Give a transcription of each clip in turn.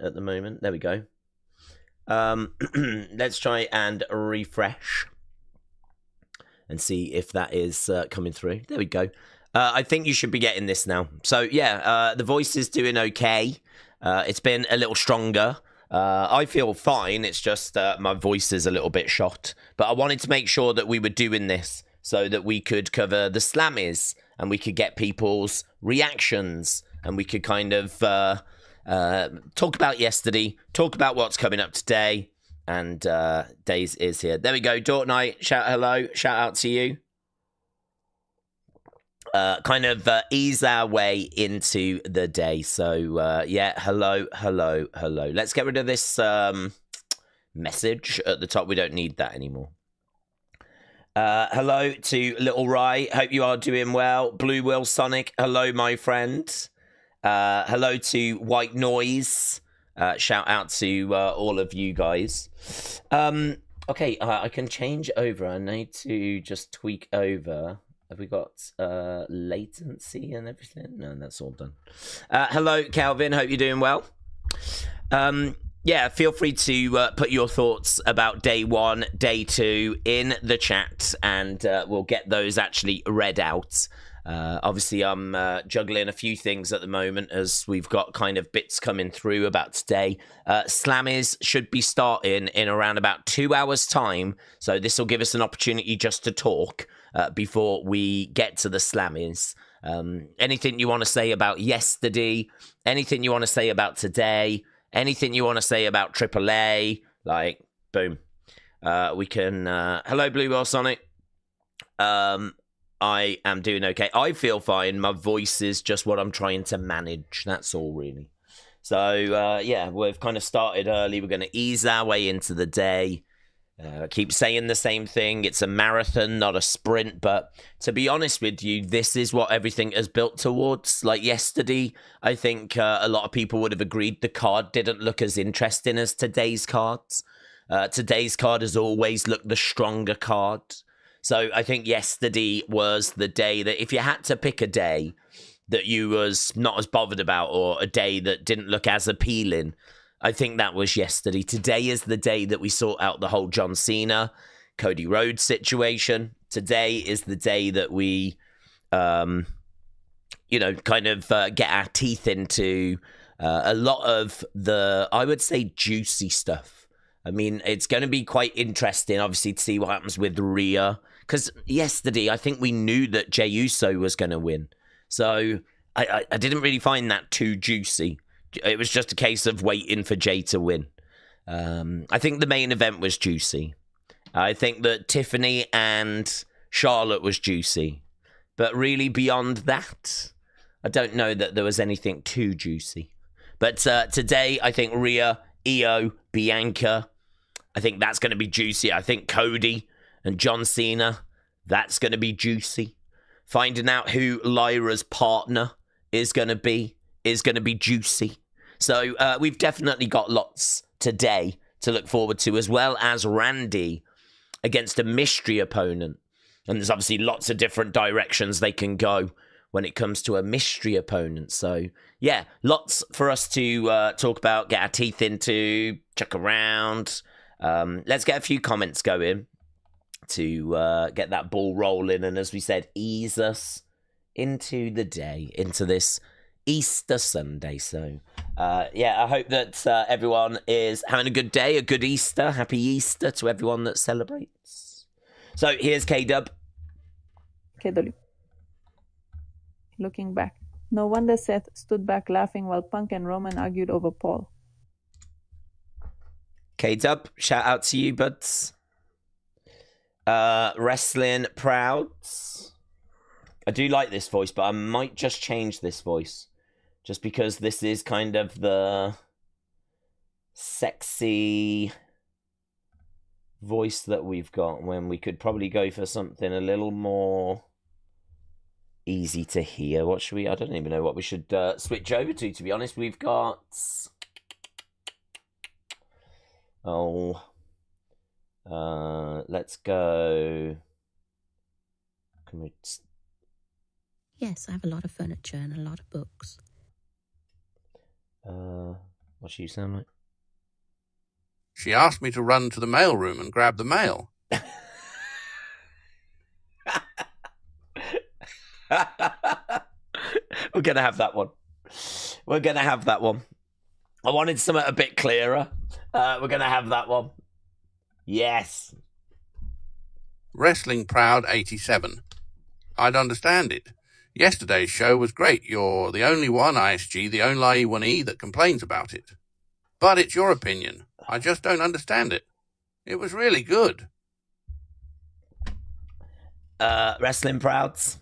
at the moment. There we go. Let's try and refresh and see if that is coming through. There we go. I think you should be getting this now. So, yeah, the voice is doing okay. It's been a little stronger. I feel fine. It's just my voice is a little bit shot. But I wanted to make sure that we were doing this so that we could cover the Slammies and we could get people's reactions and we could kind of talk about yesterday, talk about what's coming up today, and Days is here. There we go. Dort Knight, shout hello, shout out to you. Kind of ease our way into the day. So, yeah, hello. Let's get rid of this message at the top. We don't need that anymore. Hello to Little Rye. Hope you are doing well. Blue Will Sonic, hello, my friend. Hello to White Noise. Shout out to all of you guys. Okay, I can change over. I need to just tweak over. Have we got latency and everything? No, that's all done. Hello, Calvin. Hope you're doing well. Yeah, feel free to put your thoughts about day 1, day 2 in the chat, and we'll get those actually read out. Obviously, I'm juggling a few things at the moment as we've got kind of bits coming through about today. Slammies should be starting in around about 2 hours' time, so this will give us an opportunity just to talk before we get to the Slammies. Anything you want to say about yesterday, anything you want to say about today, anything you want to say about AAA, like, boom. We can... hello, Blue Whale Sonic. I am doing okay. I feel fine. My voice is just what I'm trying to manage. That's all, really. So, yeah, we've kind of started early. We're going to ease our way into the day. Keep saying the same thing. It's a marathon, not a sprint. But to be honest with you, this is what everything has built towards. Like yesterday, I think a lot of people would have agreed the card didn't look as interesting as today's cards. Today's card has always looked the stronger card. So I think yesterday was the day that if you had to pick a day that you was not as bothered about or a day that didn't look as appealing, I think that was yesterday. Today is the day that we sort out the whole John Cena, Cody Rhodes situation. Today is the day that we, you know, kind of get our teeth into a lot of the, I would say, juicy stuff. I mean, it's going to be quite interesting, obviously, to see what happens with Rhea. Because yesterday, I think we knew that Jey Uso was going to win. So I didn't really find that too juicy. It was just a case of waiting for Jey to win. I think the main event was juicy. I think that Tiffany and Charlotte was juicy. But really beyond that, I don't know that there was anything too juicy. But today, I think Rhea, Io, Bianca, I think that's going to be juicy. I think Cody and John Cena, that's going to be juicy. Finding out who Lyra's partner is going to be juicy. So we've definitely got lots today to look forward to, as well as Randy against a mystery opponent. And there's obviously lots of different directions they can go when it comes to a mystery opponent. So, yeah, lots for us to talk about, get our teeth into, check around. Let's get a few comments going to get that ball rolling. And as we said, ease us into the day, into this Easter Sunday. So, yeah, I hope that everyone is having a good day, a good Easter. Happy Easter to everyone that celebrates. So here's K-Dub. K-W. Looking back. No wonder Seth stood back laughing while Punk and Roman argued over Paul. K-Dub, shout out to you, buds. Wrestling Prouds. I do like this voice, but I might just change this voice. Just because this is kind of the sexy voice that we've got, when we could probably go for something a little more easy to hear. What should we... I don't even know what we should switch over to be honest. We've got... Oh... let's go... Can we... Yes, I have a lot of furniture and a lot of books. What's she sound like? She asked me to run to the mailroom and grab the mail. We're going to have that one. We're going to have that one. I wanted something a bit clearer. We're going to have that one. Yes. Wrestling Proud 87. I'd understand it. Yesterday's show was great. You're the only one, ISG, the only one E that complains about it. But it's your opinion. I just don't understand it. It was really good. Wrestling Prouds.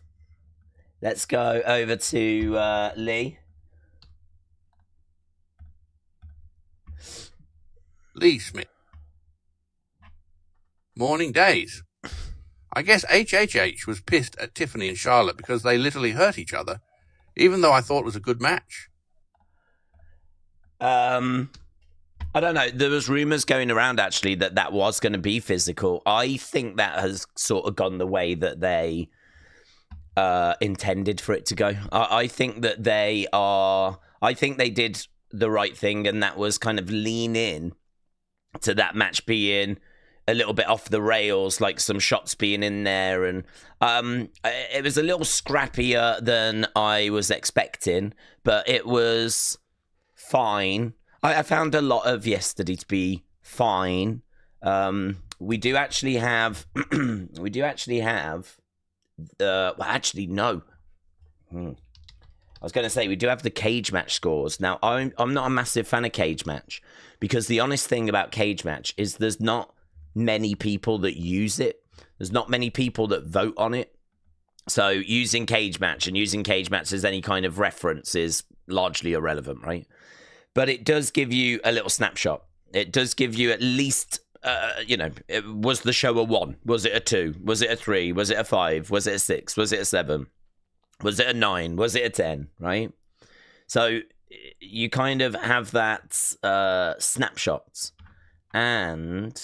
Let's go over to Lee. Lee Smith. Morning days. I guess HHH was pissed at Tiffany and Charlotte because they literally hurt each other, even though I thought it was a good match. I don't know. There was rumors going around, actually, that was going to be physical. I think that has sort of gone the way that they intended for it to go. I think that I think they did the right thing, and that was kind of lean in to that match being a little bit off the rails, like some shots being in there, and it was a little scrappier than I was expecting, but it was fine. I found a lot of yesterday to be fine. We do actually have well, actually no. I was going to say we do have the cage match scores. Now I'm not a massive fan of cage match, because the honest thing about cage match is there's not many people that use it. There's not many people that vote on it. So using cage match as any kind of reference is largely irrelevant, right? But it does give you a little snapshot. It does give you at least, was the show a 1? Was it a 2? Was it a 3? Was it a 5? Was it a 6? Was it a 7? Was it a 9? Was it a 10? Right? So you kind of have that snapshot. And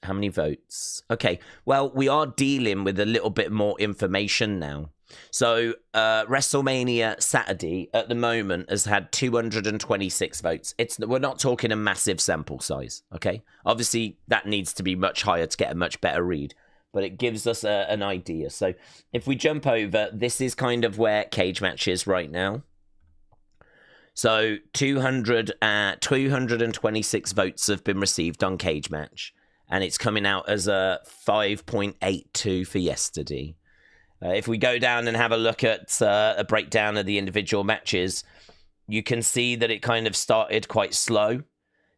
how many votes? Okay, well, we are dealing with a little bit more information now. So WrestleMania Saturday at the moment has had 226 votes. We're not talking a massive sample size, okay? Obviously, that needs to be much higher to get a much better read, but it gives us an idea. So if we jump over, this is kind of where cage match is right now. So 226 votes have been received on cage match, and it's coming out as a 5.82 for yesterday. If we go down and have a look at a breakdown of the individual matches, you can see that it kind of started quite slow.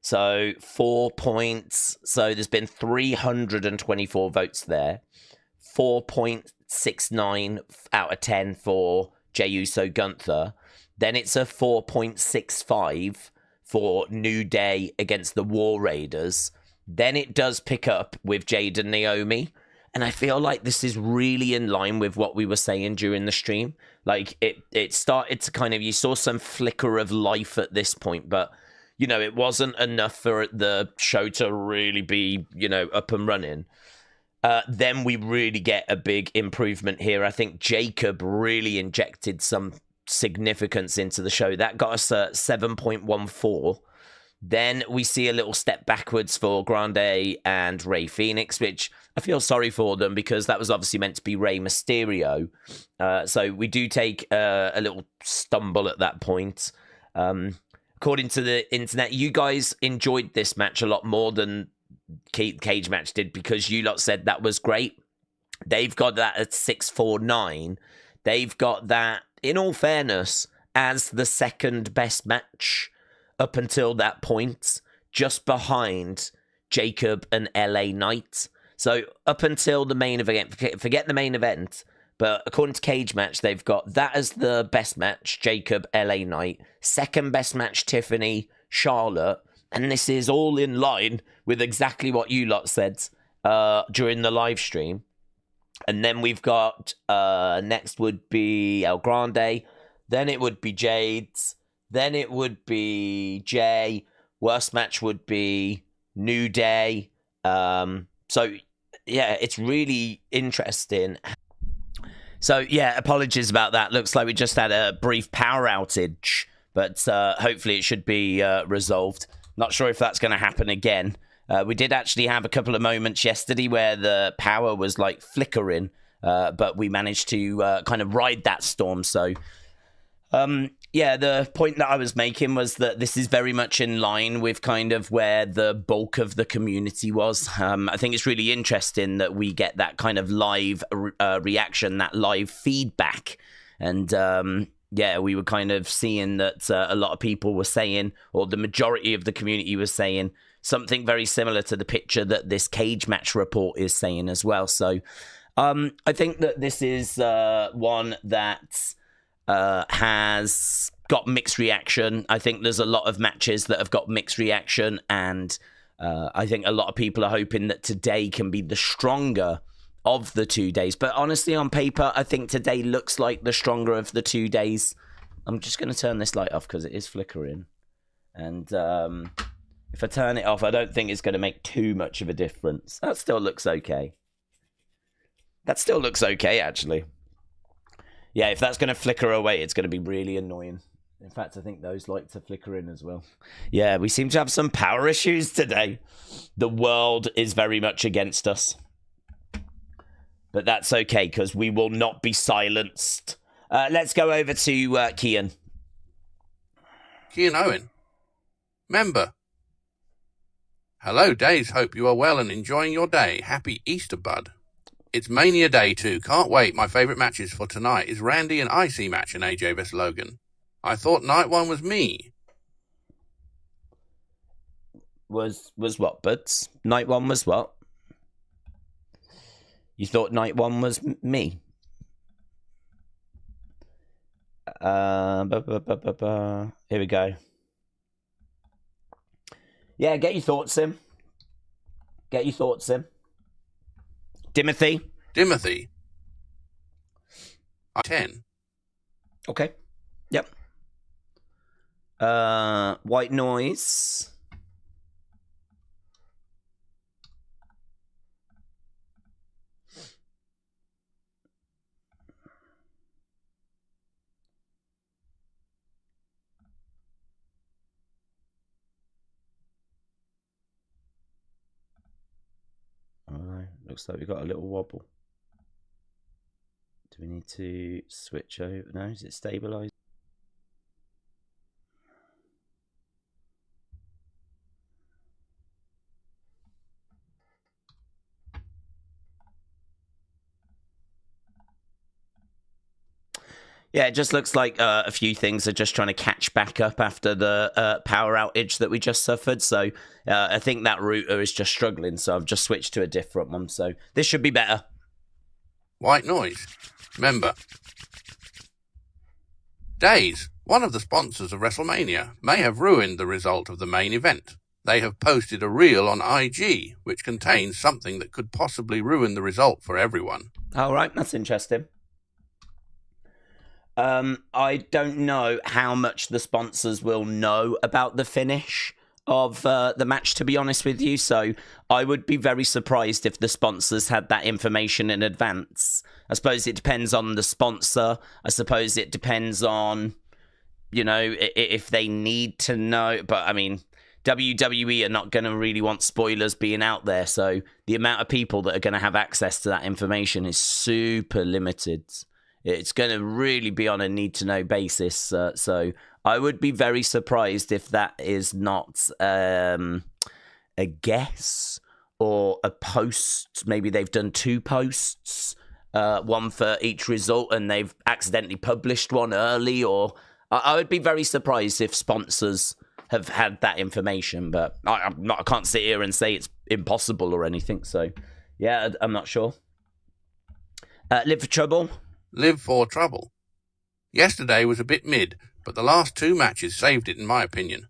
So 4 points. So there's been 324 votes there. 4.69 out of 10 for Jey Uso Gunther. Then it's a 4.65 for New Day against the War Raiders. Then it does pick up with Jade and Naomi. And I feel like this is really in line with what we were saying during the stream. Like, it started to kind of, you saw some flicker of life at this point, but, it wasn't enough for the show to really be, up and running. Then we really get a big improvement here. I think Jacob really injected some significance into the show. That got us a 7.14. Then we see a little step backwards for Grande and Rey Fenix, which I feel sorry for them because that was obviously meant to be Rey Mysterio. So we do take a little stumble at that point. According to the internet, you guys enjoyed this match a lot more than cage match did because you lot said that was great. They've got that at 649. They've got that, in all fairness, as the second best match up until that point, just behind Jacob and LA Knight. So up until the main event, forget the main event, but according to Cage Match, they've got that as the best match, Jacob, LA Knight. Second best match, Tiffany, Charlotte. And this is all in line with exactly what you lot said during the live stream. And then we've got, next would be El Grande. Then it would be Jade's. Then it would be Jay. Worst match would be New Day. So, yeah, it's really interesting. So, yeah, apologies about that. Looks like we just had a brief power outage. But hopefully it should be resolved. Not sure if that's going to happen again. We did actually have a couple of moments yesterday where the power was like flickering, but we managed to kind of ride that storm. So, yeah, the point that I was making was that this is very much in line with kind of where the bulk of the community was. I think it's really interesting that we get that kind of live reaction, that live feedback. And yeah, we were kind of seeing that a lot of people were saying, or the majority of the community was saying, something very similar to the picture that this cage match report is saying as well. So I think that this is one that has got mixed reaction. I think there's a lot of matches that have got mixed reaction, and I think a lot of people are hoping that today can be the stronger of the 2 days. But honestly, on paper, I think today looks like the stronger of the 2 days. I'm just going to turn this light off because it is flickering. And if I turn it off, I don't think it's going to make too much of a difference. That still looks okay. That still looks okay, actually. Yeah, if that's going to flicker away, it's going to be really annoying. In fact, I think those lights are flickering as well. Yeah, we seem to have some power issues today. The world is very much against us. But that's okay, because we will not be silenced. Let's go over to Kian. Kian Owen. Member. Hello, Days. Hope you are well and enjoying your day. Happy Easter, bud. It's Mania Day too. Can't wait. My favourite matches for tonight is Randy and IC match and AJ vs Logan. I thought night one was me. Was what, buds? Night one was what? You thought night one was me? Here we go. Yeah, get your thoughts in. Get your thoughts in. Dimothy? 10. Okay. Yep. White Noise. Looks like we've got a little wobble. Do we need to switch over? No, is it stabilized? Yeah, it just looks like a few things are just trying to catch back up after the power outage that we just suffered. So I think that router is just struggling. So I've just switched to a different one. So this should be better. White Noise. Member. Days. One of the sponsors of WrestleMania may have ruined the result of the main event. They have posted a reel on IG, which contains something that could possibly ruin the result for everyone. All right, that's interesting. I don't know how much the sponsors will know about the finish of the match, to be honest with you. So I would be very surprised if the sponsors had that information in advance. I suppose it depends on the sponsor. I suppose it depends on, you know, if they need to know. But, I mean, WWE are not going to really want spoilers being out there. So the amount of people that are going to have access to that information is super limited. It's going to really be on a need-to-know basis. So I would be very surprised if that is not a guess or a post. Maybe they've done 2 posts, one for each result, and they've accidentally published one early. Or I would be very surprised if sponsors have had that information. But I can't sit here and say it's impossible or anything. So, yeah, I'm not sure. Live for Trouble. Live for Trouble. Yesterday was a bit mid, but the last 2 matches saved it in my opinion.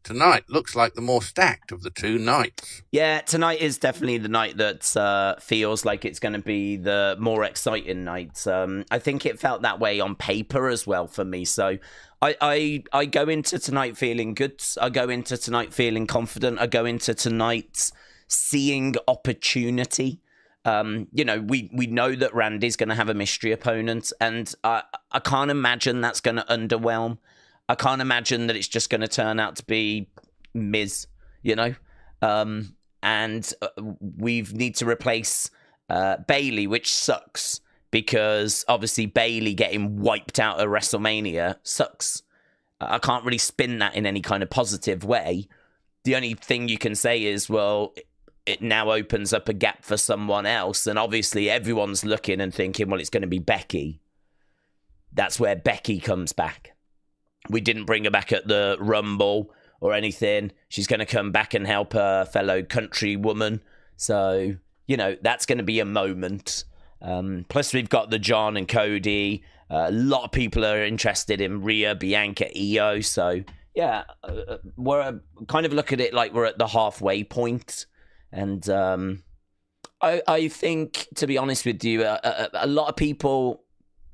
Tonight looks like the more stacked of the 2 nights. Yeah, tonight is definitely the night that feels like it's going to be the more exciting night. I think it felt that way on paper as well for me. So I go into tonight feeling good. I go into tonight feeling confident. I go into tonight seeing opportunity. You know, we know that Randy's going to have a mystery opponent, and I can't imagine that's going to underwhelm. I can't imagine that it's just going to turn out to be Miz, you know? And we need to replace Bayley, which sucks because obviously Bayley getting wiped out of WrestleMania sucks. I can't really spin that in any kind of positive way. The only thing you can say is, well, it now opens up a gap for someone else. And obviously everyone's looking and thinking, well, it's going to be Becky. That's where Becky comes back. We didn't bring her back at the Rumble or anything. She's going to come back and help her fellow countrywoman. So, you know, that's going to be a moment. Plus, we've got the John and Cody. A lot of people are interested in Rhea, Bianca, Io. So, yeah, we're kind of look at it like we're at the halfway point. And I think, to be honest with you, a lot of people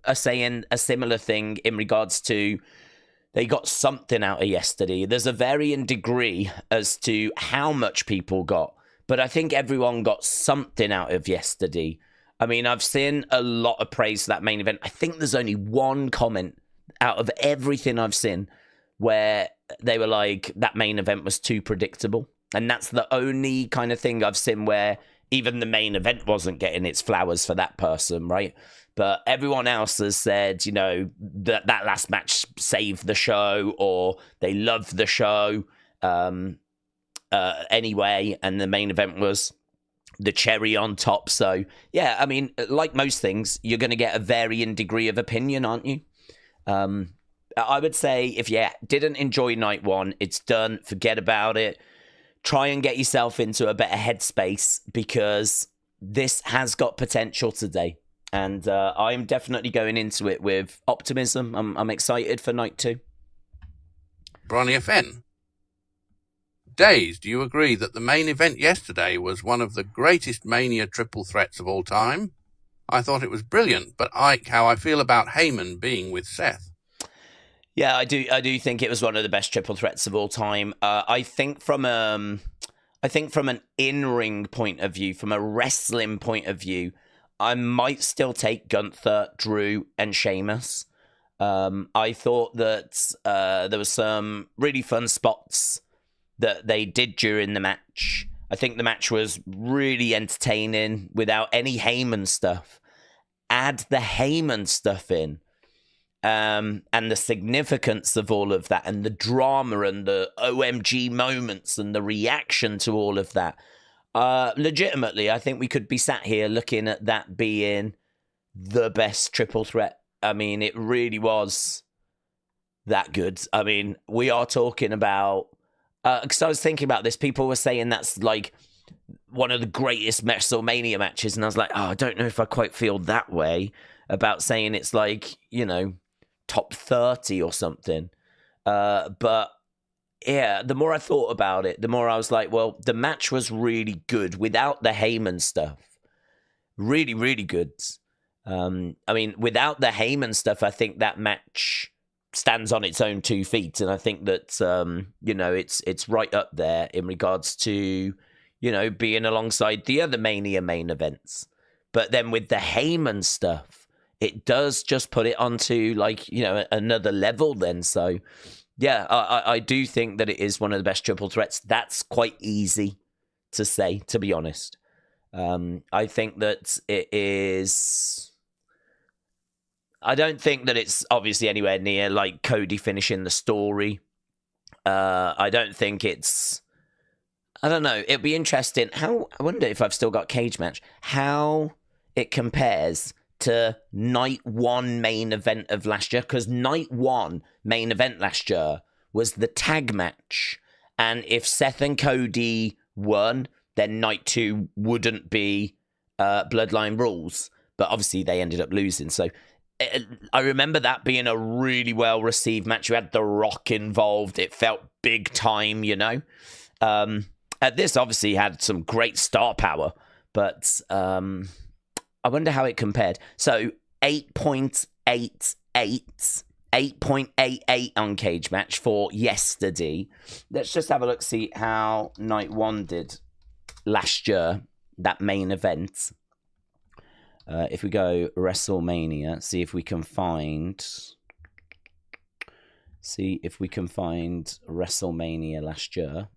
are saying a similar thing in regards to they got something out of yesterday. There's a varying degree as to how much people got, but I think everyone got something out of yesterday. I mean, I've seen a lot of praise for that main event. I think there's only one comment out of everything I've seen where they were like, that main event was too predictable. And that's the only kind of thing I've seen where even the main event wasn't getting its flowers for that person, right? But everyone else has said, you know, that last match saved the show, or they loved the show anyway, and the main event was the cherry on top. So, yeah, I mean, like most things, you're going to get a varying degree of opinion, aren't you? I would say if you didn't enjoy night one, it's done. Forget about it. Try and get yourself into a better headspace because this has got potential today. And I'm definitely going into it with optimism. I'm excited for night two. Bronny FN. Days, do you agree that the main event yesterday was one of the greatest Mania triple threats of all time? I thought it was brilliant, but Ike, how I feel about Heyman being with Seth. Yeah, I do think it was one of the best triple threats of all time. I think from an in-ring point of view, from a wrestling point of view, I might still take Gunther, Drew, and Sheamus. I thought that there were some really fun spots that they did during the match. I think the match was really entertaining without any Heyman stuff. Add the Heyman stuff in. And the significance of all of that and the drama and the OMG moments and the reaction to all of that. Legitimately, I think we could be sat here looking at that being the best triple threat. I mean, it really was that good. I mean, we are talking about... because I was thinking about this, people were saying that's like one of the greatest WrestleMania matches, and I was like, oh, I don't know if I quite feel that way about saying it's like, you know, top 30 or something. But yeah, the more I thought about it, the more I was like, well, the match was really good without the Heyman stuff. Really, really good. I mean, without the Heyman stuff, I think that match stands on its own 2 feet. And I think that, you know, it's right up there in regards to, you know, being alongside the other Mania main events. But then with the Heyman stuff, it does just put it onto, like, you know, another level then. So, yeah, I do think that it is one of the best triple threats. That's quite easy to say, to be honest. I think that it is... I don't think that it's obviously anywhere near, like, Cody finishing the story. I don't think it's... I don't know. It'd be interesting. I wonder if I've still got Cage Match. How it compares to night one main event of last year, because night one main event last year was the tag match, and if Seth and Cody won, then night two wouldn't be Bloodline Rules, but obviously they ended up losing. So I remember that being a really well received match. You had The Rock involved. It felt big time, you know. This obviously had some great star power, but I wonder how it compared. So 8.88 on Cage Match for yesterday. Let's just have a look, see how night one did last year, that main event. If we go WrestleMania, see if we can find See if we can find WrestleMania last year.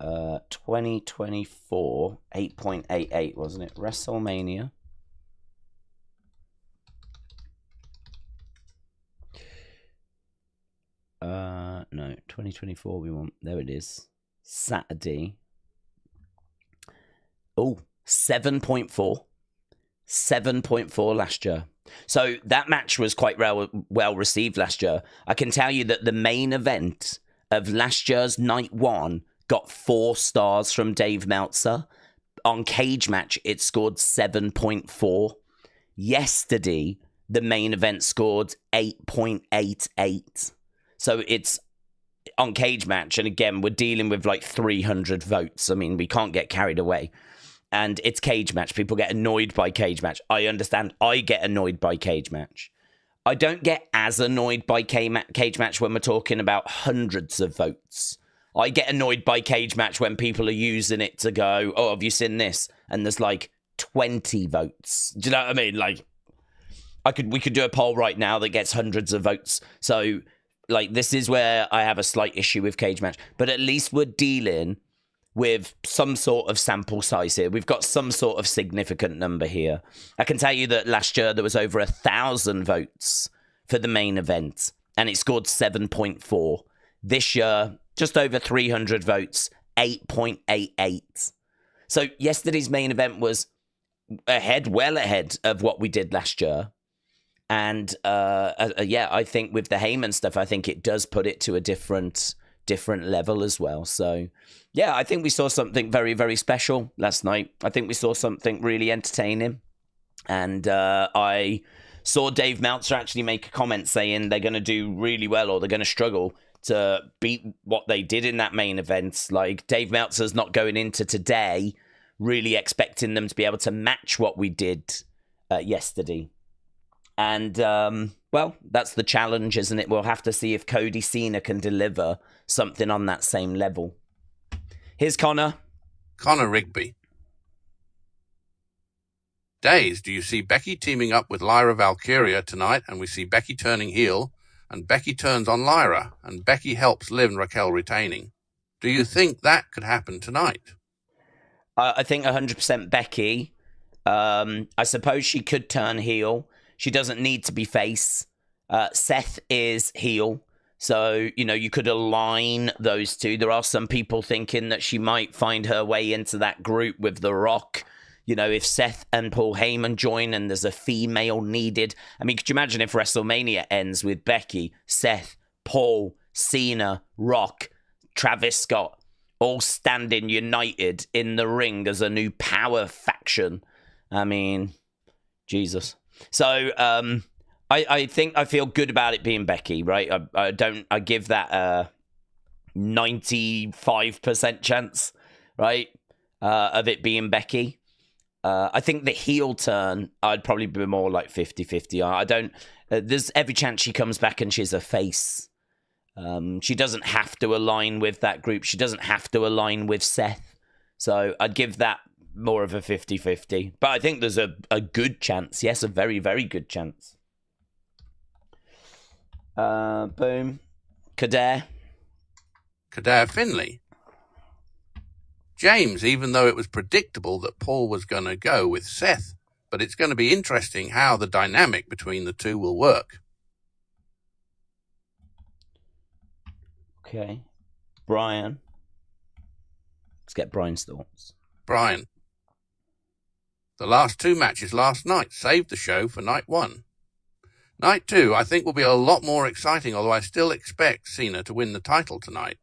2024, 8.88, wasn't it? WrestleMania. No, 2024 we want. There it is. Saturday. Oh, 7.4. 7.4 last year. So that match was quite well received last year. I can tell you that the main event of last year's night 1 got 4 stars from Dave Meltzer. On Cage Match, it scored 7.4. Yesterday, the main event scored 8.88. So it's on Cage Match, and again, we're dealing with like 300 votes. I mean, we can't get carried away. And it's Cage Match. People get annoyed by Cage Match. I understand. I get annoyed by Cage Match. I don't get as annoyed by Cage Match when we're talking about hundreds of votes. I get annoyed by Cage Match when people are using it to go, oh, have you seen this? And there's like 20 votes. Do you know what I mean? Like, we could do a poll right now that gets hundreds of votes. So, like, this is where I have a slight issue with Cage Match. But at least we're dealing with some sort of sample size here. We've got some sort of significant number here. I can tell you that last year there was over 1,000 votes for the main event, and it scored 7.4. This year, just over 300 votes, 8.88. So yesterday's main event was well ahead of what we did last year. And yeah, I think with the Heyman stuff, I think it does put it to a different level as well. So yeah, I think we saw something very, very special last night. I think we saw something really entertaining. And I saw Dave Meltzer actually make a comment saying they're going to do really well or they're going to struggle to beat what they did in that main event. Like, Dave Meltzer's not going into today really expecting them to be able to match what we did yesterday. And, well, that's the challenge, isn't it? We'll have to see if Cody Cena can deliver something on that same level. Here's Connor. Connor Rigby. Days, do you see Becky teaming up with Lyra Valkyria tonight, and we see Becky turning heel, and Becky turns on Lyra, and Becky helps Liv and Raquel retaining? Do you think that could happen tonight? I think 100% Becky. I suppose she could turn heel. She doesn't need to be face. Seth is heel. So, you know, you could align those two. There are some people thinking that she might find her way into that group with The Rock. You know, if Seth and Paul Heyman join and there's a female needed. I mean, could you imagine if WrestleMania ends with Becky, Seth, Paul, Cena, Rock, Travis Scott, all standing united in the ring as a new power faction? I mean, Jesus. So, I think I feel good about it being Becky, right? I give that a 95% chance, right, of it being Becky. I think the heel turn, I'd probably be more like 50-50. I don't, there's every chance she comes back and she's a face. She doesn't have to align with that group. She doesn't have to align with Seth. So I'd give that more of a 50-50. But I think there's a good chance. Yes, a very, very good chance. Boom. Kader Finley. James, even though it was predictable that Paul was going to go with Seth, but it's going to be interesting how the dynamic between the two will work. Okay. Brian. Let's get Brian's thoughts. Brian. The last 2 matches last night saved the show for night 1. Night 2, I think, will be a lot more exciting, although I still expect Cena to win the title tonight.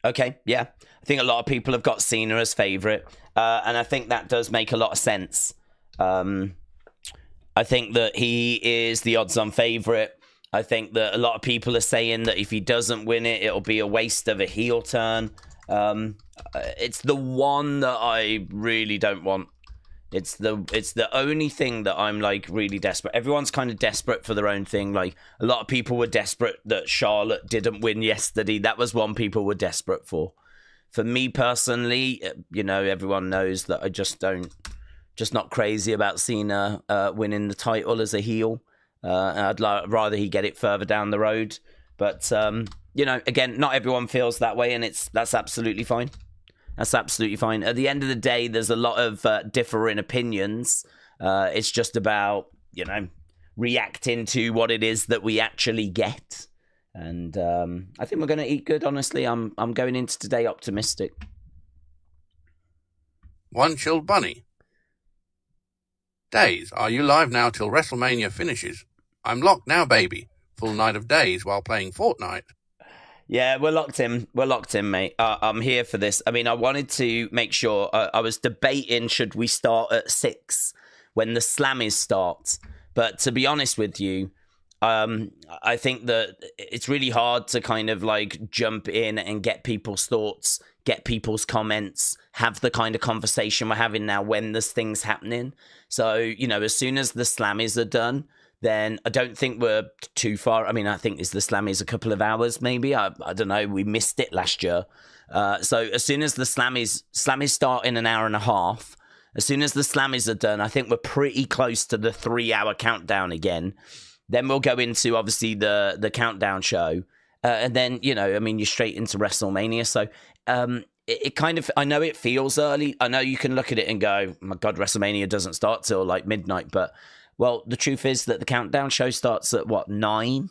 Okay, yeah. I think a lot of people have got Cena as favourite, and I think that does make a lot of sense. I think that he is the odds-on favourite. I think that a lot of people are saying that if he doesn't win it, it'll be a waste of a heel turn. It's the one that I really don't want. It's the only thing that I'm like really desperate. Everyone's kind of desperate for their own thing. Like, a lot of people were desperate that Charlotte didn't win yesterday. That was one people were desperate for. For me personally, you know, everyone knows that I just not crazy about Cena winning the title as a heel. Rather he get it further down the road. But, again, not everyone feels that way, and that's absolutely fine. That's absolutely fine. At the end of the day, there's a lot of differing opinions. It's just about, reacting to what it is that we actually get. And I think we're going to eat good, honestly. I'm going into today optimistic. One Chilled Bunny. Days, are you live now till WrestleMania finishes? I'm locked now, baby. Full night of days while playing Fortnite. Yeah, we're locked in. We're locked in, mate. I'm here for this. I mean, I wanted to make sure. I was debating, should we start at 6 when the Slammies start? But to be honest with you, I think that it's really hard to kind of like jump in and get people's thoughts, get people's comments, have the kind of conversation we're having now when there's things happening. So, as soon as the Slammies are done, then I don't think we're too far. I mean, I think the Slammies a couple of hours, maybe. I don't know. We missed it last year. So as soon as the Slammies start in an hour and a half, as soon as the Slammies are done, I think we're pretty close to the 3-hour countdown again. Then we'll go into, obviously, the countdown show. And then, you're straight into WrestleMania. So it kind of, I know it feels early. I know you can look at it and go, oh my God, WrestleMania doesn't start till like midnight. But, well, the truth is that the countdown show starts at, 9?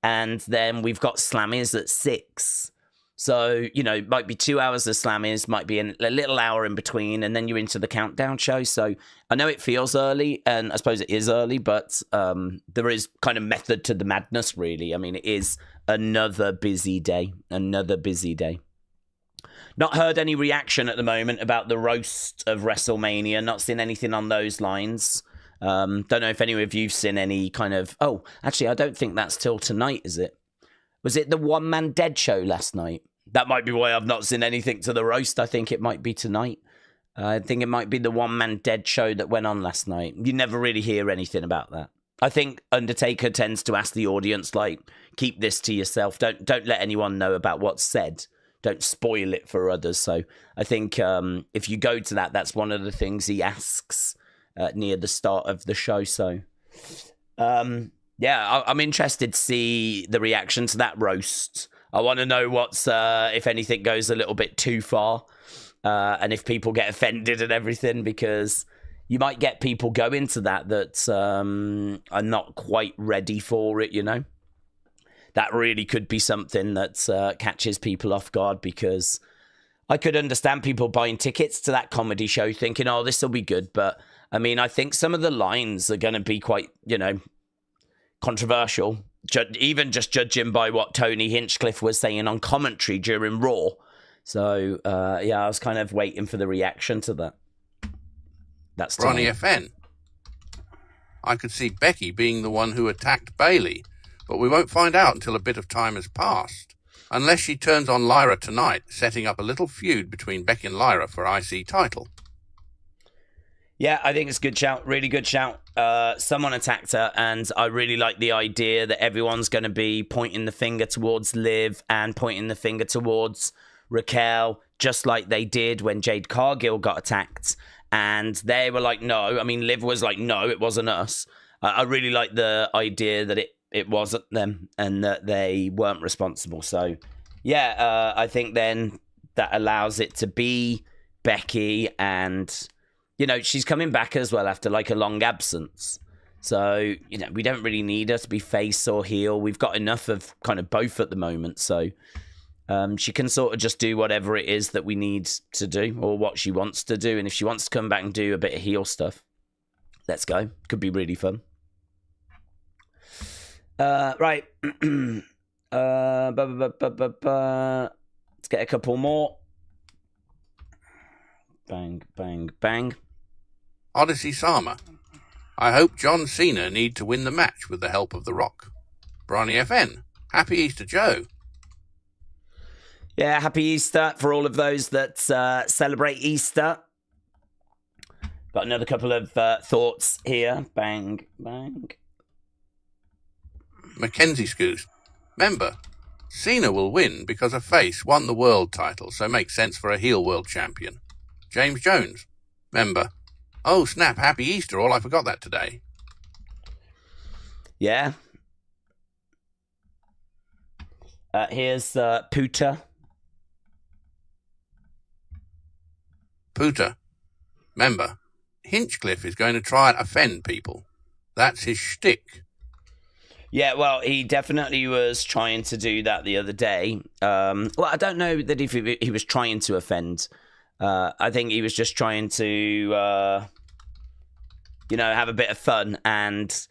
And then we've got Slammies at 6. So, it might be 2 hours of Slammies, might be a little hour in between, and then you're into the countdown show. So I know it feels early, and I suppose it is early, but there is kind of method to the madness, really. I mean, it is another busy day. Not heard any reaction at the moment about the roast of WrestleMania. Not seen anything on those lines. Don't know if any of you've seen any kind of... Oh, actually, I don't think that's till tonight, is it? Was it the One Man Dead show last night? That might be why I've not seen anything to the roast. I think it might be tonight. I think it might be the One Man Dead show that went on last night. You never really hear anything about that. I think Undertaker tends to ask the audience, like, keep this to yourself. Don't let anyone know about what's said. Don't spoil it for others. So I think if you go to that, that's one of the things he asks near the start of the show. So, I'm interested to see the reaction to that roast. I want to know what's, if anything goes a little bit too far, and if people get offended and everything, because you might get people go into that are not quite ready for it, That really could be something that catches people off guard, because I could understand people buying tickets to that comedy show thinking, oh, this will be good. But, I mean, I think some of the lines are going to be quite, controversial, even just judging by what Tony Hinchcliffe was saying on commentary during Raw. So, I was kind of waiting for the reaction to that. That's Ronnie FN. I could see Becky being the one who attacked Bayley, but we won't find out until a bit of time has passed. Unless she turns on Lyra tonight, setting up a little feud between Becky and Lyra for IC title. Yeah, I think it's a good shout. Really good shout. Someone attacked her, and I really like the idea that everyone's going to be pointing the finger towards Liv and pointing the finger towards Raquel, just like they did when Jade Cargill got attacked. And they were like, no. I mean, Liv was like, no, it wasn't us. I really like the idea that it wasn't them and that they weren't responsible. So, yeah, I think then that allows it to be Becky, and... she's coming back as well after like a long absence. So, we don't really need her to be face or heel. We've got enough of kind of both at the moment. So she can sort of just do whatever it is that we need to do, or what she wants to do. And if she wants to come back and do a bit of heel stuff, let's go. Could be really fun. Right. Let's get a couple more. Bang, bang, bang. Odyssey Sama. I hope John Cena need to win the match with the help of The Rock. Bronny FN. Happy Easter, Joe. Yeah, happy Easter for all of those that celebrate Easter. Got another couple of thoughts here. Bang, bang. Mackenzie Scoos. Member. Cena will win because a face won the world title, so makes sense for a heel world champion. James Jones. Member. Oh, snap, happy Easter, all I forgot that today. Yeah. Here's Puta. Puta, remember, Hinchcliffe is going to try and offend people. That's his shtick. Yeah, well, he definitely was trying to do that the other day. Well, I don't know that if he was trying to offend. I think he was just trying to, have a bit of fun. And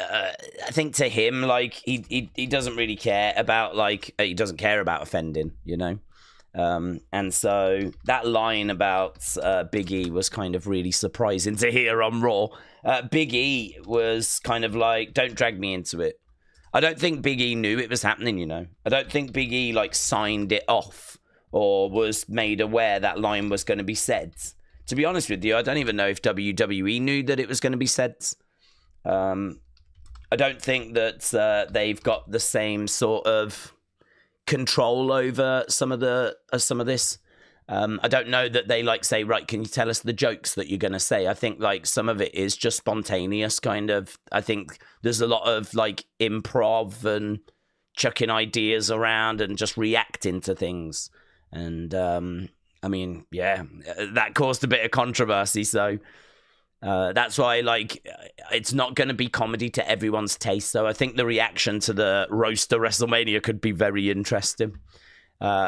I think to him, like, he doesn't really care about, like, he doesn't care about offending, and so that line about Big E was kind of really surprising to hear on Raw. Big E was kind of like, don't drag me into it. I don't think Big E knew it was happening, I don't think Big E, like, signed it off or was made aware that line was going to be said. To be honest with you, I don't even know if WWE knew that it was going to be said. I don't think that they've got the same sort of control over some of this. I don't know that they like say, right, can you tell us the jokes that you're going to say? I think like some of it is just spontaneous kind of. I think there's a lot of like improv and chucking ideas around and just reacting to things. And I mean, yeah, that caused a bit of controversy. So that's why, like, it's not going to be comedy to everyone's taste. So I think the reaction to the roast to WrestleMania could be very interesting.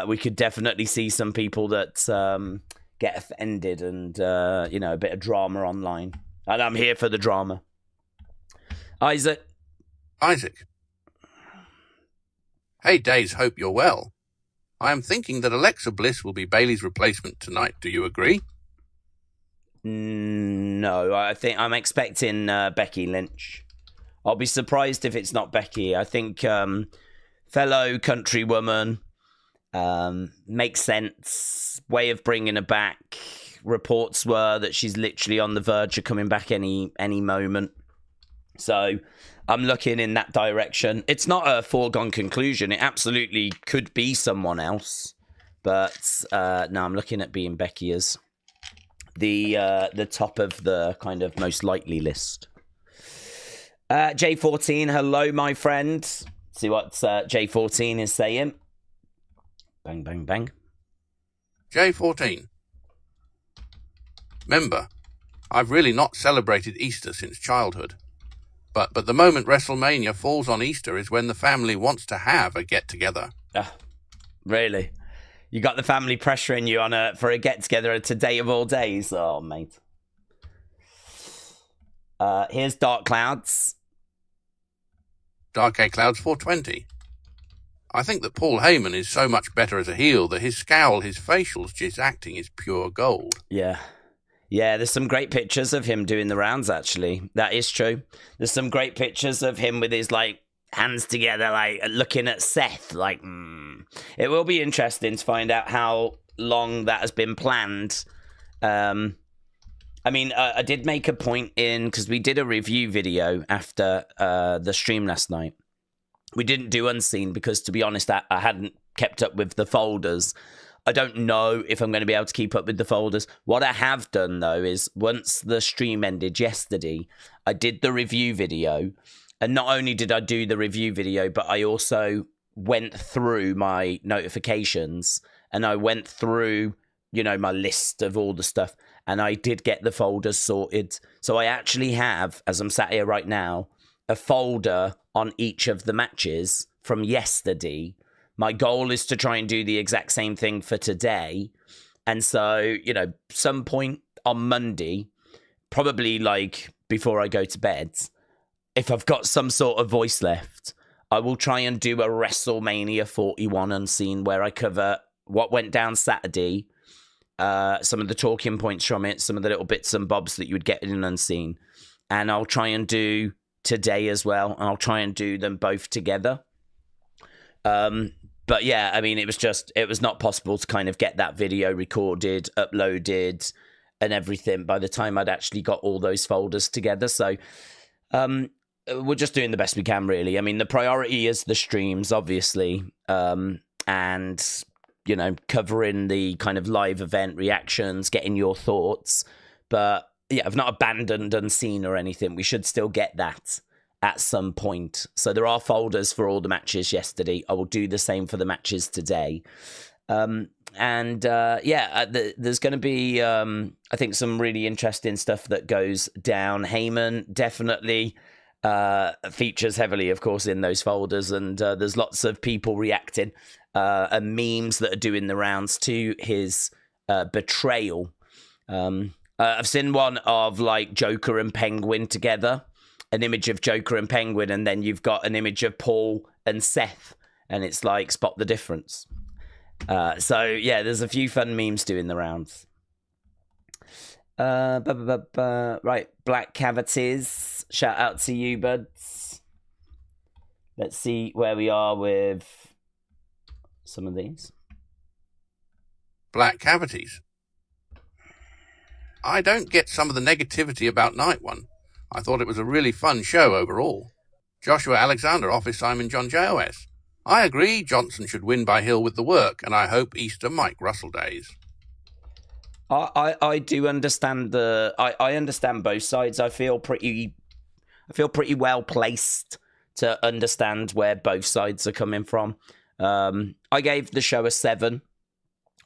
We could definitely see some people that get offended and, a bit of drama online. And I'm here for the drama. Isaac. Hey, Days, hope you're well. I am thinking that Alexa Bliss will be Bayley's replacement tonight. Do you agree? No, I think I'm expecting Becky Lynch. I'll be surprised if it's not Becky. I think fellow countrywoman, makes sense. Way of bringing her back. Reports were that she's literally on the verge of coming back any moment. So I'm looking in that direction. It's not a foregone conclusion. It absolutely could be someone else. But no, I'm looking at being Becky as the top of the kind of most likely list. J14, hello, my friend. See what J14 is saying. Bang, bang, bang. J14. Remember, I've really not celebrated Easter since childhood. But the moment WrestleMania falls on Easter is when the family wants to have a get-together. Really? You got the family pressuring you on for a get-together at today of all days? Oh, mate. Here's Dark Clouds. Dark A Clouds 420. I think that Paul Heyman is so much better as a heel that his scowl, his facials, his acting is pure gold. Yeah. Yeah, there's some great pictures of him doing the rounds, actually. That is true. There's some great pictures of him with his, like, hands together, like, looking at Seth, like, It will be interesting to find out how long that has been planned. I mean, I did make a point because we did a review video after the stream last night. We didn't do Unseen because, to be honest, I hadn't kept up with the folders. I don't know if I'm going to be able to keep up with the folders. What I have done, though, is once the stream ended yesterday, I did the review video. And not only did I do the review video, but I also went through my notifications and I went through, my list of all the stuff. And I did get the folders sorted. So I actually have, as I'm sat here right now, a folder on each of the matches from yesterday. My goal is to try and do the exact same thing for today. And so, some point on Monday, probably like before I go to bed, if I've got some sort of voice left, I will try and do a WrestleMania 41 Unseen where I cover what went down Saturday, some of the talking points from it, some of the little bits and bobs that you would get in an Unseen. And I'll try and do today as well. I'll try and do them both together. But yeah, I mean, it was not possible to kind of get that video recorded, uploaded, and everything by the time I'd actually got all those folders together. So we're just doing the best we can, really. I mean, the priority is the streams, obviously, and, covering the kind of live event reactions, getting your thoughts. But yeah, I've not abandoned Unseen or anything. We should still get that. at some point. So there are folders for all the matches yesterday. I will do the same for the matches today. There's going to be, I think, some really interesting stuff that goes down. Heyman definitely features heavily, of course, in those folders, and there's lots of people reacting and memes that are doing the rounds to his betrayal. I've seen one of like Joker and Penguin together, an image of Joker and Penguin, and then you've got an image of Paul and Seth, and it's like, spot the difference. There's a few fun memes doing the rounds. Right, Black Cavities, shout out to you, buds. Let's see where we are with some of these. Black Cavities. I don't get some of the negativity about night one. I thought it was a really fun show overall. Joshua Alexander offers Simon John JOS. I agree Johnson should win by Hill with the work, and I hope Easter Mike Russell days. I do understand I understand both sides. I feel pretty well placed to understand where both sides are coming from. I gave the show a 7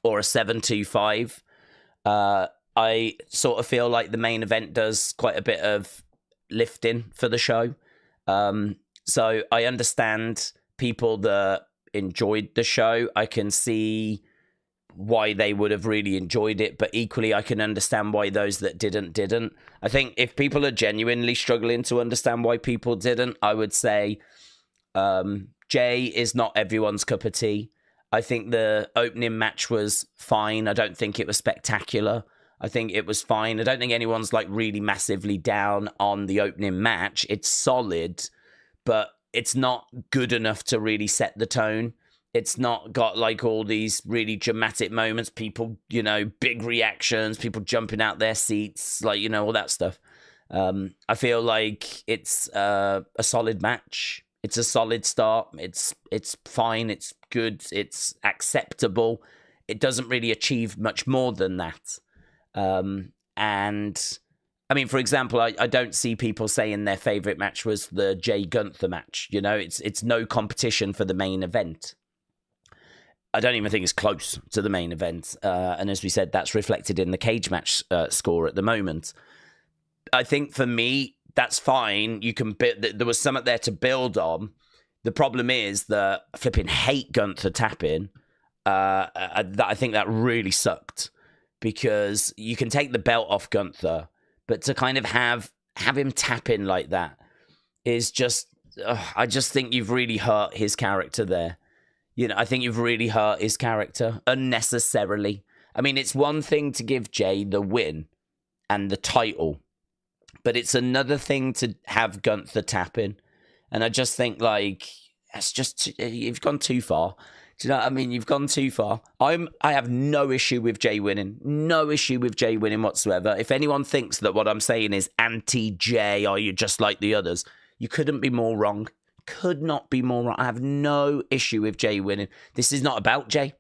or a 7.25. I sort of feel like the main event does quite a bit of lifting for the show. So I understand people that enjoyed the show. I can see why they would have really enjoyed it, but equally I can understand why those that didn't. I think if people are genuinely struggling to understand why people didn't, I would say Jay is not everyone's cup of tea. I think the opening match was fine. I don't think it was spectacular. I think it was fine. I don't think anyone's like really massively down on the opening match. It's solid, but it's not good enough to really set the tone. It's not got like all these really dramatic moments, people, big reactions, people jumping out their seats, like, all that stuff. I feel like it's a solid match. It's a solid start. It's fine. It's good. It's acceptable. It doesn't really achieve much more than that. And I mean, for example, I don't see people saying their favorite match was the Jay Gunther match. It's no competition for the main event. I don't even think it's close to the main event. And as we said, that's reflected in the cage match score at the moment. I think for me, that's fine. You can there was something there to build on. The problem is that I flipping hate Gunther tapping. I think that really sucked, because you can take the belt off Gunther, but to kind of have him tapping like that is just, I just think you've really hurt his character there. I think you've really hurt his character unnecessarily. I mean, it's one thing to give Jay the win and the title, but it's another thing to have Gunther tapping. And I just think, like, that's just, you've gone too far. Do you know what I mean? You've gone too far. I have no issue with Jay winning. No issue with Jay winning whatsoever. If anyone thinks that what I'm saying is anti-Jay, or you're just like the others, you couldn't be more wrong. Could not be more wrong. I have no issue with Jay winning. This is not about Jay.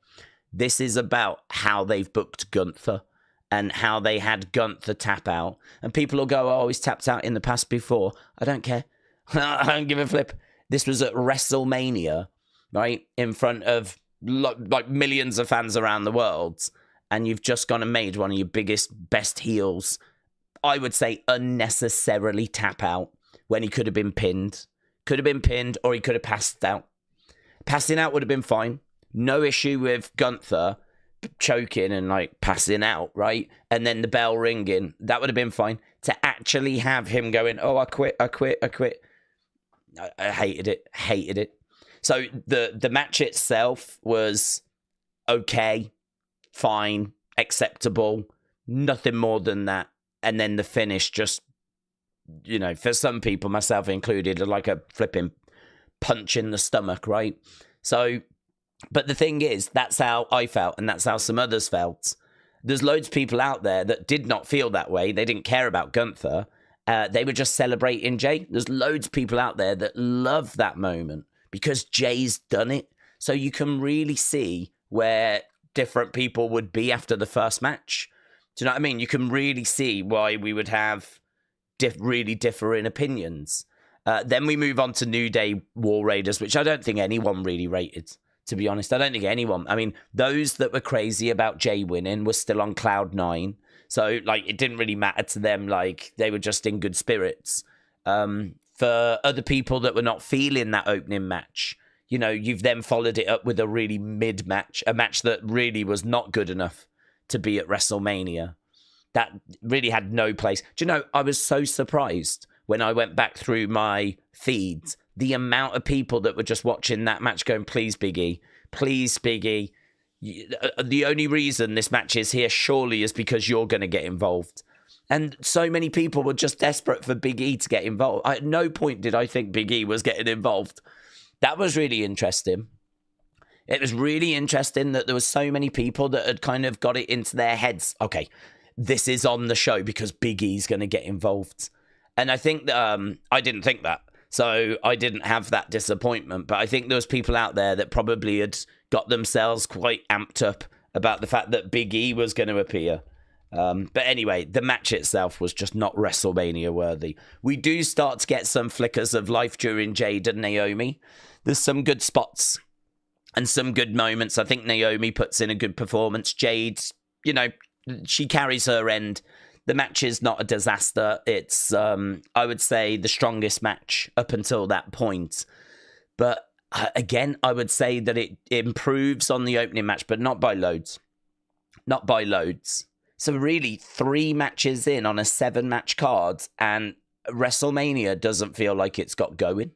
This is about how they've booked Gunther and how they had Gunther tap out. And people will go, oh, he's tapped out in the past before. I don't care. I don't give a flip. This was at WrestleMania, right, in front of like millions of fans around the world, and you've just gone and made one of your biggest, best heels, I would say, unnecessarily tap out when he could have been pinned. Could have been pinned, or he could have passed out. Passing out would have been fine. No issue with Gunther choking and like passing out, right? And then the bell ringing. That would have been fine. To actually have him going, oh, I quit. I hated it. So the match itself was okay, fine, acceptable, nothing more than that. And then the finish just, for some people, myself included, like a flipping punch in the stomach, right? So, but the thing is, that's how I felt, and that's how some others felt. There's loads of people out there that did not feel that way. They didn't care about Gunther. They were just celebrating Jay. There's loads of people out there that love that moment because Jay's done it. So you can really see where different people would be after the first match. Do you know what I mean? You can really see why we would have really differing opinions. Then we move on to New Day War Raiders, which I don't think anyone really rated, to be honest. I don't think anyone. I mean, those that were crazy about Jay winning were still on cloud nine. So, like, it didn't really matter to them. Like, they were just in good spirits. For other people that were not feeling that opening match, you know, you've then followed it up with a really mid match, a match that really was not good enough to be at WrestleMania. That really had no place. Do you know, I was so surprised when I went back through my feeds, the amount of people that were just watching that match going, please, Biggie, please, Biggie. The only reason this match is here surely is because you're going to get involved. And so many people were just desperate for Big E to get involved. At no point did I think Big E was getting involved. That was really interesting. It was really interesting that there were so many people that had kind of got it into their heads. Okay, this is on the show because Big E's going to get involved. And I think that I didn't think that. So I didn't have that disappointment. But I think there was people out there that probably had got themselves quite amped up about the fact that Big E was going to appear. But anyway, the match itself was just not WrestleMania worthy. We do start to get some flickers of life during Jade and Naomi. There's some good spots and some good moments. I think Naomi puts in a good performance. Jade, you know, she carries her end. The match is not a disaster. It's, I would say, the strongest match up until that point. But again, I would say that it improves on the opening match, but not by loads. Not by loads. So really, 3 matches in on a 7-match card, and WrestleMania doesn't feel like it's got going.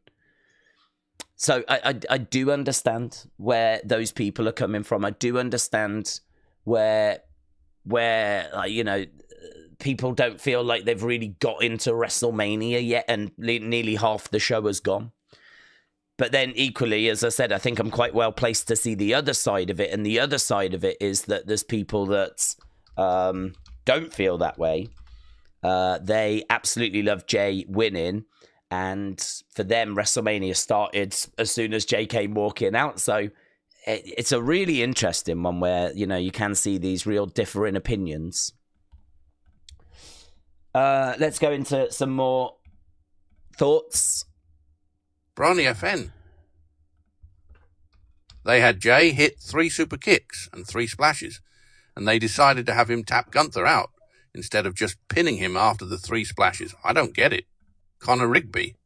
So I do understand where those people are coming from. I do understand where you know, people don't feel like they've really got into WrestleMania yet, and nearly half the show has gone. But then equally, as I said, I think I'm quite well placed to see the other side of it. And the other side of it is that there's people that don't feel that way. They absolutely love Jay winning. And for them, WrestleMania started as soon as Jay came walking out. So it's a really interesting one where, you know, you can see these real differing opinions. Let's go into some more thoughts. Brawny FN. They had Jay hit 3 super kicks and 3 splashes, and they decided to have him tap Gunther out instead of just pinning him after the 3 splashes. I don't get it. Connor Rigby.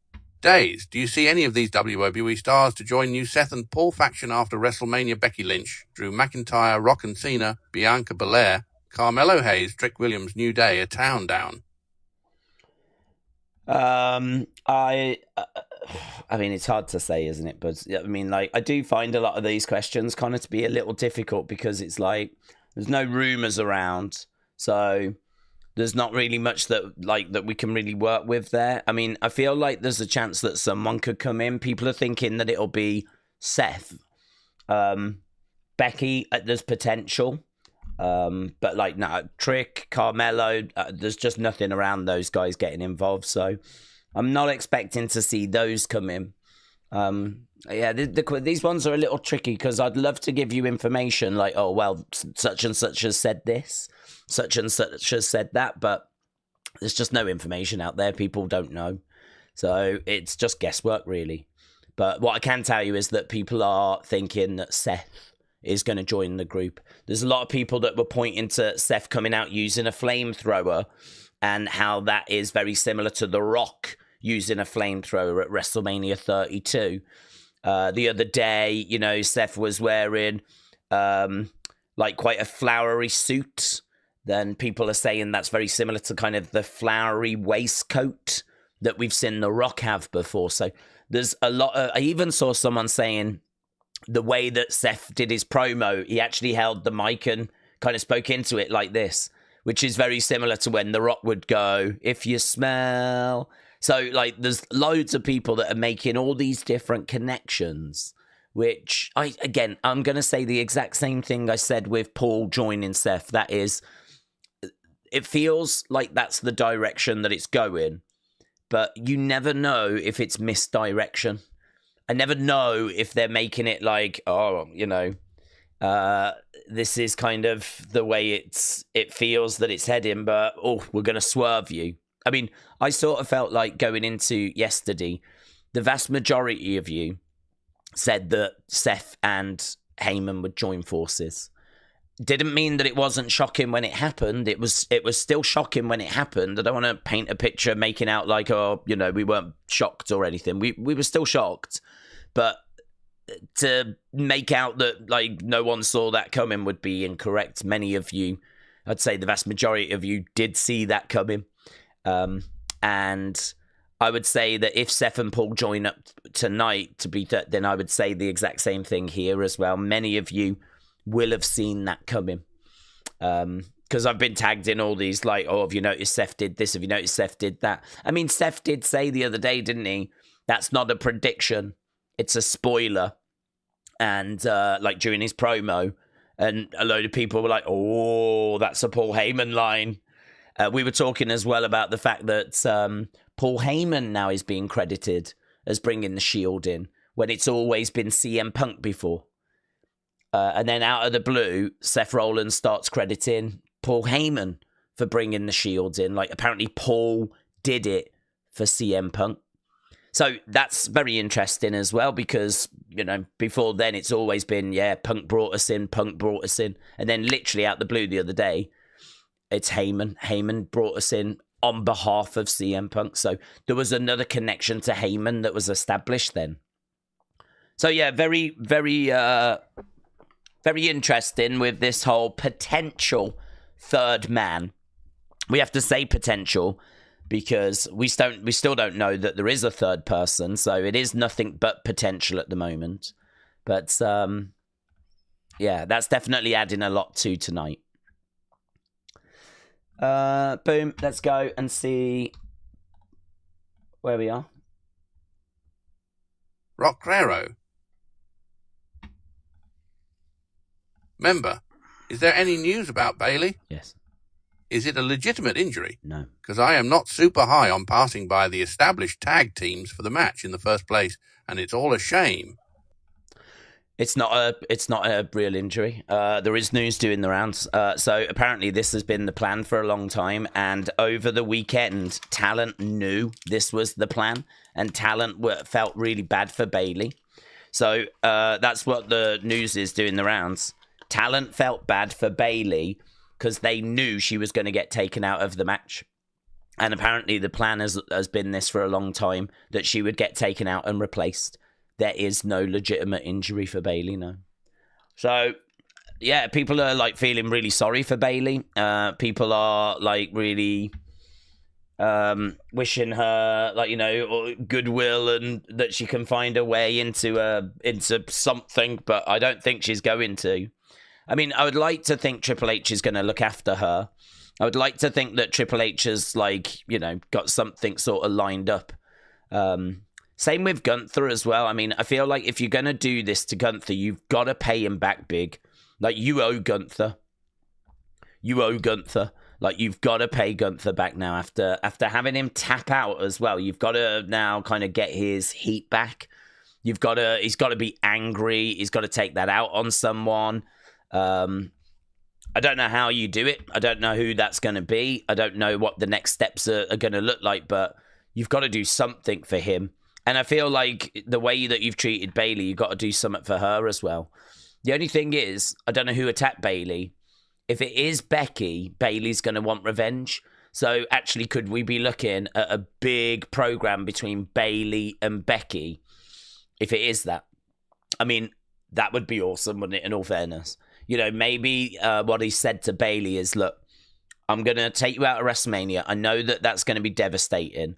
Days, do you see any of these WWE stars to join new Seth and Paul faction after WrestleMania? Becky Lynch, Drew McIntyre, Rock and Cena, Bianca Belair, Carmelo Hayes, Trick Williams, New Day, a town down. I mean, it's hard to say, isn't it? But I mean, like, I do find a lot of these questions kind of to be a little difficult because it's like there's no rumors around, so there's not really much that we can really work with there. I mean, I feel like there's a chance that someone could come in. People are thinking that it'll be Seth, Becky. There's potential, but like no, Trick, Carmelo. There's just nothing around those guys getting involved. So I'm not expecting to see those come in. Yeah, these ones are a little tricky because I'd love to give you information like, oh, well, such and such has said this, such and such has said that, but there's just no information out there. People don't know. So it's just guesswork, really. But what I can tell you is that people are thinking that Seth is going to join the group. There's a lot of people that were pointing to Seth coming out using a flamethrower and how that is very similar to The Rock using a flamethrower at WrestleMania 32. The other day, you know, Seth was wearing like quite a flowery suit. Then people are saying that's very similar to kind of the flowery waistcoat that we've seen The Rock have before. So there's a lot of, I even saw someone saying the way that Seth did his promo, he actually held the mic and kind of spoke into it like this, which is very similar to when The Rock would go, if you smell. So, like, there's loads of people that are making all these different connections, which, I'm going to say the exact same thing I said with Paul joining Seth. That is, it feels like that's the direction that it's going, but you never know if it's misdirection. I never know if they're making it like, oh, you know, this is kind of the way it feels that it's heading, but, oh, we're going to swerve you. I mean, I sort of felt like going into yesterday, the vast majority of you said that Seth and Heyman would join forces. Didn't mean that it wasn't shocking when it happened. It was still shocking when it happened. I don't want to paint a picture making out like, oh, you know, we weren't shocked or anything. We were still shocked. But to make out that, like, no one saw that coming would be incorrect. Many of you, I'd say the vast majority of you, did see that coming. And I would say that if Seth and Paul join up tonight to be then I would say the exact same thing here as well. Many of you will have seen that coming. Because I've been tagged in all these, like, oh, have you noticed Seth did this? Have you noticed Seth did that? I mean, Seth did say the other day, didn't he? That's not a prediction. It's a spoiler. And, like, during his promo, and a load of people were like, oh, that's a Paul Heyman line. We were talking as well about the fact that Paul Heyman now is being credited as bringing the Shield in, when it's always been CM Punk before. And then out of the blue, Seth Rollins starts crediting Paul Heyman for bringing the Shield in. Like, apparently Paul did it for CM Punk. So that's very interesting as well, because, you know, before then it's always been, yeah, Punk brought us in. And then literally out the blue the other day, it's Heyman. Heyman brought us in on behalf of CM Punk. So there was another connection to Heyman that was established then. So yeah, very, very, very interesting with this whole potential third man. We have to say potential because we still don't know that there is a third person. So it is nothing but potential at the moment. But yeah, that's definitely adding a lot to tonight. Boom, let's go and see where we are. Rock Claro. Member, is there any news about Bayley? Yes. Is it a legitimate injury? No. Because I am not super high on passing by the established tag teams for the match in the first place, and it's all a shame. It's not a real injury. There is news doing the rounds. So apparently this has been the plan for a long time, and over the weekend, Talent knew this was the plan, and Talent felt really bad for Bayley. So that's what the news is doing the rounds. Talent felt bad for Bayley because they knew she was going to get taken out of the match. And apparently the plan has been this for a long time, that she would get taken out and replaced. There is no legitimate injury for Bayley, no. So, yeah, people are, like, feeling really sorry for Bayley. People are, like, really wishing her, like, you know, goodwill and that she can find a way into something, but I don't think she's going to. I mean, I would like to think Triple H is going to look after her. I would like to think that Triple H has, like, you know, got something sort of lined up. Same with Gunther as well. I mean, I feel like if you're going to do this to Gunther, you've got to pay him back big. Like, you owe Gunther. You owe Gunther. Like, you've got to pay Gunther back now after having him tap out as well. You've got to now kind of get his heat back. He's got to be angry. He's got to take that out on someone. I don't know how you do it. I don't know who that's going to be. I don't know what the next steps are going to look like, but you've got to do something for him. And I feel like the way that you've treated Bayley, you've got to do something for her as well. The only thing is, I don't know who attacked Bayley. If it is Becky, Bayley's going to want revenge. So actually, could we be looking at a big program between Bayley and Becky? If it is that, I mean, that would be awesome, wouldn't it? In all fairness, you know, maybe what he said to Bayley is, look, I'm going to take you out of WrestleMania. I know that that's going to be devastating,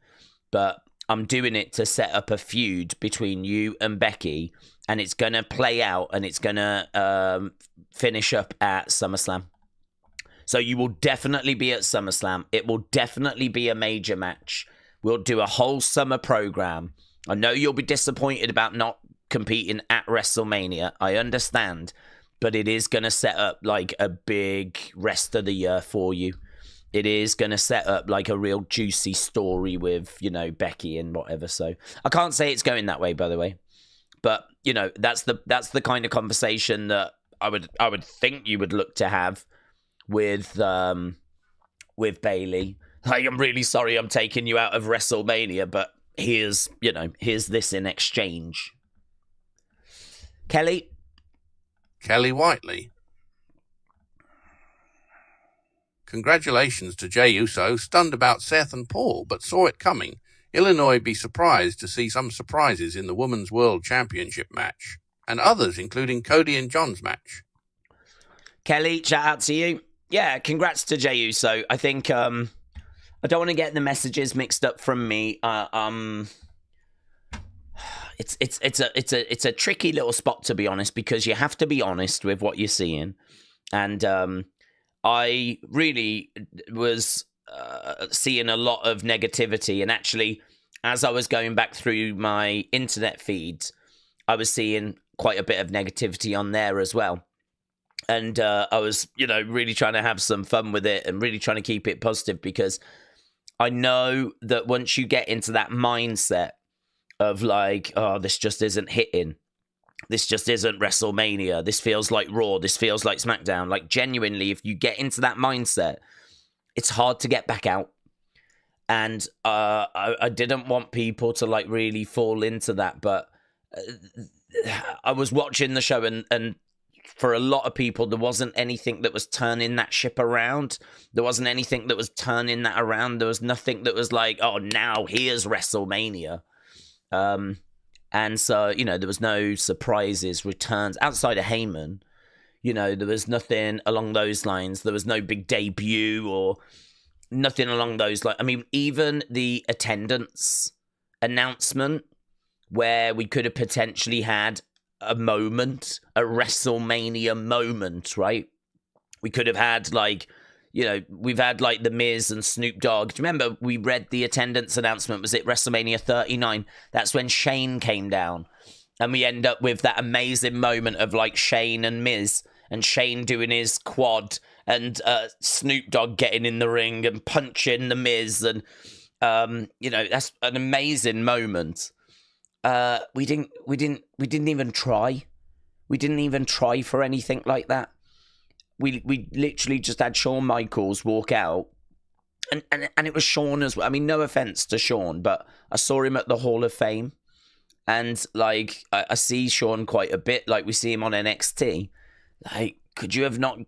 but I'm doing it to set up a feud between you and Becky, and it's going to play out, and it's going to finish up at SummerSlam. So you will definitely be at SummerSlam. It will definitely be a major match. We'll do a whole summer program. I know you'll be disappointed about not competing at WrestleMania. I understand. But it is going to set up like a big rest of the year for you. It is going to set up like a real juicy story with, you know, Becky and whatever. So I can't say it's going that way, by the way. But, you know, that's the kind of conversation that I would think you would look to have with Bayley. Like, I'm really sorry I'm taking you out of WrestleMania, but here's this in exchange. Kelly Whiteley. Congratulations to Jey Uso, stunned about Seth and Paul, but saw it coming. Illinois be surprised to see some surprises in the Women's World Championship match, and others, including Cody and John's match. Kelly, shout out to you. Yeah, congrats to Jey Uso. I think I don't want to get the messages mixed up from me. It's a tricky little spot, to be honest, because you have to be honest with what you're seeing, and I really was seeing a lot of negativity, and actually, as I was going back through my internet feeds, I was seeing quite a bit of negativity on there as well. And I was, really trying to have some fun with it and really trying to keep it positive, because I know that once you get into that mindset of like, oh, this just isn't hitting, this just isn't WrestleMania, this feels like Raw, this feels like SmackDown, like genuinely, if you get into that mindset, it's hard to get back out. And I didn't want people to like really fall into that, but I was watching the show, and for a lot of people, there wasn't anything that was turning that ship around. There wasn't anything that was turning that around. There was nothing that was like, oh, now here's WrestleMania. And so, there was no surprises, returns outside of Heyman. There was nothing along those lines. There was no big debut or nothing along those lines. I mean, even the attendance announcement, where we could have potentially had a moment, a WrestleMania moment, right? We could have had we've had like The Miz and Snoop Dogg. Do you remember we read the attendance announcement? Was it WrestleMania 39? That's when Shane came down. And we end up with that amazing moment of like Shane and Miz, and Shane doing his quad, and Snoop Dogg getting in the ring and punching The Miz. And, that's an amazing moment. We didn't even try. We didn't even try for anything like that. We literally just had Shawn Michaels walk out, and it was Shawn as well. I mean, no offense to Shawn, but I saw him at the Hall of Fame, and like I see Shawn quite a bit. Like we see him on NXT. Like, could you have not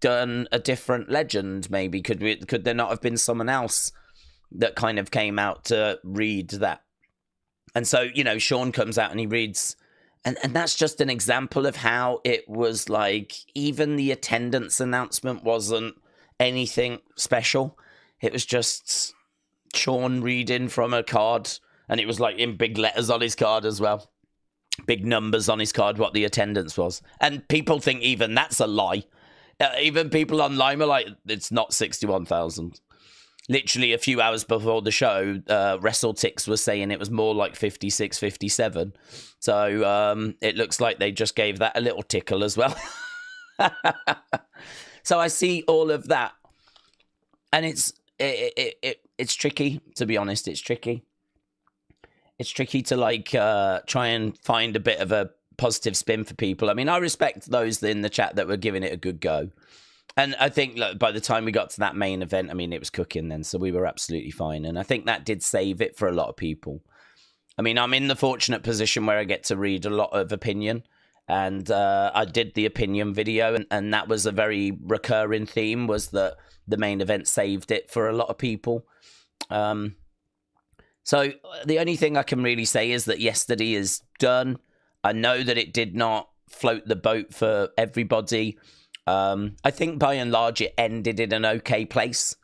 done a different legend? Maybe could there not have been someone else that kind of came out to read that? And so Shawn comes out and he reads. And that's just an example of how it was like, even the attendance announcement wasn't anything special. It was just Shawn reading from a card, and it was like in big letters on his card as well. Big numbers on his card, what the attendance was. And people think even that's a lie. Even people online were like, it's not 61,000. Literally a few hours before the show, WrestleTix was saying it was more like 56, 57. So it looks like they just gave that a little tickle as well. So I see all of that, and it's tricky, to be honest. It's tricky. It's tricky to like try and find a bit of a positive spin for people. I mean, I respect those in the chat that were giving it a good go. And I think, look, by the time we got to that main event, I mean, it was cooking then, so we were absolutely fine. And I think that did save it for a lot of people. I mean, I'm in the fortunate position where I get to read a lot of opinion. And I did the opinion video, and that was a very recurring theme, was that the main event saved it for a lot of people. So the only thing I can really say is that yesterday is done. I know that it did not float the boat for everybody. I think by and large it ended in an okay place.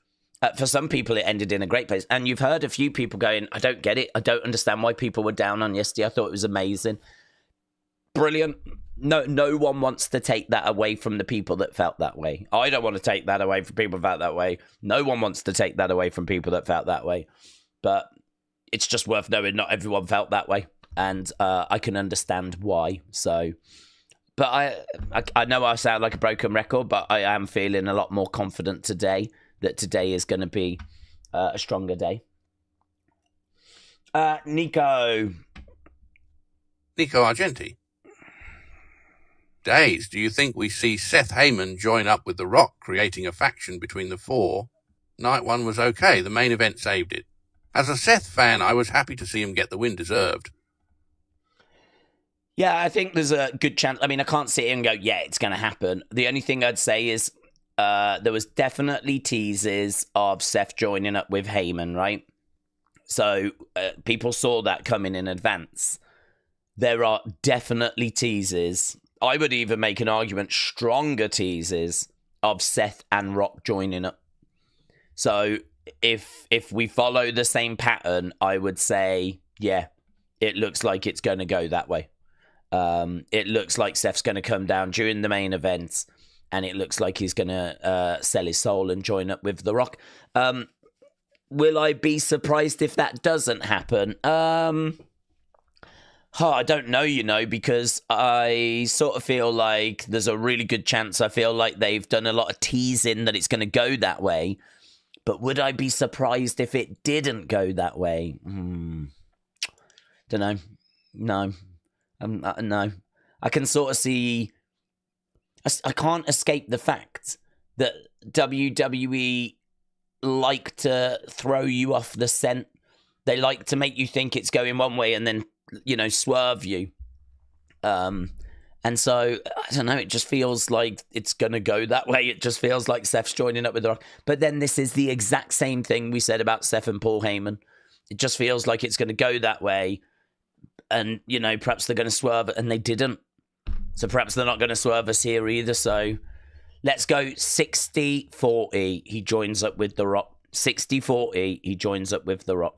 For some people, it ended in a great place. And you've heard a few people going, I don't get it. I don't understand why people were down on yesterday. I thought it was amazing. Brilliant. No one wants to take that away from the people that felt that way. I don't want to take that away from people that felt that way. No one wants to take that away from people that felt that way. But it's just worth knowing not everyone felt that way. And I can understand why. So... But I know I sound like a broken record, but I am feeling a lot more confident today that today is going to be a stronger day. Nico Argenti. Days, do you think we see Seth Heyman join up with The Rock, creating a faction between the four? Night one was okay. The main event saved it. As a Seth fan, I was happy to see him get the win deserved. Yeah, I think there's a good chance. I mean, I can't sit here and go, yeah, it's going to happen. The only thing I'd say is there was definitely teases of Seth joining up with Heyman, right? So people saw that coming in advance. There are definitely teases. I would even make an argument, stronger teases of Seth and Rock joining up. So if we follow the same pattern, I would say, yeah, it looks like it's going to go that way. It looks like Seth's going to come down during the main event, and it looks like he's going to sell his soul and join up with The Rock. Will I be surprised if that doesn't happen? I don't know, because I sort of feel like there's a really good chance. I feel like they've done a lot of teasing that it's going to go that way. But would I be surprised if it didn't go that way? Don't know. No. No. I can sort of see... I can't escape the fact that WWE like to throw you off the scent. They like to make you think it's going one way and then, swerve you. And so, I don't know, it just feels like it's going to go that way. It just feels like Seth's joining up with The Rock. But then this is the exact same thing we said about Seth and Paul Heyman. It just feels like it's going to go that way. And, perhaps they're going to swerve, and they didn't. So perhaps they're not going to swerve us here either. So let's go 60-40. He joins up with The Rock. 60-40. He joins up with The Rock.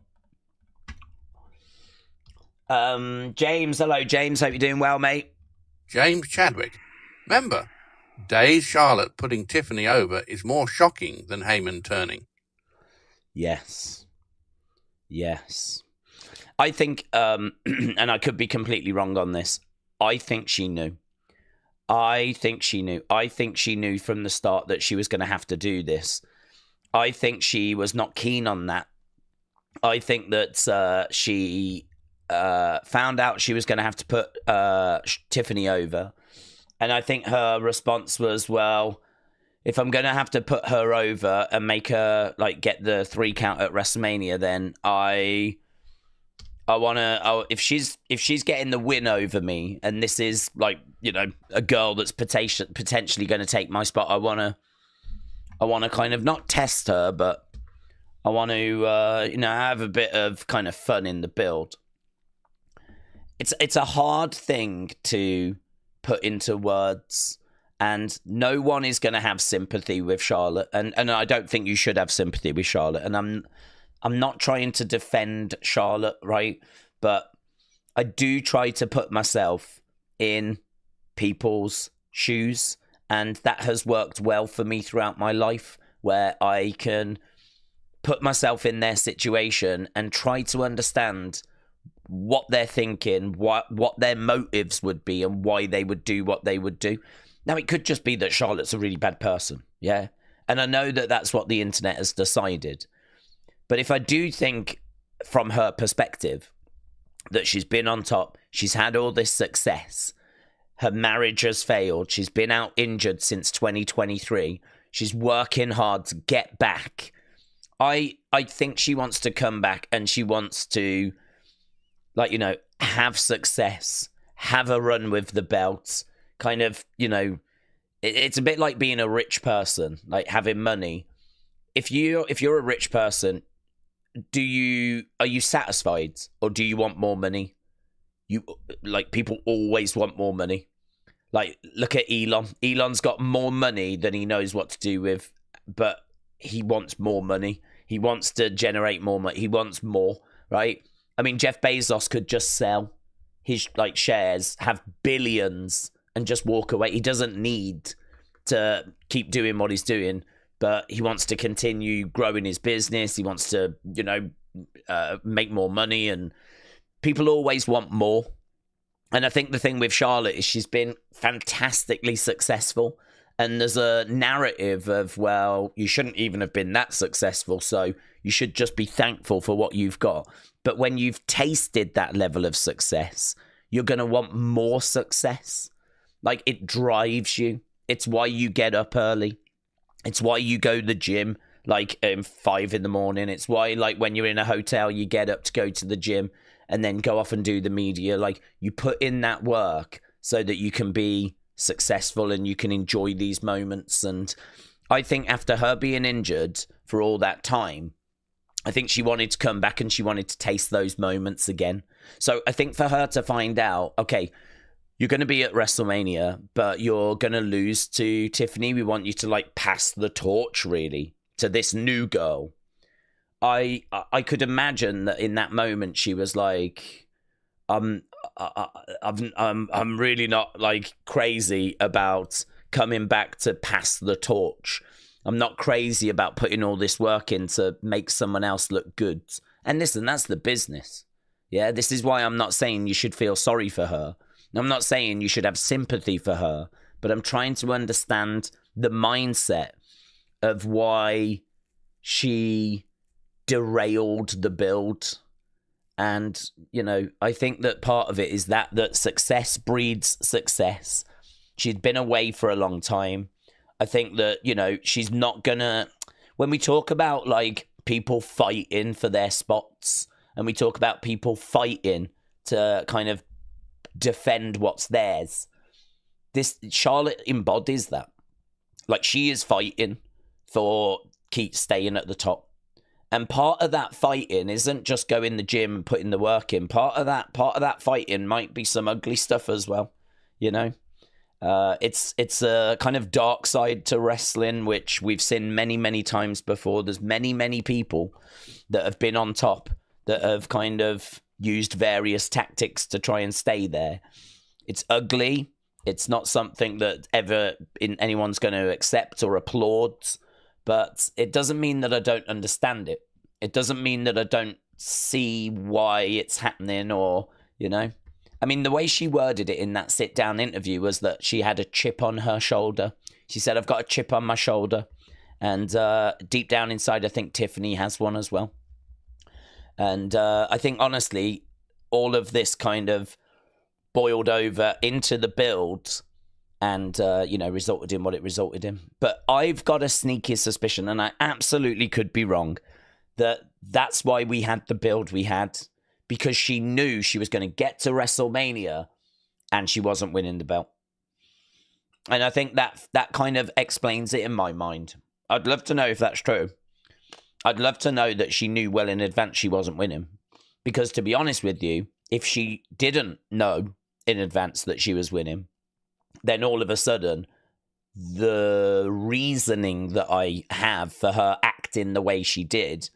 James. Hello, James. Hope you're doing well, mate. James Chadwick. Remember, Days Charlotte putting Tiffany over is more shocking than Heyman turning. Yes. I think, and I could be completely wrong on this, I think she knew. I think she knew from the start that she was going to have to do this. I think she was not keen on that. I think that she found out she was going to have to put Tiffany over. And I think her response was, well, if I'm going to have to put her over and make her get the 3 count at WrestleMania, then I want to, if she's getting the win over me, and this is a girl that's potentially going to take my spot, I want to kind of not test her, but I want to, have a bit of kind of fun in the build. It's a hard thing to put into words, and no one is going to have sympathy with Charlotte, and I don't think you should have sympathy with Charlotte, and I'm not trying to defend Charlotte, right? But I do try to put myself in people's shoes, and that has worked well for me throughout my life, where I can put myself in their situation and try to understand what they're thinking, what their motives would be, and why they would do what they would do. Now, it could just be that Charlotte's a really bad person, yeah? And I know that that's what the internet has decided. But if I do think from her perspective that she's been on top, she's had all this success, her marriage has failed, she's been out injured since 2023, she's working hard to get back. I think she wants to come back, and she wants to, have success, have a run with the belt, kind of, it's a bit like being a rich person, like having money. If you're a rich person, are you satisfied, or do you want more money? People always want more money. Look at Elon. Elon's got more money than he knows what to do with, but he wants more money. He wants to generate more money. He wants more, right? I mean, Jeff Bezos could just sell his shares, have billions, and just walk away. He doesn't need to keep doing what he's doing, but he wants to continue growing his business. He wants to, make more money, and people always want more. And I think the thing with Charlotte is she's been fantastically successful, and there's a narrative of, well, you shouldn't even have been that successful, so you should just be thankful for what you've got. But when you've tasted that level of success, you're going to want more success. It drives you. It's why you get up early. It's why you go to the gym. like 5 in the morning. It's why, like, when you're in a hotel, you get up to go to the gym and then go off and do the media. Like, you put in that work so that you can be successful and you can enjoy these moments. And I think after her being injured for all that time, I think she wanted to come back and she wanted to taste those moments again. So I think for her to find out, okay, you're going to be at WrestleMania, but you're going to lose to Tiffany. We want you to, like, pass the torch, really, to this new girl. I could imagine that in that moment she was like, I'm really not, like, crazy about coming back to pass the torch. I'm not crazy about putting all this work in to make someone else look good. And listen, that's the business. Yeah, this is why I'm not saying you should feel sorry for her. I'm not saying you should have sympathy for her, but I'm trying to understand the mindset of why she derailed the build. And, you know, I think that part of it is that success breeds success. She'd been away for a long time. I think that, you know, she's not gonna, when we talk about, like, people fighting for their spots, and we talk about people fighting to kind of defend what's theirs, this Charlotte embodies that. Like, she is fighting for keep staying at the top. And part of that fighting isn't just going in the gym and putting the work in. Part of that fighting might be some ugly stuff as well, you know? It's a kind of dark side to wrestling, which we've seen many, many times before. There's many, many people that have been on top that have kind of used various tactics to try and stay there. It's ugly. It's not something that ever anyone's going to accept or applaud, but it doesn't mean that I don't understand it. It doesn't mean that I don't see why it's happening, or, you know. I mean, the way she worded it in that sit-down interview was that she had a chip on her shoulder. She said, I've got a chip on my shoulder. And deep down inside, I think Tiffany has one as well. And I think, honestly, all of this kind of boiled over into the build and, you know, resulted in what it resulted in. But I've got a sneaky suspicion, and I absolutely could be wrong, that that's why we had the build we had. Because she knew she was going to get to WrestleMania and she wasn't winning the belt. And I think that kind of explains it in my mind. I'd love to know if that's true. I'd love to know that she knew well in advance she wasn't winning. Because to be honest with you, if she didn't know in advance that she was winning, then all of a sudden, the reasoning that I have for her acting the way she did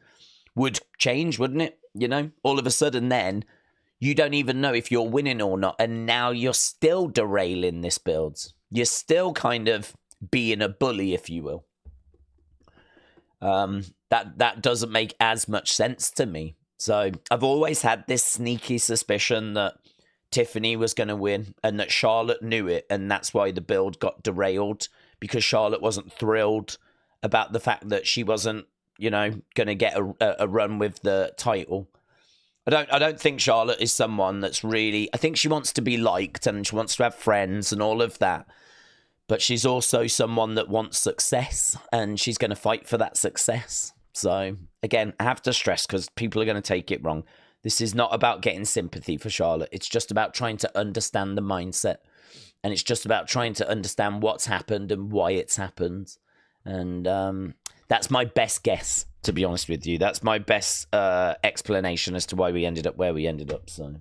would change, wouldn't it? You know, all of a sudden then you don't even know if you're winning or not. And now you're still derailing this build. You're still kind of being a bully, if you will. That doesn't make as much sense to me. So I've always had this sneaky suspicion that Tiffany was going to win and that Charlotte knew it. And that's why the build got derailed, because Charlotte wasn't thrilled about the fact that she wasn't, you know, going to get a run with the title. I don't think Charlotte is someone that's really... I think she wants to be liked and she wants to have friends and all of that. But she's also someone that wants success, and she's going to fight for that success. So, again, I have to stress, because people are going to take it wrong. This is not about getting sympathy for Charlotte. It's just about trying to understand the mindset. And it's just about trying to understand what's happened and why it's happened. And that's my best guess, to be honest with you. That's my best explanation as to why we ended up where we ended up. So,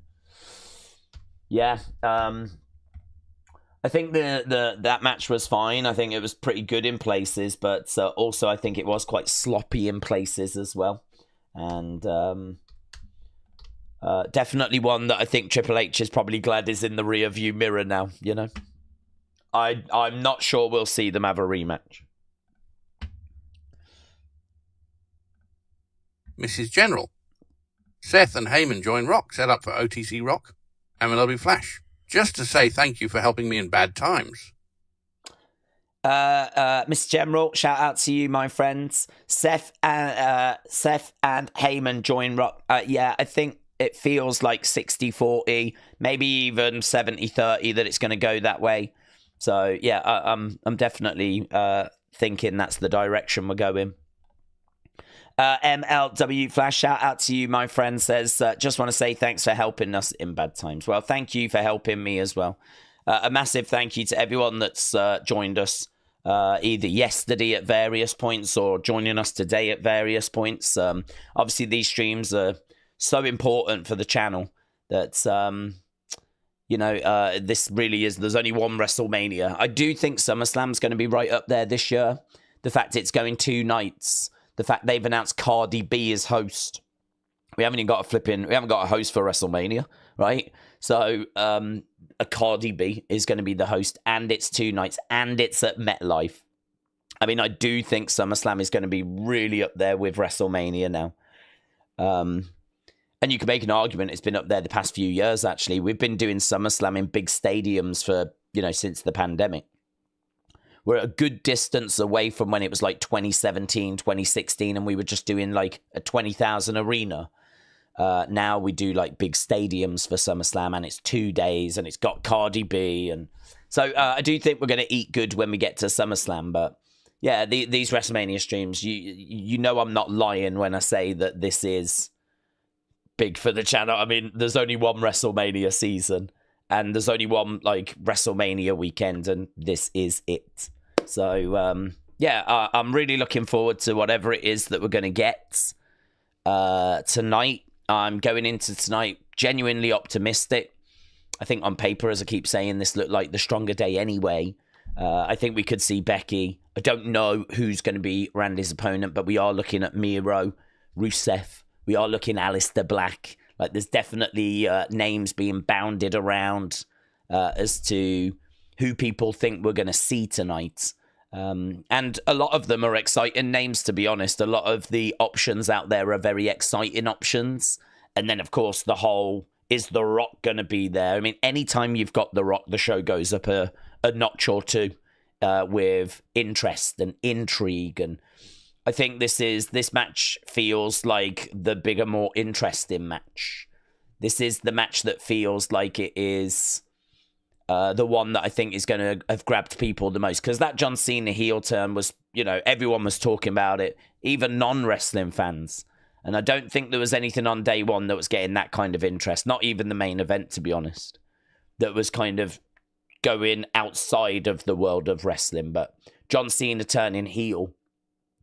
yeah, I think that match was fine. I think it was pretty good in places, but also I think it was quite sloppy in places as well. And definitely one that I think Triple H is probably glad is in the rear view mirror now, you know. I'm not sure we'll see them have a rematch. Mrs. General. Seth and Heyman join Rock, set up for OTC Rock. MLW Flash. Just to say thank you for helping me in bad times. Mr. General, shout out to you, my friends. Seth and Heyman join Rock. Yeah, I think it feels like 60-40, maybe even 70-30 that it's going to go that way. So, yeah, I'm definitely thinking that's the direction we're going. MLW Flash, shout out to you, my friend, says, just want to say thanks for helping us in bad times. Well, thank you for helping me as well. A massive thank you to everyone that's joined us either yesterday at various points or joining us today at various points. Obviously, these streams are so important for the channel that, this really is, there's only one WrestleMania. I do think SummerSlam's going to be right up there this year. The fact it's going 2 nights. The fact they've announced Cardi B as host. We haven't got a host for WrestleMania, right? So a Cardi B is going to be the host, and it's 2 nights, and it's at MetLife. I mean, I do think SummerSlam is going to be really up there with WrestleMania now. And you can make an argument it's been up there the past few years, actually. We've been doing SummerSlam in big stadiums for, since the pandemic. We're a good distance away from when it was like 2017, 2016, and we were just doing like a 20,000 arena. Now we do like big stadiums for SummerSlam, and it's 2 days, and it's got Cardi B. And so I do think we're going to eat good when we get to SummerSlam. But yeah, these WrestleMania streams, you know I'm not lying when I say that this is big for the channel. I mean, there's only one WrestleMania season, and there's only one like WrestleMania weekend, and this is it. So I'm really looking forward to whatever it is that we're going to get tonight. I'm going into tonight genuinely optimistic. I think on paper, as I keep saying, this looked like the stronger day anyway. I think we could see Becky. I don't know who's going to be Randy's opponent, but we are looking at Miro, Rusev. We are looking at Aleister Black. Like, there's definitely names being bounded around as to who people think we're going to see tonight. And a lot of them are exciting names, to be honest. A lot of the options out there are very exciting options. And then, of course, the whole, is The Rock going to be there? I mean, anytime you've got The Rock, the show goes up a notch or two with interest and intrigue. And I think this match feels like the bigger, more interesting match. This is the match that feels like it is the one that I think is going to have grabbed people the most. Because that John Cena heel turn was, everyone was talking about it, even non-wrestling fans. And I don't think there was anything on day one that was getting that kind of interest. Not even the main event, to be honest, that was kind of going outside of the world of wrestling. But John Cena turning heel,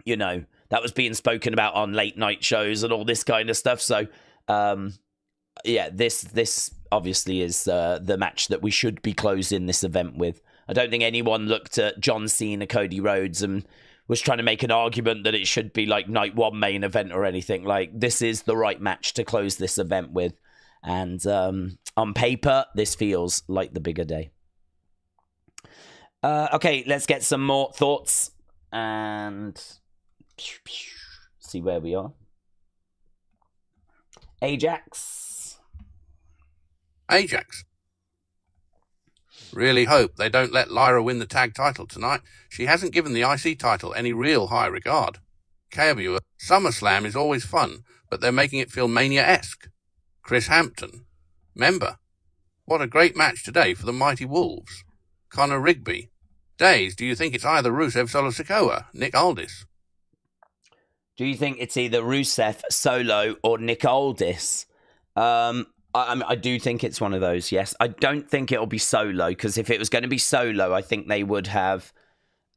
that was being spoken about on late night shows and all this kind of stuff. So, this obviously is the match that we should be closing this event with. I don't think anyone looked at John Cena, Cody Rhodes, and was trying to make an argument that it should be like night one main event or anything. Like, this is the right match to close this event with. And on paper, this feels like the bigger day. Okay, let's get some more thoughts and see where we are. Ajax. Really hope they don't let Lyra win the tag title tonight. She hasn't given the IC title any real high regard. KW, SummerSlam is always fun, but they're making it feel Mania-esque. Chris Hampton. Member. What a great match today for the Mighty Wolves. Connor Rigby. Days, do you think it's either Rusev, Solo Sikoa, Nick Aldis? Do you think it's either Rusev, Solo, or Nick Aldis? I do think it's one of those, yes. I don't think it'll be Solo, because if it was going to be Solo, I think they would have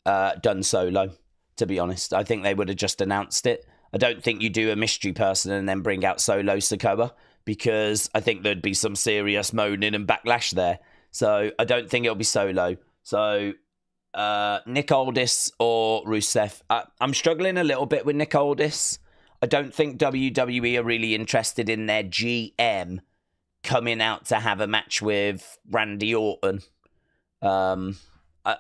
done Solo, to be honest. I think they would have just announced it. I don't think you do a mystery person and then bring out Solo Sikoa, because I think there'd be some serious moaning and backlash there. So I don't think it'll be Solo. So Nick Aldis or Rusev. I'm struggling a little bit with Nick Aldis. I don't think WWE are really interested in their GM coming out to have a match with Randy Orton. I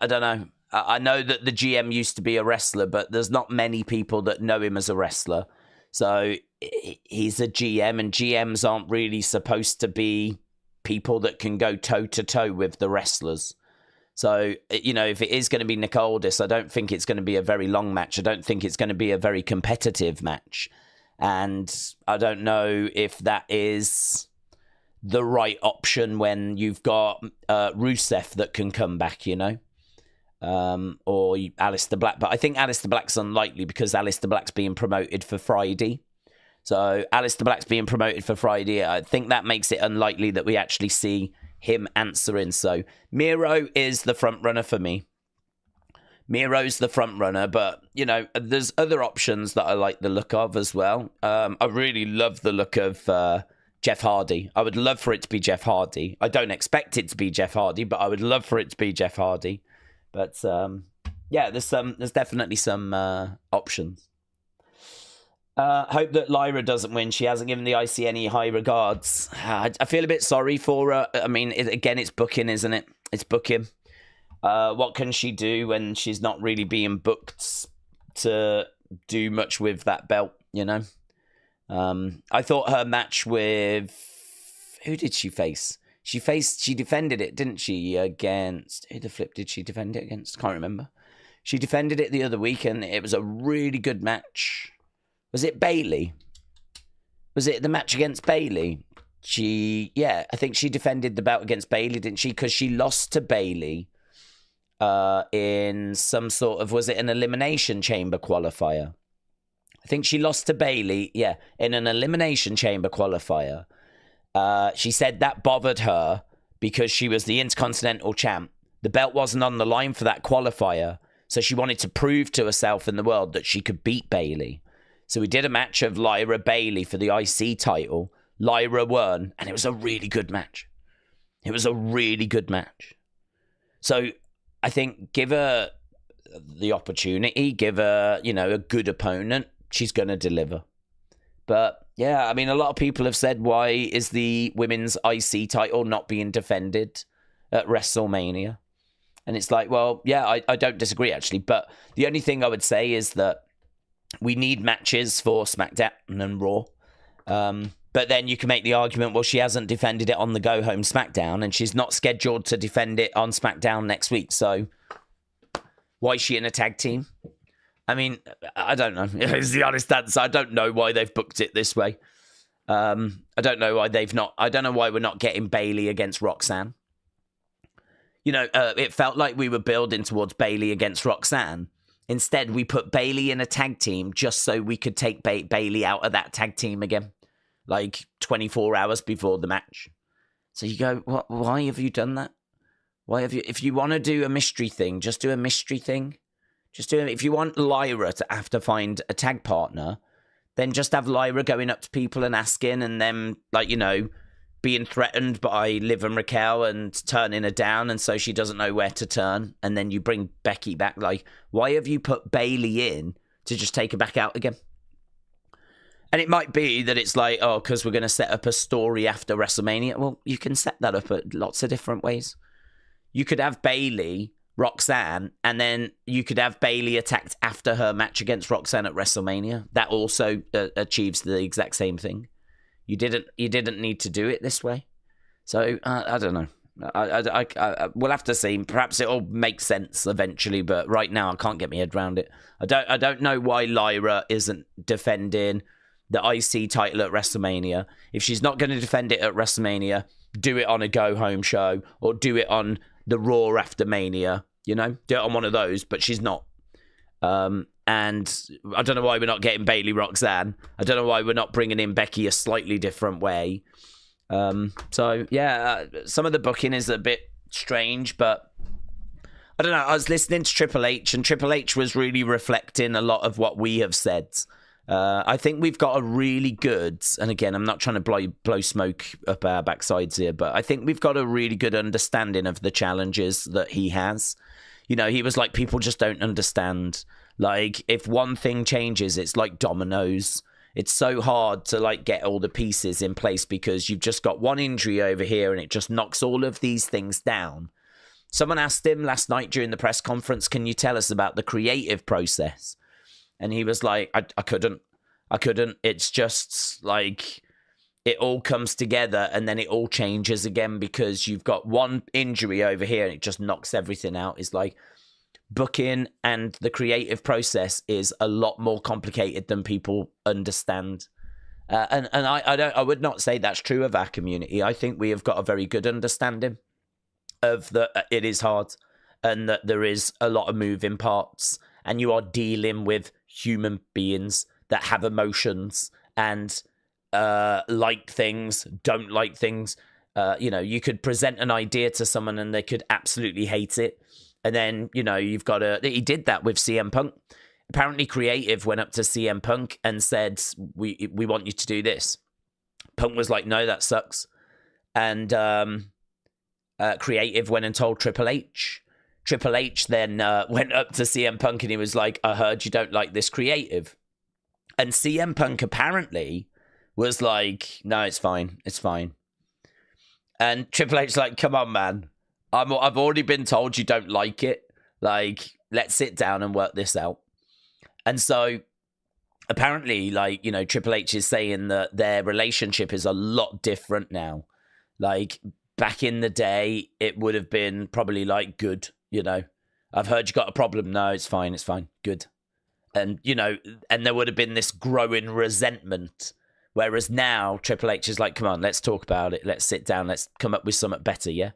don't know. I know that the GM used to be a wrestler, but there's not many people that know him as a wrestler. So he's a GM, and GMs aren't really supposed to be people that can go toe-to-toe with the wrestlers. So, if it is going to be Nick Aldis, I don't think it's going to be a very long match. I don't think it's going to be a very competitive match. And I don't know if that is the right option when you've got Rusev that can come back, or Aleister Black. But I think Aleister Black's unlikely because Aleister Black's being promoted for Friday. So Aleister Black's being promoted for Friday. I think that makes it unlikely that we actually see him answering. So Miro is the front runner for me. Miro's the front runner, but, you know, there's other options that I like the look of as well. I really love the look of Jeff Hardy. I would love for it to be Jeff Hardy. I don't expect it to be Jeff Hardy, but I would love for it to be Jeff Hardy. But, yeah, there's definitely some options. Hope that Lyra doesn't win. She hasn't given the IC any high regards. I feel a bit sorry for her. I mean, again, it's booking, isn't it? It's booking. What can she do when she's not really being booked to do much with that belt, you know? I thought her match with... Who did she face? She defended it, didn't she, against... Who the flip did she defend it against? Can't remember. She defended it the other week, and it was a really good match. Was it Bayley? Was it the match against Bayley? I think she defended the belt against Bayley, didn't she? Because she lost to Bayley in some sort of, was it an elimination chamber qualifier? I think she lost to Bayley, in an elimination chamber qualifier. She said that bothered her because she was the Intercontinental champ. The belt wasn't on the line for that qualifier, so she wanted to prove to herself and the world that she could beat Bayley. So we did a match of Lyra Bayley for the IC title. Lyra won, and it was a really good match. It was a really good match. So I think give her the opportunity, give her, you know, a good opponent. She's going to deliver. But, yeah, I mean, a lot of people have said, why is the women's IC title not being defended at WrestleMania? And it's like, well, yeah, I don't disagree, actually. But the only thing I would say is that we need matches for SmackDown and Raw. But then you can make the argument, well, she hasn't defended it on the go-home SmackDown, and she's not scheduled to defend it on SmackDown next week. So why is she in a tag team? I mean, I don't know. It's the honest answer. I don't know why they've booked it this way. I don't know why I don't know why we're not getting Bayley against Roxanne. You know, it felt like we were building towards Bayley against Roxanne. Instead, we put Bayley in a tag team just so we could take Bayley out of that tag team again, like 24 hours before the match. So you go, why have you done that? Why have you? If you want to do a mystery thing, just do a mystery thing. Just do it. If you want Lyra to have to find a tag partner, then just have Lyra going up to people and asking, and then, like, you know, being threatened by Liv and Raquel and turning her down, and so she doesn't know where to turn, and then you bring Becky back. Like, why have you put Bayley in to just take her back out again? And it might be that it's like, oh, because we're going to set up a story after WrestleMania. Well, you can set that up at lots of different ways. You could have Bayley, Roxanne, and then you could have Bayley attacked after her match against Roxanne at WrestleMania. That also achieves the exact same thing. You didn't need to do it this way. So I don't know. We'll have to see. Perhaps it'll make sense eventually, but right now I can't get my head around it. I don't know why Lyra isn't defending the IC title at WrestleMania. If she's not going to defend it at WrestleMania, do it on a go-home show or do it on the Raw after Mania. You know, do it on one of those, but she's not. And I don't know why we're not getting Bayley Roxanne. I don't know why we're not bringing in Becky a slightly different way. So, yeah, some of the booking is a bit strange, but I don't know. I was listening to Triple H, and Triple H was really reflecting a lot of what we have said. I think we've got a really good, and again, I'm not trying to blow smoke up our backsides here, but I think we've got a really good understanding of the challenges that he has. You know, he was like, people just don't understand. Like, if one thing changes, it's like dominoes. It's so hard to, like, get all the pieces in place because you've just got one injury over here and it just knocks all of these things down. Someone asked him last night during the press conference, can you tell us about the creative process? And he was like, I couldn't. It's just like it all comes together and then it all changes again because you've got one injury over here and it just knocks everything out. It's like booking and the creative process is a lot more complicated than people understand. And I would not say that's true of our community. I think we have got a very good understanding of it is hard. and that there is a lot of moving parts, and you are dealing with human beings that have emotions and like things, don't like things. You could present an idea to someone and they could absolutely hate it. And then, you've got he did that with CM Punk. Apparently Creative went up to CM Punk and said, we want you to do this. Punk was like, no, that sucks. And Creative went and told Triple H. Triple H then went up to CM Punk and he was like, I heard you don't like this Creative. And CM Punk apparently was like, no, it's fine. It's fine. And Triple H's like, come on, man. I've already been told you don't like it. Like, let's sit down and work this out. And so apparently, Triple H is saying that their relationship is a lot different now. Like, back in the day, it would have been probably like, good, I've heard you got a problem. No, it's fine. It's fine. Good. And, and there would have been this growing resentment. Whereas now, Triple H is like, come on, let's talk about it. Let's sit down. Let's come up with something better, yeah?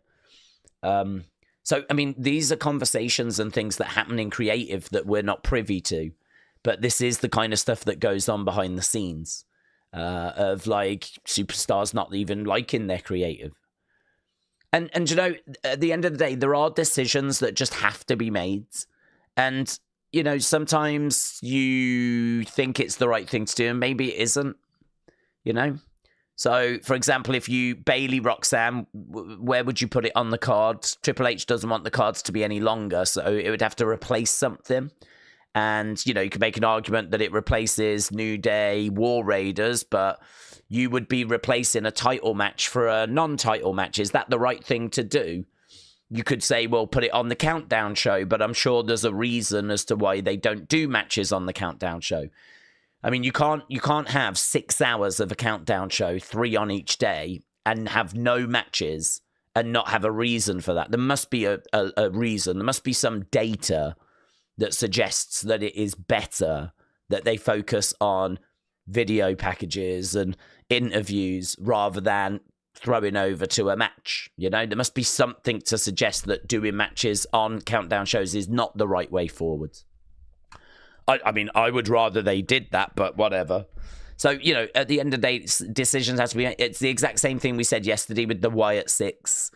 So, I mean, these are conversations and things that happen in Creative that we're not privy to. But this is the kind of stuff that goes on behind the scenes of, like, superstars not even liking their Creative. And at the end of the day, there are decisions that just have to be made. And, sometimes you think it's the right thing to do and maybe it isn't. So, for example, if you Bailey Roxanne, where would you put it on the cards? Triple H doesn't want the cards to be any longer, so it would have to replace something. And, you could make an argument that it replaces New Day War Raiders, but you would be replacing a title match for a non-title match. Is that the right thing to do? You could say, well, put it on the Countdown show, but I'm sure there's a reason as to why they don't do matches on the Countdown show. I mean, you can't have 6 hours of a Countdown show, 3 on each day, and have no matches and not have a reason for that. There must be a reason. There must be some data that suggests that it is better that they focus on video packages and interviews rather than throwing over to a match. There must be something to suggest that doing matches on Countdown shows is not the right way forward. I mean, I would rather they did that, but whatever. So, at the end of the day, decisions have to be made. It's the exact same thing we said yesterday with the Wyatt Six.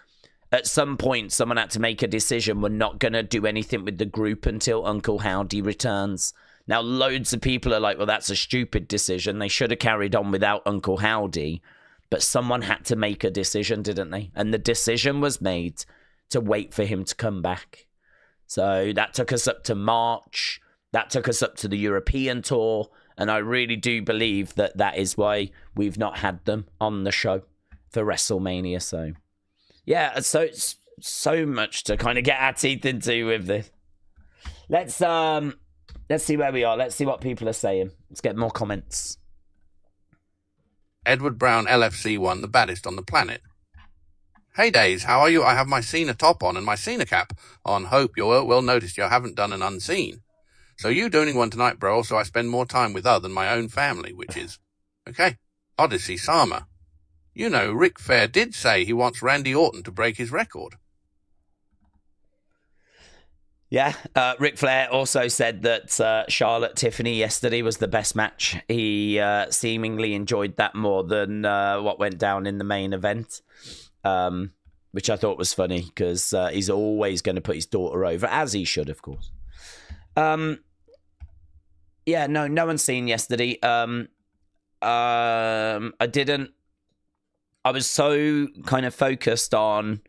At some point, someone had to make a decision. We're not going to do anything with the group until Uncle Howdy returns. Now, loads of people are like, well, that's a stupid decision. They should have carried on without Uncle Howdy. But someone had to make a decision, didn't they? And the decision was made to wait for him to come back. So that took us up to March. That took us up to the European tour, and I really do believe that that is why we've not had them on the show for WrestleMania. So, yeah, so much to kind of get our teeth into with this. Let's see where we are. Let's see what people are saying. Let's get more comments. Edward Brown LFC won the baddest on the planet. Hey Days, how are you? I have my Cena top on and my Cena cap on. Hope you will notice you haven't done an unseen. So you doing one tonight, bro, so I spend more time with other than my own family, which is, okay, Odyssey Sama. Ric Flair did say he wants Randy Orton to break his record. Yeah, Ric Flair also said that Charlotte Tiffany yesterday was the best match. He seemingly enjoyed that more than what went down in the main event, which I thought was funny because he's always going to put his daughter over, as he should, of course. Yeah, no one's seen yesterday. I was so kind of focused on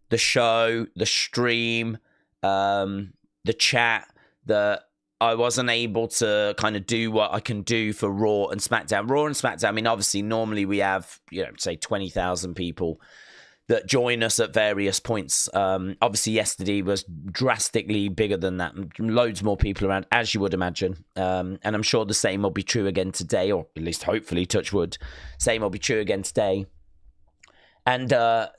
the show, the stream, the chat, that I wasn't able to kind of do what I can do for Raw and SmackDown. Raw and SmackDown, I mean, obviously, normally we have, say 20,000 people that join us at various points. Obviously, yesterday was drastically bigger than that. Loads more people around, as you would imagine. And I'm sure the same will be true again today, or at least hopefully, touch wood, same will be true again today. And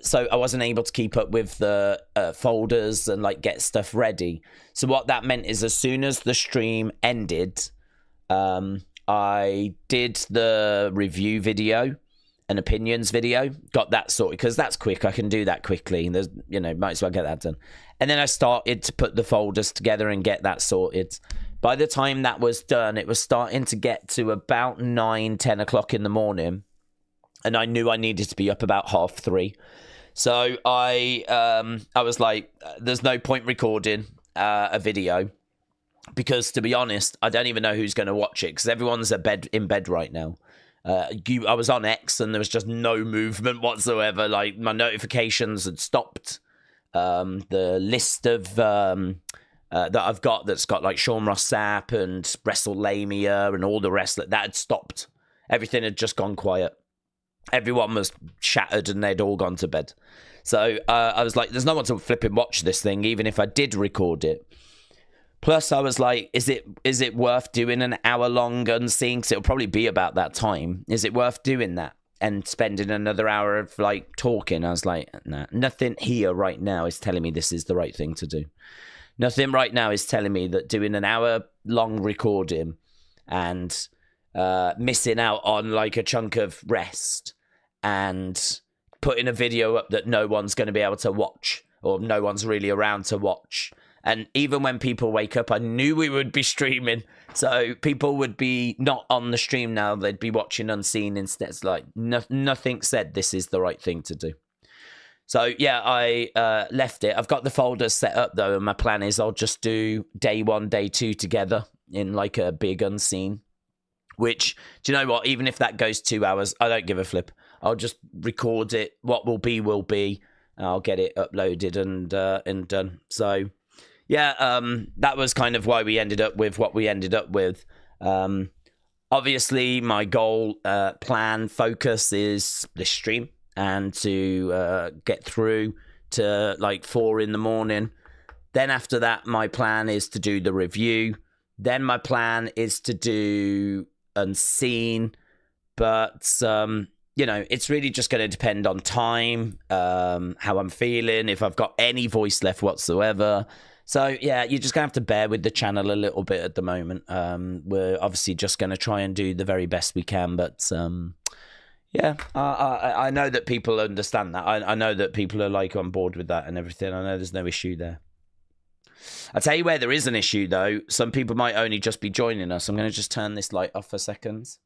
so I wasn't able to keep up with the folders and get stuff ready. So what that meant is as soon as the stream ended, I did the review video. an opinions video. Got that sorted because that's quick. I can do that quickly. There's, might as well get that done. And then I started to put the folders together and get that sorted. By the time that was done, it was starting to get to about 9, 10 o'clock in the morning. And I knew I needed to be up about 3:30. So I was like, there's no point recording a video. Because to be honest, I don't even know who's going to watch it. Because everyone's in bed right now. I was on X and there was just no movement whatsoever. Like my notifications had stopped. The list of that I've got that's got like Sean Ross Sapp and Wrestlemania and all the rest that had stopped. Everything had just gone quiet. Everyone was shattered and they'd all gone to bed. So I was like, there's no one to flipping watch this thing, even if I did record it. Plus, I was like, is it worth doing an hour-long unseen? Because it'll probably be about that time. Is it worth doing that and spending another hour of, like, talking? I was like, nah, nothing here right now is telling me this is the right thing to do. Nothing right now is telling me that doing an hour-long recording and missing out on, like, a chunk of rest and putting a video up that no one's going to be able to watch or no one's really around to watch. And even when people wake up, I knew we would be streaming. So people would be not on the stream now. They'd be watching unseen instead. It's like nothing said this is the right thing to do. So, yeah, I left it. I've got the folders set up, though. And my plan is I'll just do day 1, day 2 together in like a big unseen. Which, do you know what? Even if that goes 2 hours, I don't give a flip. I'll just record it. What will be, will be. I'll get it uploaded and done. So... yeah, that was kind of why we ended up with what we ended up with. Obviously, my goal, plan, focus is this stream and to get through to like 4 in the morning. Then after that, my plan is to do the review. Then my plan is to do unseen. But, it's really just going to depend on time, how I'm feeling, if I've got any voice left whatsoever. So, yeah, you're just going to have to bear with the channel a little bit at the moment. We're obviously just going to try and do the very best we can. But, yeah, I know that people understand that. I know that people are, like, on board with that and everything. I know there's no issue there. I'll tell you where there is an issue, though. Some people might only just be joining us. I'm going to just turn this light off for seconds.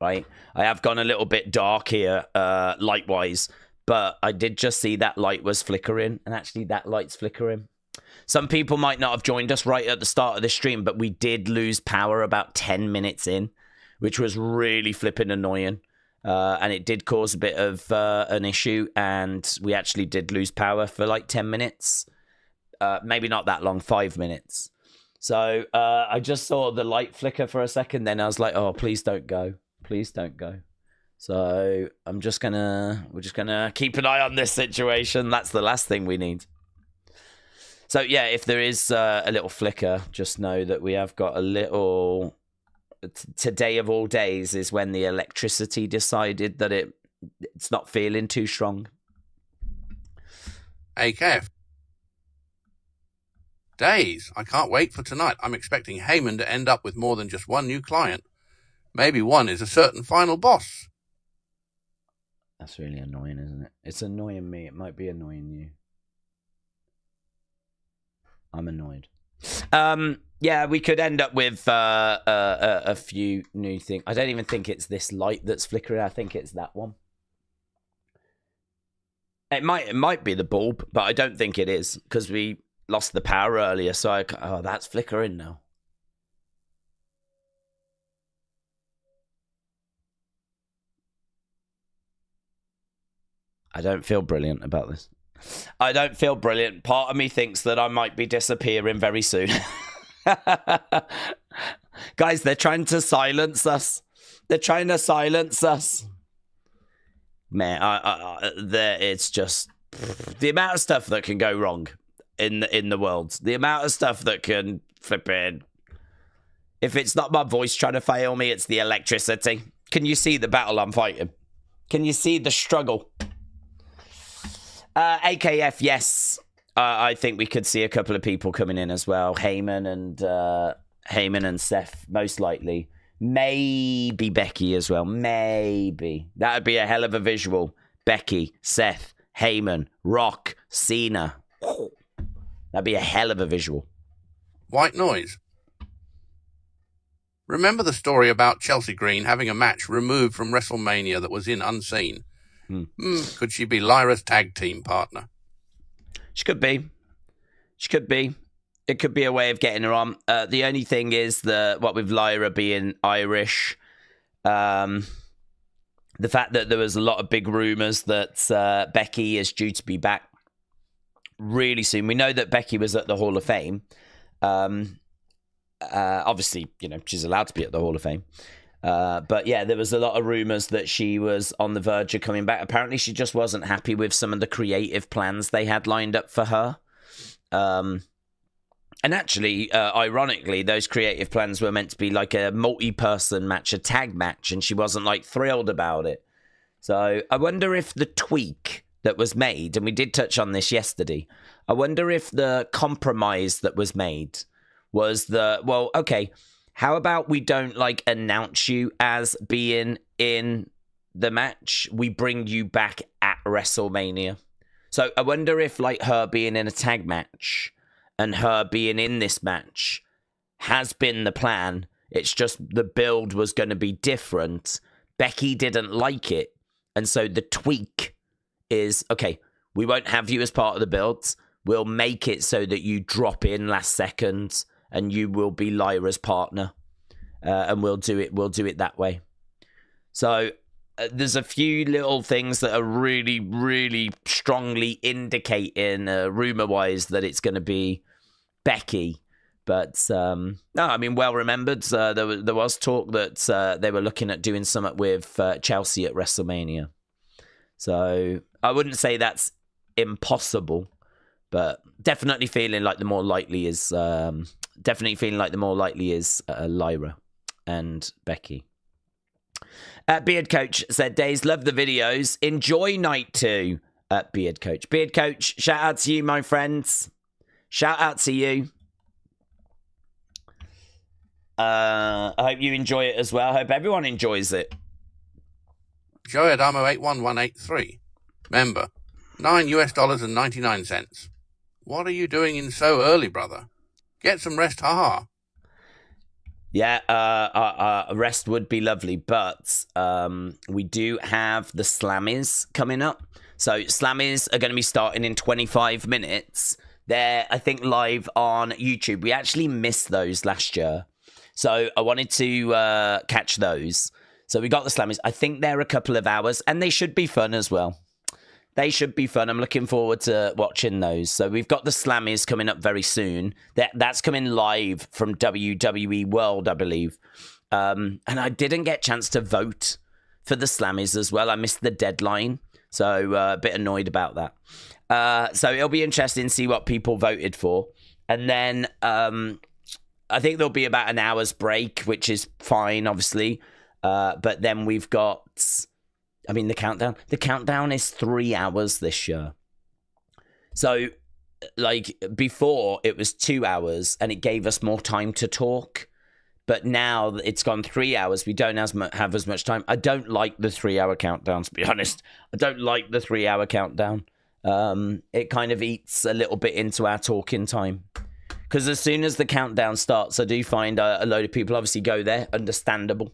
Right? I have gone a little bit dark here, light-wise. But I did just see that light was flickering. And actually, that light's flickering. Some people might not have joined us right at the start of the stream, but we did lose power about 10 minutes in, which was really flipping annoying. And it did cause a bit of an issue, and we actually did lose power for like 10 minutes. Maybe not that long, 5 minutes. So I just saw the light flicker for a second, then I was like, oh, please don't go. Please don't go. So we're just gonna keep an eye on this situation. That's the last thing we need. So, yeah, if there is a little flicker, just know that we have got a little... Today of all days is when the electricity decided that it's not feeling too strong. Hey, Kev. Days. I can't wait for tonight. I'm expecting Heyman to end up with more than just one new client. Maybe one is a certain final boss. That's really annoying, isn't it? It's annoying me. It might be annoying you. I'm annoyed. Yeah, we could end up with a few new things. I don't even think it's this light that's flickering. I think it's that one. It might be the bulb, but I don't think it is because we lost the power earlier. So that's flickering now. I don't feel brilliant about this. I don't feel brilliant. Part of me thinks that I might be disappearing very soon. Guys, they're trying to silence us. They're trying to silence us. Man, it's just the amount of stuff that can go wrong in the world. The amount of stuff that can flip in. If it's not my voice trying to fail me, it's the electricity. Can you see the battle I'm fighting? Can you see the struggle? AKF, yes. I think we could see a couple of people coming in as well. Heyman and Seth, most likely. Maybe Becky as well. Maybe. That would be a hell of a visual. Becky, Seth, Heyman, Rock, Cena. That'd be a hell of a visual. White noise. Remember the story about Chelsea Green having a match removed from WrestleMania that was in unseen? Could she be Lyra's tag team partner? She could be. She could be. It could be a way of getting her on. The only thing is what with Lyra being Irish, the fact that there was a lot of big rumors that Becky is due to be back really soon. We know that Becky was at the Hall of Fame. Obviously, she's allowed to be at the Hall of Fame. But yeah, there was a lot of rumors that she was on the verge of coming back. Apparently, she just wasn't happy with some of the creative plans they had lined up for her. And actually, ironically, those creative plans were meant to be like a multi-person match, a tag match, and she wasn't thrilled about it. So I wonder if the tweak that was made, and we did touch on this yesterday, I wonder if the compromise that was made was okay, how about we don't announce you as being in the match? We bring you back at WrestleMania. So I wonder if her being in a tag match and her being in this match has been the plan. It's just the build was going to be different. Becky didn't like it. And so the tweak is, okay, we won't have you as part of the build. We'll make it so that you drop in last second and you will be Lyra's partner. And we'll do it that way. So there's a few little things that are really, really strongly indicating, rumor-wise, that it's going to be Becky. But, no, I mean, well remembered. There was talk that they were looking at doing something with Chelsea at WrestleMania. So I wouldn't say that's impossible, but definitely feeling like the more likely is Lyra and Becky. Beard Coach said, Days, love the videos. Enjoy night 2 at Beard Coach. Beard Coach, shout out to you, my friends. Shout out to you. I hope you enjoy it as well. I hope everyone enjoys it. Joe Adamo 81183. Member, $9.99. What are you doing in so early, brother? Get some rest, haha. Yeah, rest would be lovely, but we do have the Slammies coming up. So Slammies are going to be starting in 25 minutes. They're, I think, live on YouTube. We actually missed those last year, so I wanted to catch those. So we got the Slammies. I think they're a couple of hours, and they should be fun as well. They should be fun. I'm looking forward to watching those. So we've got the Slammies coming up very soon. That's coming live from WWE World, I believe. And I didn't get a chance to vote for the Slammies as well. I missed the deadline. So a bit annoyed about that. So it'll be interesting to see what people voted for. And then I think there'll be about an hour's break, which is fine, obviously. But then we've got... I mean, the countdown. The countdown is 3 hours this year. So, before, it was 2 hours, and it gave us more time to talk. But now it's gone 3 hours. We don't have as much time. I don't like the 3 hour countdown, to be honest. I don't like the 3 hour countdown. It kind of eats a little bit into our talking time. Because as soon as the countdown starts, I do find a load of people obviously go there. Understandable.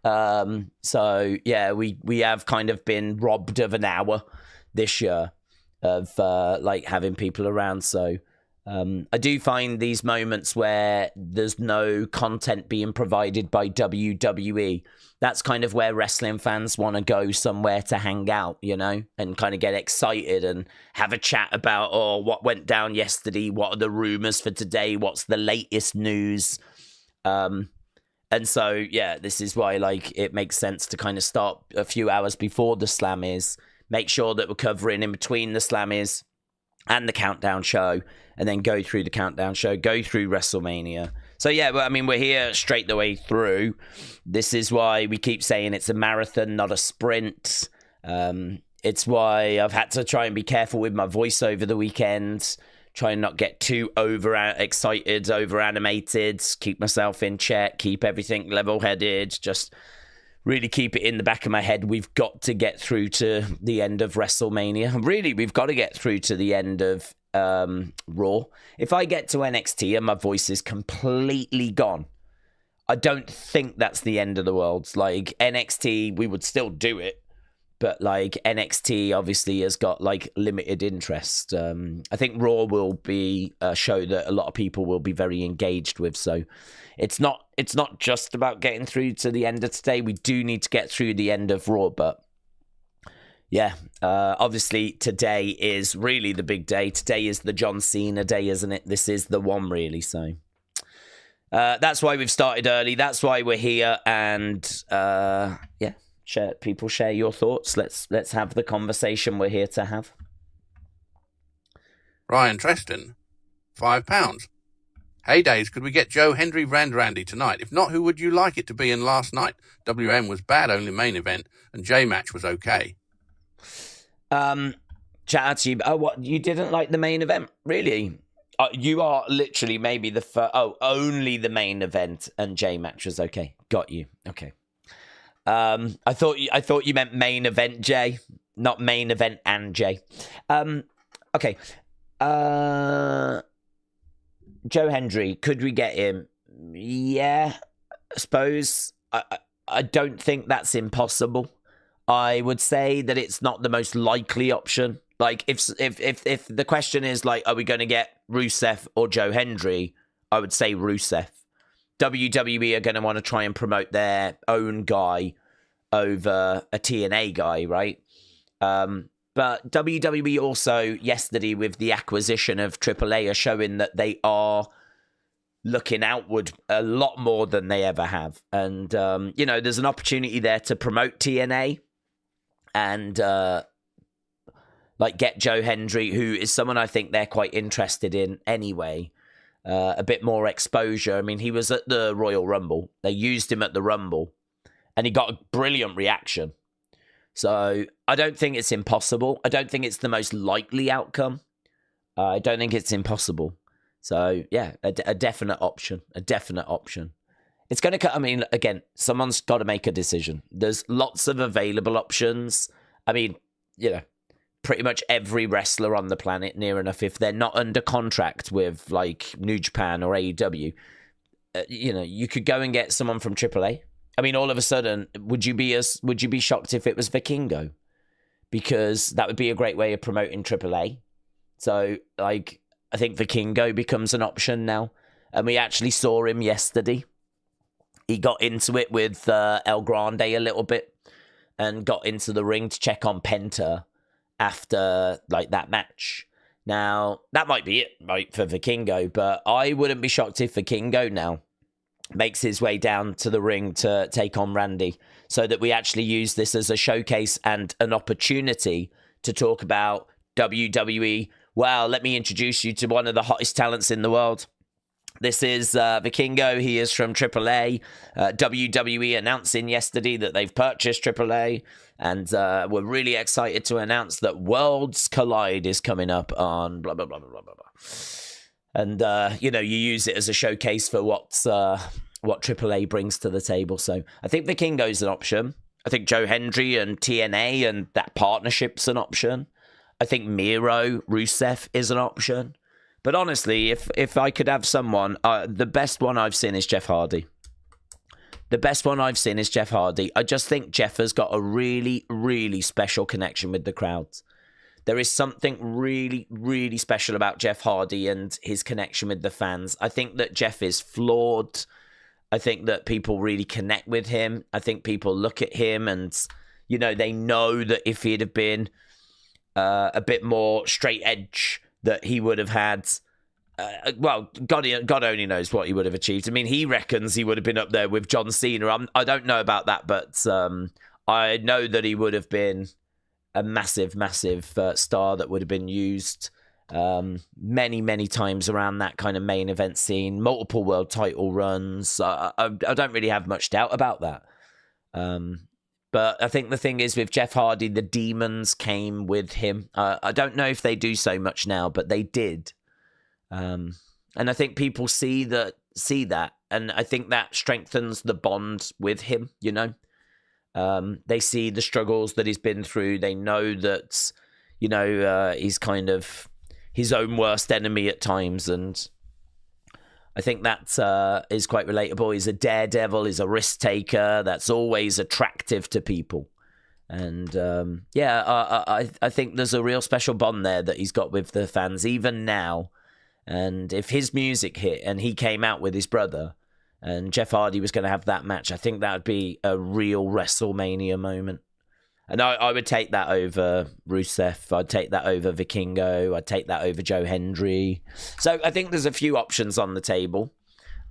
So yeah, we have kind of been robbed of an hour this year of having people around. So I do find these moments where there's no content being provided by WWE. That's kind of where wrestling fans want to go somewhere to hang out, and kind of get excited and have a chat about, what went down yesterday, what are the rumors for today, what's the latest news. And so, yeah, this is why, it makes sense to kind of start a few hours before the Slammies, make sure that we're covering in between the Slammies and the countdown show, and then go through the countdown show, go through WrestleMania. So, yeah, we're here straight the way through. This is why we keep saying it's a marathon, not a sprint. It's why I've had to try and be careful with my voice over the weekend, try and not get too excited, over animated, keep myself in check, keep everything level headed, just really keep it in the back of my head. We've got to get through to the end of WrestleMania. Really, we've got to get through to the end of Raw. If I get to NXT and my voice is completely gone, I don't think that's the end of the world. Like, NXT, we would still do it, but like NXT obviously has got like limited interest. I think Raw will be a show that a lot of people will be very engaged with. So it's not just about getting through to the end of today. We do need to get through the end of Raw, but yeah, obviously today is really the big day. Today is the John Cena day, isn't it? This is the one, really. So that's why we've started early. That's why we're here. And yeah, share your thoughts. Let's have the conversation we're here to have. Ryan Treston, £5. Hey Days, could we get Joe Hendry Randy tonight? If not, who would you like it to be in last night? WM was bad, only main event, and J-Match was okay. Shout out to you. Oh, what? You didn't like the main event? Really? You are literally maybe the first. Oh, only the main event and J-Match was okay. Got you. Okay. I thought you meant main event J, not main event and J. Okay. Joe Hendry, could we get him? Yeah, I suppose. I don't think that's impossible. I would say that it's not the most likely option. Like, if the question is like, are we going to get Rusev or Joe Hendry? I would say Rusev. WWE are going to want to try and promote their own guy over a TNA guy, right? But WWE also, yesterday, with the acquisition of AAA, are showing that they are looking outward a lot more than they ever have. And, you know, there's an opportunity there to promote TNA and, like, get Joe Hendry, who is someone I think they're quite interested in anyway. A bit more exposure. I mean, he was at the Royal Rumble. They used him at the Rumble, and he got a brilliant reaction. So I don't think it's impossible. I don't think it's the most likely outcome. I don't think it's impossible. So yeah, a definite option. A definite option. It's going to. I mean, again, someone's got to make a decision. There's lots of available options. I mean, you know, pretty much every wrestler on the planet, near enough, if they're not under contract with like New Japan or AEW, you know, you could go and get someone from AAA. I mean, all of a sudden, would you be shocked if it was Vikingo? Because that would be a great way of promoting AAA. So, like, I think Vikingo becomes an option now. And we actually saw him yesterday. He got into it with El Grande a little bit and got into the ring to check on Penta after, like, that match. Now, that might be it, right, for Vikingo, but I wouldn't be shocked if Vikingo now makes his way down to the ring to take on Randy, so that we actually use this as a showcase and an opportunity to talk about WWE. Well, let me introduce you to one of the hottest talents in the world. This is Vikingo. He is from AAA. WWE announcing yesterday that they've purchased AAA, and we're really excited to announce that Worlds Collide is coming up on blah, blah, blah, blah, blah, blah. And, you know, you use it as a showcase for what AAA brings to the table. So I think Vikingo's an option. I think Joe Hendry and TNA and that partnership's an option. I think Miro, Rusev is an option. But honestly, if I could have someone, the best one I've seen is Jeff Hardy. The best one I've seen is Jeff Hardy. I just think Jeff has got a really, really special connection with the crowds. There is something really, really special about Jeff Hardy and his connection with the fans. I think that Jeff is flawed. I think that people really connect with him. I think people look at him and, you know, they know that if he'd have been a bit more straight edge, that he would have had, well, God only knows what he would have achieved. I mean, he reckons he would have been up there with John Cena. I don't know about that, but I know that he would have been a massive, massive star that would have been used many, many times around that kind of main event scene. Multiple world title runs. I don't really have much doubt about that. But I think the thing is with Jeff Hardy, the demons came with him. I don't know if they do so much now, but they did. And I think people see that, and I think that strengthens the bond with him. You know, they see the struggles that he's been through. They know that, you know, he's kind of his own worst enemy at times, and I think that is quite relatable. He's a daredevil. He's a risk taker. That's always attractive to people. And I think there's a real special bond there that he's got with the fans, even now. And if his music hit and he came out with his brother and Jeff Hardy was going to have that match, I think that would be a real WrestleMania moment. And I would take that over Rusev. I'd take that over Vikingo. I'd take that over Joe Hendry. So I think there's a few options on the table.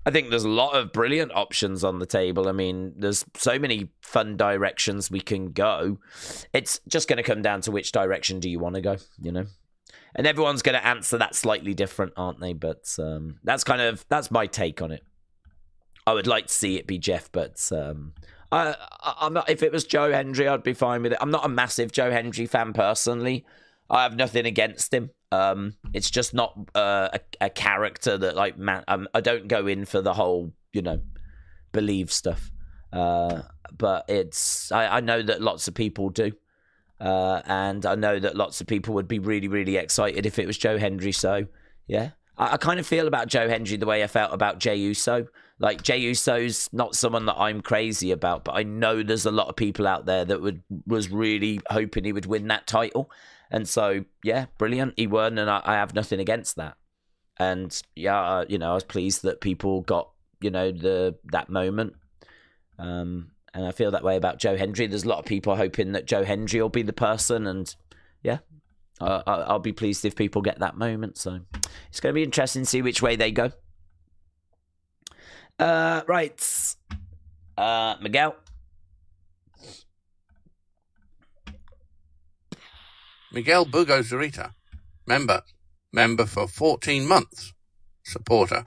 I think there's a lot of brilliant options on the table. I mean, there's so many fun directions we can go. It's just going to come down to which direction do you want to go, you know? And everyone's going to answer that slightly different, aren't they? But that's my take on it. I would like to see it be Jeff, but I'm not. If it was Joe Hendry, I'd be fine with it. I'm not a massive Joe Hendry fan personally. I have nothing against him. It's just not a character that, like, I don't go in for the whole, you know, believe stuff. But it's I know that lots of people do. And I know that lots of people would be really, really excited if it was Joe Hendry. So, yeah. I kind of feel about Joe Hendry the way I felt about Jey Uso. Like, Jey Uso's not someone that I'm crazy about, but I know there's a lot of people out there that was really hoping he would win that title. And so, yeah, brilliant. He won, and I have nothing against that. And, yeah, you know, I was pleased that people got, you know, that moment. And I feel that way about Joe Hendry. There's a lot of people hoping that Joe Hendry will be the person. And, yeah, I'll be pleased if people get that moment. So it's going to be interesting to see which way they go. Right. Miguel. Miguel Bugo Zurita. Member for 14 months. Supporter.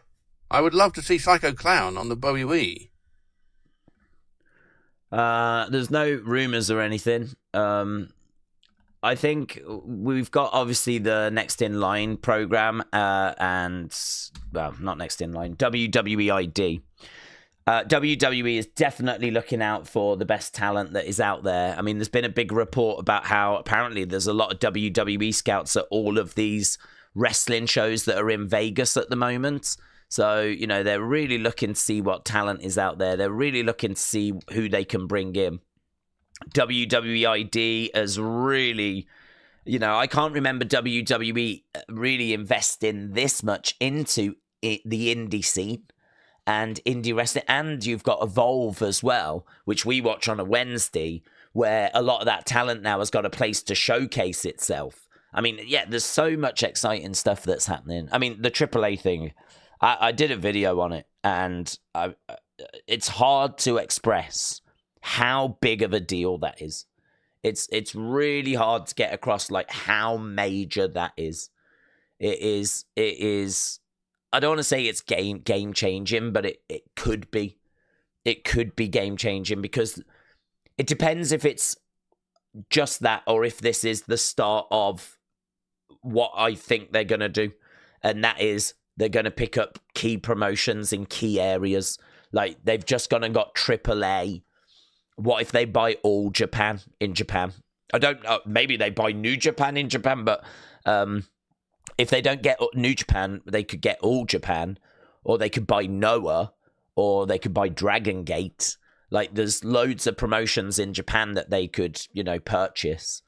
I would love to see Psycho Clown on the WWE. There's no rumors or anything. I think we've got, obviously, the Next in Line program, and, well, not Next in Line, WWE ID. WWE is definitely looking out for the best talent that is out there. I mean, there's been a big report about how apparently there's a lot of WWE scouts at all of these wrestling shows that are in Vegas at the moment. So, you know, they're really looking to see what talent is out there. They're really looking to see who they can bring in. WWEID has really, you know, I can't remember WWE really investing this much into the indie scene and indie wrestling. And you've got Evolve as well, which we watch on a Wednesday, where a lot of that talent now has got a place to showcase itself. I mean, yeah, there's so much exciting stuff that's happening. I mean, the AAA thing, I did a video on it, and it's hard to express how big of a deal that is. It's really hard to get across, like, how major that is. It is. I don't want to say it's game changing, but it could be. It could be game changing, because it depends if it's just that or if this is the start of what I think they're gonna do, and that is they're gonna pick up key promotions in key areas. Like, they've just gone and got AAA. What if they buy all Japan in Japan? I don't know. Maybe they buy New Japan in Japan, but if they don't get New Japan, they could get all Japan, or they could buy Noah, or they could buy Dragon Gate. Like, there's loads of promotions in Japan that they could, you know, purchase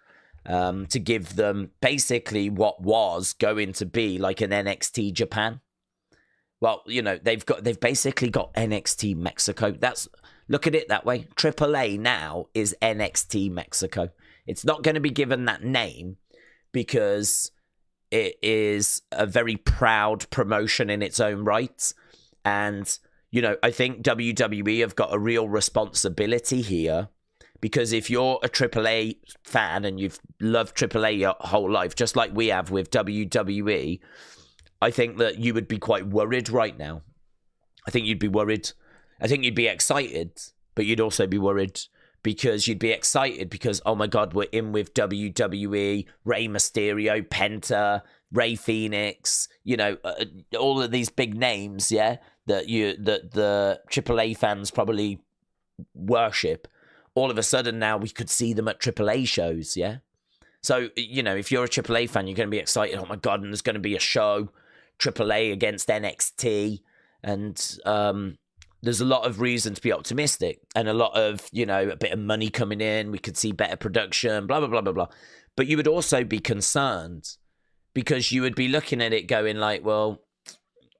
to give them basically what was going to be like an NXT Japan. Well, you know, they've basically got NXT Mexico. Look at it that way. AAA now is NXT Mexico. It's not going to be given that name because it is a very proud promotion in its own right. And, you know, I think WWE have got a real responsibility here, because if you're a AAA fan and you've loved AAA your whole life, just like we have with WWE, I think that you would be quite worried right now. I think you'd be worried. I think you'd be excited, but you'd also be worried, because you'd be excited because, oh my God, we're in with WWE, Rey Mysterio, Penta, Ray Phoenix, all of these big names, yeah, that the AAA fans probably worship. All of a sudden now we could see them at AAA shows, yeah. So, if you're a AAA fan, you're going to be excited. Oh my God, and there's going to be a show, AAA against NXT, and there's a lot of reason to be optimistic, and a lot of, a bit of money coming in. We could see better production, blah, blah, blah, blah, blah. But you would also be concerned, because you would be looking at it going like, well,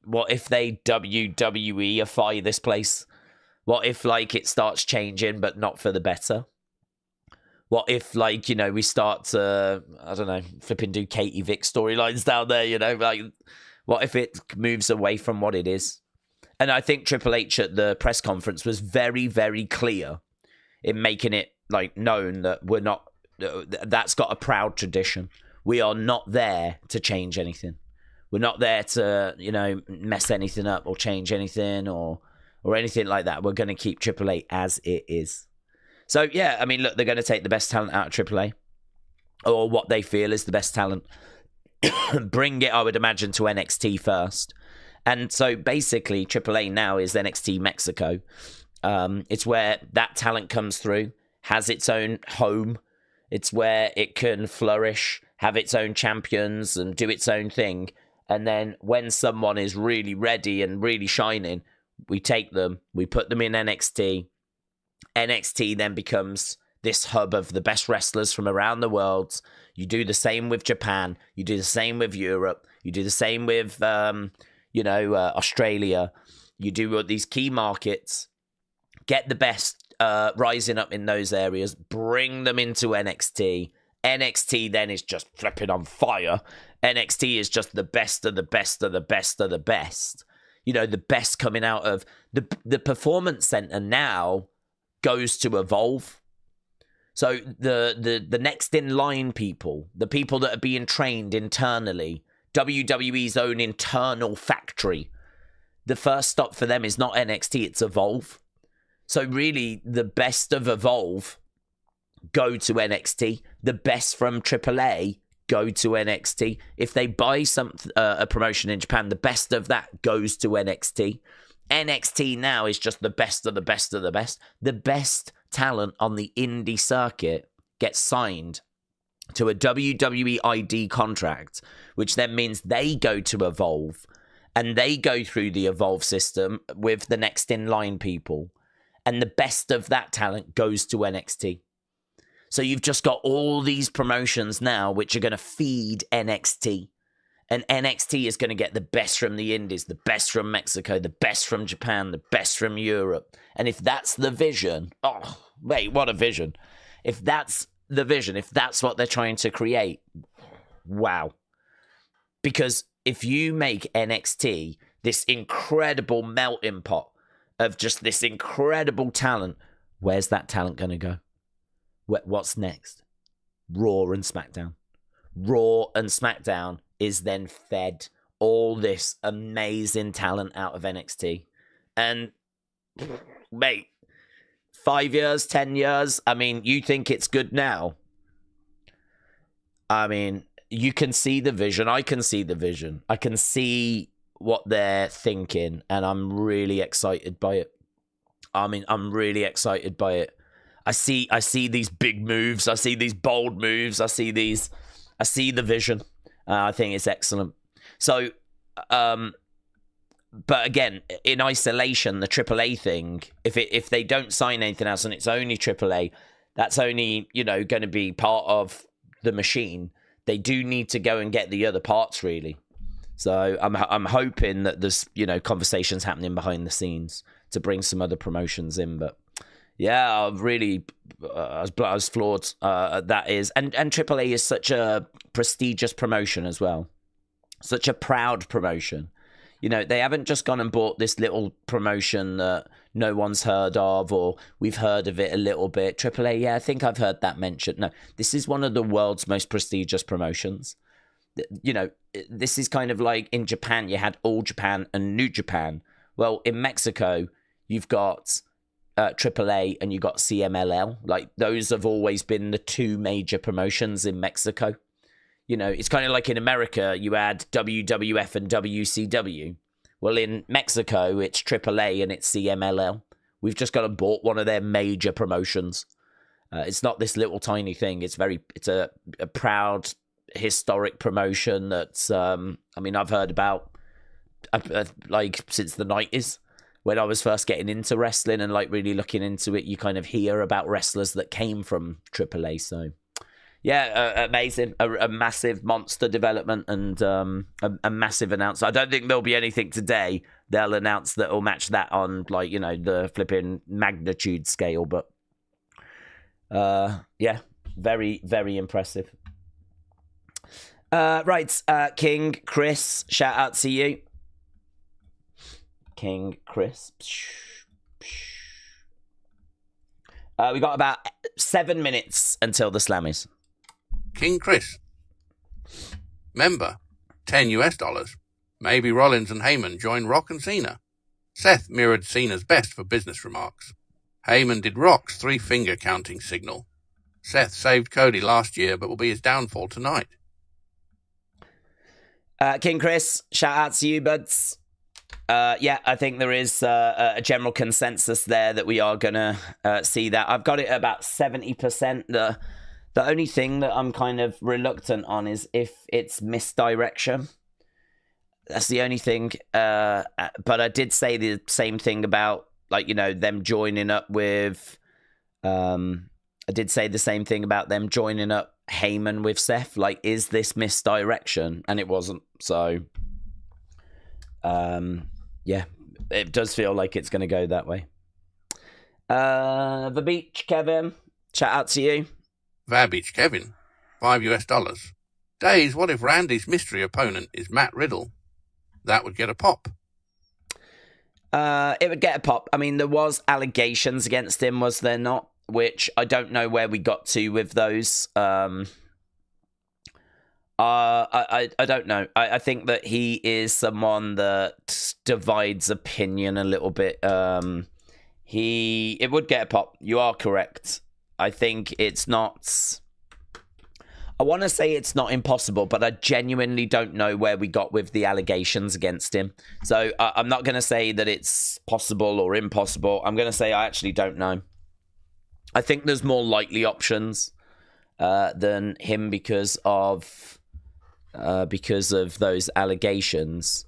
what if they WWE-ify this place? What if, it starts changing, but not for the better? What if, we start to, I don't know, flipping do Katie Vick storylines down there, what if it moves away from what it is? And I think Triple H at the press conference was very, very clear in making it, known that we're not, that's got a proud tradition. We are not there to change anything. We're not there to, mess anything up or change anything or anything like that. We're going to keep AAA as it is. So, yeah, I mean, look, they're going to take the best talent out of AAA, or what they feel is the best talent. Bring it, I would imagine, to NXT first. And so, basically, AAA now is NXT Mexico. It's where that talent comes through, has its own home. It's where it can flourish, have its own champions, and do its own thing. And then when someone is really ready and really shining, we take them, we put them in NXT. NXT then becomes this hub of the best wrestlers from around the world. You do the same with Japan. You do the same with Europe. You do the same with, Australia. You do these key markets. Get the best rising up in those areas. Bring them into NXT. NXT then is just flipping on fire. NXT is just the best of the best of the best of the best. The best coming out of the Performance Center now goes to Evolve. So the next in line people, the people that are being trained internally, WWE's own internal factory, the first stop for them is not NXT, it's Evolve. So really, the best of Evolve go to NXT. The best from AAA go to NXT. If they buy a promotion in Japan, the best of that goes to NXT. NXT now is just the best of the best of the best. The best talent on the indie circuit gets signed to a WWE ID contract, which then means they go to Evolve, and they go through the Evolve system with the next in line people, and the best of that talent goes to NXT. So you've just got all these promotions now which are going to feed NXT. And NXT is going to get the best from the Indies, the best from Mexico, the best from Japan, the best from Europe. And if that's the vision, oh, wait, what a vision. If that's the vision, if that's what they're trying to create, wow. Because if you make NXT this incredible melting pot of just this incredible talent, where's that talent going to go? What's next? Raw and SmackDown. Raw and SmackDown is then fed all this amazing talent out of NXT. And, mate, 5 years, 10 years, I mean, you think it's good now? I mean, you can see the vision. I can see the vision. I can see what they're thinking, and I'm really excited by it. I mean, I'm really excited by it. I see these big moves. I see these bold moves. I see the vision. I think it's excellent. So, but again, in isolation, the AAA thing, if they don't sign anything else and it's only AAA, that's only, going to be part of the machine. They do need to go and get the other parts, really. So I'm hoping that there's, conversations happening behind the scenes to bring some other promotions in. But yeah, I'm really as flawed that is. And AAA is such a prestigious promotion as well. Such a proud promotion. They haven't just gone and bought this little promotion that no one's heard of, or we've heard of it a little bit. AAA, yeah, I think I've heard that mentioned. No, this is one of the world's most prestigious promotions. This is kind of like in Japan, you had All Japan and New Japan. Well, in Mexico, you've got AAA and you got CMLL. Like, those have always been the two major promotions in Mexico. You know, it's kind of like in America, you had WWF and WCW. Well, in Mexico, it's AAA and it's CMLL. We've just got to bought one of their major promotions. It's not this little tiny thing. It's a proud, historic promotion that's, I mean, I've heard about, like, since the 90s. When I was first getting into wrestling and, like, really looking into it, you kind of hear about wrestlers that came from AAA, so... Yeah, amazing. A massive monster development and a massive announcement. I don't think there'll be anything today they'll announce that will match that on, like, you know, the flipping magnitude scale. But, yeah, very, very impressive. Right, King Chris, shout out to you. King Chris. We got about 7 minutes until the Slammies. King Chris. Member, $10. Maybe Rollins and Heyman join Rock and Cena. Seth mirrored Cena's best for business remarks. Heyman did Rock's 3-finger counting signal. Seth saved Cody last year, but will be his downfall tonight. King Chris, shout out to you, buds. Yeah, I think there is a general consensus there that we are going to see that. I've got it at about 70%. The only thing that I'm kind of reluctant on is if it's misdirection. That's the only thing. But I did say the same thing about, like, you know, them joining up with... I did say the same thing about them joining up Heyman with Seth. Like, is this misdirection? And it wasn't. So, yeah, it does feel like it's going to go that way. The Beach, Kevin, shout out to you. Vabich Kevin, $5. Days, what if Randy's mystery opponent is Matt Riddle? That would get a pop. It would get a pop. I mean, there was allegations against him, was there not? Which I don't know where we got to with those. I don't know. I think that he is someone that divides opinion a little bit. It would get a pop. You are correct. I think it's not... I want to say it's not impossible, but I genuinely don't know where we got with the allegations against him. So I'm not going to say that it's possible or impossible. I'm going to say I actually don't know. I think there's more likely options than him because of those allegations,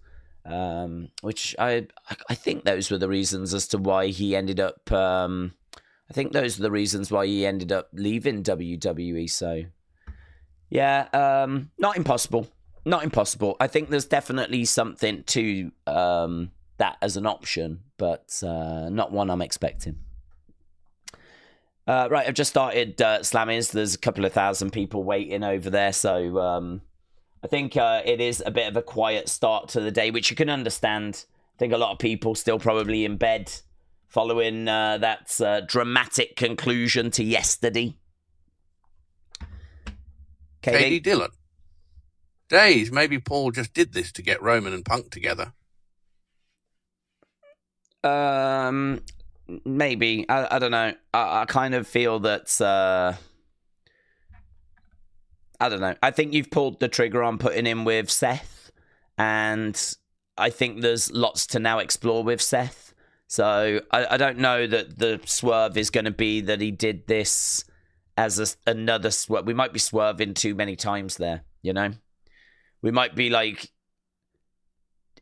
which I think those were the reasons as to why he ended up... I think those are the reasons why he ended up leaving WWE. So, yeah, not impossible. Not impossible. I think there's definitely something to that as an option, but not one I'm expecting. Right, I've just started Slammies. There's a couple of thousand people waiting over there, so I think it is a bit of a quiet start to the day, which you can understand. I think a lot of people still probably in bed following that dramatic conclusion to yesterday. Katie Dillon. Days, maybe Paul just did this to get Roman and Punk together. Maybe. I don't know. I kind of feel that... I don't know. I think you've pulled the trigger on putting him with Seth, and I think there's lots to now explore with Seth. So I don't know that the swerve is going to be that he did this as another swerve. We might be swerving too many times there, you know? We might be like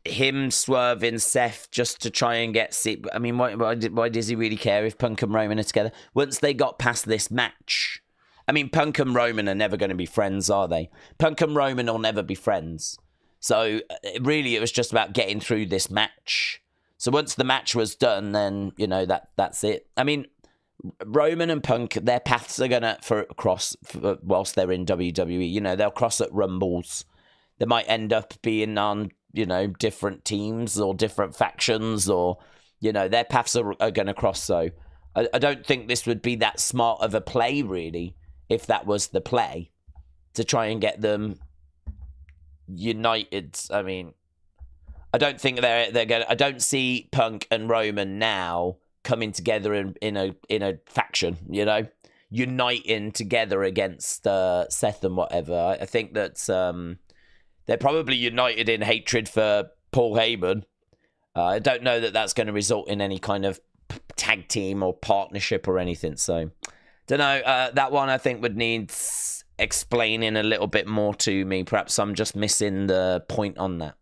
him swerving Seth just to try and get... I mean, why does he really care if Punk and Roman are together? Once they got past this match... I mean, Punk and Roman are never going to be friends, are they? Punk and Roman will never be friends. So really, it was just about getting through this match. So once the match was done, then, you know, that's it. I mean, Roman and Punk, their paths are going to cross whilst they're in WWE. You know, they'll cross at Rumbles. They might end up being on, you know, different teams or different factions, or, you know, their paths are going to cross. So I don't think this would be that smart of a play, really, if that was the play, to try and get them united. I mean, I don't think they're going. I don't see Punk and Roman now coming together in a faction. You know, uniting together against Seth and whatever. I think that they're probably united in hatred for Paul Heyman. I don't know that that's going to result in any kind of tag team or partnership or anything. So, don't know. That one I think would need explaining a little bit more to me. Perhaps I'm just missing the point on that.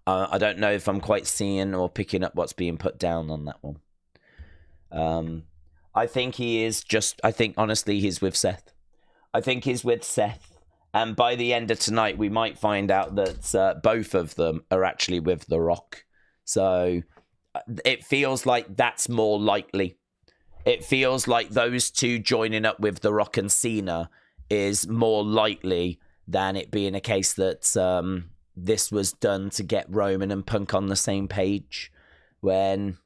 I don't know if I'm quite seeing or picking up what's being put down on that one. I think honestly he's with Seth. I think he's with Seth. And by the end of tonight, we might find out that both of them are actually with The Rock. So it feels like that's more likely. It feels like those two joining up with The Rock and Cena is more likely than it being a case that this was done to get Roman and Punk on the same page, when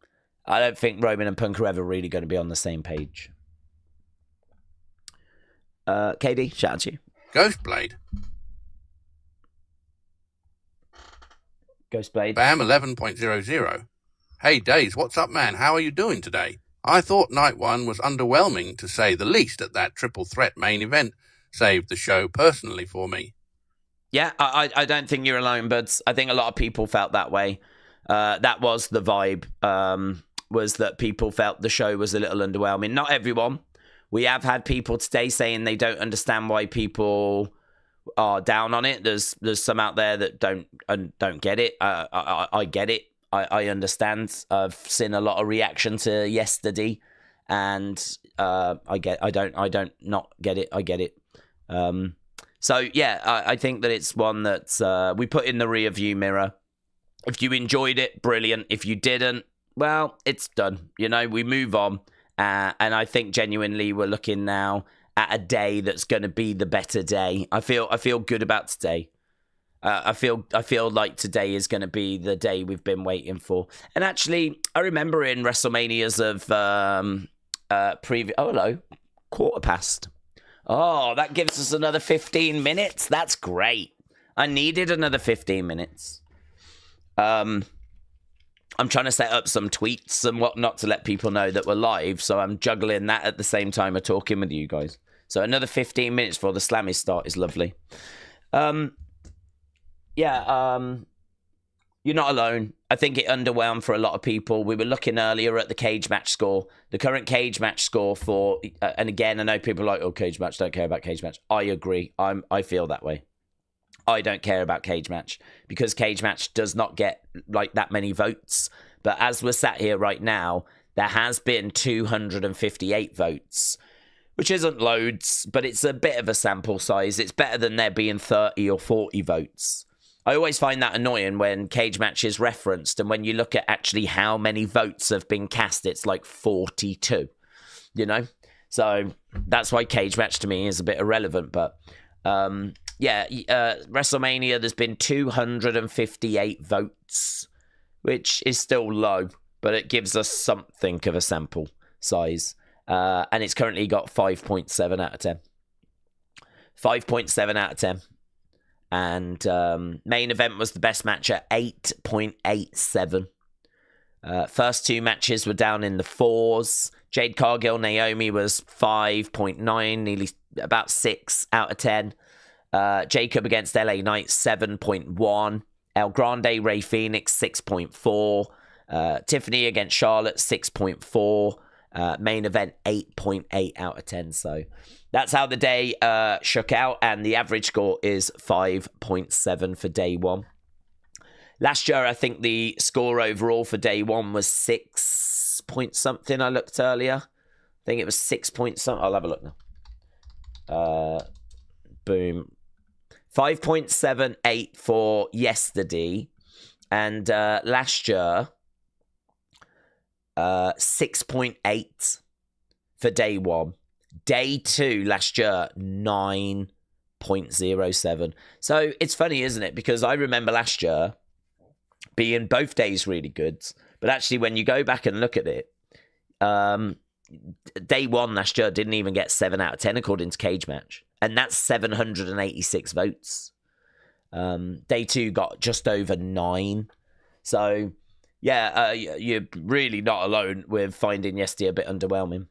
I don't think Roman and Punk are ever really going to be on the same page. KD, shout out to you. Ghostblade. Bam 11.00. Hey, Days, what's up, man? How are you doing today? I thought night one was underwhelming, to say the least, at that triple threat main event. Saved the show personally for me. Yeah, I don't think you're alone, buds. I think a lot of people felt that way. That was the vibe, was that people felt the show was a little underwhelming. Not everyone. We have had people today saying they don't understand why people are down on it. There's some out there that don't get it. I get it. I understand. I've seen a lot of reaction to yesterday, and I don't not get it. I get it. So yeah, I think that it's one that we put in the rear view mirror. If you enjoyed it, brilliant. If you didn't, well, it's done. You know, we move on. And I think genuinely we're looking now at a day that's going to be the better day. I feel good about today. I feel like today is going to be the day we've been waiting for. And actually, I remember in WrestleManias of previous. Oh hello, quarter past. Oh, that gives us another 15 minutes. That's great. I needed another 15 minutes. I'm trying to set up some tweets and whatnot to let people know that we're live, so I'm juggling that at the same time of talking with you guys. So another 15 minutes before the Slammies start is lovely. You're not alone. I think it underwhelmed for a lot of people. We were looking earlier at the cage match score. The current cage match score for, and again, I know people are like, oh, cage match, don't care about cage match. I agree. I feel that way. I don't care about cage match because cage match does not get like that many votes. But as we're sat here right now, there has been 258 votes, which isn't loads, but it's a bit of a sample size. It's better than there being 30 or 40 votes. I always find that annoying when cage match is referenced, and when you look at actually how many votes have been cast, it's like 42, you know? So that's why cage match to me is a bit irrelevant, but WrestleMania, there's been 258 votes, which is still low, but it gives us something of a sample size. And it's currently got 5.7 out of 10. 5.7 out of 10. And main event was the best match at 8.87. First two matches were down in the 4s. Jade Cargill, Naomi was 5.9, nearly about 6 out of 10. Jacob against LA Knight, 7.1. El Grande, Rey Fenix, 6.4. Tiffany against Charlotte, 6.4. Main event, 8.8 out of 10. So that's how the day shook out, and the average score is 5.7 for day one. Last year, I think the score overall for day one was 6 point something. I looked earlier. I think it was 6 point something. I'll have a look now. Boom. 5.78 for yesterday, and last year, 6.8 for day one. Day two last year, 9.07. So it's funny, isn't it? Because I remember last year being both days really good, but actually when you go back and look at it, day one last year didn't even get 7 out of 10 according to Cage Match, and that's 786 votes. Day two got just over 9. So yeah, you're really not alone with finding yesterday a bit underwhelming.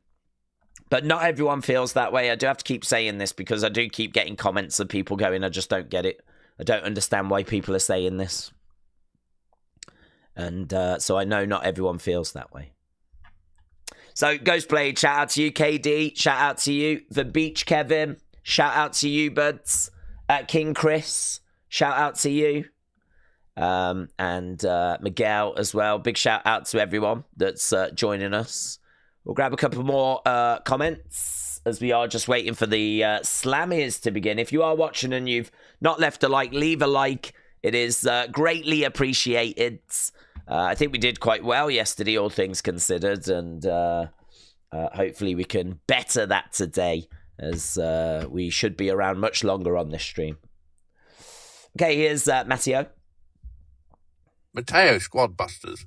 But not everyone feels that way. I do have to keep saying this because I do keep getting comments of people going, I just don't get it. I don't understand why people are saying this. And so I know not everyone feels that way. So, Ghostblade, shout out to you. KD, shout out to you. The Beach Kevin, shout out to you, buds. King Chris, shout out to you. And Miguel as well. Big shout out to everyone that's joining us. We'll grab a couple more comments as we are just waiting for the Slammies to begin. If you are watching and you've not left a like, leave a like. It is greatly appreciated. I think we did quite well yesterday, all things considered, and hopefully we can better that today, as we should be around much longer on this stream. Okay, here's Matteo. Mateo Squad Busters.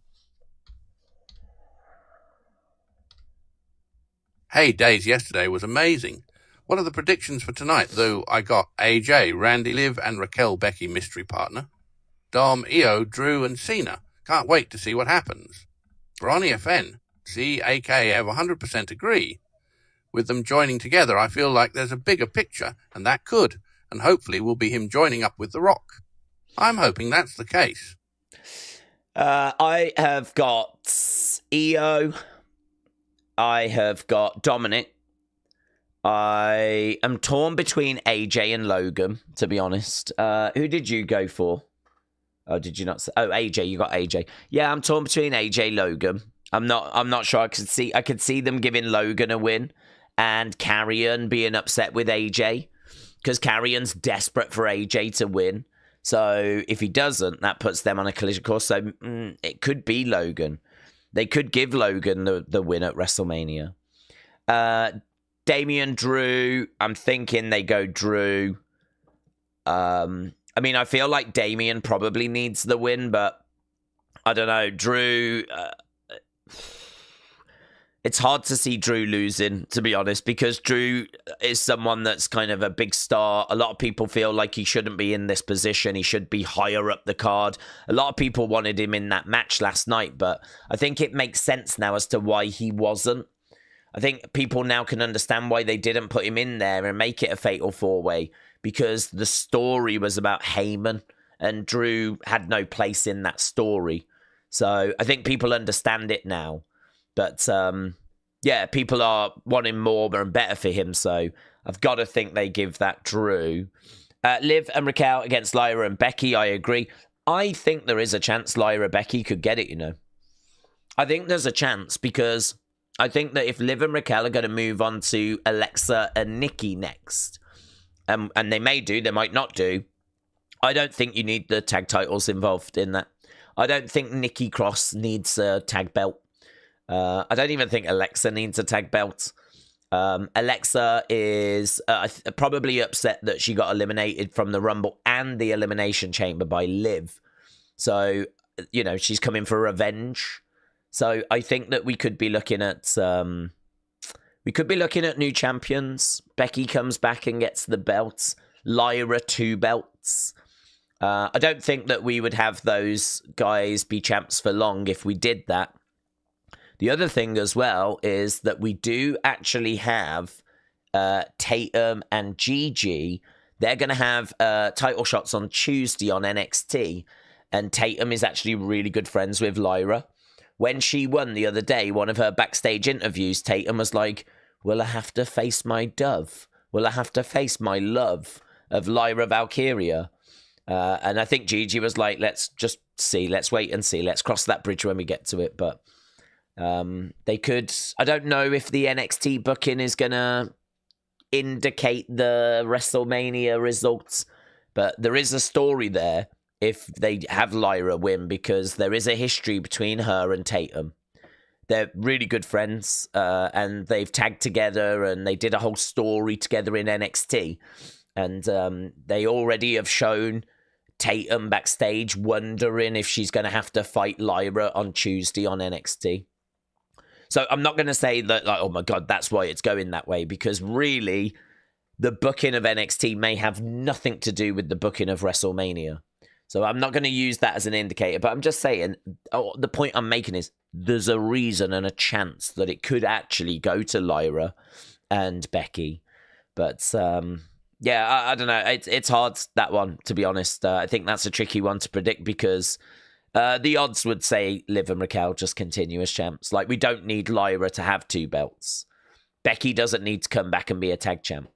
Hey, Days yesterday was amazing. What are the predictions for tonight, though? I got AJ, Randy Liv, and Raquel Becky mystery partner. Dom, Io, Drew, and Cena. Can't wait to see what happens. Bronny FN. See, AK, have 100% agree. With them joining together, I feel like there's a bigger picture, and that could, and hopefully will be him joining up with The Rock. I'm hoping that's the case. I have got Io. I have got Dominic. I am torn between AJ and Logan, to be honest. Who did you go for? Oh, did you not say? Oh, AJ, you got AJ. Yeah, I'm torn between AJ and Logan. I'm not sure. I could see them giving Logan a win and Carrion being upset with AJ because Carrion's desperate for AJ to win. So if he doesn't, that puts them on a collision course. So it could be Logan. They could give Logan the win at WrestleMania. Damian, Drew. I'm thinking they go Drew. I mean, I feel like Damian probably needs the win, but I don't know. Drew, it's hard to see Drew losing, to be honest, because Drew is someone that's kind of a big star. A lot of people feel like he shouldn't be in this position. He should be higher up the card. A lot of people wanted him in that match last night, but I think it makes sense now as to why he wasn't. I think people now can understand why they didn't put him in there and make it a fatal four-way, because the story was about Heyman and Drew had no place in that story. So I think people understand it now. But, yeah, people are wanting more and better for him, so I've got to think they give that Drew. Liv and Raquel against Lyra and Becky, I agree. I think there is a chance Lyra Becky could get it, you know. I think there's a chance because I think that if Liv and Raquel are going to move on to Alexa and Nikki next, and they may do, they might not do, I don't think you need the tag titles involved in that. I don't think Nikki Cross needs a tag belt. I don't even think Alexa needs a tag belt. Alexa is probably upset that she got eliminated from the Rumble and the Elimination Chamber by Liv. So, you know, she's coming for revenge. So I think that we could be looking at new champions. Becky comes back and gets the belts. Lyra 2 belts. I don't think that we would have those guys be champs for long if we did that. The other thing as well is that we do actually have Tatum and Gigi. They're going to have title shots on Tuesday on NXT. And Tatum is actually really good friends with Lyra. When she won the other day, one of her backstage interviews, Tatum was like, will I have to face my dove? Will I have to face my love of Lyra Valkyria? And I think Gigi was like, let's just see. Let's wait and see. Let's cross that bridge when we get to it. But they could, I don't know if the NXT booking is going to indicate the WrestleMania results, but there is a story there if they have Lyra win, because there is a history between her and Tatum. They're really good friends, and they've tagged together, and they did a whole story together in NXT. And they already have shown Tatum backstage wondering if she's going to have to fight Lyra on Tuesday on NXT. So I'm not going to say that, like, oh my God, that's why it's going that way, because really the booking of NXT may have nothing to do with the booking of WrestleMania. So I'm not going to use that as an indicator, but I'm just saying, the point I'm making is there's a reason and a chance that it could actually go to Lyra and Becky. But yeah, I don't know. It's hard, that one, to be honest. I think that's a tricky one to predict because the odds would say Liv and Raquel just continue as champs. Like, we don't need Lyra to have 2 belts. Becky doesn't need to come back and be a tag champ.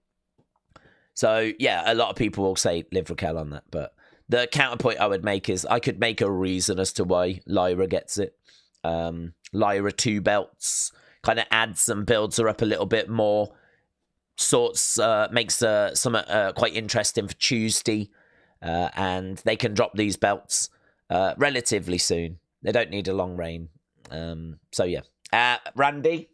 So, yeah, a lot of people will say Liv Raquel on that. But the counterpoint I would make is I could make a reason as to why Lyra gets it. Lyra 2 belts kind of adds and builds her up a little bit more. Sorts makes some quite interesting for Tuesday. And they can drop these belts relatively soon. They don't need a long reign. So, yeah. Randy?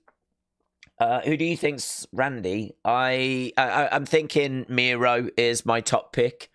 Who do you think's Randy? I'm thinking Miro is my top pick.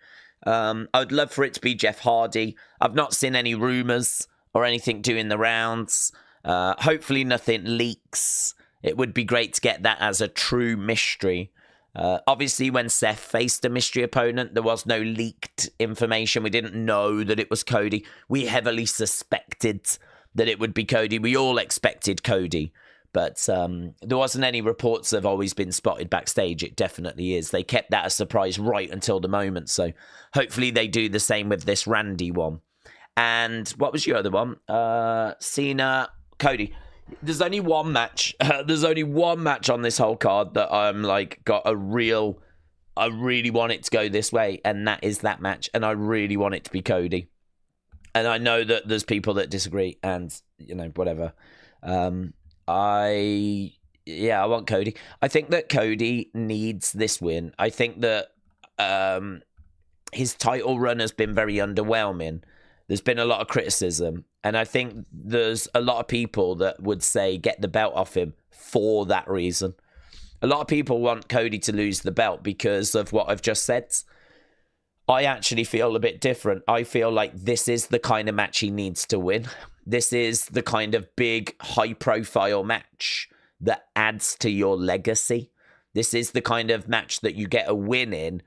I'd love for it to be Jeff Hardy. I've not seen any rumours or anything doing the rounds. Hopefully nothing leaks. It would be great to get that as a true mystery. Obviously, when Seth faced a mystery opponent, there was no leaked information. We didn't know that it was Cody. We heavily suspected that it would be Cody. We all expected Cody. But there wasn't any reports that have always been spotted backstage. It definitely is. They kept that a surprise right until the moment. So hopefully they do the same with this Randy one. And what was your other one? Cena, Cody. There's only one match. There's only one match on this whole card that I'm like, I really want it to go this way. And that is that match. And I really want it to be Cody. And I know that there's people that disagree and, whatever. I want Cody. I think that Cody needs this win. I think that his title run has been very underwhelming. There's been a lot of criticism. And I think there's a lot of people that would say get the belt off him for that reason. A lot of people want Cody to lose the belt because of what I've just said. I actually feel a bit different. I feel like this is the kind of match he needs to win. This is the kind of big, high-profile match that adds to your legacy. This is the kind of match that you get a win in,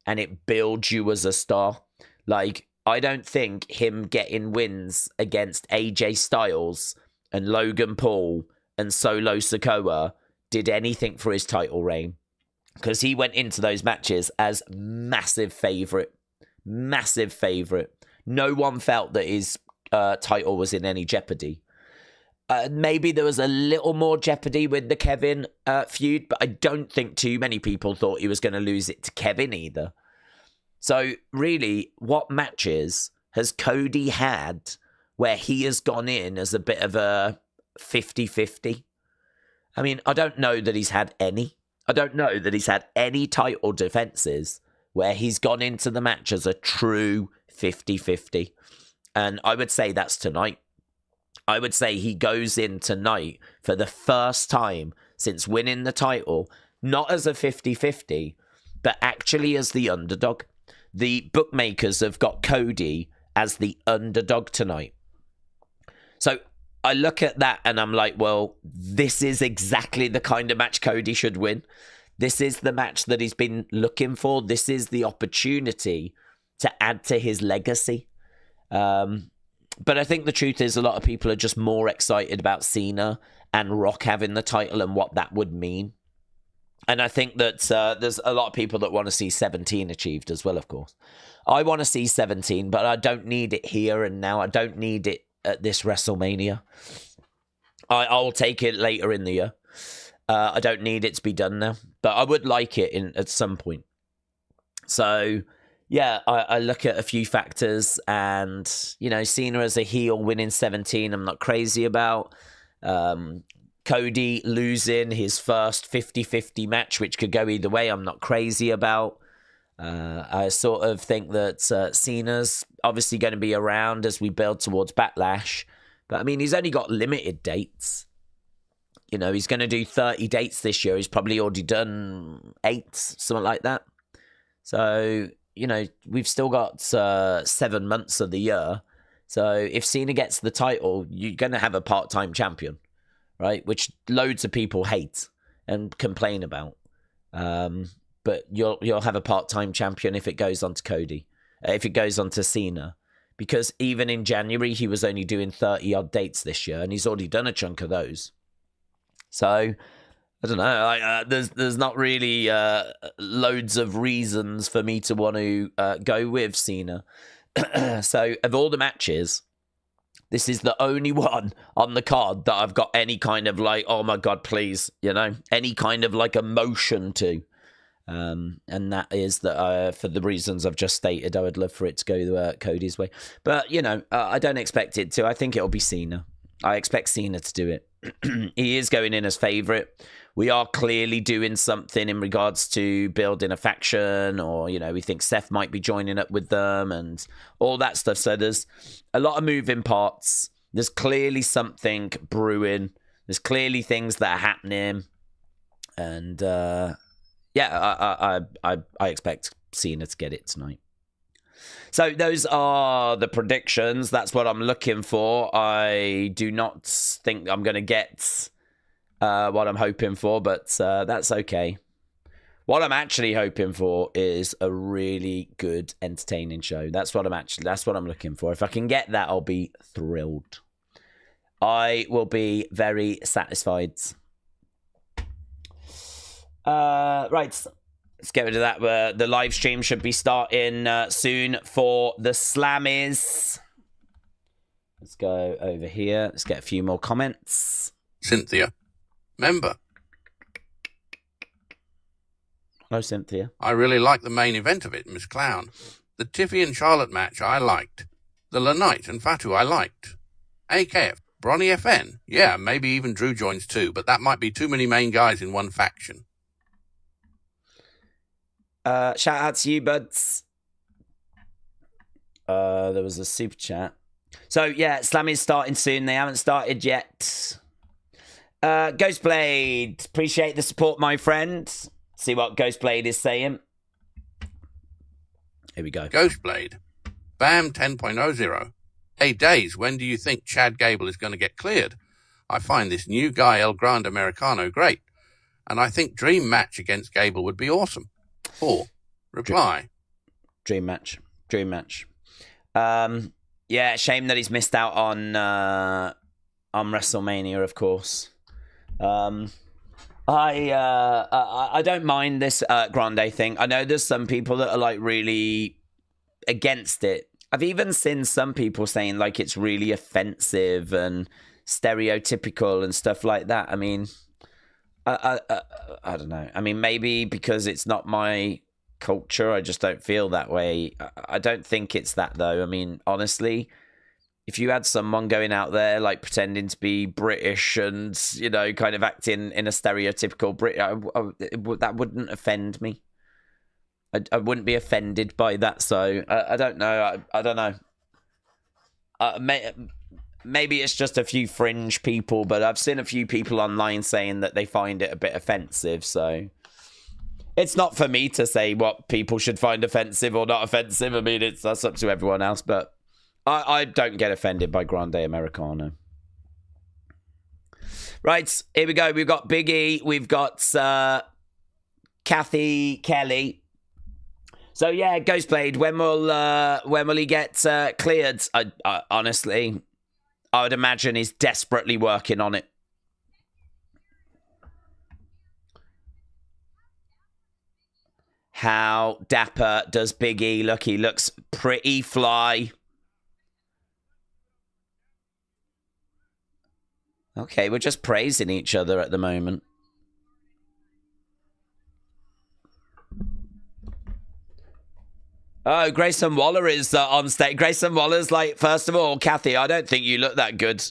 and it builds you as a star. Like, I don't think him getting wins against AJ Styles and Logan Paul and Solo Sikoa did anything for his title reign. Because he went into those matches as massive favourite. Massive favourite. No one felt that his title was in any jeopardy. Maybe there was a little more jeopardy with the Kevin feud, but I don't think too many people thought he was going to lose it to Kevin either. So really, what matches has Cody had where he has gone in as a bit of a 50-50? I mean, I don't know that he's had any. I don't know that he's had any title defenses where he's gone into the match as a true 50-50. And I would say that's tonight. I would say he goes in tonight for the first time since winning the title, not as a 50-50, but actually as the underdog. The bookmakers have got Cody as the underdog tonight. So I look at that and I'm like, well, this is exactly the kind of match Cody should win. This is the match that he's been looking for. This is the opportunity to add to his legacy. But I think the truth is a lot of people are just more excited about Cena and Rock having the title and what that would mean. And I think that there's a lot of people that want to see 17 achieved as well, of course. I want to see 17, but I don't need it here and now. I don't need it at this WrestleMania. I'll take it later in the year. I don't need it to be done now, but I would like it at some point. So, yeah, I look at a few factors and, Cena as a heel winning 17, I'm not crazy about. Cody losing his first 50-50 match, which could go either way, I'm not crazy about. I sort of think that Cena's obviously going to be around as we build towards Backlash. But, I mean, he's only got limited dates. He's going to do 30 dates this year. He's probably already done 8, something like that. So, we've still got 7 months of the year. So, if Cena gets the title, you're going to have a part-time champion, right? Which loads of people hate and complain about. But you'll have a part-time champion if it goes on to Cody. If it goes on to Cena. because even in January, he was only doing 30-odd dates this year, and he's already done a chunk of those. So, I don't know. There's not really loads of reasons for me to want to go with Cena. So, of all the matches, this is the only one on the card that I've got any kind of like, oh my God, please, any kind of like emotion to. And that is that for the reasons I've just stated, I would love for it to go Cody's way. But, I don't expect it to. I think it'll be Cena. I expect Cena to do it. He is going in as favourite. We are clearly doing something in regards to building a faction, or, we think Seth might be joining up with them and all that stuff. So there's a lot of moving parts. There's clearly something brewing. There's clearly things that are happening. And, I expect Cena to get it tonight. So those are the predictions. That's what I'm looking for. I do not think I'm going to get what I'm hoping for, but that's okay. What I'm actually hoping for is a really good, entertaining show. That's what I'm looking for. If I can get that, I'll be thrilled. I will be very satisfied. Right. Let's get rid of that. The live stream should be starting soon for the Slammies. Let's go over here. Let's get a few more comments. Cynthia. Member. Hello, Cynthia. I really liked the main event of it, Miss Clown. The Tiffy and Charlotte match I liked. The Lanite and Fatu I liked. AKF. Bronny FN. Yeah, maybe even Drew joins too, but that might be too many main guys in one faction. Shout out to you, buds. There was a super chat. So, yeah, Slammy's starting soon. They haven't started yet. Ghostblade, appreciate the support, my friend. See what Ghostblade is saying. Here we go. Ghostblade. Bam 10.00. Hey, Days, when do you think Chad Gable is going to get cleared? I find this new guy, El Grande Americano, great. And I think Dream match against Gable would be awesome. 4. Reply. Dream match. Yeah, shame that he's missed out on WrestleMania, of course. I don't mind this Grande thing. I know there's some people that are like really against it. I've even seen some people saying like it's really offensive and stereotypical and stuff like that. I mean, I don't know. I mean, maybe because it's not my culture, I just don't feel that way. I don't think it's that, though. I mean, honestly, if you had someone going out there like pretending to be British and, kind of acting in a stereotypical Brit, that wouldn't offend me. I wouldn't be offended by that. So I don't know. I don't know. Maybe it's just a few fringe people, but I've seen a few people online saying that they find it a bit offensive. So it's not for me to say what people should find offensive or not offensive. I mean, that's up to everyone else, but I don't get offended by Grande Americano. Right, here we go. We've got Big E. We've got Kathy Kelly. So yeah, Ghostblade. When will he get cleared? I honestly, I would imagine he's desperately working on it. How dapper does Big E look? He looks pretty fly. Okay, we're just praising each other at the moment. Oh, Grayson Waller is on stage. Grayson Waller's like, first of all, Kathy, I don't think you look that good.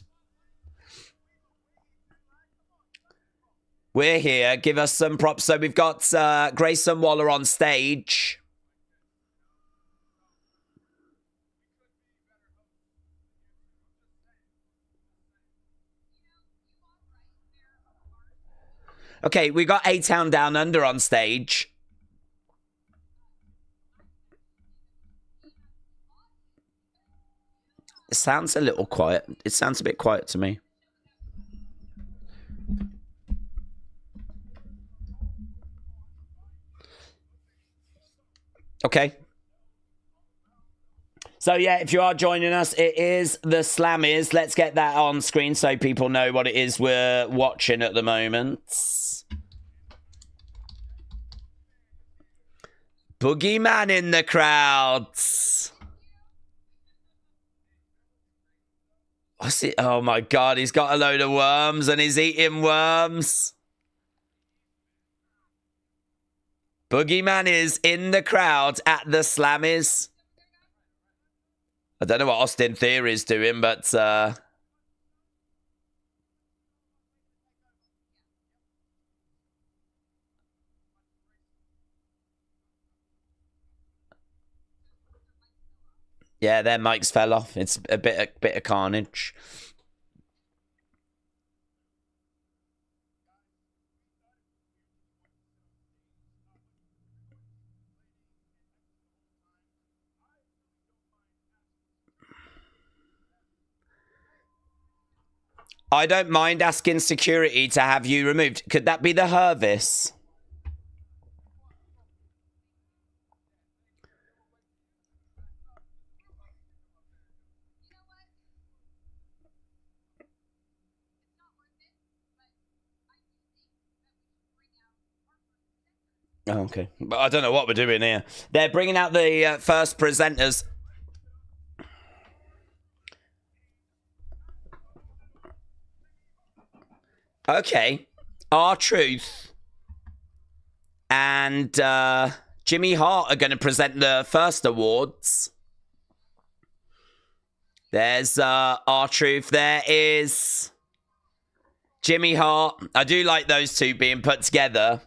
We're here. Give us some props. So we've got Grayson Waller on stage. Okay, we got A-Town Down Under on stage. It sounds a little quiet. It sounds a bit quiet to me. Okay. So, yeah, if you are joining us, it is the Slammies. Let's get that on screen so people know what it is we're watching at the moment. Boogeyman in the crowds. What's it? Oh, my God. He's got a load of worms and he's eating worms. Boogeyman is in the crowd at the Slammies. I don't know what Austin Theory is doing, but... yeah, their mics fell off. It's a bit of carnage. I don't mind asking security to have you removed. Could that be the Hervis? Oh, okay. But I don't know what we're doing here. They're bringing out the first presenters. Okay. R-Truth and Jimmy Hart are going to present the first awards. There's R-Truth. There is Jimmy Hart. I do like those two being put together.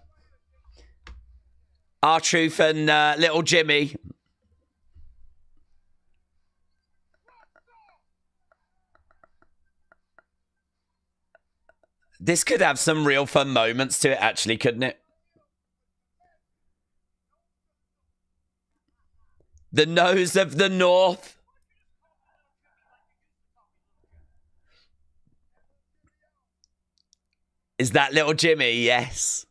R-Truth and Little Jimmy. This could have some real fun moments to it, actually, couldn't it? The nose of the North. Is that Little Jimmy? Yes.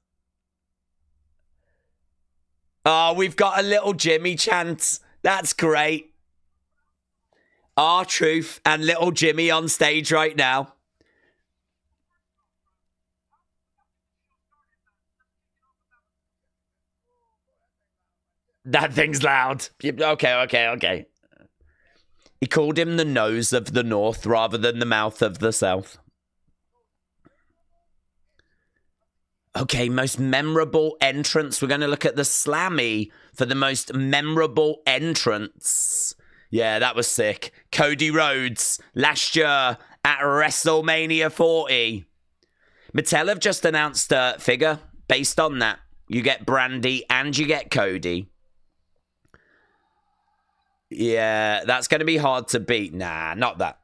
Oh, we've got a Little Jimmy chant. That's great. R-Truth and Little Jimmy on stage right now. That thing's loud. Okay. He called him the nose of the North rather than the mouth of the South. Okay, most memorable entrance. We're going to look at the Slammy for the most memorable entrance. Yeah, that was sick. Cody Rhodes last year at WrestleMania 40. Mattel have just announced a figure based on that. You get Brandy and you get Cody. Yeah, that's going to be hard to beat. Nah, not that.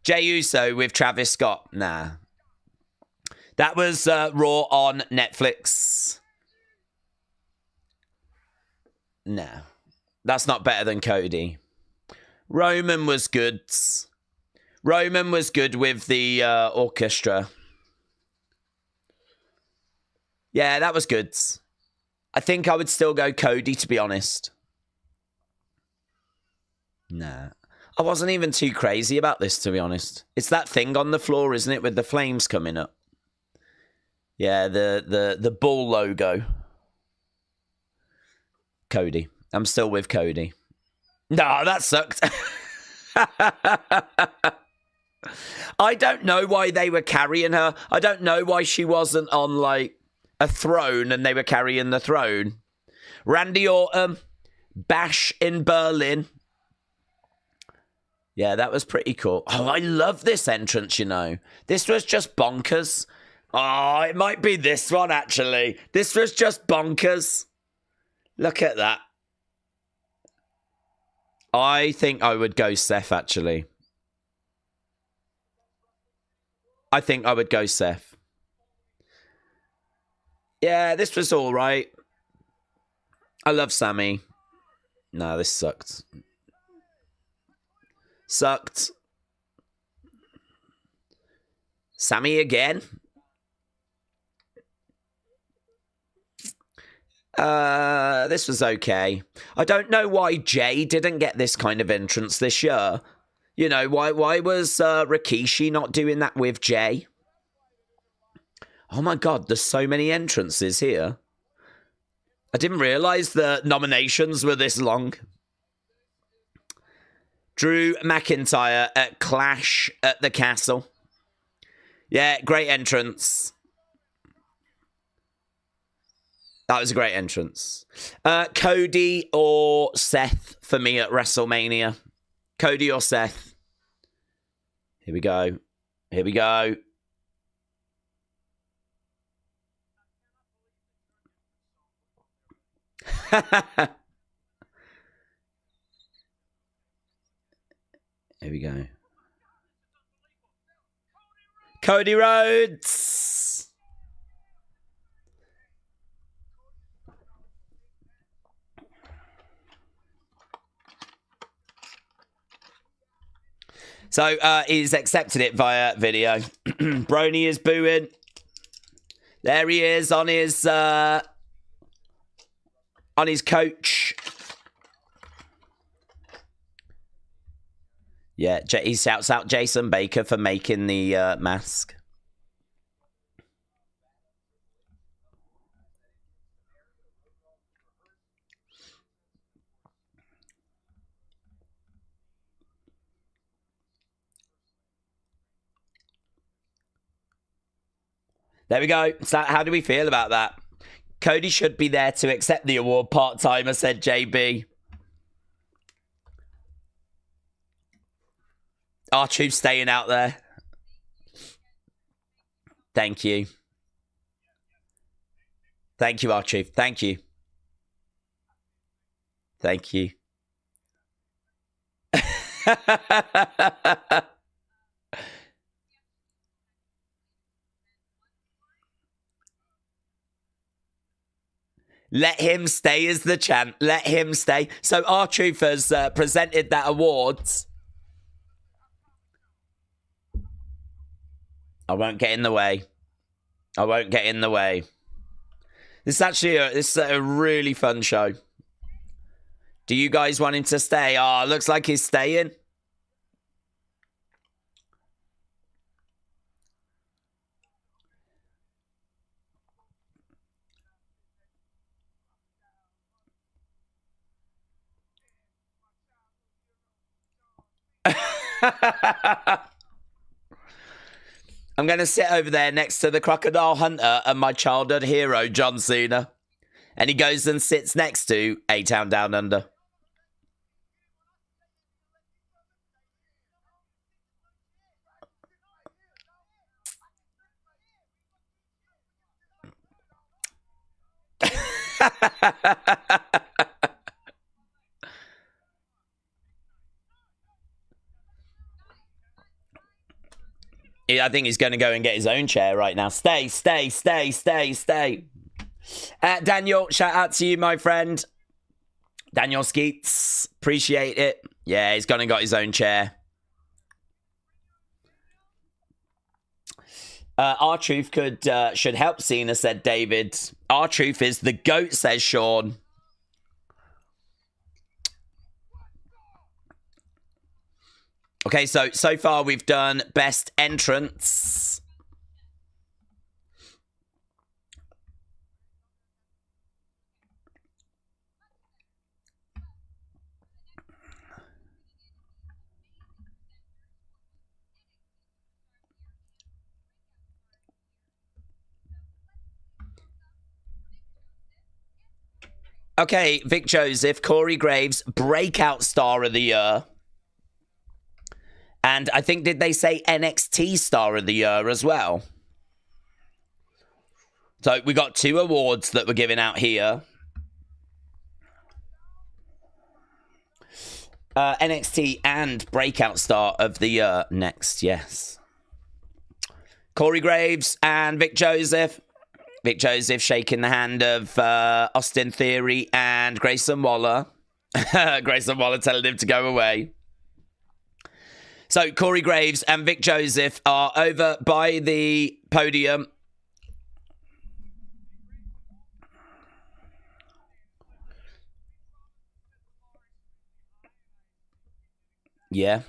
Jey Uso with Travis Scott. Nah. That was Raw on Netflix. No. That's not better than Cody. Roman was good. Roman was good with the orchestra. Yeah, that was good. I think I would still go Cody, to be honest. Nah. I wasn't even too crazy about this, to be honest. It's that thing on the floor, isn't it, with the flames coming up? Yeah, the bull logo. Cody. I'm still with Cody. No, that sucked. I don't know why they were carrying her. I don't know why she wasn't on, like, a throne and they were carrying the throne. Randy Orton. Bash in Berlin. Yeah, that was pretty cool. Oh, I love this entrance, you know. This was just bonkers. Oh, it might be this one, actually. This was just bonkers. Look at that. I think I would go Seth, actually. I think I would go Seth. Yeah, this was all right. I love Sammy. No, this sucked. Sucked. Sammy again. This was okay. I don't know why Jay didn't get this kind of entrance this year. You know, why was Rikishi not doing that with Jay? Oh my god, there's so many entrances here. I didn't realise the nominations were this long. Drew McIntyre at Clash at the Castle. Yeah, great entrance. That was a great entrance. Cody or Seth for me at WrestleMania. Cody or Seth. Here we go. Here we go. Here we go. Cody Rhodes. So he's accepted it via video. Brony is booing. There he is on his coach. Yeah, he shouts out Jason Baker for making the mask. There we go. So how do we feel about that? Cody should be there to accept the award part-timer, said JB. R-Truth staying out there. Thank you. Thank you, R-Truth. Thank you. Thank you. Let him stay as the champ. Let him stay. So R-Truth has presented that awards. I won't get in the way. I won't get in the way. This is a really fun show. Do you guys want him to stay? Oh, looks like he's staying. I'm going to sit over there next to the Crocodile Hunter and my childhood hero, John Cena. And he goes and sits next to A-Town Down Under. Yeah, I think he's going to go and get his own chair right now. Stay. Daniel, shout out to you, my friend. Daniel Skeets, appreciate it. Yeah, he's gone and got his own chair. R-Truth should help Cena, said David. R-Truth is the GOAT, says Sean. Okay, so far we've done best entrance. Okay, Vic Joseph, Corey Graves, breakout star of the year. And I think, did they say NXT Star of the Year as well? So we got 2 awards that were given out here. NXT and Breakout Star of the Year next, yes. Corey Graves and Vic Joseph. Vic Joseph shaking the hand of Austin Theory and Grayson Waller. Grayson Waller telling him to go away. So Corey Graves and Vic Joseph are over by the podium. Yeah.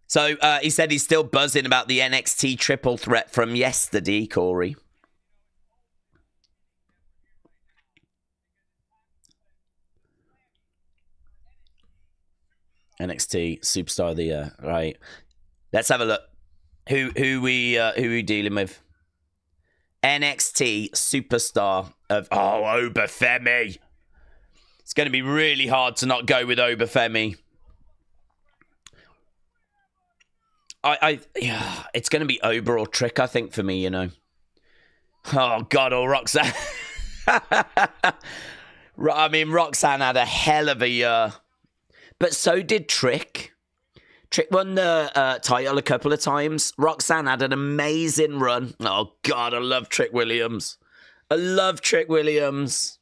So he said he's still buzzing about the NXT triple threat from yesterday, Corey. NXT Superstar of the Year, right? Let's have a look. Who we dealing with? NXT Superstar of Obafemi. It's going to be really hard to not go with Obafemi. Yeah, it's going to be Oba or Trick, I think, for me, you know. Oh, God, or Roxanne. I mean, Roxanne had a hell of a year. But so did Trick. Trick won the title a couple of times. Roxanne had an amazing run. Oh, God, I love Trick Williams. I love Trick Williams.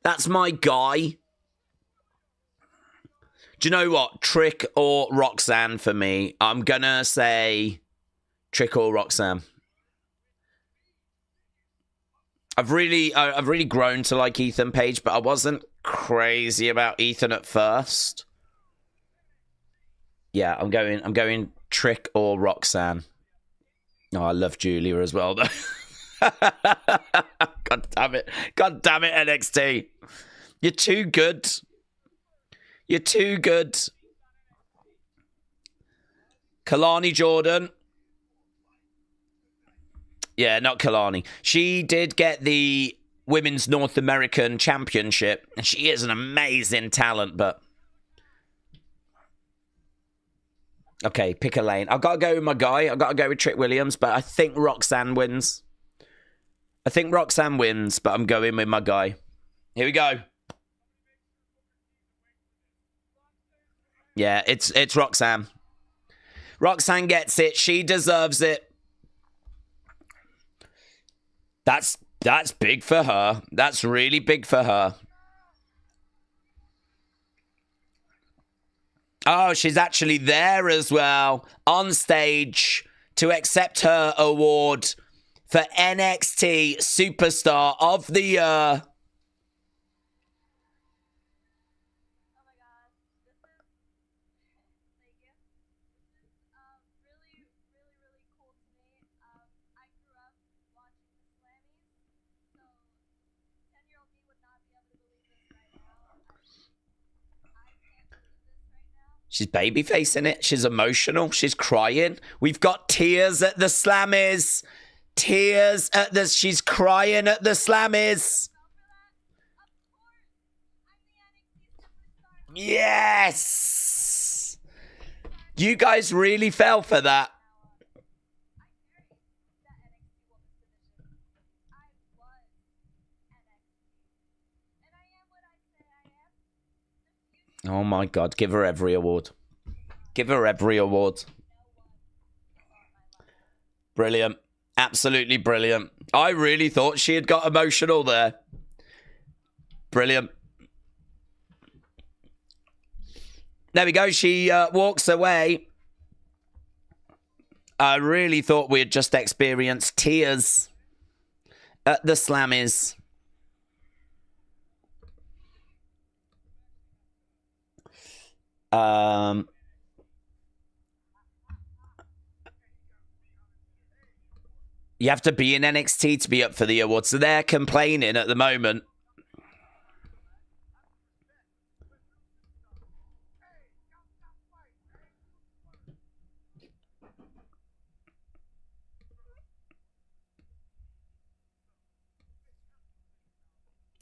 That's my guy. Do you know what? Trick or Roxanne for me. I'm going to say Trick or Roxanne. I've really grown to like Ethan Page, but I wasn't crazy about Ethan at first. Yeah, I'm going Trick or Roxanne. Oh, I love Julia as well, though. God damn it. God damn it, NXT. You're too good. You're too good. Kalani Jordan. Yeah, not Kalani. She did get the Women's North American Championship, and she is an amazing talent, but... Okay, pick a lane. I've got to go with my guy. I've got to go with Trick Williams, but I think Roxanne wins. I think Roxanne wins, but I'm going with my guy. Here we go. Yeah, it's Roxanne. Roxanne gets it. She deserves it. That's big for her. That's really big for her. Oh, she's actually there as well, on stage, to accept her award for NXT Superstar of the Year. She's baby facing it. She's emotional. She's crying. We've got tears at the Slammies. Tears at the... She's crying at the Slammies. Yes! You guys really fell for that. Oh my God, give her every award. Give her every award. Brilliant. Absolutely brilliant. I really thought she had got emotional there. Brilliant. There we go. She walks away. I really thought we had just experienced tears at the Slammies. You have to be in NXT to be up for the award, so they're complaining at the moment.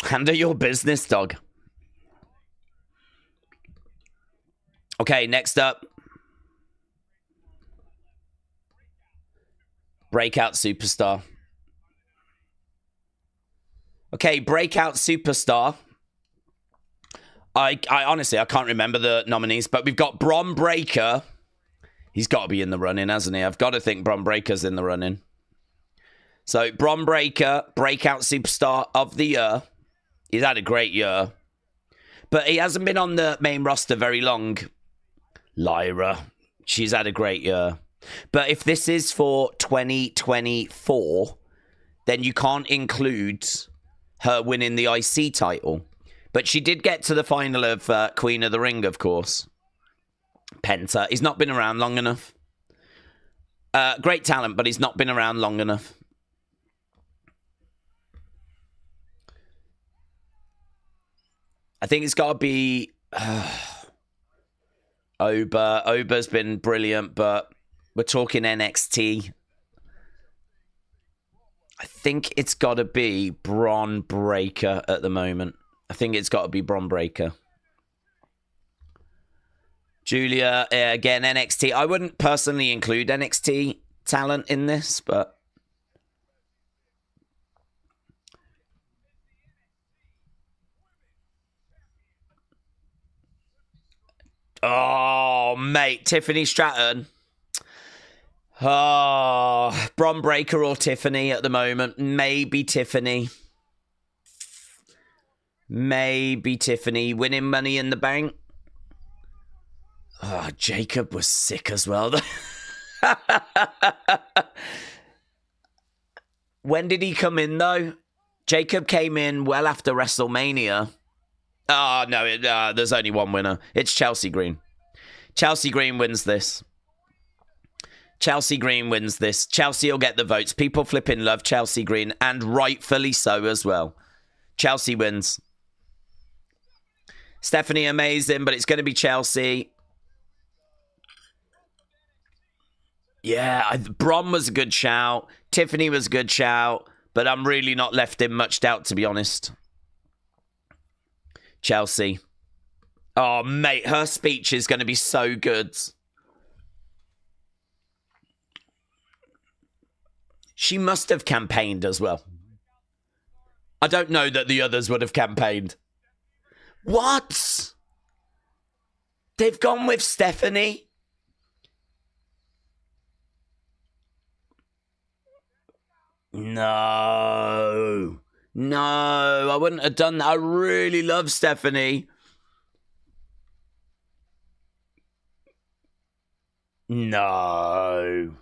Handle your business, dog. Okay, next up. Breakout Superstar. Okay, Breakout Superstar. I honestly, I can't remember the nominees, but we've got Bron Breakker. He's got to be in the running, hasn't he? I've got to think Bron Breakker's in the running. So, Bron Breakker, Breakout Superstar of the Year. He's had a great year. But he hasn't been on the main roster very long. Lyra. She's had a great year. But if this is for 2024, then you can't include her winning the IC title. But she did get to the final of Queen of the Ring, of course. Penta. He's not been around long enough. Great talent, but he's not been around long enough. I think it's got to be Oba. Oba's been brilliant, but we're talking NXT. I think it's got to be Bron Breakker at the moment. I think it's got to be Bron Breakker. Julia, again, NXT. I wouldn't personally include NXT talent in this, but... Oh, mate, Tiffany Stratton. Oh, Bron Breakker or Tiffany at the moment. Maybe Tiffany. Maybe Tiffany. Winning Money in the Bank. Oh, Jacob was sick as well. When did he come in, though? Jacob came in well after WrestleMania. Oh, no, there's only one winner. It's Chelsea Green. Chelsea Green wins this. Chelsea Green wins this. Chelsea will get the votes. People flipping love Chelsea Green, and rightfully so as well. Chelsea wins. Stephanie, amazing, but it's going to be Chelsea. Yeah, Bron was a good shout. Tiffany was a good shout, but I'm really not left in much doubt, to be honest. Chelsea. Oh, mate, her speech is going to be so good. She must have campaigned as well. I don't know that the others would have campaigned. What? They've gone with Stephanie? No. No, I wouldn't have done that. I really love Stephanie. No.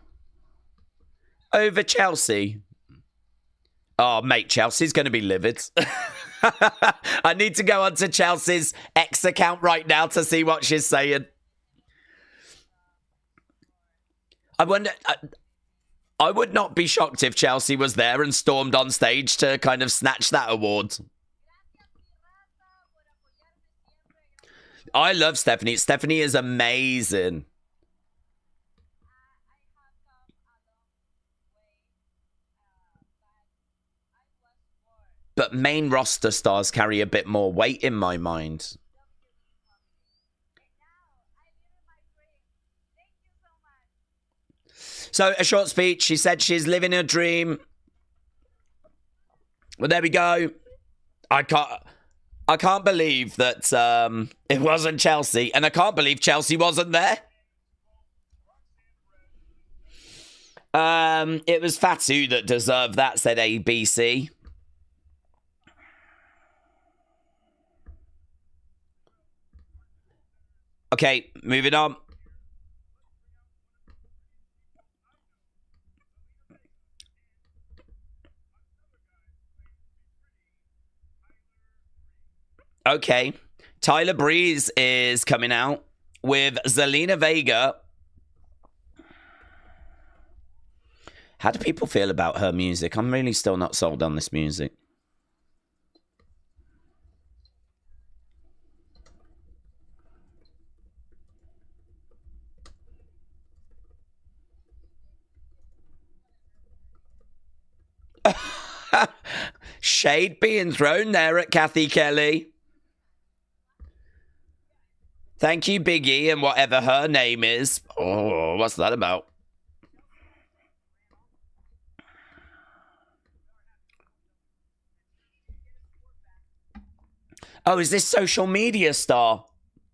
Over Chelsea. Oh, mate, Chelsea's going to be livid. I need to go onto Chelsea's X account right now to see what she's saying. I wonder... I would not be shocked if Chelsea was there and stormed on stage to kind of snatch that award. I love Stephanie. Stephanie is amazing. But main roster stars carry a bit more weight in my mind. So, a short speech. She said she's living her dream. Well, there we go. I can't believe that it wasn't Chelsea. And I can't believe Chelsea wasn't there. It was Fatu that deserved that, said ABC. Okay, moving on. Okay, Tyler Breeze is coming out with Zelina Vega. How do people feel about her music? I'm really still not sold on this music. Shade being thrown there at Kathy Kelly. Thank you, Big E, and whatever her name is. Oh, what's that about? Oh, is this social media star?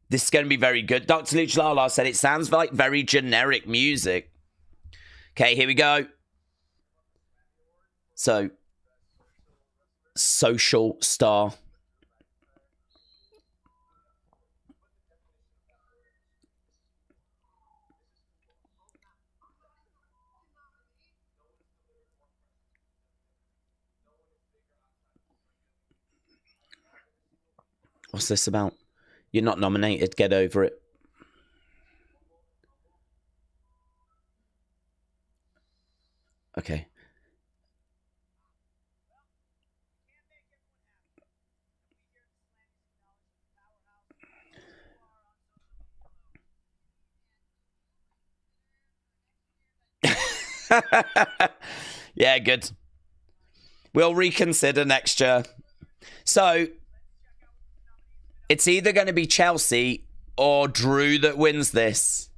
This is going to be very good. Dr. Luch Lala said it sounds like very generic music. Okay, here we go. So, social star. What's this about? You're not nominated. Get over it. Okay. Yeah, good. We'll reconsider next year. So, it's either going to be Chelsea or Drew that wins this.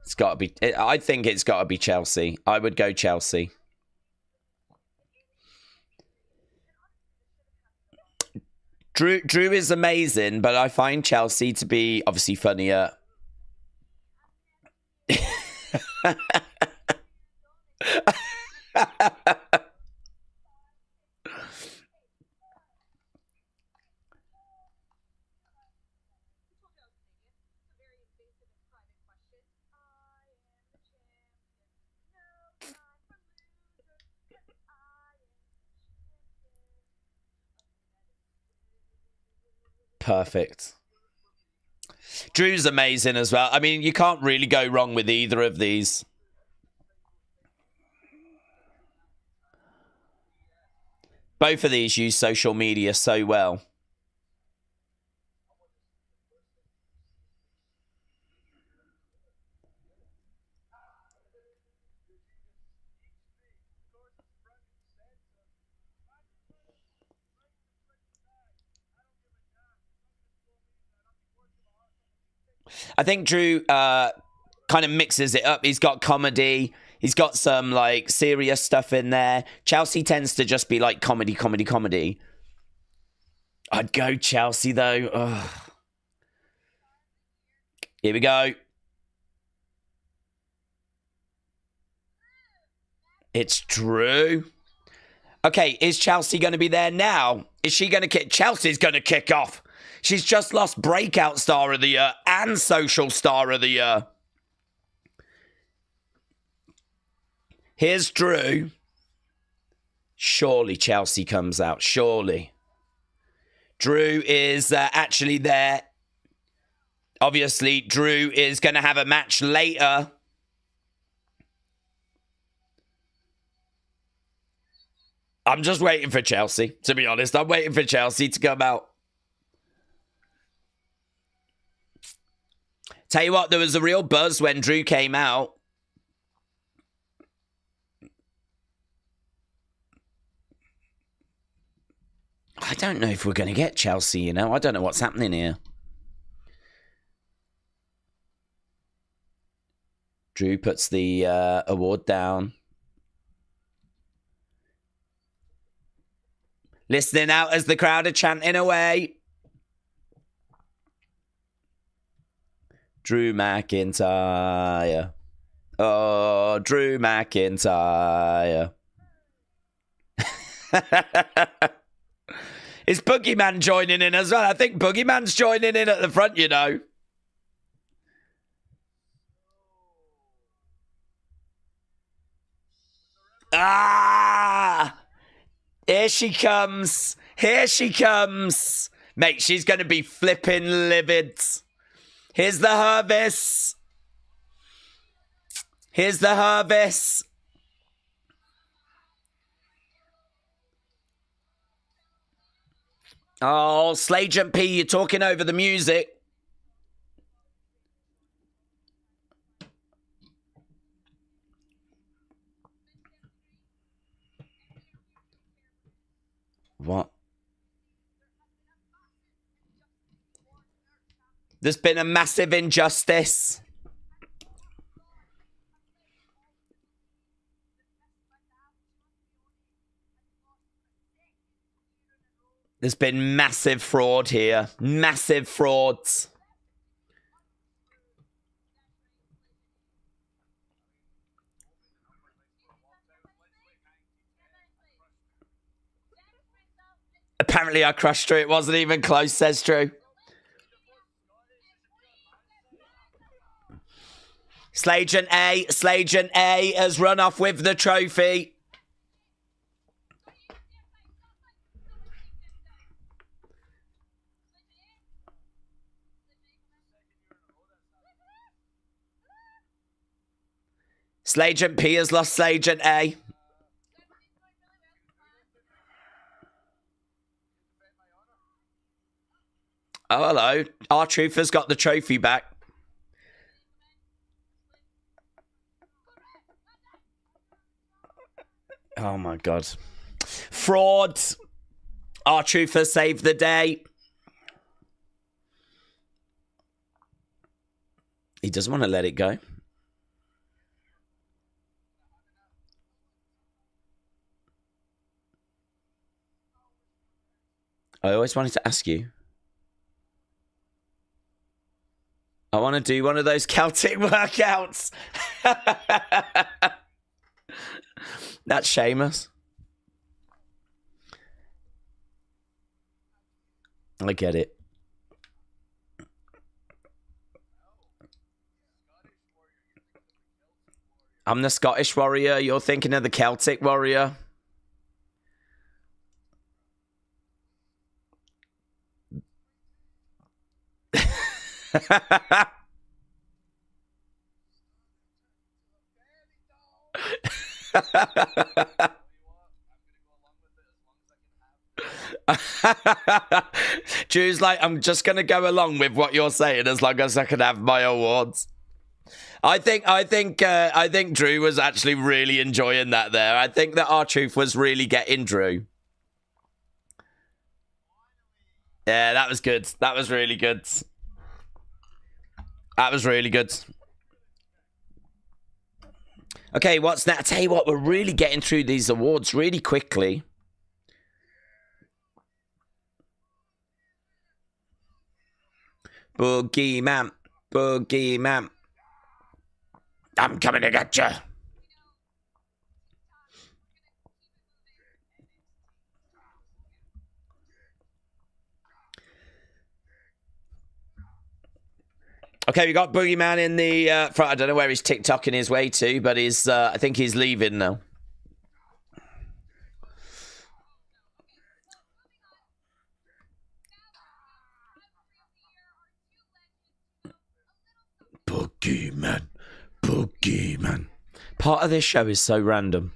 It's got to be... I think it's got to be Chelsea. I would go Chelsea. Drew is amazing, but I find Chelsea to be obviously funnier. Perfect. Drew's amazing as well. I mean, you can't really go wrong with either of these. Both of these use social media so well. I think Drew kind of mixes it up. He's got comedy. He's got some, like, serious stuff in there. Chelsea tends to just be, like, comedy, comedy, comedy. I'd go Chelsea, though. Ugh. Here we go. It's Drew. Okay, is Chelsea going to be there now? Is she going to kick? Chelsea's going to kick off. She's just lost Breakout Star of the Year and Social Star of the Year. Here's Drew. Surely Chelsea comes out. Surely. Drew is actually there. Obviously, Drew is going to have a match later. I'm just waiting for Chelsea, to be honest. I'm waiting for Chelsea to come out. Tell you what, there was a real buzz when Drew came out. I don't know if we're going to get Chelsea, you know. I don't know what's happening here. Drew puts the award down. Listening out as the crowd are chanting away. Drew McIntyre. Oh, Drew McIntyre. Is Boogeyman joining in as well? I think Boogeyman's joining in at the front, you know. Ah! Here she comes. Here she comes. Mate, she's going to be flipping livid. Here's the Hervis. Here's the Hervis. Oh, Slagent P, you're talking over the music. What? There's been a massive injustice. There's been massive fraud here. Massive frauds. Apparently I crushed her. It wasn't even close, says Drew. Slagent A has run off with the trophy. Slagent P has lost Slagent A. Oh, hello. R-Truth has got the trophy back. Oh, my God. Fraud. R-Truth has saved the day. He doesn't want to let it go. I always wanted to ask you. I want to do one of those Celtic workouts. That's Sheamus. I get it. I'm the Scottish Warrior. You're thinking of the Celtic Warrior. Drew's like, I'm just going to go along with what you're saying as long as I can have my awards. I think Drew was actually really enjoying that there. I think that R-Truth was really getting Drew. Yeah, that was good. That was really good. That was really good. Okay, what's that? I tell you what, we're really getting through these awards really quickly. Boogeyman, Boogeyman. I'm coming to get you. Okay, we got Boogeyman in the front. I don't know where he's TikToking his way to, but he's I think he's leaving now. Boogeyman. Boogeyman. Part of this show is so random.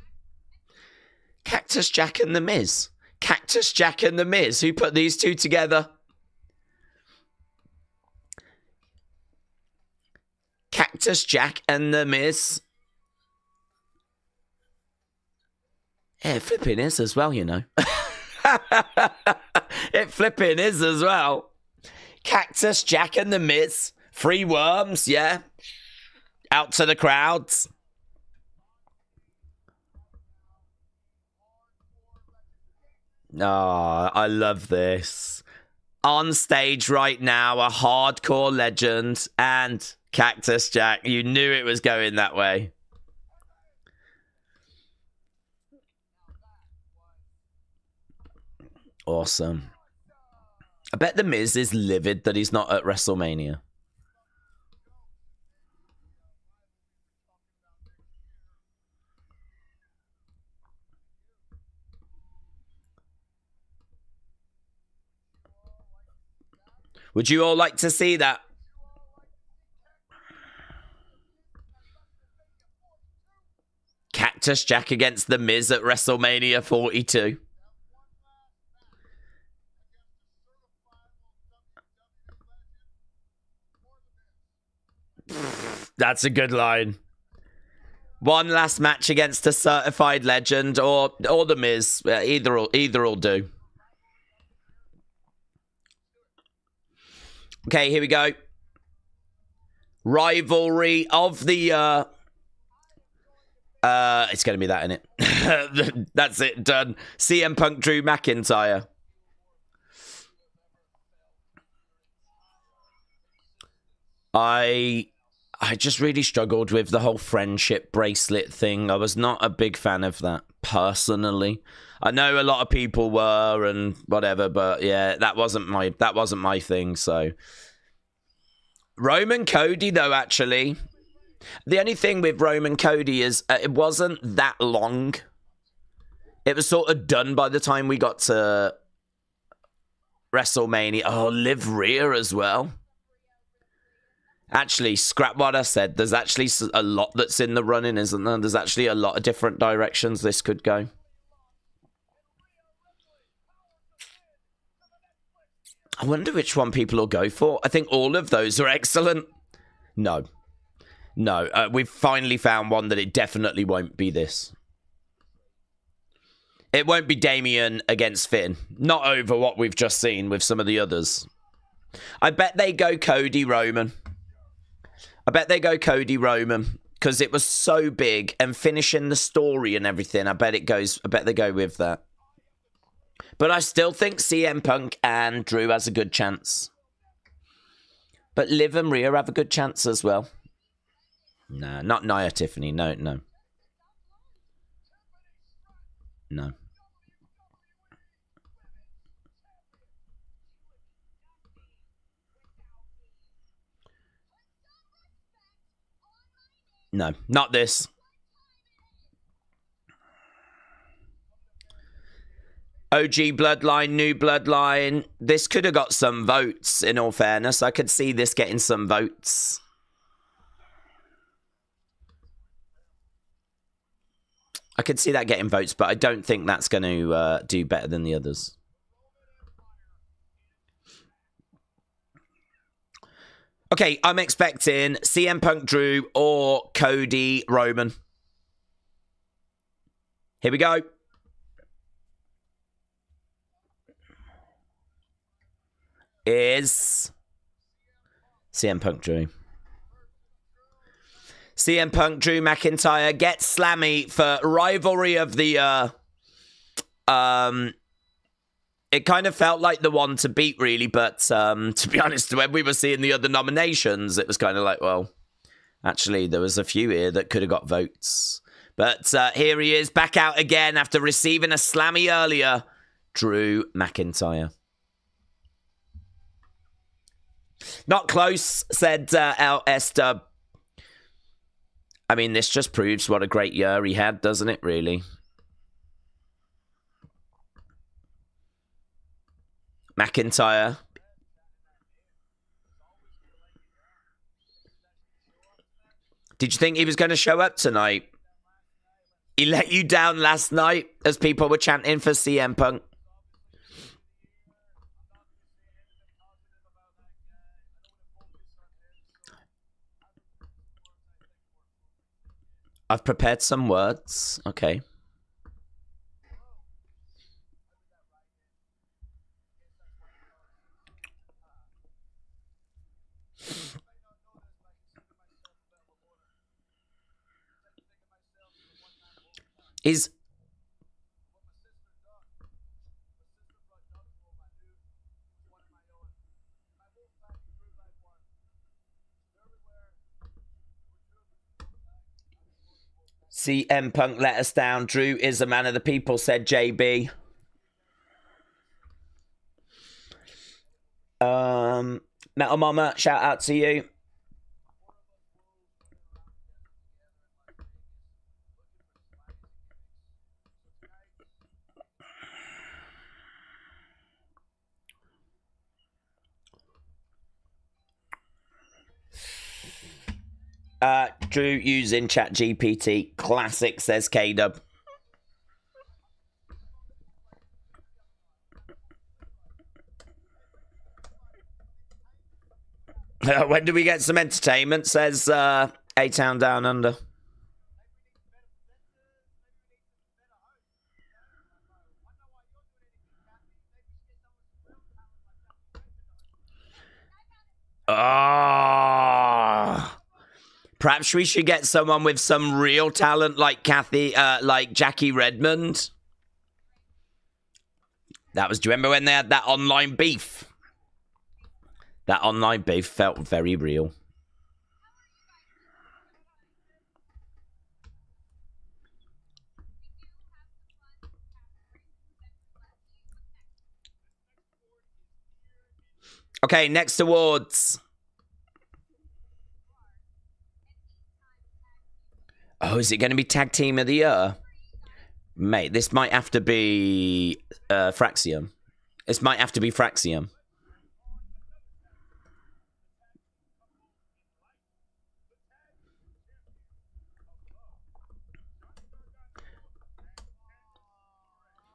Cactus Jack and The Miz. Cactus Jack and The Miz. Who put these two together? Cactus Jack and The Miz. Yeah, it flipping is as well, you know. It flipping is as well. Cactus Jack and The Miz. Free worms, yeah. Out to the crowds. Oh, I love this. On stage right now, a hardcore legend and Cactus Jack. You knew it was going that way. Awesome. I bet The Miz is livid that he's not at WrestleMania. Would you all like to see that? Cactus Jack against The Miz at WrestleMania 42. That's a good line. One last match against a certified legend or The Miz. Either will do. Okay, here we go. Rivalry of the year. It's going to be that, isn't it? That's it, done. CM Punk, Drew McIntyre. I just really struggled with the whole friendship bracelet thing. I was not a big fan of that, personally. I know a lot of people were and whatever, but yeah, that wasn't my thing, so. Roman Cody, though, actually. The only thing with Roman Cody is it wasn't that long. It was sort of done by the time we got to WrestleMania. Oh, Liv Rhea as well. Actually, scrap what I said. There's actually a lot that's in the running, isn't there? There's actually a lot of different directions this could go. I wonder which one people will go for. I think all of those are excellent. No. No, we've finally found one that it definitely won't be this. It won't be Damian against Finn. Not over what we've just seen with some of the others. I bet they go Cody Roman. I bet they go Cody Roman. Because it was so big and finishing the story and everything. I bet they go with that. But I still think CM Punk and Drew has a good chance. But Liv and Rhea have a good chance as well. Nah, not Nia Tiffany. No, no. No. No, not this. OG Bloodline, New Bloodline. This could have got some votes, in all fairness. I could see this getting some votes. I could see that getting votes, but I don't think that's going to do better than the others. Okay, I'm expecting CM Punk Drew or Cody Roman. Here we go. Is CM Punk Drew. CM Punk Drew McIntyre gets Slammy for Rivalry of the Year. It kind of felt like the one to beat, really, but to be honest, when we were seeing the other nominations, it was kind of like, well, actually, there was a few here that could have got votes. But here he is, back out again after receiving a Slammy earlier. Drew McIntyre. Not close, said LS Dub. I mean, this just proves what a great year he had, doesn't it, really? McIntyre. Did you think he was going to show up tonight? He let you down last night as people were chanting for CM Punk. I've prepared some words. Okay. Is CM Punk let us down. Drew is a man of the people, said JB. Metal Mama, shout out to you. Drew using ChatGPT. Classic, says K-Dub. When do we get some entertainment, says A-Town Down Under. Perhaps we should get someone with some real talent like like Jackie Redmond. Do you remember when they had that online beef? That online beef felt very real. Okay, next awards. Oh, is it going to be Tag Team of the Year? Mate, this might have to be Fraxium. This might have to be Fraxium.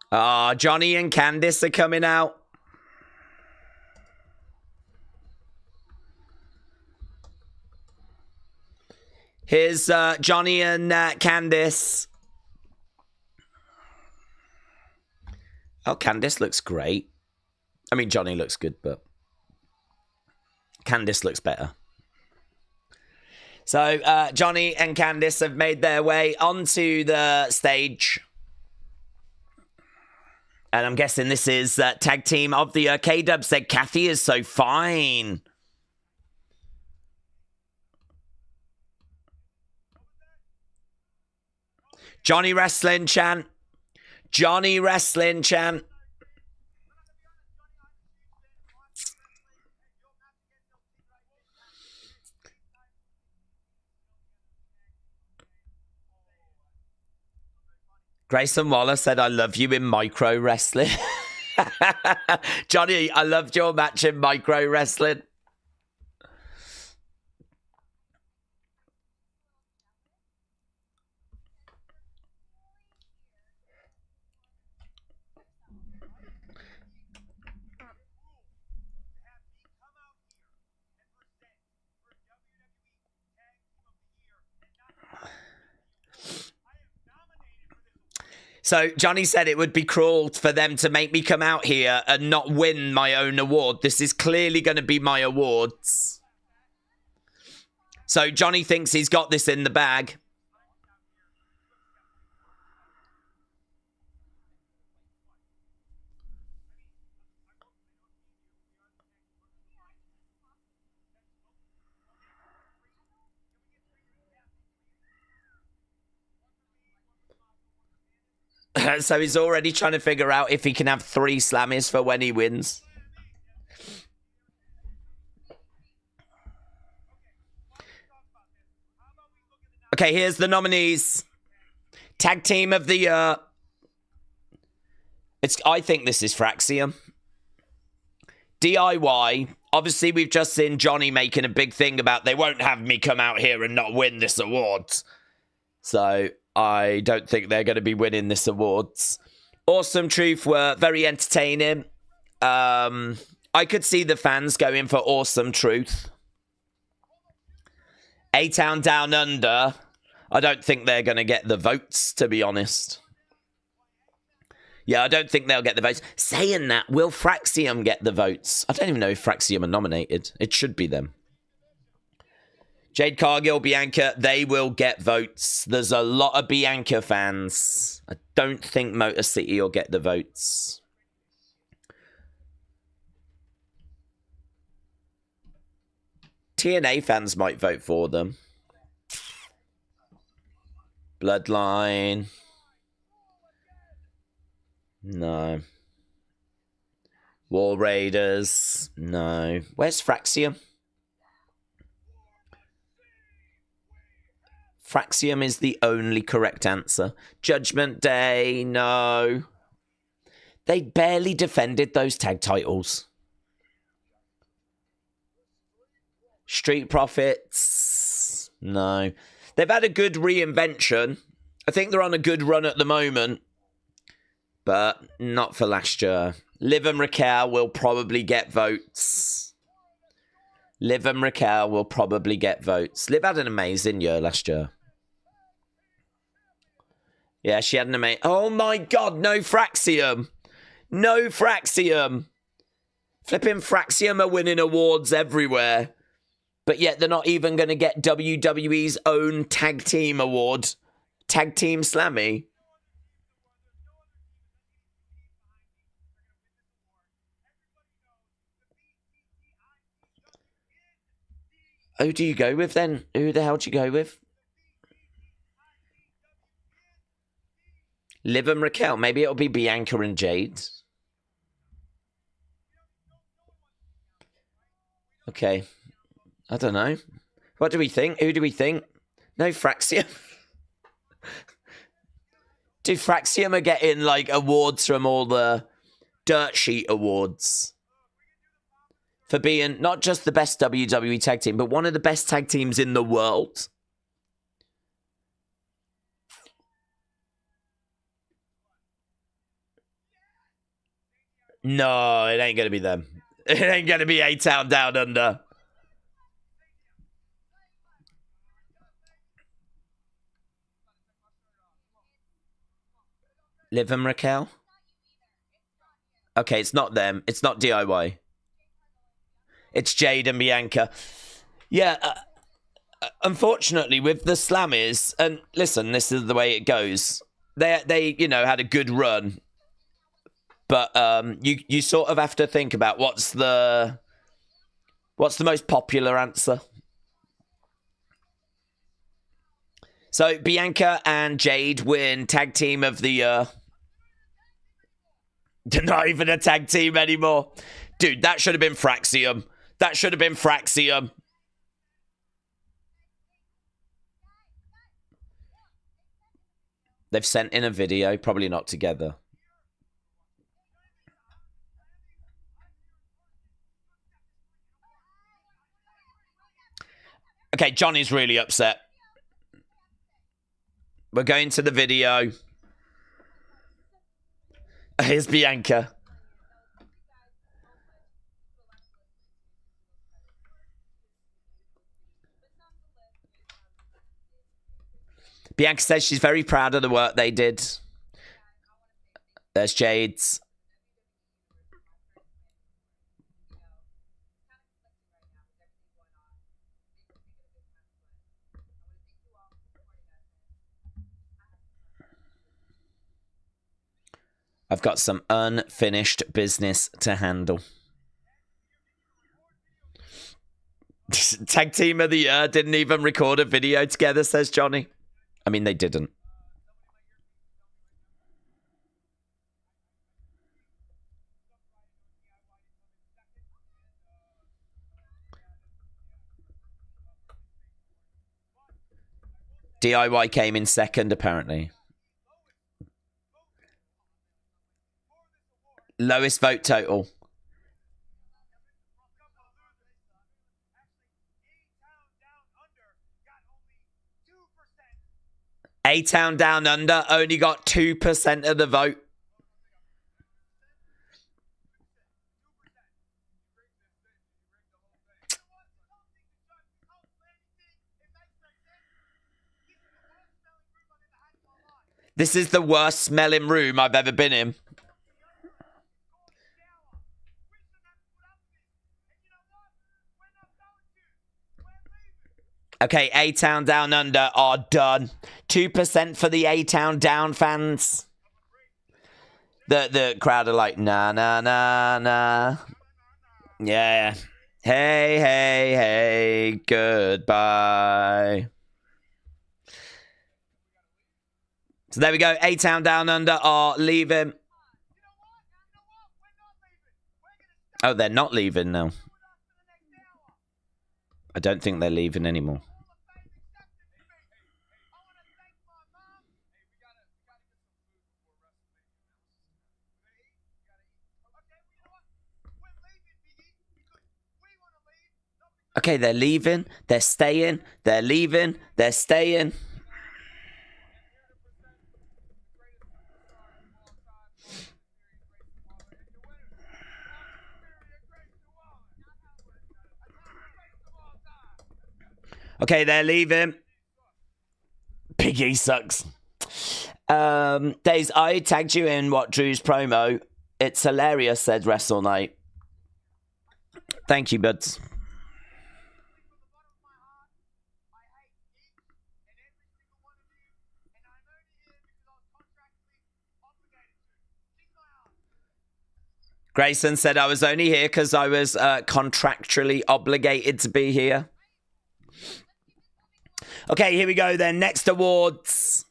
Ah, Johnny and Candice are coming out. Here's Johnny and Candice. Oh, Candice looks great. I mean, Johnny looks good, but Candice looks better. So, Johnny and Candice have made their way onto the stage. And I'm guessing this is tag team of the year. K-Dub said, Kathy is so fine. Johnny Wrestling chant. Johnny Wrestling chant. Grayson Waller said, I love you in micro wrestling. Johnny, I loved your match in micro wrestling. So Johnny said it would be cruel for them to make me come out here and not win my own award. This is clearly going to be my awards. So Johnny thinks he's got this in the bag. So he's already trying to figure out if he can have 3 Slammies for when he wins. Okay, here's the nominees. Tag Team of the Year. I think this is Fraxium. DIY. Obviously, we've just seen Johnny making a big thing about they won't have me come out here and not win this award. So I don't think they're going to be winning this awards. Awesome Truth were very entertaining. I could see the fans going for Awesome Truth. A-Town Down Under. I don't think they're going to get the votes, to be honest. Yeah, I don't think they'll get the votes. Saying that, will Fraxium get the votes? I don't even know if Fraxium are nominated. It should be them. Jade Cargill, Bianca, they will get votes. There's a lot of Bianca fans. I don't think Motor City will get the votes. TNA fans might vote for them. Bloodline. No. War Raiders. No. Where's Fraxium? Fraxium is the only correct answer. Judgment Day, no. They barely defended those tag titles. Street Profits, no. They've had a good reinvention. I think they're on a good run at the moment. But not for last year. Liv and Raquel will probably get votes. Liv and Raquel will probably get votes. Liv had an amazing year last year. Yeah, she had an amazing... Oh my God, no Fraxium. No Fraxium. Flipping Fraxium are winning awards everywhere. But yet they're not even going to get WWE's own tag team award. Tag Team Slammy. Who do you go with then? Who the hell do you go with? Liv and Raquel. Maybe it'll be Bianca and Jade. Okay. I don't know. What do we think? Who do we think? No, Fraxium. Do Fraxium are getting like awards from all the dirt sheet awards for being not just the best WWE tag team, but one of the best tag teams in the world. No, it ain't gonna be them. It ain't gonna be A-Town Down Under. Liv and Raquel? Okay, it's not them. It's not DIY. It's Jade and Bianca. Yeah, unfortunately, with the Slammies, and listen, this is the way it goes. They you know, had a good run, but you sort of have to think about what's the most popular answer. So Bianca and Jade win Tag Team of the Year. They're not even a tag team anymore. Dude, that should have been Fraxium. That should have been Fraxium. They've sent in a video, probably not together. Okay, Johnny's really upset. We're going to the video. Here's Bianca. Bianca says she's very proud of the work they did. There's Jade's. I've got some unfinished business to handle. Tag Team of the Year didn't even record a video together, says Johnny. I mean, they didn't. DIY came in second, apparently. Lowest vote total. A-Town Down Under only got 2% of the vote. This is the worst smelling room I've ever been in. Okay, A-Town Down Under are done. 2% for the A-Town Down fans. The crowd are like, nah, nah, nah, nah. Yeah. Hey, hey, hey, goodbye. So there we go. A-Town Down Under are leaving. Oh, they're not leaving now. I don't think they're leaving anymore. Okay, they're leaving. They're staying. They're leaving. They're staying. Okay, they're leaving. Big E sucks. Days, I tagged you in what Drew's promo. It's hilarious, said Wrestle Night. Thank you, buds. Grayson said I was only here because I was contractually obligated to be here. Okay, here we go then. Next awards.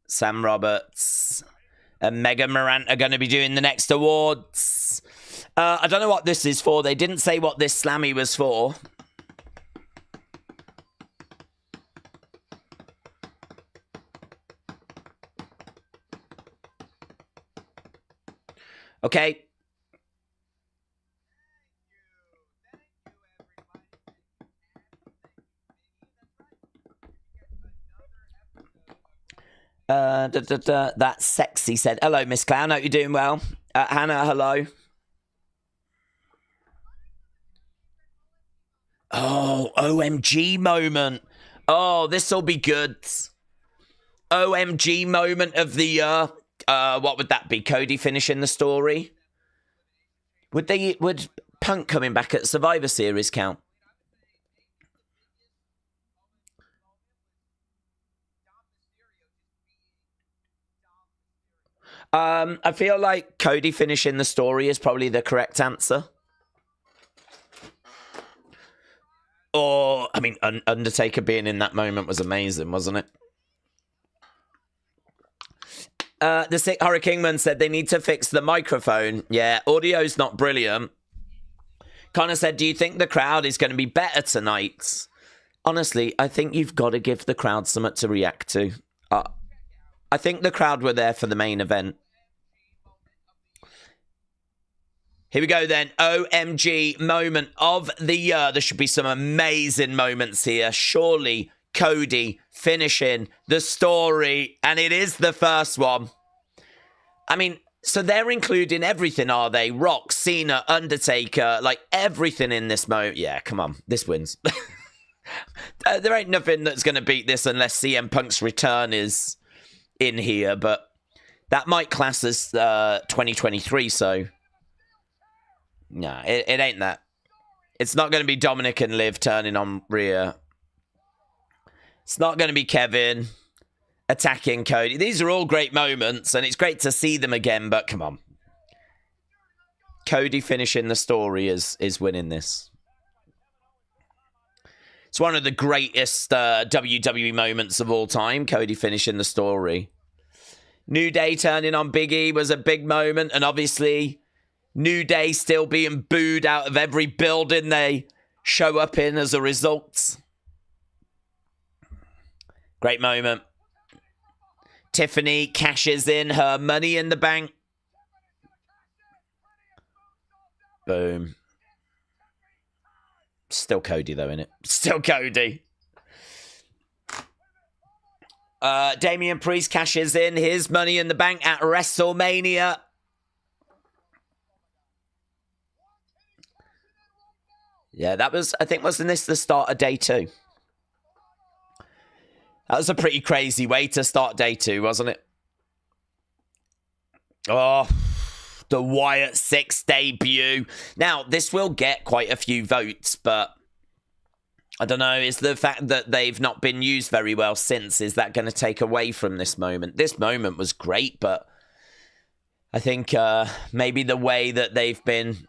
Sam Roberts and Megan Morant are going to be doing the next awards. I don't know what this is for. They didn't say what this Slammy was for. Okay. That sexy said, hello, Miss Clown. Hope you're doing well. Hannah, hello. Oh, OMG moment. Oh, this will be good. OMG moment of the year. What would that be? Cody finishing the story? Would Punk coming back at Survivor Series count? I feel like Cody finishing the story is probably the correct answer. Or, I mean, Undertaker being in that moment was amazing, wasn't it? The Sick Horror Kingman said they need to fix the microphone. Yeah, audio's not brilliant. Connor said, do you think the crowd is going to be better tonight? Honestly, I think you've got to give the crowd something to react to. I think the crowd were there for the main event. Here we go then. OMG moment of the year. There should be some amazing moments here. Surely Cody finishing the story. And it is the first one. I mean, so they're including everything, are they? Rock, Cena, Undertaker, like everything in this moment. Yeah, come on. This wins. There ain't nothing that's going to beat this unless CM Punk's return is in here. But that might class as 2023, so... No, it ain't that. It's not going to be Dominic and Liv turning on Rhea. It's not going to be Kevin attacking Cody. These are all great moments, and it's great to see them again, but come on. Cody finishing the story is winning this. It's one of the greatest WWE moments of all time, Cody finishing the story. New Day turning on Big E was a big moment, and obviously... New Day still being booed out of every building they show up in as a result. Great moment. Tiffany cashes in her Money in the Bank. Boom. Still Cody, though, innit? Still Cody. Damian Priest cashes in his Money in the Bank at WrestleMania. Yeah, that was, I think, wasn't this the start of day 2? That was a pretty crazy way to start day 2, wasn't it? Oh, the Wyatt 6 debut. Now, this will get quite a few votes, but I don't know, is the fact that they've not been used very well since, is that going to take away from this moment? This moment was great, but I think maybe the way that they've been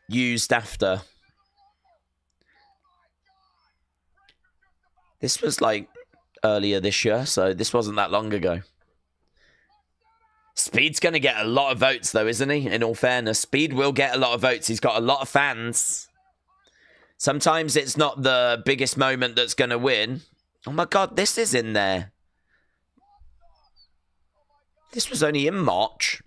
used after... This was like earlier this year, so this wasn't that long ago. Speed's going to get a lot of votes, though, isn't he? In all fairness, Speed will get a lot of votes. He's got a lot of fans. Sometimes it's not the biggest moment that's going to win. Oh, my God, this is in there. This was only in March.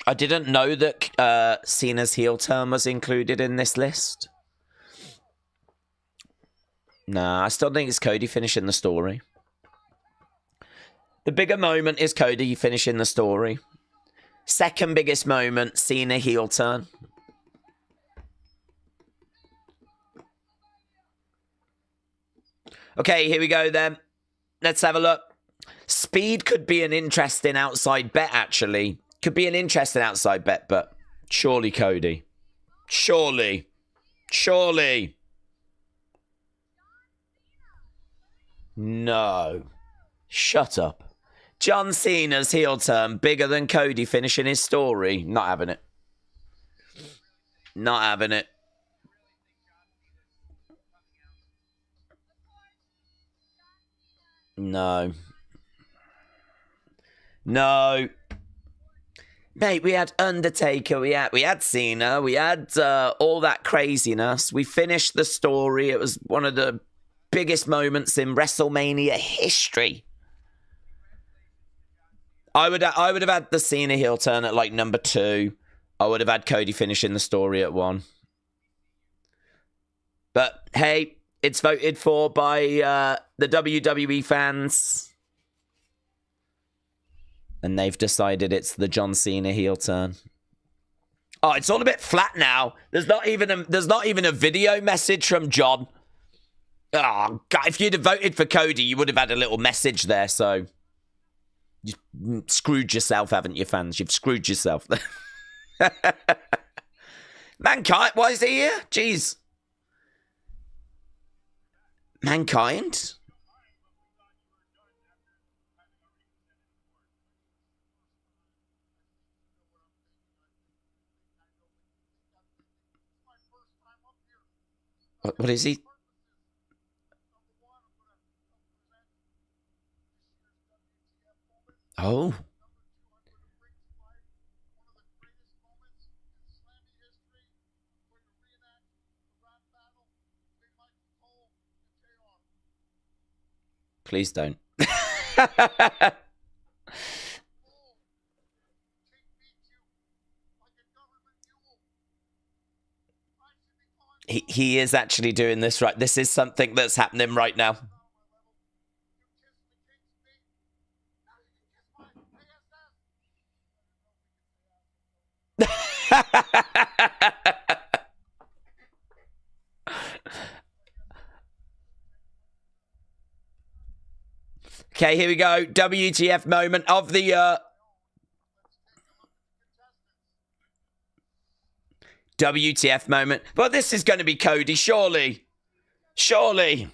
I didn't know that Cena's heel turn was included in this list. Nah, I still think it's Cody finishing the story. The bigger moment is Cody finishing the story. Second biggest moment, Cena heel turn. Okay, here we go then. Let's have a look. Speed could be an interesting outside bet, actually. Could be an interesting outside bet, but surely Cody. Surely. Surely. No. Shut up. John Cena's heel turn bigger than Cody finishing his story. Not having it. Not having it. No. No. Mate, we had Undertaker, we had Cena, we had all that craziness. We finished the story. It was one of the biggest moments in WrestleMania history. I would have had the Cena heel turn at like number 2. I would have had Cody finishing the story at 1. But, hey, it's voted for by the WWE fans. And they've decided it's the John Cena heel turn. Oh, it's all a bit flat now. There's not even a video message from John. Oh, God, if you'd have voted for Cody, you would have had a little message there, so... You've screwed yourself, haven't you, fans? You've screwed yourself. Mankind? Why is he here? Jeez. Mankind? What is he? Oh. Please don't. He is actually doing this right. This is something that's happening right now. Okay, here we go. WTF moment of the year. WTF moment. Well, this is going to be Cody, surely. Surely.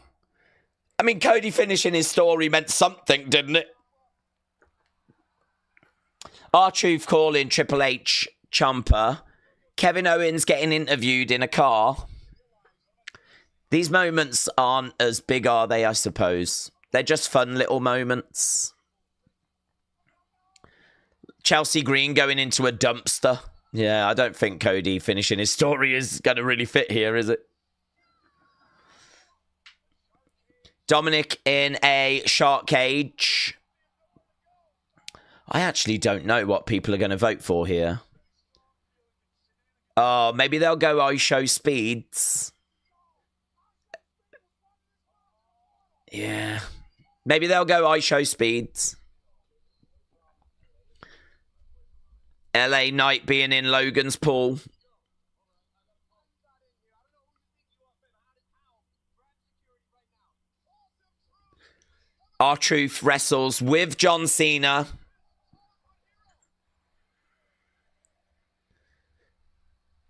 I mean, Cody finishing his story meant something, didn't it? R-Truth calling Triple H Ciampa. Kevin Owens getting interviewed in a car. These moments aren't as big, are they, I suppose? They're just fun little moments. Chelsea Green going into a dumpster. Yeah, I don't think Cody finishing his story is going to really fit here, is it? Dominic in a shark cage. I actually don't know what people are going to vote for here. Oh, maybe they'll go I Show Speeds. Yeah. Maybe they'll go I Show Speeds. LA Knight being in Logan's pool. R-Truth wrestles with John Cena.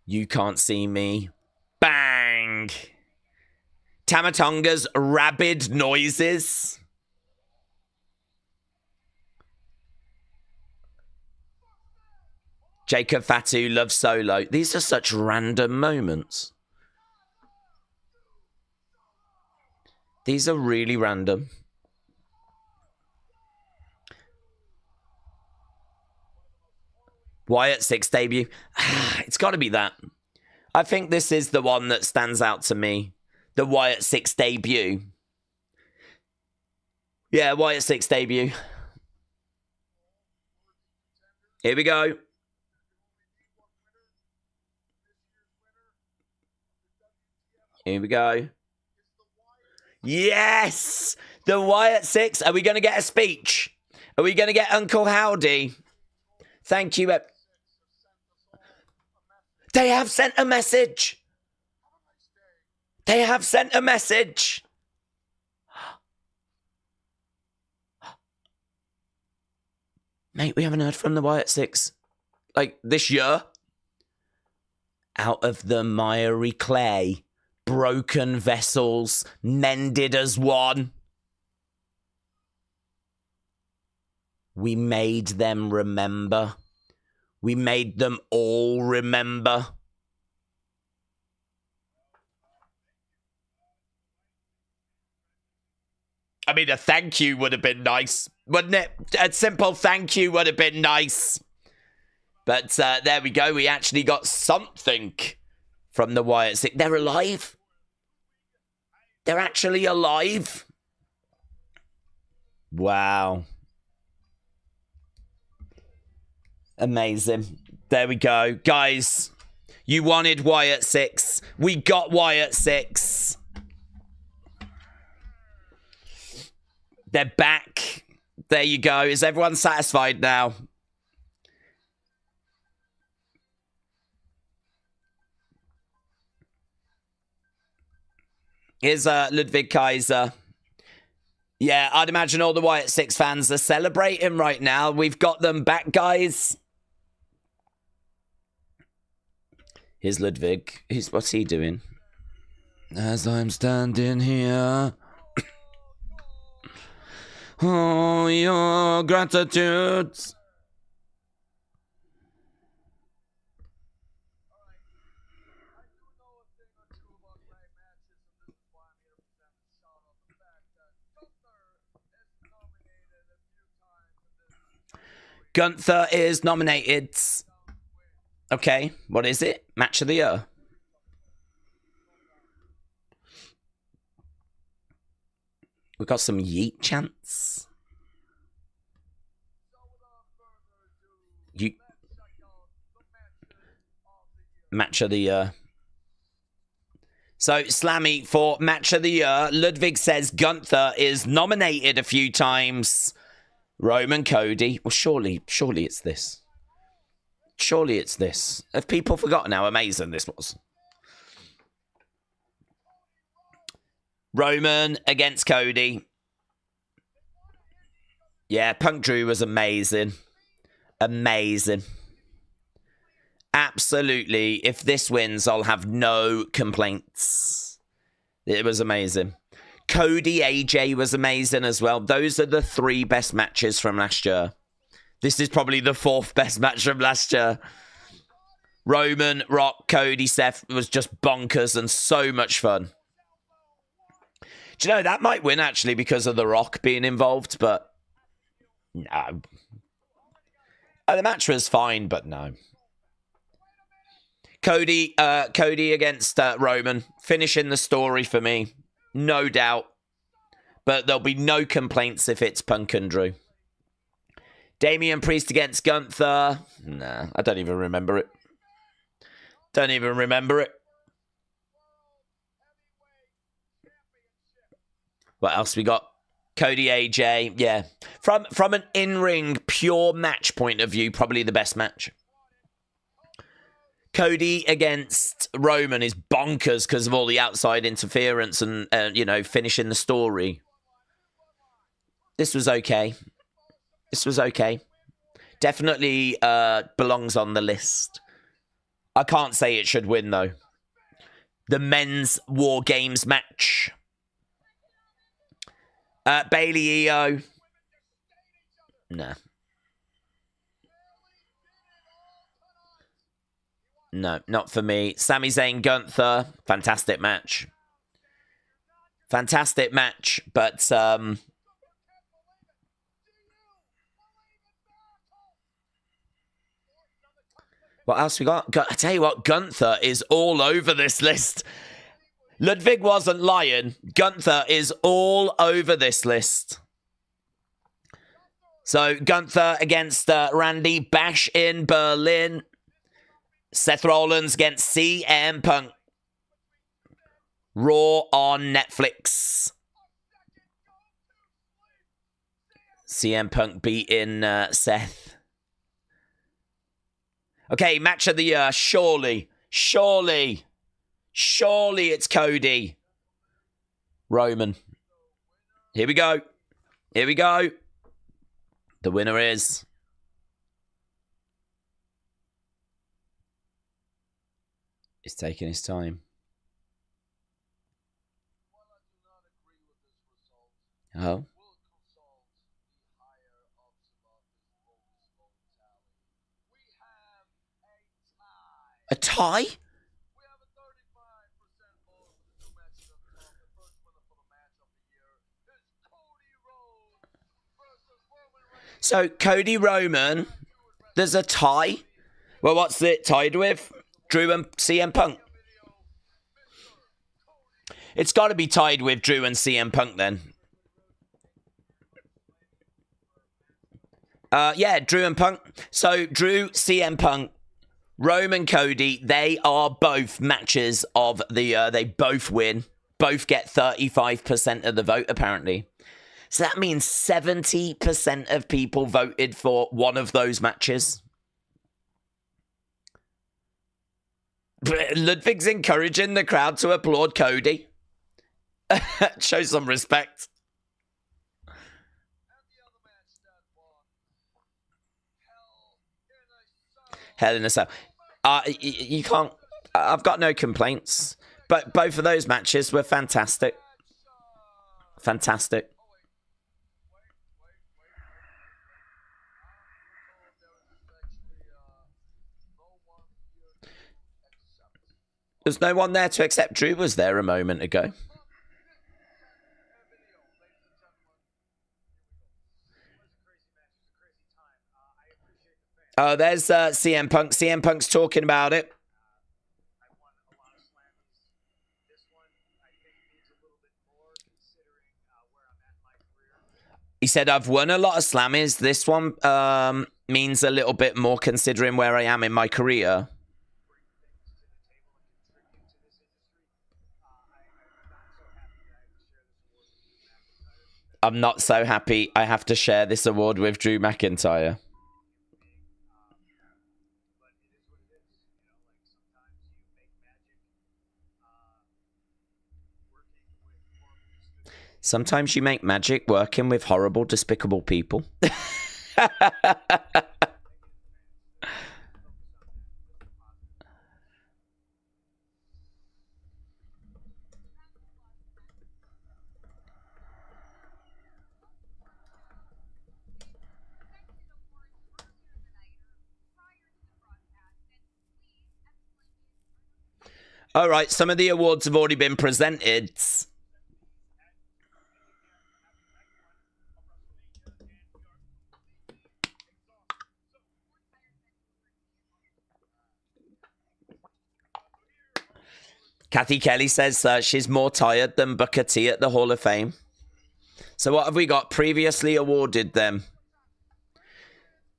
You can't see me. Bang! Tamatonga's rabid noises. Jacob Fatu loves Solo. These are such random moments. These are really random. Wyatt 6 debut. It's got to be that. I think this is the one that stands out to me. The Wyatt 6 debut. Yeah, Wyatt 6 debut. Here we go. Here we go. Yes! The Wyatt 6. Are we going to get a speech? Are we going to get Uncle Howdy? Thank you. They have sent a message. They have sent a message. Mate, we haven't heard from the Wyatt 6. Like, this year. Out of the miry clay. Broken vessels. Mended as one. We made them remember. We made them all remember. I mean, a thank you would have been nice, wouldn't it? A simple thank you would have been nice. But there we go. We actually got something from the Wyatt Six. They're alive. They're actually alive. Wow. Amazing. There we go. Guys, you wanted Wyatt 6. We got Wyatt 6. They're back. There you go. Is everyone satisfied now? Here's Ludwig Kaiser. Yeah, I'd imagine all the Wyatt 6 fans are celebrating right now. We've got them back, guys. Here's Ludwig. What's he doing? As I'm standing here. Oh, your gratitudes. Gunther is nominated. Okay, what is it? Match of the year. We got some yeet chants. Match of the year. So, Slammy, for match of the year, Ludwig says Gunther is nominated a few times. Roman, Cody. Well, surely it's this. Surely it's this. Have people forgotten how amazing this was? Roman against Cody. Yeah, Punk Drew was amazing. Amazing. Absolutely. If this wins, I'll have no complaints. It was amazing. Cody AJ was amazing as well. Those are the 3 best matches from last year. This is probably the 4th best match from last year. Roman, Rock, Cody, Seth was just bonkers and so much fun. Do you know, that might win actually because of The Rock being involved, but no. The match was fine, but no. Cody against Roman, finishing the story for me. No doubt. But there'll be no complaints if it's Punk and Drew. Damian Priest against Gunther. Nah, I don't even remember it. Don't even remember it. What else we got? Cody AJ. Yeah. From an in-ring, pure match point of view, probably the best match. Cody against Roman is bonkers because of all the outside interference and, you know, finishing the story. This was okay. This was okay. Definitely belongs on the list. I can't say it should win, though. The men's War Games match. Bailey EO. Nah. No, not for me. Sami Zayn, Gunther. Fantastic match. Fantastic match, but what else we got? I tell you what, Gunther is all over this list. Ludwig wasn't lying. Gunther is all over this list. So, Gunther against Randy Bash in Berlin. Seth Rollins against CM Punk. Raw on Netflix. CM Punk beating Seth. Okay, match of the year. Surely it's Cody. Roman. Here we go. Here we go. The winner is... He's taking his time. Oh. A tie? So, Cody Roman, there's a tie. Well, what's it tied with? Drew and CM Punk. It's got to be tied with Drew and CM Punk then. Yeah, Drew and Punk. So Drew, CM Punk, Roman, Cody, they are both matches of the, they both win. Both get 35% of the vote, apparently. So that means 70% of people voted for one of those matches. Ludwig's encouraging the crowd to applaud Cody. Show some respect. Hell in a Cell. You can't... I've got no complaints. But both of those matches were fantastic. Fantastic. There's no one there to accept. Drew was there a moment ago. Oh, there's CM Punk. CM Punk's talking about it. He said, I've won a lot of Slammies. This one means a little bit more considering where I am in my career. I'm not so happy I have to share this award with Drew McIntyre. Sometimes you make magic working with horrible, despicable people. All right, some of the awards have already been presented. Kathy Kelly says she's more tired than Booker T at the Hall of Fame. So what have we got previously awarded them?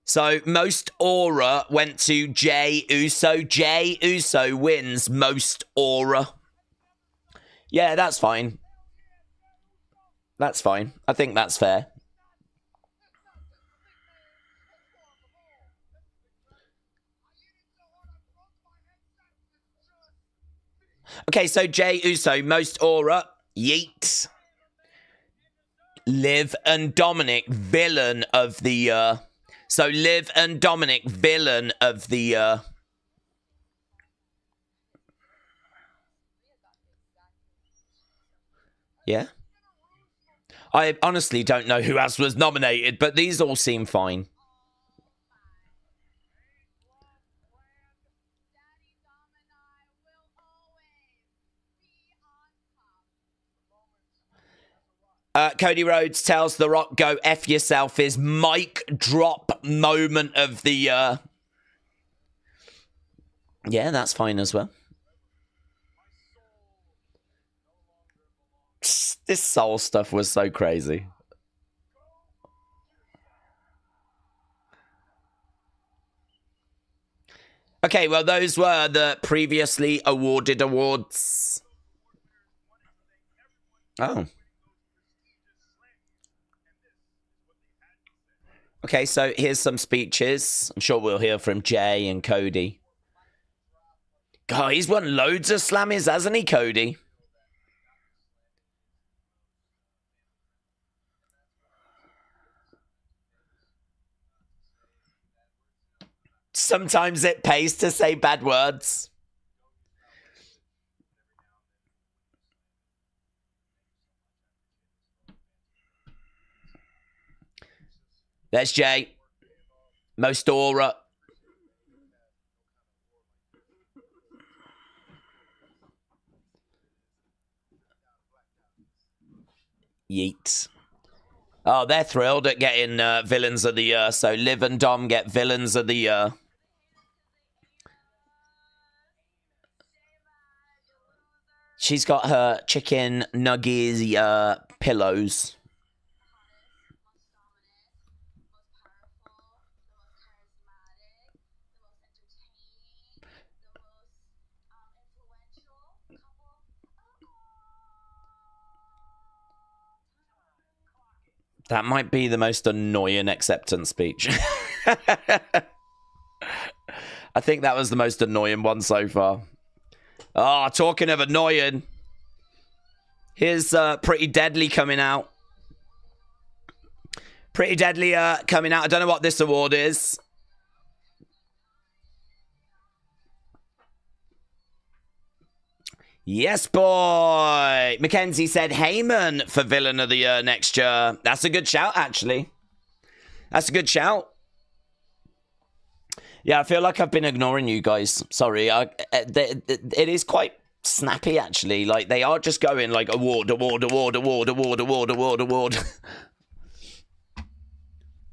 So most aura went to Jey Uso. Jey Uso wins most aura. Yeah, that's fine. That's fine. I think that's fair. Okay, so Jey Uso, most aura, yeet. Liv and Dominic, villain of the year. So Liv and Dominic, villain of the year. Yeah. I honestly don't know who else was nominated, but these all seem fine. Cody Rhodes tells The Rock, go F yourself, is mic drop moment of the year. Yeah, that's fine as well. This soul stuff was so crazy. Okay, well, those were the previously awarded awards. Oh. Okay, so here's some speeches. I'm sure we'll hear from Jay and Cody. God, he's won loads of Slammies, hasn't he, Cody? Sometimes it pays to say bad words. There's Jay. Most aura. Yeet. Oh, they're thrilled at getting Villains of the Year. So Liv and Dom get Villains of the Year. She's got her chicken nuggies pillows. That might be the most annoying acceptance speech. I think that was the most annoying one so far. Oh, talking of annoying. Here's Pretty Deadly coming out. Pretty Deadly coming out. I don't know what this award is. Yes, boy. Mackenzie said Heyman for Villain of the Year next year. That's a good shout, actually. That's a good shout. Yeah, I feel like I've been ignoring you guys. Sorry. It is quite snappy, actually. Like, they are just going, like, award, award, award, award, award, award, award, award.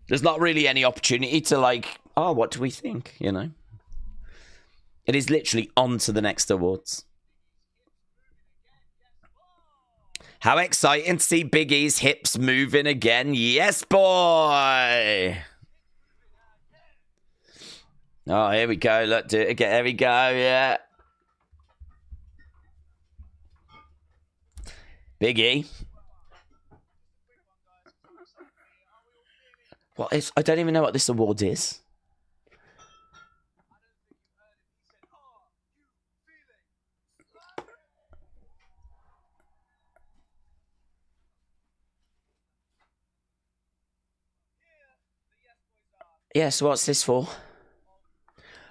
There's not really any opportunity to, like, oh, what do we think, you know? It is literally on to the next awards. How exciting to see Big E's hips moving again. Yes, boy. Oh, here we go. Look, do it again. There we go. Yeah. Big E. What is... I don't even know what this award is. Yeah, so what's this for?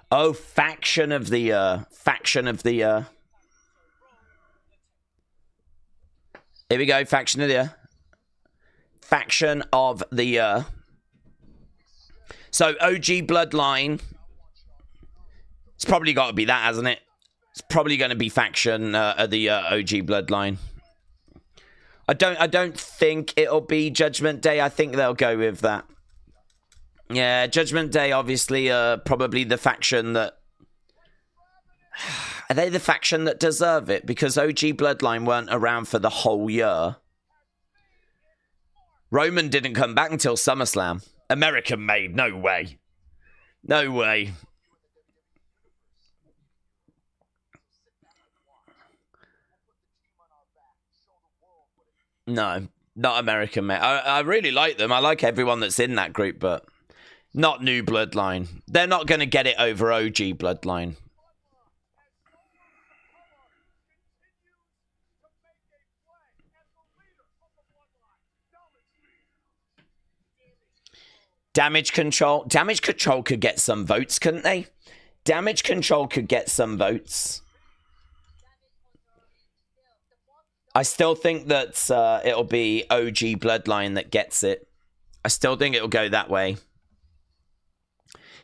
Oh, faction of the year. Faction of the year. Here we go, faction of the year. Faction of the year. So, OG Bloodline. It's probably got to be that, hasn't it? It's probably going to be faction of the year, OG Bloodline. I don't think it'll be Judgment Day. I think they'll go with that. Yeah, Judgment Day, obviously, probably the faction that... Are they the faction that deserve it? Because OG Bloodline weren't around for the whole year. Roman didn't come back until SummerSlam. American made, no way. No way. No, not American made. I really like them. I like everyone that's in that group, but... Not New Bloodline. They're not going to get it over OG Bloodline. Damage Control. Damage Control could get some votes, couldn't they? Damage Control could get some votes. I still think that it'll be OG Bloodline that gets it. I still think it'll go that way.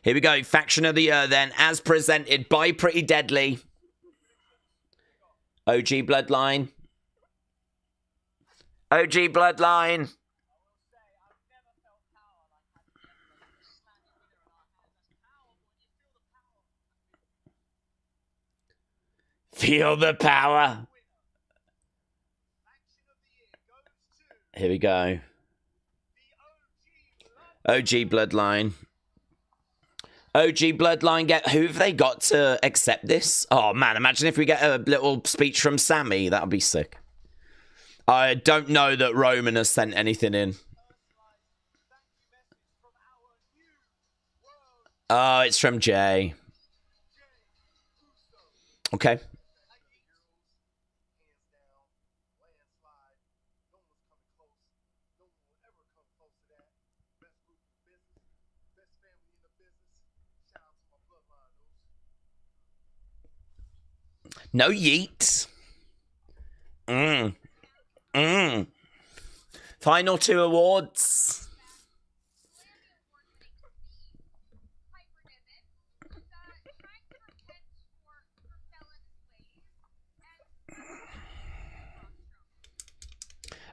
Here we go. Faction of the Year then, as presented by Pretty Deadly. OG Bloodline. OG Bloodline. Feel the power. Here we go. OG Bloodline. OG Bloodline get... Who have they got to accept this? Oh, man, imagine if we get a little speech from Sammy. That would be sick. I don't know that Roman has sent anything in. Oh, it's from Jay. Okay. No yeet. Final two awards.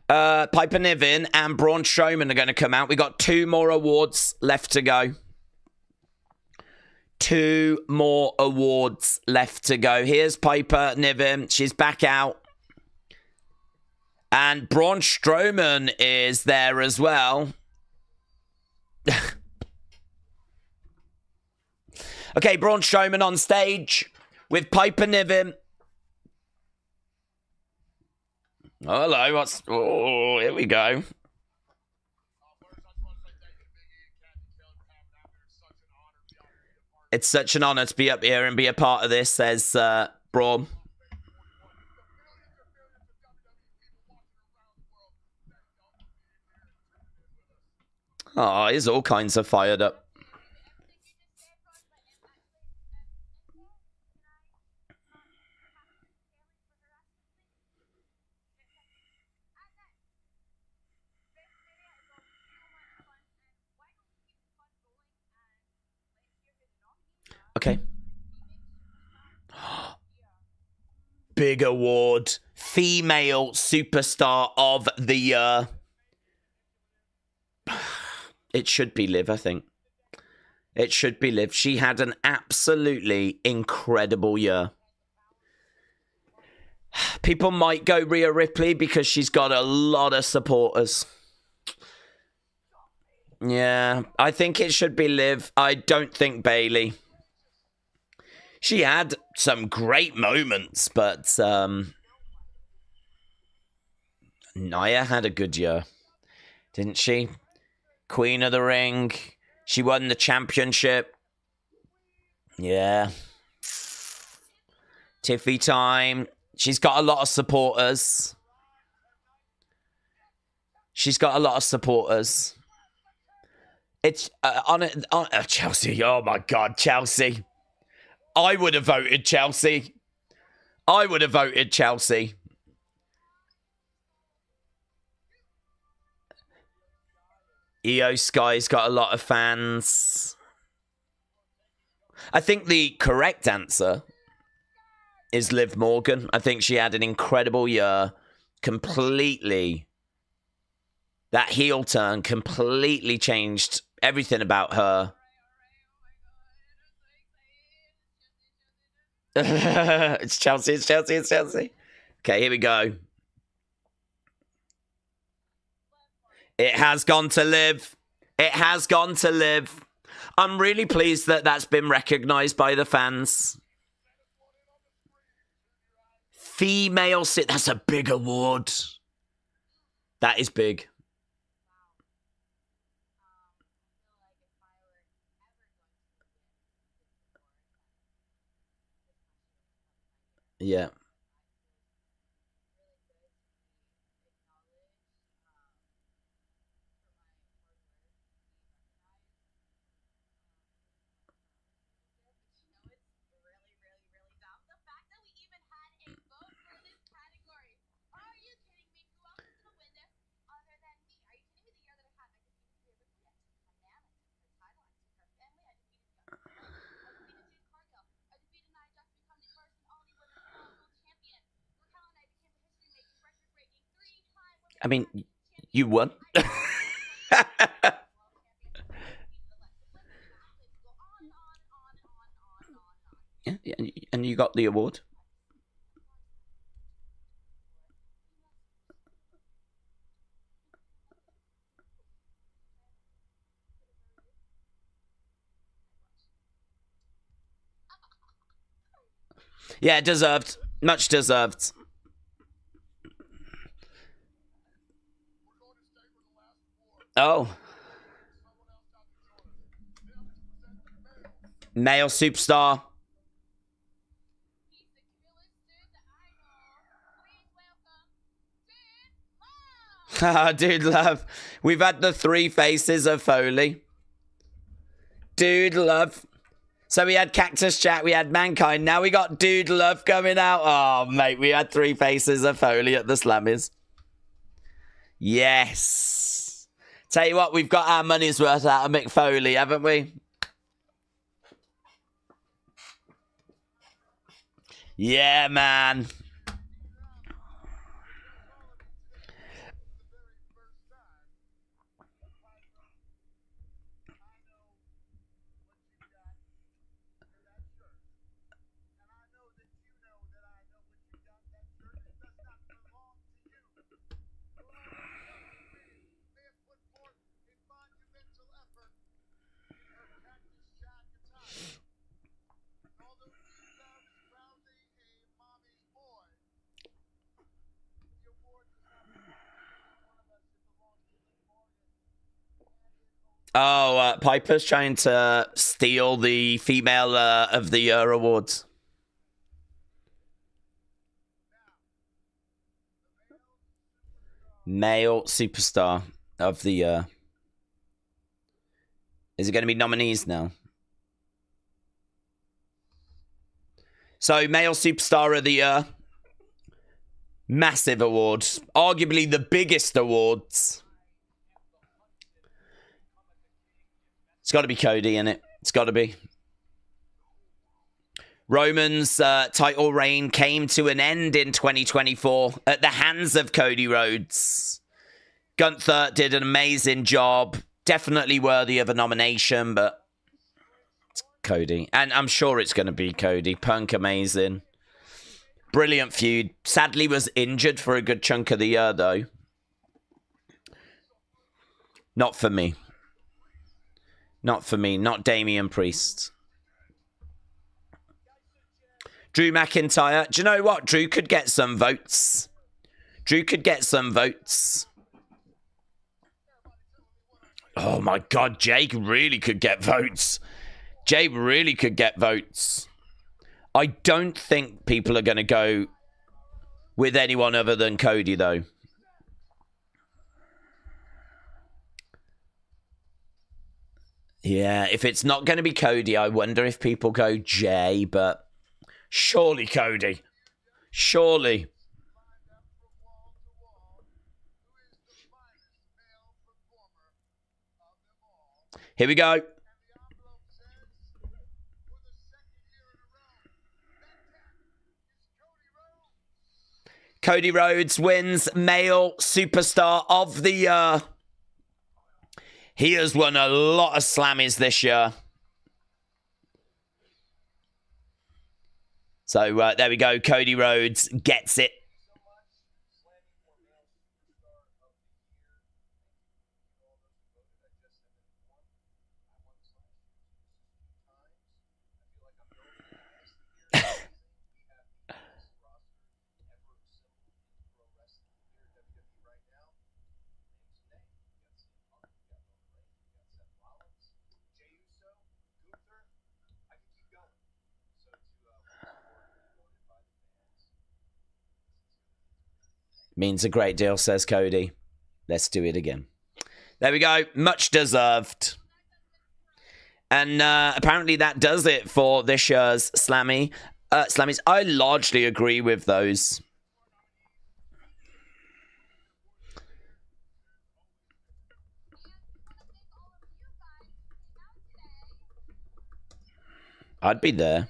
Piper Niven and Braun Strowman are going to come out. We got 2 more awards left to go. 2 more awards left to go. Here's Piper Niven. She's back out. And Braun Strowman is there as well. Okay, Braun Strowman on stage with Piper Niven. Oh, hello. Oh, here we go. It's such an honor to be up here and be a part of this, says Braun. Oh, he's all kinds of fired up. Okay. Big award. Female Superstar of the Year. It should be Liv, I think. It should be Liv. She had an absolutely incredible year. People might go Rhea Ripley because she's got a lot of supporters. Yeah, I think it should be Liv. I don't think Bayley. She had some great moments, but Nia had a good year, didn't she? Queen of the Ring. She won the championship. Yeah. Tiffy time. She's got a lot of supporters. She's got a lot of supporters. It's on Chelsea. Oh my God, Chelsea. I would have voted Chelsea. I would have voted Chelsea. EO Sky's got a lot of fans. I think the correct answer is Liv Morgan. I think she had an incredible year. Completely. That heel turn completely changed everything about her. It's Chelsea, it's Chelsea, it's Chelsea. Okay, here we go. It has gone to Liv. It has gone to Liv. I'm really pleased that that's been recognised by the fans. Female sit. That's a big award. That is big. Yeah. I mean, you won. Yeah, and you got the award. Yeah, deserved. Much deserved. Oh. Male superstar. Dude Love. We've had the three faces of Foley. Dude Love. So we had Cactus Jack, we had Mankind. Now we got Dude Love coming out. Oh, mate, we had three faces of Foley at the Slammies. Yes. Tell you what, we've got our money's worth out of Mick Foley, haven't we? Yeah, man. Oh, Piper's trying to steal the female of the year awards. Male superstar of the year. Is it going to be nominees now? So, male superstar of the year. Massive awards. Arguably the biggest awards. It's got to be Cody, innit? It's got to be. Roman's title reign came to an end in 2024 at the hands of Cody Rhodes. Gunther did an amazing job. Definitely worthy of a nomination, but it's Cody. And I'm sure it's going to be Cody. Punk, amazing. Brilliant feud. Sadly was injured for a good chunk of the year, though. Not for me. Not for me. Not Damian Priest. Drew McIntyre. Do you know what? Drew could get some votes. Drew could get some votes. Oh my God, Jake really could get votes. Jay really could get votes. I don't think people are going to go with anyone other than Cody, though. Yeah, if it's not going to be Cody, I wonder if people go Jay, but surely Cody. Surely. Here we go. Cody Rhodes wins Male Superstar of the Year. He has won a lot of Slammies this year. So there we go. Cody Rhodes gets it. Means a great deal, says Cody. Let's do it again. There we go. Much deserved. And apparently that does it for this year's Slammies. I largely agree with those. I'd be there.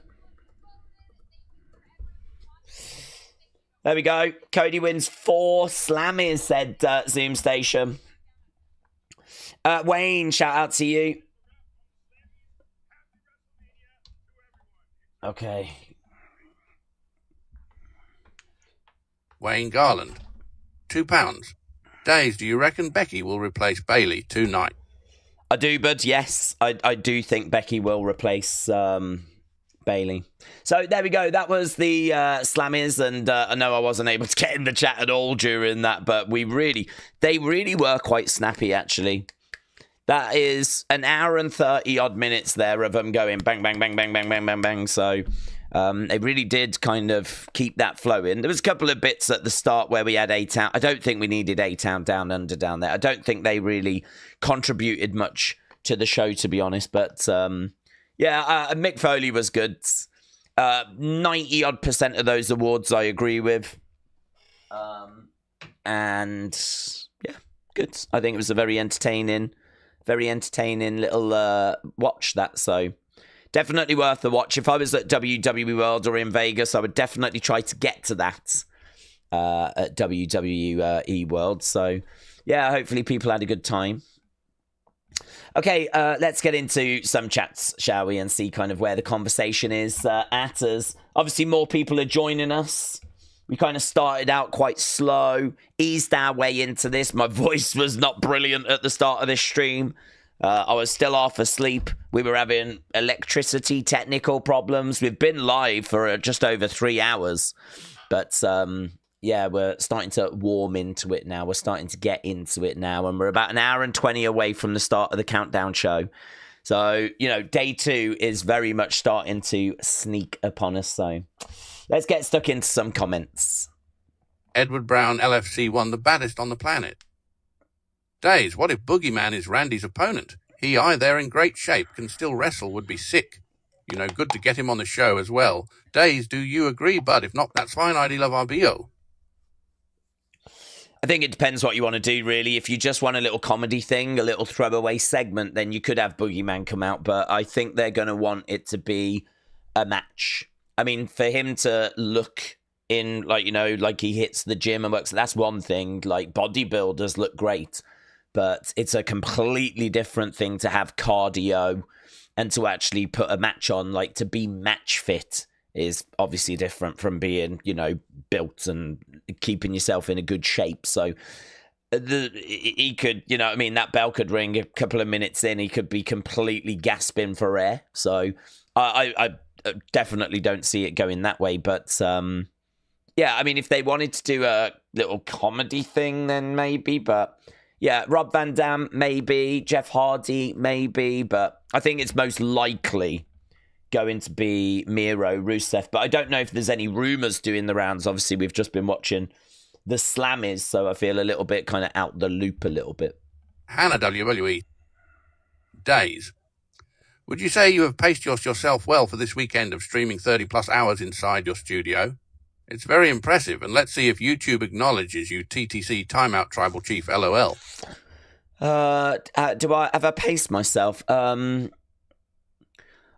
There we go. Cody wins 4 Slammies, said Zoom Station. Wayne, shout out to you. Okay. Wayne Garland, £2. Days, do you reckon Becky will replace Bayley tonight? I do, bud. Yes, I do think Becky will replace Bayley. So there we go. That was the Slammies, and I know I wasn't able to get in the chat at all during that, but they really were quite snappy, actually. That is an hour and 30 odd minutes there of them going bang, bang, bang, bang, bang, bang, bang, bang. So they really did kind of keep that flowing. There was a couple of bits at the start where we had A-Town. I don't think we needed A-Town down under down there. I don't think they really contributed much to the show, to be honest. But yeah, Mick Foley was good. 90-odd% of those awards I agree with. And yeah, good. I think it was a very entertaining little watch, that. So definitely worth the watch. If I was at WWE World or in Vegas, I would definitely try to get to that at WWE World. So yeah, hopefully people had a good time. Okay, let's get into some chats, shall we, and see kind of where the conversation is at us. Obviously, more people are joining us. We kind of started out quite slow, eased our way into this. My voice was not brilliant at the start of this stream. I was still half asleep. We were having electricity technical problems. We've been live for just over 3 hours. But yeah, we're starting to warm into it now. We're starting to get into it now, and we're about an hour and 20 away from the start of the countdown show. So, you know, day 2 is very much starting to sneak upon us. So let's get stuck into some comments. Edward Brown LFC won the baddest on the planet. Days, what if Boogeyman is Randy's opponent? He, there in great shape, can still wrestle, would be sick. You know, good to get him on the show as well. Days, do you agree, bud? If not, that's fine. I'd love RBO. I think it depends what you want to do, really. If you just want a little comedy thing, a little throwaway segment, then you could have Boogeyman come out. But I think they're going to want it to be a match. I mean, for him to look in, like, you know, like he hits the gym and works, that's one thing. Like, bodybuilders look great. But it's a completely different thing to have cardio and to actually put a match on. Like, to be match fit is obviously different from being, you know, built and keeping yourself in a good shape. So he could, you know what I mean, that bell could ring a couple of minutes in, he could be completely gasping for air. So I definitely don't see it going that way. But yeah, I mean, if they wanted to do a little comedy thing, then maybe. But yeah, Rob Van Dam, maybe. Jeff Hardy, maybe. But I think it's most likely going to be Miro, Rusev. But I don't know if there's any rumors doing the rounds. Obviously, we've just been watching the Slammies, so I feel a little bit kind of out the loop a little bit. Hannah WWE. Days. Would you say you have paced yourself well for this weekend of streaming 30-plus hours inside your studio? It's very impressive, and let's see if YouTube acknowledges you, TTC Timeout Tribal Chief, LOL. Have I paced myself? I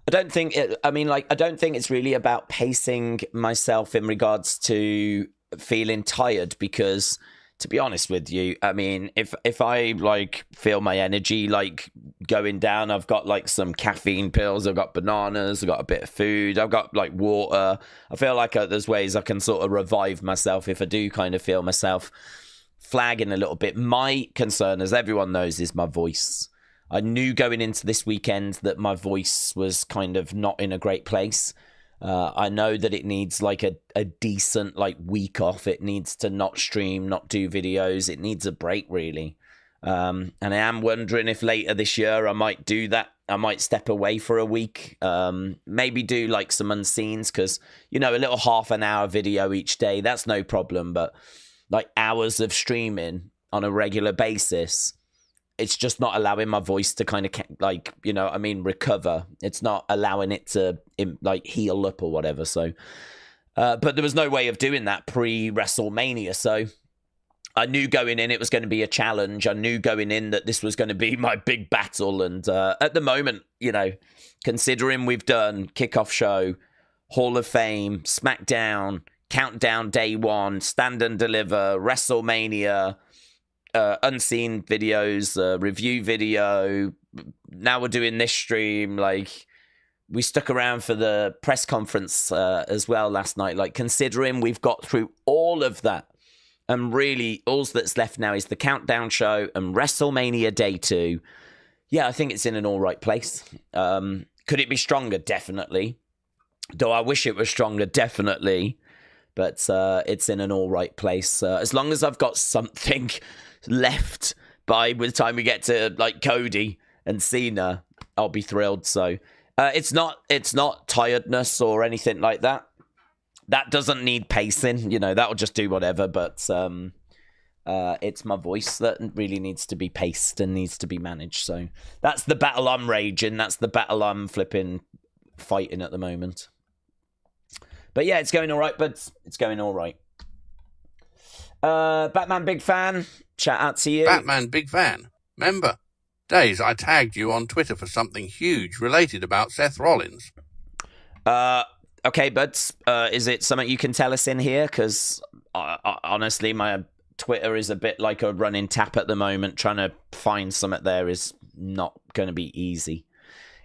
don't think it's really about pacing myself in regards to feeling tired, because to be honest with you, I mean, if I like feel my energy like going down, I've got like some caffeine pills, I've got bananas, I've got a bit of food, I've got like water. I feel like there's ways I can sort of revive myself if I do kind of feel myself flagging a little bit. My concern, as everyone knows, is my voice. I knew going into this weekend that my voice was kind of not in a great place. I know that it needs like a decent like week off. It needs to not stream, not do videos. It needs a break, really. And I am wondering if later this year I might do that. I might step away for a week. Maybe do like some unseens, because, you know, a little half an hour video each day, that's no problem. But like hours of streaming on a regular basis, it's just not allowing my voice to kind of like, you know, I mean, recover. It's not allowing it to like heal up or whatever. So, but there was no way of doing that pre-WrestleMania. So I knew going in it was going to be a challenge. I knew going in that this was going to be my big battle. And at the moment, you know, considering we've done kickoff show, Hall of Fame, SmackDown, Countdown Day 1, Stand and Deliver, WrestleMania, unseen videos, review video. Now we're doing this stream. Like, we stuck around for the press conference as well last night. Like, considering we've got through all of that, and really all that's left now is the countdown show and WrestleMania Day 2. Yeah, I think it's in an all right place. Could it be stronger? Definitely. Though I wish it was stronger, definitely. But it's in an all right place. As long as I've got something left by the time we get to like Cody and Cena, I'll be thrilled. So it's not tiredness or anything like that. That doesn't need pacing, you know, that'll just do whatever. But it's my voice that really needs to be paced and needs to be managed. So that's the battle I'm raging. That's the battle I'm fighting at the moment. But yeah, it's going all right, but it's going all right. Batman Big Fan, shout out to you. Batman Big Fan. Member. Days, I tagged you on Twitter for something huge related about Seth Rollins. Okay, but is it something you can tell us in here? Because honestly, my Twitter is a bit like a running tap at the moment. Trying to find something there is not going to be easy.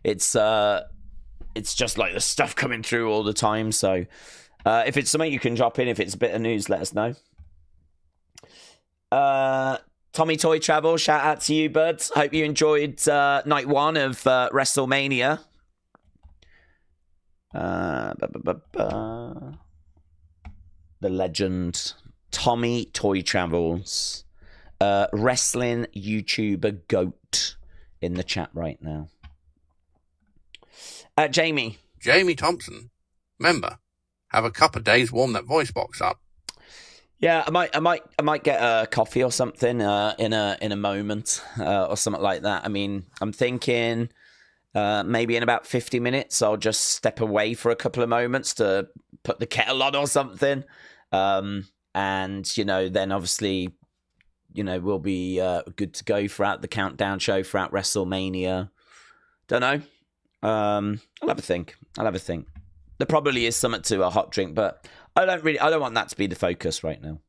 It's just like the stuff coming through all the time. So if it's something you can drop in, if it's a bit of news, let us know. Tommy Toy Travel, shout out to you, bud. Hope you enjoyed night 1 of WrestleMania. The legend Tommy Toy Travels, wrestling YouTuber Goat in the chat right now. Jamie. Jamie Thompson, member. Have a couple of days, warm that voice box up. Yeah, I might get a coffee or something in a moment or something like that. I mean, I'm thinking maybe in about 50 minutes I'll just step away for a couple of moments to put the kettle on or something, and then obviously we'll be good to go throughout the countdown show throughout WrestleMania. Don't know. I'll have a think. There probably is something to a hot drink, but I don't want that to be the focus right now.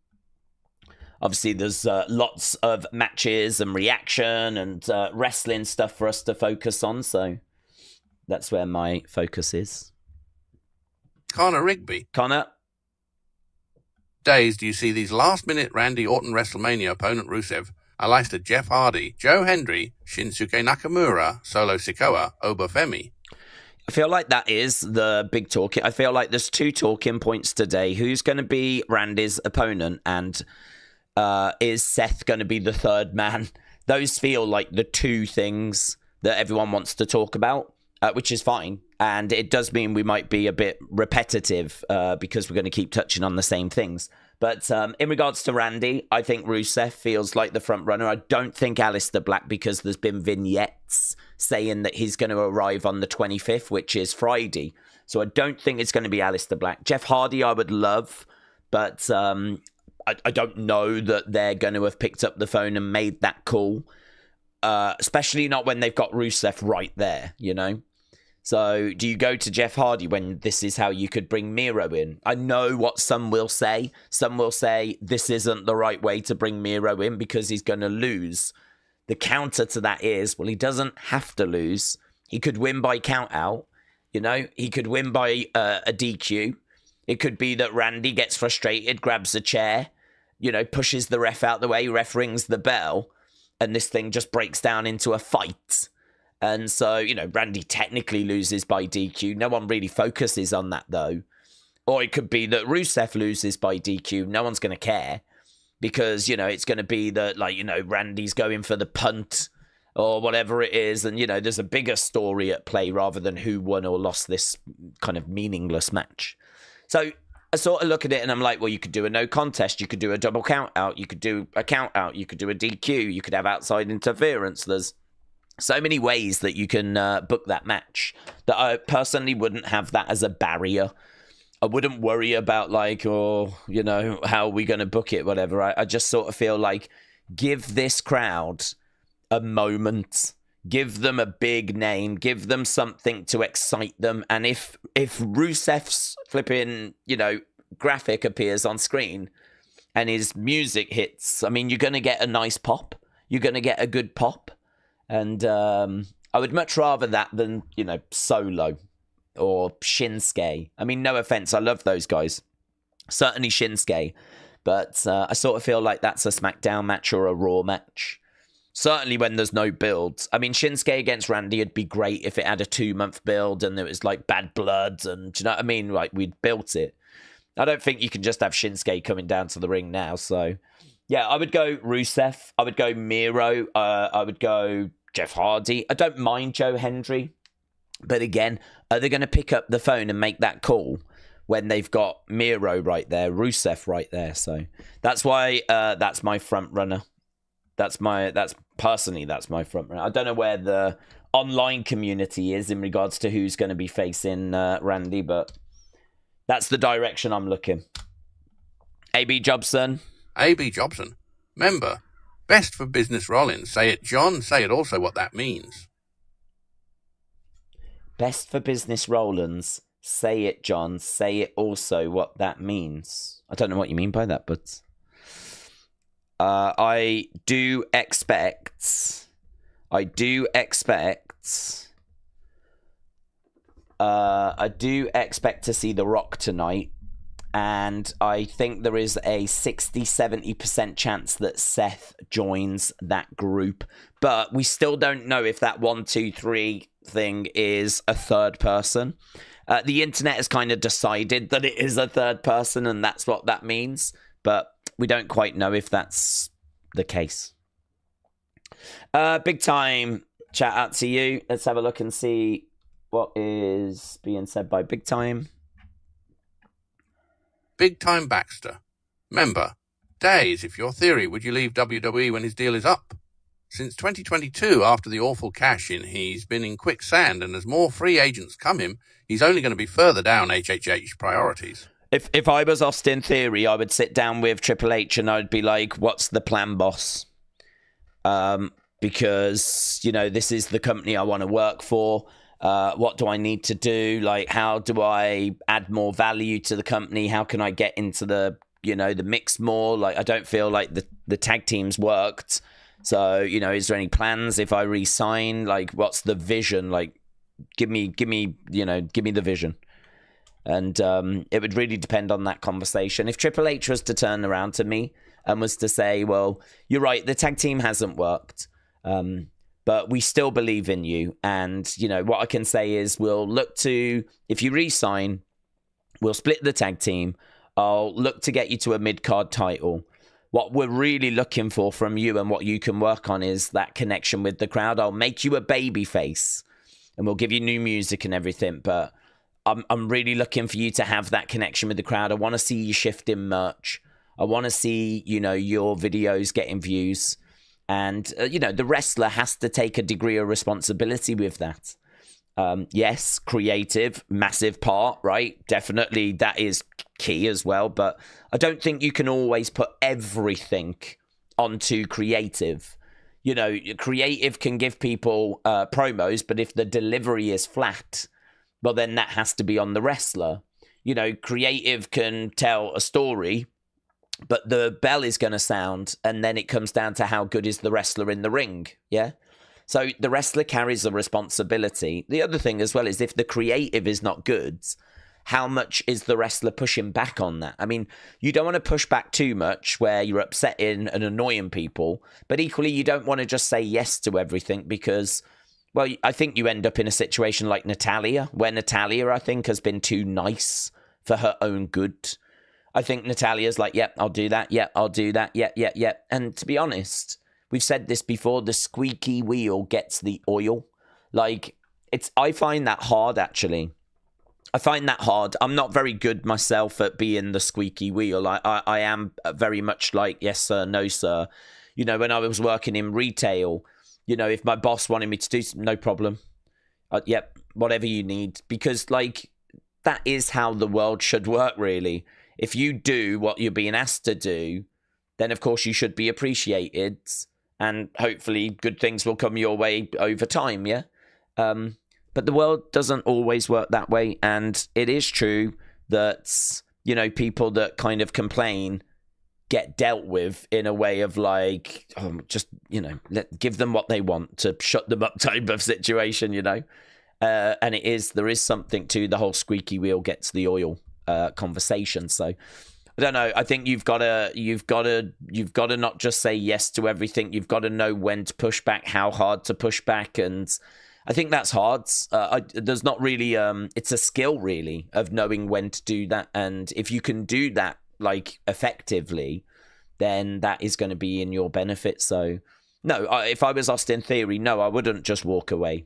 Obviously, there's lots of matches and reaction and wrestling stuff for us to focus on, so that's where my focus is. Connor Rigby. Connor? Days do you see these last-minute Randy Orton WrestleMania opponent Rusev allies to Jeff Hardy, Joe Hendry, Shinsuke Nakamura, Solo Sikoa, Obafemi? I feel like that is the big talk. I feel like there's two talking points today. Who's going to be Randy's opponent, and is Seth going to be the third man? Those feel like the two things that everyone wants to talk about, which is fine. And it does mean we might be a bit repetitive because we're going to keep touching on the same things. But in regards to Randy, I think Rusev feels like the front runner. I don't think Aleister Black, because there's been vignettes saying that he's going to arrive on the 25th, which is Friday. So I don't think it's going to be Aleister Black. Jeff Hardy, I would love, but I don't know that they're going to have picked up the phone and made that call, especially not when they've got Rusev right there, So do you go to Jeff Hardy when this is how you could bring Miro in? I know what some will say. Some will say this isn't the right way to bring Miro in because he's going to lose. The counter to that is, well, he doesn't have to lose. He could win by count out. He could win by a DQ. It could be that Randy gets frustrated, grabs a chair, pushes the ref out the way, ref rings the bell, and this thing just breaks down into a fight. And so, Randy technically loses by DQ. No one really focuses on that, though. Or it could be that Rusev loses by DQ. No one's going to care because, it's going to be that, Randy's going for the punt or whatever it is. And, there's a bigger story at play rather than who won or lost this kind of meaningless match. So I sort of look at it and I'm like, well, you could do a no contest. You could do a double count out. You could do a count out. You could do a DQ. You could have outside interference. There's so many ways that you can book that match that I personally wouldn't have that as a barrier. I wouldn't worry about how are we going to book it, whatever. I just sort of feel like give this crowd a moment, give them a big name, give them something to excite them. And if Rusev's flipping, graphic appears on screen and his music hits, I mean, you're going to get a nice pop. You're going to get a good pop. And I would much rather that than, Solo or Shinsuke. I mean, no offense, I love those guys. Certainly Shinsuke. But I sort of feel like that's a SmackDown match or a Raw match. Certainly when there's no builds. I mean, Shinsuke against Randy would be great if it had a 2-month build and it was like Bad Blood and, do you know what I mean? Like, we'd built it. I don't think you can just have Shinsuke coming down to the ring now. So, yeah, I would go Rusev. I would go Miro. I would go Jeff Hardy. I don't mind Joe Hendry. But again, are they going to pick up the phone and make that call when they've got Miro right there, Rusev right there? So that's why that's my front runner. That's my front runner. I don't know where the online community is in regards to who's going to be facing Randy, but that's the direction I'm looking. AB Jobson. AB Jobson, member. Best for business Rollins. Say it, John. Say it also what that means. Best for business Rollins. Say it, John. Say it also what that means. I don't know what you mean by that, but I do expect to see The Rock tonight. And I think there is a 60-70% chance that Seth joins that group. But we still don't know if that 1, 2, 3 thing is a third person. The internet has kind of decided that it is a third person, and that's what that means. But we don't quite know if that's the case. Big Time, chat out to you. Let's have a look and see what is being said by Big Time. Big Time Baxter. Member. Days, if your theory, would you leave WWE when his deal is up? Since 2022, after the awful cash-in, he's been in quicksand, and as more free agents come in, he's only going to be further down HHH priorities. If I was Austin Theory, I would sit down with Triple H and I'd be like, what's the plan, boss? Because, you know, this is the company I want to work for. What do I need to do? Like, how do I add more value to the company? How can I get into the, you know, the mix more? Like, I don't feel like the tag teams worked. So, you know, is there any plans if I re-sign? Like, what's the vision? Like, give me the vision. And it would really depend on that conversation. If Triple H was to turn around to me and was to say, well, you're right, the tag team hasn't worked, but we still believe in you. And, you know, what I can say is we'll look to, if you re-sign, we'll split the tag team. I'll look to get you to a mid-card title. What we're really looking for from you and what you can work on is that connection with the crowd. I'll make you a baby face and we'll give you new music and everything, but I'm really looking for you to have that connection with the crowd. I want to see you shifting merch. I want to see, you know, your videos getting views. And, you know, the wrestler has to take a degree of responsibility with that. Yes, creative, massive part, right? Definitely that is key as well. But I don't think you can always put everything onto creative. You know, creative can give people promos, but if the delivery is flat, well, then that has to be on the wrestler. You know, creative can tell a story, but the bell is going to sound, and then it comes down to how good is the wrestler in the ring, yeah? So the wrestler carries the responsibility. The other thing as well is if the creative is not good, how much is the wrestler pushing back on that? I mean, you don't want to push back too much where you're upsetting and annoying people, but equally you don't want to just say yes to everything because, well, I think you end up in a situation like Natalya, where Natalya, I think, has been too nice for her own good. I think Natalya's like, yep, I'll do that. Yep, I'll do that. Yep. And to be honest, we've said this before, the squeaky wheel gets the oil. Like, I find that hard, actually. I find that hard. I'm not very good myself at being the squeaky wheel. I am very much like, yes, sir, no, sir. You know, when I was working in retail, you know, if my boss wanted me to do something, no problem. Yep, whatever you need. Because, like, that is how the world should work, really. If you do what you're being asked to do, then, of course, you should be appreciated. And hopefully good things will come your way over time, yeah? But the world doesn't always work that way. And it is true that, you know, people that kind of complain get dealt with in a way of like, just, you know, give them what they want to shut them up type of situation, you know. And there is something to the whole squeaky wheel gets the oil conversation. So I don't know. I think you've got to not just say yes to everything. You've got to know when to push back, how hard to push back, and I think that's hard. There's not really. It's a skill really of knowing when to do that, and if you can do that like effectively, then that is going to be in your benefit. So no, if I was Austin Theory, no, I wouldn't just walk away.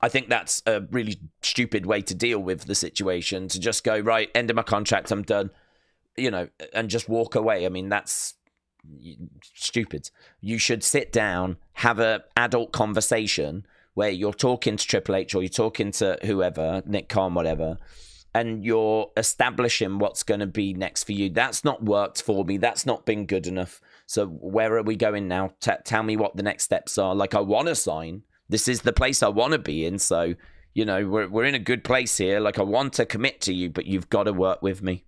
I think that's a really stupid way to deal with the situation, to just go, right, end of my contract, I'm done, you know, and just walk away. I mean, that's stupid. You should sit down, have an adult conversation where you're talking to Triple H or you're talking to whoever, Nick Khan, whatever, and you're establishing what's going to be next for you. That's not worked for me. That's not been good enough. So where are we going now? Tell me what the next steps are. Like, I want to sign. This is the place I want to be in. So, you know, we're in a good place here. Like, I want to commit to you, but you've got to work with me.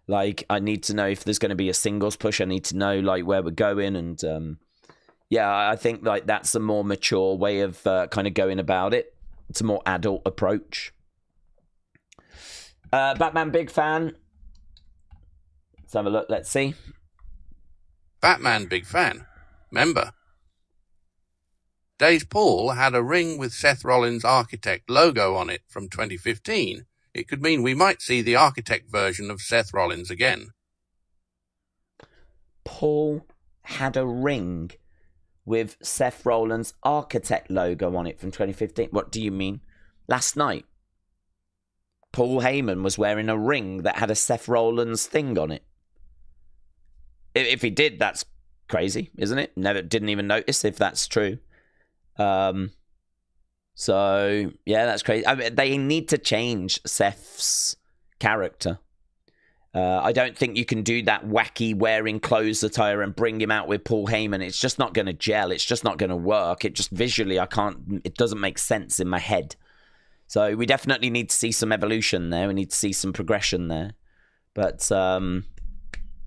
Like, I need to know if there's going to be a singles push. I need to know, like, where we're going. And, yeah, I think, like, that's a more mature way of kind of going about it. It's a more adult approach. Batman, big fan. Let's have a look. Let's see. Batman, big fan. Member. Days Paul had a ring with Seth Rollins' Architect logo on it from 2015. It could mean we might see the Architect version of Seth Rollins again. Paul had a ring with Seth Rollins' architect logo on it from 2015. What do you mean? Last night, Paul Heyman was wearing a ring that had a Seth Rollins thing on it. If he did, that's crazy, isn't it? Didn't even notice if that's true. So, yeah, that's crazy. I mean, they need to change Seth's character. I don't think you can do that wacky wearing clothes attire and bring him out with Paul Heyman. It's just not going to gel. It's just not going to work. It just visually, it doesn't make sense in my head. So we definitely need to see some evolution there. We need to see some progression there. But,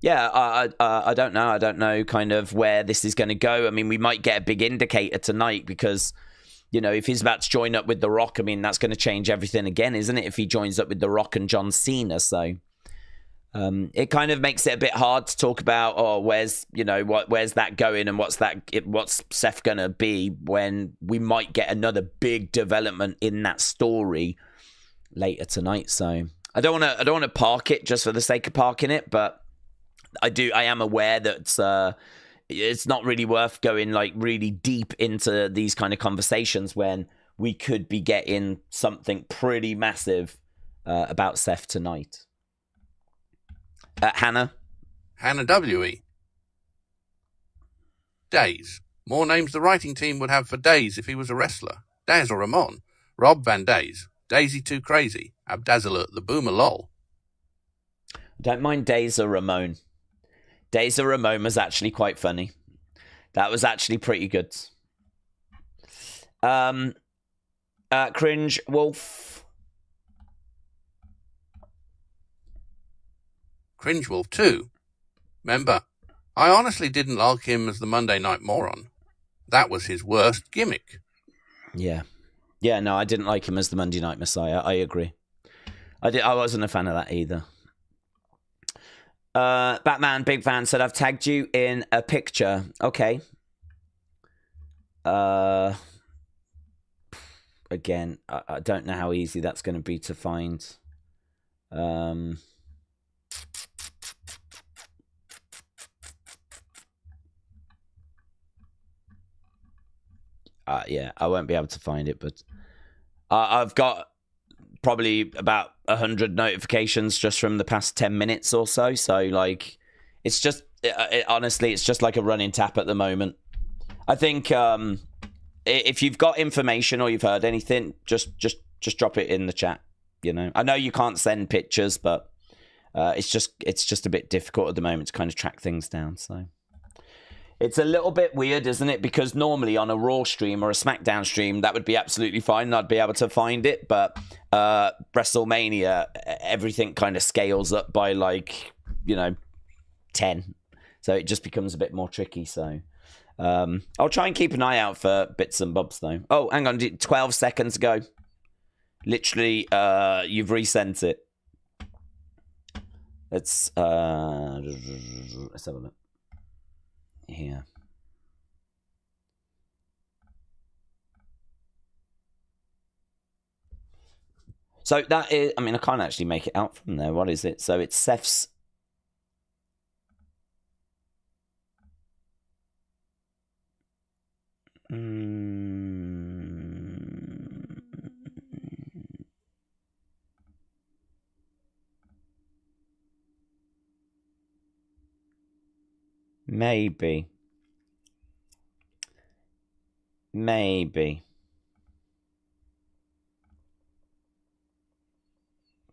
yeah, I don't know. I don't know kind of where this is going to go. I mean, we might get a big indicator tonight because, you know, if he's about to join up with The Rock, I mean, that's going to change everything again, isn't it? If he joins up with The Rock and John Cena. So it kind of makes it a bit hard to talk about, where's that going and what's Seth going to be when we might get another big development in that story later tonight. So I don't want to park it just for the sake of parking it, but I am aware that it's not really worth going like really deep into these kind of conversations when we could be getting something pretty massive about Seth tonight. Hannah WE. Days. More names the writing team would have for Days if he was a wrestler. Daz or Ramon. Rob Van Days. Daisy Too Crazy. Abdazalut the Boomer Lol. Don't mind Days or Ramon. Days of Ramon was actually quite funny. That was actually pretty good. Cringe Wolf. Cringe Wolf 2. Remember, I honestly didn't like him as the Monday Night Moron. That was his worst gimmick. Yeah. Yeah, no, I didn't like him as the Monday Night Messiah. I agree. I wasn't a fan of that either. Batman Big Fan said, I've tagged you in a picture. Okay. Again, I don't know how easy that's going to be to find. Yeah, I won't be able to find it, but I've got probably about 100 notifications just from the past 10 minutes or so. So, like, it's just, honestly, it's just like a running tap at the moment. I think if you've got information or you've heard anything, just drop it in the chat. You know, I know you can't send pictures, but it's just a bit difficult at the moment to kind of track things down. So it's a little bit weird, isn't it? Because normally on a Raw stream or a SmackDown stream, that would be absolutely fine and I'd be able to find it. But WrestleMania, everything kind of scales up by 10. So it just becomes a bit more tricky. So I'll try and keep an eye out for bits and bobs, though. Oh, hang on. 12 seconds ago. Literally, you've resent it. Let's have a look. Here. So that is, I mean, I can't actually make it out from there. What is it? So it's Seth's. Maybe.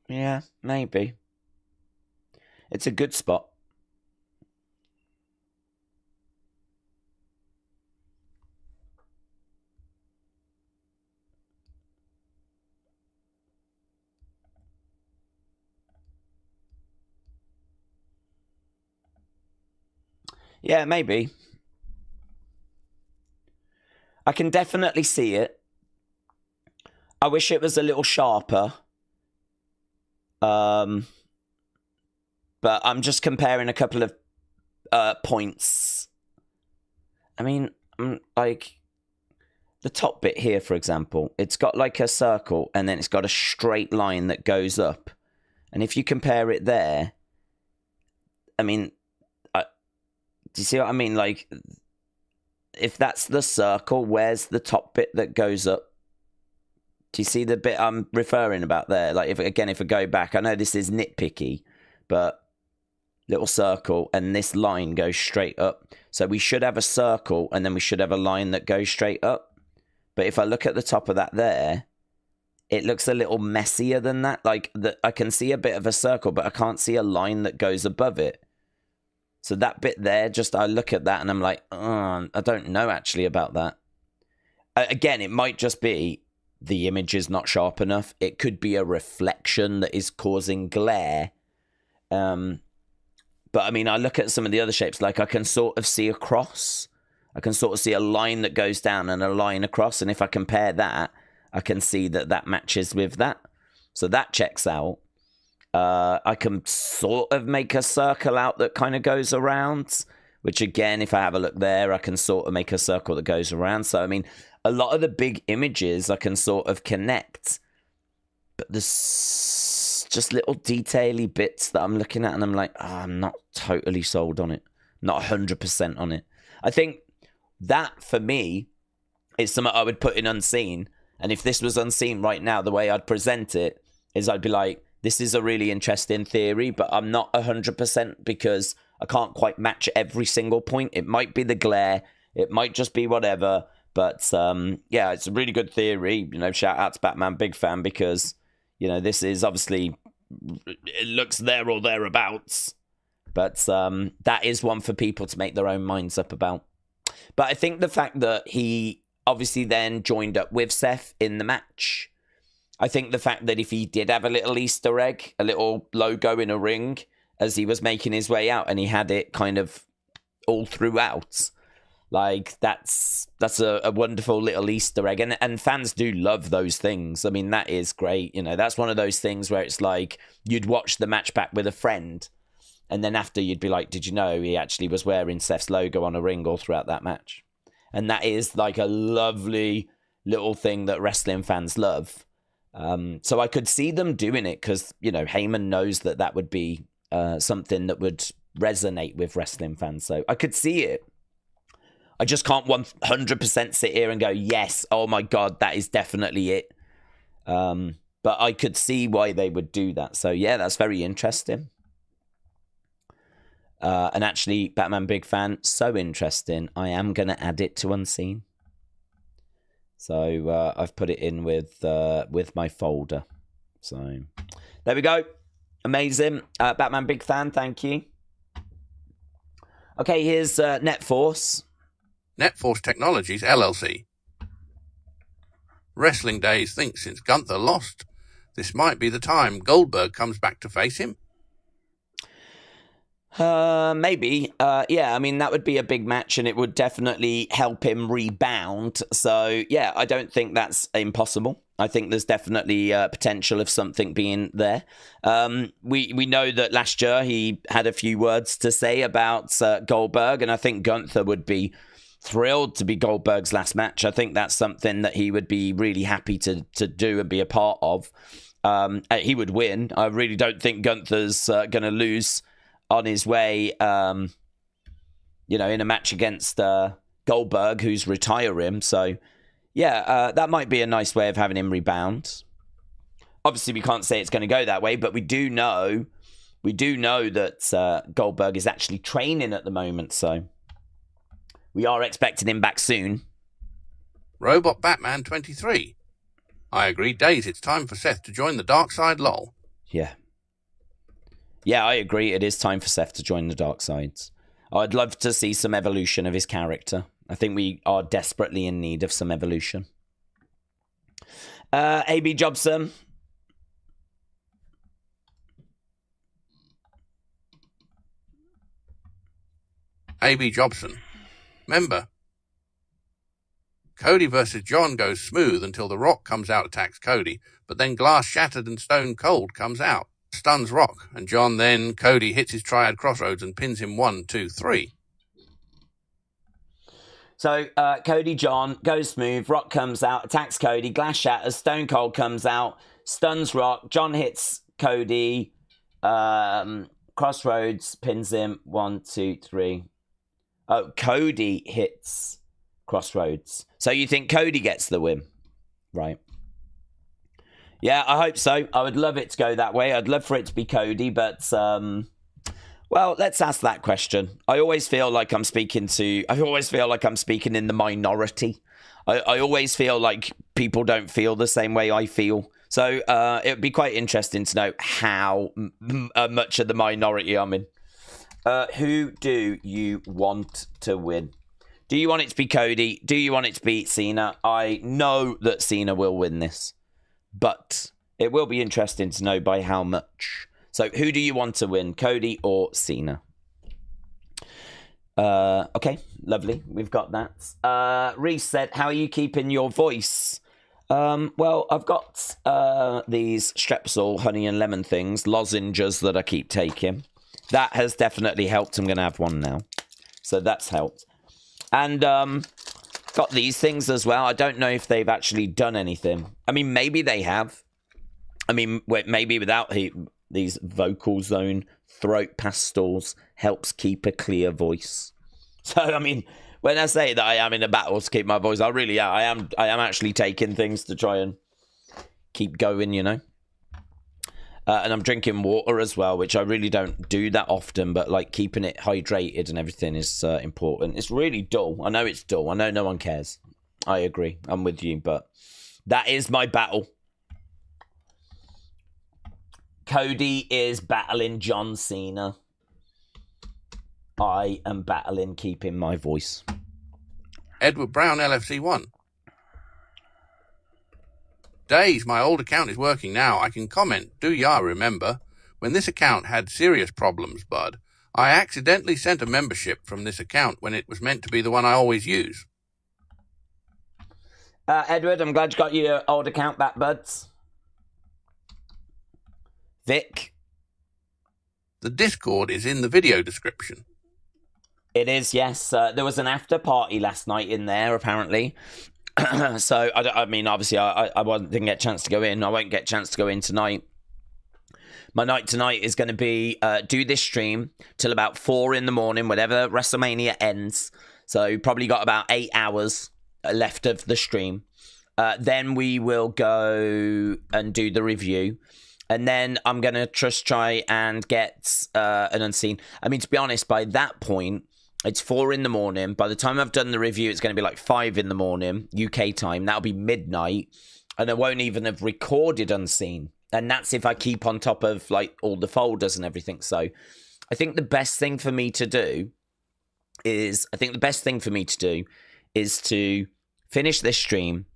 Yeah, maybe. It's a good spot. Yeah, maybe. I can definitely see it. I wish it was a little sharper. But I'm just comparing a couple of points. I mean, like the top bit here, for example, it's got like a circle and then it's got a straight line that goes up. And if you compare it there, I mean, Do you see what I mean? Like, if that's the circle, where's the top bit that goes up? Do you see the bit I'm referring about there? Like, if I go back, I know this is nitpicky, but little circle, and this line goes straight up. So we should have a circle, and then we should have a line that goes straight up. But if I look at the top of that there, it looks a little messier than that. Like, I can see a bit of a circle, but I can't see a line that goes above it. So that bit there, I look at that and I'm like, I don't know actually about that. Again, it might just be the image is not sharp enough. It could be a reflection that is causing glare. But I mean, I look at some of the other shapes, like I can sort of see a cross. I can sort of see a line that goes down and a line across. And if I compare that, I can see that matches with that. So that checks out. I can sort of make a circle out that kind of goes around, which again, if I have a look there, I can sort of make a circle that goes around. So, I mean, a lot of the big images I can sort of connect, but there's just little detaily bits that I'm looking at and I'm like, I'm not totally sold on it. Not 100% on it. I think that, for me, is something I would put in unseen. And if this was unseen right now, the way I'd present it is I'd be like, this is a really interesting theory, but I'm not 100% because I can't quite match every single point. It might be the glare. It might just be whatever. But, yeah, it's a really good theory. You know, shout out to Batman, big fan, because, you know, this is obviously, it looks there or thereabouts. But that is one for people to make their own minds up about. But I think the fact that he obviously then joined up with Seth in the match, I think the fact that if he did have a little Easter egg, a little logo in a ring as he was making his way out, and he had it kind of all throughout, like that's a wonderful little Easter egg. And fans do love those things. I mean, that is great. You know, that's one of those things where it's like you'd watch the match back with a friend, and then after you'd be like, did you know he actually was wearing Seth's logo on a ring all throughout that match? And that is like a lovely little thing that wrestling fans love. So I could see them doing it because, you know, Heyman knows that would be something that would resonate with wrestling fans. So I could see it. I just can't 100% sit here and go, yes, oh my God, that is definitely it. But I could see why they would do that. So yeah, that's very interesting. And actually, Batman big fan, so interesting. I am going to add it to Unseen. So I've put it in with my folder. So there we go. Amazing. Batman big fan, thank you. Okay, here's NetForce. NetForce Technologies, LLC. Wrestling Days thinks since Gunther lost, this might be the time Goldberg comes back to face him. Maybe. Yeah, I mean, that would be a big match and it would definitely help him rebound. So, yeah, I don't think that's impossible. I think there's definitely potential of something being there. We know that last year he had a few words to say about Goldberg, and I think Gunther would be thrilled to be Goldberg's last match. I think that's something that he would be really happy to do and be a part of. He would win. I really don't think Gunther's going to lose on his way, you know, in a match against Goldberg, who's retiring. So, yeah, that might be a nice way of having him rebound. Obviously, we can't say it's going to go that way, but we do know that Goldberg is actually training at the moment. So, we are expecting him back soon. Robot Batman 23. I agree, Days. It's time for Seth to join the dark side. Lol. Yeah. Yeah, I agree. It is time for Seth to join the dark sides. I'd love to see some evolution of his character. I think we are desperately in need of some evolution. AB Jobson. AB Jobson. Remember, Cody versus John goes smooth until The Rock comes out, attacks Cody, but then Glass Shattered and Stone Cold comes out, stuns Rock, and John then Cody hits his triad crossroads and pins him 1, 2, 3. So Cody John goes smooth, Rock comes out, attacks Cody, Glass Shatters, Stone Cold comes out, stuns Rock, John hits Cody, crossroads, pins him 1, 2, 3. Oh, Cody hits Crossroads. So you think Cody gets the win? Right. Yeah, I hope so. I would love it to go that way. I'd love for it to be Cody, but well, let's ask that question. I always feel like I'm speaking in the minority. I always feel like people don't feel the same way I feel. So it would be quite interesting to know how much of the minority I'm in. Who do you want to win? Do you want it to be Cody? Do you want it to be Cena? I know that Cena will win this, but it will be interesting to know by how much. So who do you want to win, Cody or Cena? Okay, lovely. We've got that. Reese said, how are you keeping your voice? Well, I've got these Strepsil honey and lemon things, lozenges that I keep taking. That has definitely helped. I'm going to have one now. So that's helped. And got these things as well. I don't know if they've actually done anything. I mean, maybe they have. I mean, maybe without these vocal zone throat pastels helps keep a clear voice. So, I mean, when I say that I am in a battle to keep my voice, I really am. I am actually taking things to try and keep going, you know. And I'm drinking water as well, which I really don't do that often, but like keeping it hydrated and everything is important. It's really dull. I know it's dull. I know no one cares. I agree. I'm with you, but that is my battle. Cody is battling John Cena. I am battling keeping my voice. Edward Brown, LFC1. Days, my old account is working now. I can comment. Do ya remember? When this account had serious problems, bud, I accidentally sent a membership from this account when it was meant to be the one I always use. Edward, I'm glad you got your old account back, buds. Vic? The Discord is in the video description. It is, yes. There was an after party last night in there, apparently. So, I mean, obviously, I didn't get a chance to go in. I won't get a chance to go in tonight. My night tonight is going to be do this stream till about 4 in the morning, whenever WrestleMania ends. So, probably got about 8 hours left of the stream. Then we will go and do the review. And then I'm going to just try and get an unseen. I mean, to be honest, by that point, it's 4 in the morning. By the time I've done the review, it's going to be like 5 in the morning, UK time. That'll be midnight. And I won't even have recorded unseen. And that's if I keep on top of like all the folders and everything. So I think the best thing for me to do is to finish this stream,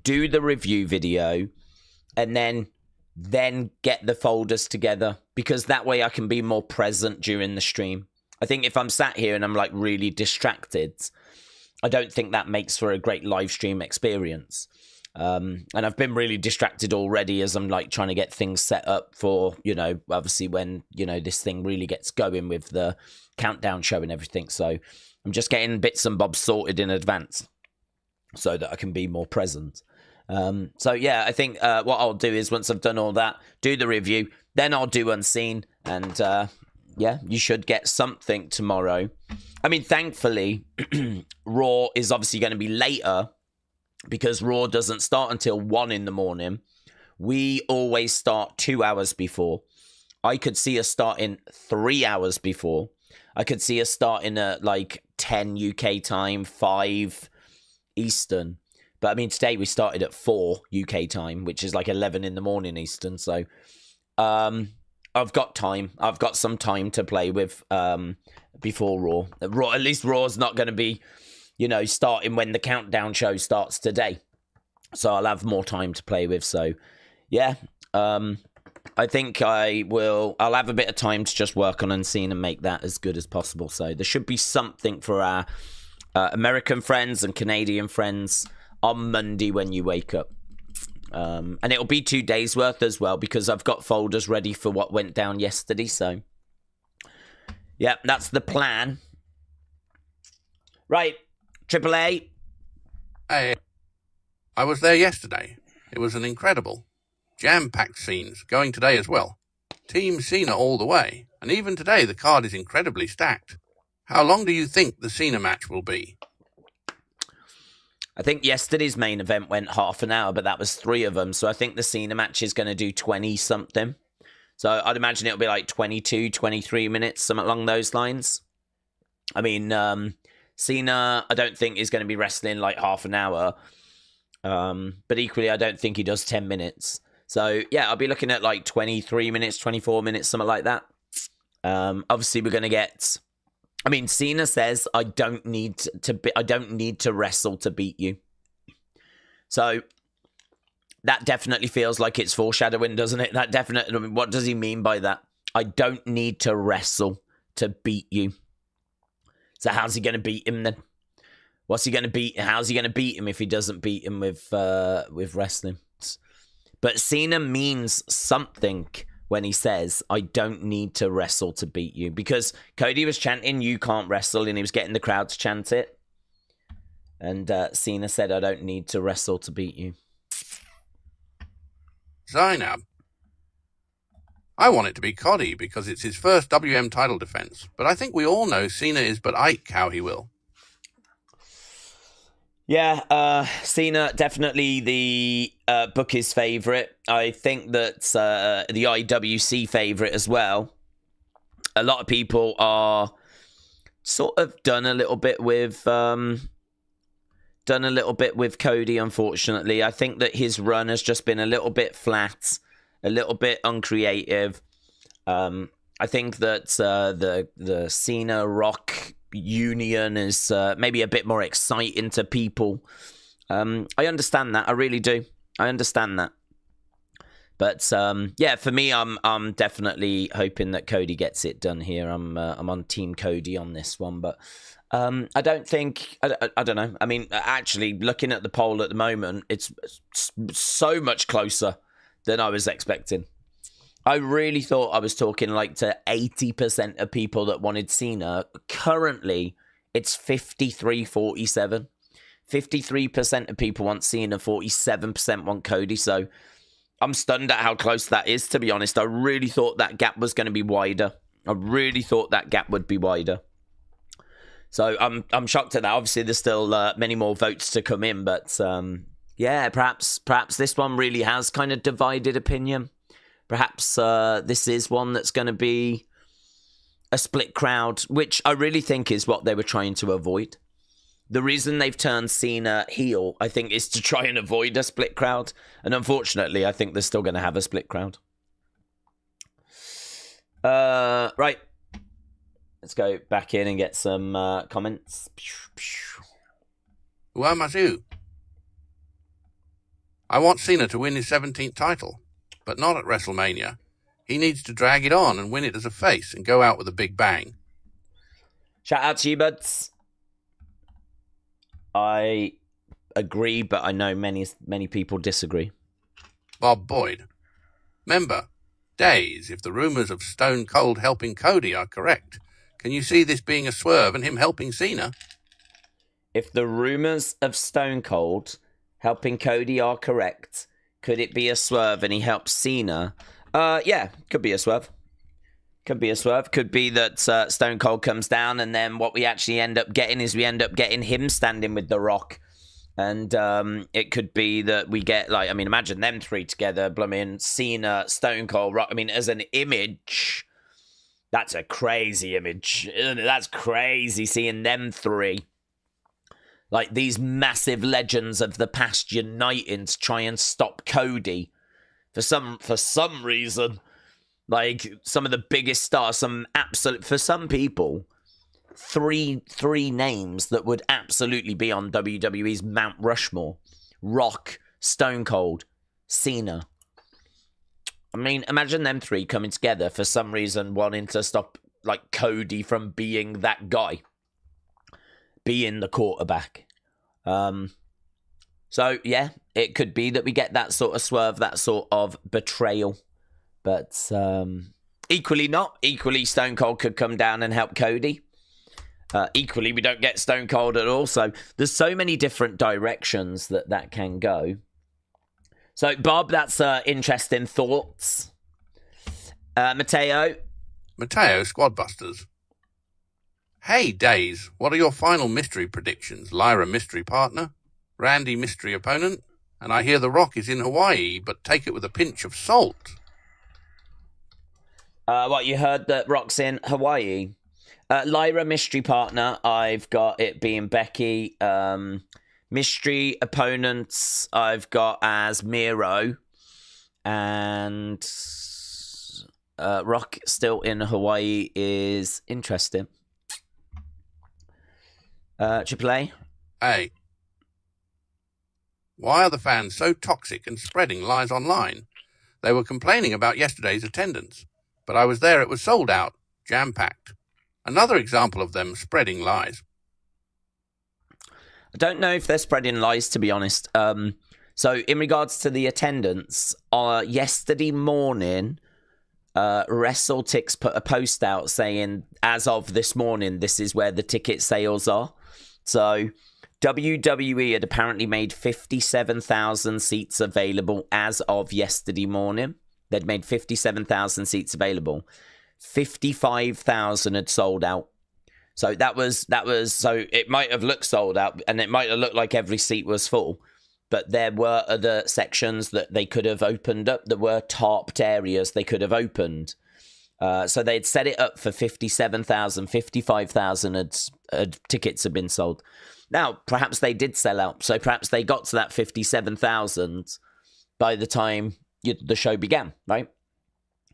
do the review video, and then get the folders together, because that way I can be more present during the stream. I think if I'm sat here and I'm like really distracted, I don't think that makes for a great live stream experience. And I've been really distracted already as I'm like trying to get things set up for, you know, obviously when, you know, this thing really gets going with the countdown show and everything. So I'm just getting bits and bobs sorted in advance so that I can be more present. So yeah, I think what I'll do is once I've done all that, do the review, then I'll do unseen, and yeah, you should get something tomorrow. I mean, thankfully, Raw is obviously going to be later because Raw doesn't start until 1 in the morning. We always start 2 hours before. I could see us starting 3 hours before. I could see us starting at like 10 UK time, 5 Eastern. But I mean, today we started at 4 UK time, which is like 11 in the morning Eastern. So I've got time. I've got some time to play with before Raw. At least Raw's not going to be, you know, starting when the countdown show starts today. So I'll have more time to play with. So, yeah, I think I'll have a bit of time to just work on Unseen and make that as good as possible. So there should be something for our American friends and Canadian friends on Monday when you wake up. And it'll be 2 days worth as well, because I've got folders ready for what went down yesterday. So, yeah, that's the plan. Right, AAA. Hey, I was there yesterday. It was an incredible, jam-packed scenes, going today as well. Team Cena all the way. And even today, the card is incredibly stacked. How long do you think the Cena match will be? I think yesterday's main event went half an hour, but that was 3 of them. So I think the Cena match is going to do 20-something. So I'd imagine it'll be like 22, 23 minutes, something along those lines. I mean, Cena, I don't think is going to be wrestling like half an hour. But equally, I don't think he does 10 minutes. So, yeah, I'll be looking at like 23 minutes, 24 minutes, something like that. Obviously, we're going to get... I mean, Cena says, I don't need to wrestle to beat you. So, that definitely feels like it's foreshadowing, doesn't it? That definitely... I mean, what does he mean by that? I don't need to wrestle to beat you. So, how's he going to beat him then? What's he going to beat? How's he going to beat him if he doesn't beat him with wrestling? But Cena means something when he says, I don't need to wrestle to beat you. Because Cody was chanting, you can't wrestle, and he was getting the crowd to chant it. And Cena said, I don't need to wrestle to beat you. Zainab. I want it to be Cody because it's his first WM title defense. But I think we all know Cena is but Ike how he will. Yeah, Cena, definitely the bookie's favourite. I think that the IWC favourite as well. A lot of people are sort of done a little bit with Cody, unfortunately. I think that his run has just been a little bit flat, a little bit uncreative. I think that the Cena Rock union is maybe a bit more exciting to people. I understand that. I really do. I understand that. But yeah, for me, I'm definitely hoping that Cody gets it done here. I'm on Team Cody on this one, but I don't think I don't know. I mean, actually, looking at the poll at the moment, it's so much closer than I was expecting. I really thought I was talking like to 80% of people that wanted Cena. Currently, it's 53-47. 53% of people want Cena, 47% want Cody. So I'm stunned at how close that is, to be honest. I really thought that gap was going to be wider. I really thought that gap would be wider. So I'm shocked at that. Obviously, there's still many more votes to come in. But yeah, perhaps this one really has kind of divided opinion. Perhaps this is one that's going to be a split crowd, which I really think is what they were trying to avoid. The reason they've turned Cena heel, I think, is to try and avoid a split crowd. And unfortunately, I think they're still going to have a split crowd. Right. Let's go back in and get some comments. Uamazu. I want Cena to win his 17th title. But not at WrestleMania. He needs to drag it on and win it as a face and go out with a big bang. Shout out to you, buds. I agree, but I know many people disagree. Bob Boyd. Member, days, if the rumours of Stone Cold helping Cody are correct, can you see this being a swerve and him helping Cena? If the rumours of Stone Cold helping Cody are correct, could it be a swerve and he helps Cena? Yeah, could be a swerve. Could be a swerve. Could be that Stone Cold comes down and then what we actually end up getting is we end up getting him standing with The Rock. And it could be that we get, like, I mean, imagine them three together, blooming Cena, Stone Cold, Rock. I mean, as an image, that's a crazy image. Isn't it? That's crazy seeing them three. Like, these massive legends of the past uniting to try and stop Cody. For some reason, like, some of the biggest stars, for some people, three names that would absolutely be on WWE's Mount Rushmore. Rock, Stone Cold, Cena. I mean, imagine them three coming together for some reason wanting to stop, like, Cody from being that guy. Being the quarterback. So, yeah, it could be that we get that sort of swerve, that sort of betrayal. But equally not. Equally, Stone Cold could come down and help Cody. Equally, we don't get Stone Cold at all. So there's so many different directions that can go. So, Bob, that's interesting thoughts. Mateo, Squadbusters. Hey, Days, what are your final mystery predictions? Lyra mystery partner, Randy mystery opponent, and I hear The Rock is in Hawaii, but take it with a pinch of salt. What, you heard that Rock's in Hawaii? Lyra mystery partner, I've got it being Becky. Mystery opponents, I've got as Miro. And Rock still in Hawaii is interesting. Triple A? Hey, why are the fans so toxic and spreading lies online? They were complaining about yesterday's attendance, but I was there, it was sold out, jam-packed. Another example of them spreading lies. I don't know if they're spreading lies, to be honest. So in regards to the attendance, yesterday morning, WrestleTix put a post out saying, as of this morning, this is where the ticket sales are. So WWE had apparently made 57,000 seats available as of yesterday morning. They'd made 57,000 seats available. 55,000 had sold out. So that was so it might have looked sold out and it might have looked like every seat was full. But there were other sections that they could have opened up. There were tarped areas they could have opened. So they'd set it up for 57,000, 55,000 tickets had been sold. Now, perhaps they did sell out. So perhaps they got to that 57,000 by the time the show began, right?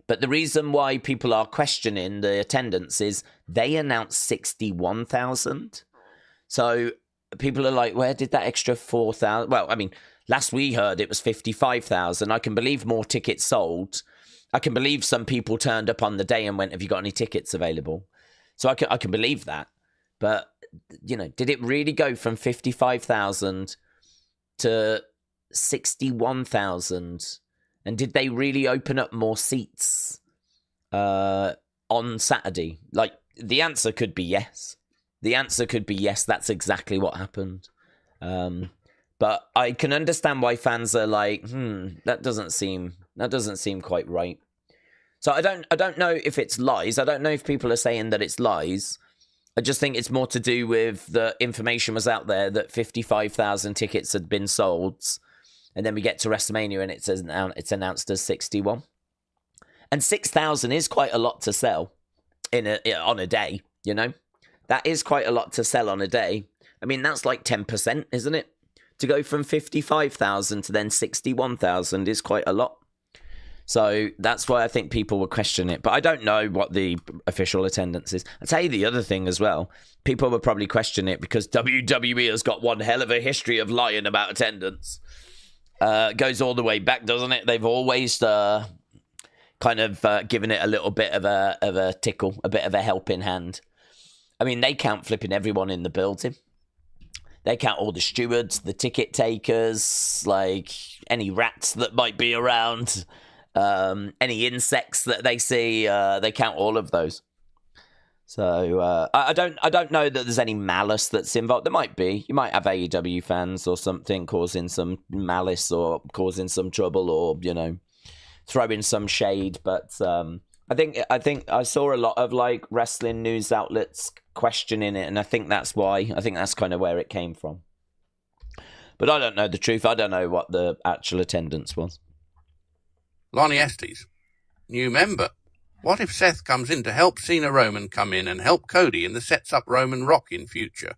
But the reason why people are questioning the attendance is they announced 61,000. So people are like, where did that extra 4,000? Well, I mean, last we heard it was 55,000. I can believe more tickets sold. I can believe some people turned up on the day and went, have you got any tickets available? So I can believe that. But, you know, did it really go from 55,000 to 61,000? And did they really open up more seats on Saturday? Like, the answer could be yes. The answer could be yes, that's exactly what happened. But I can understand why fans are like, that doesn't seem quite right. So I don't know if it's lies. I don't know if people are saying that it's lies. I just think it's more to do with the information was out there that 55,000 tickets had been sold. And then we get to WrestleMania and it's announced as 61. And 6,000 is quite a lot to sell on a day, you know? That is quite a lot to sell on a day. I mean, that's like 10%, isn't it? To go from 55,000 to then 61,000 is quite a lot. So that's why I think people will question it. But I don't know what the official attendance is. I'll tell you the other thing as well. People will probably question it because WWE has got one hell of a history of lying about attendance. Goes all the way back, doesn't it? They've always kind of given it a little bit of a tickle, a bit of a helping hand. I mean, they count flipping everyone in the building. They count all the stewards, the ticket takers, like any rats that might be around, any insects that they see. They count all of those. So I don't know that there's any malice that's involved. There might be. You might have AEW fans or something causing some malice or causing some trouble or, you know, throwing some shade. But I think I saw a lot of like wrestling news outlets questioning it, and I think that's why. I think that's kind of where it came from. But I don't know the truth. I don't know what the actual attendance was. Lonnie Estes, new member. What if Seth comes in to help Cena Roman come in and help Cody and sets up Roman Rock in future?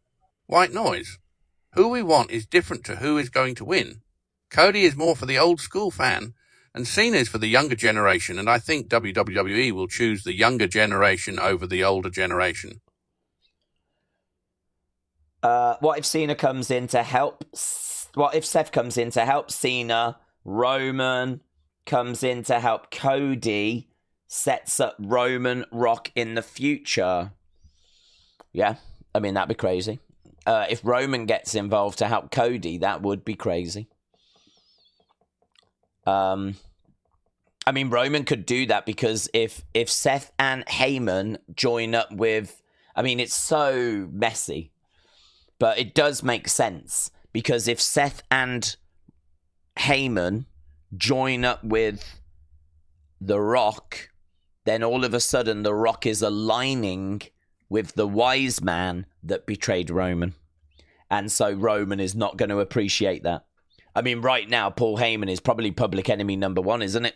White noise. Who we want is different to who is going to win. Cody is more for the old school fan, and Cena is for the younger generation, and I think WWE will choose the younger generation over the older generation. What if Cena comes in to help? What if Seth comes in to help Cena? Roman comes in to help Cody, sets up Roman Rock in the future. Yeah, I mean, that'd be crazy. If Roman gets involved to help Cody, that would be crazy. I mean, Roman could do that because if Seth and Heyman join up with... I mean, it's so messy, but it does make sense because if Seth and Heyman join up with The Rock, then all of a sudden The Rock is aligning with the wise man that betrayed Roman. And so Roman is not going to appreciate that. I mean, right now, Paul Heyman is probably public enemy number one, isn't it?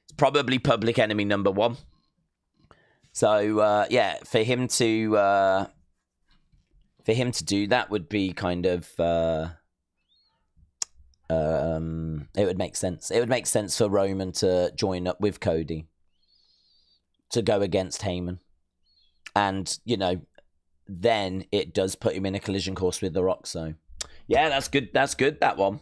It's probably public enemy number one. So, yeah, for him to do that would be kind of, it would make sense. It would make sense for Roman to join up with Cody to go against Heyman. And, you know, then it does put him in a collision course with The Rock. So, yeah, that's good. That's good, that one.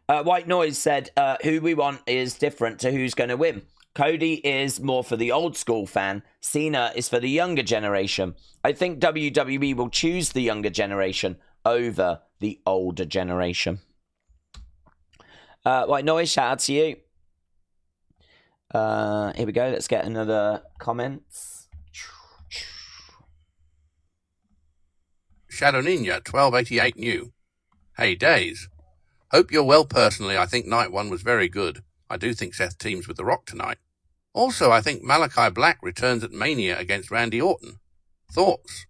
White Noise said, who we want is different to who's going to win. Cody is more for the old school fan. Cena is for the younger generation. I think WWE will choose the younger generation over the older generation. White Noise, shout out to you. Here we go. Let's get another comments. Shadow Ninja 1288 new. Hey Days. Hope you're well. Personally, I think night one was very good. I do think Seth teams with The Rock tonight. Also, I think Malachi Black returns at Mania against Randy Orton. Thoughts?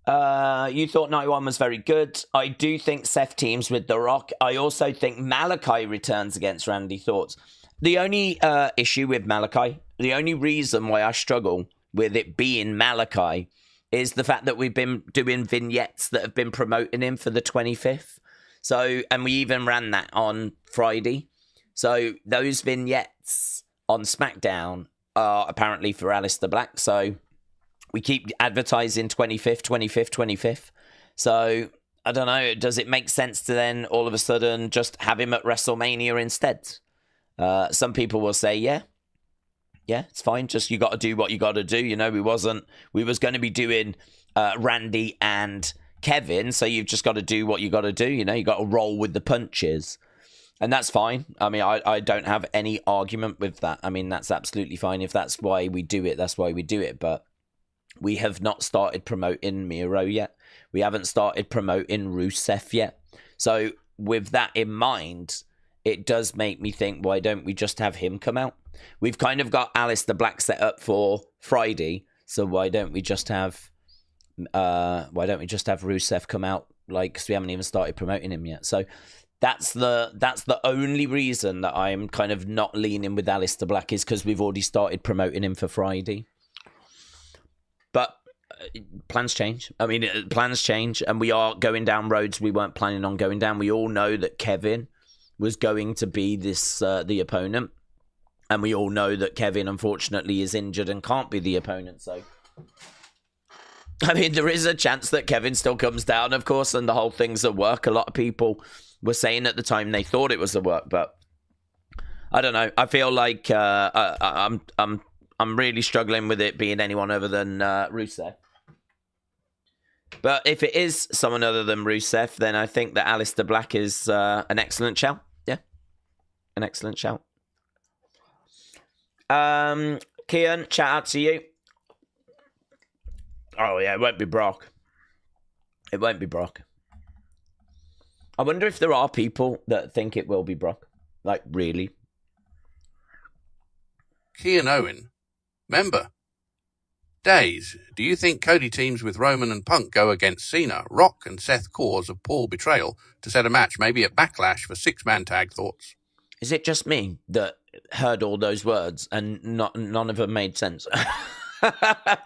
You thought night one was very good. I do think Seth teams with The Rock. I also think Malachi returns against Randy. Thoughts? The only issue with Malachi, the only reason why I struggle with it being Malachi is the fact that we've been doing vignettes that have been promoting him for the 25th. So, and we even ran that on Friday. So those vignettes on SmackDown are apparently for Aleister Black. So we keep advertising 25th, 25th, 25th. So I don't know. Does it make sense to then all of a sudden just have him at WrestleMania instead? Some people will say, yeah, it's fine. Just you got to do what you got to do. You know, we was going to be doing Randy and Kevin, so you've just got to do what you got to do. You know, you got to roll with the punches, and that's fine. I mean, I don't have any argument with that. I mean, that's absolutely fine. If that's why we do it, that's why we do it. But we have not started promoting Miro yet. We haven't started promoting Rusev yet. So with that in mind, it does make me think, why don't we just have him come out? We've kind of got Aleister Black set up for Friday, so why don't we just have Rusev come out? Like, because we haven't even started promoting him yet. So that's the only reason that I'm kind of not leaning with Aleister Black, is because we've already started promoting him for Friday. But plans change. I mean, plans change, and we are going down roads we weren't planning on going down. We all know that Kevin was going to be the opponent, and we all know that Kevin, unfortunately, is injured and can't be the opponent. So, I mean, there is a chance that Kevin still comes down, of course, and the whole thing's a work. A lot of people were saying at the time they thought it was a work, but I don't know. I feel like I'm really struggling with it being anyone other than Rusev. But if it is someone other than Rusev, then I think that Aleister Black is an excellent shout. Yeah, an excellent shout. Kian, shout out to you. Oh, yeah, it won't be Brock. It won't be Brock. I wonder if there are people that think it will be Brock. Like, really? Kian Owen. Member. Days, do you think Cody teams with Roman and Punk go against Cena, Rock, and Seth cause of Paul betrayal to set a match, maybe at Backlash for 6-man tag? Thoughts? Is it just me that heard all those words and none of them made sense? I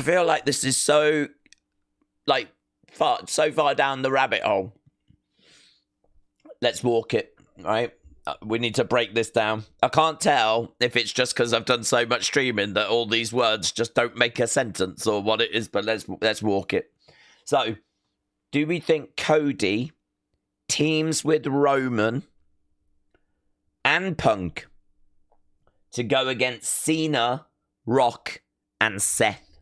feel like this is so far down the rabbit hole. Let's walk it, right? We need to break this down. I can't tell if it's just because I've done so much streaming that all these words just don't make a sentence or what it is, but let's walk it. So, do we think Cody teams with Roman and Punk to go against Cena, Rock, and Seth?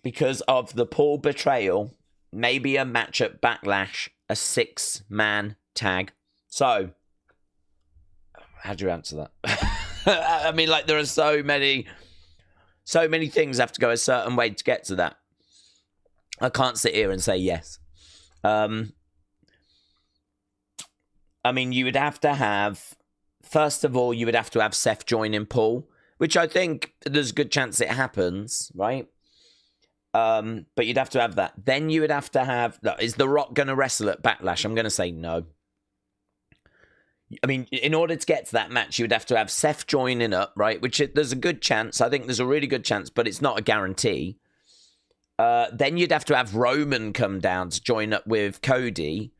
Because of the Paul betrayal, maybe a match at Backlash, a 6-man tag. So, how do you answer that? I mean, like, there are so many things have to go a certain way to get to that. I can't sit here and say yes. I mean, you would have to have, first of all, you would have to have Seth joining Paul, which I think there's a good chance it happens, right? But you'd have to have that. Then you would have to have... Look, is The Rock going to wrestle at Backlash? I'm going to say no. I mean, in order to get to that match, you would have to have Seth joining up, right? Which there's a good chance. I think there's a really good chance, but it's not a guarantee. Then you'd have to have Roman come down to join up with Cody.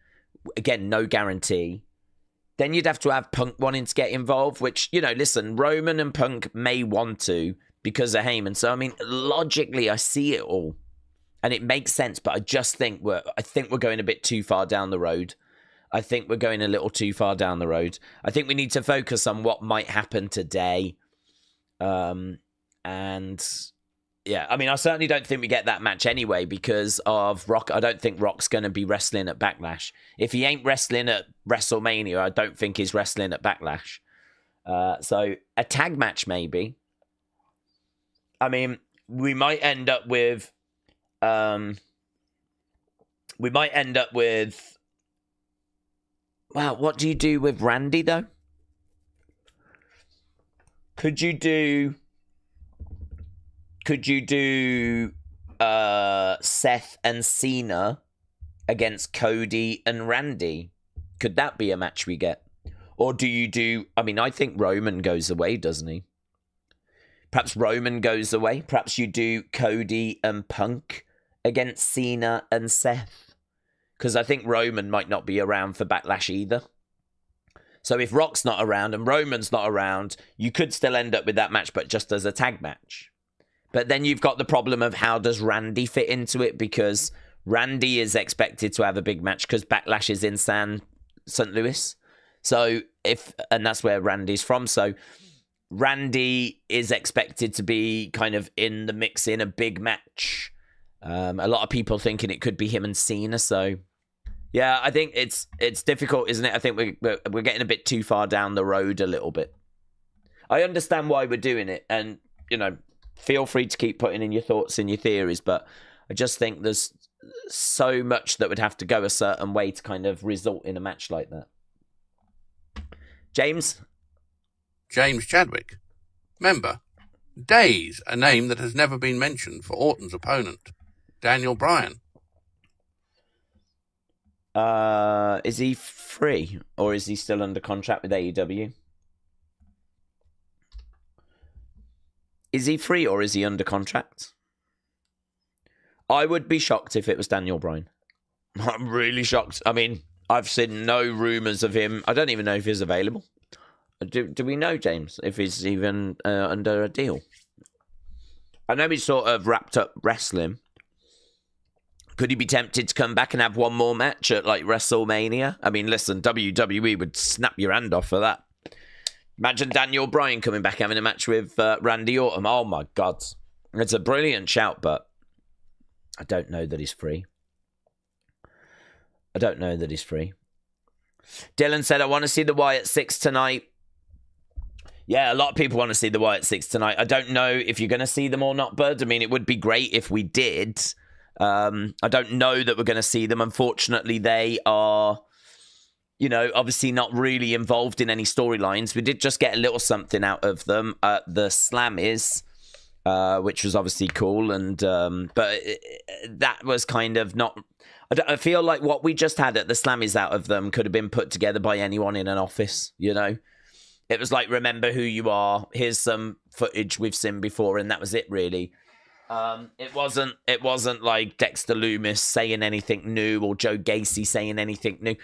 Again, no guarantee. Then you'd have to have Punk wanting to get involved, which, you know, listen, Roman and Punk may want to because of Heyman. So, I mean, logically, I see it all. And it makes sense, but I just think we're going a bit too far down the road. I think we're going a little too far down the road. I think we need to focus on what might happen today. And yeah, I mean, I certainly don't think we get that match anyway because of Rock. I don't think Rock's going to be wrestling at Backlash. If he ain't wrestling at WrestleMania, I don't think he's wrestling at Backlash. So a tag match, maybe. I mean, we might end up with... Wow, what do you do with Randy, though? Could you do Seth and Cena against Cody and Randy? Could that be a match we get? Or do you do... I mean, I think Roman goes away, doesn't he? Perhaps Roman goes away. Perhaps you do Cody and Punk against Cena and Seth. Because I think Roman might not be around for Backlash either. So if Rock's not around and Roman's not around, you could still end up with that match, but just as a tag match. But then you've got the problem of how does Randy fit into it? Because Randy is expected to have a big match because Backlash is in St. Louis. So and that's where Randy's from. So Randy is expected to be kind of in the mix in a big match. A lot of people thinking it could be him and Cena. So yeah, I think it's difficult, isn't it? I think we're getting a bit too far down the road a little bit. I understand why we're doing it, and you know, feel free to keep putting in your thoughts and your theories, but I just think there's so much that would have to go a certain way to kind of result in a match like that. James Chadwick. Member. Days, a name that has never been mentioned for Orton's opponent, Daniel Bryan. Is he free or is he still under contract with AEW? Is he free or is he under contract? I would be shocked if it was Daniel Bryan. I'm really shocked. I mean, I've seen no rumours of him. I don't even know if he's available. Do we know, James, if he's even under a deal? I know he's sort of wrapped up wrestling. Could he be tempted to come back and have one more match at, like, WrestleMania? I mean, listen, WWE would snap your hand off for that. Imagine Daniel Bryan coming back having a match with Randy Orton. Oh, my God. It's a brilliant shout, but I don't know that he's free. Dylan said, I want to see the Wyatt 6 tonight. Yeah, a lot of people want to see the Wyatt 6 tonight. I don't know if you're going to see them or not, Bud. I mean, it would be great if we did. I don't know that we're going to see them. Unfortunately, they are, you know, obviously not really involved in any storylines. We did just get a little something out of them at the Slammies, which was obviously cool. And but that was kind of not... I feel like what we just had at the Slammies out of them could have been put together by anyone in an office, you know? It was like, remember who you are. Here's some footage we've seen before, and that was it, really. It wasn't like Dexter Lumis saying anything new or Joe Gacy saying anything new.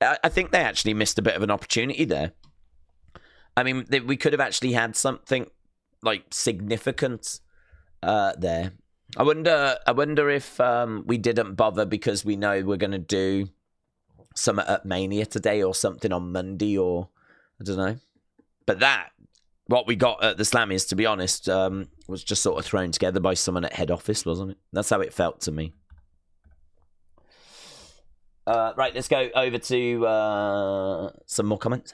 I think they actually missed a bit of an opportunity there. I mean, we could have actually had something like significant there. I wonder if we didn't bother because we know we're going to do something at Mania today or something on Monday, or I don't know. But what we got at the Slammies, to be honest, was just sort of thrown together by someone at head office, wasn't it? That's how it felt to me. Right, let's go over to some more comments.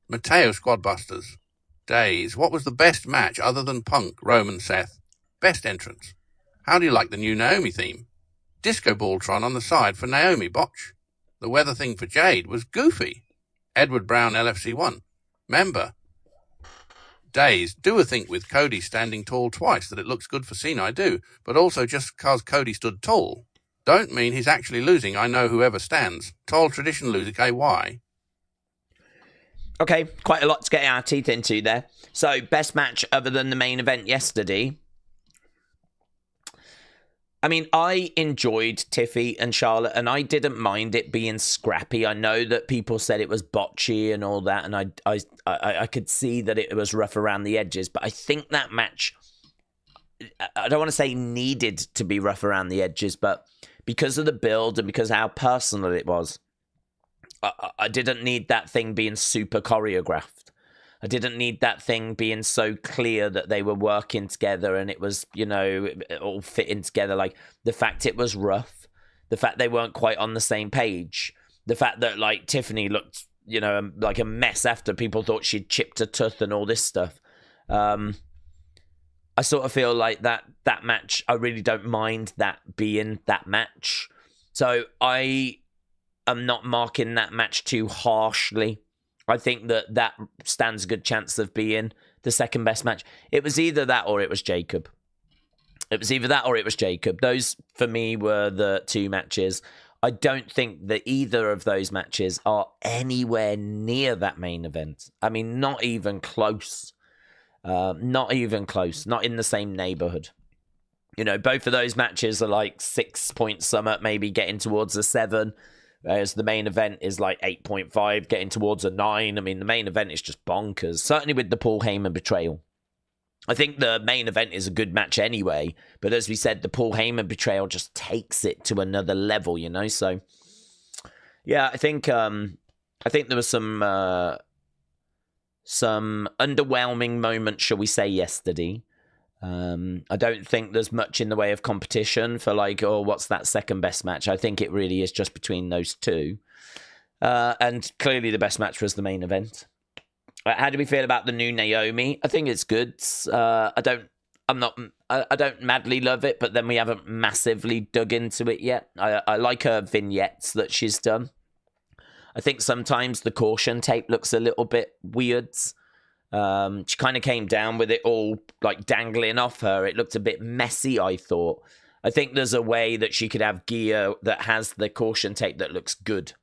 Mateo Squadbusters. Days. What was the best match other than Punk, Roman, Seth? Best entrance. How do you like the new Naomi theme? Disco Balltron on the side for Naomi, botch. The weather thing for Jade was goofy. Edward Brown, LFC1. Member. days. Do think with Cody standing tall twice that it looks good for Cena, I do. But also just because Cody stood tall don't mean he's actually losing. I know whoever stands. Tall tradition losing, KY. Okay, quite a lot to get our teeth into there. So, best match other than the main event yesterday. I mean, I enjoyed Tiffy and Charlotte, and I didn't mind it being scrappy. I know that people said it was botchy and all that, and I could see that it was rough around the edges, but I think that match, I don't want to say needed to be rough around the edges, but because of the build and because of how personal it was, I didn't need that thing being super choreographed. I didn't need that thing being so clear that they were working together and it was, you know, all fitting together. Like, the fact it was rough, the fact they weren't quite on the same page, the fact that, like, Tiffany looked, you know, like a mess after people thought she'd chipped a tooth and all this stuff. I sort of feel like that match, I really don't mind that being that match. So I am not marking that match too harshly. I think that stands a good chance of being the second best match. It was either that or it was Jacob. Those, for me, were the two matches. I don't think that either of those matches are anywhere near that main event. I mean, not even close. Not even close. Not in the same neighborhood. You know, both of those matches are like 6 points somewhat, maybe getting towards a 7. Whereas the main event is like 8.5, getting towards a 9. I mean, the main event is just bonkers. Certainly with the Paul Heyman betrayal. I think the main event is a good match anyway. But as we said, the Paul Heyman betrayal just takes it to another level, you know? So, yeah, I think there was some underwhelming moments, shall we say, yesterday. I don't think there's much in the way of competition for like, oh, what's that second best match? I think it really is just between those two. And clearly the best match was the main event. How do we feel about the new Naomi? I think it's good. I don't madly love it, but then we haven't massively dug into it yet. I like her vignettes that she's done. I think sometimes the caution tape looks a little bit weird. She kind of came down with it all like dangling off her. It looked a bit messy, I thought. I think there's a way that she could have gear that has the caution tape that looks good,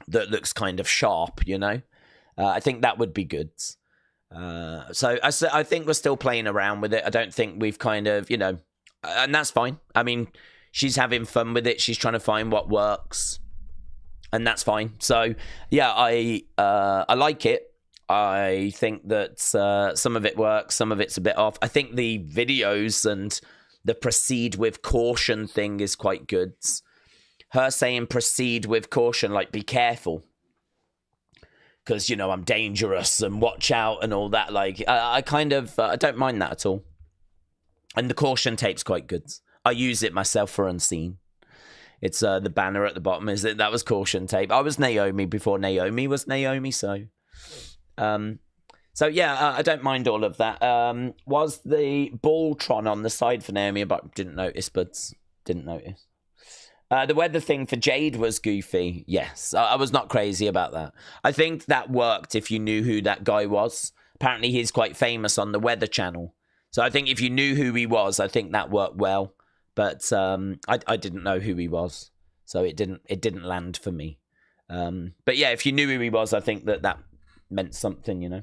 that looks kind of sharp, you know? I think that would be good. So I think we're still playing around with it. I don't think we've kind of, you know, and that's fine. I mean, she's having fun with it. She's trying to find what works, and that's fine. So, yeah, I like it. I think that some of it works, some of it's a bit off. I think the videos and the proceed with caution thing is quite good. Her saying proceed with caution, like be careful. Because, you know, I'm dangerous and watch out and all that. Like, I kind of, I don't mind that at all. And the caution tape's quite good. I use it myself for Unseen. It's the banner at the bottom. That was caution tape. I was Naomi before Naomi was Naomi, so... So yeah, I don't mind all of that. Was the Balltron on the side for Naomi? But didn't notice. The weather thing for Jade was goofy. Yes, I was not crazy about that. I think that worked if you knew who that guy was. Apparently, he's quite famous on the Weather Channel. So I think if you knew who he was, I think that worked well. But I didn't know who he was, so it didn't land for me. But yeah, if you knew who he was, I think that meant something, you know.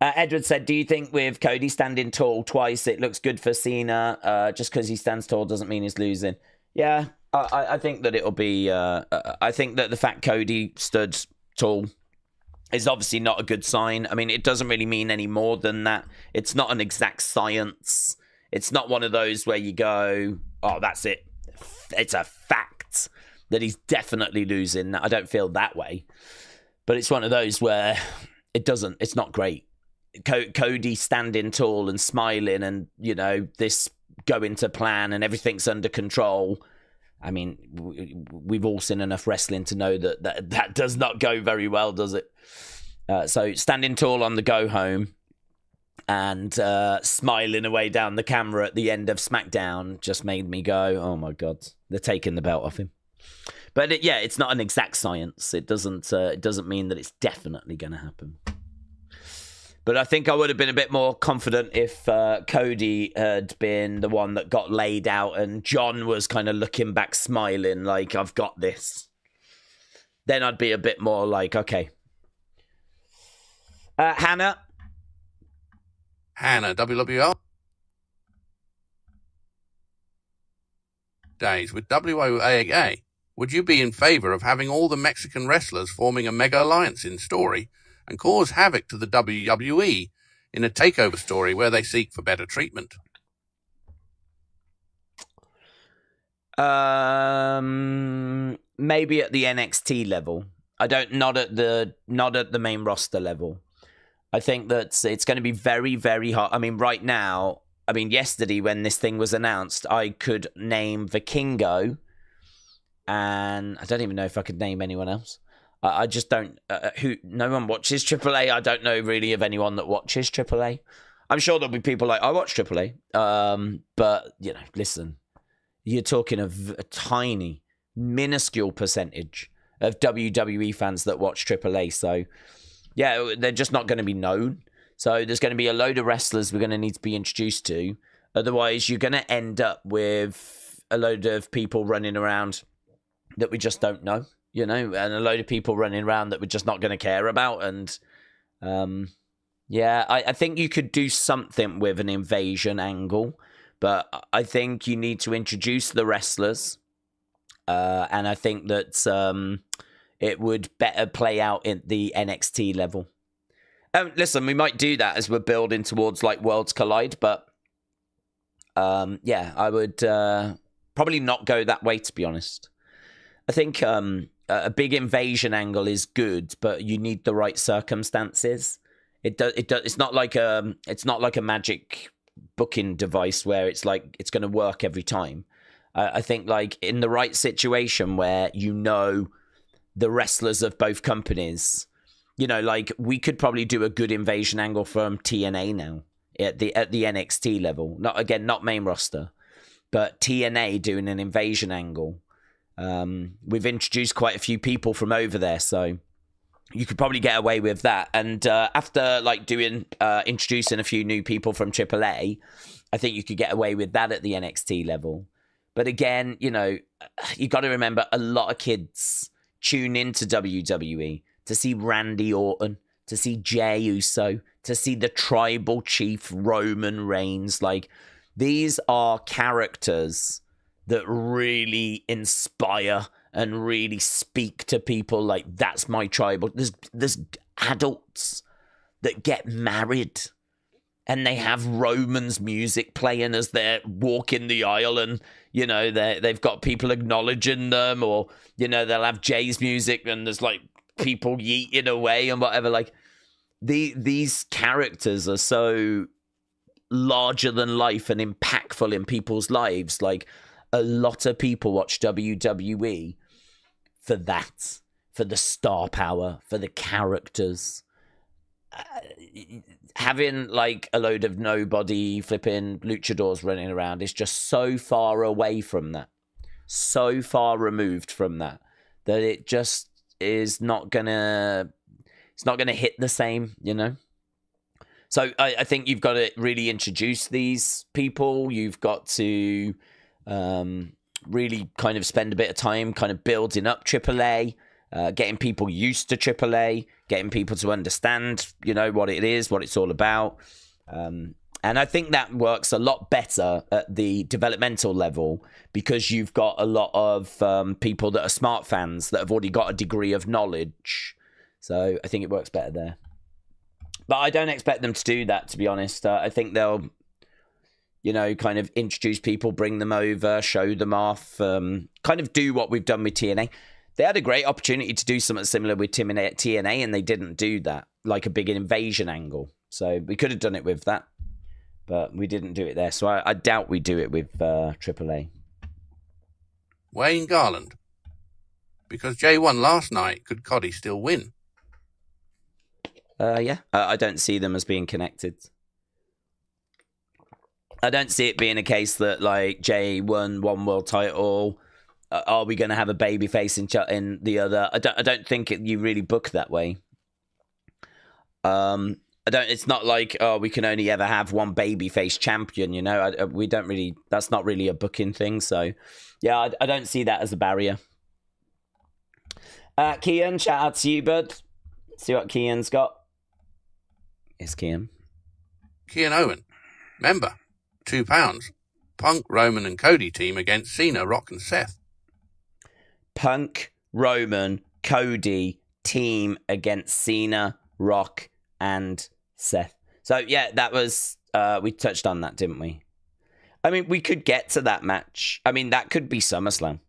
Edward said, do you think with Cody standing tall twice, it looks good for Cena? Just because he stands tall doesn't mean he's losing. Yeah, I think that it'll be... I think that the fact Cody stood tall is obviously not a good sign. I mean, it doesn't really mean any more than that. It's not an exact science. It's not one of those where you go, oh, that's it. It's a fact that he's definitely losing. I don't feel that way. But it's one of those where it's not great. Cody standing tall and smiling and, you know, this going to plan and everything's under control. I mean, we've all seen enough wrestling to know that does not go very well, does it? So standing tall on the go home and smiling away down the camera at the end of SmackDown just made me go, oh my God, they're taking the belt off him. But it's not an exact science. It doesn't mean that it's definitely going to happen. But I think I would have been a bit more confident if Cody had been the one that got laid out and John was kind of looking back smiling like, I've got this. Then I'd be a bit more like, okay. Hannah, WWL days with WOAA. Would you be in favor of having all the Mexican wrestlers forming a mega alliance in story and cause havoc to the WWE in a takeover story where they seek for better treatment? Maybe at the NXT level. Not at the main roster level. I think that it's going to be very, very hard. I mean, right now, yesterday when this thing was announced, I could name Vikingo, and I don't even know if I could name anyone else. I just don't. No one watches AAA. I don't know really of anyone that watches AAA. I'm sure there'll be people like, I watch AAA. But, listen, you're talking of a tiny, minuscule percentage of WWE fans that watch AAA. So, yeah, they're just not going to be known. So there's going to be a load of wrestlers we're going to need to be introduced to. Otherwise, you're going to end up with a load of people running around that we just don't know, and a load of people running around that we're just not going to care about. And, I think you could do something with an invasion angle, but I think you need to introduce the wrestlers. And I think that it would better play out in the NXT level. Listen, we might do that as we're building towards like Worlds Collide, but I would probably not go that way, to be honest. I think a big invasion angle is good, but you need the right circumstances. It's not like a magic booking device where it's like it's going to work every time. I think like in the right situation where the wrestlers of both companies. Like we could probably do a good invasion angle from TNA now at the NXT level. Not main roster, but TNA doing an invasion angle. We've introduced quite a few people from over there, so you could probably get away with that. And after like introducing a few new people from AAA, I think you could get away with that at the NXT level. But again, you got to remember a lot of kids tune into WWE to see Randy Orton, to see Jey Uso, to see the tribal chief Roman Reigns. Like, these are characters that really inspire and really speak to people. Like, that's my tribal. There's adults that get married and they have Roman's music playing as they're walking the aisle, and they've got people acknowledging them, or they'll have Jay's music and there's like people yeeting away and whatever. Like these characters are so larger than life and impactful in people's lives. Like, a lot of people watch WWE for that, for the star power, for the characters. Having like a load of nobody flipping luchadors running around is just so far away from that, so far removed from that it just is not gonna hit the same, So I think you've got to really introduce these people. You've got to really kind of spend a bit of time kind of building up AAA, getting people used to AAA, getting people to understand, what it is, what it's all about. And I think that works a lot better at the developmental level because you've got a lot of people that are smart fans that have already got a degree of knowledge. So I think it works better there. But I don't expect them to do that, to be honest. I think they'll, kind of introduce people, bring them over, show them off, kind of do what we've done with TNA. They had a great opportunity to do something similar with TNA, and they didn't do that, like a big invasion angle. So we could have done it with that, but we didn't do it there. So I doubt we do it with AAA. Wayne Garland. Because Jay won last night, could Cody still win? Yeah. I don't see them as being connected. I don't see it being a case that, like, Jay won one world title. Are we going to have a babyface in the other? I don't think you really book that way. I don't. It's not like, oh, we can only ever have one babyface champion. You know, we don't really. That's not really a booking thing. So, yeah, I don't see that as a barrier. Kian, shout out to you, bud. See what Kian's got. It's Kian. Kian Owen, member, £2. Punk, Roman, and Cody team against Cena, Rock, and Seth. Punk, Roman, Cody team against Cena, Rock, and Seth. So yeah, that was we touched on that, didn't we? I mean, we could get to that match. I mean, that could be SummerSlam.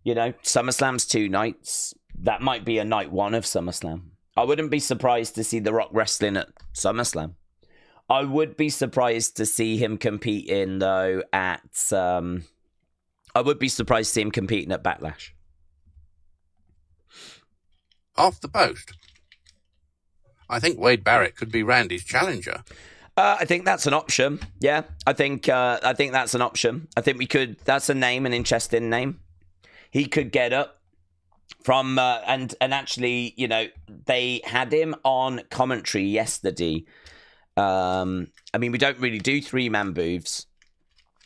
You know, SummerSlam's 2 nights. That might be a night 1 of SummerSlam. I wouldn't be surprised to see The Rock wrestling at SummerSlam. I would be surprised to see him competing, though, at... I would be surprised to see him competing at Backlash. Off the post. I think Wade Barrett could be Randy's challenger. I think that's an option. Yeah, I think that's an option. I think we could... That's a name, an interesting name. He could get up from... and actually, you know, they had him on commentary yesterday. I mean, we don't really do 3-man booths.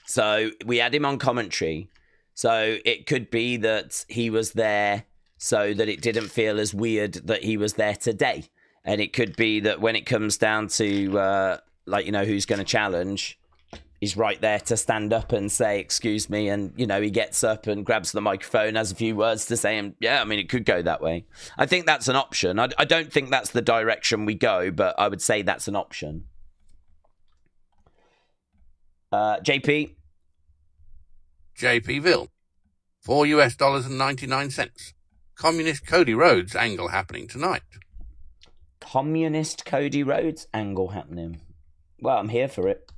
So we had him on commentary. So it could be that he was there so that it didn't feel as weird that he was there today. And it could be that when it comes down to, like, you know, who's going to challenge, he's right there to stand up and say, excuse me. And, you know, he gets up and grabs the microphone, has a few words to say. And yeah, I mean, it could go that way. I think that's an option. I don't think that's the direction we go, but I would say that's an option. JP? JPville. $4.99. Communist Cody Rhodes angle happening tonight. Communist Cody Rhodes angle happening. Well, I'm here for it.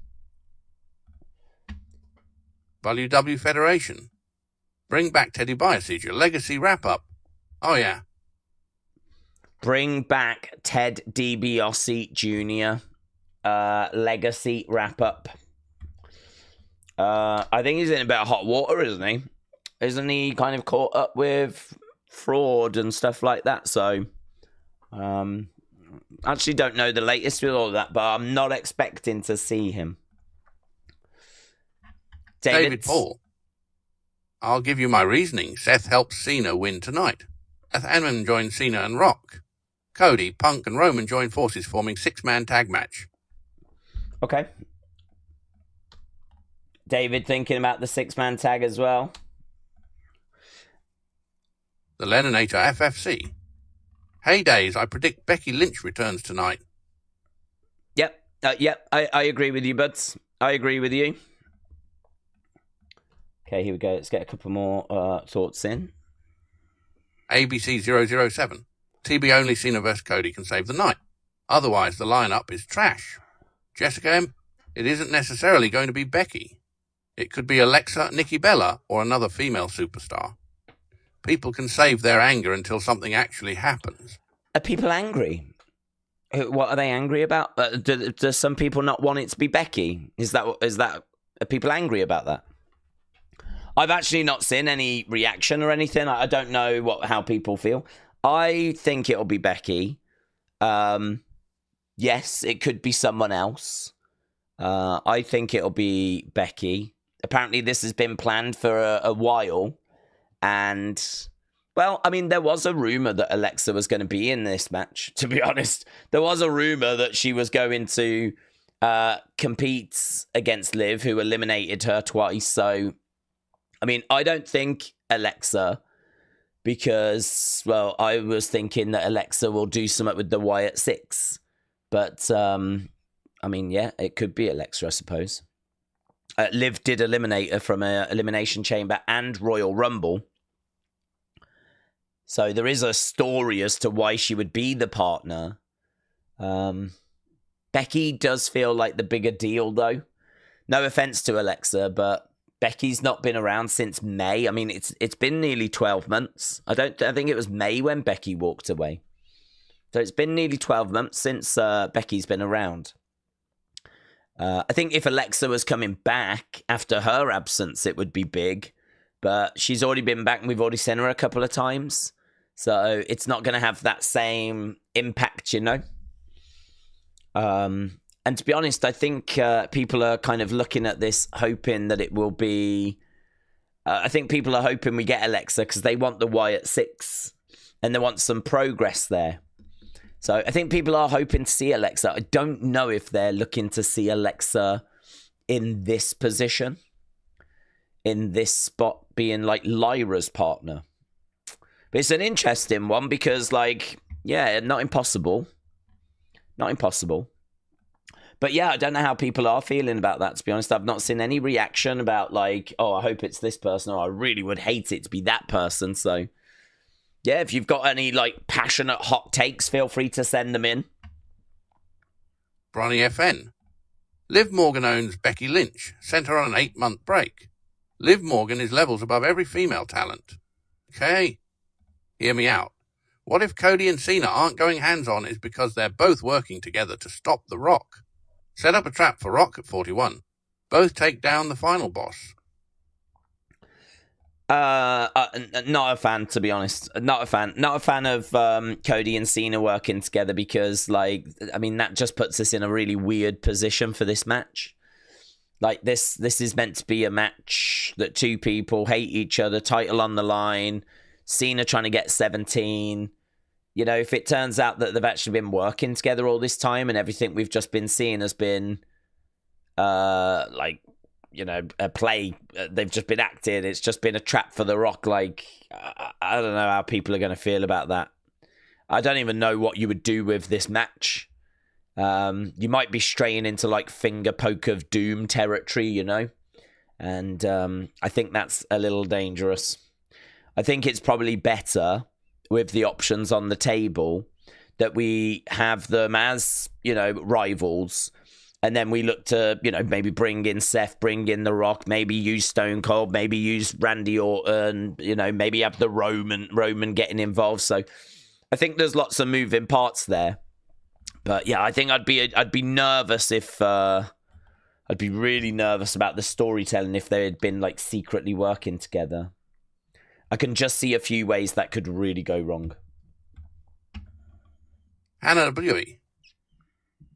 WW Federation. Bring back Teddy Biasage, your legacy wrap-up. Oh, yeah. Bring back Ted DiBiase Jr. Legacy wrap-up. I think he's in a bit of hot water, isn't he? Isn't he kind of caught up with fraud and stuff like that? So, actually don't know the latest with all of that, but I'm not expecting to see him. David Paul. I'll give you my reasoning. Seth helped Cena win tonight. Seth Edmund joined Cena and Rock. Cody, Punk, and Roman joined forces, forming 6-man tag match. Okay. David thinking about the 6-man tag as well. The Lenninator FFC. Heydays, I predict Becky Lynch returns tonight. Yep. I agree with you, buds. I agree with you. Okay, here we go. Let's get a couple more thoughts in. ABC 007. TB only Cena vs. Cody can save the night. Otherwise, the lineup is trash. Jessica M. It isn't necessarily going to be Becky. It could be Alexa, Nikki Bella, or another female superstar. People can save their anger until something actually happens. Are people angry? What are they angry about? Do some people not want it to be Becky? Are people angry about that? I've actually not seen any reaction or anything. I don't know how people feel. I think it'll be Becky. Yes, it could be someone else. I think it'll be Becky. Apparently, this has been planned for a while. And, well, I mean, there was a rumor that Alexa was going to be in this match, to be honest. There was a rumor that she was going to compete against Liv, who eliminated her twice. So, I mean, I don't think Alexa, because, well, I was thinking that Alexa will do something with the Wyatt 6. But, I mean, yeah, it could be Alexa, I suppose. Liv did eliminate her from an Elimination Chamber and Royal Rumble. So there is a story as to why she would be the partner. Becky does feel like the bigger deal, though. No offense to Alexa, but Becky's not been around since May. I mean, it's been nearly 12 months. I think it was May when Becky walked away. So it's been nearly 12 months since Becky's been around. I think if Alexa was coming back after her absence, it would be big. But she's already been back and we've already seen her a couple of times. So it's not going to have that same impact, you know. And to be honest, I think people are kind of looking at this hoping that it will be... I think people are hoping we get Alexa because they want the Wyatt 6 and they want some progress there. So I think people are hoping to see Alexa. I don't know if they're looking to see Alexa in this position, in this spot, being like Lyra's partner. But it's an interesting one because, like, yeah, not impossible. Not impossible. But yeah, I don't know how people are feeling about that, to be honest. I've not seen any reaction about like, oh, I hope it's this person, or I really would hate it to be that person. So yeah, if you've got any like passionate hot takes, feel free to send them in. Bronny FN. Liv Morgan owns Becky Lynch, sent her on an 8-month break. Liv Morgan is levels above every female talent. Okay, hear me out. What if Cody and Cena aren't going hands-on is because they're both working together to stop The Rock? Set up a trap for Rock at 41. Both take down the final boss. Not a fan, to be honest. Not a fan. Not a fan of Cody and Cena working together because, like, I mean, that just puts us in a really weird position for this match. Like, this is meant to be a match that two people hate each other, title on the line, Cena trying to get 17. You know, if it turns out that they've actually been working together all this time and everything we've just been seeing has been, like, you know, a play, they've just been acting, it's just been a trap for The Rock, like, I don't know how people are going to feel about that. I don't even know what you would do with this match. You might be straying into, like, finger poke of doom territory, you know? And I think that's a little dangerous. I think it's probably better with the options on the table that we have them as, you know, rivals. And then we look to, you know, maybe bring in Seth, bring in The Rock, maybe use Stone Cold, maybe use Randy Orton, you know, maybe have the Roman getting involved. So I think there's lots of moving parts there. But yeah, I think I'd be nervous if I'd be really nervous about the storytelling if they had been like secretly working together. I can just see a few ways that could really go wrong. Hannah W.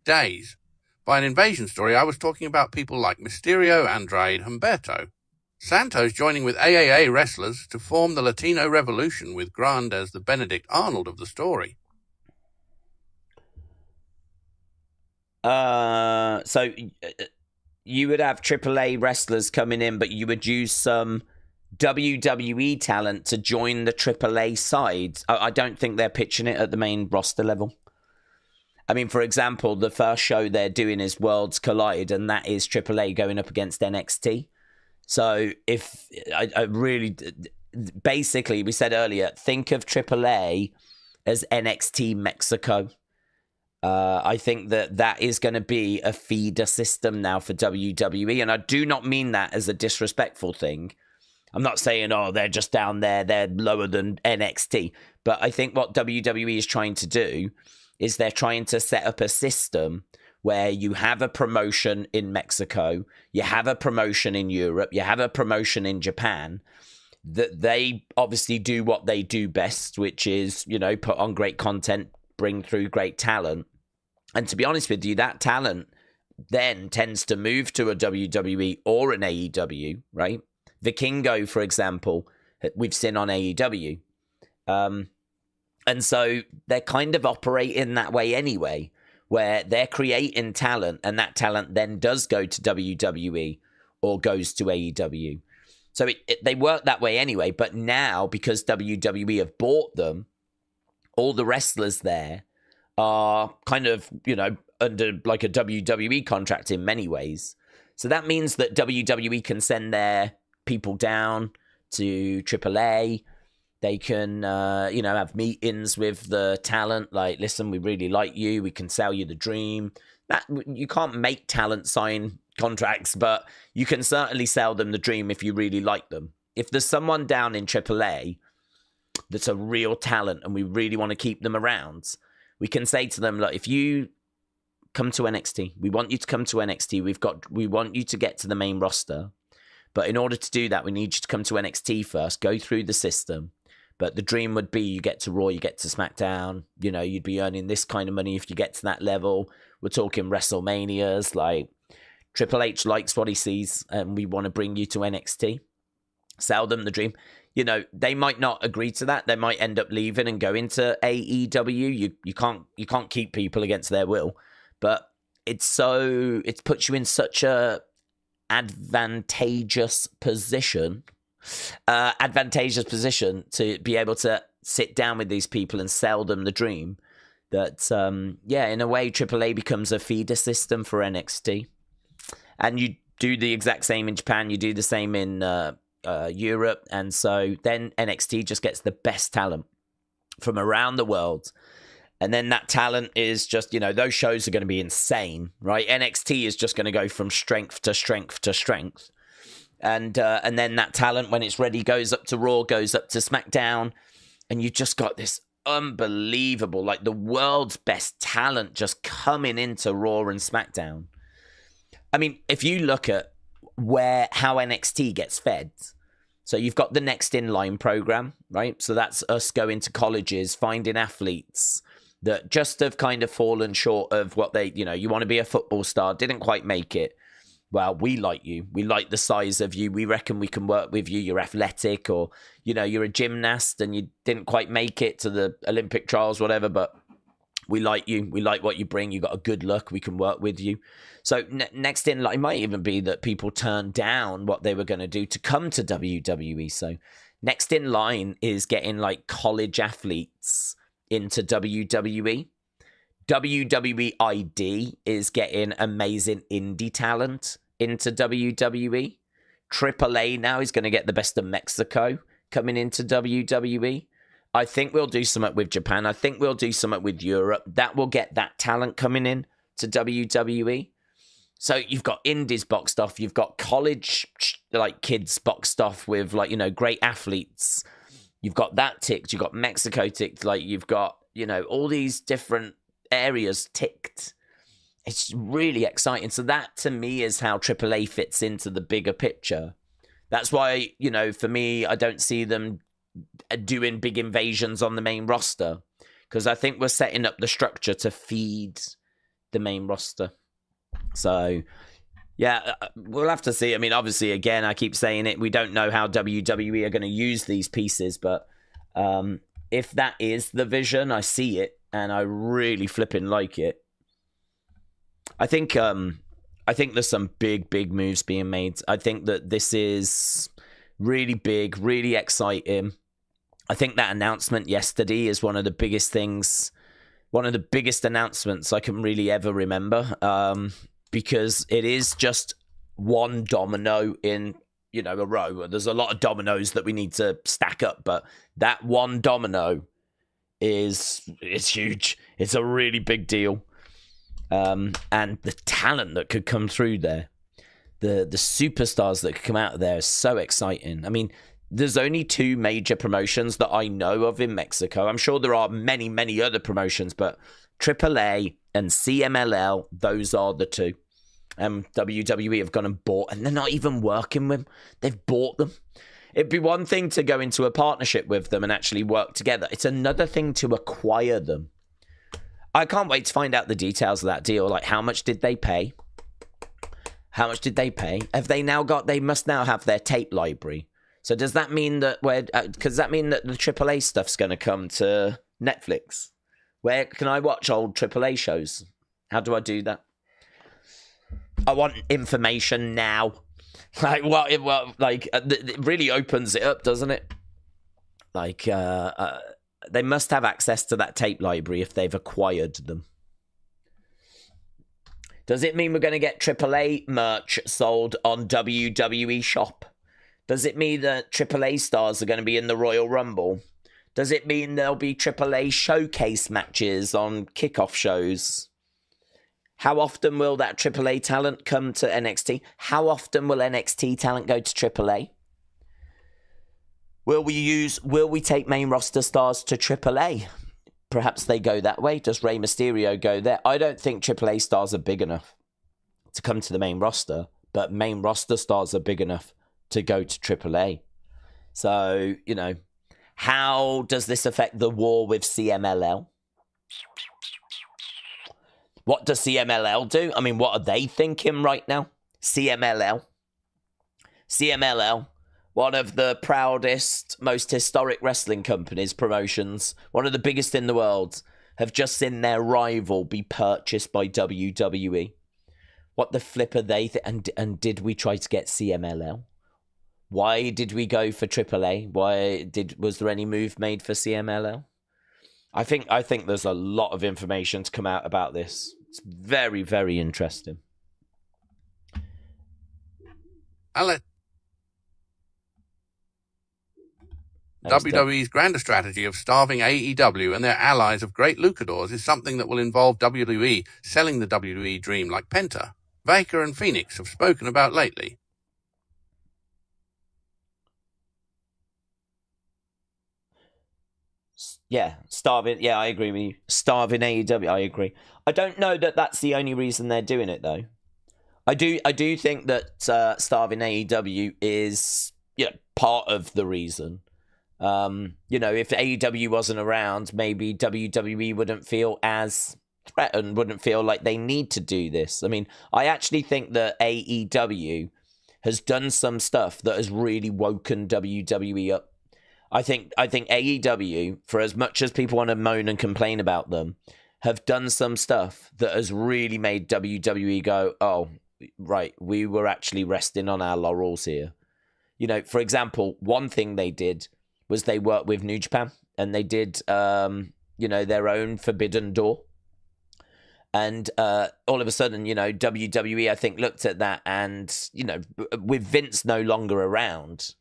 Days. By an invasion story, I was talking about people like Mysterio, Andrade, Humberto. Santos joining with AAA wrestlers to form the Latino Revolution with Grande as the Benedict Arnold of the story. So you would have AAA wrestlers coming in, but you would use some WWE talent to join the AAA side. I don't think they're pitching it at the main roster level. I mean, for example, the first show they're doing is Worlds Collide, and that is AAA going up against NXT. So if I really, basically, we said earlier, think of AAA as NXT Mexico. I think that is going to be a feeder system now for WWE, and I do not mean that as a disrespectful thing. I'm not saying, oh, they're just down there, they're lower than NXT. But I think what WWE is trying to do is they're trying to set up a system where you have a promotion in Mexico, you have a promotion in Europe, you have a promotion in Japan, that they obviously do what they do best, which is, you know, put on great content, bring through great talent. And to be honest with you, that talent then tends to move to a WWE or an AEW, right? Vikingo, for example, we've seen on AEW. And so they're kind of operating that way anyway, where they're creating talent and that talent then does go to WWE or goes to AEW. So they work that way anyway. But now, because WWE have bought them, all the wrestlers there are kind of, you know, under like a WWE contract in many ways. So that means that WWE can send their people down to AAA. They can, you know, have meetings with the talent. Like, listen, we really like you. We can sell you the dream. That you can't make talent sign contracts, but you can certainly sell them the dream if you really like them. If there's someone down in AAA that's a real talent and we really want to keep them around, we can say to them, look, if you come to NXT, we want you to come to NXT. We want you to get to the main roster. But in order to do that, we need you to come to NXT first, go through the system. But the dream would be you get to Raw, you get to SmackDown, you know, you'd be earning this kind of money if you get to that level. We're talking WrestleManias. Like, Triple H likes what he sees, and we want to bring you to NXT. Sell them the dream. You know, they might not agree to that. They might end up leaving and go into AEW. You can't keep people against their will. But it puts you in such a advantageous position to be able to sit down with these people and sell them the dream that, in a way, AAA becomes a feeder system for NXT. And you do the exact same in Japan. You do the same in Europe. And so then NXT just gets the best talent from around the world. And then that talent is just, you know, those shows are going to be insane, right? NXT is just going to go from strength to strength to strength. And then that talent, when it's ready, goes up to Raw, goes up to SmackDown. And you just got this unbelievable, like the world's best talent just coming into Raw and SmackDown. I mean, if you look at how NXT gets fed, so you've got the Next in Line program, right? So that's us going to colleges, finding athletes that just have kind of fallen short of what they, you know, you want to be a football star, didn't quite make it. Well, we like you. We like the size of you. We reckon we can work with you. You're athletic, or, you know, you're a gymnast and you didn't quite make it to the Olympic trials, whatever, but we like you. We like what you bring. You got a good look. We can work with you. So next in line, it might even be that people turned down what they were going to do to come to WWE. So next in line is getting like college athletes into WWE. WWE ID is getting amazing indie talent into WWE. AAA now is going to get the best of Mexico coming into WWE. I think we'll do something with Japan. I think we'll do something with Europe. That will get that talent coming in to WWE. So you've got indies boxed off. You've got college, like, kids boxed off with, like, you know, great athletes. You've got that ticked. You've got Mexico ticked. Like, you've got, you know, all these different areas ticked. It's really exciting. So that, to me, is how AAA fits into the bigger picture. That's why, you know, for me, I don't see them doing big invasions on the main roster, because I think we're setting up the structure to feed the main roster. So, yeah, we'll have to see. I mean, obviously, again, I keep saying it, we don't know how WWE are going to use these pieces, but if that is the vision, I see it, and I really flipping like it. I think there's some big moves being made. I think that this is really big, really exciting. I think that announcement yesterday is one of the biggest things, one of the biggest announcements I can really ever remember, because it is just one domino in, you know, a row. There's a lot of dominoes that we need to stack up, but that one domino is huge. It's a really big deal. And the talent that could come through there, the superstars that could come out of there is so exciting. I mean, there's only two major promotions that I know of in Mexico. I'm sure there are many other promotions, but AAA and CMLL, those are the two. WWE have gone and bought, and they're not even working with them. They've bought them. It'd be one thing to go into a partnership with them and actually work together. It's another thing to acquire them. I can't wait to find out the details of that deal. Like, how much did they pay? How much did they pay? Have they now got, they must now have their tape library. So does that mean that does that mean that the AAA stuff's going to come to Netflix? Where can I watch old AAA shows? How do I do that? I want information now. Like, what? It really opens it up, doesn't it? Like, they must have access to that tape library if they've acquired them. Does it mean we're going to get AAA merch sold on WWE Shop? Does it mean that AAA stars are going to be in the Royal Rumble? Does it mean there'll be AAA showcase matches on kickoff shows? How often will that AAA talent come to NXT? How often will NXT talent go to AAA? Will we take main roster stars to AAA? Perhaps they go that way. Does Rey Mysterio go there? I don't think AAA stars are big enough to come to the main roster, but main roster stars are big enough to go to AAA. So, you know, how does this affect the war with CMLL? What does CMLL do? I mean, what are they thinking right now? CMLL, one of the proudest, most historic wrestling companies, promotions, one of the biggest in the world, have just seen their rival be purchased by WWE. What the flip are they? And did we try to get CMLL? Why did we go for AAA? Was there any move made for CMLL? I think there's a lot of information to come out about this. It's very, very interesting. WWE's grander strategy of starving AEW and their allies of great lucadors is something that will involve WWE selling the WWE dream like Penta, Baker and Phoenix have spoken about lately. Yeah, starving. Yeah, I agree with you. Starving AEW, I agree. I don't know that that's the only reason they're doing it, though. I do think that starving AEW is, part of the reason. If AEW wasn't around, maybe WWE wouldn't feel as threatened, wouldn't feel like they need to do this. I mean, I actually think that AEW has done some stuff that has really woken WWE up. I think AEW, for as much as people want to moan and complain about them, have done some stuff that has really made WWE go, oh, right, we were actually resting on our laurels here. For example, one thing they did was they worked with New Japan, and they did, their own Forbidden Door. And all of a sudden, WWE, I think, looked at that and, with Vince no longer around,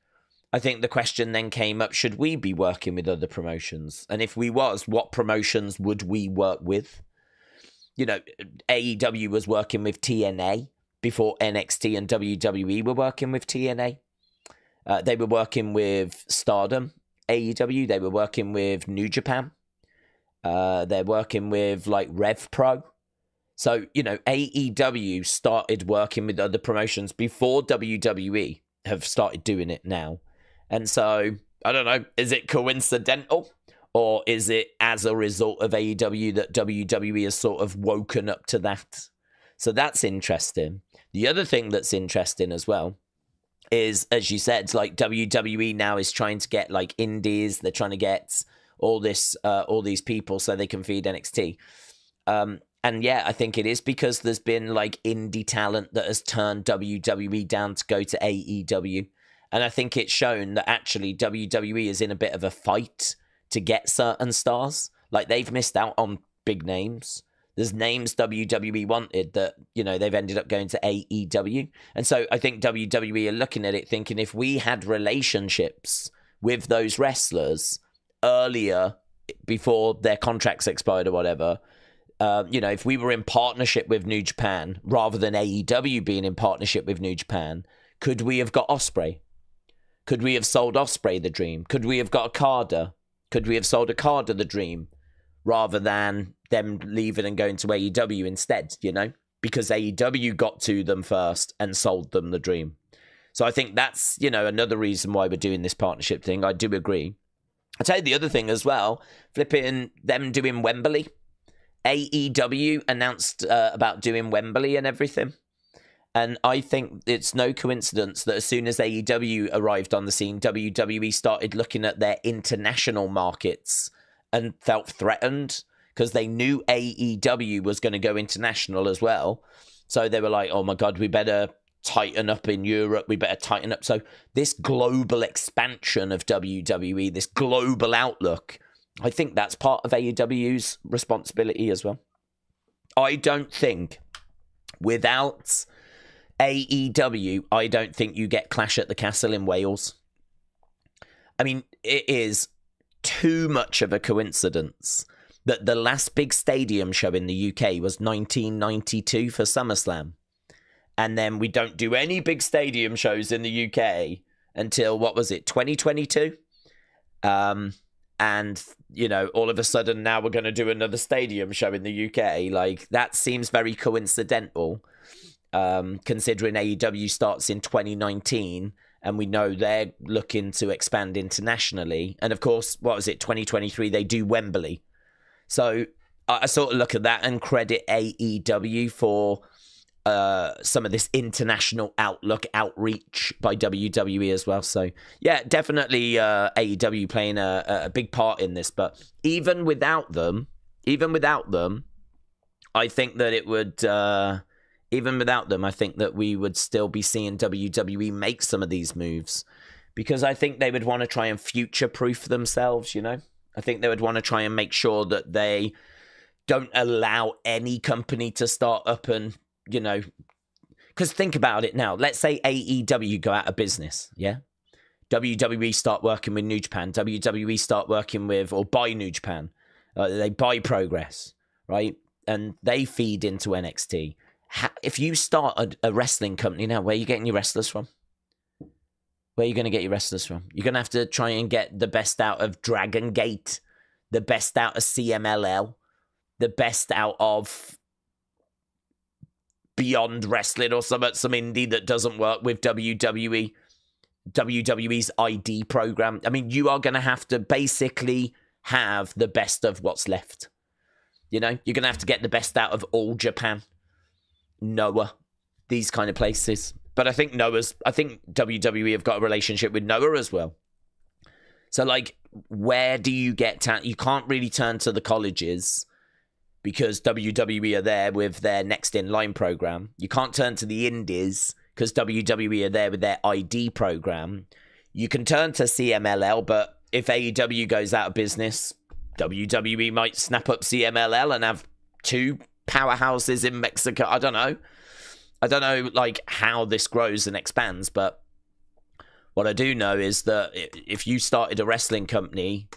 I think the question then came up, should we be working with other promotions? And if we was, what promotions would we work with? AEW was working with TNA before NXT and WWE were working with TNA. They were working with Stardom, AEW. They were working with New Japan. They're working with, Rev Pro. So, AEW started working with other promotions before WWE have started doing it now. And so, I don't know, is it coincidental? Or is it as a result of AEW that WWE has sort of woken up to that? So that's interesting. The other thing that's interesting as well is, as you said, WWE now is trying to get indies. They're trying to get all these people so they can feed NXT. And yeah, I think it is because there's been indie talent that has turned WWE down to go to AEW. And I think it's shown that actually WWE is in a bit of a fight to get certain stars. They've missed out on big names. There's names WWE wanted that, they've ended up going to AEW. And so I think WWE are looking at it thinking, if we had relationships with those wrestlers earlier, before their contracts expired or whatever, if we were in partnership with New Japan rather than AEW being in partnership with New Japan, could we have got Ospreay? Could we have sold Ospreay the dream? Could we have got Okada? Could we have sold Okada the dream rather than them leaving and going to AEW instead, because AEW got to them first and sold them the dream. So I think that's, another reason why we're doing this partnership thing. I do agree. I'll tell you the other thing as well, flipping them doing Wembley. AEW announced about doing Wembley and everything. And I think it's no coincidence that as soon as AEW arrived on the scene, WWE started looking at their international markets and felt threatened because they knew AEW was going to go international as well. So they were like, oh my God, we better tighten up in Europe. We better tighten up. So this global expansion of WWE, this global outlook, I think that's part of AEW's responsibility as well. I don't think without AEW, I don't think you get Clash at the Castle in Wales. I mean, it is too much of a coincidence that the last big stadium show in the UK was 1992 for SummerSlam. And then we don't do any big stadium shows in the UK until, 2022? And, all of a sudden now we're going to do another stadium show in the UK. That seems very coincidental. Considering AEW starts in 2019 and we know they're looking to expand internationally. And of course, 2023, they do Wembley. So I sort of look at that and credit AEW for some of this international outreach by WWE as well. So yeah, definitely AEW playing a big part in this. But even without them, I think that it would. Even without them, I think that we would still be seeing WWE make some of these moves, because I think they would want to try and future-proof themselves. You know, I think they would want to try and make sure that they don't allow any company to start up and, you know, because think about it now. Let's say AEW go out of business, yeah? WWE start working with New Japan. WWE start working with, or buy New Japan. They buy Progress, right? And they feed into NXT. If you start a wrestling company now, where are you getting your wrestlers from? Where are you going to get your wrestlers from? You're going to have to try and get the best out of Dragon Gate, the best out of CMLL, the best out of Beyond Wrestling or some indie that doesn't work with WWE, WWE's ID program. I mean, you are going to have to basically have the best of what's left. You know, you're going to have to get the best out of All Japan, Noah, these kind of places. But I think WWE have got a relationship with Noah as well. So, like, where do you get you can't really turn to the colleges, because WWE are there with their Next in Line program. You can't turn to the indies because WWE are there with their ID program. You can turn to CMLL, but if AEW goes out of business, WWE might snap up CMLL and have two powerhouses in Mexico. I don't know, like, how this grows and expands, but what I do know is that if you started a wrestling company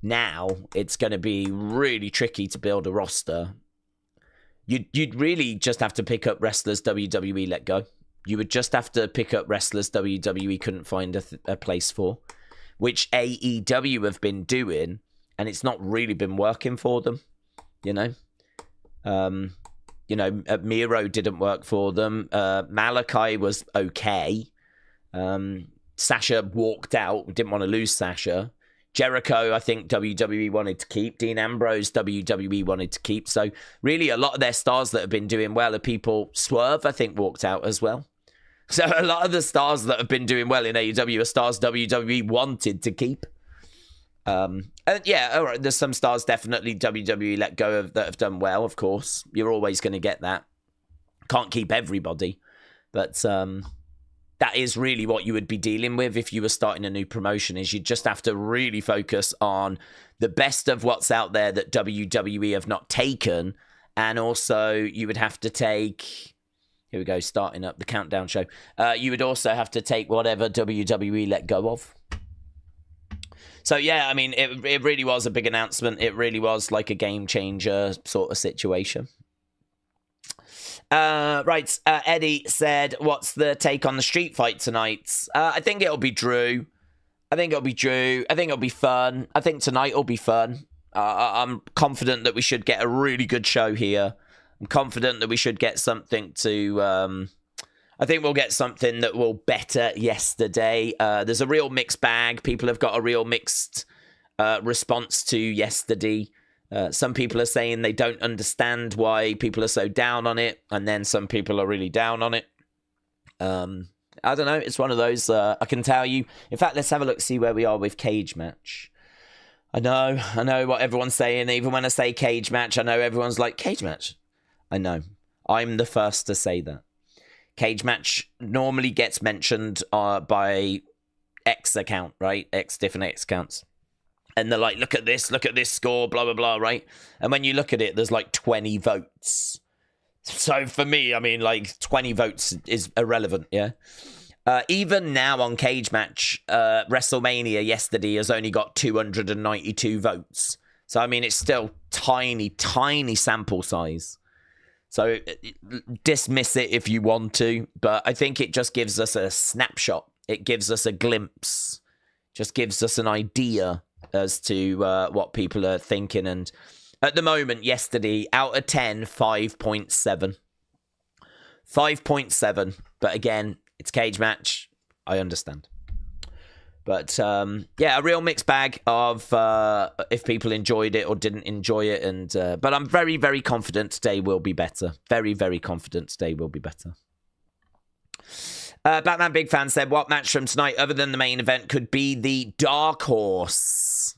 now, it's going to be really tricky to build a roster. You'd really just have to pick up wrestlers WWE let go. You would just have to pick up wrestlers WWE couldn't find a place for, which AEW have been doing, and it's not really been working for them, you know. Miro didn't work for them. Malachi was okay. Sasha walked out, didn't want to lose Sasha. Jericho, I think WWE wanted to keep. Dean Ambrose, WWE wanted to keep. So really, a lot of their stars that have been doing well are people. Swerve, I think, walked out as well. So a lot of the stars that have been doing well in AEW are stars WWE wanted to keep. And yeah, all right, there's some stars definitely WWE let go of that have done well, of course. You're always going to get that. Can't keep everybody. But that is really what you would be dealing with if you were starting a new promotion, is you just have to really focus on the best of what's out there that WWE have not taken. And also you would have to take, here we go, starting up the countdown show. You would also have to take whatever WWE let go of. So yeah, I mean, it really was a big announcement. It really was like a game changer sort of situation. Right, Eddie said, what's the take on the street fight tonight? I think it'll be Drew. I think it'll be fun. I think tonight will be fun. I'm confident that we should get a really good show here. I'm confident that we should get something to... I think we'll get something that will better yesterday. There's a real mixed bag. People have got a real mixed response to yesterday. Some people are saying they don't understand why people are so down on it, and then some people are really down on it. I don't know. It's one of those. I can tell you. In fact, let's have a look, see where we are with cage match. I know what everyone's saying. Even when I say cage match, I know everyone's like, cage match? I know. I'm the first to say that. Cage match normally gets mentioned by X account, right? Different X accounts. And they're like, look at this score, blah, blah, blah, right? And when you look at it, there's like 20 votes. So for me, I mean, like 20 votes is irrelevant, yeah? Even now on Cage Match, WrestleMania yesterday has only got 292 votes. So, I mean, it's still tiny, tiny sample size. So dismiss it if you want to, but I think it just gives us a snapshot. It gives us a glimpse, just gives us an idea as to what people are thinking. And at the moment, yesterday, out of 10, 5.7. 5.7. But again, it's cage match. I understand. But yeah, a real mixed bag of if people enjoyed it or didn't enjoy it. And but I'm very, very confident today will be better. Very, very confident today will be better. Batman Big Fan said, what match from tonight other than the main event could be the dark horse?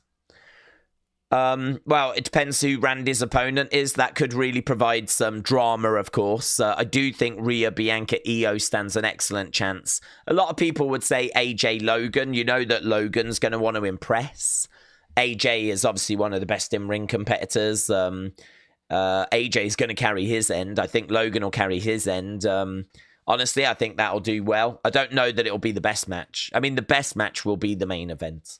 Well, it depends who Randy's opponent is. That could really provide some drama, of course. I do think Rhea, Bianca, Io stands an excellent chance. A lot of people would say AJ Logan. You know that Logan's going to want to impress. AJ is obviously one of the best in-ring competitors. AJ is going to carry his end. I think Logan will carry his end. Honestly, I think that'll do well. I don't know that it'll be the best match. I mean, the best match will be the main event.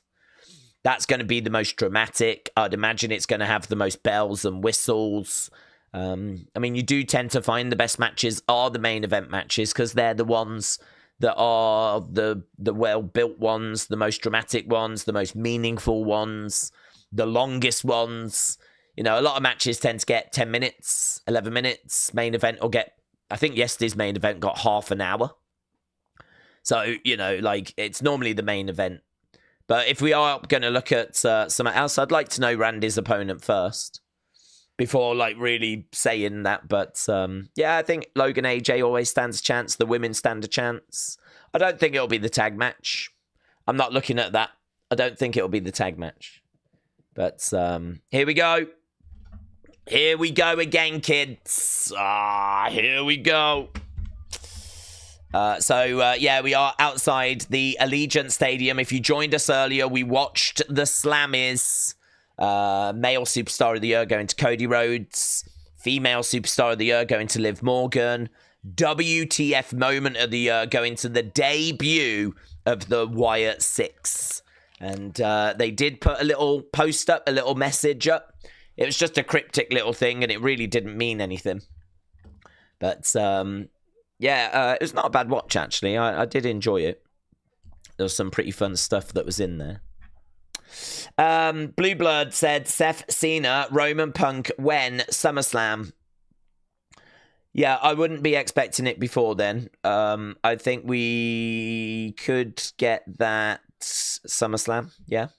That's going to be the most dramatic. I'd imagine it's going to have the most bells and whistles. I mean, you do tend to find the best matches are the main event matches because they're the ones that are the well-built ones, the most dramatic ones, the most meaningful ones, the longest ones. You know, a lot of matches tend to get 10 minutes, 11 minutes. Main event will get, I think yesterday's main event got half an hour. So, you know, like, it's normally the main event. But if we are going to look at something else, I'd like to know Randy's opponent first before, like, really saying that. But, yeah, I think Logan AJ always stands a chance. The women stand a chance. I don't think it'll be the tag match. I'm not looking at that. I don't think it'll be the tag match. But here we go. Here we go again, kids. Here we go. Yeah, we are outside the Allegiant Stadium. If you joined us earlier, we watched the Slammies. Male Superstar of the Year going to Cody Rhodes. Female Superstar of the Year going to Liv Morgan. WTF Moment of the Year going to the debut of the Wyatt Six. And they did put a little post up, a little message up. It was just a cryptic little thing, and it really didn't mean anything. But... yeah, it was not a bad watch, actually. I did enjoy it. There was some pretty fun stuff that was in there. Blue Blood said, Seth, Cena, Roman Punk, when? SummerSlam. Yeah, I wouldn't be expecting it before then. I think we could get that SummerSlam, yeah.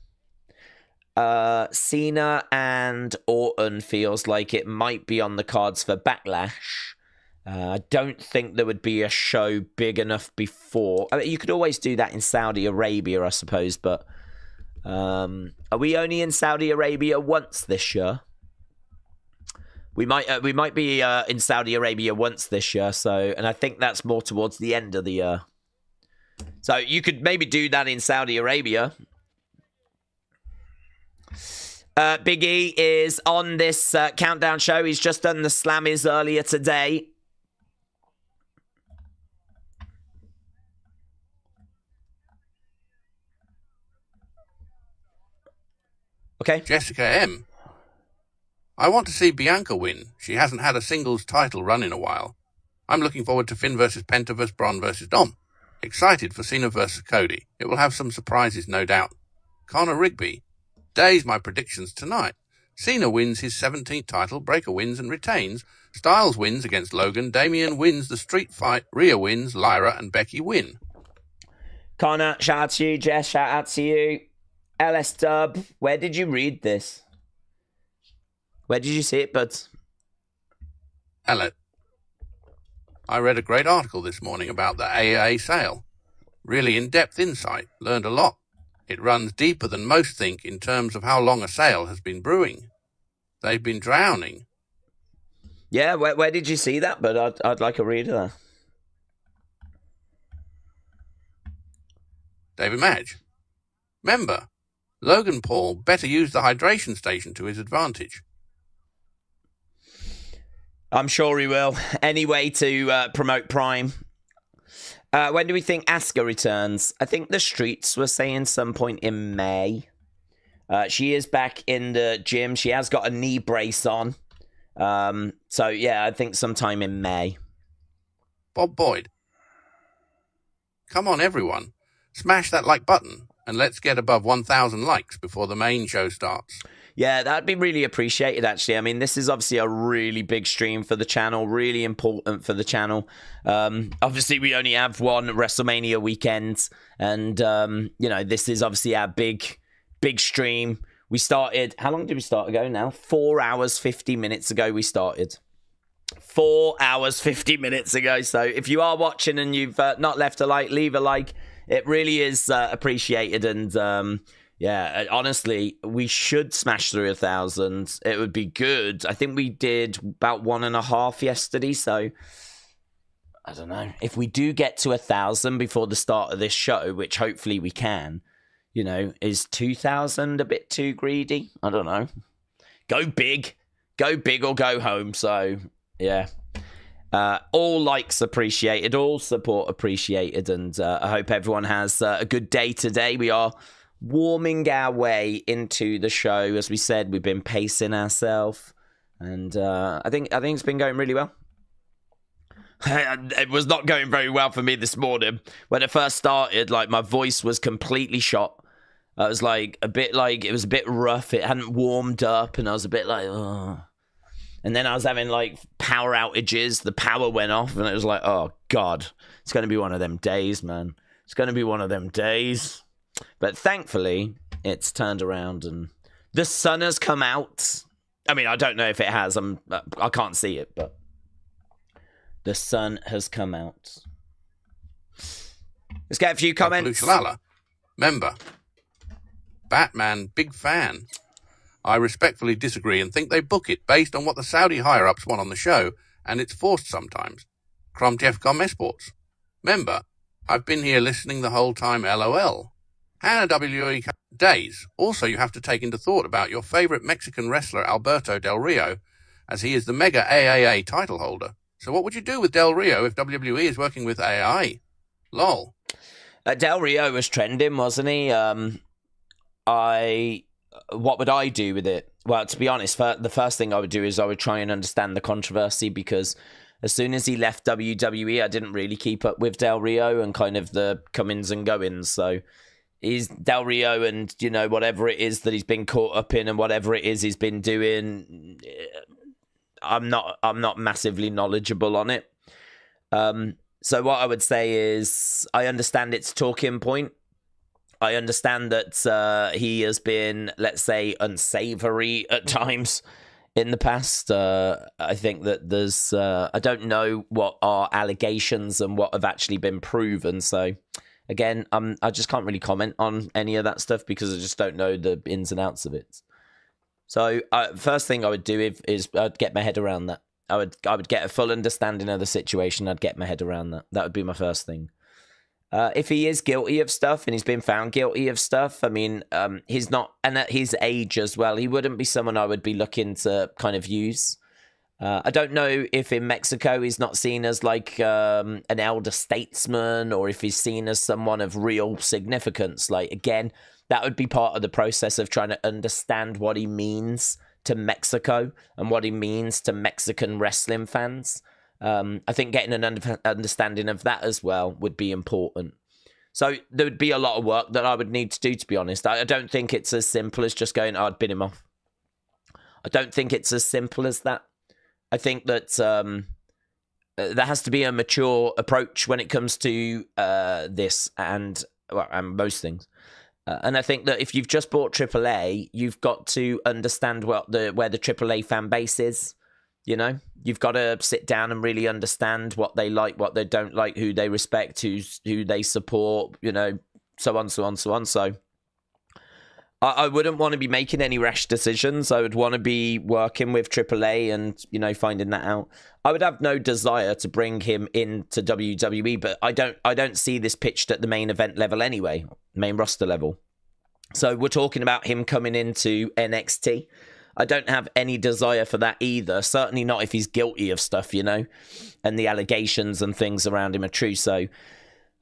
Cena and Orton feels like it might be on the cards for Backlash. I don't think there would be a show big enough before. I mean, you could always do that in Saudi Arabia, I suppose, but are we only in Saudi Arabia once this year? We might be in Saudi Arabia once this year, and I think that's more towards the end of the year. So you could maybe do that in Saudi Arabia. Big E is on this countdown show. He's just done the Slammies earlier today. Okay. Jessica M. I want to see Bianca win. She hasn't had a singles title run in a while. I'm looking forward to Finn versus Penta versus Braun versus Dom. Excited for Cena versus Cody. It will have some surprises, no doubt. Conor Rigby. Days my predictions tonight. Cena wins his 17th title, Breakker wins and retains. Styles wins against Logan. Damian wins the street fight. Rhea wins. Lyra and Becky win. Connor, shout out to you. Jess, shout out to you. LS Dub, where did you read this? Where did you see it, buds? Elliot, I read a great article this morning about the AA sale. Really in-depth insight. Learned a lot. It runs deeper than most think in terms of how long a sale has been brewing. They've been drowning. Yeah, where did you see that? But I'd like a read of that. David Madge. Remember, Logan Paul better use the hydration station to his advantage. I'm sure he will. Any way to promote Prime. When do we think Asuka returns? I think the streets were saying some point in May. She is back in the gym. She has got a knee brace on. So, yeah, I think sometime in May. Bob Boyd. Come on, everyone. Smash that like button. And let's get above 1,000 likes before the main show starts. Yeah, that'd be really appreciated, actually. I mean, this is obviously a really big stream for the channel, really important for the channel. Obviously, we only have one WrestleMania weekend, and, you know, this is obviously our big stream. We started, how long did we start ago now? 4 hours, 50 minutes ago we started. 4 hours, 50 minutes ago. So if you are watching and you've not left a like, leave a like. It really is appreciated, and yeah, honestly, we should smash through 1,000. It would be good. I think we did about 1.5 yesterday, so I don't know. If we do get to 1,000 before the start of this show, which hopefully we can, you know, is 2,000 a bit too greedy? I don't know. Go big or go home. So yeah. All likes appreciated, all support appreciated, and I hope everyone has a good day today. We are warming our way into the show. As we said, we've been pacing ourselves, and I think it's been going really well. It was not going very well for me this morning. When it first started, like, my voice was completely shot. I was like, it was a bit rough. It hadn't warmed up, and I was a bit like, oh. And then I was having, like, power outages. The power went off, and it was like, oh, God. It's going to be one of them days, man. It's going to be one of them days. But thankfully, it's turned around, and the sun has come out. I mean, I don't know if it has. I can't see it, but the sun has come out. Let's get a few comments. Luciala, member. Batman, big fan. I respectfully disagree and think they book it based on what the Saudi higher-ups want on the show, and it's forced sometimes. Crom Jeffcom Esports. Member, I've been here listening the whole time, LOL. Hannah WWE days. Also, you have to take into thought about your favourite Mexican wrestler, Alberto Del Rio, as he is the mega AAA title holder. So what would you do with Del Rio if WWE is working with AI? Lol. Del Rio was trending, wasn't he? What would I do with it? Well, to be honest, the first thing I would do is I would try and understand the controversy, because as soon as he left WWE, I didn't really keep up with Del Rio and kind of the comings and goings. So he's Del Rio, and, you know, whatever it is that he's been caught up in and whatever it is he's been doing, I'm not massively knowledgeable on it. So what I would say is I understand its talking point. I understand that he has been, let's say, unsavory at times in the past. I think that there's... I don't know what are allegations and what have actually been proven. So, again, I just can't really comment on any of that stuff because I just don't know the ins and outs of it. So, first thing I would do is I'd get my head around that. I would get a full understanding of the situation. I'd get my head around that. That would be my first thing. If he is guilty of stuff and he's been found guilty of stuff, I mean, he's not, and at his age as well, he wouldn't be someone I would be looking to kind of use. I don't know if in Mexico he's not seen as like an elder statesman, or if he's seen as someone of real significance. Like, again, that would be part of the process of trying to understand what he means to Mexico and what he means to Mexican wrestling fans. I think getting an understanding of that as well would be important. So there would be a lot of work that I would need to do, to be honest. I don't think it's as simple as just going, I'd bin him off. I don't think it's as simple as that. I think that there has to be a mature approach when it comes to this and most things. And I think that if you've just bought AAA, you've got to understand where the AAA fan base is. You know, you've got to sit down and really understand what they like, what they don't like, who they respect, who they support, you know, so on. So I wouldn't want to be making any rash decisions. I would want to be working with AAA and, you know, finding that out. I would have no desire to bring him into WWE, but I don't see this pitched at the main event level anyway, main roster level. So we're talking about him coming into NXT. I don't have any desire for that either. Certainly not if he's guilty of stuff, you know, and the allegations and things around him are true. So,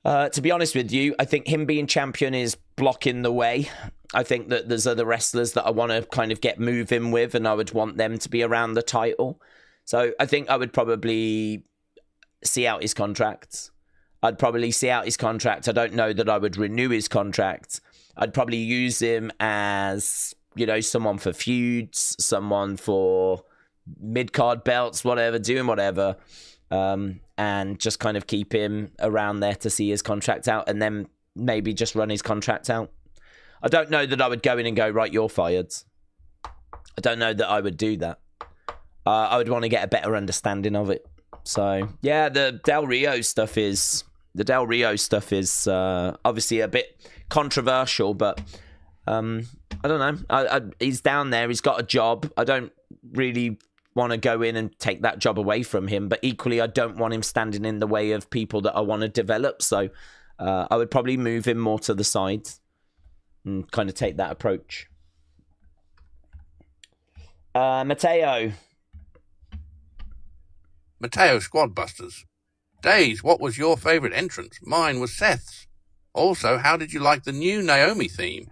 to be honest with you, I think him being champion is blocking the way. I think that there's other wrestlers that I want to kind of get moving with, and I would want them to be around the title. So I think I would probably see out his contract. I don't know that I would renew his contract. I'd probably use him as someone for feuds, someone for mid-card belts, whatever, doing whatever, and just kind of keep him around there to see his contract out, and then maybe just run his contract out. I don't know that I would go in and go, right, you're fired. I don't know that I would do that. I would want to get a better understanding of it. So, yeah, the Del Rio stuff is obviously a bit controversial, but I don't know. He's down there. He's got a job. I don't really want to go in and take that job away from him, but equally, I don't want him standing in the way of people that I want to develop. So I would probably move him more to the side and kind of take that approach. Mateo Squadbusters. Days, what was your favourite entrance? Mine was Seth's. Also, how did you like the new Naomi theme?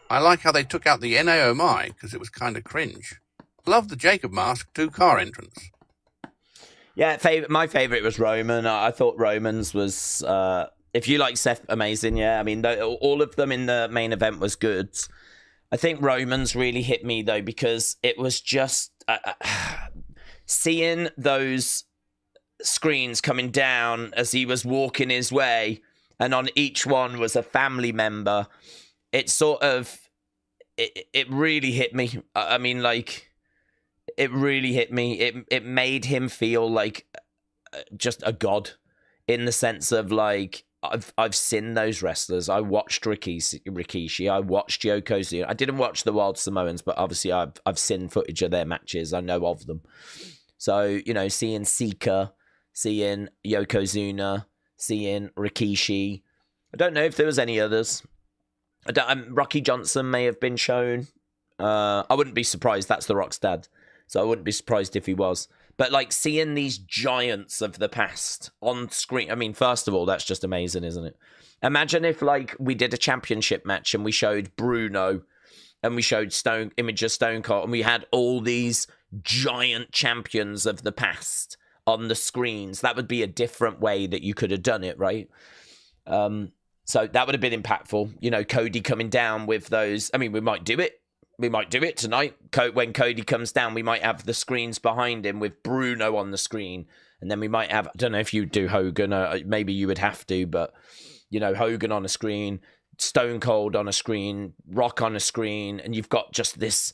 I like how they took out the Naomi because it was kind of cringe. Love the Jacob Mask 2-car entrance. Yeah, my favourite was Roman. I thought Roman's was, if you like Seth, amazing, yeah. I mean, all of them in the main event was good. I think Roman's really hit me, though, because it was just seeing those screens coming down as he was walking his way, and on each one was a family member. It sort of, it really hit me. I mean, like, it really hit me. It made him feel like just a god, in the sense of, like, I've seen those wrestlers. I watched Rikishi. I watched Yokozuna. I didn't watch the Wild Samoans, but obviously I've seen footage of their matches. I know of them. So, seeing Sika, seeing Yokozuna, seeing Rikishi. I don't know if there was any others. Rocky Johnson may have been shown. I wouldn't be surprised. That's The Rock's dad. So I wouldn't be surprised if he was. But, like, seeing these giants of the past on screen, I mean, first of all, that's just amazing, isn't it? Imagine if, like, we did a championship match and we showed Bruno and we showed image of Stone Cold, and we had all these giant champions of the past on the screens. That would be a different way that you could have done it, right? So that would have been impactful. Cody coming down with those. I mean, we might do it. We might do it tonight. When Cody comes down, we might have the screens behind him with Bruno on the screen. And then we might have, I don't know if you do Hogan, or maybe you would have to, but, Hogan on a screen, Stone Cold on a screen, Rock on a screen. And you've got just this,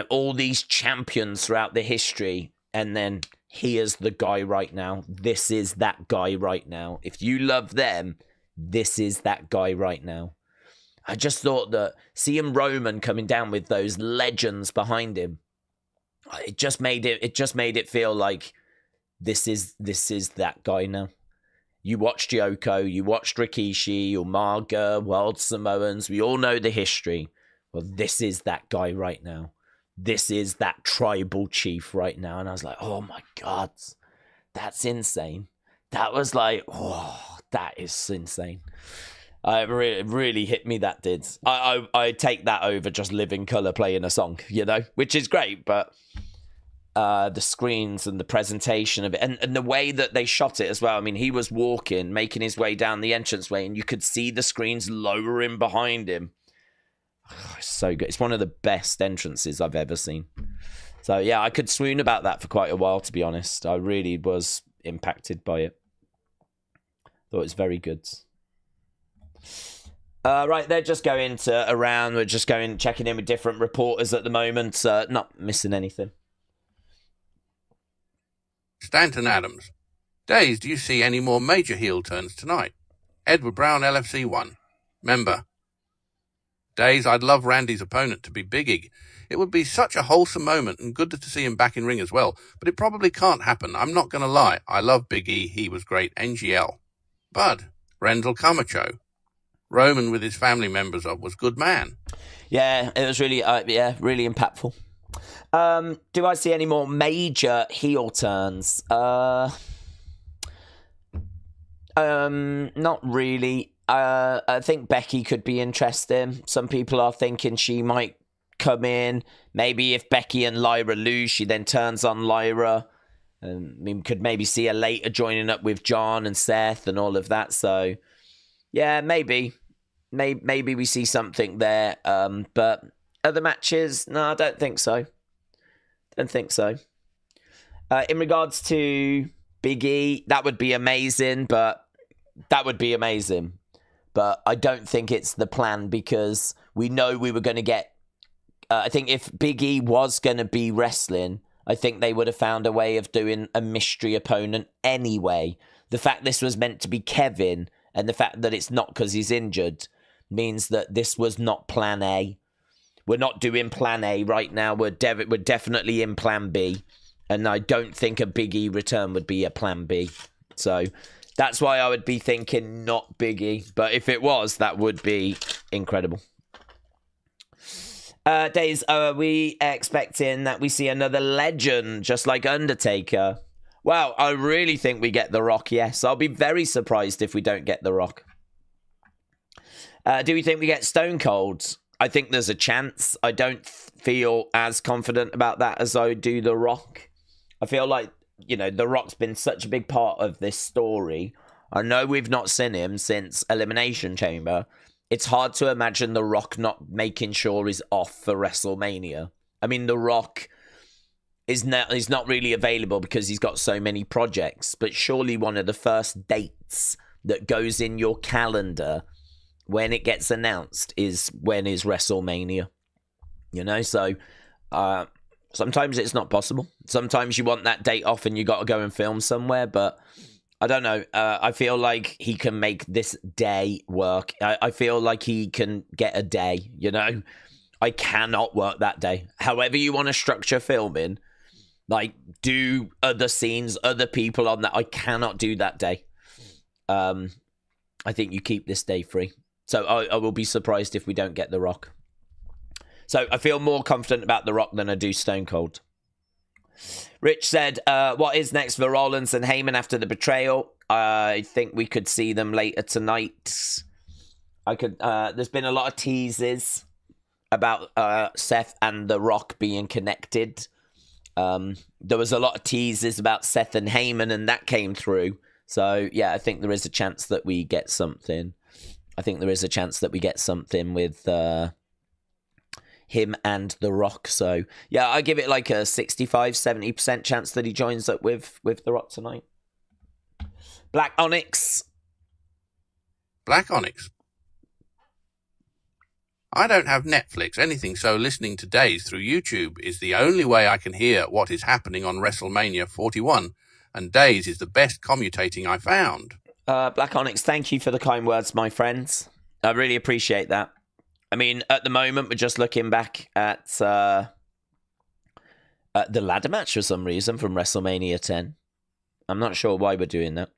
all these champions throughout the history. And then here's the guy right now. This is that guy right now. If you love them, this is that guy right now. I just thought that seeing Roman coming down with those legends behind him, it just made it feel like this is that guy now. You watched Yoko, you watched Rikishi, Umaga, World Samoans. We all know the history. Well, this is that guy right now. This is that tribal chief right now. And I was like, oh my God, that's insane. That was like, oh, that is insane. It really hit me, that did. I take that over just Living Colour playing a song, which is great, but the screens and the presentation of it, and the way that they shot it as well. I mean, he was walking, making his way down the entranceway, and you could see the screens lowering behind him. Oh, it's so good. It's one of the best entrances I've ever seen. So, yeah, I could swoon about that for quite a while, to be honest. I really was impacted by it. Thought it was very good. Right, they're just going around. We're just checking in with different reporters at the moment. Not missing anything. Stanton Adams. Days, do you see any more major heel turns tonight? Edward Brown, LFC 1. Member. Days, I'd love Randy's opponent to be Big E. It would be such a wholesome moment and good to see him back in ring as well. But it probably can't happen. I'm not going to lie. I love Big E. He was great. NGL. Bud. Renzel Camacho. Roman with his family members was good man. Yeah, it was really, really impactful. Do I see any more major heel turns? Not really. I think Becky could be interesting. Some people are thinking she might come in. Maybe if Becky and Lyra lose, she then turns on Lyra. We could maybe see her later joining up with John and Seth and all of that. So, yeah, maybe we see something there. But other matches? No, I don't think so. Don't think so. In regards to Big E, that would be amazing, but I don't think it's the plan because we know we were going to get... I think if Big E was going to be wrestling, I think they would have found a way of doing a mystery opponent anyway. The fact this was meant to be Kevin and the fact that it's not because he's injured means that this was not plan A. We're not doing plan A right now. We're definitely in plan B. And I don't think a Big E return would be a plan B. So that's why I would be thinking not Big E. But if it was, that would be incredible. Days, are we expecting that we see another legend just like Undertaker? Well, I really think we get The Rock, yes. I'll be very surprised if we don't get The Rock. Do we think we get Stone Cold? I think there's a chance. I don't feel as confident about that as I do The Rock. I feel like, you know, The Rock's been such a big part of this story. I know we've not seen him since Elimination Chamber. It's hard to imagine The Rock not making sure he's off for WrestleMania. I mean, The Rock is not really available because he's got so many projects. But surely one of the first dates that goes in your calendar when it gets announced is when is WrestleMania. You know, so sometimes it's not possible. Sometimes you want that date off and you got to go and film somewhere, but I don't know. I feel like he can make this day work. I feel like he can get a day, you know? I cannot work that day. However you want to structure filming, like do other scenes, other people on that. I cannot do that day. I think you keep this day free. So I will be surprised if we don't get The Rock. So I feel more confident about The Rock than I do Stone Cold. Rich said, what is next for Rollins and Heyman after the betrayal? I think we could see them later tonight. There's been a lot of teases about Seth and The Rock being connected. There was a lot of teases about Seth and Heyman, and that came through. So, yeah, I think there is a chance that we get something. I think there is a chance that we get something with him and The Rock. So, yeah, I give it like a 65-70% chance that he joins up with The Rock tonight. Black Onyx. Black Onyx. I don't have Netflix, anything, so listening to Days through YouTube is the only way I can hear what is happening on WrestleMania 41, and Days is the best commutating I found. Black Onyx, thank you for the kind words, my friends. I really appreciate that. I mean, at the moment, we're just looking back at the ladder match for some reason from WrestleMania 10. I'm not sure why we're doing that.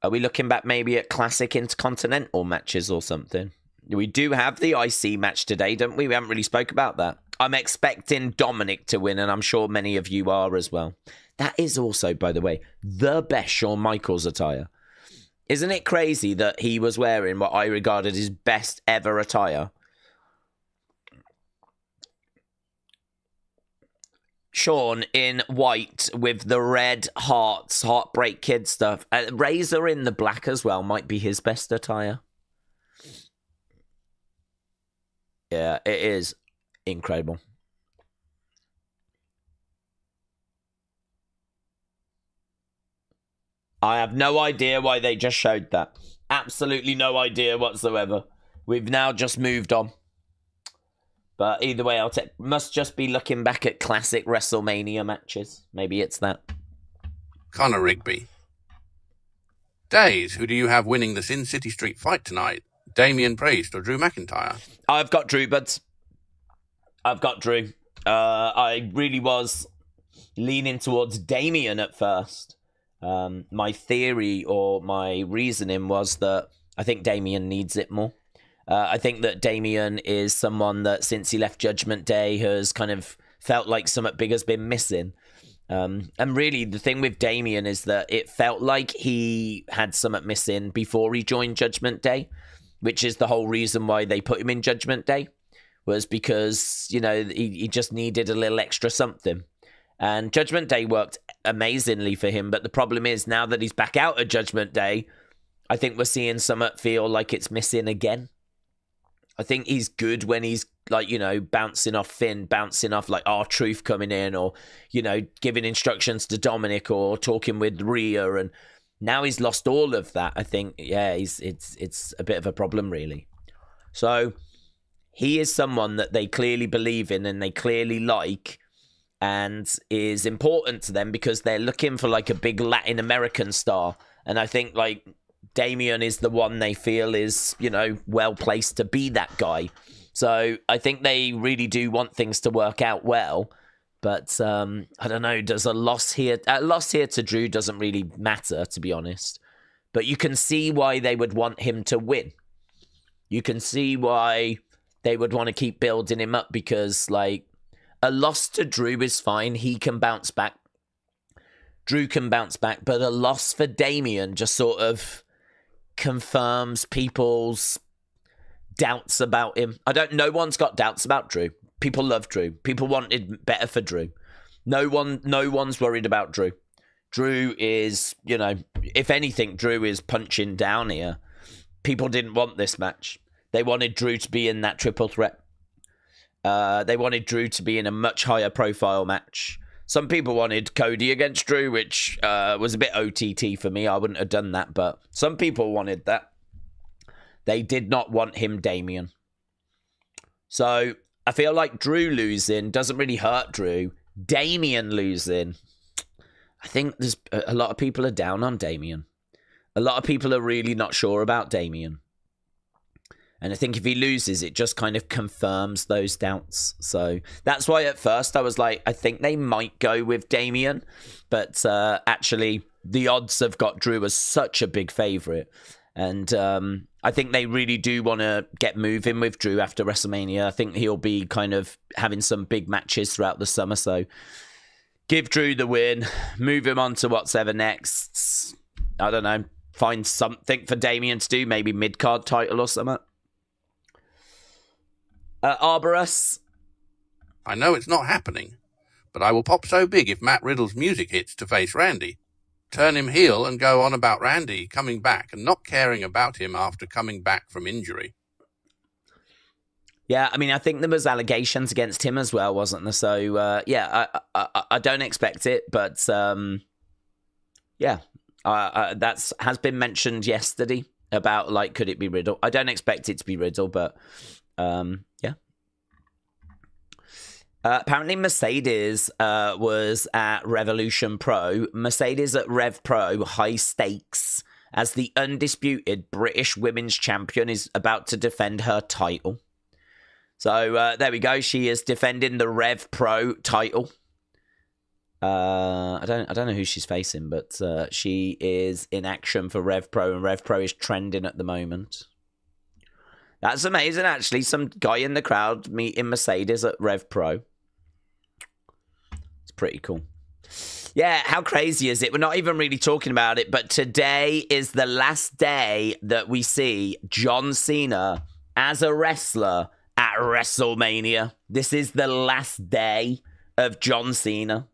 Are we looking back maybe at classic intercontinental matches or something? We do have the IC match today, don't we? We haven't really spoke about that. I'm expecting Dominic to win, and I'm sure many of you are as well. That is also, by the way, the best Shawn Michaels attire. Isn't it crazy that he was wearing what I regarded his best ever attire? Shawn in white with the red hearts, Heartbreak Kid stuff. Razor in the black as well might be his best attire. Yeah, it is incredible. I have no idea why they just showed that. Absolutely no idea whatsoever. We've now just moved on. But either way, must just be looking back at classic WrestleMania matches. Maybe it's that. Conor Rigby. Days, who do you have winning the Sin City Street fight tonight? Damian Priest or Drew McIntyre? I've got Drew, buds. I've got Drew. I really was leaning towards Damian at first. My theory or my reasoning was that I think Damian needs it more. I think that Damian is someone that since he left Judgment Day has kind of felt like something big has been missing. And really the thing with Damian is that it felt like he had something missing before he joined Judgment Day, which is the whole reason why they put him in Judgment Day, was because, you know, he just needed a little extra something. And Judgment Day worked amazingly for him, but the problem is now that he's back out at Judgment Day, I think we're seeing something feel like it's missing again. I think he's good when he's like, bouncing off Finn, bouncing off like R-Truth coming in, or, giving instructions to Dominic or talking with Rhea. And now he's lost all of that. I think, it's a bit of a problem, really. So he is someone that they clearly believe in and they clearly like, and is important to them because they're looking for like a big Latin American star. And I think like Damian is the one they feel is, well placed to be that guy. So I think they really do want things to work out well. But I don't know, does a loss here to Drew doesn't really matter, to be honest. But you can see why they would want him to win. You can see why they would want to keep building him up, because like a loss to Drew is fine. He can bounce back. Drew can bounce back, but a loss for Damian just sort of confirms people's doubts about him. No one's got doubts about Drew. People love Drew. People wanted better for Drew. No one's worried about Drew. Drew is, if anything, Drew is punching down here. People didn't want this match. They wanted Drew to be in that triple threat. They wanted Drew to be in a much higher profile match. Some people wanted Cody against Drew, which was a bit OTT for me. I wouldn't have done that, but some people wanted that. They did not want him, Damian. So I feel like Drew losing doesn't really hurt Drew. Damian losing, I think there's a lot of people are down on Damian. A lot of people are really not sure about Damian. And I think if he loses, it just kind of confirms those doubts. So that's why at first I was like, I think they might go with Damian. But actually, the odds have got Drew as such a big favourite. And I think they really do want to get moving with Drew after WrestleMania. I think he'll be kind of having some big matches throughout the summer. So give Drew the win. Move him on to whatever next. I don't know. Find something for Damian to do. Maybe mid-card title or something. Arborus. I know it's not happening, but I will pop so big if Matt Riddle's music hits to face Randy. Turn him heel and go on about Randy coming back and not caring about him after coming back from injury. Yeah, I mean, I think there was allegations against him as well, wasn't there? So, I don't expect it, but that has been mentioned yesterday about, like, could it be Riddle? I don't expect it to be Riddle, but yeah. Apparently Mercedes was at Revolution Pro. Mercedes at Rev Pro, high stakes, as the undisputed British Women's Champion is about to defend her title. So there we go. She is defending the Rev Pro title. I don't know who she's facing, but she is in action for Rev Pro, and Rev Pro is trending at the moment. That's amazing, actually. Some guy in the crowd meeting Mercedes at Rev Pro. It's pretty cool. Yeah, how crazy is it? We're not even really talking about it, but today is the last day that we see John Cena as a wrestler at WrestleMania. This is the last day of John Cena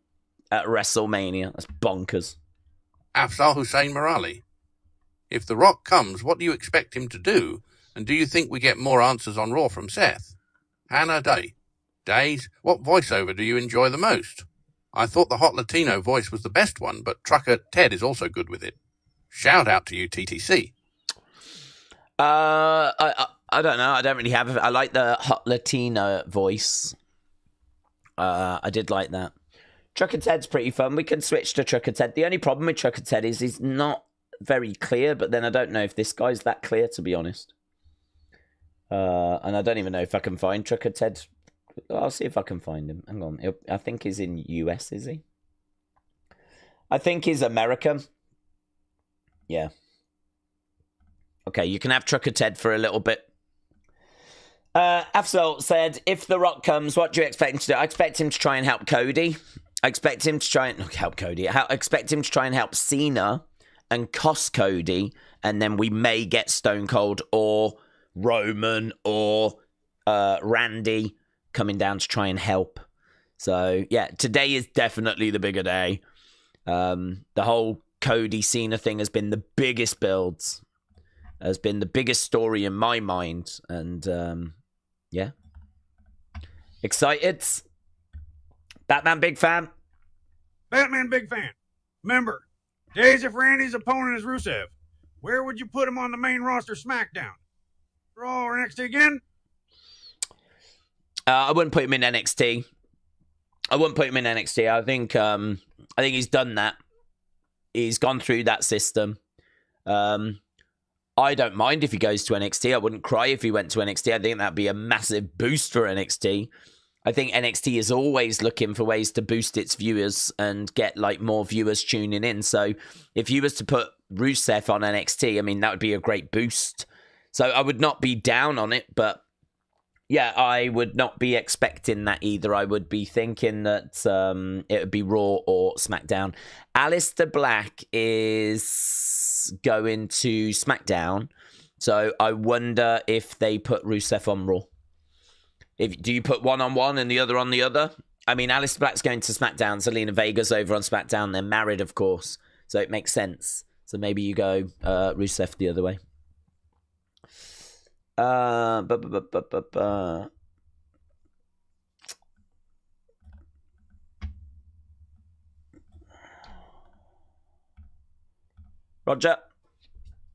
at WrestleMania. That's bonkers. Afzal Hussein Morali. If The Rock comes, what do you expect him to do? And do you think we get more answers on Raw from Seth? Hannah Day. Days, what voiceover do you enjoy the most? I thought the hot Latino voice was the best one, but Trucker Ted is also good with it. Shout out to you, TTC. I don't know. I don't really have it. I like the hot Latino voice. I did like that. Trucker Ted's pretty fun. We can switch to Trucker Ted. The only problem with Trucker Ted is he's not very clear, but then I don't know if this guy's that clear, to be honest. And I don't even know if I can find Trucker Ted. I'll see if I can find him. Hang on. I think he's in US, is he? I think he's American. Yeah. Okay, you can have Trucker Ted for a little bit. Afzal said, if The Rock comes, what do you expect him to do? I expect him to try and help Cody. I expect him to try and help Cody. I expect him to try and help Cena and cost Cody, and then we may get Stone Cold or Roman or Randy coming down to try and help. So yeah, today is definitely the bigger day. The whole Cody Cena thing has been the biggest builds. has been the biggest story in my mind. And yeah. Excited? Batman big fan? Batman big fan. Remember, days if Randy's opponent is Rusev, where would you put him on the main roster SmackDown? Raw or NXT again? I wouldn't put him in NXT. I think he's done that. He's gone through that system. I don't mind if he goes to NXT. I wouldn't cry if he went to NXT. I think that'd be a massive boost for NXT. I think NXT is always looking for ways to boost its viewers and get like more viewers tuning in. So if you was to put Rusev on NXT, I mean, that would be a great boost. So I would not be down on it, but yeah, I would not be expecting that either. I would be thinking that it would be Raw or SmackDown. Aleister Black is going to SmackDown, so I wonder if they put Rusev on Raw. Do you put one on one and the other on the other? I mean, Aleister Black's going to SmackDown, Zelina Vega's over on SmackDown. They're married, of course, so it makes sense. So maybe you go Rusev the other way.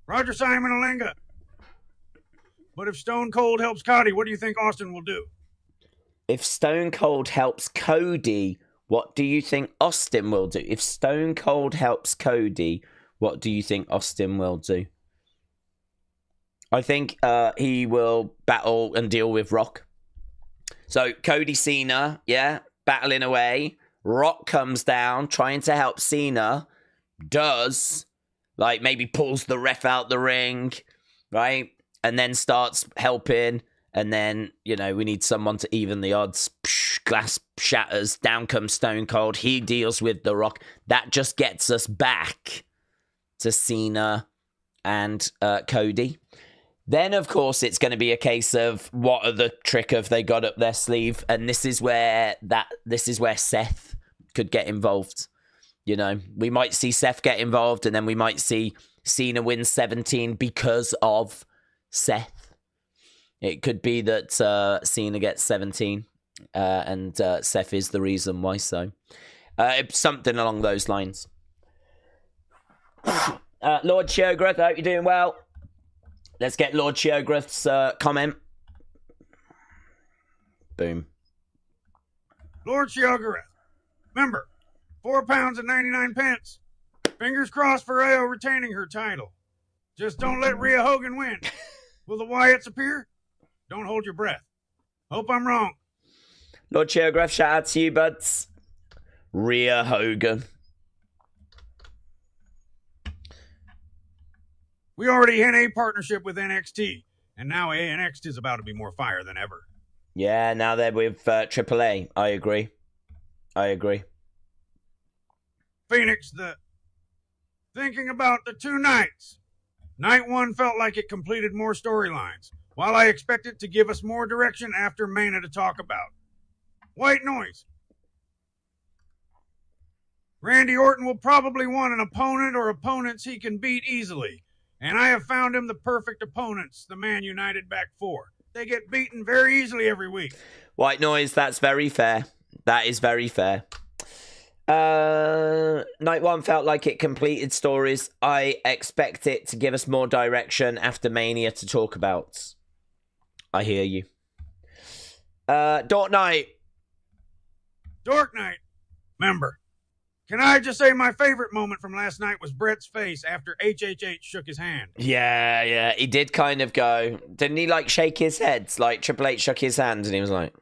Roger Simon Alenga. But if Stone Cold helps Cody, what do you think Austin will do? If Stone Cold helps Cody, what do you think Austin will do? If Stone Cold helps Cody, what do you think Austin will do? I think he will battle and deal with Rock. So Cody Cena, yeah, battling away. Rock comes down, trying to help Cena. Does, like, maybe pulls the ref out the ring, right? And then starts helping. And then, you know, we need someone to even the odds. Psh, glass shatters. Down comes Stone Cold. He deals with The Rock. That just gets us back to Cena and Cody. Then, of course, it's going to be a case of what are the trick of they got up their sleeve. And this is where Seth could get involved. You know, we might see Seth get involved, and then we might see Cena win 17 because of Seth. It could be that Cena gets 17 and Seth is the reason why. So something along those lines. Lord Shiograth, I hope you're doing well. Let's get Lord Shiograth's comment. Boom. Lord Shiograth. Remember, 4 pounds and 99 pence. Fingers crossed for Io retaining her title. Just don't let Rhea Hogan win. Will the Wyatts appear? Don't hold your breath. Hope I'm wrong. Lord Shiograth, shout out to you, buds. Rhea Hogan. We already had a partnership with NXT, and now ANXT is about to be more fire than ever. Yeah, now they're with AAA. I agree. Phoenix, thinking about the 2 nights. Night 1 felt like it completed more storylines, while I expect it to give us more direction after Mania to talk about. White noise. Randy Orton will probably want an opponent or opponents he can beat easily. And I have found him the perfect opponents, the Man United back 4. They get beaten very easily every week. White noise, that's very fair. That is very fair. Night 1 felt like it completed stories. I expect it to give us more direction after Mania to talk about. I hear you. Dork Knight. Dork Knight. Member. Can I just say my favorite moment from last night was Brett's face after HHH shook his hand. Yeah. He did kind of go. Didn't he, like, shake his head? Like, Triple H shook his hand and he was like...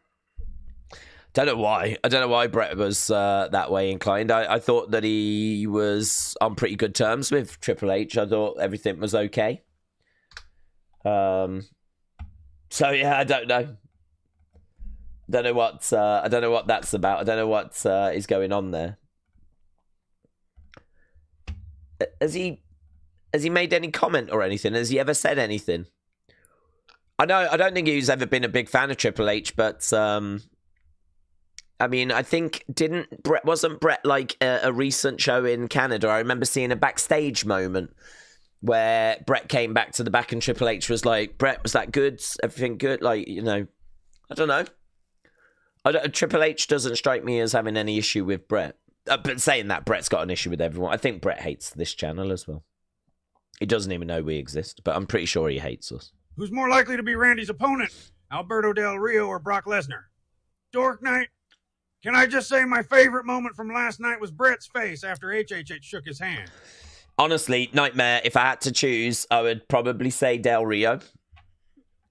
I don't know why Brett was that way inclined. I thought that he was on pretty good terms with Triple H. I thought everything was okay. So yeah, I don't know. I don't know what that's about. I don't know what is going on there. Has he made any comment or anything? Has he ever said anything? I don't think he's ever been a big fan of Triple H, but I mean, I think wasn't Brett like a recent show in Canada? I remember seeing a backstage moment where Brett came back to the back and Triple H was like, Brett, was that good? Everything good? Like, you know, I don't know. Triple H doesn't strike me as having any issue with Brett. But saying that, Brett's got an issue with everyone. I think Brett hates this channel as well. He doesn't even know we exist, but I'm pretty sure he hates us. Who's more likely to be Randy's opponent, Alberto Del Rio or Brock Lesnar? Dork Night? Can I just say my favorite moment from last night was Brett's face after HHH shook his hand? Honestly, Nightmare, if I had to choose, I would probably say Del Rio.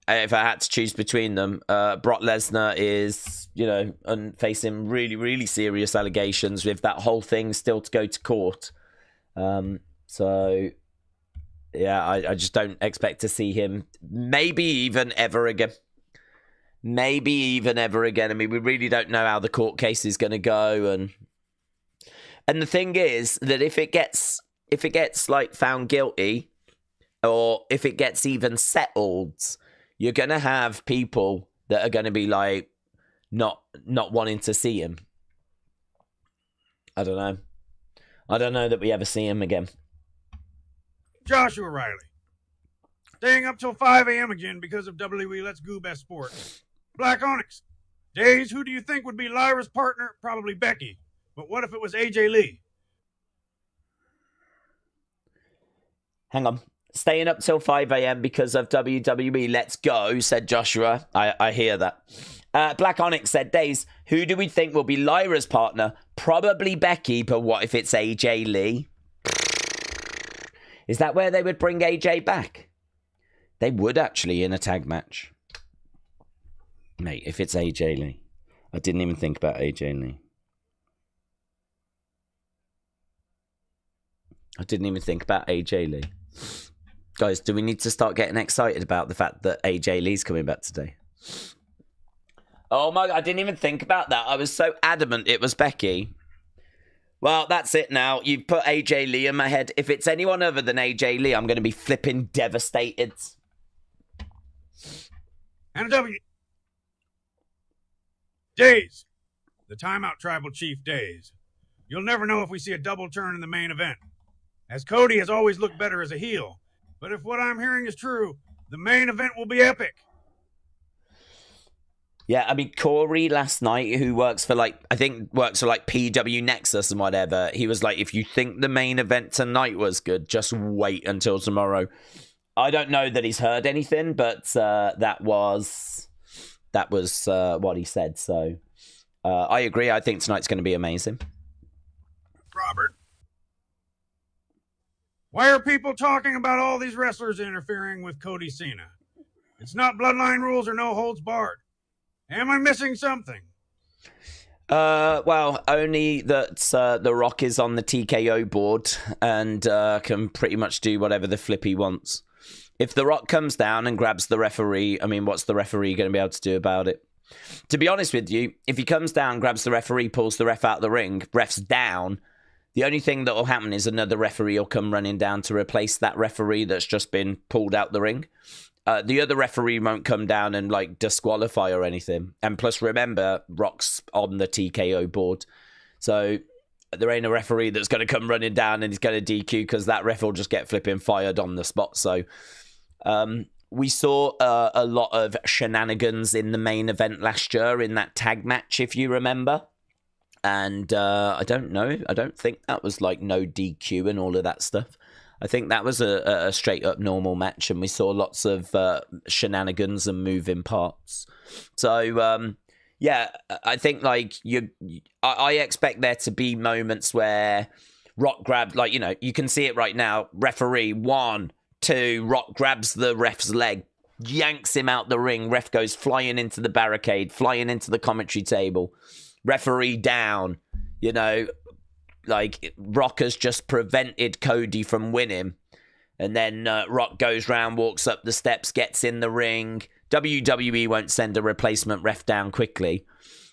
If I had to choose between them, Brock Lesnar is, you know, facing really, really serious allegations with that whole thing still to go to court. So, yeah, I just don't expect to see him maybe even ever again. Maybe even ever again. I mean, we really don't know how the court case is going to go. And the thing is that if it gets like found guilty, or if it gets even settled, you're going to have people that are going to be like not wanting to see him. I don't know. I don't know that we ever see him again. Joshua Riley. Staying up till 5 a.m. again because of WWE Let's Go Best Sport. Black Onyx. Days, who do you think would be Lyra's partner? Probably Becky. But what if it was AJ Lee? Hang on. Staying up till 5 a.m. because of WWE Let's Go, said Joshua. I hear that. Black Onyx said, Days, who do we think will be Lyra's partner? Probably Becky, but what if it's AJ Lee? Is that where they would bring AJ back? They would actually in a tag match. Mate, if it's AJ Lee. I didn't even think about AJ Lee. I didn't even think about AJ Lee. Guys, do we need to start getting excited about the fact that AJ Lee's coming back today? Oh my God, I didn't even think about that. I was so adamant it was Becky. Well, that's it now. You've put AJ Lee in my head. If it's anyone other than AJ Lee, I'm going to be flipping devastated. And a W. Days. The Timeout Tribal Chief Days. You'll never know if we see a double turn in the main event, as Cody has always looked better as a heel. But if what I'm hearing is true, the main event will be epic. Yeah, I mean, Corey last night, who works for PW Nexus and whatever, he was like, if you think the main event tonight was good, just wait until tomorrow. I don't know that he's heard anything, but that was what he said. So I agree. I think tonight's going to be amazing. Robert. Why are people talking about all these wrestlers interfering with Cody Cena? It's not bloodline rules or no holds barred. Am I missing something? Well, only that The Rock is on the TKO board and can pretty much do whatever the flip he wants. If The Rock comes down and grabs the referee, I mean, what's the referee going to be able to do about it? To be honest with you, if he comes down, grabs the referee, pulls the ref out of the ring, ref's down, the only thing that will happen is another referee will come running down to replace that referee that's just been pulled out the ring. The other referee won't come down and like disqualify or anything. And plus, remember, Rock's on the TKO board. So there ain't a referee that's going to come running down and he's going to DQ because that ref will just get flipping fired on the spot. So we saw a lot of shenanigans in the main event last year in that tag match, if you remember. And I don't know. I don't think that was like no DQ and all of that stuff. I think that was a straight up normal match, and we saw lots of shenanigans and moving parts. So yeah, I think like I expect there to be moments where Rock grabbed, like, you know, you can see it right now. Referee 1, 2, Rock grabs the ref's leg, yanks him out the ring. Ref goes flying into the barricade, flying into the commentary table. Referee down, you know, like Rock has just prevented Cody from winning. And then Rock goes round, walks up the steps, gets in the ring. WWE won't send a replacement ref down quickly.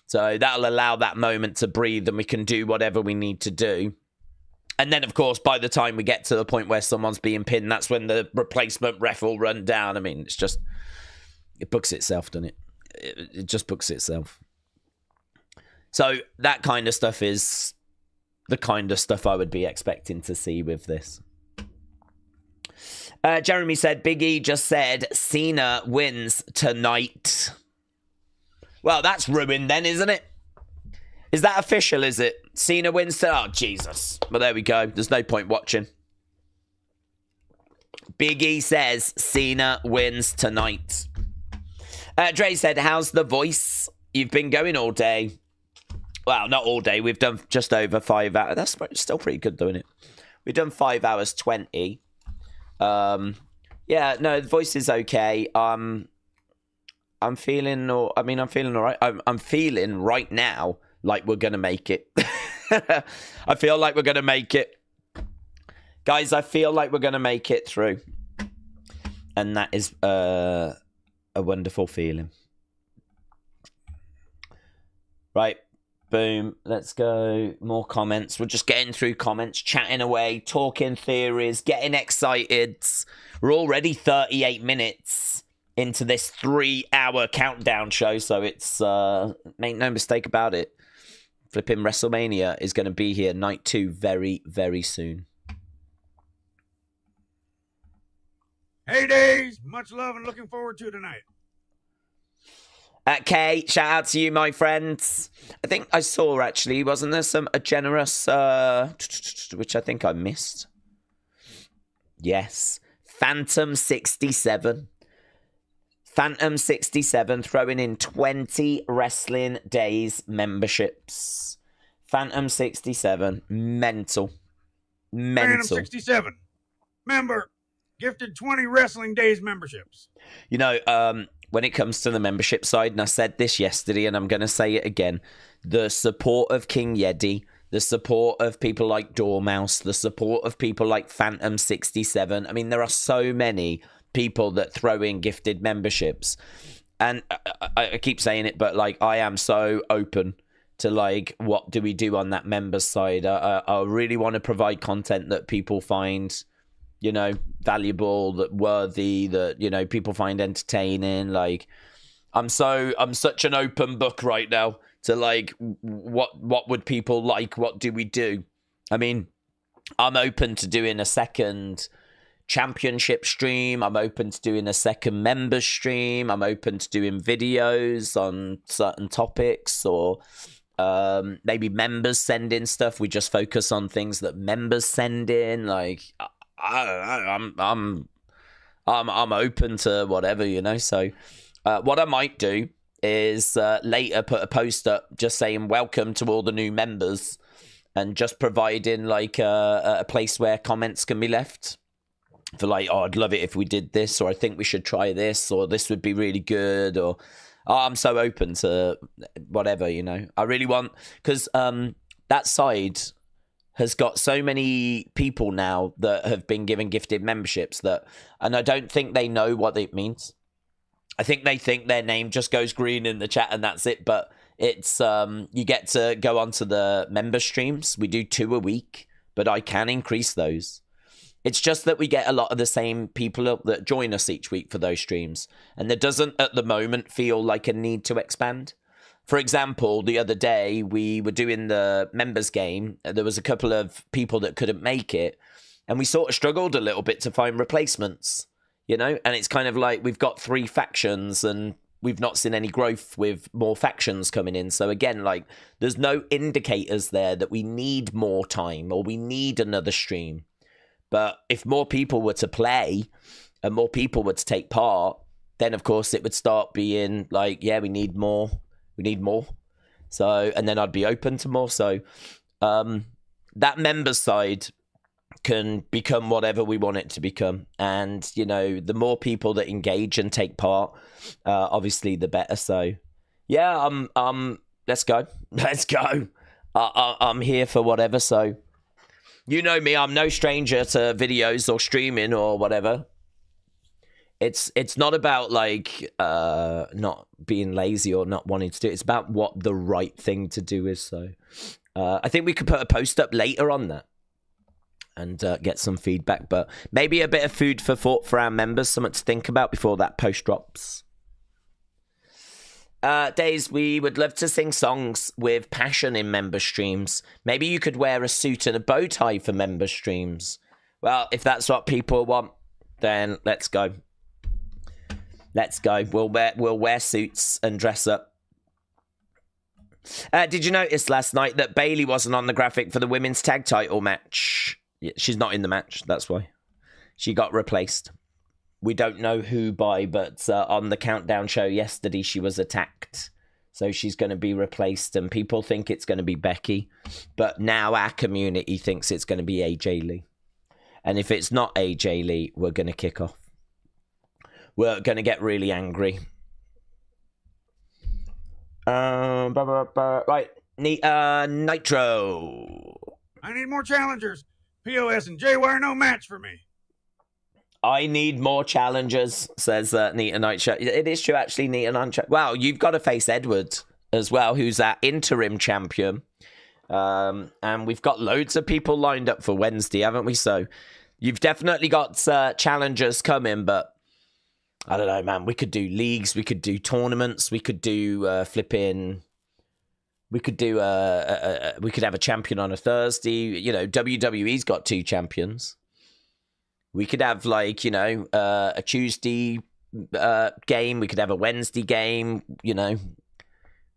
So that'll allow that moment to breathe and we can do whatever we need to do. And then, of course, by the time we get to the point where someone's being pinned, that's when the replacement ref will run down. I mean, it's just, it books itself, doesn't it? It just books itself. So that kind of stuff is the kind of stuff I would be expecting to see with this. Jeremy said, Big E just said Cena wins tonight. Well, that's ruined then, isn't it? Is that official, is it? Cena wins tonight? Oh, Jesus. Well, there we go. There's no point watching. Big E says Cena wins tonight. Dre said, how's the voice? You've been going all day. Well, not all day. We've done just over 5 hours. That's still pretty good, though, isn't it? We've done 5 hours 20. Yeah, no, the voice is okay. I'm feeling all right. I'm feeling right now like we're gonna make it. I feel like we're gonna make it, guys. I feel like we're gonna make it through, and that is a wonderful feeling. Right. Boom. Let's go. More comments. We're just getting through comments, chatting away, talking theories, getting excited. We're already 38 minutes into this 3-hour countdown show, so it's make no mistake about it. Flipping WrestleMania is going to be here night 2 very, very soon. Hey, Days. Much love and looking forward to tonight. Kay, shout out to you, my friends. I think I saw, actually, wasn't there a generous, which I think I missed. Yes. Phantom 67 throwing in 20 Wrestling Days memberships. Phantom 67, mental. Phantom 67, member, gifted 20 Wrestling Days memberships. You know, when it comes to the membership side, and I said this yesterday, and I'm going to say it again, the support of King Yeti, the support of people like Dormouse, the support of people like Phantom 67. I mean, there are so many people that throw in gifted memberships. And I keep saying it, but like, I am so open to like, what do we do on that members side? I really want to provide content that people find, you know, valuable, that worthy, that, you know, people find entertaining. Like, I'm such an open book right now to like, what would people like? What do we do? I mean, I'm open to doing a second championship stream. I'm open to doing a second members stream. I'm open to doing videos on certain topics, or maybe members send in stuff. We just focus on things that members send in. Like, I don't know. I'm open to whatever, you know. So what I might do is later put a post up just saying welcome to all the new members, and just providing like a place where comments can be left for like, oh, I'd love it if we did this, or I think we should try this, or this would be really good, or oh, I'm so open to whatever, you know. I really want, because that side has got so many people now that have been given gifted memberships that, and I don't think they know what it means. I think they think their name just goes green in the chat and that's it. But it's, you get to go onto the member streams. We do 2 a week, but I can increase those. It's just that we get a lot of the same people that join us each week for those streams. And there doesn't at the moment feel like a need to expand. For example, the other day we were doing the members game. There was a couple of people that couldn't make it, and we sort of struggled a little bit to find replacements, you know? And it's kind of like we've got 3 factions and we've not seen any growth with more factions coming in. So again, like, there's no indicators there that we need more time or we need another stream. But if more people were to play and more people were to take part, then of course it would start being like, yeah, we need more. We need more. So, and then I'd be open to more. So that members side can become whatever we want it to become. And, you know, the more people that engage and take part, obviously the better. So yeah, let's go. Let's go. I'm here for whatever. So you know me, I'm no stranger to videos or streaming or whatever. It's not about like not being lazy or not wanting to do it. It's about what the right thing to do is. So I think we could put a post up later on that and get some feedback. But maybe a bit of food for thought for our members, something to think about before that post drops. Days, we would love to sing songs with passion in member streams. Maybe you could wear a suit and a bow tie for member streams. Well, if that's what people want, then let's go. Let's go. We'll wear suits and dress up. Did you notice last night that Bayley wasn't on the graphic for the women's tag title match? Yeah, she's not in the match. That's why. She got replaced. We don't know who by, but on the countdown show yesterday, she was attacked. So she's going to be replaced, and people think it's going to be Becky. But now our community thinks it's going to be AJ Lee. And if it's not AJ Lee, we're going to kick off. We're going to get really angry. Right. Nitro. I need more challengers. POS and J-Wire, no match for me. I need more challengers, says Nita Nitro. It is true, actually, Nita Nitro. Wow, you've got to face Edward as well, who's our interim champion. And we've got loads of people lined up for Wednesday, haven't we? So you've definitely got challengers coming, but I don't know, man. We could do leagues, we could do tournaments, we could do flipping. We could do we could have a champion on a Thursday. You know, WWE's got 2 champions. We could have, like, you know, a Tuesday game. We could have a Wednesday game. You know,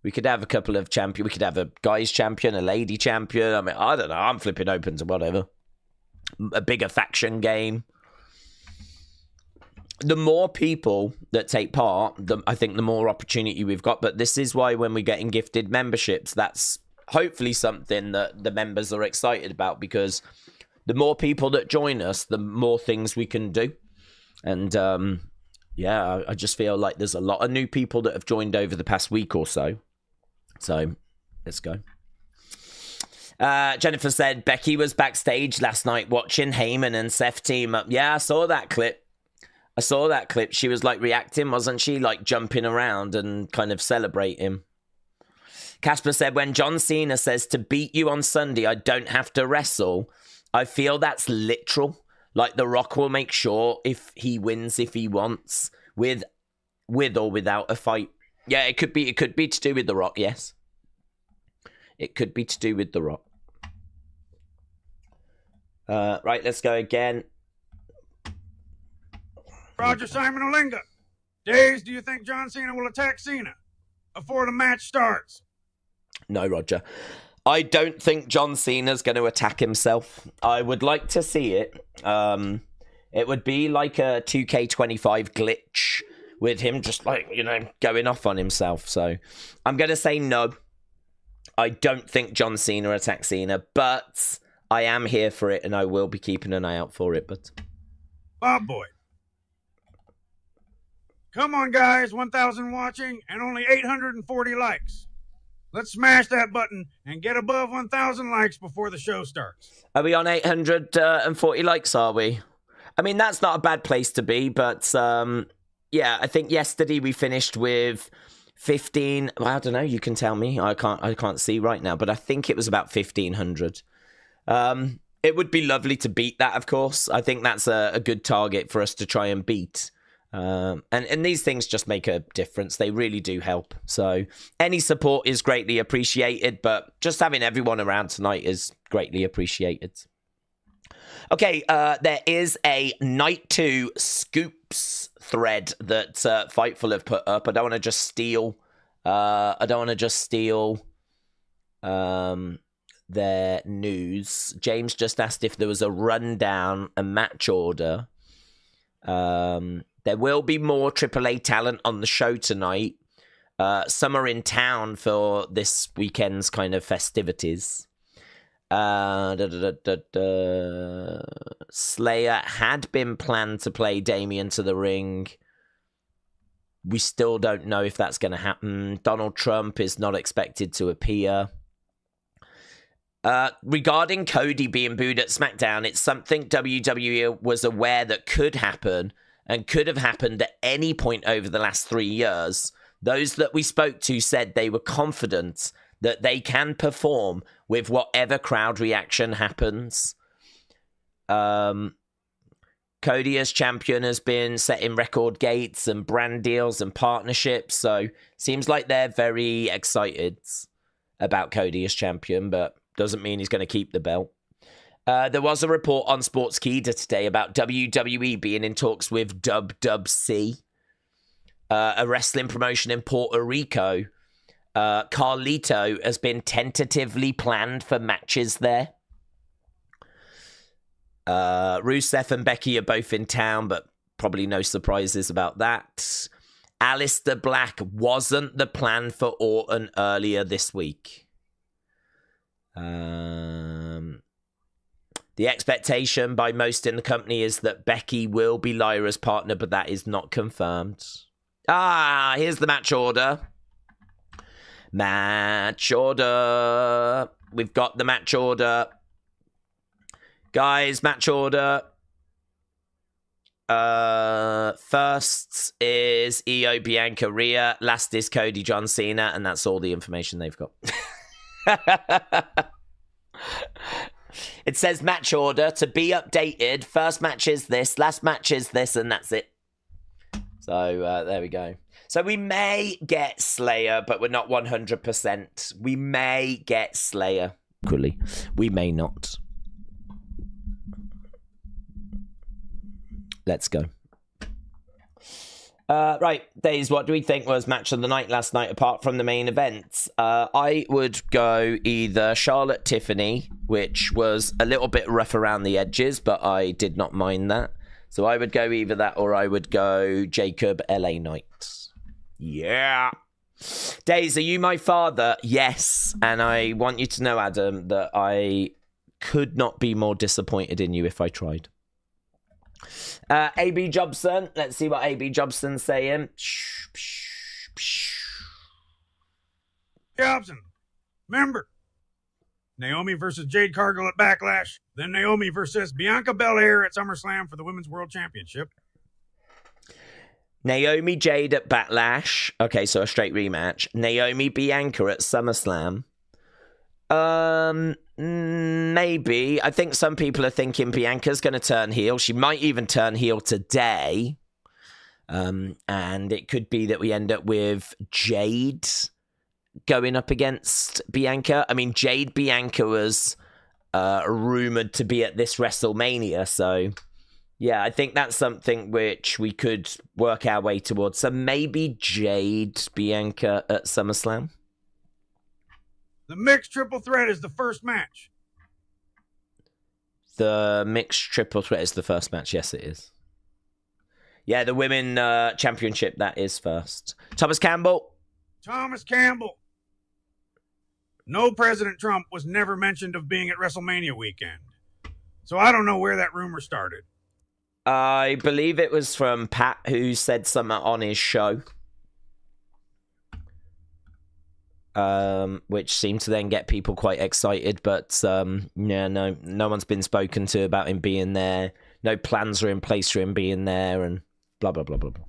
we could have a couple of champions. We could have a guys champion, a lady champion. I mean, I don't know. I'm flipping open to whatever. A bigger faction game. The more people that take part, I think the more opportunity we've got. But this is why when we're getting gifted memberships, that's hopefully something that the members are excited about, because the more people that join us, the more things we can do. And yeah, I just feel like there's a lot of new people that have joined over the past week or so. So let's go. Jennifer said Becky was backstage last night watching Heyman and Seth team up. Yeah, I saw that clip. She was like reacting, wasn't she? Like jumping around and kind of celebrating. Casper said, when John Cena says to beat you on Sunday, I don't have to wrestle. I feel that's literal. Like The Rock will make sure if he wins, if he wants, with or without a fight. Yeah, it could be to do with The Rock, yes. It could be to do with The Rock. Right, let's go again. Roger Simon Olinga. Days, do you think John Cena will attack Cena before the match starts? No, Roger. I don't think John Cena's going to attack himself. I would like to see it. It would be like a 2K25 glitch with him just like, you know, going off on himself. So I'm going to say no. I don't think John Cena attacks Cena, but I am here for it and I will be keeping an eye out for it. But Bob Boy. Come on, guys. 1,000 watching and only 840 likes. Let's smash that button and get above 1,000 likes before the show starts. Are we on 840 likes, are we? I mean, that's not a bad place to be, but yeah, I think yesterday we finished with 15. Well, I don't know. You can tell me. I can't see right now, but I think it was about 1,500. It would be lovely to beat that, of course. I think that's a good target for us to try and beat. And these things just make a difference. They really do help. So any support is greatly appreciated, but just having everyone around tonight is greatly appreciated. Okay, there is a Night 2 Scoops thread that Fightful have put up. I don't want to just steal their news. James just asked if there was a rundown, a match order. There will be more AAA talent on the show tonight. Some are in town for this weekend's kind of festivities. Slayer had been planned to play Damien to the ring. We still don't know if that's going to happen. Donald Trump is not expected to appear. Regarding Cody being booed at SmackDown, it's something WWE was aware that could happen and could have happened at any point over the last 3 years. Those that we spoke to said they were confident that they can perform with whatever crowd reaction happens. Cody as champion has been setting record gates and brand deals and partnerships, so seems like they're very excited about Cody as champion, but doesn't mean he's going to keep the belt. There was a report on Sportskeeda today about WWE being in talks with WWC, a wrestling promotion in Puerto Rico. Carlito has been tentatively planned for matches there. Rusev and Becky are both in town, but probably no surprises about that. Aleister Black wasn't the plan for Orton earlier this week. The expectation by most in the company is that Becky will be Lyra's partner, but that is not confirmed. Here's the match order. Match order. We've got the match order. Guys, match order. First is Io, Bianca, Rhea. Last is Cody, John Cena. And that's all the information they've got. It says match order to be updated. First match is this. Last match is this. And that's it. So there we go. So we may get Slayer, but we're not 100%. We may get Slayer. Equally, we may not. Let's go. Right, Days, what do we think was match of the night last night, apart from the main events? I would go either Charlotte Tiffany, which was a little bit rough around the edges, but I did not mind that. So I would go either that or I would go Jacob LA Knight. Yeah. Days, are you my father? Yes. And I want you to know, Adam, that I could not be more disappointed in you if I tried. AB Jobson. Let's see what AB Jobson's saying. Jobson, remember, Naomi versus Jade Cargill at Backlash, then Naomi versus Bianca Belair at SummerSlam for the Women's World Championship. Naomi Jade at Backlash. Okay, so a straight rematch. Naomi Bianca at SummerSlam. Maybe. I think some people are thinking Bianca's going to turn heel. She might even turn heel today. And it could be that we end up with Jade going up against Bianca. I mean, Jade Bianca was rumored to be at this WrestleMania, so yeah, I think that's something which we could work our way towards. So maybe Jade Bianca at SummerSlam. The mixed triple threat is the first match. The mixed triple threat is the first match. Yes, it is. Yeah, the women championship, that is first. Thomas Campbell. Thomas Campbell. No President Trump was never mentioned of being at WrestleMania weekend. So I don't know where that rumor started. I believe it was from Pat, who said something on his show. Which seemed to then get people quite excited, but yeah, no one's been spoken to about him being there. No plans are in place for him being there, and blah blah blah blah blah.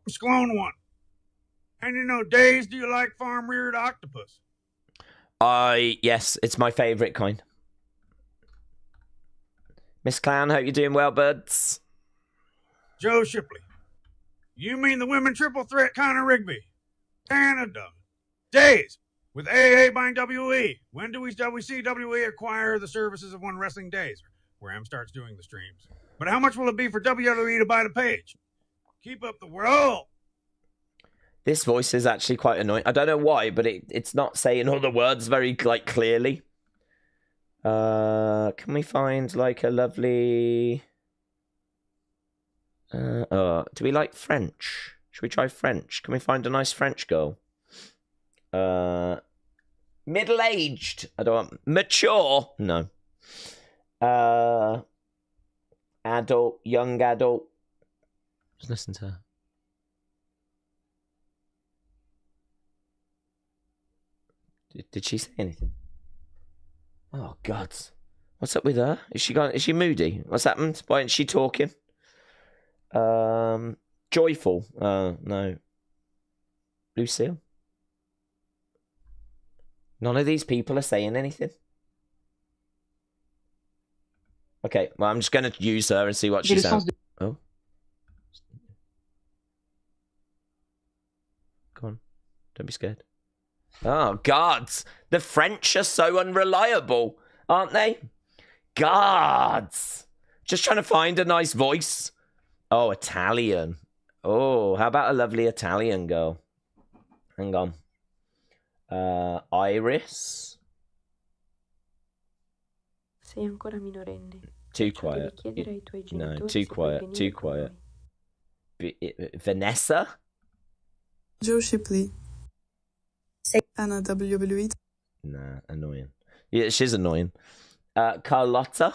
Sloan one. And you know, Days, do you like farm-reared octopus? Yes, it's my favourite kind. Miss Clown, hope you're doing well, buds. Joe Shipley. You mean the women triple threat Conor Rigby? Canada. Days. With AA buying WWE. When do we see WWE acquire the services of One Wrestling Days? Where M starts doing the streams. But how much will it be for WWE to buy the page? Keep up the world. This voice is actually quite annoying. I don't know why, but it's not saying all the words very clearly. Can we find like a lovely... do we like French? Should we try French? Can we find a nice French girl? Middle-aged. I don't want... Mature? No. Adult. Young adult. Just listen to her. Did she say anything? Oh, God. What's up with her? Is she moody? What's happened? Why isn't she talking? Joyful. No. Lucille? None of these people are saying anything. Okay, well, I'm just going to use her and see what she sounds. Oh. Go on. Don't be scared. Oh, God. The French are so unreliable. aren't they? Gods. Just trying to find a nice voice. Oh, Italian. Oh, how about a lovely Italian girl? Hang on. Iris. Sei ancora minorenne. Too Ciò quiet. devi chiedere ai tuoi No, genitori too se puoi quiet. venire Too con quiet. noi. Vanessa? Joe Shipley. Anna WWE. Nah, annoying. Yeah, she's annoying. Carlotta?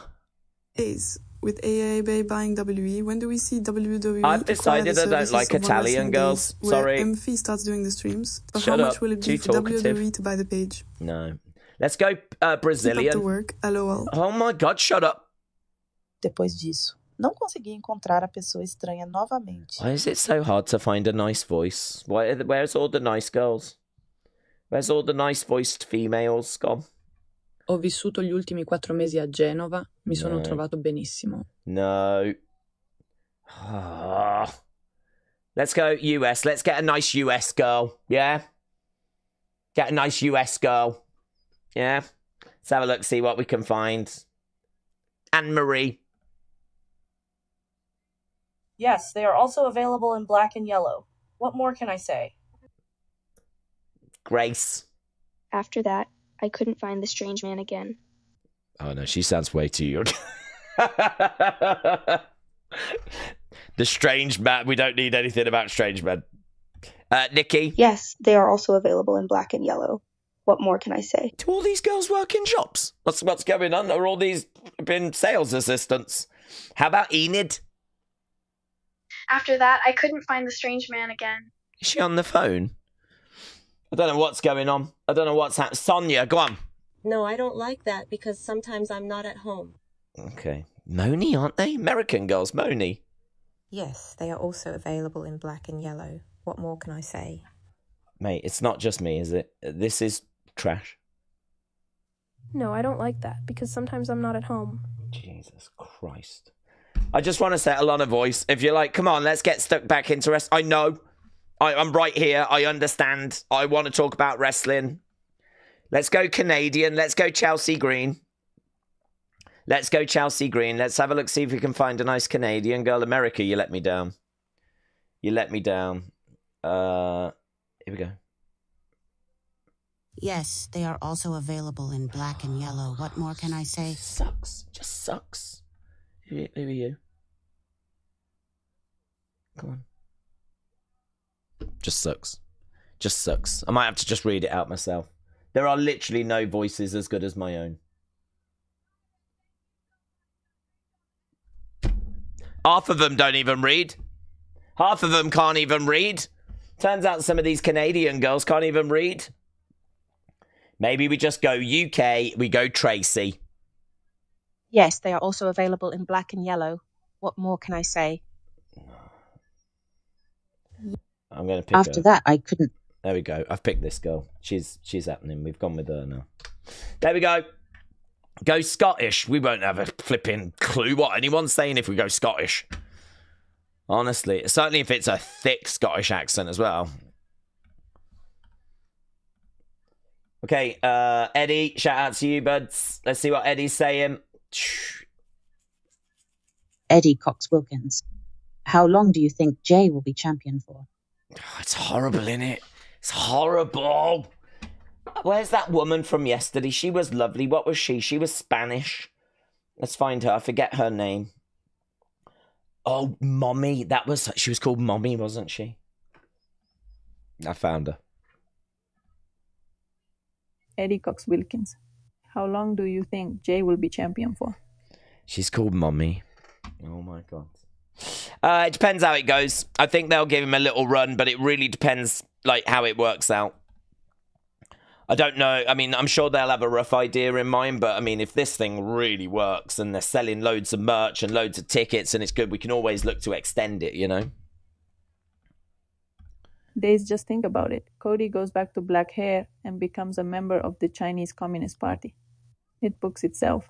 Days. With AAA buying WWE, when do we see WWE I've acquire the decided I don't services like of One Italian Wrestling girls. Days, where Sorry. MFE starts doing the streams? Or Shut how up. much will it Too be for talkative. WWE to buy the page? No. Let's go Keep up the Brazilian. work. LOL. Oh my god, shut up. Depois disso, não consegui encontrar a pessoa estranha novamente. Why is it so hard to find a nice voice? Where's all the nice girls? Where's all the nice voiced females gone? Ho vissuto gli ultimi 4 mesi a Genova, mi sono No. trovato benissimo. No. Ah. Let's go US. Let's get a nice US girl. Yeah? Get a nice US girl. Yeah? Let's have a look, see what we can find. Anne-Marie. Yes, they are also available in black and yellow. What more can I say? Grace. After that, I couldn't find the strange man again. Oh no, she sounds way too young. The strange man. We don't need anything about strange men. Nikki. Yes, they are also available in black and yellow. What more can I say? Do all these girls work in shops? What's going on? Are all these been sales assistants? How about Enid? After that, I couldn't find the strange man again. Is she on the phone? I don't know what's going on. I don't know what's happening. Sonia, go on. No, I don't like that because sometimes I'm not at home. Okay. Moni, aren't they? American girls, Moni. Yes, they are also available in black and yellow. What more can I say? Mate, it's not just me, is it? This is trash. No, I don't like that because sometimes I'm not at home. Jesus Christ. I just want to say Alana voice. If you're like, come on, let's get stuck back into wrestling. I know. I'm right here. I understand. I want to talk about wrestling. Let's go Canadian. Let's go Chelsea Green. Let's go Chelsea Green. Let's have a look, see if we can find a nice Canadian girl. America, you let me down. You let me down. Here we go. Yes, they are also available in black and yellow. What more can I say? Sucks. Just sucks. Who are you? Come on. Just sucks. Just sucks. I might have to just read it out myself. There are literally no voices as good as my own. Half of them don't even read. Half of them can't even read. Turns out some of these Canadian girls can't even read. Maybe we just go UK, we go Tracy. Yes, they are also available in black and yellow. What more can I say? I'm going to pick After her. that, I couldn't. There we go. I've picked this girl. She's happening. We've gone with her now. There we go. Go Scottish. We won't have a flipping clue what anyone's saying if we go Scottish. Honestly. Certainly if it's a thick Scottish accent as well. Okay, Eddie, shout out to you, buds. Let's see what Eddie's saying. Eddie Cox Wilkins. How long do you think Jay will be champion for? Oh, it's horrible, innit? It's horrible. Where's that woman from yesterday? She was lovely. What was she? She was Spanish. Let's find her. I forget her name. Oh, Mommy. She was called Mommy, wasn't she? I found her. Eddie Cox Wilkins. How long do you think Jay will be champion for? She's called Mommy. Oh my god. It depends how it goes. I think they'll give him a little run, but it really depends like how it works out. I don't know. I mean, I'm sure they'll have a rough idea in mind, but I mean, if this thing really works and they're selling loads of merch and loads of tickets and it's good, we can always look to extend it, you know? Days, just think about it. Cody goes back to black hair and becomes a member of the Chinese Communist Party. It books itself.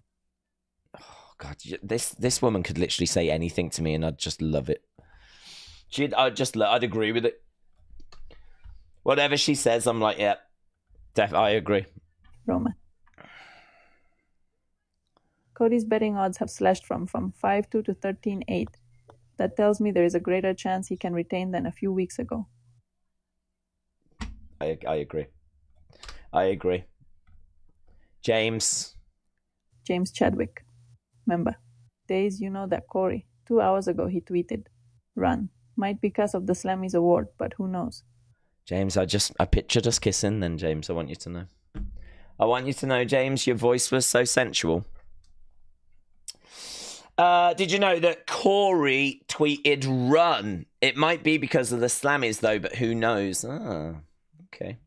Oh, God, this woman could literally say anything to me and I'd just love it. I'd agree with it. Whatever she says, I'm like, yeah, I agree. Roman. Cody's betting odds have slashed from 5-2 to 13-8. That tells me there is a greater chance he can retain than a few weeks ago. I agree. I agree. James Chadwick. Remember, Days, you know that Corey. 2 hours ago he tweeted, "Run. Might because of the Slammies award, but who knows." James, I pictured us kissing then, James. I want you to know. I want you to know, James, your voice was so sensual. Did you know that Corey tweeted "run"? It might be because of the Slammies, though, but who knows? Ah, okay.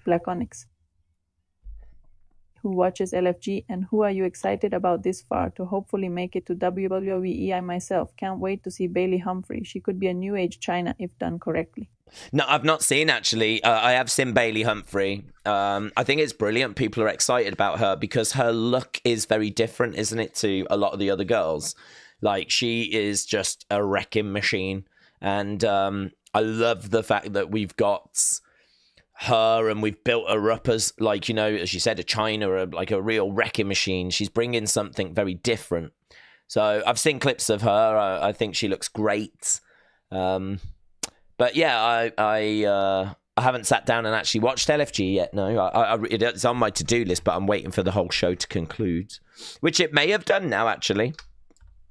Black Onyx. Who watches LFG and who are you excited about this far to hopefully make it to WWE? I myself can't wait to see Bailey Humphrey. She could be a new age China if done correctly. No, I've not seen, actually. I have seen Bailey Humphrey. I think it's brilliant. People are excited about her because her look is very different, isn't it, to a lot of the other girls? Like, she is just a wrecking machine. And I love the fact that we've got her and we've built her up as, like, you know, as you said, a China, like a real wrecking machine. She's bringing something very different. So I've seen clips of her. I think she looks great. But yeah, I haven't sat down and actually watched LFG yet. No, it's on my to-do list, but I'm waiting for the whole show to conclude, which it may have done now, actually.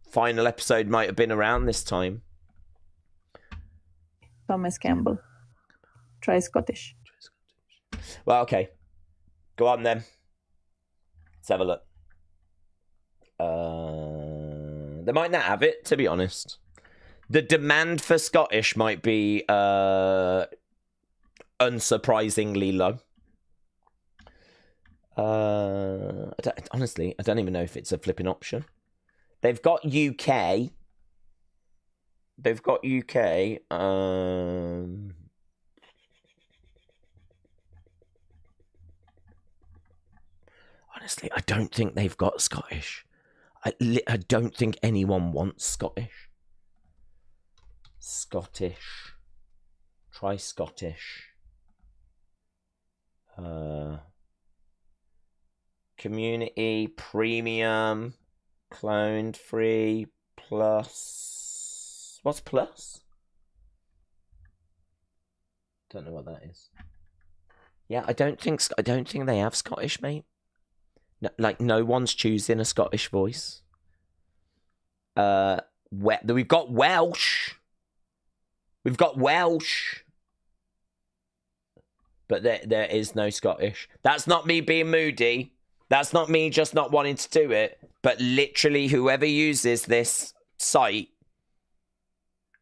Final episode might have been around this time. Thomas Campbell. Try Scottish. Well, okay. Go on then. Let's have a look. They might not have it, to be honest. The demand for Scottish might be unsurprisingly low. Honestly, I don't even know if it's a flipping option. They've got UK. Honestly, I don't think they've got Scottish. I don't think anyone wants Scottish. Try Scottish. Community, premium, cloned, free, plus. What's plus? Don't know what that is. Yeah, I don't think they have Scottish, mate. No, like, no one's choosing a Scottish voice. We've got Welsh. But there is no Scottish. That's not me being moody. That's not me just not wanting to do it. But literally, whoever uses this site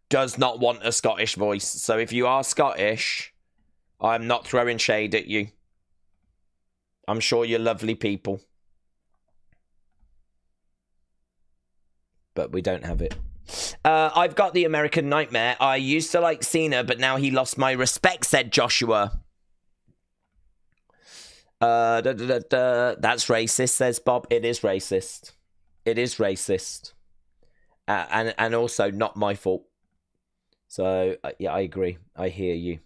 does not want a Scottish voice. So if you are Scottish, I'm not throwing shade at you. I'm sure you're lovely people. But we don't have it. I've got the American Nightmare. I used to like Cena, but now he lost my respect, said Joshua. That's racist, says Bob. It is racist. And also not my fault. So, yeah, I agree. I hear you.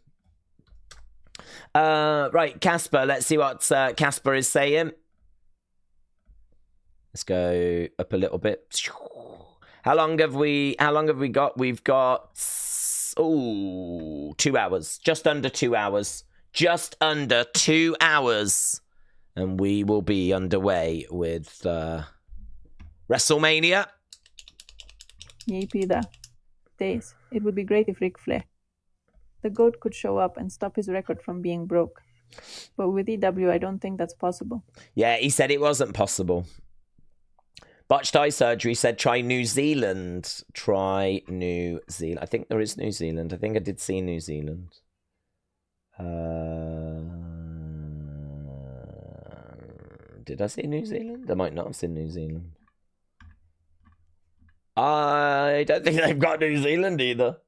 Right, Casper. Let's see what Casper is saying. Let's go up a little bit. How long have we got? We've got 2 hours. Just under 2 hours. And we will be underway with WrestleMania. Yippee da. Days. It would be great if Ric Flair, the GOAT, could show up and stop his record from being broke. But with EW, I don't think that's possible. Yeah, he said it wasn't possible. Botched eye surgery said try New Zealand. I think there is New Zealand. I think I did see New Zealand. Did I see New Zealand? I might not have seen New Zealand. I don't think they've got New Zealand either.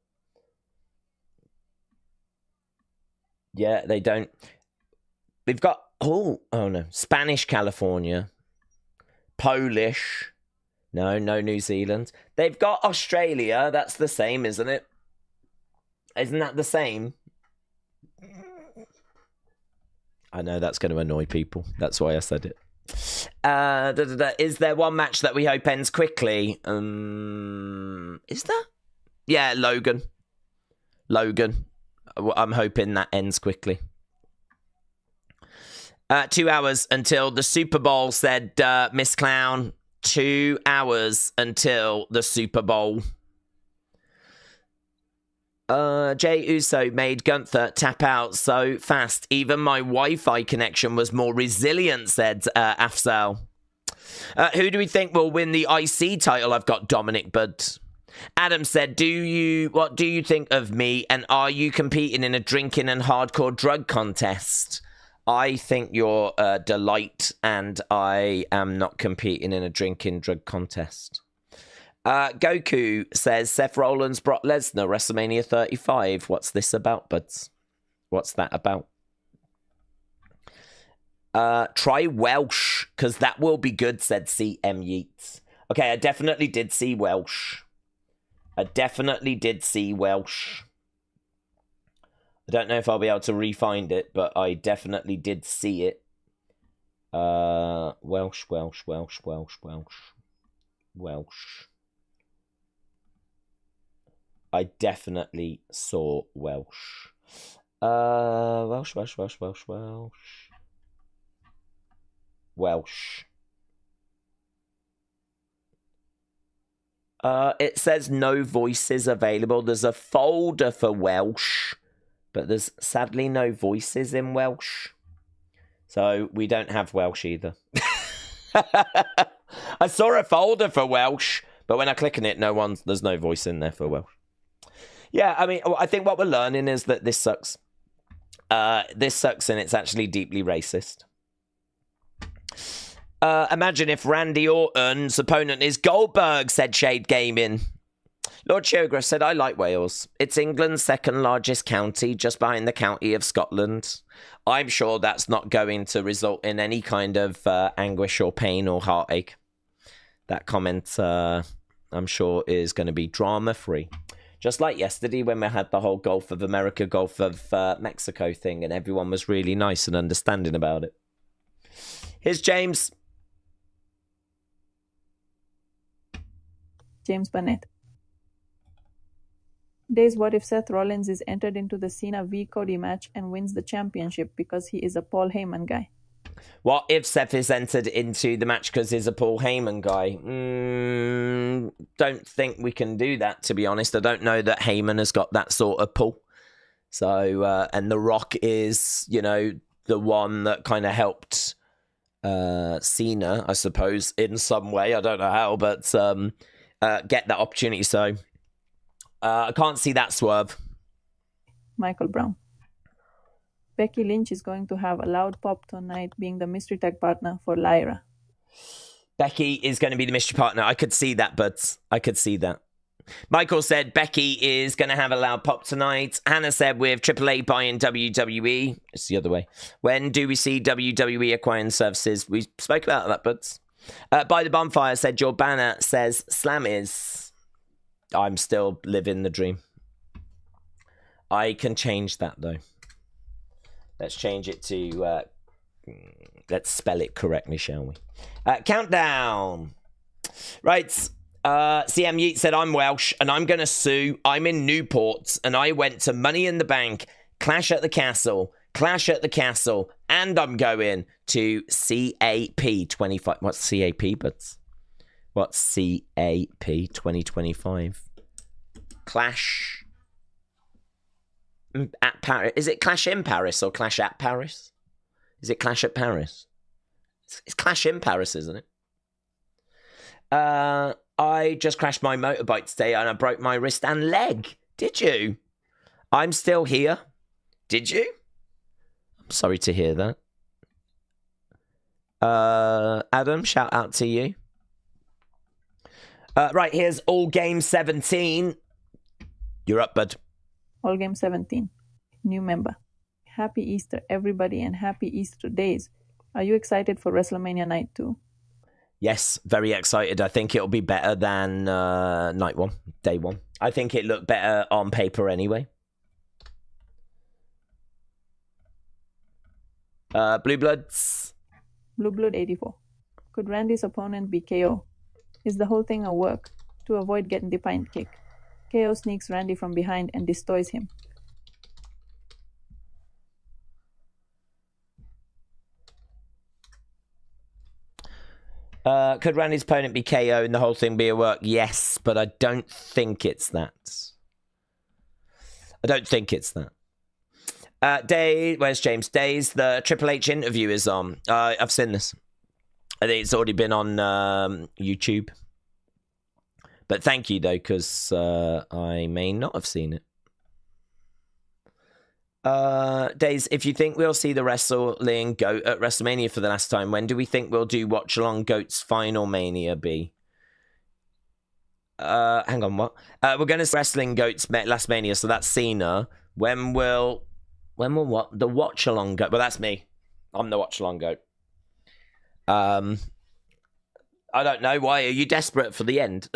Yeah, they don't. We've got, oh no, Spanish California. Polish. No New Zealand. They've got Australia. That's the same, isn't it? Isn't that the same? I know that's going to annoy people. That's why I said it. Is there one match that we hope ends quickly? Is there? Yeah, Logan. I'm hoping that ends quickly. 2 hours until the Super Bowl, said Miss Clown. 2 hours until the Super Bowl. Jay Uso made Gunther tap out so fast. Even my Wi-Fi connection was more resilient, said Afzal. Who do we think will win the IC title? I've got Dominic Budd. Adam said, what do you think of me, and are you competing in a drinking and hardcore drug contest? I think you're a delight, and I am not competing in a drinking drug contest. Goku says, Seth Rollins, Brock Lesnar, WrestleMania 35. What's this about, buds? What's that about? Try Welsh, because that will be good, said CM Yeats. Okay, I definitely did see Welsh. I don't know if I'll be able to re-find it, but I definitely did see it. Welsh. I definitely saw Welsh. Welsh. It says no voices available. There's a folder for Welsh, but there's sadly no voices in Welsh. So we don't have Welsh either. I saw a folder for Welsh, but when I click on it, there's no voice in there for Welsh. Yeah, I mean, I think what we're learning is that this sucks. This sucks, and it's actually deeply racist. Imagine if Randy Orton's opponent is Goldberg, said Shade Gaming. Lord Shiogra said, I like Wales. It's England's second largest county, just behind the county of Scotland. I'm sure that's not going to result in any kind of anguish or pain or heartache. That comment, I'm sure, is going to be drama-free. Just like yesterday when we had the whole Gulf of America, Gulf of Mexico thing, and everyone was really nice and understanding about it. Here's James. James Burnett. Days, what if Seth Rollins is entered into the Cena v Cody match and wins the championship because he is a Paul Heyman guy? What if Seth is entered into the match because he's a Paul Heyman guy? Don't think we can do that, to be honest. I don't know that Heyman has got that sort of pull. So, and The Rock is, the one that kind of helped Cena, I suppose, in some way. I don't know how, but get that opportunity. So I can't see that swerve. Michael Brown. Becky Lynch is going to have a loud pop tonight, being the mystery tag partner for Lyra. Becky is going to be the mystery partner. I could see that, but I could see that. Michael said Becky is going to have a loud pop tonight. Hannah said with AAA buying WWE. It's the other way. When do we see WWE acquiring services? We spoke about that, but By the Bonfire said your banner says Slammies. I'm still living the dream. I can change that, though. Let's change it to... let's spell it correctly, shall we? Countdown. Right. CM Yeet said, I'm Welsh and I'm going to sue. I'm in Newport and I went to Money in the Bank, Clash at the Castle, and I'm going to CAP 25. What's CAP, buds? What's CAP 2025? Clash at Paris. Is it Clash in Paris or Clash at Paris? Is it Clash at Paris? It's Clash in Paris, isn't it? I just crashed my motorbike today and I broke my wrist and leg. Did you? I'm still here. Did you? I'm sorry to hear that. Adam, shout out to you. Right, here's All Game 17. You're up, bud. All Game 17. New member. Happy Easter, everybody, and happy Easter days. Are you excited for WrestleMania Night 2? Yes, very excited. I think it'll be better than night one, day one. I think it looked better on paper anyway. Blue Bloods. Blue Blood 84. Could Randy's opponent be KO? Is the whole thing a work to avoid getting the pint kick? KO sneaks Randy from behind and destroys him. Could Randy's opponent be KO and the whole thing be a work? Yes, but I don't think it's that. I don't think it's that. Where's James? Days, the Triple H interview is on. I've seen this. I think it's already been on YouTube. But thank you, though, because I may not have seen it. Days, if you think we'll see the wrestling GOAT at WrestleMania for the last time, when do we think we'll do Watch Along GOAT's Final Mania be? Hang on, what? We're going to see Wrestling GOAT's last Mania, so that's Cena. When will what? The Watch Along GOAT. Well, that's me. I'm the Watch Along GOAT. I don't know. Why are you desperate for the end?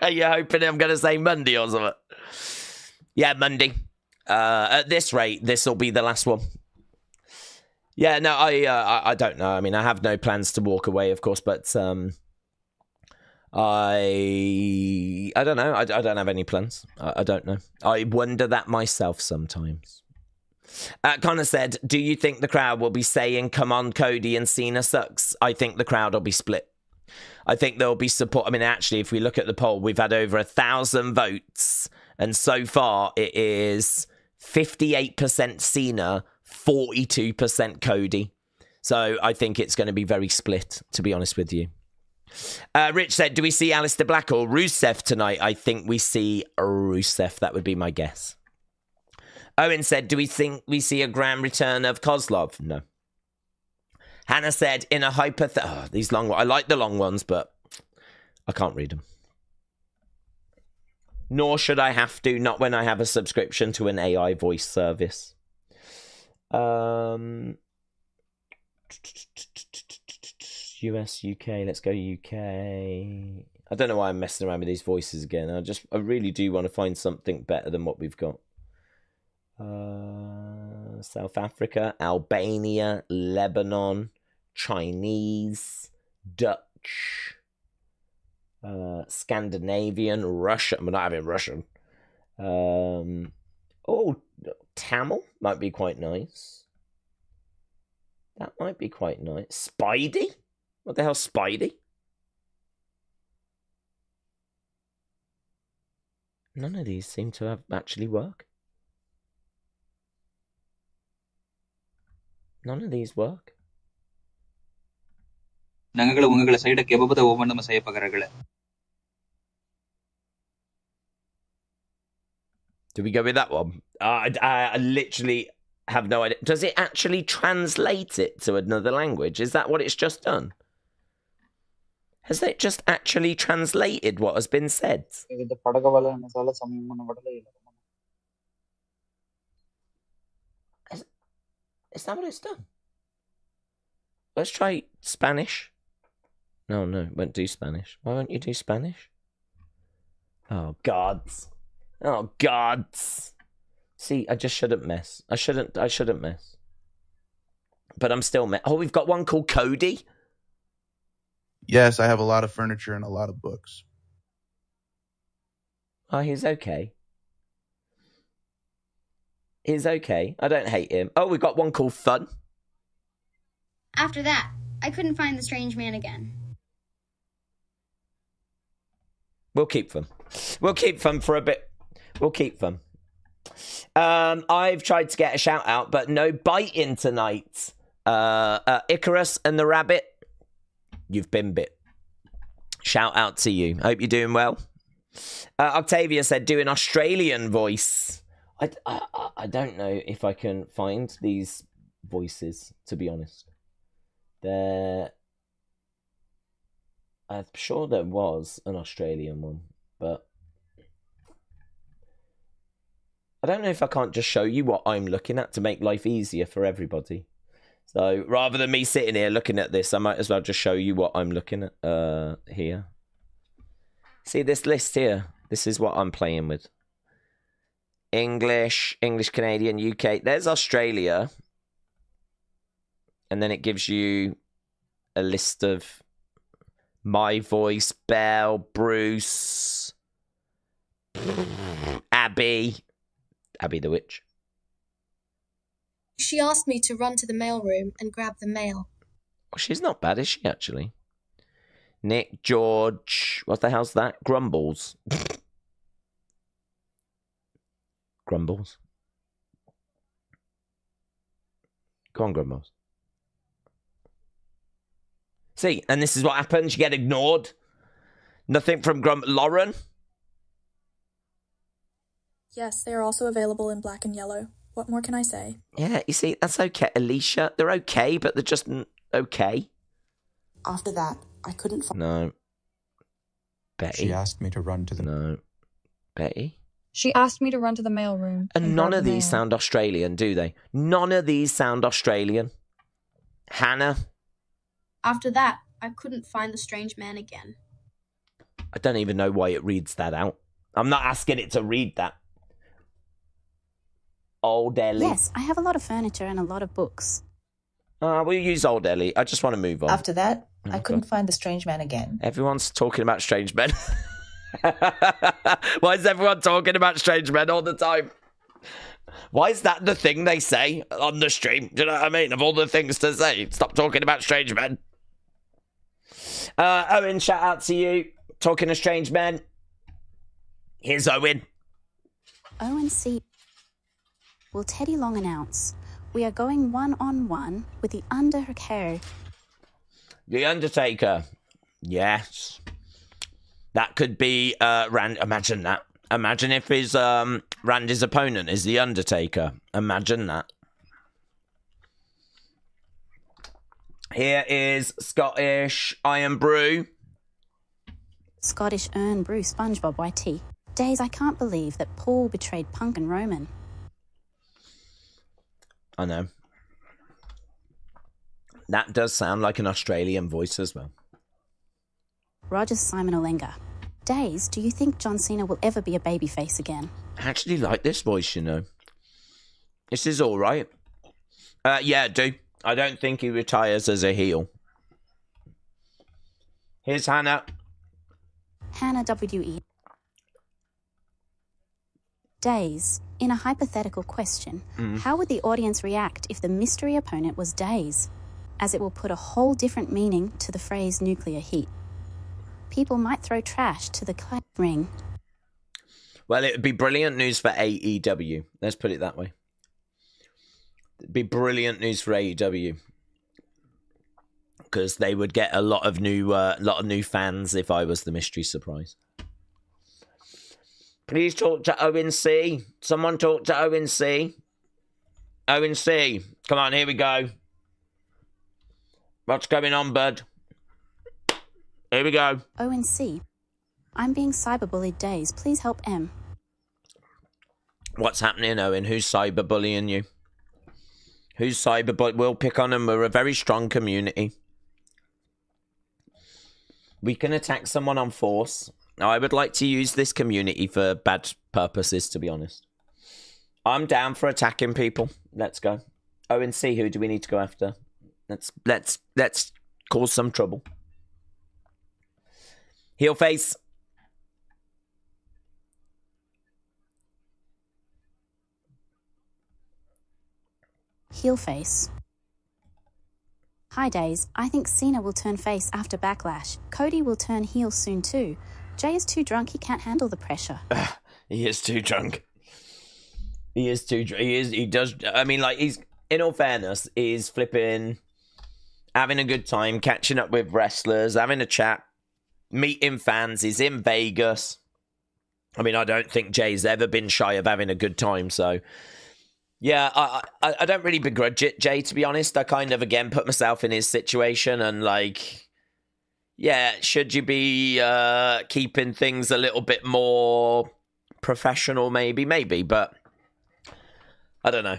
Are you hoping I'm going to say Monday or something? Yeah, Monday. At this rate, this will be the last one. Yeah, no, I don't know. I mean, I have no plans to walk away, of course, but I don't know. I don't have any plans. I don't know. I wonder that myself sometimes. Connor said, do you think the crowd will be saying, come on, Cody and Cena sucks? I think the crowd will be split. I think there'll be support. I mean, actually, if we look at the poll, we've had over 1,000 votes. And so far, it is 58% Cena, 42% Cody. So I think it's going to be very split, to be honest with you. Rich said, do we see Aleister Black or Rusev tonight? I think we see Rusev. That would be my guess. Owen said, do we think we see a grand return of Kozlov? No. Hannah said, in a these long ones. I like the long ones, but I can't read them. Nor should I have to, not when I have a subscription to an AI voice service. US, UK, let's go UK. I don't know why I'm messing around with these voices again. I really do want to find something better than what we've got. South Africa, Albania, Lebanon, Chinese, Dutch, Scandinavian, Russian. I'm not having Russian. Tamil might be quite nice. That might be quite nice. Spidey? What the hell, Spidey? None of these seem to have actually work. None of these work. Do we go with that one? I literally have no idea. Does it actually translate it to another language? Is that what it's just done? Has it just actually translated what has been said? Is that what it's done? Let's try Spanish. No, won't do Spanish. Why won't you do Spanish? Oh, gods. Oh, gods. See, I just shouldn't mess. I shouldn't mess. But I'm still Oh, we've got one called Cody. Yes, I have a lot of furniture and a lot of books. Oh, he's okay. He's okay. I don't hate him. Oh, we've got one called Fun. After that, I couldn't find the strange man again. We'll keep them. We'll keep them for a bit. We'll keep them. I've tried to get a shout out, but no biting tonight. Icarus and the Rabbit, you've been bit. Shout out to you. Hope you're doing well. Octavia said, do an Australian voice. I don't know if I can find these voices, to be honest. I'm sure there was an Australian one, but I don't know if I can't just show you what I'm looking at to make life easier for everybody. So rather than me sitting here looking at this, I might as well just show you what I'm looking at here. See this list here? This is what I'm playing with. English, Canadian, UK. There's Australia. And then it gives you a list of My Voice, Belle, Bruce, Abby the Witch. She asked me to run to the mailroom and grab the mail. Oh, she's not bad, is she, actually? Nick, George, what the hell's that? Grumbles. Grumbles. Go on, Grumbles. See, and this is what happens. You get ignored. Nothing from Lauren? Yes, they are also available in black and yellow. What more can I say? Yeah, you see, that's okay. Alicia, they're okay, but they're just okay. After that, I couldn't find... No. Betty? She asked me to run to the... No. Betty? She asked me to run to the mailroom. And none of these sound Australian, do they? None of these sound Australian. Hannah? After that, I couldn't find the strange man again. I don't even know why it reads that out. I'm not asking it to read that. Old Ellie. Yes, I have a lot of furniture and a lot of books. We'll use Old Ellie. I just want to move on. After that, I couldn't find the strange man again. Everyone's talking about strange men. Why is everyone talking about strange men all the time? Why is that the thing they say on the stream? Do you know what I mean? Of all the things to say, stop talking about strange men. Owen, shout out to you. Talking to strange men. Here's Owen. Owen C. Will Teddy Long announce, we are going one-on-one with the Undertaker. The Undertaker. Yes. That could be Rand. Imagine that. Imagine if his Randy's opponent is the Undertaker. Imagine that. Here is Scottish Iron Brew. Scottish Earn Brew SpongeBob YT. Days, I can't believe that Paul betrayed Punk and Roman. I know. That does sound like an Australian voice as well. Rogers Simon Olenga. Days, do you think John Cena will ever be a babyface again? I actually like this voice, you know. This is all right. Yeah, I do. I don't think he retires as a heel. Here's Hannah. Hannah WE. Days, in a hypothetical question, how would the audience react if the mystery opponent was Days? As it will put a whole different meaning to the phrase nuclear heat. People might throw trash to the ring. Well, it would be brilliant news for AEW. Let's put it that way. It'd be brilliant news for AEW. Because they would get a lot of new fans if I was the mystery surprise. Please talk to Owen C. Someone talk to Owen C. Owen C. Come on, here we go. What's going on, bud? Here we go. Owen C. I'm being cyberbullied Days. Please help M. What's happening, Owen? Who's cyberbullying you? Who's cyberbullying? We'll pick on them. We're a very strong community. We can attack someone on force. I would like to use this community for bad purposes, to be honest. I'm down for attacking people. Let's go. Owen C, who do we need to go after? Let's cause some trouble. Heel face. Heel face. Hi Days, I think Cena will turn face after Backlash. Cody will turn heel soon too. Jay is too drunk, he can't handle the pressure. He is too drunk. He does, I mean, like, he's, in all fairness, he's flipping, having a good time, catching up with wrestlers, having a chat, meeting fans. He's in Vegas. I mean, I don't think Jay's ever been shy of having a good time, so... Yeah, I don't really begrudge it, Jay, to be honest. I kind of, again, put myself in his situation and, like... Yeah, should you be keeping things a little bit more professional, maybe? Maybe, but... I don't know.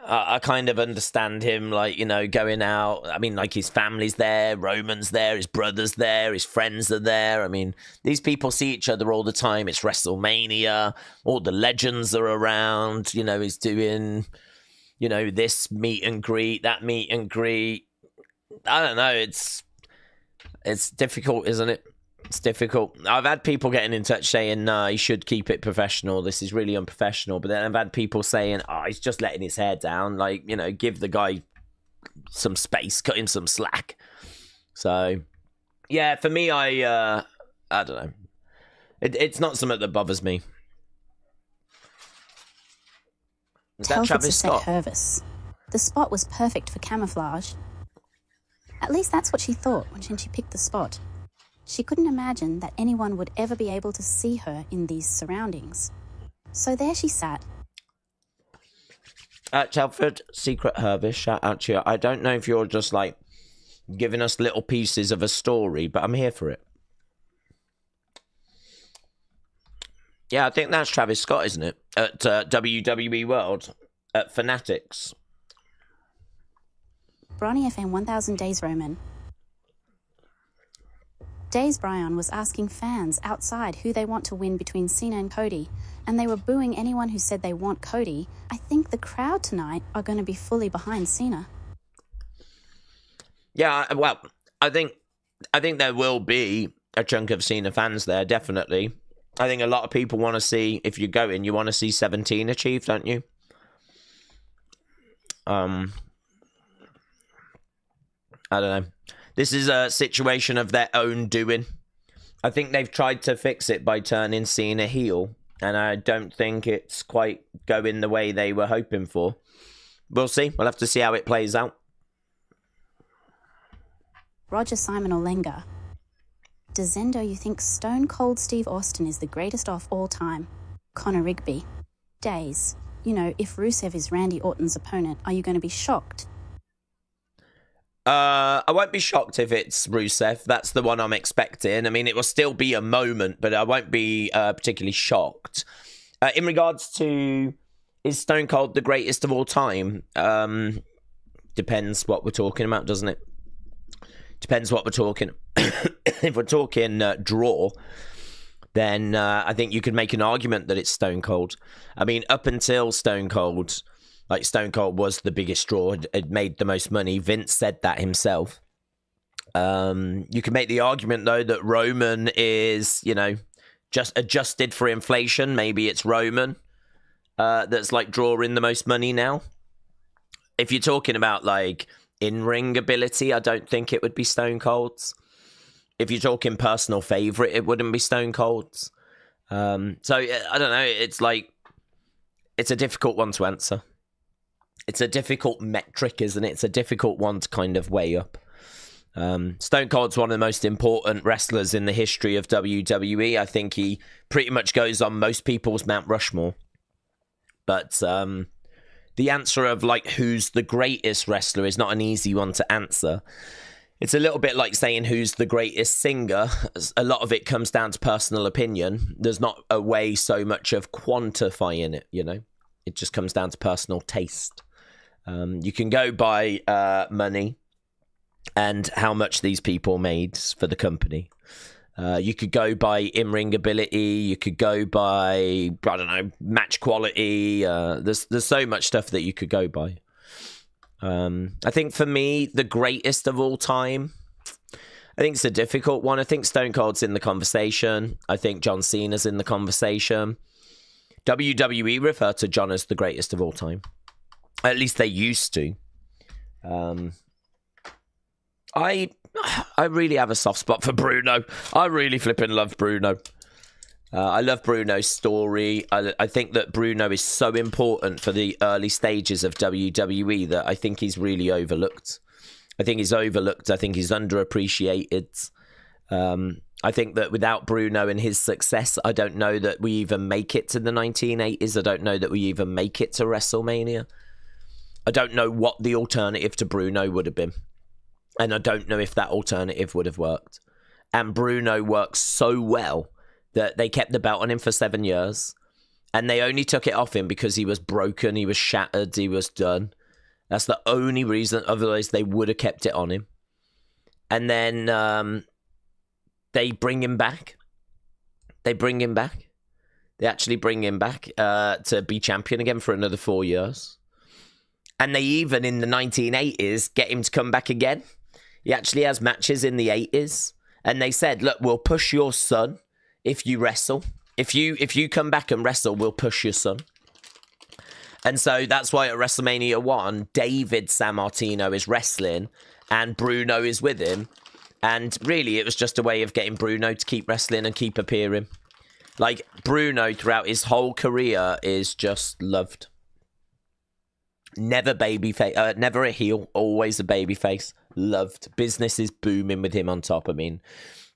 I kind of understand him, like, you know, going out. I mean, like, his family's there, Roman's there, his brother's there, his friends are there. I mean, these people see each other all the time. It's WrestleMania. All the legends are around. You know, he's doing, you know, this meet and greet, that meet and greet. I don't know. It's It's difficult, isn't it? It's difficult. I've had people getting in touch saying, nah, he should keep it professional. This is really unprofessional. But then I've had people saying, oh, he's just letting his hair down. Like, you know, give the guy some space, cut him some slack. So, yeah, for me, I don't know. It's not something that bothers me. Is that Travis Scott? Hervis. The spot was perfect for camouflage. At least that's what she thought when she picked the spot. She couldn't imagine that anyone would ever be able to see her in these surroundings. So there she sat. Telford, Secret Hervis, shout out to you. I don't know if you're just like giving us little pieces of a story, but I'm here for it. Yeah, I think that's Travis Scott, isn't it? At WWE World, at Fanatics. Bronny FM 1000 Days Roman. Days Bryan was asking fans outside who they want to win between Cena and Cody, and they were booing anyone who said they want Cody. I think the crowd tonight are going to be fully behind Cena. Yeah, well, I think there will be a chunk of Cena fans there, definitely. I think a lot of people want to see, if you're going, you want to see 17 achieved, don't you? I don't know. This is a situation of their own doing. I think they've tried to fix it by turning Cena heel, and I don't think it's quite going the way they were hoping for. We'll see. We'll have to see how it plays out. Roger Simon Olenga. Does Zendo, you think Stone Cold Steve Austin is the greatest of all time? Conor Rigby. Days. You know, if Rusev is Randy Orton's opponent, are you going to be shocked? I won't be shocked if it's Rusev. That's the one I'm expecting. I mean, it will still be a moment, but I won't be particularly shocked. In regards to, is Stone Cold the greatest of all time? Depends what we're talking about, doesn't it? Depends what we're talking. If we're talking draw, then I think you could make an argument that it's Stone Cold. I mean, up until Stone Cold, like Stone Cold was the biggest draw, had made the most money. Vince said that himself. You can make the argument, though, that Roman is, you know, just adjusted for inflation. Maybe it's Roman that's like drawing the most money now. If you're talking about like in-ring ability, I don't think it would be Stone Cold's. If you're talking personal favorite, it wouldn't be Stone Cold's. So I don't know. It's like, it's a difficult one to answer. It's a difficult metric, isn't it? It's a difficult one to kind of weigh up. Stone Cold's one of the most important wrestlers in the history of WWE. I think he pretty much goes on most people's Mount Rushmore. But the answer of like who's the greatest wrestler is not an easy one to answer. It's a little bit like saying who's the greatest singer. A lot of it comes down to personal opinion. There's not a way so much of quantifying it, you know. It just comes down to personal taste. You can go by money and how much these people made for the company. You could go by in-ring ability. You could go by, I don't know, match quality. There's so much stuff that you could go by. I think for me, the greatest of all time, I think it's a difficult one. I think Stone Cold's in the conversation. I think John Cena's in the conversation. WWE refer to John as the greatest of all time. At least they used to. I really have a soft spot for Bruno. I really flipping love Bruno. I love Bruno's story. I think that Bruno is so important for the early stages of WWE that I think he's really overlooked. I think he's overlooked. I think he's underappreciated. I think that without Bruno and his success, I don't know that we even make it to the 1980s. I don't know that we even make it to WrestleMania. I don't know what the alternative to Bruno would have been. And I don't know if that alternative would have worked. And Bruno works so well that they kept the belt on him for 7 years. And they only took it off him because he was broken, he was shattered, he was done. That's the only reason. Otherwise, they would have kept it on him. And then they bring him back. They actually bring him back to be champion again for another 4 years. And they even, in the 1980s, get him to come back again He actually has matches in the 80s. And they said, look, we'll push your son if you wrestle. If you come back and wrestle, we'll push your son. And so that's why at WrestleMania 1, David Sammartino is wrestling and Bruno is with him. And really, it was just a way of getting Bruno to keep wrestling and keep appearing. Like, Bruno, throughout his whole career, is just loved. Never babyface, never a heel, always a babyface. Loved. Business is booming with him on top. I mean,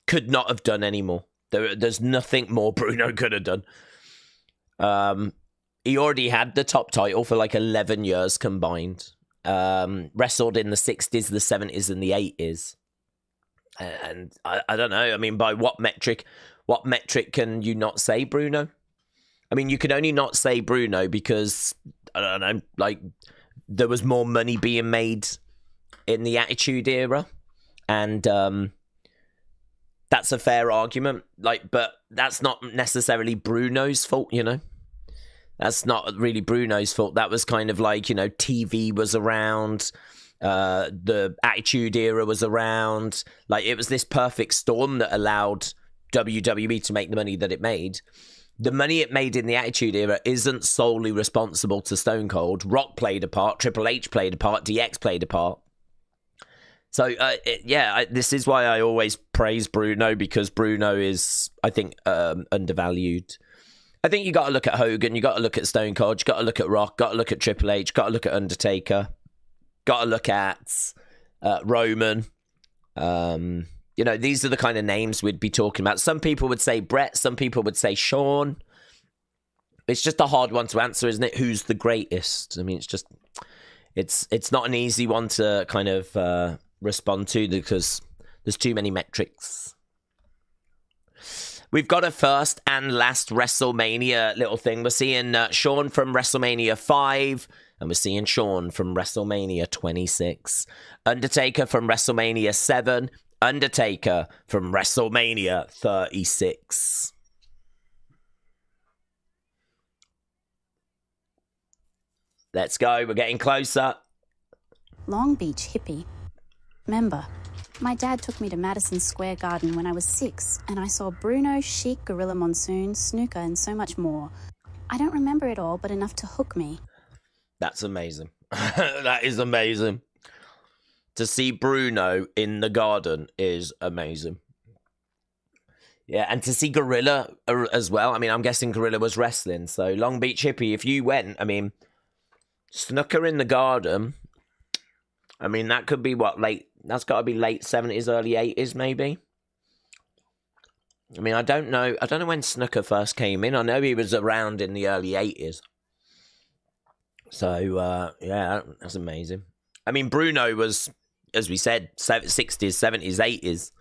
could not have done any more. There's nothing more Bruno could have done. He already had the top title for like 11 years combined. Wrestled in the 60s, the 70s, and the 80s. And I don't know. I mean, by what metric can you not say Bruno? I mean, you can only not say Bruno because, I don't know, like, there was more money being made in the Attitude Era. And that's a fair argument. Like, but that's not necessarily Bruno's fault, you know? That's not really Bruno's fault. That was kind of like, you know, TV was around, the Attitude Era was around. Like, it was this perfect storm that allowed WWE to make the money that it made. The money it made in the Attitude Era isn't solely responsible to Stone Cold. Rock played a part, Triple H played a part, DX played a part. So, this is why I always praise Bruno, because Bruno is, I think, undervalued. I think you got to look at Hogan, you got to look at Stone Cold, you got to look at Rock, got to look at Triple H, got to look at Undertaker, got to look at Roman. You know, these are the kind of names we'd be talking about. Some people would say Brett, some people would say Shawn. It's just a hard one to answer, isn't it? Who's the greatest? I mean, it's not an easy one to kind of respond to because there's too many metrics. We've got a first and last WrestleMania little thing. We're seeing Shawn from WrestleMania 5, and we're seeing Shawn from WrestleMania 26. Undertaker from WrestleMania 7. Undertaker from WrestleMania 36. Let's go. We're getting closer. Long Beach hippie. Remember, my dad took me to Madison Square Garden when I was 6, and I saw Bruno, Chic, Gorilla Monsoon, Snooker, and so much more. I don't remember it all, but enough to hook me. That's amazing. That is amazing. To see Bruno in the Garden is amazing. Yeah, and to see Gorilla as well. I mean, I'm guessing Gorilla was wrestling. So, Long Beach hippie, if you went, I mean, Snooker in the Garden, I mean, that could be that's got to be late 70s, early 80s, maybe. I mean, I don't know when Snooker first came in. I know he was around in the early 80s. So, yeah, that's amazing. I mean, Bruno was, as we said, 60s, 70s, 80s.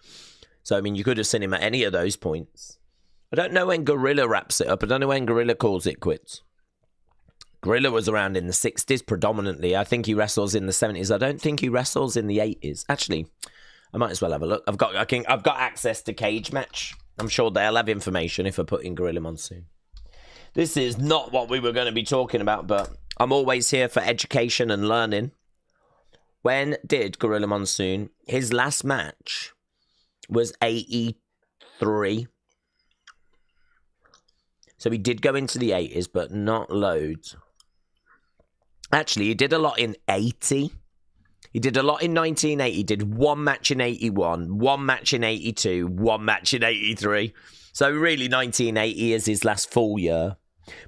So, I mean, you could have seen him at any of those points. I don't know when Gorilla wraps it up. I don't know when Gorilla calls it quits. Gorilla was around in the 60s predominantly. I think he wrestles in the 70s. I don't think he wrestles in the 80s. Actually, I might as well have a look. I've got access to Cage Match. I'm sure they'll have information if I put in Gorilla Monsoon. This is not what we were going to be talking about, but I'm always here for education and learning. When did Gorilla Monsoon, his last match was 83. So he did go into the 80s, but not loads. Actually, he did a lot in 80. He did a lot in 1980. He did one match in 81, one match in 82, one match in 83. So really, 1980 is his last full year.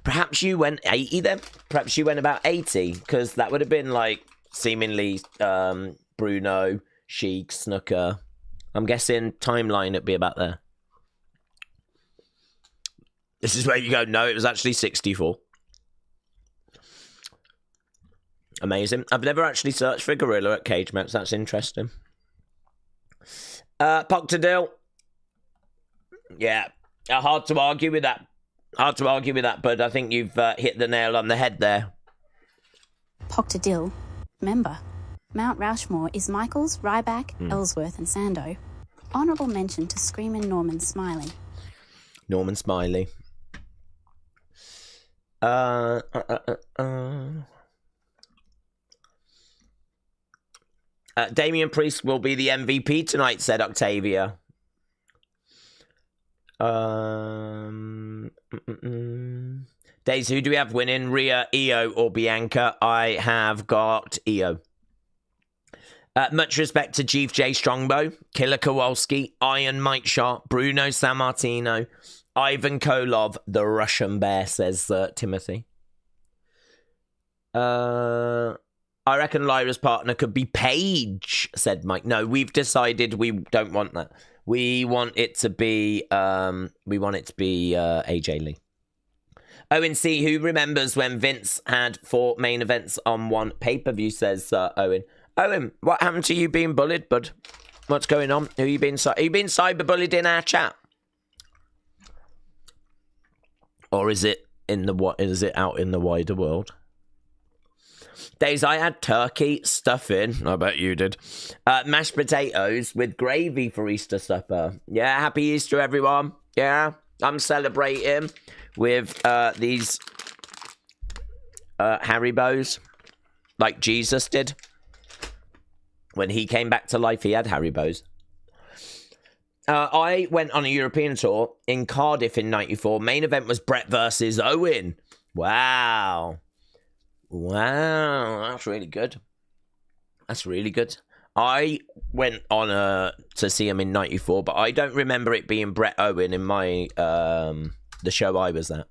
Perhaps you went 80 then? Perhaps you went about 80, because that would have been like seemingly Bruno, Chic, Snooker. I'm guessing timeline it'd be about there. This is where you go, no, it was actually 64. Amazing. I've never actually searched for Gorilla at Cage Match. That's interesting. Poctadil. Yeah, hard to argue with that. But I think you've hit the nail on the head there. Poctadil. Remember, Mount Rushmore is Michaels, Ryback, Ellsworth, and Sando. Honourable mention to Screamin' Norman Smiley. Norman Smiley. Damian Priest will be the MVP tonight, said Octavia. Days, who do we have winning? Rhea, Io, or Bianca? I have got Io. Much respect to Chief J Strongbow, Killer Kowalski, Iron Mike Sharp, Bruno Sammartino, Ivan Kolov, the Russian Bear, says Timothy. I reckon Lyra's partner could be Paige, said Mike. No, we've decided we don't want that. We want it to be AJ Lee. Owen C, who remembers when Vince had 4 main events on one pay-per-view, says Owen. Owen, what happened to you being bullied, bud? What's going on? Are you being cyberbullied in our chat? Or is it out in the wider world? Days, I had turkey stuffing. I bet you did. Mashed potatoes with gravy for Easter supper. Yeah, happy Easter, everyone. Yeah, I'm celebrating with these Haribos, like Jesus did. When he came back to life, he had Haribos. I went on a European tour in Cardiff in '94. Main event was Brett versus Owen. Wow. Wow, that's really good. That's really good. I went on to see him in '94, but I don't remember it being Brett Owen in my the show I was at.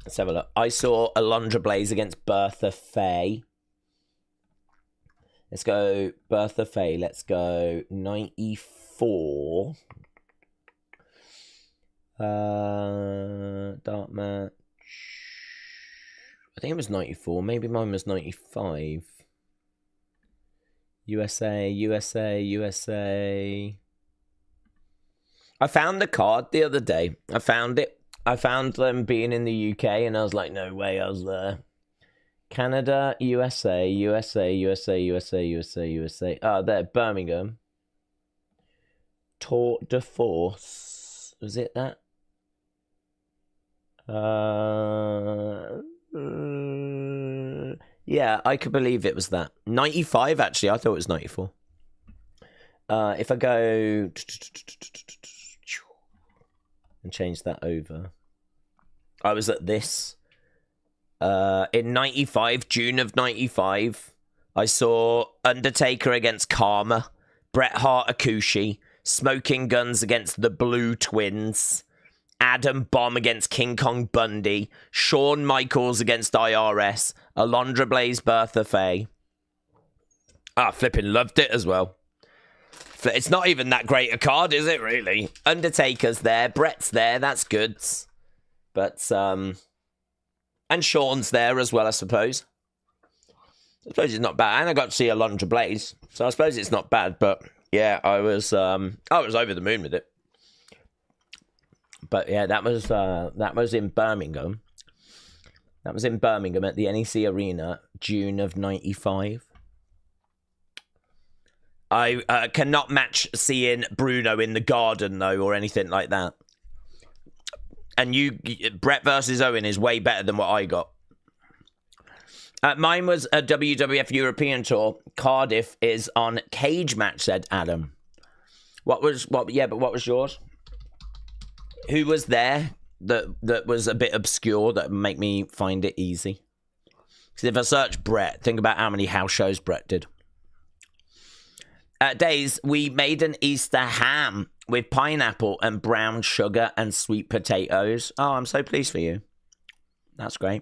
Let's have a look. I saw Alundra Blaze against Bertha Faye. Let's go Bertha Faye. Let's go 94. Dark match. I think it was 94. Maybe mine was 95. USA. I found the card the other day. I found it. I found them being in the UK, and I was like, no way, I was there. Canada, USA. Oh, there, Birmingham. Tour de Force. Was it that? Yeah, I could believe it was that. 95, actually. I thought it was 94. If I go and change that over, I was at this in 95, June of 95. I saw Undertaker against Karma, Bret Hart Akushi, Smoking Guns against the Blue Twins, Adam Bomb against King Kong Bundy, Shawn Michaels against IRS, Alundra Blaze, Bertha Faye. Flipping loved it as well. It's not even that great a card, is it, really? Undertaker's there, Brett's there, that's good. But, and Shawn's there as well, I suppose. I suppose it's not bad. And I got to see Alundra Blaze, so I suppose it's not bad, but yeah, I was over the moon with it. But yeah, that was in Birmingham. That was in Birmingham at the NEC Arena, June of 95. I cannot match seeing Bruno in the Garden, though, or anything like that. And Brett versus Owen is way better than what I got. Mine was a WWF European tour. Cardiff is on Cage Match, said Adam. What was yours? Who was there that was a bit obscure that would make me find it easy? Because if I search Brett, think about how many house shows Brett did. Days, we made an Easter ham with pineapple and brown sugar and sweet potatoes. Oh, I'm so pleased for you. That's great.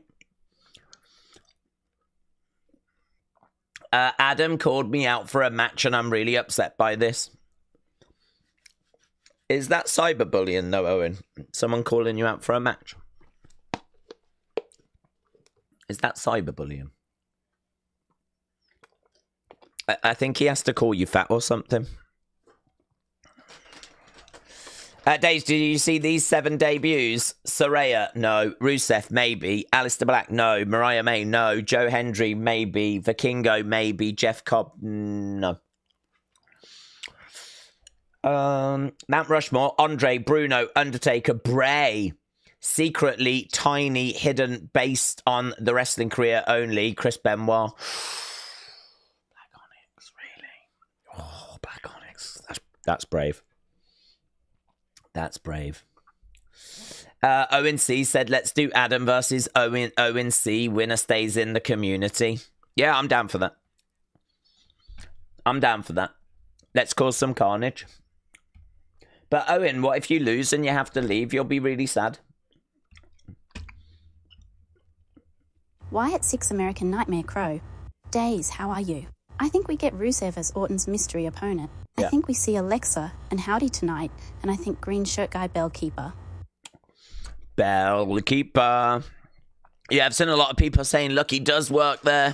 Adam called me out for a match, and I'm really upset by this. Is that cyberbullying, though, Owen? Someone calling you out for a match? Is that cyberbullying? I think he has to call you fat or something. Days, did you see these 7 debuts? Saraya, no. Rusev, maybe. Alistair Black, no. Mariah May, no. Joe Hendry, maybe. Vikingo, maybe. Jeff Cobb, no. Mount Rushmore, Andre, Bruno, Undertaker, Bray, secretly tiny, hidden, based on the wrestling career only. Chris Benoit. Black Onyx, really? Oh, Black Onyx. That's brave. That's brave. Owen C said, let's do Adam versus Owen C. Winner stays in the community. Yeah, I'm down for that. I'm down for that. Let's cause some carnage. But Owen, what if you lose and you have to leave? You'll be really sad. Wyatt 6 American Nightmare Crow. Days, how are you? I think we get Rusev as Orton's mystery opponent. Yeah. I think we see Alexa and Howdy tonight, and I think Green Shirt Guy Bellkeeper. Bellkeeper. Yeah, I've seen a lot of people saying, look, he does work there.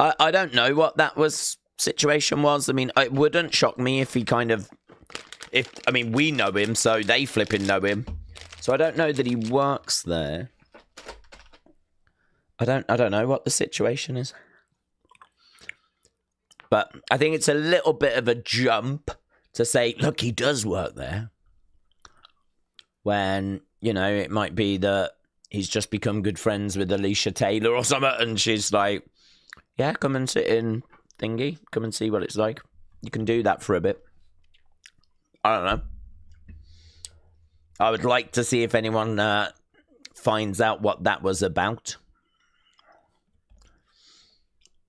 I don't know what that situation was. I mean, it wouldn't shock me if he kind of... I mean, we know him, so they flipping know him. So I don't know that he works there. I don't know what the situation is. But I think it's a little bit of a jump to say, look, he does work there. When, you know, it might be that he's just become good friends with Alicia Taylor or something, and she's like, yeah, come and sit in thingy. Come and see what it's like. You can do that for a bit. I don't know. I would like to see if anyone finds out what that was about.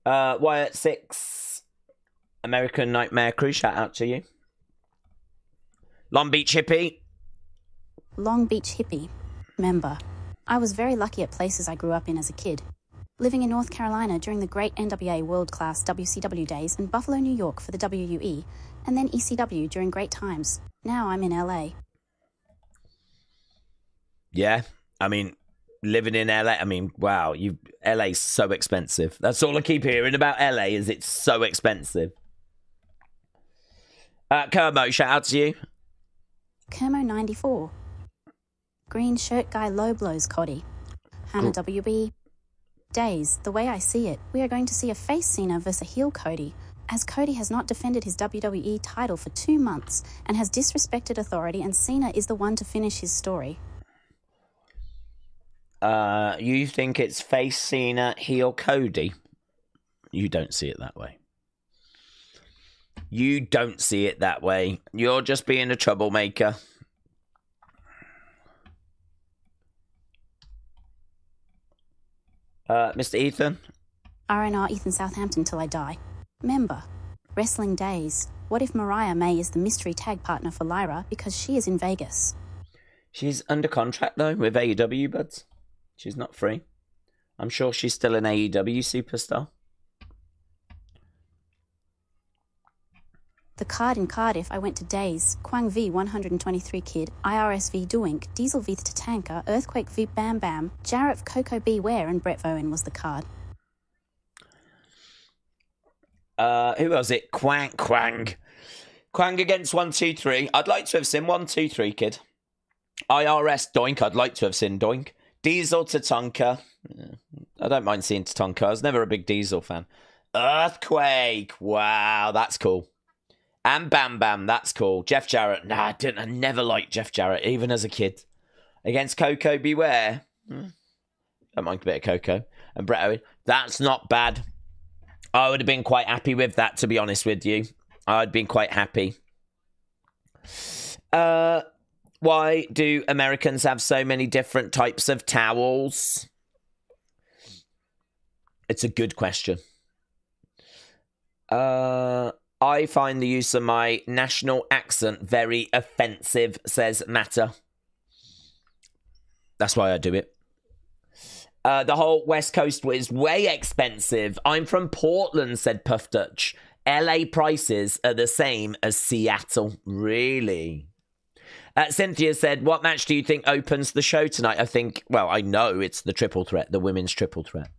Wyatt 6, American Nightmare Crew, shout out to you. Long Beach Hippie. Long Beach Hippie. Member. I was very lucky at places I grew up in as a kid. Living in North Carolina during the great NWA world-class WCW days and Buffalo, New York for the WUE, and then ECW during great times. Now I'm in LA. Yeah, I mean, living in LA, I mean, wow, LA's so expensive. That's all I keep hearing about LA, is it's so expensive. Kermo, shout out to you. Kermo 94. Green Shirt Guy Low Blows Cody. Hannah WB. Days, the way I see it, we are going to see a face Cena versus a heel Cody, as Cody has not defended his WWE title for 2 months and has disrespected authority, and Cena is the one to finish his story. You think it's face Cena, heel Cody? You don't see it that way. You don't see it that way. You're just being a troublemaker. Mr. Ethan? RNR Ethan Southampton till I die. Member. Wrestling Days. What if Mariah May is the mystery tag partner for Lyra because she is in Vegas? She's under contract, though, with AEW, buds. She's not free. I'm sure she's still an AEW superstar. The card in Cardiff, I went to Days, Kwang v 123 Kid, IRS v Doink, Diesel v Tatanka, Earthquake v Bam Bam, Jarrett v Coco Beware, and Brett Bowen was the card. Who was it? Quang. Quang against 123. I'd like to have seen 123, Kid. IRS Doink, I'd like to have seen Doink. Diesel Tatanka. I don't mind seeing Tatanka. I was never a big Diesel fan. Earthquake. Wow, that's cool. And Bam Bam, that's cool. Jeff Jarrett. Nah, I never liked Jeff Jarrett, even as a kid. Against Coco Beware. Don't mind a bit of Coco. And Brett Owen. That's not bad. I would have been quite happy with that, to be honest with you. I'd been quite happy. Why do Americans have so many different types of towels? It's a good question. I find the use of my national accent very offensive, says Matter. That's why I do it. The whole West Coast is way expensive. I'm from Portland, said Puff Dutch. LA prices are the same as Seattle. Really? Cynthia said, what match do you think opens the show tonight? I think, well, I know it's the triple threat, the women's triple threat.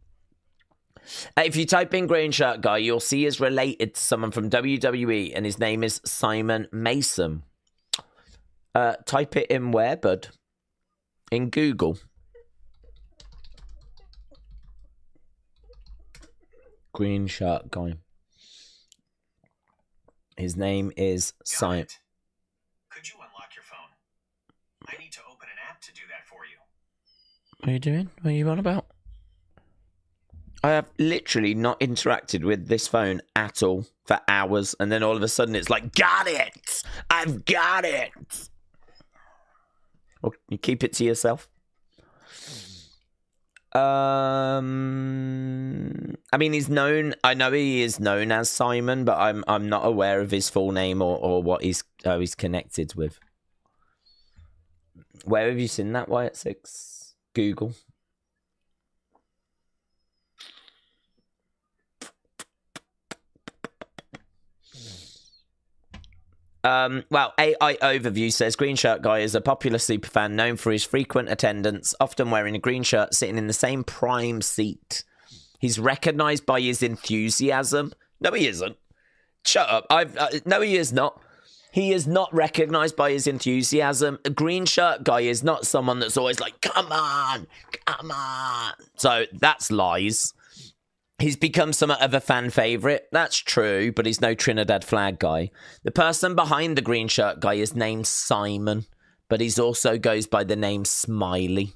If you type in Green Shirt Guy, you'll see he's related to someone from WWE, and his name is Simon Mason. Type it in where, bud? In Google. Green Shirt Guy. His name is Simon. Could you unlock your phone? I need to open an app to do that for you. What are you doing? What are you on about? I have literally not interacted with this phone at all for hours, and then all of a sudden it's like, got it! I've got it! Well, you keep it to yourself. I mean, he's known. I know he is known as Simon, but I'm not aware of his full name or what he's connected with. Where have you seen that? Why at 6? Google. Well, AI Overview says Green Shirt Guy is a popular superfan known for his frequent attendance, often wearing a green shirt, sitting in the same prime seat. He's recognised by his enthusiasm. No, he isn't. Shut up. No, he is not. He is not recognised by his enthusiasm. A Green Shirt Guy is not someone that's always like, come on, come on. So that's lies. He's become somewhat of a fan favourite. That's true, but he's no Trinidad Flag guy. The person behind the Green Shirt Guy is named Simon, but he's also goes by the name Smiley.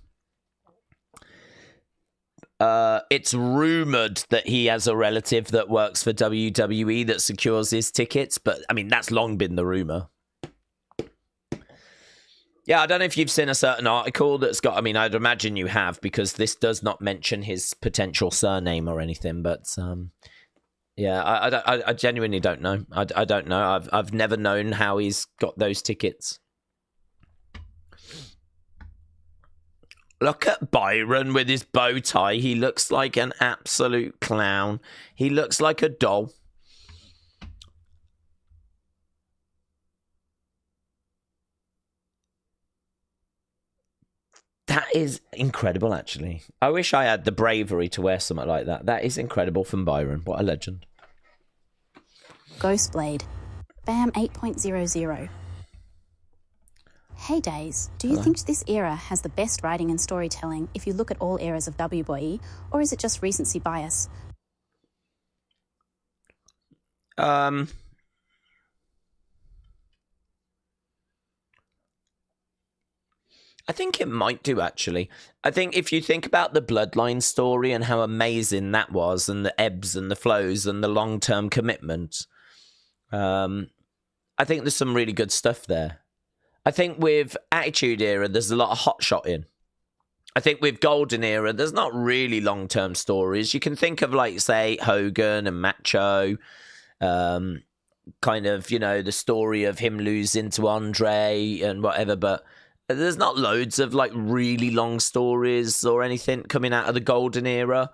It's rumoured that he has a relative that works for WWE that secures his tickets, but, I mean, that's long been the rumour. Yeah, I don't know if you've seen a certain article that's got... I mean, I'd imagine you have, because this does not mention his potential surname or anything, but... yeah, I genuinely don't know. I don't know. I've never known how he's got those tickets. Look at Byron with his bow tie. He looks like an absolute clown. He looks like a doll. That is incredible, actually. I wish I had the bravery to wear something like that. That is incredible from Byron. What a legend. Ghostblade. BAM 8.00. Hey Days, do you think this era has the best writing and storytelling if you look at all eras of WWE, or is it just recency bias? I think it might do, actually. I think if you think about the Bloodline story and how amazing that was, and the ebbs and the flows and the long-term commitment, I think there's some really good stuff there. I think with Attitude Era, there's a lot of hot shotting. I think with Golden Era, there's not really long-term stories. You can think of, like, say, Hogan and Macho, kind of, you know, the story of him losing to Andre and whatever, but there's not loads of, like, really long stories or anything coming out of the Golden Era.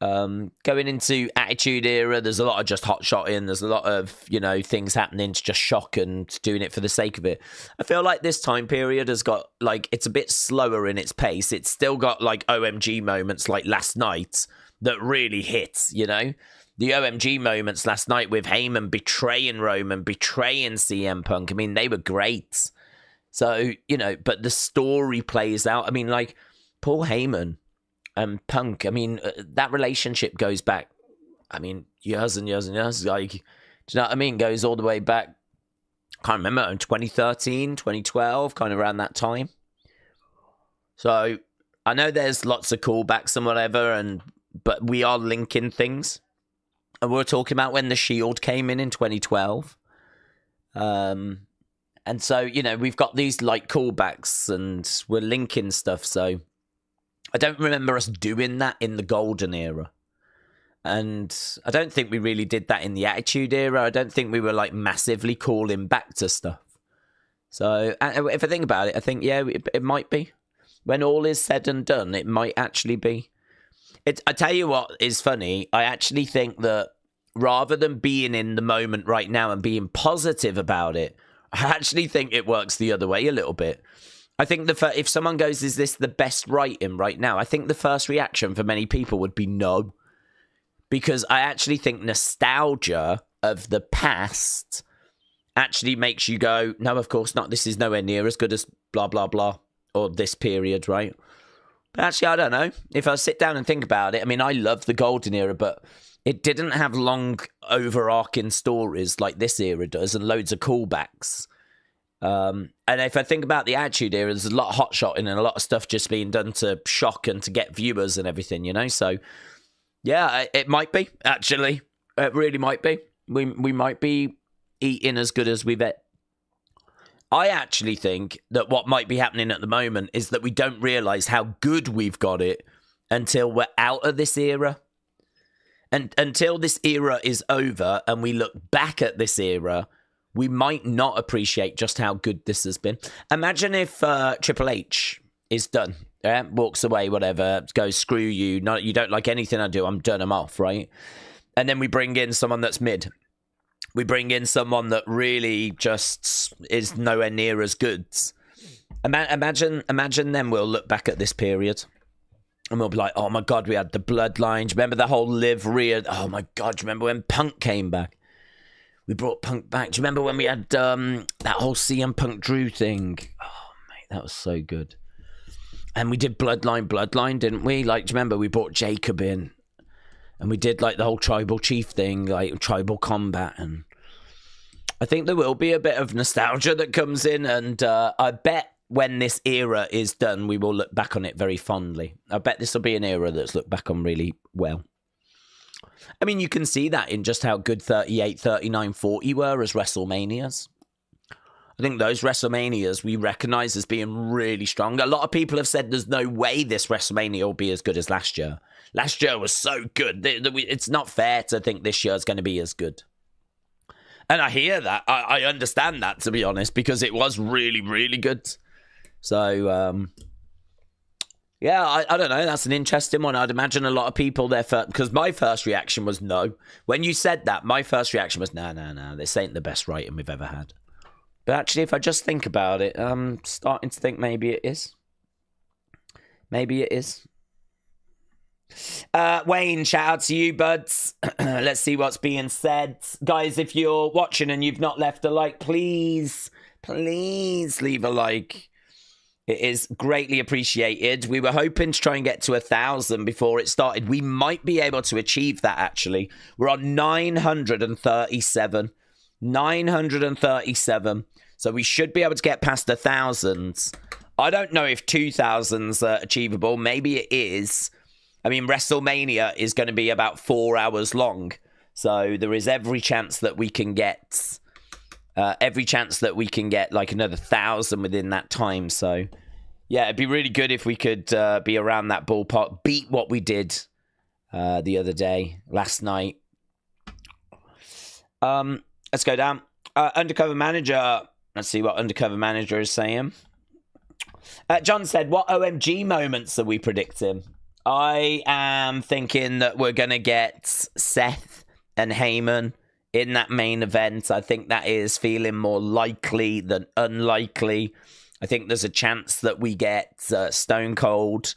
Going into Attitude Era, there's a lot of just hot shotting. There's a lot of, you know, things happening to just shock and doing it for the sake of it. I feel like this time period has got, like, it's a bit slower in its pace. It's still got, like, OMG moments like last night that really hit, you know? The OMG moments last night with Heyman betraying Roman, betraying CM Punk. I mean, they were great. So, you know, but the story plays out. I mean, like, Paul Heyman and Punk, I mean, that relationship goes back, I mean, years and years and years. Like, do you know what I mean? Goes all the way back, can't remember, in 2013, 2012, kind of around that time. So, I know there's lots of callbacks and whatever, but we are linking things. And we're talking about when The Shield came in 2012. And so, you know, we've got these, like, callbacks and we're linking stuff. So I don't remember us doing that in the Golden Era. And I don't think we really did that in the Attitude Era. I don't think we were, like, massively calling back to stuff. So if I think about it, I think, yeah, it might be. When all is said and done, it might actually be. I tell you what is funny. I actually think that rather than being in the moment right now and being positive about it, I actually think it works the other way a little bit. I think if someone goes, is this the best writing right now? I think the first reaction for many people would be no. Because I actually think nostalgia of the past actually makes you go, no, of course not. This is nowhere near as good as blah, blah, blah. Or this period, right? But actually, I don't know. If I sit down and think about it, I mean, I love the Golden Era, but it didn't have long overarching stories like this era does and loads of callbacks. And if I think about the Attitude Era, there's a lot of hot shotting and a lot of stuff just being done to shock and to get viewers and everything, you know? So, yeah, it might be, actually. It really might be. We might be eating as good as we've ate. I actually think that what might be happening at the moment is that we don't realise how good we've got it until we're out of this era. And until this era is over and we look back at this era, we might not appreciate just how good this has been. Imagine if Triple H is done, walks away, whatever, goes, screw you, no, you don't like anything I do, I'm done, I'm off, right? And then we bring in someone that's mid. We bring in someone that really just is nowhere near as good. Imagine then we'll look back at this period and we'll be like, oh my God, we had the Bloodlines. Remember the whole Livery? Oh my God, do you remember when Punk came back? We brought Punk back. Do you remember when we had that whole CM Punk Drew thing? Oh, mate, that was so good. And we did Bloodline, didn't we? Like, do you remember we brought Jacob in? And we did, like, the whole Tribal Chief thing, like, Tribal Combat. And I think there will be a bit of nostalgia that comes in. And I bet when this era is done, we will look back on it very fondly. I bet this will be an era that's looked back on really well. I mean, you can see that in just how good 38, 39, 40 were as WrestleManias. I think those WrestleManias we recognise as being really strong. A lot of people have said there's no way this WrestleMania will be as good as last year. Last year was so good. It's not fair to think this year is going to be as good. And I hear that. I understand that, to be honest, because it was really, really good. So, yeah, I don't know. That's an interesting one. I'd imagine a lot of people there, because my first reaction was no. When you said that, my first reaction was, no, this ain't the best writing we've ever had. But actually, if I just think about it, I'm starting to think maybe it is. Maybe it is. Wayne, shout out to you, buds. Let's see what's being said. Guys, if you're watching and you've not left a like, please leave a like. It is greatly appreciated. We were hoping to try and get to 1,000 before it started. We might be able to achieve that, actually. We're on 937. 937. So we should be able to get past 1,000. I don't know if 2,000's achievable. Maybe it is. I mean, WrestleMania is going to be about 4 hours long. So there is every chance that we can get... like another 1,000 within that time. So, yeah, it'd be really good if we could be around that ballpark. Beat what we did the other day, last night. Let's go down. Undercover Manager. Let's see what Undercover Manager is saying. John said, what OMG moments are we predicting? I am thinking that we're going to get Seth and Heyman in that main event. I think that is feeling more likely than unlikely. I think there's a chance that we get Stone Cold.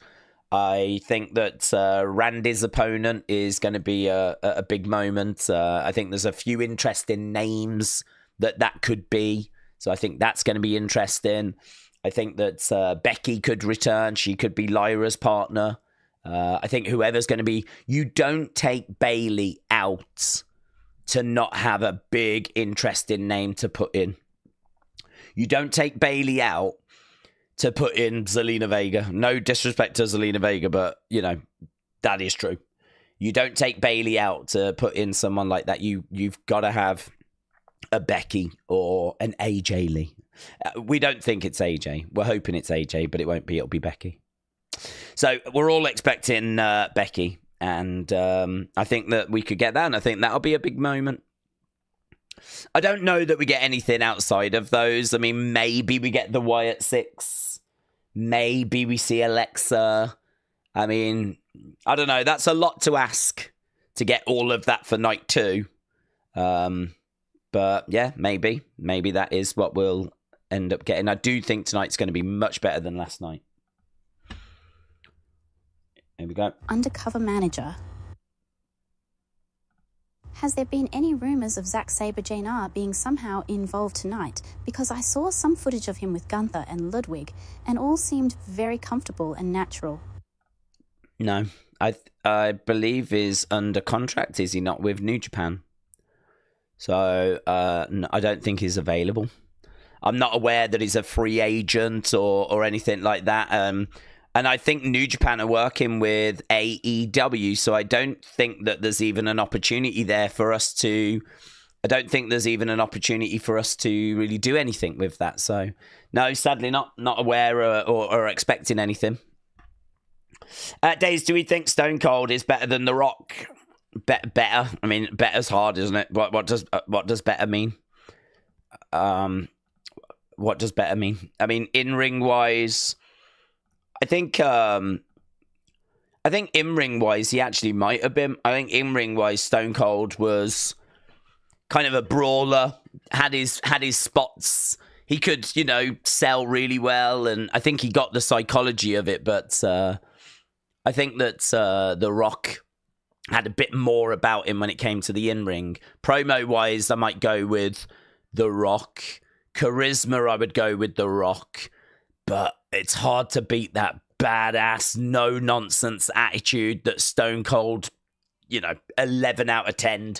I think that Randy's opponent is going to be a big moment. I think there's a few interesting names that could be. So I think that's going to be interesting. I think that Becky could return. She could be Lyra's partner. I think whoever's going to be... You don't take Bayley out to not have a big, interesting name to put in. You don't take Bayley out to put in Zelina Vega. No disrespect to Zelina Vega, but, you know, that is true. You don't take Bayley out to put in someone like that. You've got to have a Becky or an AJ Lee. We don't think it's AJ. We're hoping it's AJ, but it won't be. It'll be Becky. So we're all expecting Becky. And I think that we could get that, and I think that'll be a big moment. I don't know that we get anything outside of those. I mean, maybe we get the Wyatt 6. Maybe we see Alexa. I mean, I don't know. That's a lot to ask to get all of that for night 2. But yeah, maybe. Maybe that is what we'll end up getting. I do think tonight's going to be much better than last night. Here we go. Undercover Manager. Has there been any rumours of Zack Sabre Jr. being somehow involved tonight? Because I saw some footage of him with Gunther and Ludwig, and all seemed very comfortable and natural. No, I believe is under contract. Is he not with New Japan? So no, I don't think he's available. I'm not aware that he's a free agent or anything like that. And I think New Japan are working with AEW, so I don't think that there's even an opportunity there for us to. I don't think there's even an opportunity for us to really do anything with that. So, no, sadly not aware or expecting anything. Days, do we think Stone Cold is better than The Rock? Better? I mean, better's hard, isn't it? What does better mean? What does better mean? I mean, in-ring wise, I think in-ring wise, he actually might have been. I think in-ring wise, Stone Cold was kind of a brawler, had his spots. He could, sell really well, and I think he got the psychology of it, but I think that The Rock had a bit more about him when it came to the in-ring. Promo-wise, I might go with The Rock. Charisma, I would go with The Rock. But it's hard to beat that badass, no-nonsense attitude that Stone Cold, 11 out of 10.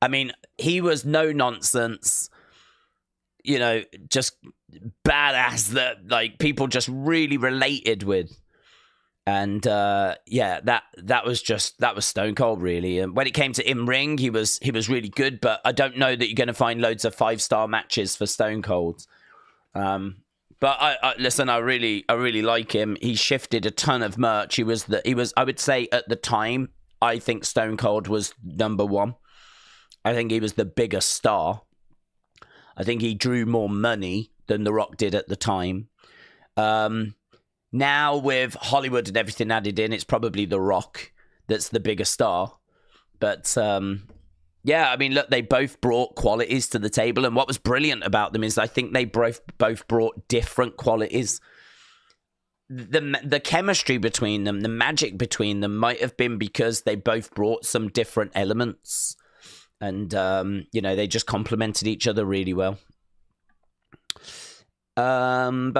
I mean, he was no-nonsense, just badass that, like, people just really related with. And that was Stone Cold, really. And when it came to in-ring, he was really good, but I don't know that you're going to find loads of 5-star matches for Stone Cold. But listen, I really like him. He shifted a ton of merch. He was I would say at the time, I think Stone Cold was number one. I think he was the biggest star. I think he drew more money than The Rock did at the time. Now, with Hollywood and everything added in, it's probably The Rock that's the bigger star. But, yeah, I mean, look, they both brought qualities to the table. And what was brilliant about them is I think they both brought different qualities. The chemistry between them, the magic between them might have been because they both brought some different elements. And, they just complemented each other really well. Fun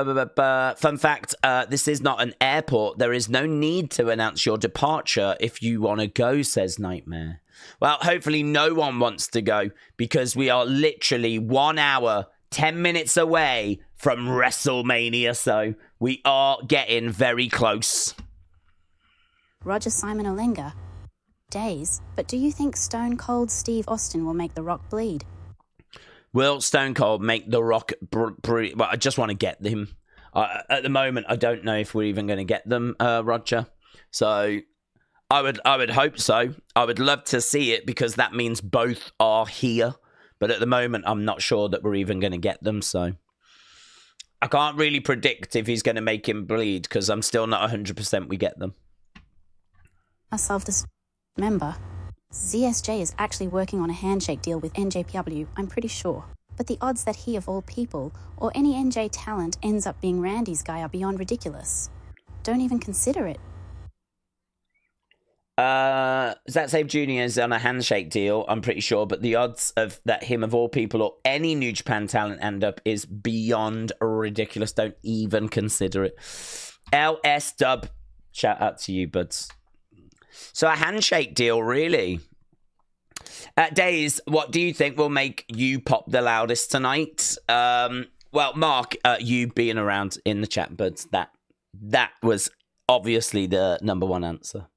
fact, this is not an airport. There is no need to announce your departure if you want to go, says Nightmare. Well, hopefully no one wants to go because we are literally 1 hour, 10 minutes away from WrestleMania, so we are getting very close. Roger Simon Olenga. Days, but do you think Stone Cold Steve Austin will make The Rock bleed? Will Stone Cold make The Rock well, I just want to get them. At the moment, I don't know if we're even going to get them, Roger. So I would hope so. I would love to see it because that means both are here. But at the moment, I'm not sure that we're even going to get them. So I can't really predict if he's going to make him bleed because I'm still not 100% we get them. Myself, remember, ZSJ is actually working on a handshake deal with NJPW, I'm pretty sure. But the odds that he, of all people, or any NJ talent ends up being Randy's guy are beyond ridiculous. Don't even consider it. Zack Sabre Jr. is on a handshake deal, I'm pretty sure, but the odds of that him, of all people, or any New Japan talent end up is beyond ridiculous. Don't even consider it. LS Dub, shout out to you, buds. So a handshake deal, really. Days, what do you think will make you pop the loudest tonight? Well, Mark, you being around in the chat, but that was obviously the number one answer.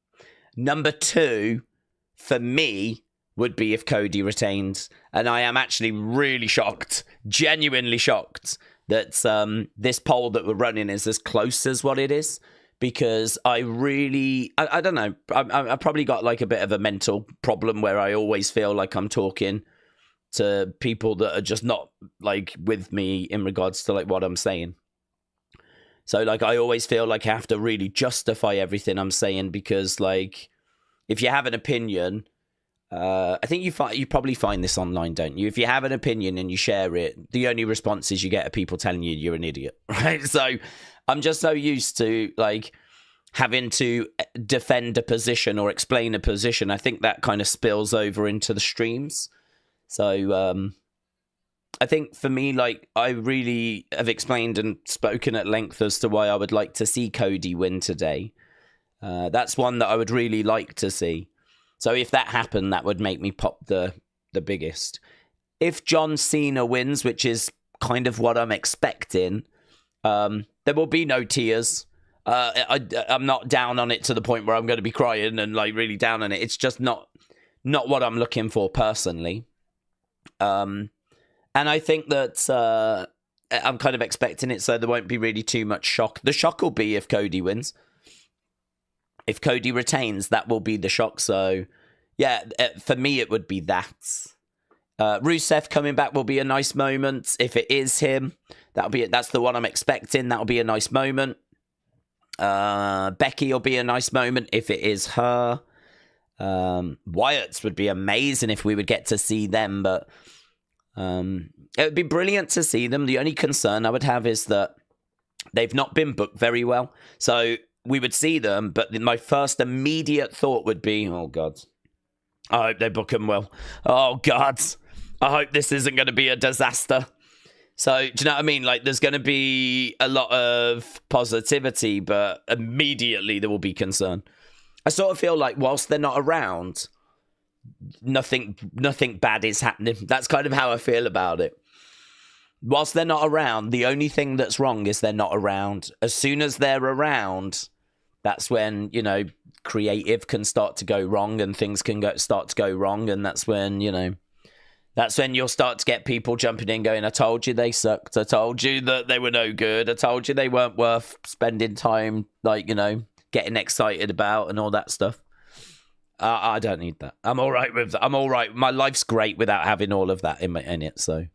Number two, for me, would be if Cody retains. And I am actually really shocked, genuinely shocked, that this poll that we're running is as close as what it is. Because I don't know, I've probably got like a bit of a mental problem where I always feel like I'm talking to people that are just not like with me in regards to like what I'm saying. So like I always feel like I have to really justify everything I'm saying because like if you have an opinion, I think you probably find this online, don't you? If you have an opinion and you share it, the only responses you get are people telling you you're an idiot, right? So I'm just so used to like having to defend a position or explain a position. I think that kind of spills over into the streams. So I think for me, like I really have explained and spoken at length as to why I would like to see Cody win today. That's one that I would really like to see. So if that happened, that would make me pop the biggest. If John Cena wins, which is kind of what I'm expecting. There will be no tears. I'm not down on it to the point where I'm going to be crying and like really down on it. It's just not what I'm looking for personally. And I think that I'm kind of expecting it, so there won't be really too much shock. The shock will be if Cody wins. If Cody retains, that will be the shock. So, yeah, for me, it would be that. Rusev coming back will be a nice moment. If it is him, that's the one I'm expecting. That'll be a nice moment. Becky will be a nice moment if it is her. Wyatt's would be amazing if we would get to see them, but it would be brilliant to see them. The only concern I would have is that they've not been booked very well. So we would see them, but my first immediate thought would be, oh, God, I hope they book them well. Oh, God, I hope this isn't going to be a disaster. So, do you know what I mean? Like, there's going to be a lot of positivity, but immediately there will be concern. I sort of feel like whilst they're not around, nothing bad is happening. That's kind of how I feel about it. Whilst they're not around, the only thing that's wrong is they're not around. As soon as they're around, that's when, you know, creative can start to go wrong and things can start to go wrong. And that's when, you know, that's when you'll start to get people jumping in going, I told you they sucked. I told you that they were no good. I told you they weren't worth spending time, like, you know, getting excited about and all that stuff. I don't need that. I'm all right with that. I'm all right. My life's great without having all of that in it. So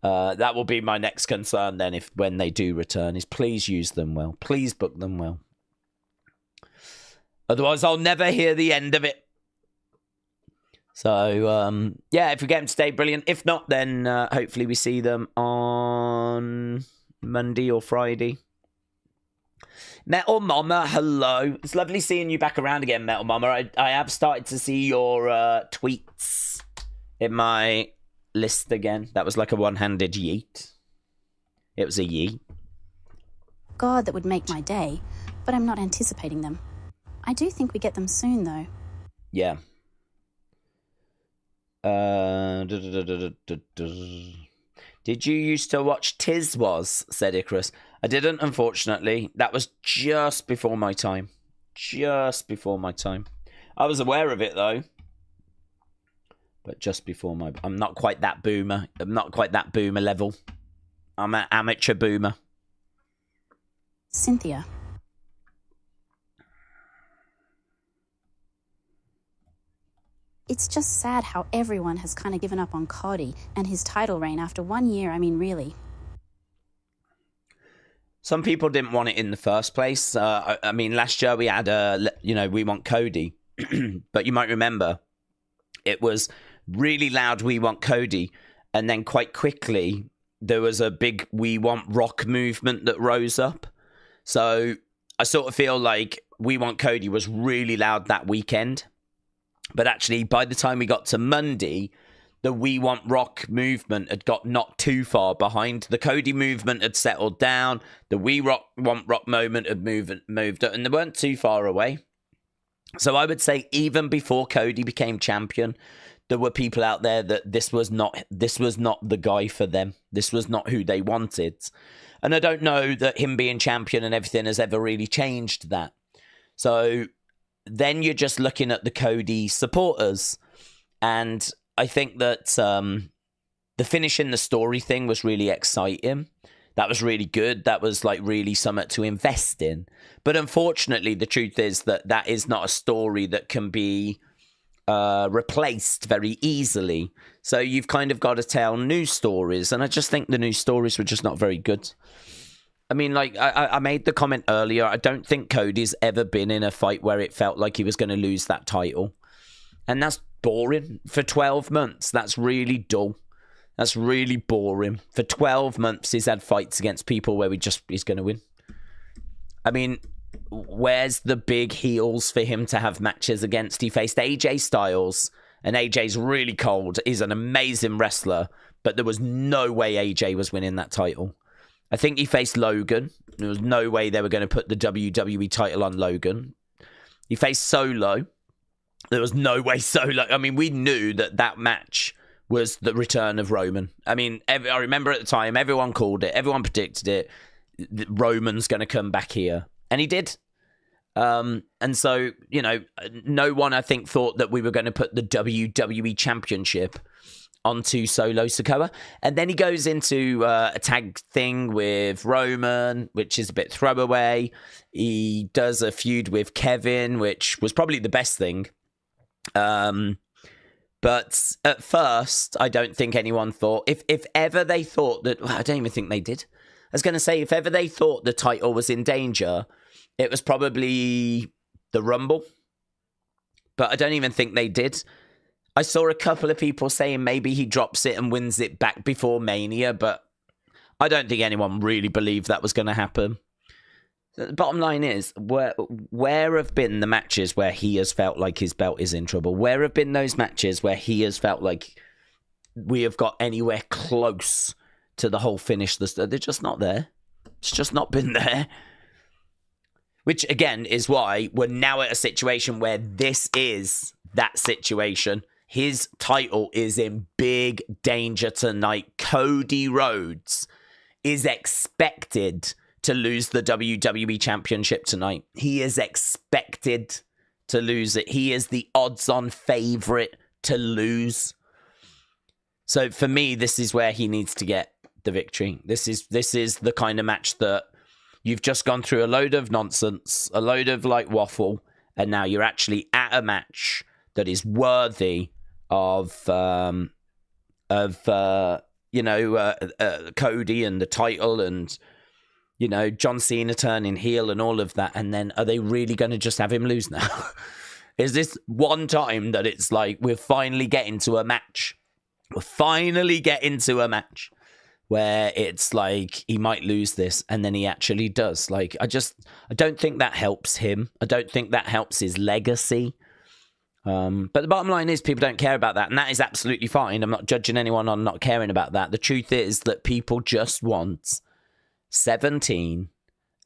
that will be my next concern then when they do return is please use them well. Please book them well. Otherwise, I'll never hear the end of it. So, yeah, if we get them today, brilliant. If not, then hopefully we see them on Monday or Friday. Metal Mama, hello. It's lovely seeing you back around again, Metal Mama. I have started to see your tweets in my list again. That was like a one-handed yeet. It was a yeet. God, that would make my day, but I'm not anticipating them. I do think we get them soon, though. Yeah. Did you used to watch Tiz Was? Said Icarus. I didn't, unfortunately. That was just before my time. Just before my time. I was aware of it, though. But just before my... I'm not quite that boomer. I'm not quite that boomer level. I'm an amateur boomer. Cynthia. It's just sad how everyone has kind of given up on Cody and his title reign after 1 year. I mean, really. Some people didn't want it in the first place. I mean, last year we had we want Cody. But you might remember, it was really loud, we want Cody. And then quite quickly, there was a big we want Rock movement that rose up. So I sort of feel like we want Cody was really loud that weekend. But actually, by the time we got to Monday, the We Want Rock movement had got not too far behind. The Cody movement had settled down. The Want Rock moment had moved up, and they weren't too far away. So I would say even before Cody became champion, there were people out there that this was not the guy for them. This was not who they wanted. And I don't know that him being champion and everything has ever really changed that. So then you're just looking at the Cody supporters. And I think that the finishing the story thing was really exciting. That was really good. That was like really something to invest in. But unfortunately, the truth is that is not a story that can be replaced very easily. So you've kind of got to tell new stories. And I just think the new stories were just not very good. I mean, like, I made the comment earlier. I don't think Cody's ever been in a fight where it felt like he was going to lose that title. And that's boring. For 12 months, that's really dull. That's really boring. For 12 months, he's had fights against people where he's going to win. I mean, where's the big heels for him to have matches against? He faced AJ Styles, and AJ's really cold. He's an amazing wrestler, but there was no way AJ was winning that title. I think he faced Logan. There was no way they were going to put the WWE title on Logan. He faced Solo. There was no way Solo... I mean, we knew that match was the return of Roman. I mean, I remember at the time, everyone called it, everyone predicted it. Roman's going to come back here. And he did. And so, you know, no one, I think, thought that we were going to put the WWE Championship onto Solo Sikoa. And then he goes into a tag thing with Roman, which is a bit throwaway. He does a feud with Kevin, which was probably the best thing. But at first, I don't think anyone thought, if ever they thought that, well, I don't even think they did. I was going to say, if ever they thought the title was in danger, it was probably the Rumble. But I don't even think they did. I saw a couple of people saying maybe he drops it and wins it back before Mania, but I don't think anyone really believed that was going to happen. The bottom line is, where have been the matches where he has felt like his belt is in trouble? Where have been those matches where he has felt like we have got anywhere close to the whole finish? They're just not there. It's just not been there. Which, again, is why we're now at a situation where this is that situation. His title is in big danger tonight. Cody Rhodes is expected to lose the WWE Championship tonight. He is expected to lose it. He is the odds-on favorite to lose. So for me, this is where he needs to get the victory. This is the kind of match that you've just gone through a load of nonsense, a load of like waffle, and now you're actually at a match that is worthy of Cody and the title, and you know, John Cena turning heel and all of that. And then are they really going to just have him lose now? Is this one time that it's like we're finally getting to a match? We're finally getting to a match where it's like he might lose this and then he actually does. Like, I don't think that helps him. I don't think that helps his legacy. But the bottom line is people don't care about that, and that is absolutely fine. I'm not judging anyone on not caring about that. The truth is that people just want 17,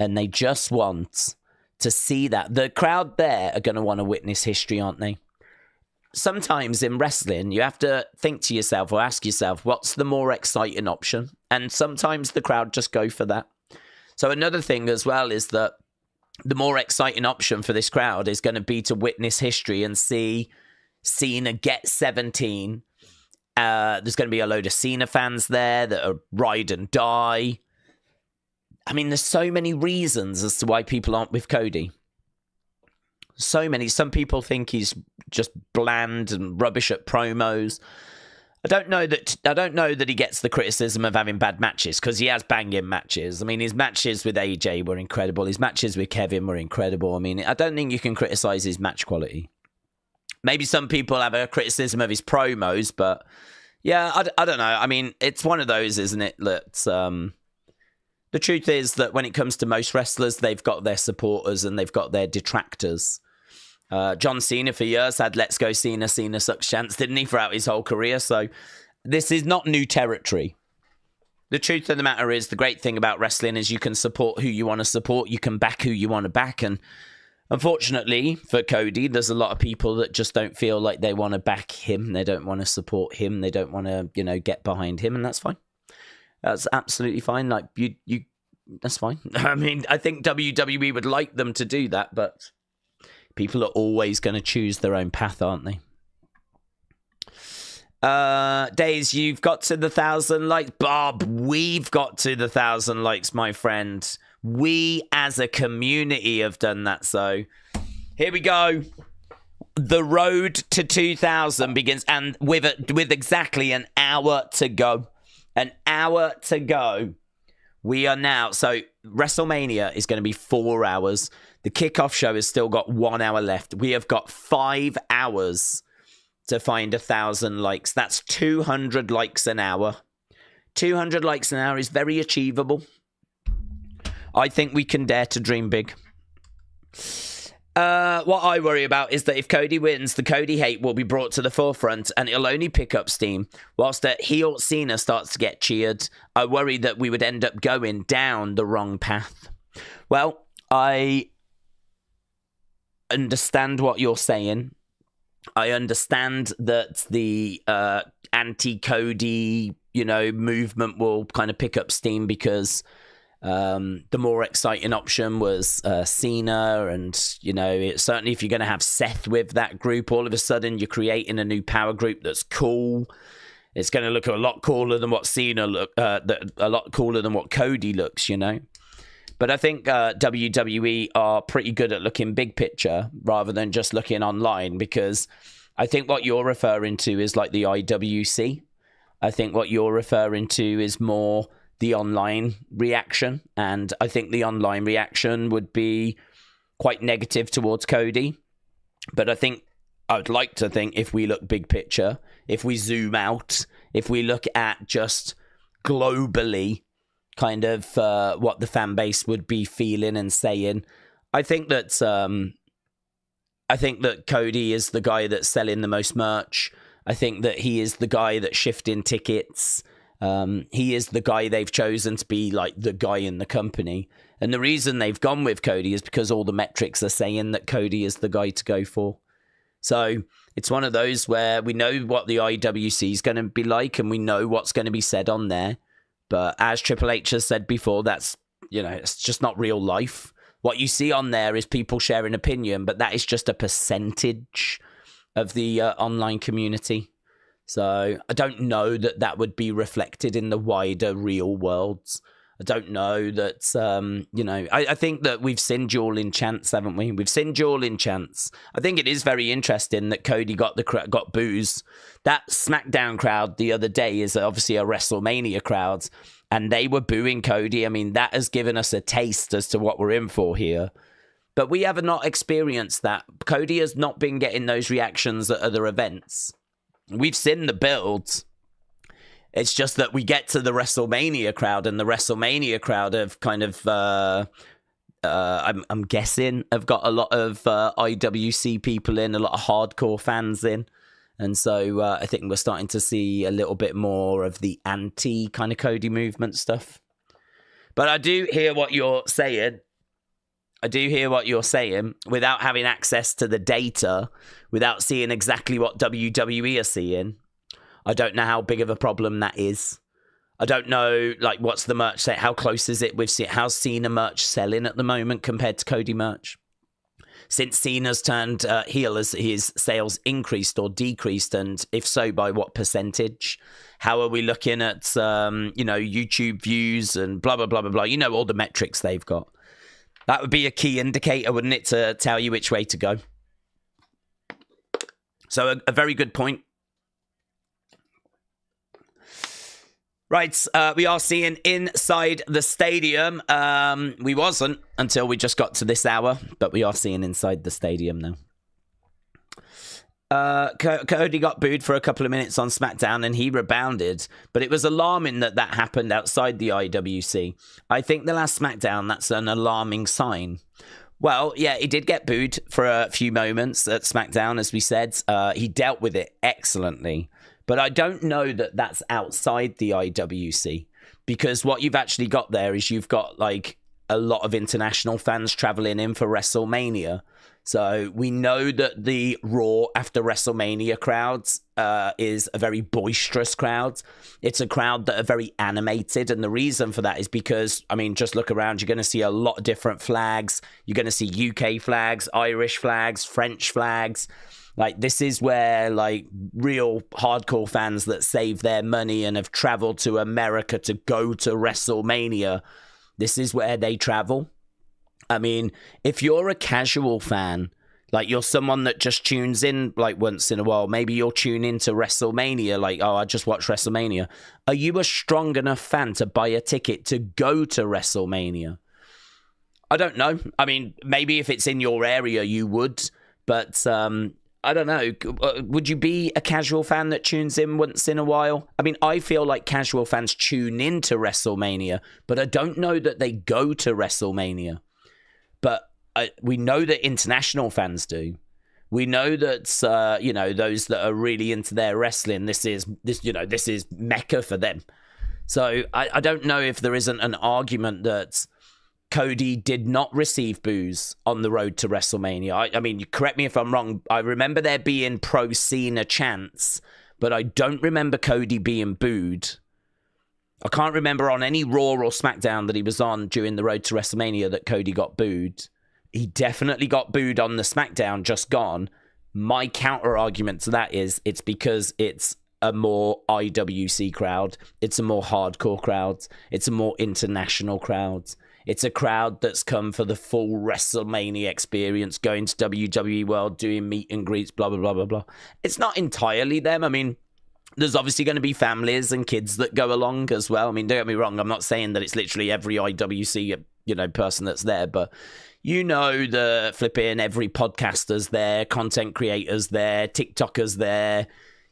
and they just want to see that. The crowd there are going to want to witness history, aren't they? Sometimes in wrestling, you have to think to yourself or ask yourself, what's the more exciting option? And sometimes the crowd just go for that. So another thing as well is that the more exciting option for this crowd is going to be to witness history and see Cena get 17. There's going to be a load of Cena fans there that are ride and die. I mean, there's so many reasons as to why people aren't with Cody. So many. Some people think he's just bland and rubbish at promos. I don't know that he gets the criticism of having bad matches, because he has banging matches. I mean, his matches with AJ were incredible. His matches with Kevin were incredible. I mean, I don't think you can criticize his match quality. Maybe some people have a criticism of his promos, but yeah, I don't know. I mean, it's one of those, isn't it? That the truth is that when it comes to most wrestlers, they've got their supporters and they've got their detractors. John Cena for years had Let's Go Cena, Cena sucks chance, didn't he, throughout his whole career? So this is not new territory. The truth of the matter is, the great thing about wrestling is you can support who you want to support. You can back who you want to back. And unfortunately for Cody, there's a lot of people that just don't feel like they want to back him. They don't want to support him. They don't want to, get behind him. And that's fine. That's absolutely fine. Like, you, that's fine. I mean, I think WWE would like them to do that, but people are always going to choose their own path, aren't they? Days, you've got to the 1,000 likes. Bob, we've got to the 1,000 likes, my friend. We as a community have done that. So here we go. The road to 2,000 begins, and with exactly an hour to go. An hour to go. We are now, so WrestleMania is going to be 4 hours. The kickoff show has still got 1 hour left. We have got 5 hours to find 1,000 likes. That's 200 likes an hour. 200 likes an hour is very achievable. I think we can dare to dream big. What I worry about is that if Cody wins, the Cody hate will be brought to the forefront and it'll only pick up steam. Whilst that heel Cena starts to get cheered, I worry that we would end up going down the wrong path. Well, I understand what you're saying. I understand that the anti-Cody, movement will kind of pick up steam because the more exciting option was Cena, and certainly if you're going to have Seth with that group, all of a sudden you're creating a new power group that's cool. It's going to look a lot cooler than what Cena a lot cooler than what Cody looks, But I think WWE are pretty good at looking big picture rather than just looking online, because I think what you're referring to is like the IWC. I think what you're referring to is more the online reaction, and I think the online reaction would be quite negative towards Cody. But I would like to think, if we look big picture, if we zoom out, if we look at just globally kind of what the fan base would be feeling and saying, I think that Cody is the guy that's selling the most merch. I think that he is the guy that's shifting tickets. He is the guy they've chosen to be like the guy in the company. And the reason they've gone with Cody is because all the metrics are saying that Cody is the guy to go for. So it's one of those where we know what the IWC is going to be like, and we know what's going to be said on there. But as Triple H has said before, that's, it's just not real life. What you see on there is people sharing opinion, but that is just a percentage of the online community. So I don't know that would be reflected in the wider real worlds. I don't know that, I think that we've seen duel in chants, haven't we? We've seen duel in chants. I think it is very interesting that Cody got boos. That SmackDown crowd the other day is obviously a WrestleMania crowd, and they were booing Cody. I mean, that has given us a taste as to what we're in for here. But we have not experienced that. Cody has not been getting those reactions at other events. We've seen the builds. It's just that we get to the WrestleMania crowd, and the WrestleMania crowd have kind of, I'm guessing, have got a lot of IWC people in, a lot of hardcore fans in. And so I think we're starting to see a little bit more of the anti kind of Cody movement stuff. But I do hear what you're saying. Without having access to the data, without seeing exactly what WWE are seeing. I don't know how big of a problem that is. I don't know, what's the merch set? How close is it with Cena? How's Cena merch selling at the moment compared to Cody merch? Since Cena's turned heel, has his sales increased or decreased? And if so, by what percentage? How are we looking at, YouTube views and blah, blah, blah, blah, blah? All the metrics they've got. That would be a key indicator, wouldn't it, to tell you which way to go? So a very good point. Right, we are seeing inside the stadium. We wasn't until we just got to this hour, but we are seeing inside the stadium now. Cody got booed for a couple of minutes on SmackDown, and he rebounded, but it was alarming that happened outside the IWC. I think the last SmackDown, that's an alarming sign. Well, yeah, he did get booed for a few moments at SmackDown, as we said. He dealt with it excellently. But I don't know that that's outside the IWC, because what you've actually got there is you've got a lot of international fans traveling in for WrestleMania. So we know that the Raw after WrestleMania crowds is a very boisterous crowd. It's a crowd that are very animated. And the reason for that is because, just look around. You're going to see a lot of different flags. You're going to see UK flags, Irish flags, French flags. This is where, real hardcore fans that save their money and have traveled to America to go to WrestleMania, this is where they travel. If you're a casual fan, you're someone that just tunes in, once in a while, maybe you'll tune into WrestleMania, I just watched WrestleMania. Are you a strong enough fan to buy a ticket to go to WrestleMania? I don't know. Maybe if it's in your area, you would, but I don't know. Would you be a casual fan that tunes in once in a while? I feel like casual fans tune into WrestleMania, but I don't know that they go to WrestleMania. But we know that international fans do. We know that those that are really into their wrestling, this is Mecca for them. So I don't know if there isn't an argument that Cody did not receive boos on the road to WrestleMania. You correct me if I'm wrong. I remember there being pro Cena chants, but I don't remember Cody being booed. I can't remember on any Raw or SmackDown that he was on during the Road to WrestleMania that Cody got booed. He definitely got booed on the SmackDown just gone. My counter argument to that is it's because it's a more IWC crowd. It's a more hardcore crowd. It's a more international crowd. It's a crowd that's come for the full WrestleMania experience, going to WWE World, doing meet and greets, blah, blah, blah, blah, blah. It's not entirely them. I mean, there's obviously going to be families and kids that go along as well. I mean, don't get me wrong. I'm not saying that it's literally every IWC, person that's there, but the flipping every podcaster's there, content creators there, TikTokers there.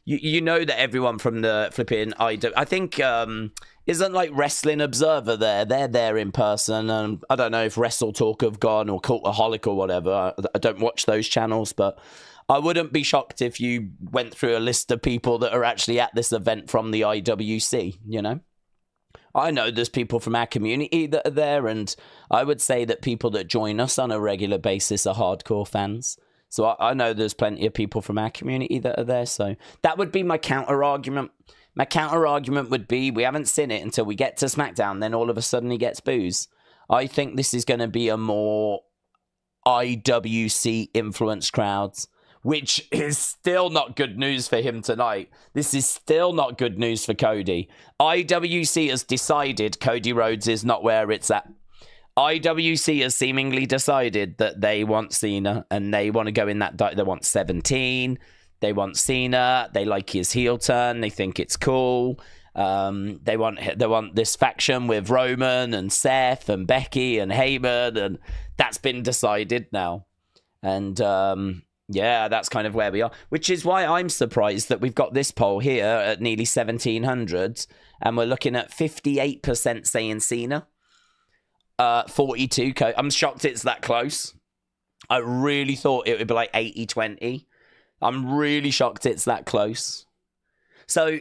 You know that everyone from the flipping I think isn't like Wrestling Observer there. They're there in person. And I don't know if Wrestle Talk have gone or Cultaholic or whatever. I don't watch those channels, but I wouldn't be shocked if you went through a list of people that are actually at this event from the IWC, I know there's people from our community that are there, and I would say that people that join us on a regular basis are hardcore fans. So I know there's plenty of people from our community that are there. So that would be my counter argument. My counter argument would be we haven't seen it until we get to SmackDown. Then all of a sudden he gets boos. I think this is going to be a more IWC influenced crowd, which is still not good news for him tonight. This is still not good news for Cody. IWC has decided Cody Rhodes is not where it's at. IWC has seemingly decided that they want Cena and they want to go in that... They want 17. They want Cena. They like his heel turn. They think it's cool. They want this faction with Roman and Seth and Becky and Heyman, and that's been decided now. And that's kind of where we are, which is why I'm surprised that we've got this poll here at nearly 1,700, and we're looking at 58% saying Cena. 42. I'm shocked it's that close. I really thought it would be like 80-20. I'm really shocked it's that close. So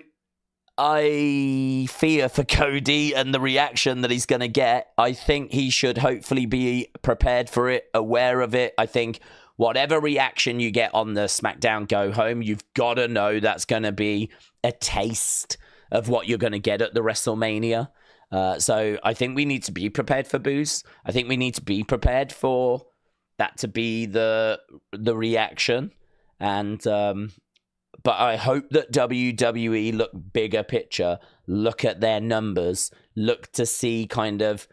I fear for Cody and the reaction that he's going to get. I think he should hopefully be prepared for it, aware of it. I think whatever reaction you get on the SmackDown Go Home, you've got to know that's going to be a taste of what you're going to get at the WrestleMania. So I think we need to be prepared for boos. I think we need to be prepared for that to be the reaction. And but I hope that WWE look bigger picture, look at their numbers, look to see kind of,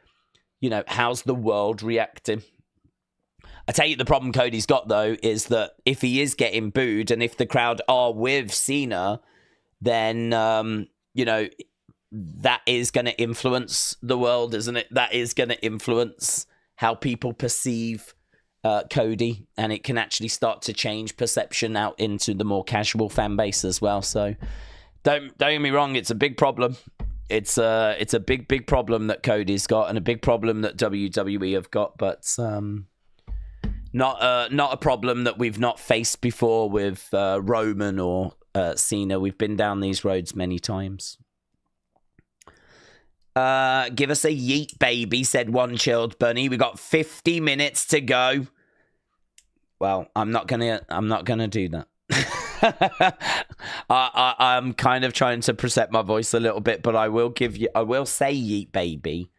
how's the world reacting. I tell you, the problem Cody's got, though, is that if he is getting booed and if the crowd are with Cena, then, that is going to influence the world, isn't it? That is going to influence how people perceive Cody, and it can actually start to change perception out into the more casual fan base as well. So don't get me wrong, it's a big problem. It's a big problem that Cody's got, and a big problem that WWE have got, but not a problem that we've not faced before with Roman or Cena. We've been down these roads many times. Give us a yeet, baby, said one chilled bunny. We got 50 minutes to go. Well, I'm not gonna do that. I'm kind of trying to protect my voice a little bit, but I will say yeet, baby.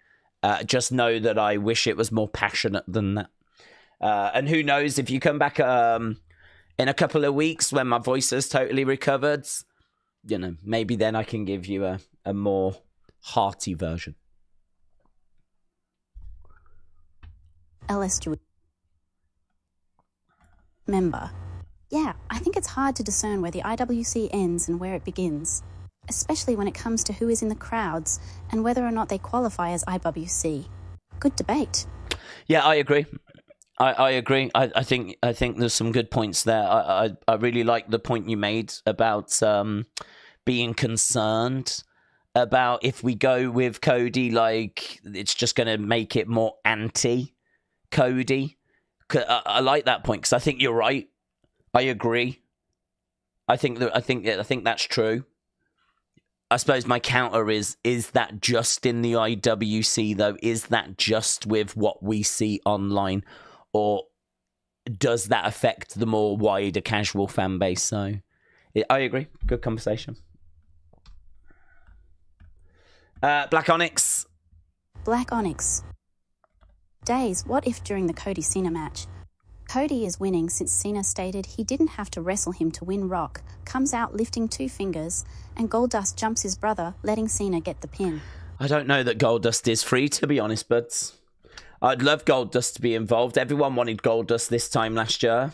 Just know that I wish it was more passionate than that. And who knows, if you come back in a couple of weeks when my voice has totally recovered, maybe then I can give you a more hearty version. LS member. Yeah, I think it's hard to discern where the IWC ends and where it begins, especially when it comes to who is in the crowds and whether or not they qualify as IWC. Good debate. Yeah, I agree. I agree. I think there's some good points there. I really like the point you made about being concerned about if we go with Cody, like it's just going to make it more anti-Cody. I like that point because I think you're right. I agree. I think that's true. I suppose my counter is that just in the IWC though? Is that just with what we see online, or does that affect the more wider casual fan base? So I agree. Good conversation. Black Onyx. Black Onyx. Days, what if during the Cody Cena match, Cody is winning since Cena stated he didn't have to wrestle him to win Rock, comes out lifting 2 fingers, and Goldust jumps his brother, letting Cena get the pin. I don't know that Goldust is free, to be honest, buds. I'd love Goldust to be involved. Everyone wanted Goldust this time last year.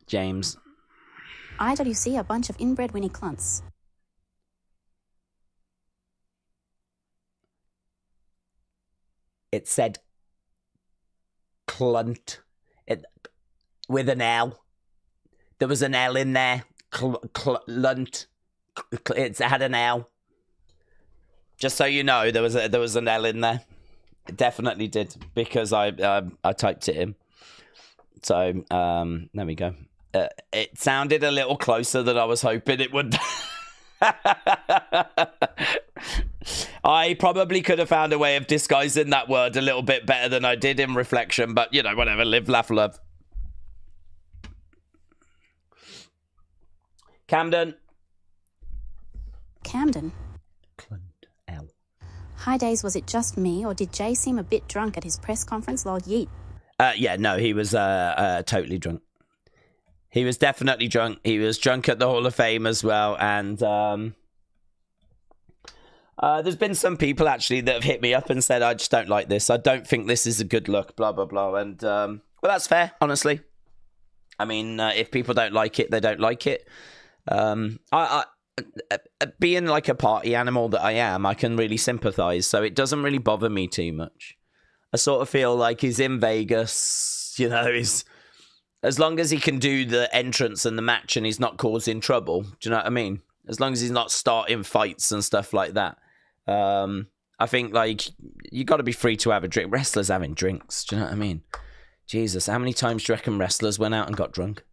James. IWC a bunch of inbred Winnie Clunts. It said clunt with an L. There was an L in there. Clunt. It had an L. Just so you know, there was an L in there. It definitely did, because I typed it in. So there we go. It sounded a little closer than I was hoping it would. I probably could have found a way of disguising that word a little bit better than I did in reflection, but, you know, whatever. Live, laugh, love. Camden. L. Hi, Days, was it just me, or did Jay seem a bit drunk at his press conference? Lol, yeet. Yeah, no, he was totally drunk. He was definitely drunk. He was drunk at the Hall of Fame as well, and there's been some people actually that have hit me up and said, I just don't like this. I don't think this is a good look, blah, blah, blah. And, well, that's fair, honestly. I mean, if people don't like it, they don't like it. I being like a party animal that I am, I can really sympathize. So it doesn't really bother me too much. I sort of feel like he's in Vegas, you know, as long as he can do the entrance and the match and he's not causing trouble. Do you know what I mean? As long as he's not starting fights and stuff like that. I think, like, you got to be free to have a drink. Wrestlers having drinks. Do you know what I mean? Jesus, how many times do you reckon wrestlers went out and got drunk?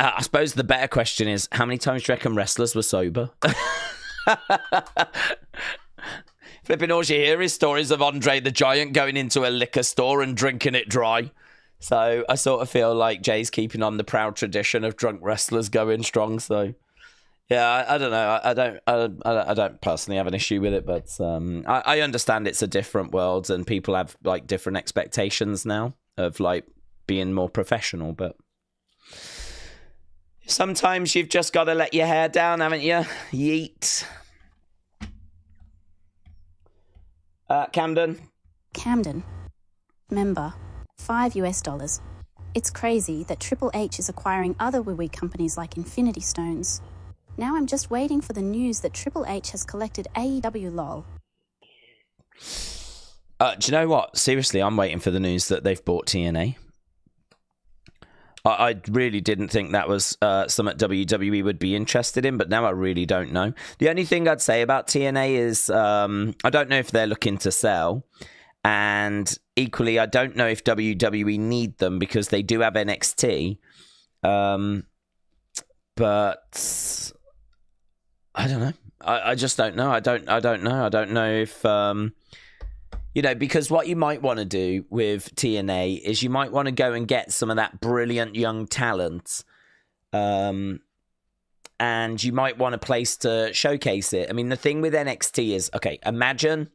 I suppose the better question is, how many times do you reckon wrestlers were sober? Flipping all you hear is stories of Andre the Giant going into a liquor store and drinking it dry. So I sort of feel like Jay's keeping on the proud tradition of drunk wrestlers going strong. So yeah, I don't know. I don't personally have an issue with it, but I understand it's a different world and people have like different expectations now of like being more professional. But sometimes you've just got to let your hair down, haven't you? Yeet. Camden. Member. $5 US. It's crazy that Triple H is acquiring other wee companies like Infinity Stones. Now I'm just waiting for the news that Triple H has collected AEW lol. Do you know what? Seriously, I'm waiting for the news that they've bought TNA. I really didn't think that was something WWE would be interested in, but now I really don't know. The only thing I'd say about TNA is I don't know if they're looking to sell. And equally, I don't know if WWE need them because they do have NXT. But I don't know. I just don't know. I don't know. I don't know if you know, because what you might want to do with TNA is you might want to go and get some of that brilliant young talent, and you might want a place to showcase it. I mean, the thing with NXT is, okay, imagine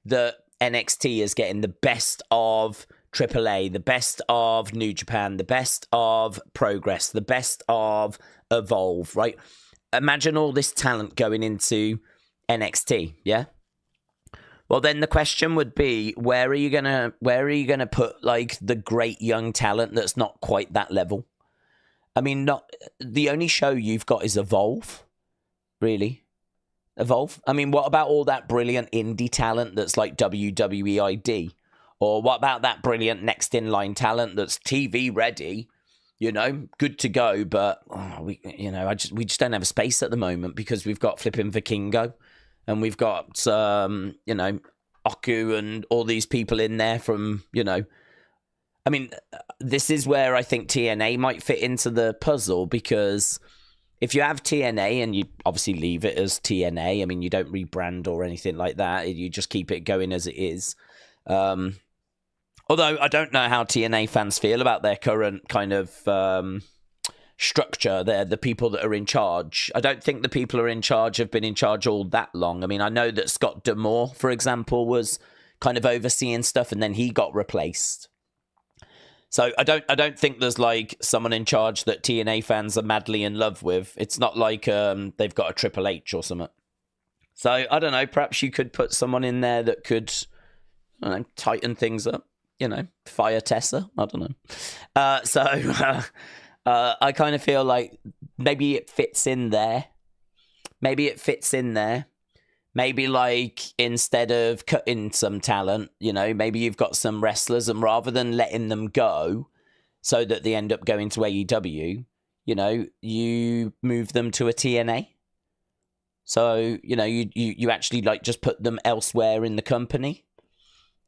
that NXT is getting the best of AAA, the best of New Japan, the best of Progress, the best of Evolve, right? Imagine all this talent going into NXT, yeah? Well, then the question would be, where are you gonna put like the great young talent that's not quite that level? I mean, the only show you've got is Evolve, really. Evolve. I mean, what about all that brilliant indie talent that's like WWE ID? Or what about that brilliant next in line talent that's TV ready? You know, good to go, but we just don't have a space at the moment because we've got flipping Vikingo. And we've got, you know, Oku and all these people in there from, you know. I mean, this is where I think TNA might fit into the puzzle because if you have TNA and you obviously leave it as TNA, I mean, you don't rebrand or anything like that. You just keep it going as it is. Although I don't know how TNA fans feel about their current kind of structure. They're the people that are in charge. I don't think the people who are in charge have been in charge all that long. I mean, I know that Scott D'Amore, for example, was kind of overseeing stuff and then he got replaced. So I don't think there's like someone in charge that TNA fans are madly in love with. It's not like they've got a Triple H or something. So I don't know, perhaps you could put someone in there that could, I don't know, tighten things up, you know, fire Tessa, I don't know. I kind of feel like maybe it fits in there. Maybe like instead of cutting some talent, you know, maybe you've got some wrestlers and rather than letting them go so that they end up going to AEW, you know, you move them to a TNA. So, you know, you actually like just put them elsewhere in the company.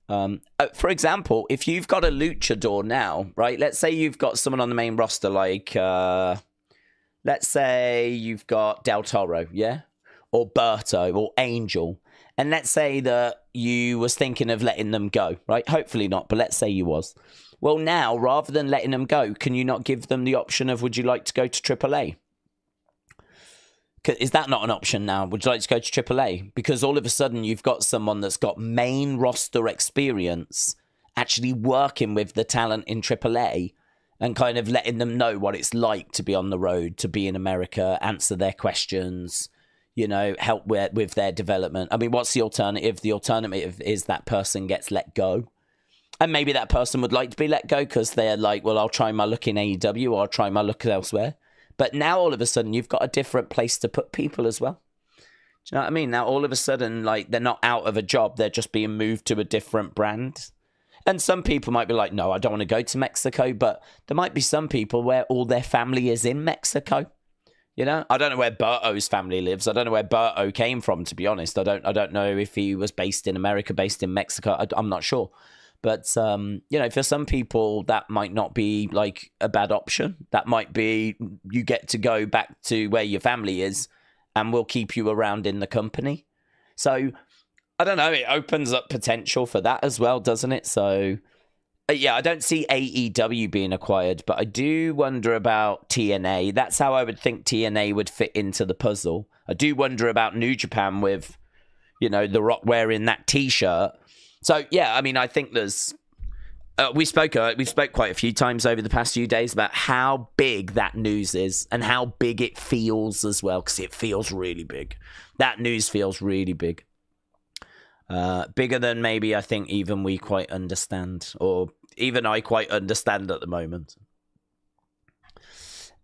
For example, if you've got a luchador now, right? Let's say you've got someone on the main roster like, let's say you've got Del Toro, yeah? Or Berto, or Angel. And let's say that you was thinking of letting them go, right? Hopefully not, but let's say you was. Well, now, rather than letting them go, can you not give them the option of, would you like to go to AAA? Is that not an option now? Would you like to go to AAA? Because all of a sudden, you've got someone that's got main roster experience actually working with the talent in AAA and kind of letting them know what it's like to be on the road, to be in America, answer their questions, you know, help with their development. I mean, what's the alternative? The alternative is that person gets let go. And maybe that person would like to be let go because they're like, well, I'll try my luck in AEW or I'll try my luck elsewhere. But now all of a sudden you've got a different place to put people as well. Do you know what I mean? Now all of a sudden, like, they're not out of a job. They're just being moved to a different brand. And some people might be like, no, I don't want to go to Mexico. But there might be some people where all their family is in Mexico. You know, I don't know where Berto's family lives. I don't know where Berto came from, to be honest. I don't know if he was based in America, based in Mexico. I'm not sure. But, you know, for some people, that might not be like a bad option. That might be you get to go back to where your family is and we'll keep you around in the company. So, I don't know. It opens up potential for that as well, doesn't it? So, yeah, I don't see AEW being acquired, but I do wonder about TNA. That's how I would think TNA would fit into the puzzle. I do wonder about New Japan with, you know, The Rock wearing that T-shirt. So, yeah, I mean, I think there's... we spoke quite a few times over the past few days about how big that news is and how big it feels as well, because it feels really big. That news feels really big. Bigger than maybe I think even we quite understand, or even I quite understand at the moment.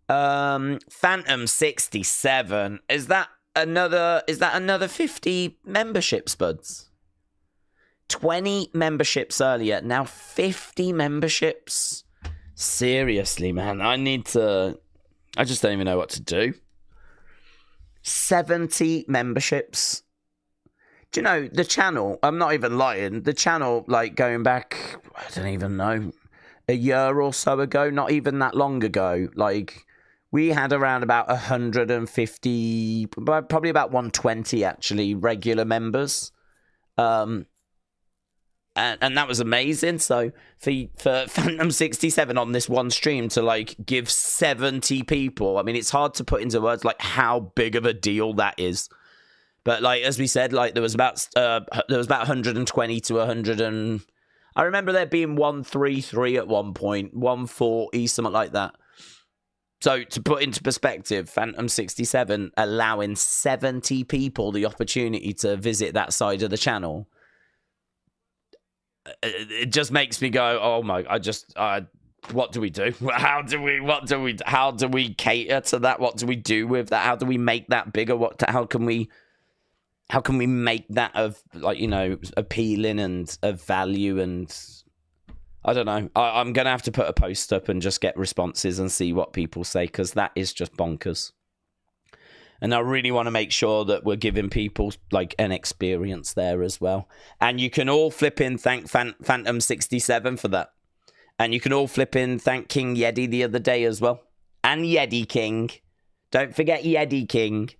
Phantom 67. Is that another 50 memberships, buds? 20 memberships earlier, now 50 memberships. Seriously, man, I just don't even know what to do. 70 memberships. Do you know, the channel, I'm not even lying, the channel, like, going back, I don't even know, a year or so ago, not even that long ago, like, we had around about 150, probably about 120, actually, regular members. And that was amazing. So for Phantom 67 on this one stream to like give 70 people, I mean, it's hard to put into words like how big of a deal that is. But like, as we said, like there was about 120 to 100 and I remember there being 133 at one point, 140, something like that. So to put into perspective, Phantom 67 allowing 70 people the opportunity to visit that side of the channel. It just makes me go, oh my, what do we do? How do we cater to that? What do we do with that? How do we make that bigger? How can we make that of, like, you know, appealing and of value? And I don't know. I'm going to have to put a post up and just get responses and see what people say, because that is just bonkers. And I really want to make sure that we're giving people like an experience there as well. And you can all flip in thank Phantom 67 for that. And you can all flip in thank King Yeti the other day as well. And Yeti King. Don't forget Yeti King.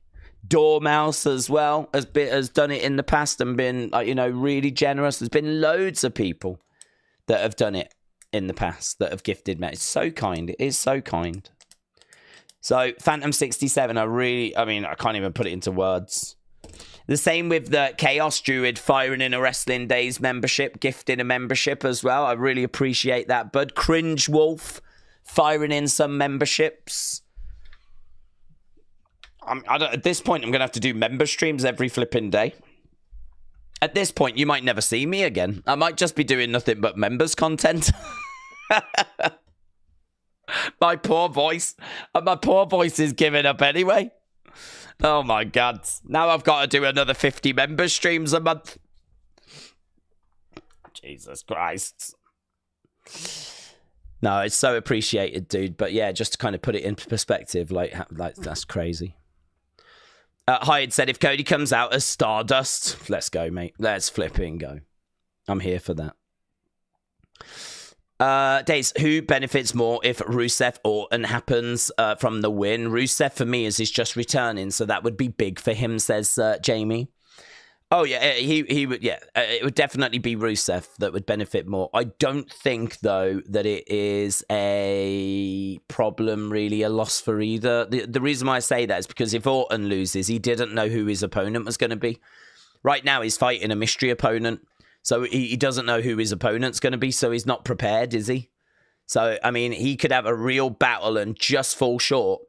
Dormouse as well has done it in the past and been, like, you know, really generous. There's been loads of people that have done it in the past that have gifted me. It's so kind. It is so kind. So Phantom 67, I can't even put it into words. The same with the Chaos Druid firing in a Wrestling Days membership, gifting a membership as well. I really appreciate that. Bud Cringe Wolf firing in some memberships. At this point, I'm going to have to do member streams every flipping day. At this point, you might never see me again. I might just be doing nothing but members content. My poor voice. My poor voice is giving up anyway. Oh my God. Now I've got to do another 50 member streams a month. Jesus Christ. No, it's so appreciated, dude. But yeah, just to kind of put it into perspective, like that's crazy. Hyde said, if Cody comes out as Stardust, let's go, mate. Let's flipping go. I'm here for that. Days, who benefits more if Rusev Orton happens from the win? Rusev, for me, is just returning, so that would be big for him, says Jamie. Oh, yeah, he would, yeah. It would definitely be Rusev that would benefit more. I don't think, though, that it is a problem, really, a loss for either. The reason why I say that is because if Orton loses, he didn't know who his opponent was going to be. Right now, he's fighting a mystery opponent. So he doesn't know who his opponent's going to be, so he's not prepared, is he? So, I mean, he could have a real battle and just fall short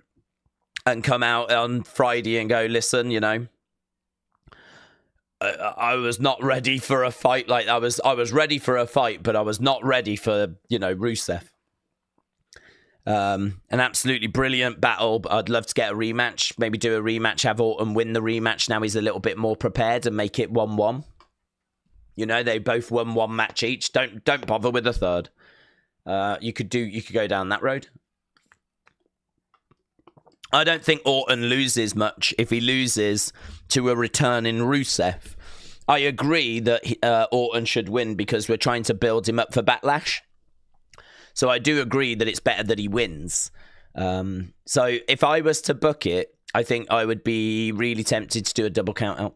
and come out on Friday and go, listen, you know, I was not ready for a fight. Like, I was ready for a fight, but I was not ready for, you know, Rusev. An absolutely brilliant battle. But I'd love to get a rematch. Maybe do a rematch, have Orton win the rematch. Now he's a little bit more prepared and make it 1-1. You know, they both won one match each. Don't bother with a third. You could go down that road. I don't think Orton loses much if he loses to a return in Rusev. I agree that Orton should win because we're trying to build him up for Backlash. So I do agree that it's better that he wins. So if I was to book it, I think I would be really tempted to do a double count out.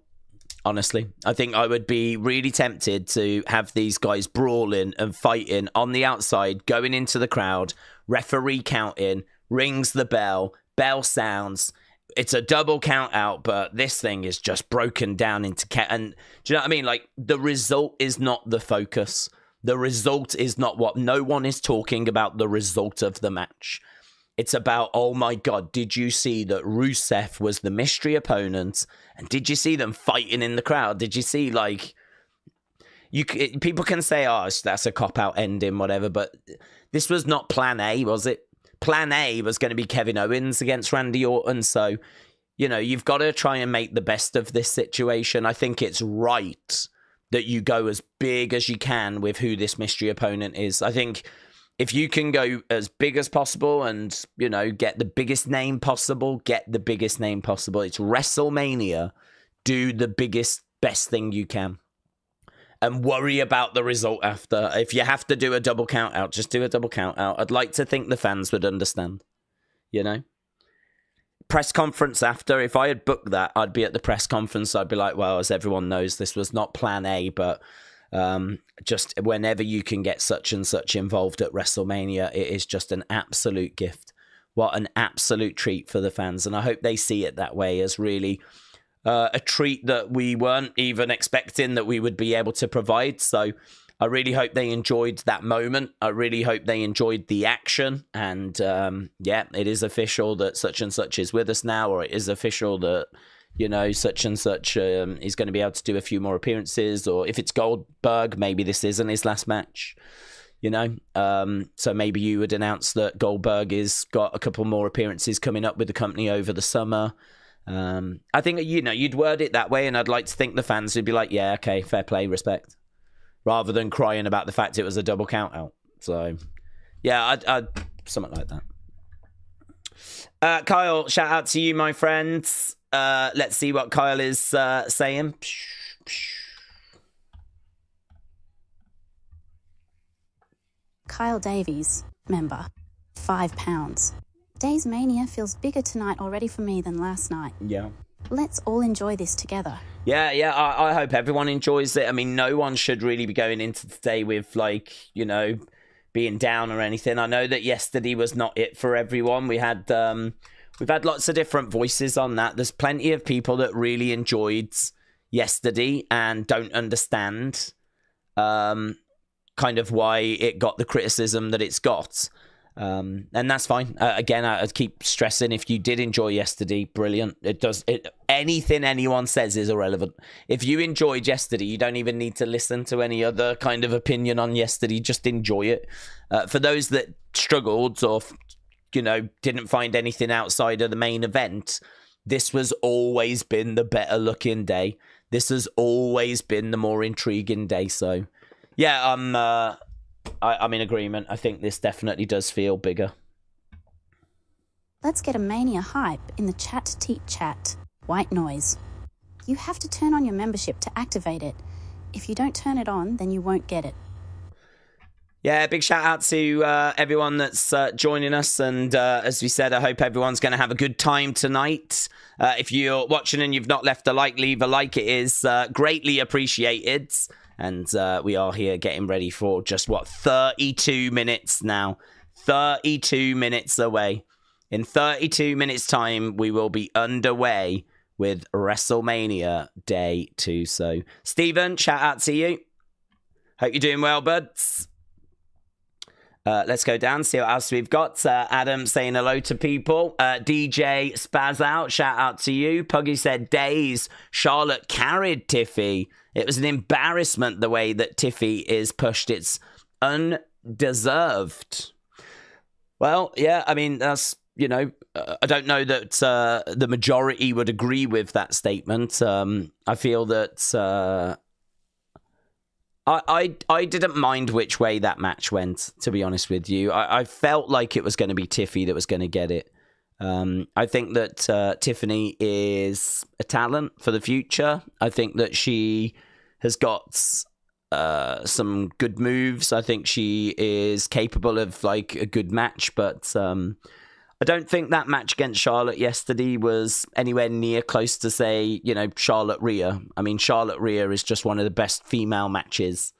Honestly, I think I would be really tempted to have these guys brawling and fighting on the outside, going into the crowd, referee counting, rings the bell, bell sounds. It's a double count out, but this thing is just broken down into and do you know what I mean? Like, the result is not the focus. The result is not what no one is talking about. The result of the match. It's about, oh my God, did you see that Rusev was the mystery opponent? And did you see them fighting in the crowd? Did you see, like, people can say, oh, that's a cop-out ending, whatever, but this was not plan A, was it? Plan A was going to be Kevin Owens against Randy Orton, so, you know, you've got to try and make the best of this situation. I think it's right that you go as big as you can with who this mystery opponent is. I think if you can go as big as possible and, you know, get the biggest name possible, get the biggest name possible. It's WrestleMania. Do the biggest, best thing you can. And worry about the result after. If you have to do a double count out, just do a double count out. I'd like to think the fans would understand, you know? Press conference after. If I had booked that, I'd be at the press conference. I'd be like, well, as everyone knows, this was not plan A, but just whenever you can get such and such involved at WrestleMania, it is just an absolute gift. What an absolute treat for the fans. And I hope they see it that way, as really a treat that we weren't even expecting that we would be able to provide. So I really hope they enjoyed that moment. I really hope they enjoyed the action. And yeah, it is official that such and such is with us now, or it is official that, you know, such and such is going to be able to do a few more appearances. Or if it's Goldberg, maybe this isn't his last match, you know. So maybe you would announce that Goldberg has got a couple more appearances coming up with the company over the summer. I think, you know, you'd word it that way, and I'd like to think the fans would be like, yeah, okay, fair play, respect, rather than crying about the fact it was a double count out. So, yeah, I'd something like that. Kyle, shout out to you, my friends. Let's see what Kyle is saying. Kyle Davies, member, £5. Days Mania feels bigger tonight already for me than last night. Yeah. Let's all enjoy this together. Yeah, I hope everyone enjoys it. I mean, no one should really be going into today with, like, you know, being down or anything. I know that yesterday was not it for everyone. We've had lots of different voices on that. There's plenty of people that really enjoyed yesterday and don't understand kind of why it got the criticism that it's got. And that's fine. Again, I keep stressing, if you did enjoy yesterday, brilliant. Anything anyone says is irrelevant. If you enjoyed yesterday, you don't even need to listen to any other kind of opinion on yesterday. Just enjoy it. For those that struggled or, you know, didn't find anything outside of the main event, this was always been the better looking day. This has always been the more intriguing day. So, yeah, I'm in agreement. I think this definitely does feel bigger. Let's get a Mania hype in the chat. White noise. You have to turn on your membership to activate it. If you don't turn it on, then you won't get it. Yeah, big shout out to everyone that's joining us. And as we said, I hope everyone's going to have a good time tonight. If you're watching and you've not left a like, leave a like. It is greatly appreciated. And we are here getting ready for just, 32 minutes now. 32 minutes away. In 32 minutes' time, we will be underway with WrestleMania Day 2. So, Stephen, shout out to you. Hope you're doing well, buds. Let's go down, see what else we've got. Adam saying hello to people. DJ Spaz out, shout out to you. Puggy said, Days, Charlotte carried Tiffy. It was an embarrassment the way that Tiffy is pushed. It's undeserved. Well, yeah, I mean, that's, you know, I don't know that the majority would agree with that statement. I feel that I didn't mind which way that match went, to be honest with you. I felt like it was going to be Tiffy that was going to get it. I think that Tiffany is a talent for the future. I think that she has got some good moves. I think she is capable of, like, a good match, but I don't think that match against Charlotte yesterday was anywhere near close to, say, you know, Charlotte Rhea. I mean, Charlotte Rhea is just one of the best female matches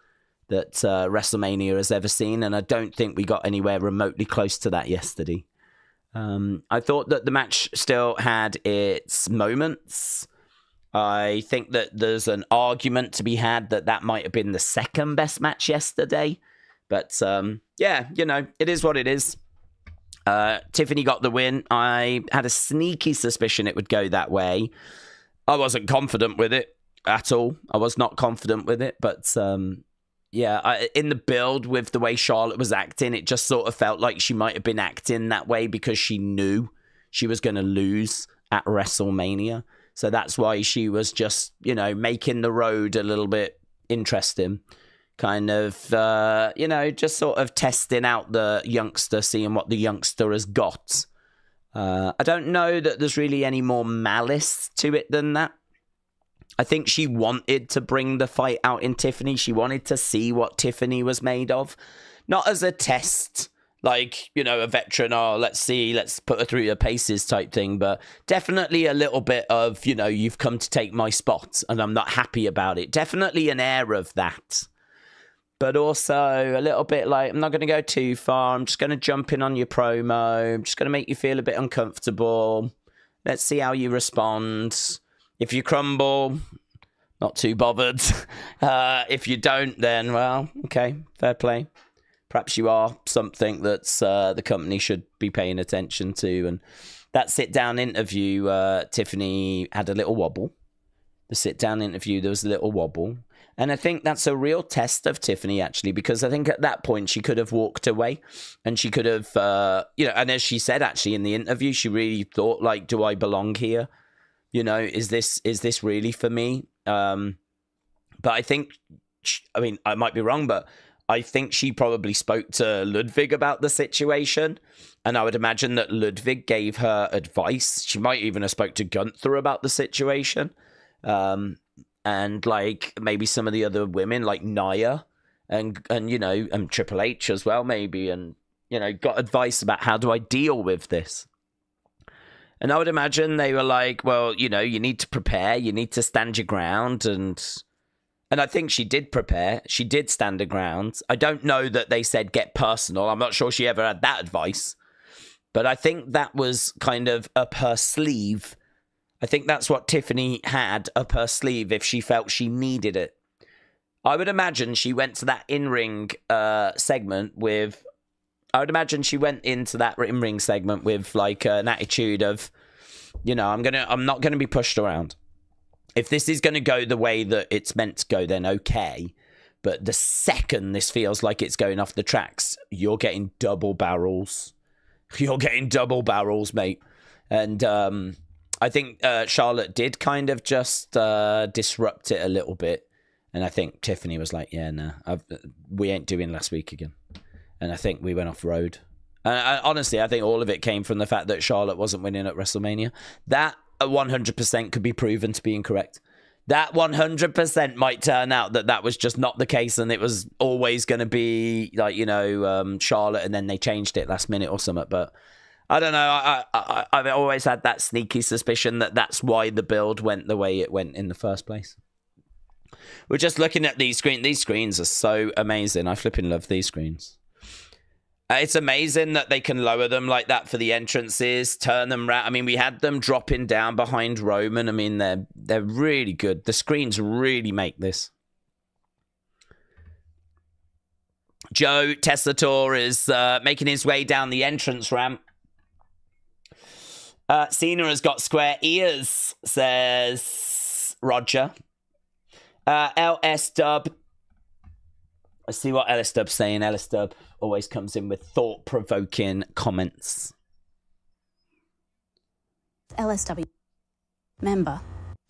that WrestleMania has ever seen, and I don't think we got anywhere remotely close to that yesterday. I thought that the match still had its moments. I think that there's an argument to be had that that might have been the second best match yesterday. But, yeah, you know, it is what it is. Tiffany got the win. I had a sneaky suspicion it would go that way. I wasn't confident with it at all. I was not confident with it. But, yeah, in the build with the way Charlotte was acting, it just sort of felt like she might have been acting that way because she knew she was going to lose at WrestleMania. So that's why she was just, you know, making the road a little bit interesting. Kind of, you know, just sort of testing out the youngster, seeing what the youngster has got. I don't know that there's really any more malice to it than that. I think she wanted to bring the fight out in Tiffany. She wanted to see what Tiffany was made of. Not as a test, like, you know, a veteran, oh, let's see, let's put her through the paces type thing. But definitely a little bit of, you know, you've come to take my spot and I'm not happy about it. Definitely an air of that. But also a little bit like, I'm not going to go too far. I'm just going to jump in on your promo. I'm just going to make you feel a bit uncomfortable. Let's see how you respond. If you crumble, not too bothered. If you don't, then, well, okay, fair play. Perhaps you are something that's the company should be paying attention to. And that sit-down interview, Tiffany had a little wobble. The sit-down interview, there was a little wobble. And I think that's a real test of Tiffany, actually, because I think at that point she could have walked away and she could have, you know, and as she said, actually, in the interview, she really thought, like, do I belong here? You know, is this really for me? But I think, I mean, I might be wrong, but I think she probably spoke to Ludwig about the situation. And I would imagine that Ludwig gave her advice. She might even have spoke to Gunther about the situation. And like maybe some of the other women like Nia and you know, and Triple H as well, maybe. And got advice about how do I deal with this. And I would imagine they were like, well, you need to prepare, you need to stand your ground. And I think she did prepare. She did stand her ground. I don't know that they said get personal. I'm not sure she ever had that advice. But I think that was kind of up her sleeve. I think that's what Tiffany had up her sleeve if she felt she needed it. I would imagine she went to that in-ring segment with... I would imagine she went into that in-ring segment with like an attitude of, I'm not gonna be pushed around. If this is gonna go the way that it's meant to go, then okay. But the second this feels like it's going off the tracks, you're getting double barrels. You're getting double barrels, mate. And I think Charlotte did kind of just disrupt it a little bit. And I think Tiffany was like, yeah, no, we ain't doing last week again. And I think we went off road. Honestly, I think all of it came from the fact that Charlotte wasn't winning at WrestleMania. That 100% could be proven to be incorrect. That 100% might turn out that was just not the case, and it was always going to be like, Charlotte, and then they changed it last minute or something. But I don't know. I've always had that sneaky suspicion that that's why the build went the way it went in the first place. We're just looking at these screens. These screens are so amazing. I flipping love these screens. It's amazing that they can lower them like that for the entrances, turn them around. I mean, we had them dropping down behind Roman. I mean, they're really good. The screens really make this. Joe Tessitore is making his way down the entrance ramp. Cena has got square ears, says Roger. LS Dub. Let's see what LS Dub's saying. LS Dub always comes in with thought-provoking comments. LSW member.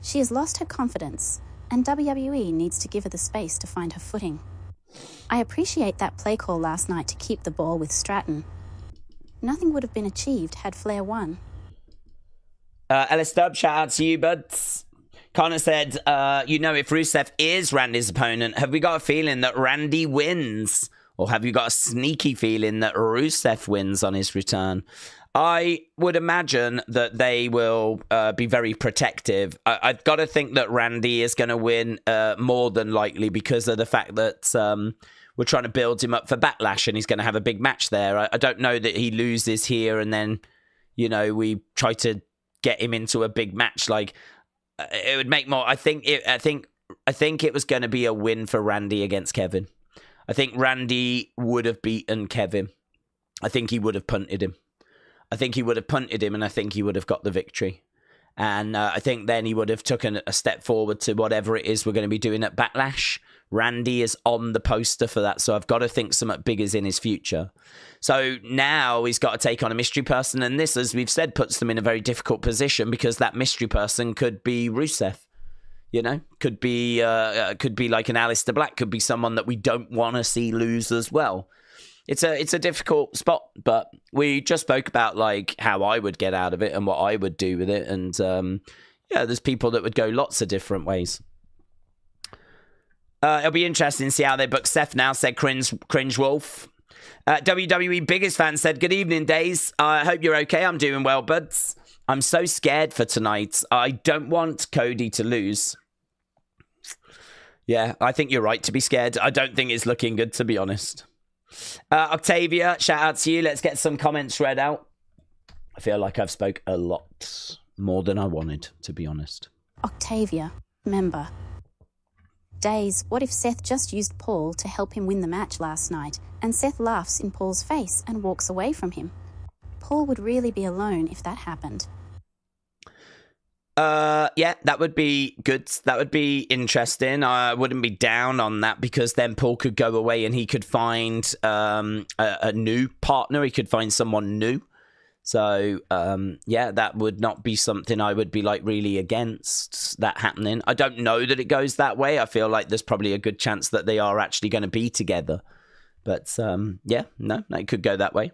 She has lost her confidence, and WWE needs to give her the space to find her footing. I appreciate that play call last night to keep the ball with Stratton. Nothing would have been achieved had Flair won. LS Dub, shout out to you, buds. Connor said, if Rusev is Randy's opponent, have we got a feeling that Randy wins? Or have you got a sneaky feeling that Rusev wins on his return? I would imagine that they will be very protective. I've got to think that Randy is going to win more than likely because of the fact that we're trying to build him up for Backlash and he's going to have a big match there. I don't know that he loses here and then, we try to get him into a big match. Like, it would make more... I think it was going to be a win for Randy against Kevin. I think Randy would have beaten Kevin. I think he would have punted him. And I think he would have got the victory. And I think then he would have taken a step forward to whatever it is we're going to be doing at Backlash. Randy is on the poster for that, so I've got to think something big is in his future. So now he's got to take on a mystery person, and this, as we've said, puts them in a very difficult position because that mystery person could be Rusev. Could be like an Aleister Black, could be someone that we don't want to see lose as well. It's a difficult spot, but we just spoke about like how I would get out of it and what I would do with it, and there's people that would go lots of different ways. It'll be interesting to see how they book Seth now, said Cringe Wolf. WWE biggest fan said, good evening, Days. I hope you're okay. I'm doing well, buds. I'm so scared for tonight. I don't want Cody to lose. Yeah, I think you're right to be scared. I don't think it's looking good, to be honest. Octavia, shout out to you. Let's get some comments read out. I feel like I've spoke a lot more than I wanted, to be honest. Octavia, member. Days, what if Seth just used Paul to help him win the match last night, and Seth laughs in Paul's face and walks away from him? Paul would really be alone if that happened. Yeah, that would be good. That would be interesting. I wouldn't be down on that because then Paul could go away and he could find a new partner. He could find someone new. So, that would not be something I would be like really against that happening. I don't know that it goes that way. I feel like there's probably a good chance that they are actually going to be together. But, it could go that way.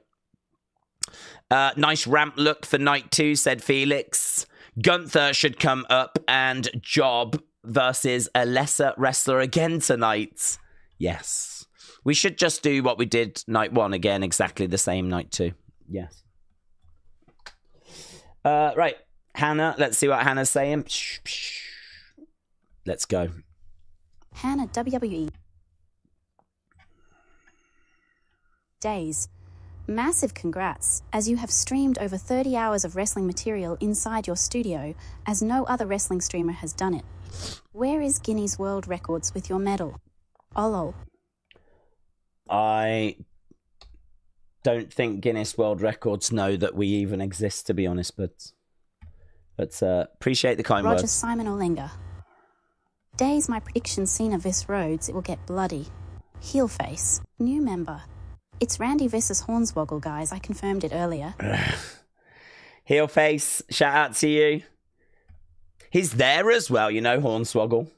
Nice ramp look for night 2, said Felix. Gunther should come up and job versus a lesser wrestler again tonight. Yes. We should just do what we did night 1 again, exactly the same night 2. Yes. Right. Hannah, let's see what Hannah's saying. Let's go. Hannah, WWE. Days. Massive congrats, as you have streamed over 30 hours of wrestling material inside your studio, as no other wrestling streamer has done it. Where is Guinness World Records with your medal? Olol. I don't think Guinness World Records know that we even exist, to be honest, but appreciate the kind Roger words. Simon Olenga. Days, my prediction, Cena vs. Rhodes, it will get bloody. Heel face. New member. It's Randy versus Hornswoggle, guys. I confirmed it earlier. Heel face, shout out to you. He's there as well, you know, Hornswoggle.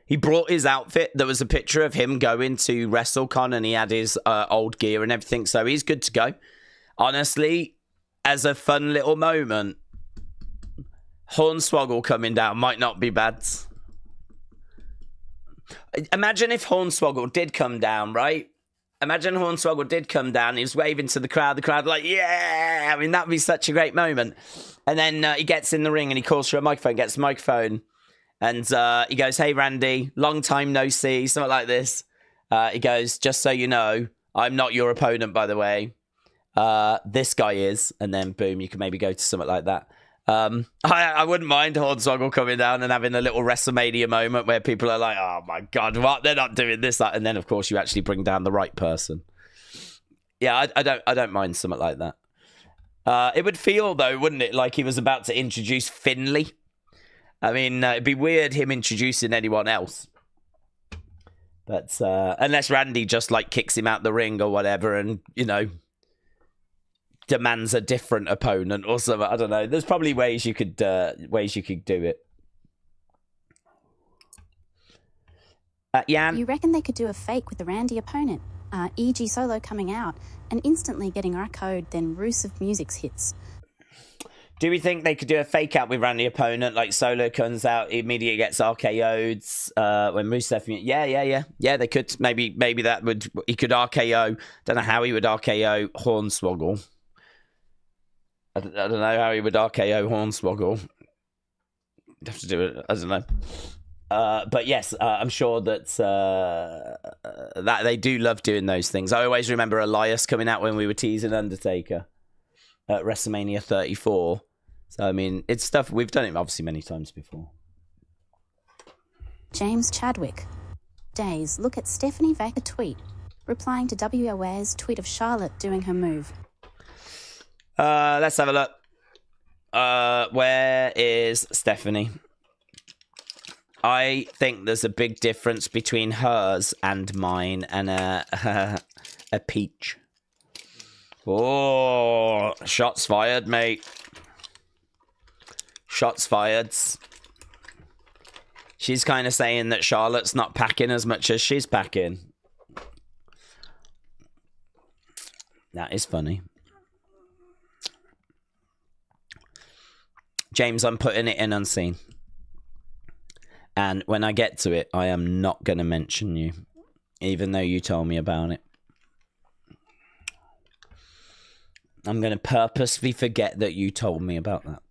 He brought his outfit. There was a picture of him going to WrestleCon and he had his old gear and everything, so he's good to go. Honestly, as a fun little moment, Hornswoggle coming down might not be bad. Imagine if Hornswoggle did come down, right? Imagine Hornswoggle did come down. He was waving to the crowd like, yeah! I mean, that would be such a great moment. And then he gets in the ring and he calls for a microphone, gets the microphone. And he goes, hey, Randy, long time no see, something like this. He goes, just so you know, I'm not your opponent, by the way. This guy is. And then, boom, you can maybe go to something like that. I wouldn't mind Hornswoggle coming down and having a little WrestleMania moment where people are like, oh my God, what? They're not doing this, that. And then, of course, you actually bring down the right person. Yeah, I don't mind something like that. It would feel, though, wouldn't it, like he was about to introduce Finlay. I mean, it'd be weird him introducing anyone else. But unless Randy just, like, kicks him out the ring or whatever and, you know, demands a different opponent or something. I don't know. There's probably ways you could do it. Jan? You reckon they could do a fake with the Randy opponent? E.g. Solo coming out and instantly getting our code, then Rusev Music's hits. Do we think they could do a fake out with Randy opponent? Like Solo comes out, immediately gets RKO'd when Rusev... Yeah, they could. Maybe that would... He could RKO. Don't know how he would RKO Hornswoggle. I don't know how he would RKO Hornswoggle. You'd have to do it. I don't know. But yes, I'm sure that that they do love doing those things. I always remember Elias coming out when we were teasing Undertaker at WrestleMania 34. So, I mean, it's stuff we've done it obviously many times before. James Chadwick. Days, look at Stephanie Vaker tweet, replying to WOA's tweet of Charlotte doing her move. Let's have a look. Where is Stephanie? I think there's a big difference between hers and mine and a peach. Oh, shots fired, mate. Shots fired. She's kind of saying that Charlotte's not packing as much as she's packing. That is funny. James, I'm putting it in unseen. And when I get to it, I am not going to mention you, even though you told me about it. I'm going to purposely forget that you told me about that.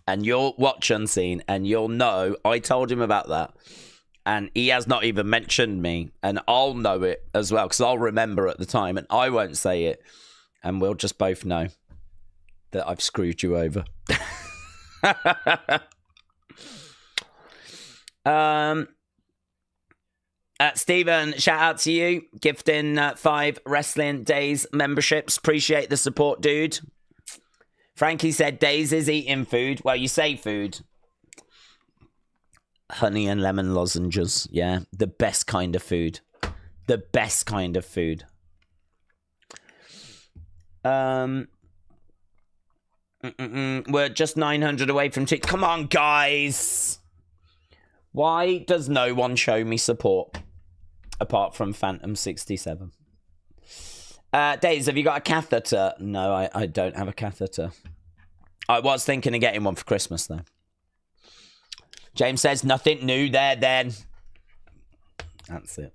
And you'll watch unseen, and you'll know I told him about that. And he has not even mentioned me, and I'll know it as well, because I'll remember at the time, and I won't say it. And we'll just both know that I've screwed you over. Stephen, shout out to you, gifting 5 Wrestling Days memberships. Appreciate the support, dude. Frankie said Days is eating food. Well, you say food. Honey and lemon lozenges. Yeah, the best kind of food. The best kind of food. We're just 900 away from Come on, guys. Why does no one show me support? Apart from Phantom 67. Days, have you got a catheter? No, I don't have a catheter. I was thinking of getting one for Christmas, though. James says, nothing new there, then. That's it.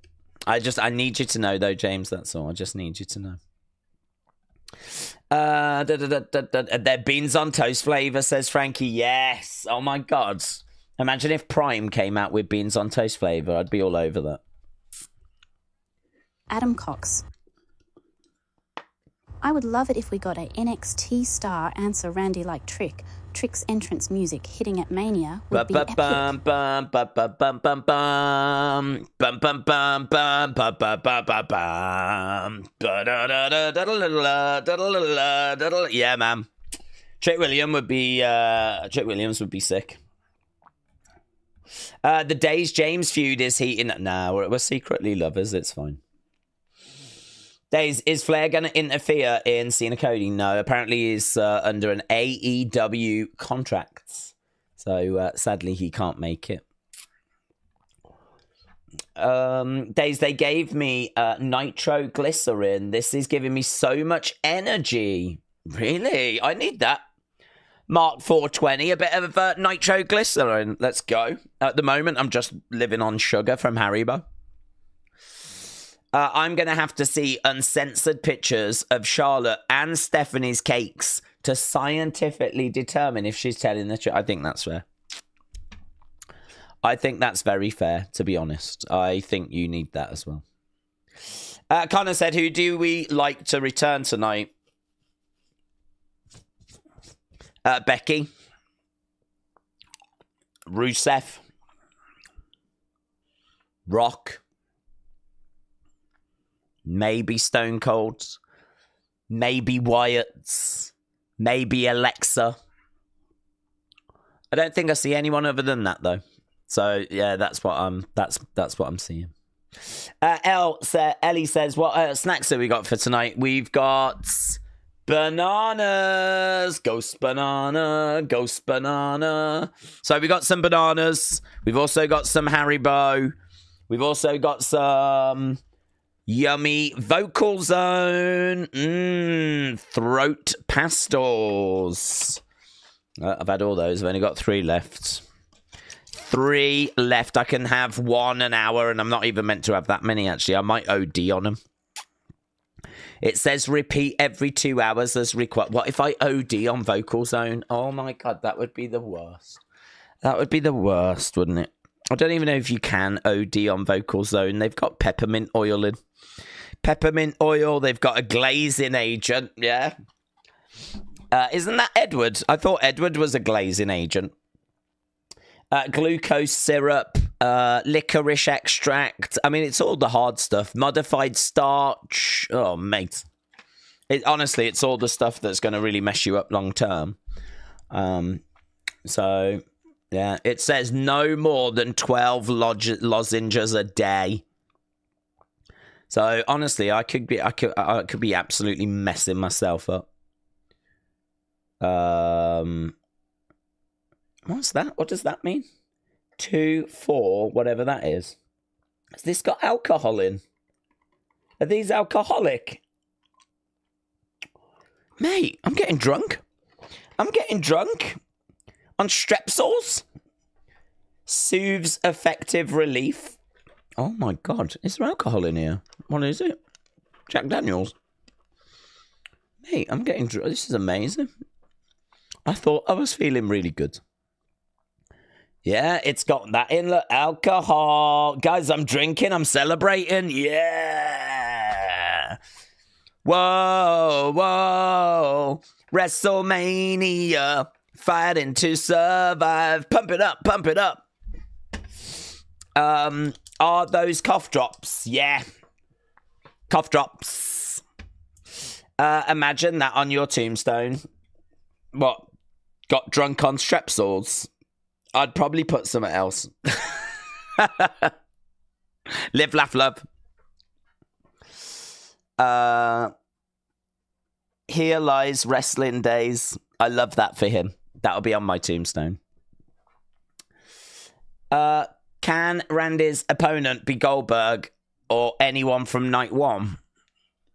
I need you to know, though, James. That's all. I just need you to know. They're beans on toast flavor, says Frankie. Yes. Oh, my God. Imagine if Prime came out with beans on toast flavor. I'd be all over that. Adam Cox. I would love it if we got a NXT star answer Randy like Trick. Trick's entrance music hitting at Mania would be epic. Yeah, man. Trick Williams would be sick. The Days James feud is heating. Nah, we're secretly lovers. It's fine. Days, is Flair going to interfere in Cena Cody? No, apparently he's under an AEW contract. So, sadly, he can't make it. Days, they gave me nitroglycerin. This is giving me so much energy. Really? I need that. Mark 420, a bit of nitroglycerin. Let's go. At the moment, I'm just living on sugar from Haribo. I'm going to have to see uncensored pictures of Charlotte and Stephanie's cakes to scientifically determine if she's telling the truth. I think that's fair. I think that's very fair, to be honest. I think you need that as well. Connor said, who do we like to return tonight? Becky. Rusev. Rock. Maybe Stone Cold. Maybe Wyatt. Maybe Alexa. I don't think I see anyone other than that, though. So yeah, that's what I'm seeing. Ellie says, what snacks have we got for tonight? We've got bananas. Ghost banana. Ghost banana. So we got some bananas. We've also got some Haribo. We've also got some yummy Vocal Zone. Throat pastels. I've had all those. I've only got 3 left. 3 left. I can have 1 an hour, and I'm not even meant to have that many, actually. I might OD on them. It says repeat every 2 hours as required. What if I OD on Vocal Zone? Oh, my God. That would be the worst. That would be the worst, wouldn't it? I don't even know if you can OD on Vocal Zone. They've got peppermint oil in. Peppermint oil. They've got a glazing agent. Yeah. Isn't that Edward? I thought Edward was a glazing agent. Glucose syrup. Licorice extract. I mean, it's all the hard stuff. Modified starch. Oh, mate. Honestly, it's all the stuff that's going to really mess you up long term. So, yeah. It says no more than 12 lozenges a day. So honestly, I could be absolutely messing myself up. What's that? What does that mean? 2, 4, whatever that is. Has this got alcohol in? Are these alcoholic? Mate, I'm getting drunk. I'm getting drunk on Strepsils. Soothes effective relief. Oh my God, is there alcohol in here? What is it? Jack Daniels. Mate, I'm getting drunk. This is amazing. I thought I was feeling really good. Yeah, it's got that in. Look, alcohol. Guys, I'm drinking. I'm celebrating. Yeah. Whoa, whoa. WrestleMania. Fighting to survive. Pump it up, pump it up. Are those cough drops? Yeah. Cough drops. Imagine that on your tombstone. What? Got drunk on Strepsils. I'd probably put something else. Live, laugh, love. Here lies wrestling days. I love that for him. That'll be on my tombstone. Can Randy's opponent be Goldberg or anyone from night 1?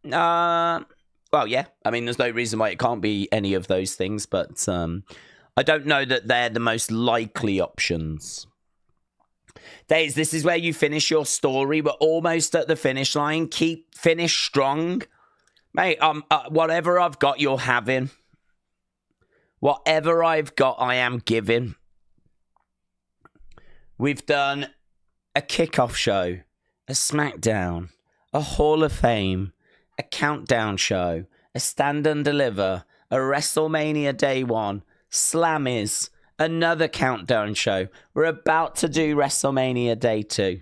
Well, yeah. I mean, there's no reason why it can't be any of those things, but I don't know that they're the most likely options. Days, this is where you finish your story. We're almost at the finish line. Finish strong. Mate, whatever I've got, you're having. Whatever I've got, I am giving. We've done a kickoff show, a SmackDown, a Hall of Fame, a countdown show, a stand and deliver, a WrestleMania Day 1, Slammies, another countdown show. We're about to do WrestleMania Day 2.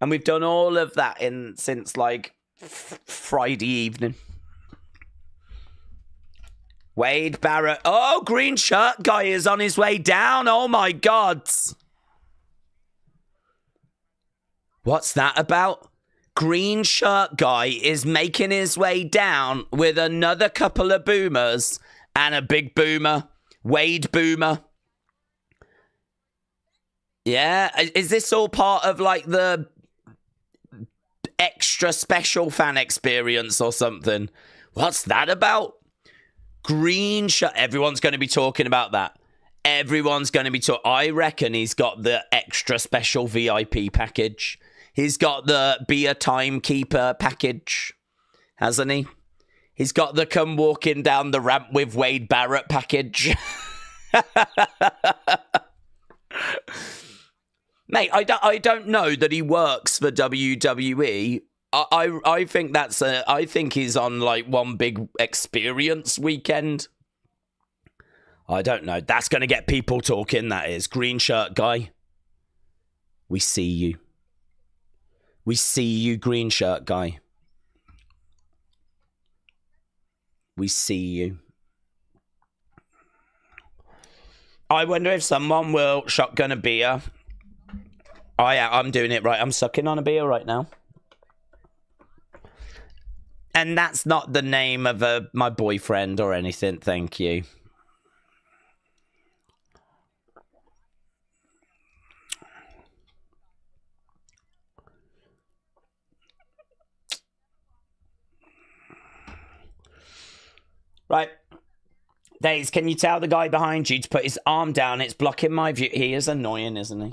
And we've done all of that since like Friday evening. Wade Barrett. Oh, green shirt guy is on his way down. Oh my God. What's that about? Green shirt guy is making his way down with another couple of boomers and a big boomer. Wade Boomer. Yeah, is this all part of like the extra special fan experience or something? What's that about? Green shirt. Everyone's going to be talking about that. Everyone's going to be talking. I reckon he's got the extra special VIP package. He's got the be a timekeeper package, hasn't he? He's got the come walking down the ramp with Wade Barrett package. Mate, I don't know that he works for WWE. I think I think he's on like one big experience weekend. I don't know. That's going to get people talking, that is. Green shirt guy. We see you. We see you, green shirt guy. We see you. I wonder if someone will shotgun a beer. Oh yeah, I'm doing it right. I'm sucking on a beer right now. And that's not the name of my boyfriend or anything, thank you. Right. Days, can you tell the guy behind you to put his arm down? It's blocking my view. He is annoying, isn't he?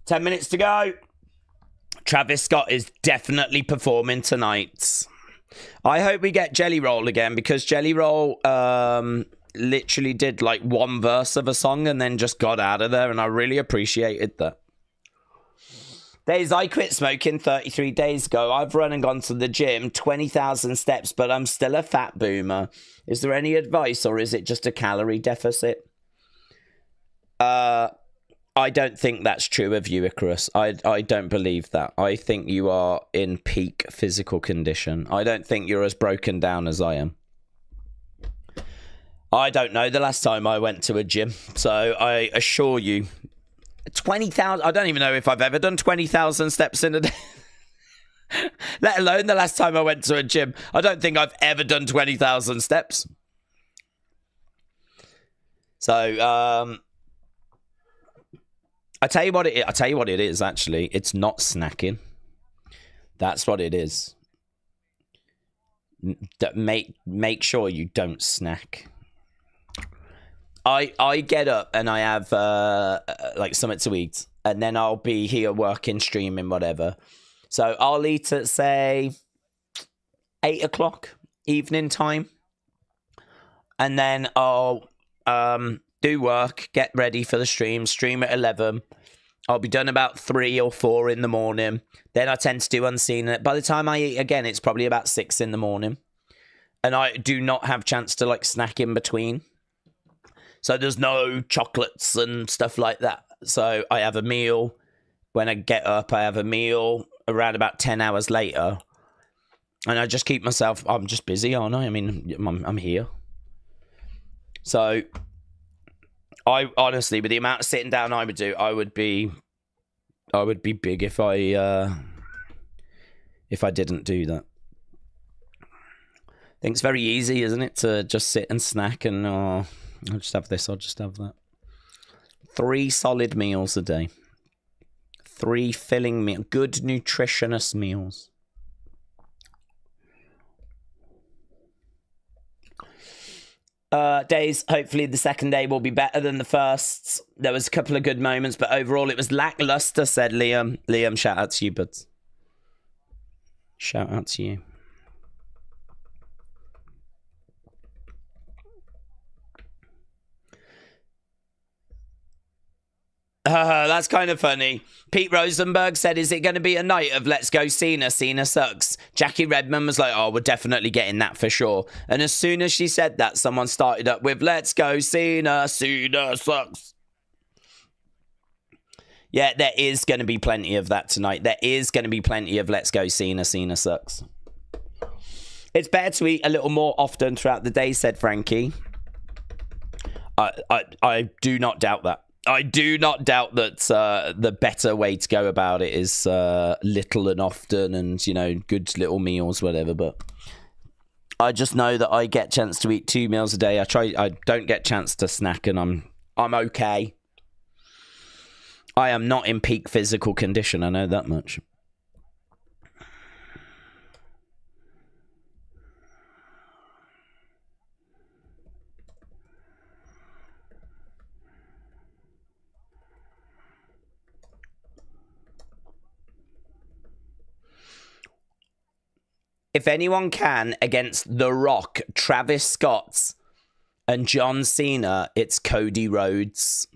Ten minutes to go. Travis Scott is definitely performing tonight. I hope we get Jelly Roll again, because Jelly Roll literally did like one verse of a song and then just got out of there, and I really appreciated that. Days, I quit smoking 33 days ago. I've run and gone to the gym 20,000 steps, but I'm still a fat boomer. Is there any advice, or is it just a calorie deficit? I don't think that's true of you, Icarus. I don't believe that. I think you are in peak physical condition. I don't think you're as broken down as I am. I don't know the last time I went to a gym, so I assure you, 20,000... I don't even know if I've ever done 20,000 steps in a day. Let alone the last time I went to a gym. I don't think I've ever done 20,000 steps. So, I tell you what it is, actually. It's not snacking. That's what it is. Make sure you don't snack. I get up and I have like something to eat, and then I'll be here working, streaming, whatever. So I'll eat at, say, 8 o'clock evening time, and then I'll do work, get ready for the stream at 11. I'll be done about 3 or 4 in the morning. Then I tend to do Unseen. By the time I eat again, it's probably about 6 in the morning. And I do not have chance to like snack in between. So there's no chocolates and stuff like that. So I have a meal. When I get up, I have a meal around about 10 hours later. And I just keep myself, I'm just busy, aren't I? I mean, I'm here. So I honestly, with the amount of sitting down I would do, I would be big if I didn't do that. I think it's very easy, isn't it, to just sit and snack and I'll just have this, I'll just have that. 3 solid meals a day. 3 filling meals. Good nutritionist meals. Days, hopefully the second day will be better than the first. There was a couple of good moments, but overall it was lackluster, said Liam. Liam, shout out to you, buds. Shout out to you. That's kind of funny. Pete Rosenberg said, is it going to be a night of Let's Go Cena? Cena sucks. Jackie Redmond was like, oh, we're definitely getting that for sure. And as soon as she said that, someone started up with, Let's Go Cena. Cena sucks. Yeah, there is going to be plenty of that tonight. There is going to be plenty of Let's Go Cena. Cena sucks. It's better to eat a little more often throughout the day, said Frankie. I do not doubt that. I do not doubt that the better way to go about it is little and often and, you know, good little meals, whatever. But I just know that I get a chance to eat 2 meals a day. I don't get a chance to snack and I'm okay. I am not in peak physical condition. I know that much. If anyone can, against The Rock, Travis Scott, and John Cena, it's Cody Rhodes.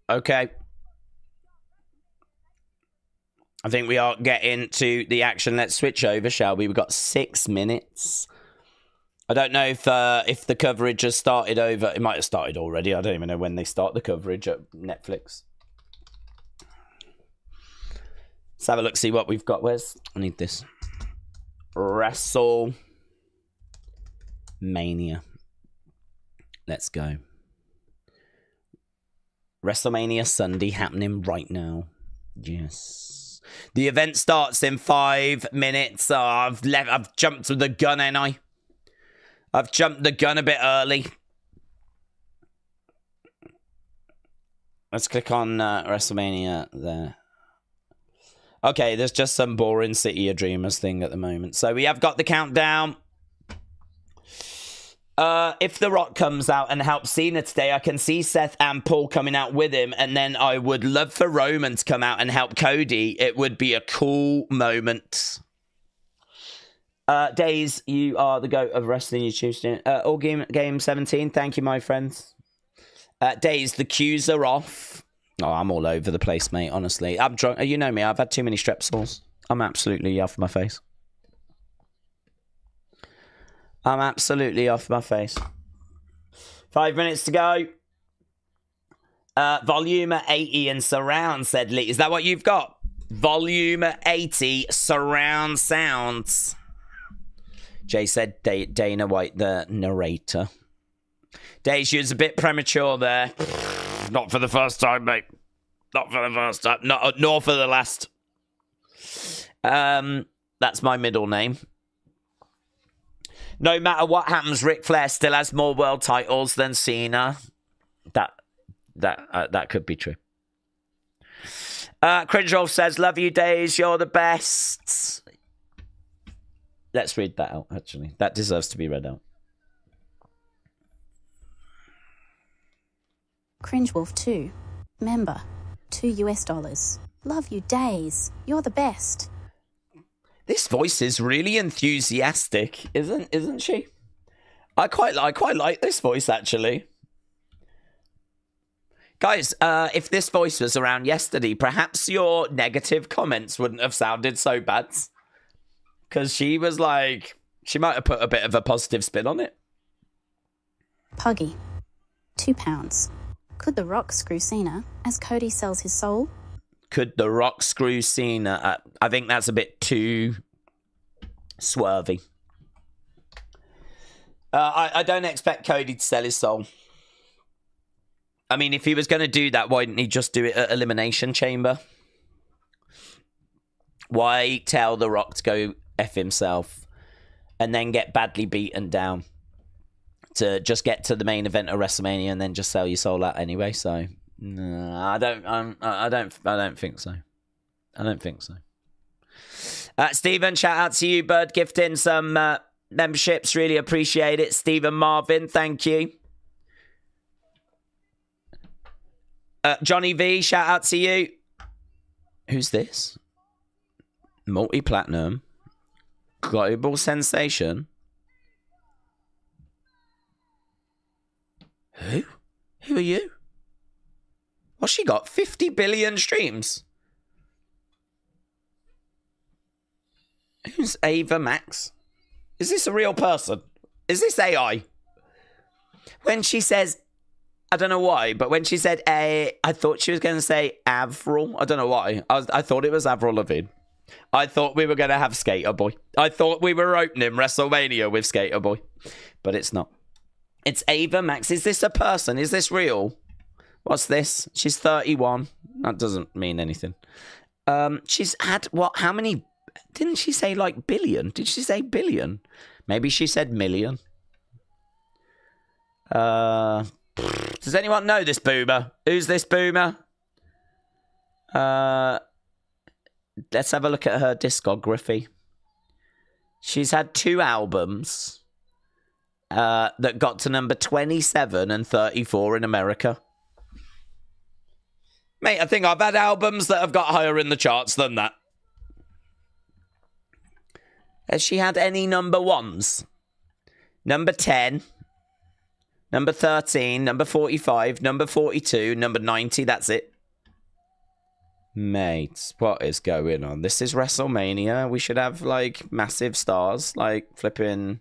Okay. I think we are getting to the action. Let's switch over, shall we? We've got 6 minutes. I don't know if the coverage has started over. It might have started already. I don't even know when they start the coverage at Netflix. Let's have a look, see what we've got. I need this. WrestleMania. Let's go. WrestleMania Sunday happening right now. Yes. The event starts in 5 minutes. Oh, I've jumped to the gun, ain't I? I've jumped the gun a bit early. Let's click on WrestleMania there. Okay, there's just some boring City of Dreamers thing at the moment. So we have got the countdown. If The Rock comes out and helps Cena today, I can see Seth and Paul coming out with him, and then I would love for Roman to come out and help Cody. It would be a cool moment. Days, you are the GOAT of wrestling YouTube. All game 17, thank you, my friends. Days, the cues are off. Oh, I'm all over the place, mate, honestly. I'm drunk. You know me, I've had too many strepsils. I'm absolutely off my face. I'm absolutely off my face. 5 minutes to go. Volume 80 and surround, said Lee. Is that what you've got? Volume 80 surround sounds. Jay said Dana White, the narrator. Days, you was a bit premature there. Not for the first time, mate. Not for the first time. Nor for the last. That's my middle name. No matter what happens, Ric Flair still has more world titles than Cena. That could be true. Cringe says, love you, Days. You're the best. Let's read that out, actually. That deserves to be read out. Cringewolf 2. Member. $2. Love you, Days. You're the best. This voice is really enthusiastic, isn't she? I quite like this voice, actually. Guys, if this voice was around yesterday, perhaps your negative comments wouldn't have sounded so bad. Because she was like, she might have put a bit of a positive spin on it. Puggy. £2. Could The Rock screw Cena as Cody sells his soul? Could The Rock screw Cena? I think that's a bit too swervy. I don't expect Cody to sell his soul. I mean, if he was going to do that, why didn't he just do it at Elimination Chamber? Why tell The Rock to go F himself and then get badly beaten down to just get to the main event of WrestleMania and then just sell your soul out anyway? So no, I don't think so. I don't think so. Stephen, shout out to you, Bird, gifting some memberships. Really appreciate it. Stephen Marvin, thank you. Johnny V, shout out to you. Who's this? Multi-platinum. Global sensation. Who? Who are you? What's she got? 50 billion streams. Who's Ava Max? Is this a real person? Is this AI? When she says, I don't know why, but when she said I thought she was going to say Avril. I don't know why. I thought it was Avril Lavigne. I thought we were going to have Skater Boy. I thought we were opening WrestleMania with Skater Boy. But it's not. It's Ava Max. Is this a person? Is this real? What's this? She's 31. That doesn't mean anything. She's had, what, how many? Didn't she say like billion? Did she say billion? Maybe she said million. Does anyone know this boomer? Who's this boomer? Let's have a look at her discography. She's had 2 albums that got to number 27 and 34 in America. Mate, I think I've had albums that have got higher in the charts than that. Has she had any number 1s? Number 10, number 13, number 45, number 42, number 90, that's it. Mate, what is going on? This is WrestleMania. We should have, like, massive stars, like, flipping...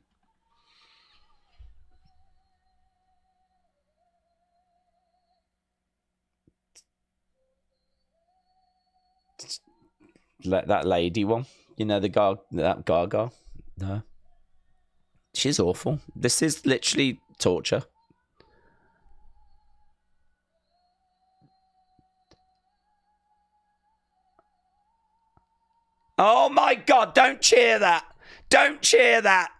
That lady one. You know, that Gaga. No. She's awful. This is literally torture. Oh my God, don't cheer that. Don't cheer that.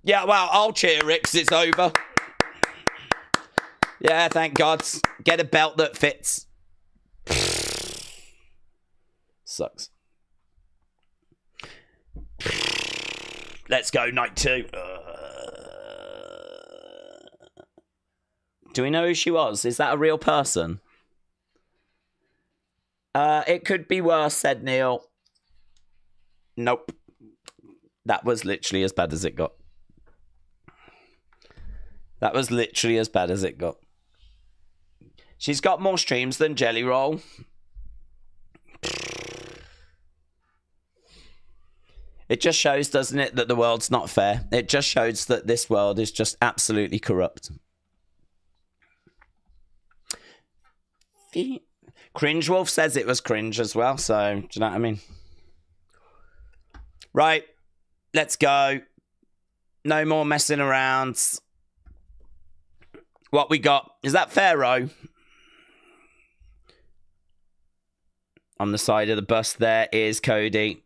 Yeah, well, I'll cheer it because it's over. Yeah, thank God. Get a belt that fits. Sucks. Let's go, night 2. Do we know who she was? Is that a real person? It could be worse, said Neil. Nope. That was literally as bad as it got. That was literally as bad as it got. She's got more streams than Jelly Roll. It just shows, doesn't it, that the world's not fair. It just shows that this world is just absolutely corrupt. Cringe Wolf says it was cringe as well, so do you know what I mean? Right, let's go. No more messing around. What we got? Is that Pharaoh? On the side of the bus there is Cody.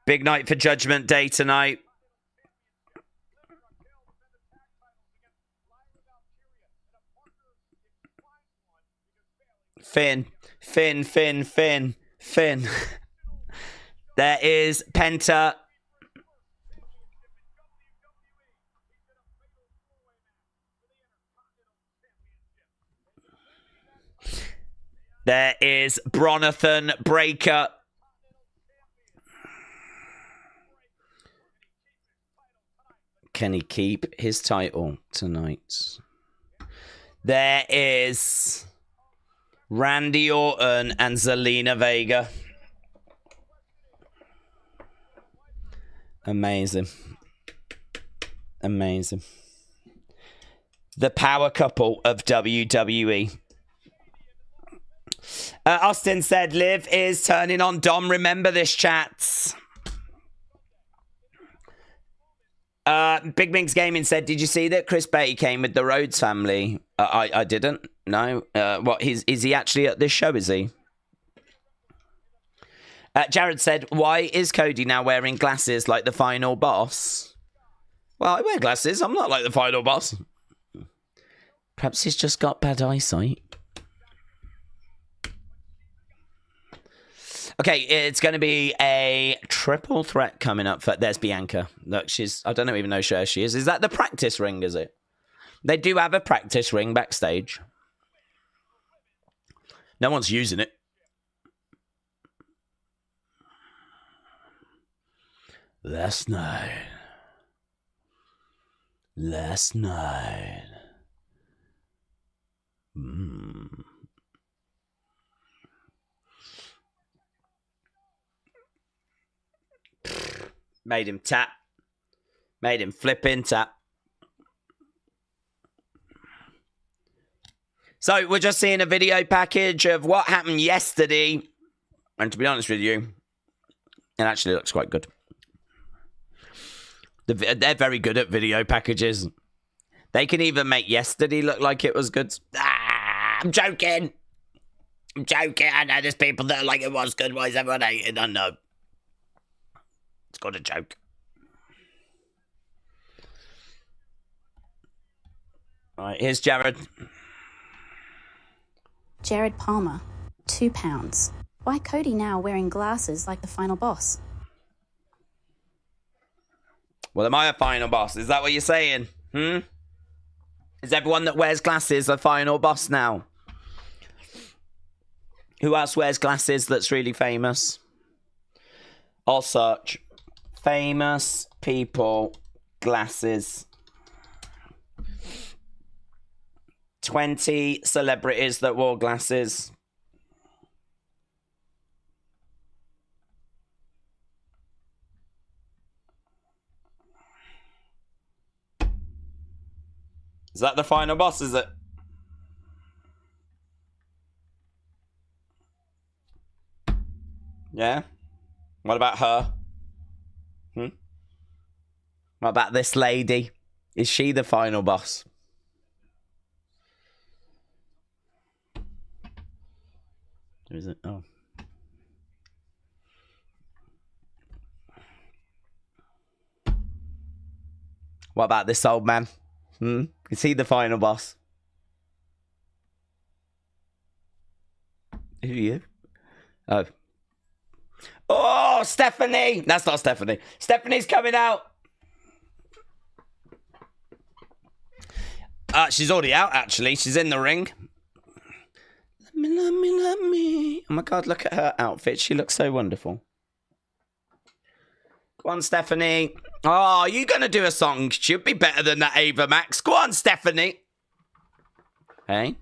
Big night for Judgment Day tonight. Finn. There is Penta. There is Bronathan Breakker. Can he keep his title tonight? There is Randy Orton and Zelina Vega. Amazing. Amazing. The power couple of WWE. Austin said, Liv is turning on Dom. Remember this, chats. Big Minx Gaming said, did you see that Chris Bay came with the Rhodes family? I didn't. No. What? Is he actually at this show, is he? Jared said, why is Cody now wearing glasses like the final boss? Well, I wear glasses. I'm not like the final boss. Perhaps he's just got bad eyesight. Okay, it's going to be a triple threat coming up. There's Bianca. Look, I don't even know where she is. Is that the practice ring, is it? They do have a practice ring backstage. No one's using it. Last night. Made him tap. Made him flipping tap. So we're just seeing a video package of what happened yesterday. And to be honest with you, it actually looks quite good. They're very good at video packages. They can even make yesterday look like it was good. I'm joking. I know there's people that are like it was good. Why is everyone hating? I know. It's got a joke. All right, here's Jared. Jared Palmer, £2. Why Cody now wearing glasses like the final boss? Well, am I a final boss? Is that what you're saying? Is everyone that wears glasses a final boss now? Who else wears glasses that's really famous? I'll search. Famous people, glasses. 20 celebrities that wore glasses. Is that the final boss, is it? Yeah? What about her? What about this lady? Is she the final boss? Who is it? Oh. What about this old man? Is he the final boss? Who are you? Oh. Oh, Stephanie! That's not Stephanie. Stephanie's coming out. She's already out, actually. She's in the ring. Let me. Oh my God, look at her outfit. She looks so wonderful. Go on, Stephanie. Oh, are you going to do a song? She'll be better than that Ava Max. Go on, Stephanie. Hey?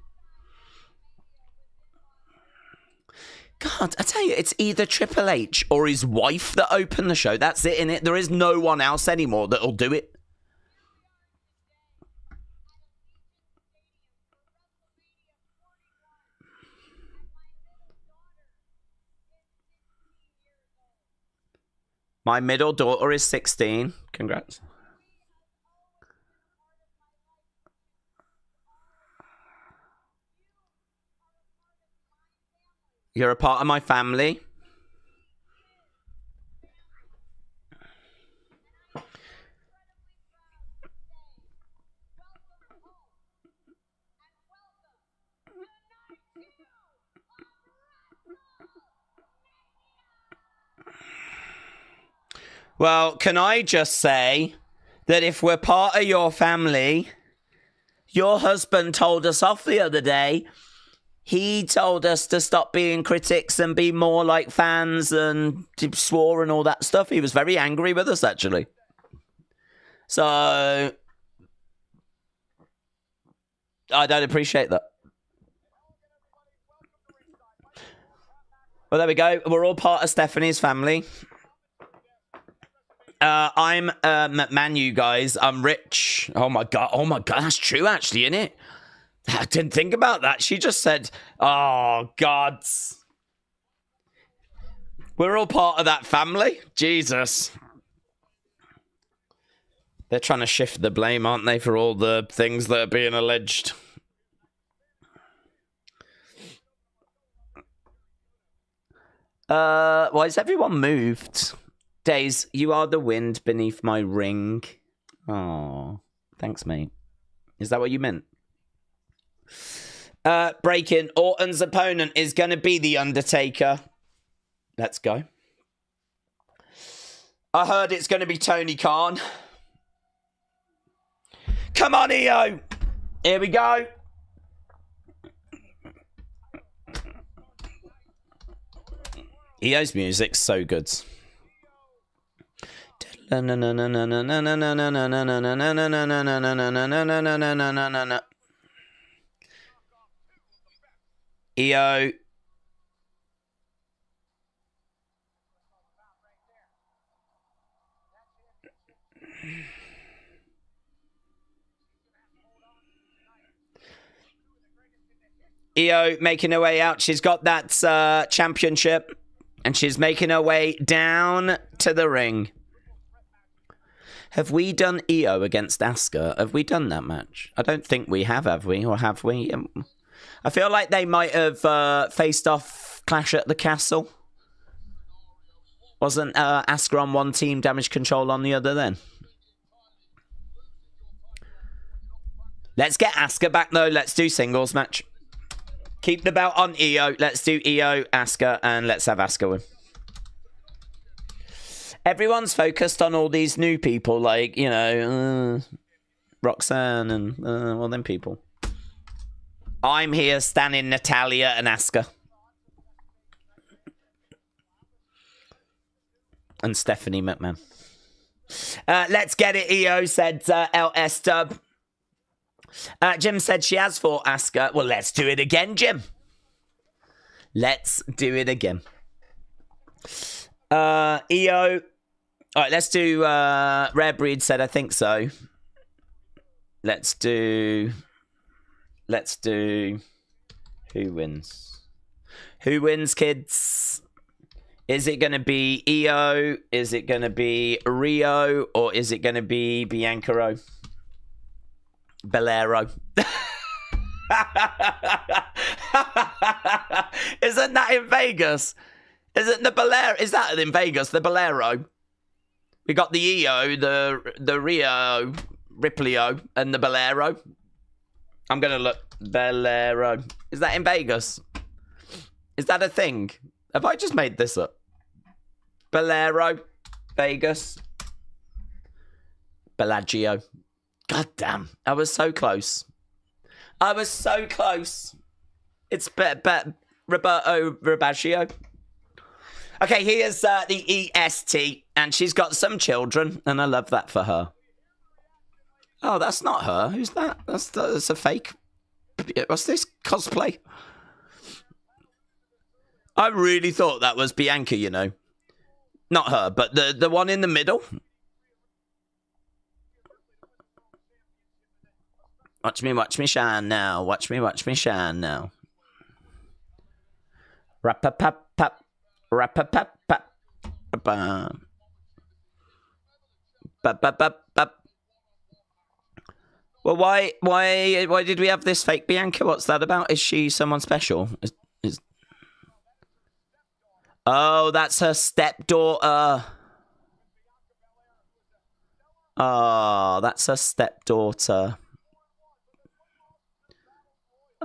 God, I tell you, it's either Triple H or his wife that opened the show. That's it, innit? There is no one else anymore that'll do it. My middle daughter is 16. Congrats. You're a part of my family. Well, can I just say that if we're part of your family, your husband told us off the other day. He told us to stop being critics and be more like fans, and swore and all that stuff. He was very angry with us, actually. So I don't appreciate that. Well, there we go. We're all part of Stephanie's family. I'm McMahon, you guys. I'm Rich. Oh my god. That's true, actually, isn't it? I didn't think about that. She just said, oh, God. We're all part of that family. Jesus. They're trying to shift the blame, aren't they, for all the things that are being alleged? Why is everyone moved? Days, you are the wind beneath my ring. Oh, thanks, mate. Is that what you meant? Breaking. Orton's opponent is going to be The Undertaker. Let's go. I heard it's going to be Tony Khan. Come on, EO. Here we go. EO's music's so good. EO. EO making her way out. She's got that championship. And she's making her way down to the ring. Have we done EO against Asuka? Have we done that match? I don't think we have we? Or have we? I feel like they might have faced off Clash at the Castle. Wasn't Asuka on one team, Damage Control on the other then? Let's get Asuka back though. Let's do singles match. Keep the belt on EO. Let's do EO, Asuka, and let's have Asuka win. Everyone's focused on all these new people, like, you know, Roxanne and all them people. I'm here standing Natalia and Asuka. And Stephanie McMahon. Let's get it, EO, said LS Dub. Jim said she has fought Asuka. Well, let's do it again, Jim. Let's do it again. EO. All right, let's do... Rare Breed said, I think so. Let's do... Who wins? Who wins, kids? Is it going to be EO? Is it going to be Rio? Or is it going to be Bianca? Bolero. Isn't that in Vegas? Isn't the Bolero? Is that in Vegas? The Bolero. We got the EO, the Rio, Ripley-O, and the Bolero. I'm gonna look. Bolero. Is that in Vegas? Is that a thing? Have I just made this up? Bolero, Vegas, Bellagio. God damn. I was so close. I was so close. It's Roberto Rabaggio. Okay, here's the EST. And she's got some children. And I love that for her. Oh, that's not her. Who's that? That's a fake. What's this? Cosplay? I really thought that was Bianca, you know. Not her, but the one in the middle. Watch me shine now. Watch me shine now. Rap-a-pap-pap. Rap-a-pap-pap. Ba-ba-ba-ba. Well, why did we have this fake Bianca? What's that about? Is she someone special? Oh, that's her stepdaughter. Oh, that's her stepdaughter.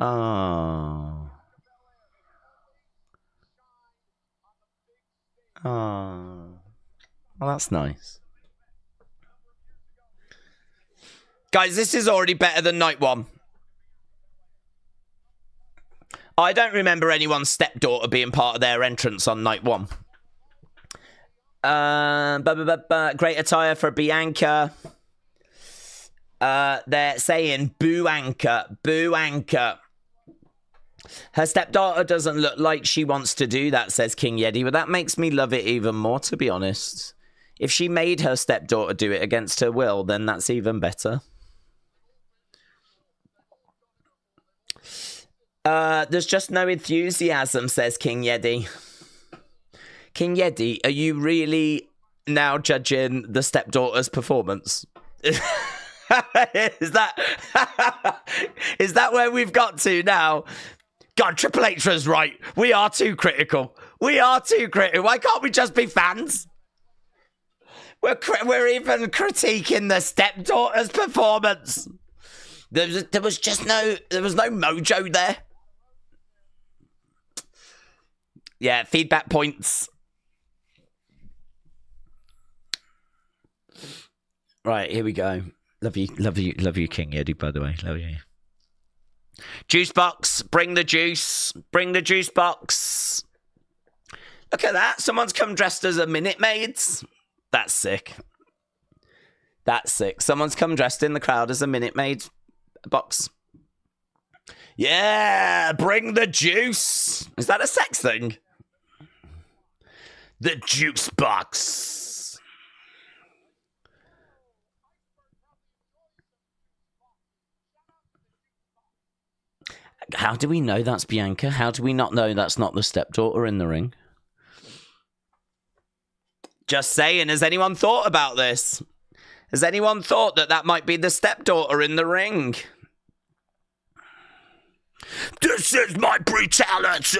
Oh. Oh. Well, that's nice. Guys, this is already better than night one. I don't remember anyone's stepdaughter being part of their entrance on night one. Great attire for Bianca. They're saying boo anchor, boo anchor. Her stepdaughter doesn't look like she wants to do that, says King Yeti, but that makes me love it even more, to be honest. If she made her stepdaughter do it against her will, then that's even better. There's just no enthusiasm, says King Yeti. King Yeti, are you really now judging the stepdaughter's performance? Is that where we've got to now? God, Triple H was right. We are too critical. We are too critical. Why can't we just be fans? We're even critiquing the stepdaughter's performance. There was no mojo there. Yeah, feedback points. Right, here we go. Love you, King Yeti, by the way. Love you. Juice box, bring the juice. Bring the juice box. Look at that. Someone's come dressed as a Minute Maids. That's sick. That's sick. Someone's come dressed in the crowd as a Minute Maid box. Yeah, bring the juice. Is that a sex thing? The juice box. How do we know that's Bianca? How do we not know that's not the stepdaughter in the ring? Just saying, has anyone thought about this? Has anyone thought that that might be the stepdaughter in the ring? This is my brutality!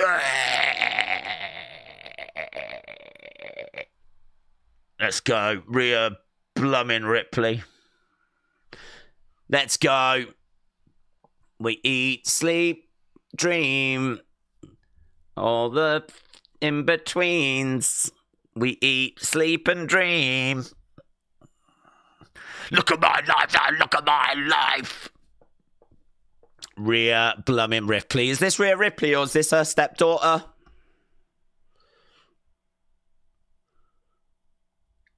Let's go, Rhea Blummin' Ripley. Let's go. We eat, sleep, dream. All the in-betweens. We eat, sleep, and dream. Look at my life, look at my life. Rhea Blummin' Ripley. Is this Rhea Ripley or is this her stepdaughter?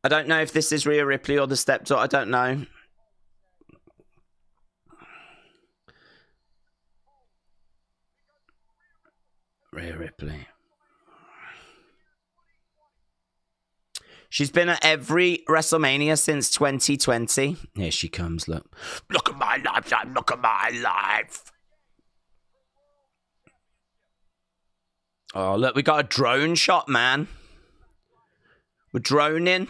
I don't know if this is Rhea Ripley or the stepdaughter. I don't know. Rhea Ripley. She's been at every WrestleMania since 2020. Here she comes, look. Look at my life, look at my life. Oh, look, we got a drone shot, man. We're droning.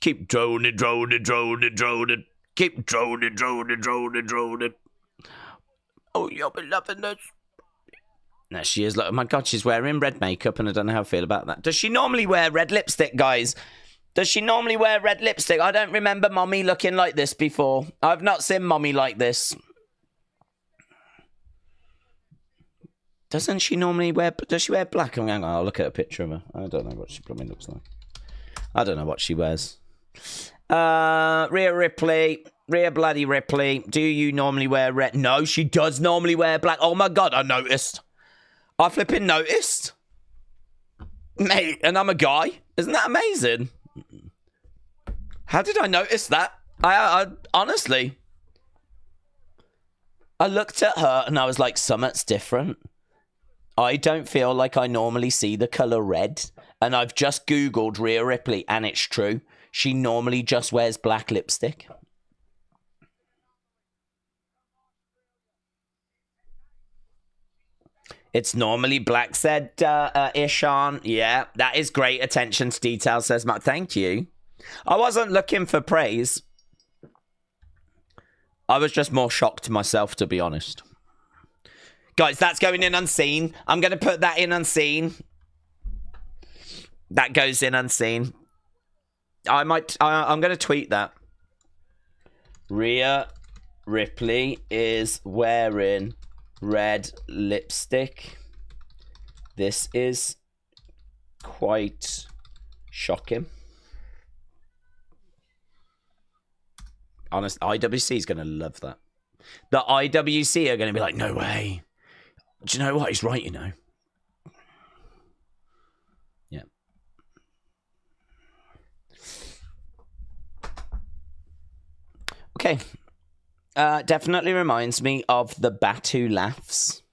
Keep droning, droning, droning, droning. Keep droning, droning, droning, droning. Oh, you'll be loving this. There she is. Look, oh my God, she's wearing red makeup and I don't know how I feel about that. Does she normally wear red lipstick, guys? Does she normally wear red lipstick? I don't remember Mommy looking like this before. I've not seen Mommy like this. Doesn't she normally wear... Does she wear black? I'll look at a picture of her. I don't know what she probably looks like. I don't know what she wears. Rhea Ripley. Rhea bloody Ripley. Do you normally wear red? No, she does normally wear black. Oh my God, I noticed. I flipping noticed. Mate, and I'm a guy. Isn't that amazing? How did I notice that? I honestly... I looked at her and I was like, something's different. I don't feel like I normally see the colour red. And I've just Googled Rhea Ripley and it's true. She normally just wears black lipstick. It's normally black, said Ishan. Yeah, that is great attention to detail, says Matt. Thank you. I wasn't looking for praise. I was just more shocked myself, to be honest. Guys, that's going in unseen. I'm going to put that in unseen. That goes in unseen. I'm going to tweet that. Rhea Ripley is wearing red lipstick. This is quite shocking. Honest, IWC is going to love that. The IWC are going to be like, no way. Do you know what? He's right, you know. Yeah. Okay. Definitely reminds me of the Batu laughs.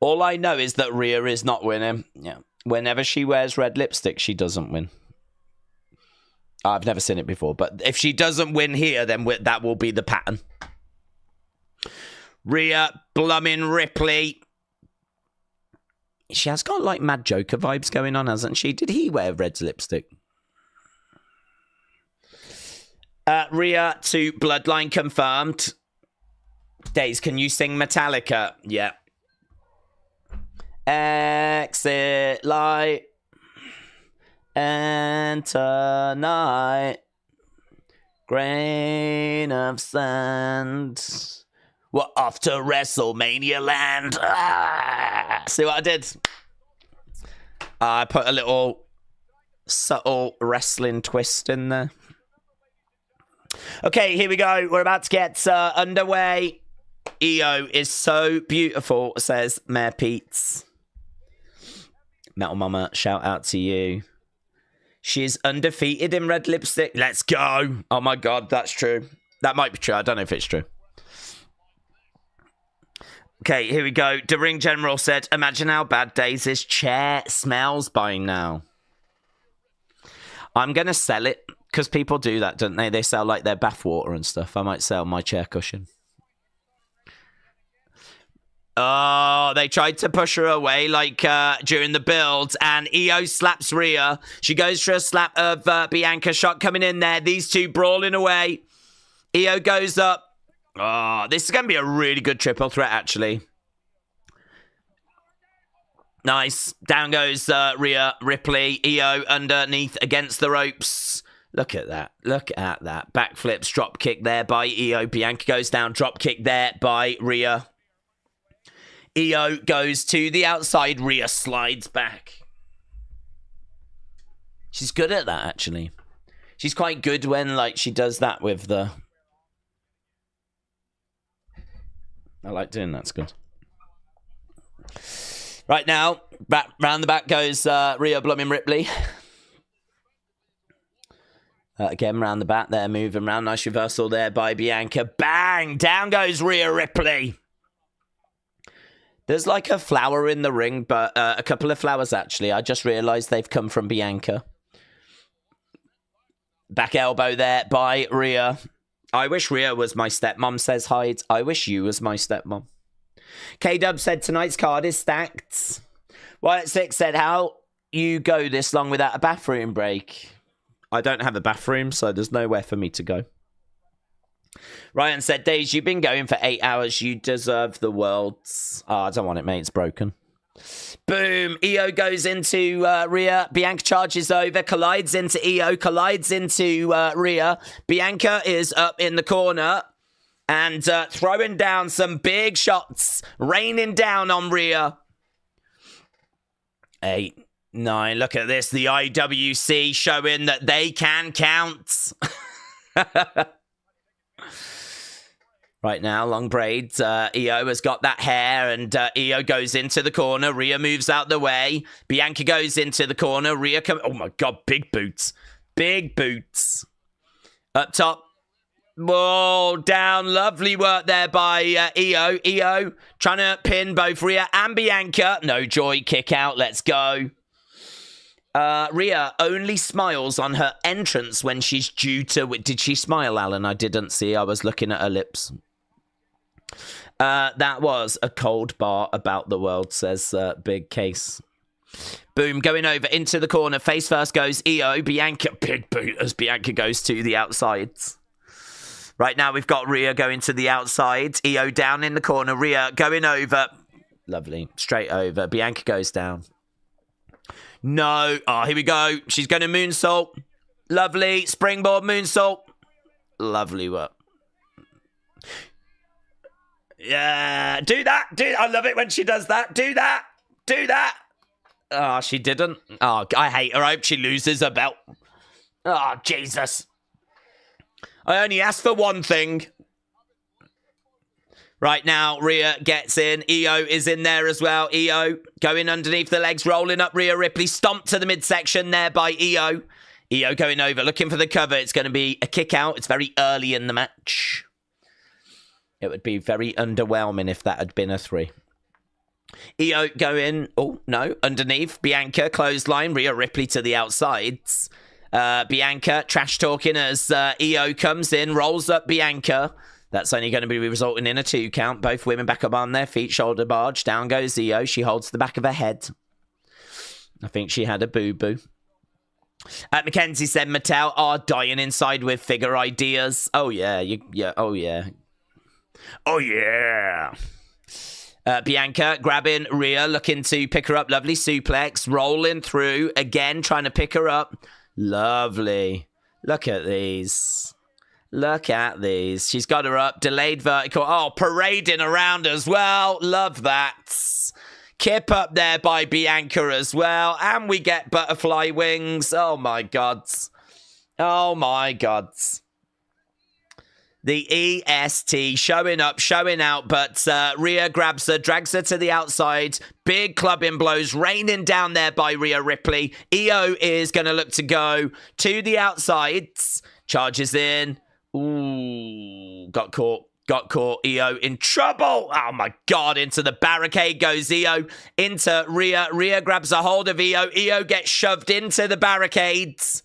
All I know is that Rhea is not winning. Yeah. Whenever she wears red lipstick, she doesn't win. I've never seen it before, but if she doesn't win here, then that will be the pattern. Rhea Blummin' Ripley. She has got like Mad Joker vibes going on, hasn't she? Did he wear red lipstick? Rhea to Bloodline confirmed. Days, can you sing Metallica? Yeah. Exit light. Enter night. Grain of sand. We're off to WrestleMania land. See what I did? I put a little subtle wrestling twist in there. Okay, here we go. We're about to get underway. EO is so beautiful, says Mayor Pete's. Metal Mama, shout out to you. She's undefeated in red lipstick. Let's go. Oh my God, that's true. That might be true. I don't know if it's true. Okay, here we go. The Ring General said, imagine how bad Daisy's chair smells by now. I'm going to sell it because people do that, don't they? They sell like their bath water and stuff. I might sell my chair cushion. Oh, they tried to push her away like during the build, and EO slaps Rhea. She goes for a slap of Bianca. Shot coming in there. These two brawling away. EO goes up. Oh, this is going to be a really good triple threat, actually. Nice. Down goes Rhea Ripley. EO underneath against the ropes. Look at that. Look at that. Backflips, drop kick there by EO. Bianca goes down. Drop kick there by Rhea. EO goes to the outside. Rhea slides back. She's good at that, actually. She's quite good when, like, she does that with the... I like doing that. It's good. Right now, back round the back goes Rhea Blooming Ripley. Again, round the back there, moving around. Nice reversal there by Bianca. Bang! Down goes Rhea Ripley. There's like a flower in the ring, but a couple of flowers, actually. I just realised they've come from Bianca. Back elbow there by Rhea. I wish Rhea was my stepmom, says Hyde. I wish you was my stepmom. K-Dub said tonight's card is stacked. Wyatt Six said, how you go this long without a bathroom break? I don't have a bathroom, so there's nowhere for me to go. Ryan said, Days, you've been going for 8 hours. You deserve the world's... Oh, I don't want it, mate. It's broken. Boom. EO goes into Rhea. Bianca charges over. Collides into EO. Collides into Rhea. Bianca is up in the corner. And throwing down some big shots. Raining down on Rhea. 8, 9. Look at this. The IWC showing that they can count. Right now, long braids. EO has got that hair, and EO goes into the corner. Rhea moves out the way. Bianca goes into the corner. Rhea comes... Oh, my God. Big boots. Big boots. Up top. Whoa, down. Lovely work there by EO. EO trying to pin both Rhea and Bianca. No joy. Kick out. Let's go. Rhea only smiles on her entrance when she's due to... Did she smile, Alan? I didn't see. I was looking at her lips. That was a cold bar about the world, says Big Case. Boom, going over into the corner. Face first goes EO. Bianca, big boot as Bianca goes to the outsides. Right now we've got Rhea going to the outside. EO down in the corner. Rhea going over. Lovely. Straight over. Bianca goes down. No. Oh, here we go. She's going to moonsault. Lovely. Springboard moonsault. Lovely work. Yeah. Do that. I love it when she does that. Do that. Oh, she didn't. Oh, I hate her. I hope she loses her belt. Oh, Jesus. I only asked for one thing. Right now, Rhea gets in. EO is in there as well. EO going underneath the legs, rolling up Rhea Ripley. Stomped to the midsection there by EO. EO going over, looking for the cover. It's going to be a kick out. It's very early in the match. It would be very underwhelming if that had been a 3. EO going, oh, no, underneath. Bianca, clothesline. Rhea Ripley to the outsides. Bianca trash talking as EO comes in, rolls up Bianca. That's only going to be resulting in a 2 count. Both women back up on their feet, shoulder barge. Down goes EO. She holds the back of her head. I think she had a boo-boo. Mackenzie said Mattel are dying inside with figure ideas. Oh yeah, oh yeah. Oh yeah. Bianca grabbing Rhea, looking to pick her up. Lovely suplex, rolling through again, trying to pick her up. Lovely. Look at these. Look at these. She's got her up. Delayed vertical. Oh, parading around as well. Love that. Kip up there by Bianca as well. And we get butterfly wings. Oh, my God. Oh, my God. The EST showing up, showing out, but Rhea grabs her, drags her to the outside. Big clubbing blows raining down there by Rhea Ripley. Io is going to look to go to the outsides. Charges in. Ooh, got caught. Got caught. Io in trouble. Oh, my God. Into the barricade goes Io. Into Rhea. Rhea grabs a hold of Io. Io gets shoved into the barricades.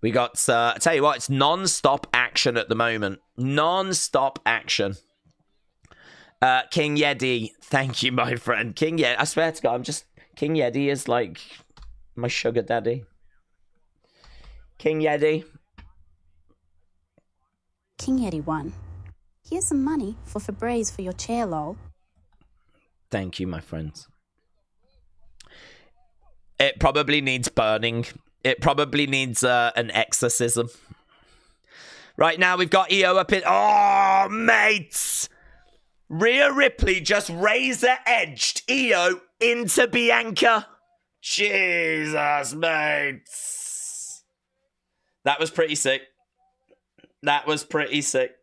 We got, I tell you what, it's non-stop action at the moment. Non-stop action. King Yeti. Thank you, my friend. King Yeti. I swear to God, King Yeti is like my sugar daddy. King Yeti. King Yeti 1. Here's some money for Febreze for your chair, lol. Thank you, my friends. It probably needs burning. It probably needs an exorcism. Right now, we've got Io up in... Oh, mates! Rhea Ripley just razor-edged Io into Bianca. Jesus, mates. That was pretty sick. That was pretty sick.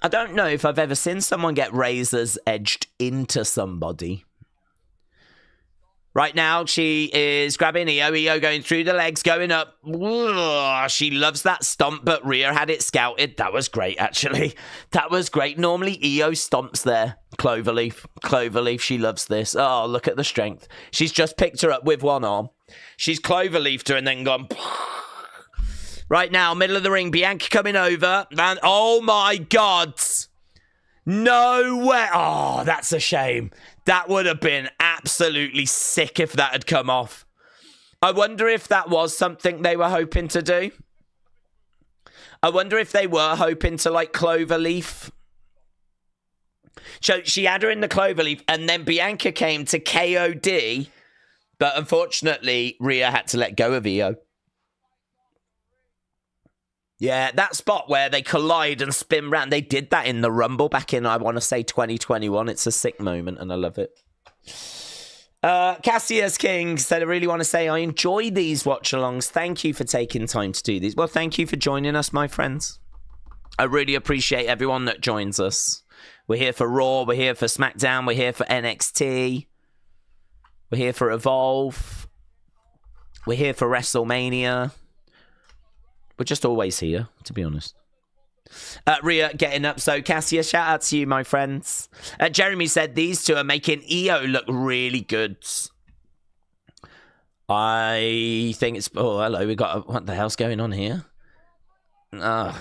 I don't know if I've ever seen someone get razors edged into somebody. Right now, she is grabbing Io. Io going through the legs, going up. Ugh, she loves that stomp, but Rhea had it scouted. That was great, actually. That was great. Normally, Io stomps there. Cloverleaf. Cloverleaf, she loves this. Oh, look at the strength. She's just picked her up with one arm. She's Cloverleafed her and then gone... Right now, middle of the ring, Bianca coming over. And oh, my God. No way. Oh, that's a shame. That would have been absolutely sick if that had come off. I wonder if that was something they were hoping to do. I wonder if they were hoping to, like, Cloverleaf. So she had her in the Cloverleaf, and then Bianca came to KOD, but unfortunately, Rhea had to let go of Io. Yeah, that spot where they collide and spin round. They did that in the Rumble back in, I want to say, 2021. It's a sick moment, and I love it. Cassius King said, I really want to say I enjoy these watch-alongs. Thank you for taking time to do these. Well, thank you for joining us, my friends. I really appreciate everyone that joins us. We're here for Raw. We're here for SmackDown. We're here for NXT. We're here for Evolve. We're here for WrestleMania. We're just always here, to be honest. Rhea getting up. So, Cassia, shout out to you, my friends. Jeremy said these two are making Io look really good. I think it's... Oh, hello. We got... What the hell's going on here? Io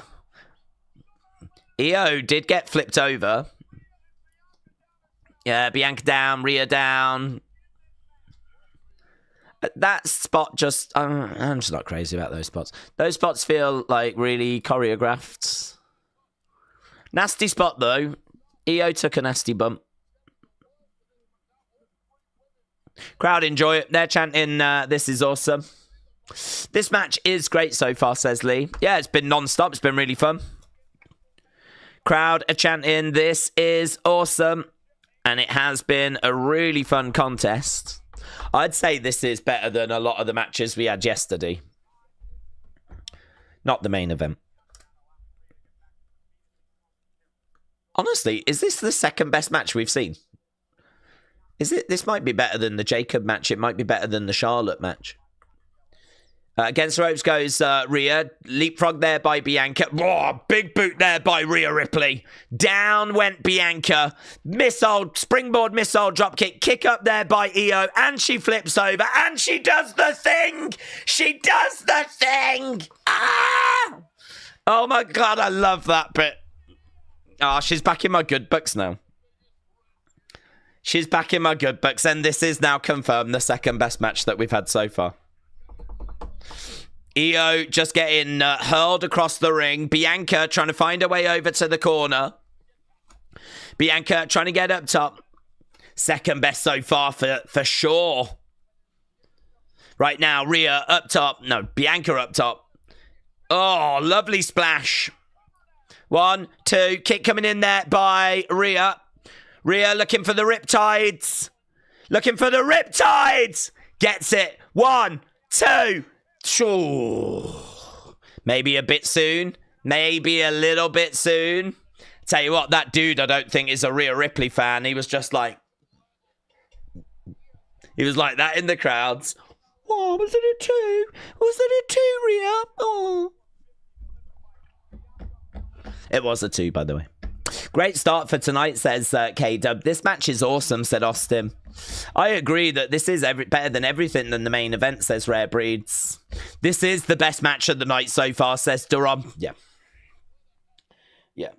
did get flipped over. Yeah, Bianca down, Rhea down. That spot just... I'm just not crazy about those spots. Those spots feel like really choreographed. Nasty spot, though. Io took a nasty bump. Crowd enjoy it. They're chanting, this is awesome. This match is great so far, says Lee. Yeah, it's been non-stop. It's been really fun. Crowd are chanting, this is awesome. And it has been a really fun contest. I'd say this is better than a lot of the matches we had yesterday. Not the main event. Honestly, is this the second best match we've seen? Is it? This might be better than the Jacob match. It might be better than the Charlotte match. Against the ropes goes Rhea. Leapfrog there by Bianca. Oh, big boot there by Rhea Ripley. Down went Bianca. Missile, springboard missile dropkick. Kick up there by Io. And she flips over. And she does the thing. She does the thing. Ah! Oh my God, I love that bit. Oh, she's back in my good books now. She's back in my good books, and this is now confirmed the second best match that we've had so far. Io just getting hurled across the ring. Bianca trying to find her way over to the corner. Bianca trying to get up top. Second best so far for sure. Right now, Rhea up top. No, Bianca up top. Oh, lovely splash. 1, 2. Kick coming in there by Rhea. Rhea looking for the Riptides. Looking for the Riptides. Gets it. 1, 2. Ooh. Maybe a bit soon. Maybe a little bit soon. Tell you what, that dude I don't think is a Rhea Ripley fan. He was just like... He was like that in the crowds. Oh, was it a 2? Was it a 2, Rhea? Oh. It was a 2, by the way. Great start for tonight, says K-Dub. This match is awesome, said Austin. I agree that this is better than everything than the main event, says Rare Breeds. This is the best match of the night so far, says Durham. Yeah. Yeah.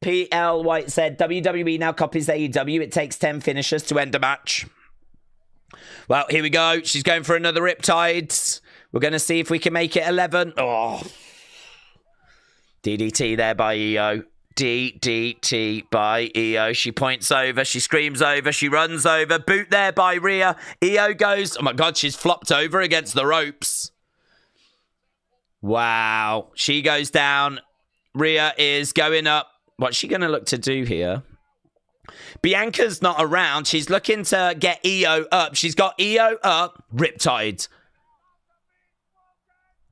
PL White said, WWE now copies AEW. It takes 10 finishers to end a match. Well, here we go. She's going for another Riptide. We're going to see if we can make it 11. Oh. DDT there by Io. DDT by Io. She points over. She screams over. She runs over. Boot there by Rhea. Io goes. Oh my God, she's flopped over against the ropes. Wow. She goes down. Rhea is going up. What's she going to look to do here? Bianca's not around. She's looking to get Io up. She's got Io up. Riptide.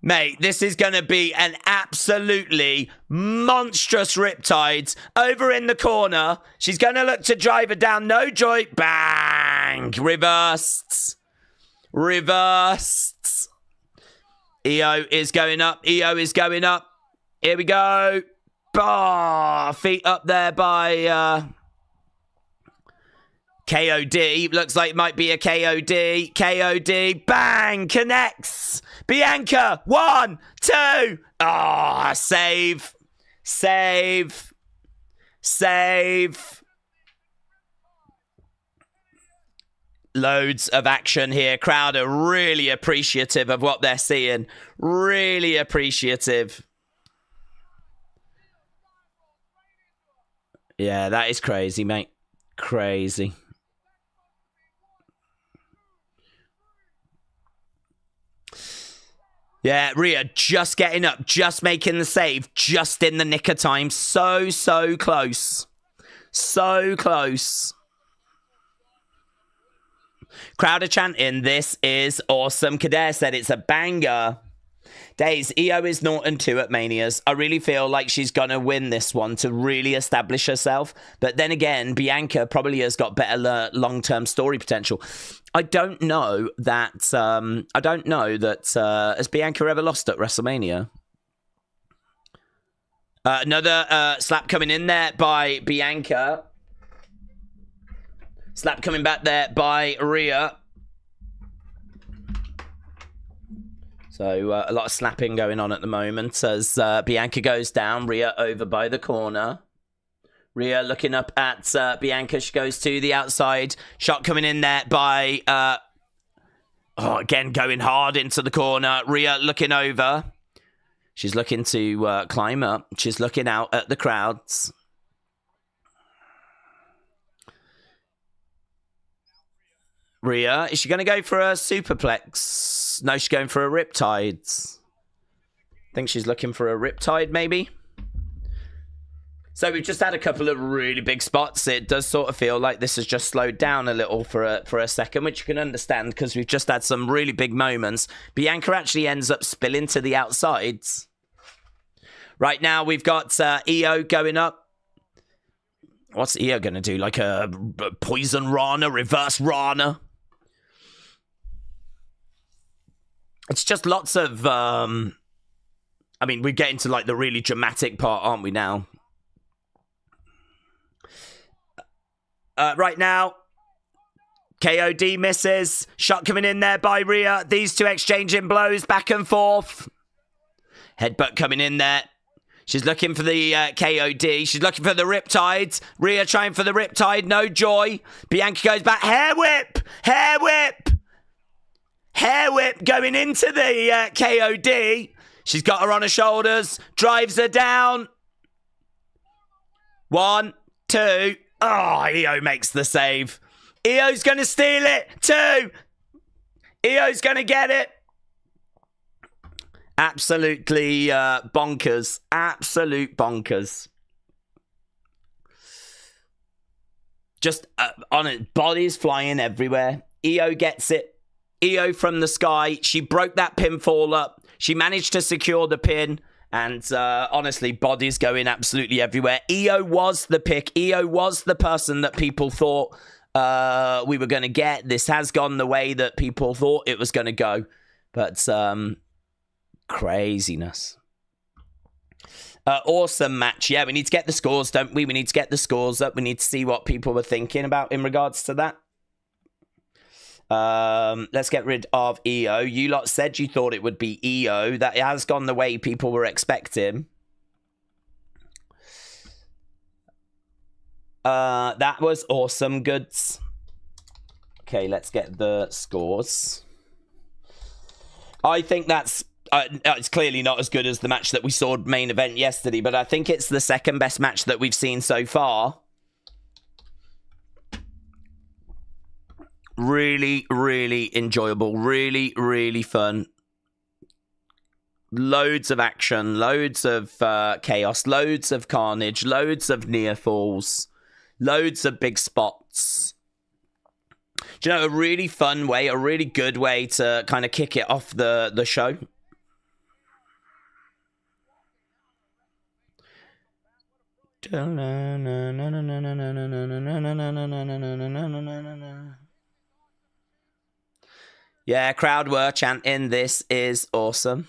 Mate, this is going to be an absolutely monstrous Riptide. Over in the corner. She's going to look to drive her down. No joy. Bang. Reversed. Reversed. Io is going up. Io is going up. Here we go. Oh, feet up there by KOD. Looks like it might be a KOD. KOD. Bang. Connects. Bianca. 1, 2. Ah, save. Save. Save. Loads of action here. Crowd are really appreciative of what they're seeing. Really appreciative. Yeah, that is crazy, mate. Crazy. Yeah, Rhea just getting up, just making the save, just in the nick of time. So, so close. So close. Crowd are chanting, this is awesome. Kader said it's a banger. Days, Io is 0-2 at Manias. I really feel like she's going to win this one to really establish herself. But then again, Bianca probably has got better long-term story potential. I don't know that... has Bianca ever lost at WrestleMania? Another slap coming in there by Bianca. Slap coming back there by Rhea. So a lot of slapping going on at the moment as Bianca goes down. Rhea over by the corner. Rhea looking up at Bianca. She goes to the outside. Shot coming in there by... again, going hard into the corner. Rhea looking over. She's looking to climb up. She's looking out at the crowds. Rhea, is she going to go for a superplex? No, she's going for a Riptide. I think she's looking for a Riptide, maybe. So we've just had a couple of really big spots. It does sort of feel like this has just slowed down a little for a second, which you can understand because we've just had some really big moments. Bianca actually ends up spilling to the outsides. Right now, we've got Io going up. What's Io going to do? Like a poison Rana, reverse Rana? It's just lots of... I mean, we're getting to like the really dramatic part, aren't we now? Right now, KOD misses. Shot coming in there by Rhea. These two exchanging blows back and forth. Headbutt coming in there. She's looking for the KOD. She's looking for the Riptide. Rhea trying for the Riptide. No joy. Bianca goes back. Hair whip. Hair whip. Hair whip going into the KOD. She's got her on her shoulders. Drives her down. 1, 2. Oh, Io makes the save. Io's going to steal it. 2. Io's going to get it. Absolutely bonkers. Absolute bonkers. Just on it. Bodies flying everywhere. Io gets it. Io from the sky. She broke that pinfall up. She managed to secure the pin. And honestly, bodies going absolutely everywhere. Io was the pick. Io was the person that people thought we were going to get. This has gone the way that people thought it was going to go. But craziness. Awesome match. Yeah, we need to get the scores, don't we? We need to get the scores up. We need to see what people were thinking about in regards to that. Let's get rid of Io. You lot said you thought it would be Io. That has gone the way people were expecting. That was awesome goods. Okay, let's get the scores. I think that's it's clearly not as good as the match that we saw main event yesterday, but I think it's the second best match that we've seen so far. Really, really enjoyable. Really, really fun. Loads of action. Loads of chaos. Loads of carnage. Loads of near falls. Loads of big spots. Do you know, a really fun way, a really good way to kind of kick it off the show? Yeah, crowd were chanting, "This is awesome."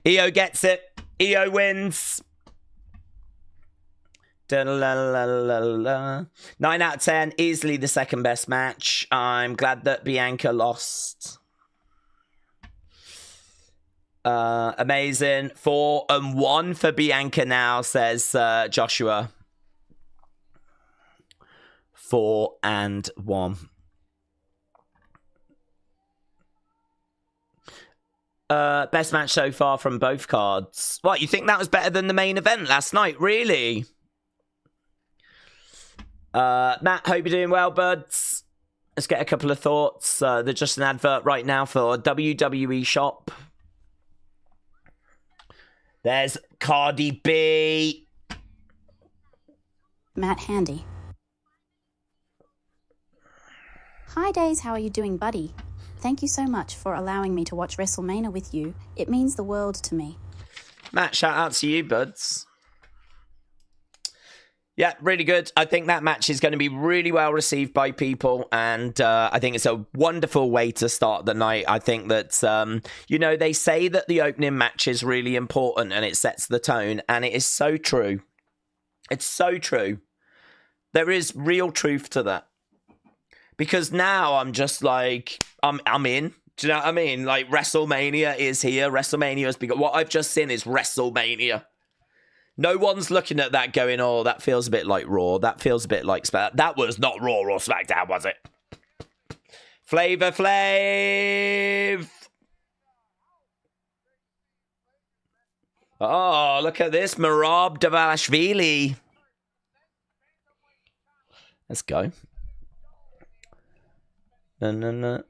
Io gets it. Io wins. 9 out of 10. Easily the second best match. I'm glad that Bianca lost. Amazing. 4-1 for Bianca now, says Joshua. 4-1. Best match so far from both cards. What, you think that was better than the main event last night? Really? Matt, hope you're doing well, buds. Let's get a couple of thoughts. There's just an advert right now for WWE Shop. There's Cardi B. Matt Handy. Hi, Days. How are you doing, buddy? Thank you so much for allowing me to watch WrestleMania with you. It means the world to me. Matt, shout out to you, buds. Yeah, really good. I think that match is going to be really well received by people, and I think it's a wonderful way to start the night. I think that, you know, they say that the opening match is really important and it sets the tone, and it is so true. It's so true. There is real truth to that. Because now I'm just like, I'm in. Do you know what I mean? Like, WrestleMania is here. WrestleMania has begun. What I've just seen is WrestleMania. No one's looking at that going, oh, that feels a bit like Raw. That feels a bit like SmackDown. That was not Raw or SmackDown, was it? Flavor Flav. Oh, look at this. Merab Davalashvili. Let's go. No.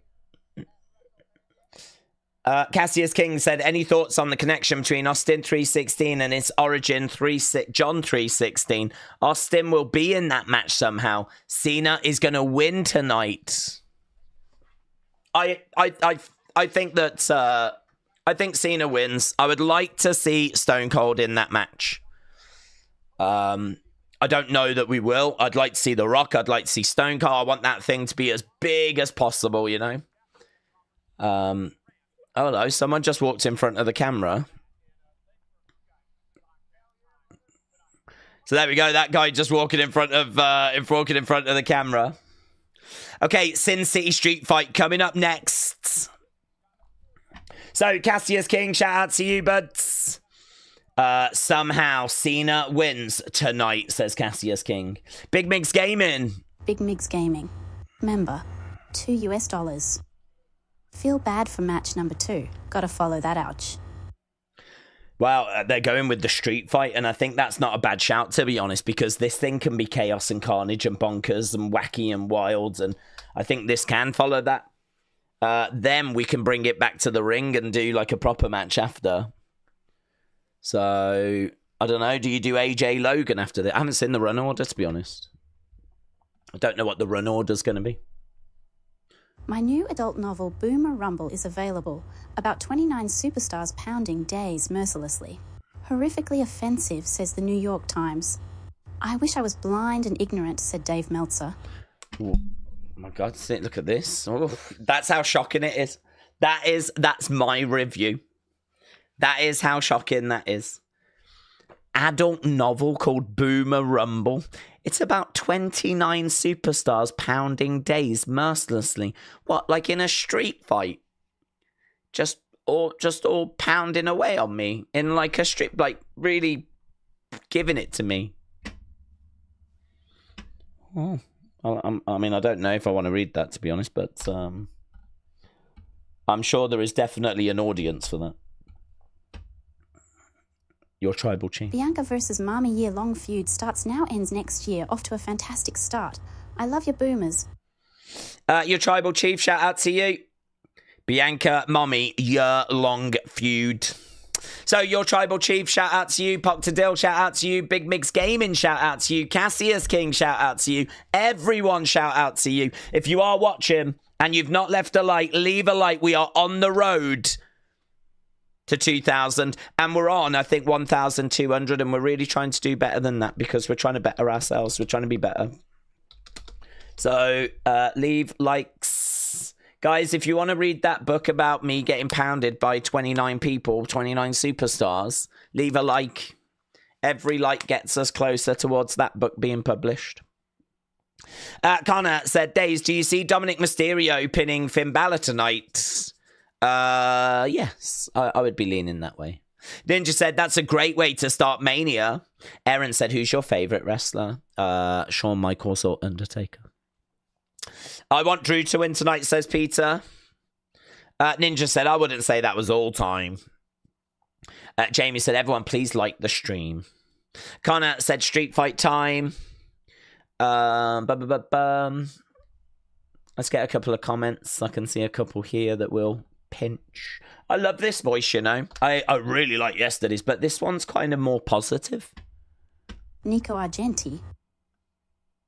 Cassius King said, any thoughts on the connection between Austin 316 and its origin John 316? Austin will be in that match somehow. Cena is going to win tonight. I think that I think Cena wins. I would like to see Stone Cold in that match. I don't know that we will. I'd like to see The Rock. I'd like to see Stone Cold. I want that thing to be as big as possible, you know? Oh, hello. Someone just walked in front of the camera. So there we go. That guy just walking in front of the camera. Okay, Sin City Street Fight coming up next. So, Cassius King, shout out to you, buds. Somehow Cena wins tonight, says Cassius King. Big Mix Gaming. Big Migs Gaming. Member, $2. Feel bad for match number 2. Gotta follow that, ouch. Well, they're going with the street fight, and I think that's not a bad shout, to be honest, because this thing can be chaos and carnage and bonkers and wacky and wild, and I think this can follow that. Then we can bring it back to the ring and do like a proper match after. So, I don't know, do you do AJ Logan after that? I haven't seen the run order, to be honest. I don't know what the run order's going to be. My new adult novel, Boomer Rumble, is available. About 29 superstars pounding days mercilessly. Horrifically offensive, says the New York Times. I wish I was blind and ignorant, said Dave Meltzer. Oh my God, look at this. Oh, that's how shocking it is. That's my review. That is how shocking that is. Adult novel called Boomer Rumble. It's about 29 superstars pounding days mercilessly. What, like in a street fight? Just all pounding away on me in like a street, like really giving it to me. Oh, I mean, I don't know if I want to read that, to be honest, but I'm sure there is definitely an audience for that. Your tribal chief. Bianca versus Mama year-long feud starts now, ends next year. Off to a fantastic start. I love your boomers. Your tribal chief, shout out to you. Bianca, Mommy, year-long feud. So, your tribal chief, shout out to you. Pop to Dill, shout out to you. Big Mix Gaming, shout out to you. Cassius King, shout out to you. Everyone, shout out to you. If you are watching and you've not left a like, leave a like. We are on the road to 2,000, and we're on, I think, 1,200, and we're really trying to do better than that because we're trying to better ourselves. We're trying to be better. So, leave likes. Guys, if you want to read that book about me getting pounded by 29 people, 29 superstars, leave a like. Every like gets us closer towards that book being published. Connor said, Days, do you see Dominic Mysterio pinning Finn Balor tonight? Yes, I would be leaning that way. Ninja said, that's a great way to start Mania. Aaron said, who's your favourite wrestler? Shawn Michaels or Undertaker? I want Drew to win tonight, says Peter. Ninja said, I wouldn't say that was all time. Jamie said, everyone please like the stream. Connor said, street fight time. Let's get a couple of comments. I can see a couple here that will pinch. I love this voice, you know. I really like yesterday's, but this one's kind of more positive. Nico Argenti.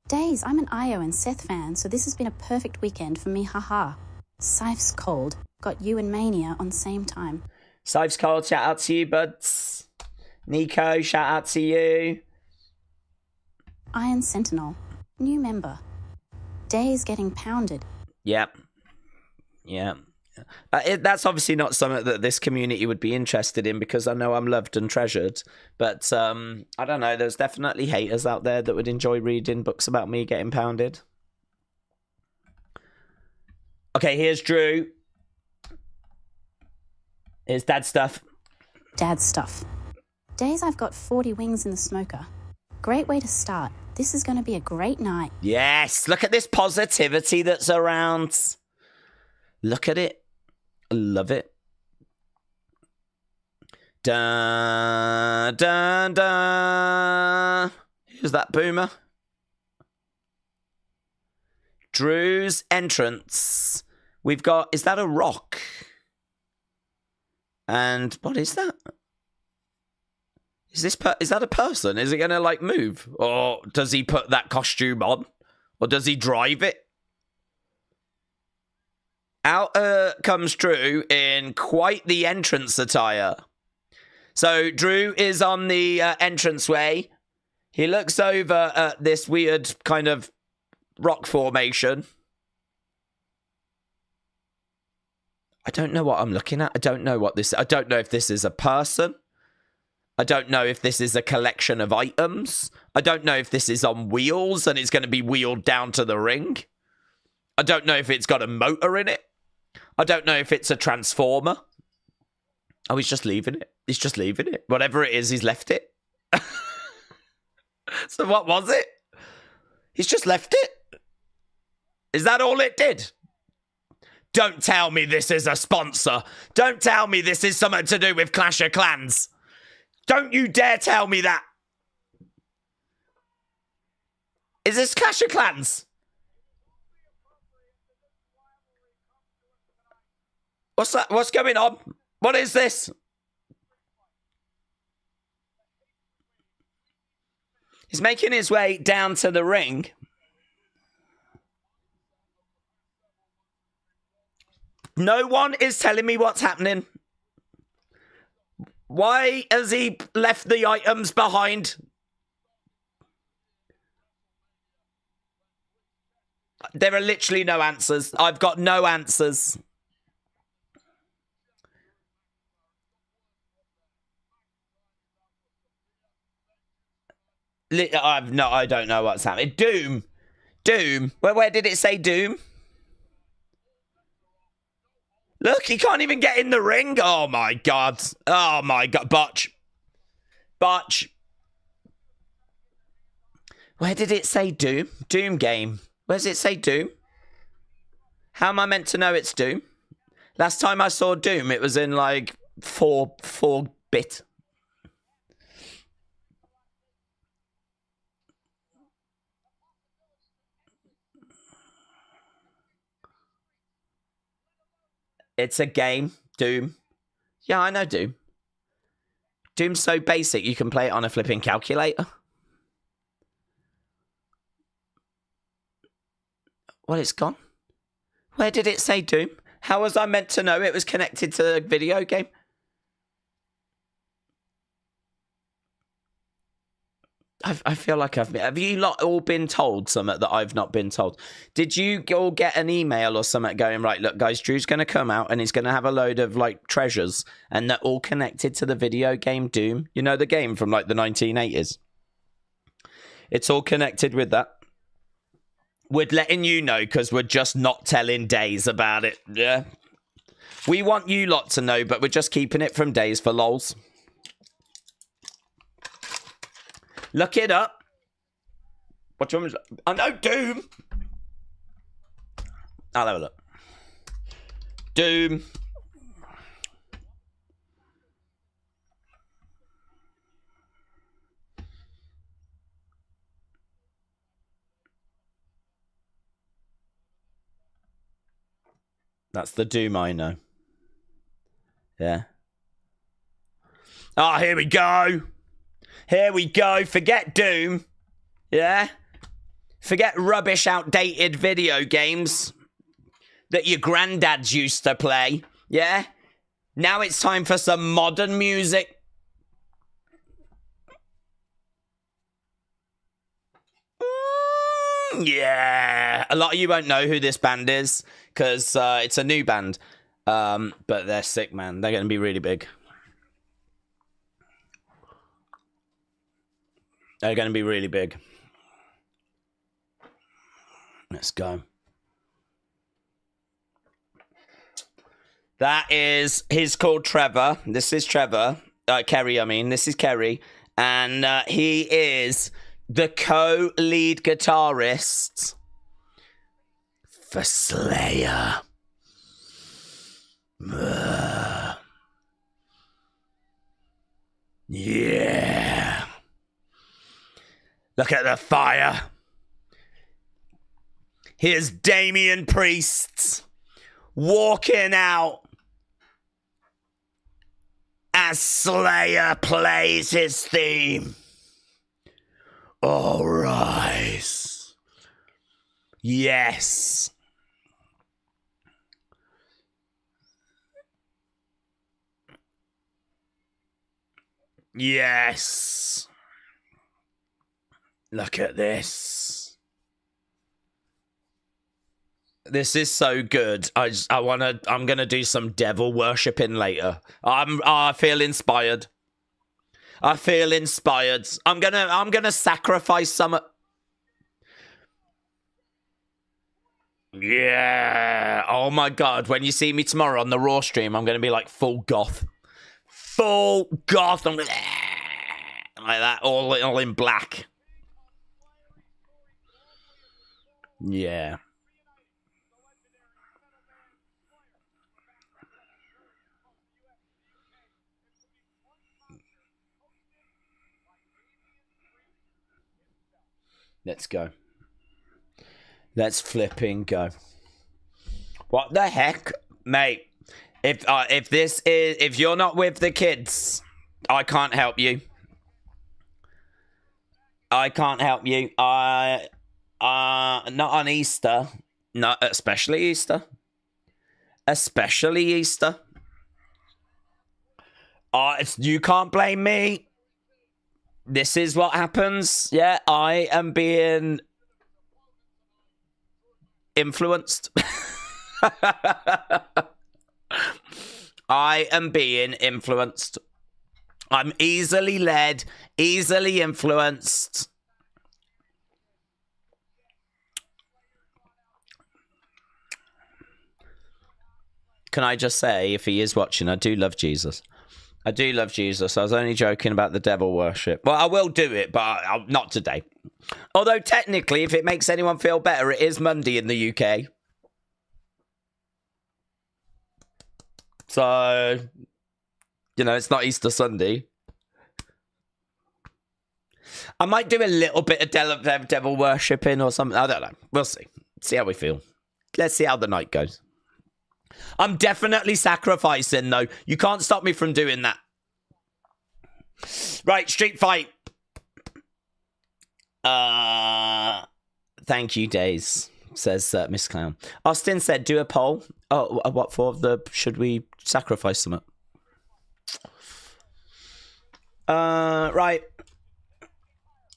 Days, I'm an Io and Seth fan, so this has been a perfect weekend for me, haha. Sife's cold. Got you and Mania on same time. Sife's cold, shout out to you, buds. Nico, shout out to you. Iron Sentinel. New member. Days getting pounded. Yep. Yeah. That's obviously not something that this community would be interested in because I know I'm loved and treasured. But I don't know. There's definitely haters out there that would enjoy reading books about me getting pounded. Okay, here's Drew. Here's Dad Stuff. Dad Stuff. Days, I've got 40 wings in the smoker. Great way to start. This is going to be a great night. Yes, look at this positivity that's around. Look at it. I love it. Dun, dun, dun. Who's that boomer? Drew's entrance. We've got, is that a rock? And what is that? Is that a person? Is it going to like move? Or does he put that costume on? Or does he drive it? Out comes Drew in quite the entrance attire. So Drew is on the entranceway. He looks over at this weird kind of rock formation. I don't know what I'm looking at. I don't know if this is a person. I don't know if this is a collection of items. I don't know if this is on wheels and it's going to be wheeled down to the ring. I don't know if it's got a motor in it. I don't know if it's a transformer. Oh, he's just leaving it. He's just leaving it. Whatever it is, he's left it. So what was it? He's just left it. Is that all it did? Don't tell me this is a sponsor. Don't tell me this is something to do with Clash of Clans. Don't you dare tell me that. Is this Clash of Clans? What's that? What's going on? What is this? He's making his way down to the ring. No one is telling me what's happening. Why has he left the items behind? There are literally no answers. I've got no answers. I don't know what's happening. Doom. Where did it say Doom? Look, he can't even get in the ring. Oh my god. Botch. Where did it say Doom? Doom game. Where does it say Doom? How am I meant to know it's Doom? Last time I saw Doom, it was in like 4-bit. It's a game, Doom. Yeah, I know Doom. Doom's so basic, you can play it on a flipping calculator. Well, it's gone. Where did it say Doom? How was I meant to know it was connected to the video game? I feel like have you lot all been told something that I've not been told? Did you all get an email or something going, right, look, guys, Drew's going to come out and he's going to have a load of, like, treasures and they're all connected to the video game Doom? You know, the game from, like, the 1980s? It's all connected with that. We're letting you know because we're just not telling Days about it, yeah? We want you lot to know, but we're just keeping it from Days for lols. Look it up. What do you want me to... I know Doom. I'll have a look. Doom. That's the Doom I know. Yeah. Ah, here we go. Here we go. Forget Doom. Yeah? Forget rubbish, outdated video games that your granddads used to play. Yeah? Now it's time for some modern music. Yeah. A lot of you won't know who this band is because it's a new band. But they're sick, man. They're going to be really big. They're going to be really big. Let's go. He's called Trevor. This is Trevor. Kerry, I mean. This is Kerry. And he is the co-lead guitarist for Slayer. Yeah. Look at the fire. Here's Damian Priest walking out as Slayer plays his theme. All rise. Yes. Yes. Look at this. This is I'm gonna do some devil worshipping later. I feel inspired. I'm gonna sacrifice some. Yeah. Oh my God. When you see me tomorrow on the Raw stream, I'm going to be like full goth. Full goth. I'm gonna, like that, all in black. Yeah. Let's go. Let's flipping go. What the heck, mate? If you're not with the kids, I can't help you. I can't help you. Not on Easter. Not especially Easter. Especially Easter. You can't blame me. This is what happens. Yeah, I am being influenced. I am being influenced. I'm easily led, easily influenced. Can I just say, if he is watching, I do love Jesus. I do love Jesus. I was only joking about the devil worship. Well, I will do it, but not today. Although, technically, if it makes anyone feel better, it is Monday in the UK. So, you know, it's not Easter Sunday. I might do a little bit of devil worshipping or something. I don't know. We'll see. See how we feel. Let's see how the night goes. I'm definitely sacrificing, though. You can't stop me from doing that. Right, Street Fight. Thank you, Days, says Miss Clown. Austin said, do a poll. Oh, what for? Should we sacrifice something? Right.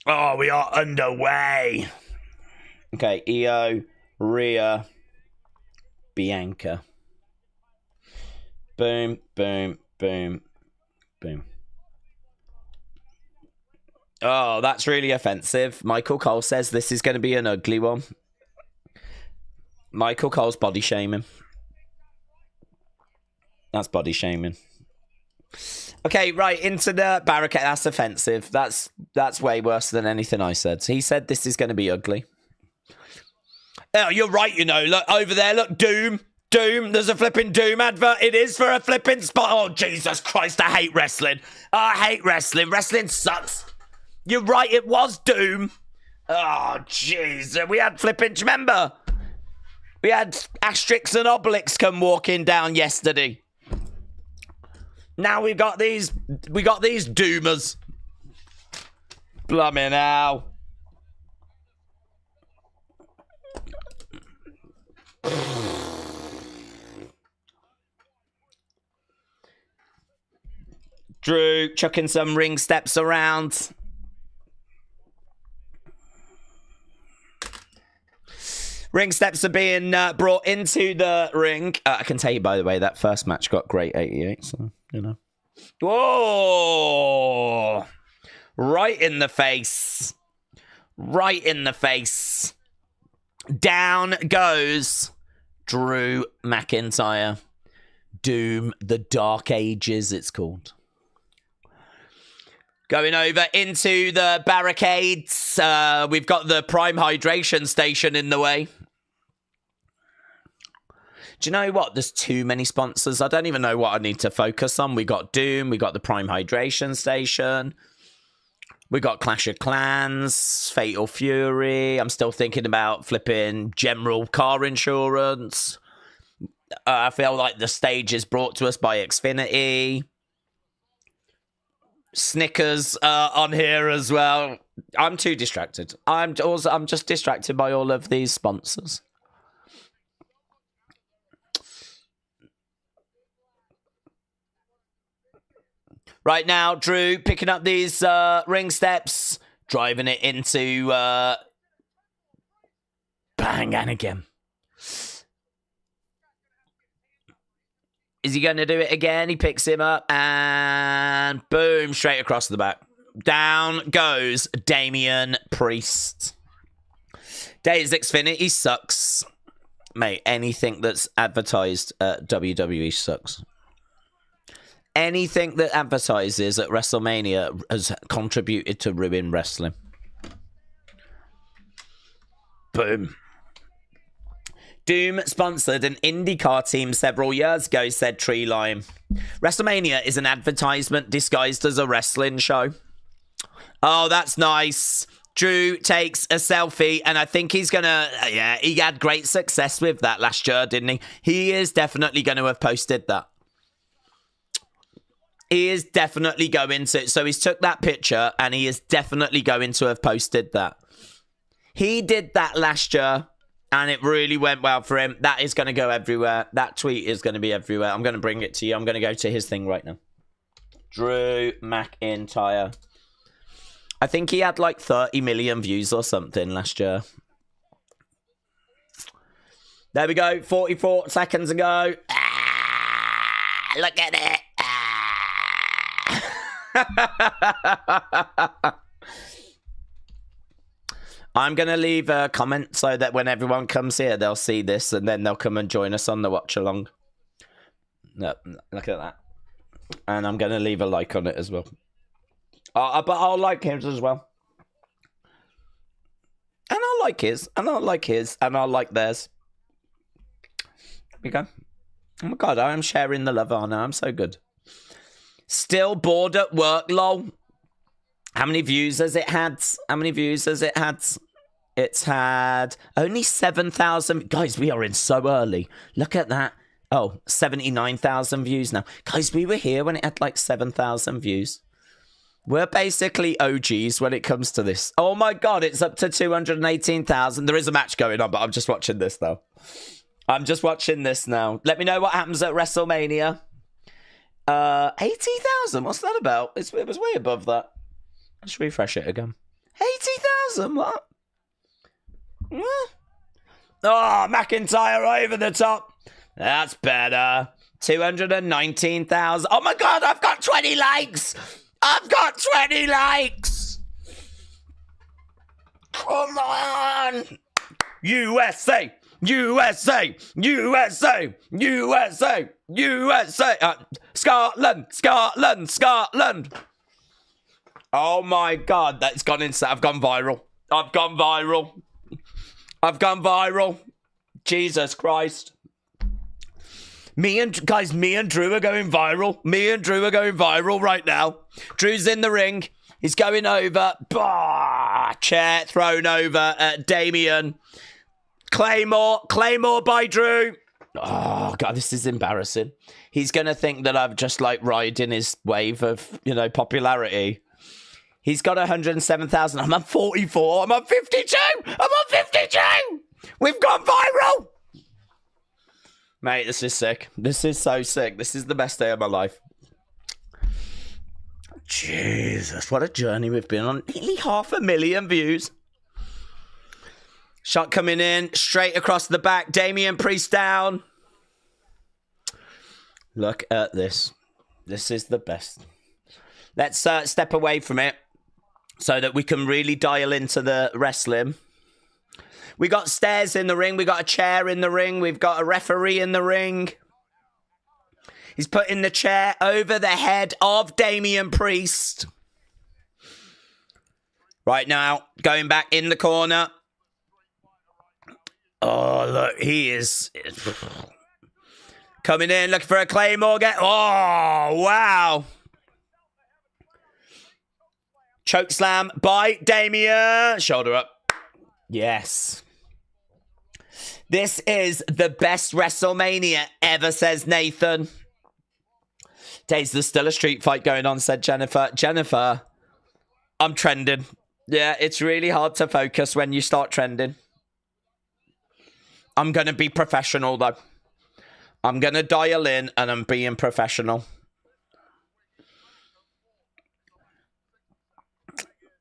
Oh, we are underway. Okay, Io, Rhea, Bianca. Boom, boom, boom, boom. Oh, that's really offensive. Michael Cole says this is going to be an ugly one. Michael Cole's body shaming. That's body shaming. Okay, right, into the barricade. That's offensive. That's way worse than anything I said. He said this is going to be ugly. Oh, you're right, you know. Look, over there, look, Doom. Doom, there's a flipping Doom advert. It is for a flipping spot. Oh, Jesus Christ, I hate wrestling. I hate wrestling. Wrestling sucks. You're right, it was Doom. Oh, jeez. We had flipping, do you remember? We had Asterix and Obelix come walking down yesterday. Now we've got these Doomers. Blimey now. Drew chucking some ring steps around. Ring steps are being brought into the ring. I can tell you, by the way, that first match got great 88, so, you know. Whoa! Right in the face. Right in the face. Down goes Drew McIntyre. Doom, the Dark Ages, it's called. Going over into the barricades. We've got the Prime Hydration Station in the way. Do you know what? There's too many sponsors. I don't even know what I need to focus on. We got Doom. We got the Prime Hydration Station. We got Clash of Clans. Fatal Fury. I'm still thinking about flipping General Car Insurance. I feel like the stage is brought to us by Xfinity. Snickers on here as well. I'm too distracted. I'm just distracted by all of these sponsors. Right now, Drew picking up these ring steps, driving it into bang and again. Is he going to do it again? He picks him up and boom, straight across the back. Down goes Damian Priest. Days Xfinity sucks. Mate, anything that's advertised at WWE sucks. Anything that advertises at WrestleMania has contributed to ruin wrestling. Boom. Doom sponsored an IndyCar team several years ago, said Tree Lime. WrestleMania is an advertisement disguised as a wrestling show. Oh, that's nice. Drew takes a selfie, and I think he's gonna, yeah, he had great success with that last year, didn't he? He is definitely going to have posted that. He is definitely going to, so he's took that picture, and he is definitely going to have posted that. He did that last year, and it really went well for him. That is going to go everywhere. That tweet is going to be everywhere. I'm going to bring it to you. I'm going to go to his thing right now. Drew McIntyre. I think he had like 30 million views or something last year. There we go. 44 seconds ago. Ah, look at it. Ah. I'm going to leave a comment so that when everyone comes here, they'll see this and then they'll come and join us on the watch along. No, look at that. And I'm going to leave a like on it as well. But I'll like his as well. And I'll like his. And I'll like his. And I'll like theirs. There we go. Oh my God, I am sharing the love, Anna. I'm so good. Still bored at work, lol. How many views has it had? How many views has it had? It's had only 7,000. Guys, we are in so early. Look at that. Oh, 79,000 views now. Guys, we were here when it had like 7,000 views. We're basically OGs when it comes to this. Oh my God, it's up to 218,000. There is a match going on, but I'm just watching this though. I'm just watching this now. Let me know what happens at WrestleMania. 80,000. What's that about? It was way above that. Let's refresh it again. 80,000. What? Oh, McIntyre over the top. That's better. 219,000. Oh my God, I've got 20 likes. I've got 20 likes. Come on. USA. USA. USA. USA. USA. Scotland. Scotland. Scotland. Oh my God, that's gone insane. I've gone viral. I've gone viral. I've gone viral. Jesus Christ. Me and Drew are going viral. Me and Drew are going viral right now. Drew's in the ring. He's going over. Bah! Chair thrown over at Damien. Claymore by Drew. Oh, God, this is embarrassing. He's going to think that I'm just like riding his wave of, popularity. He's got 107,000. I'm on 44. I'm on 52. I'm on 52. We've gone viral. Mate, this is sick. This is so sick. This is the best day of my life. Jesus, what a journey we've been on. Nearly 500,000 views. Shot coming in. Straight across the back. Damian Priest down. Look at this. This is the best. Let's step away from it so that we can really dial into the wrestling. We got stairs in the ring. We got a chair in the ring. We've got a referee in the ring. He's putting the chair over the head of Damian Priest. Right now, going back in the corner. Oh, look, he is coming in, looking for a Claymore. Oh, wow. Choke slam by Damien. Shoulder up. Yes. This is the best WrestleMania ever, says Nathan. Days, there's still a street fight going on, said Jennifer. Jennifer, I'm trending. Yeah, it's really hard to focus when you start trending. I'm going to be professional, though. I'm going to dial in and I'm being professional.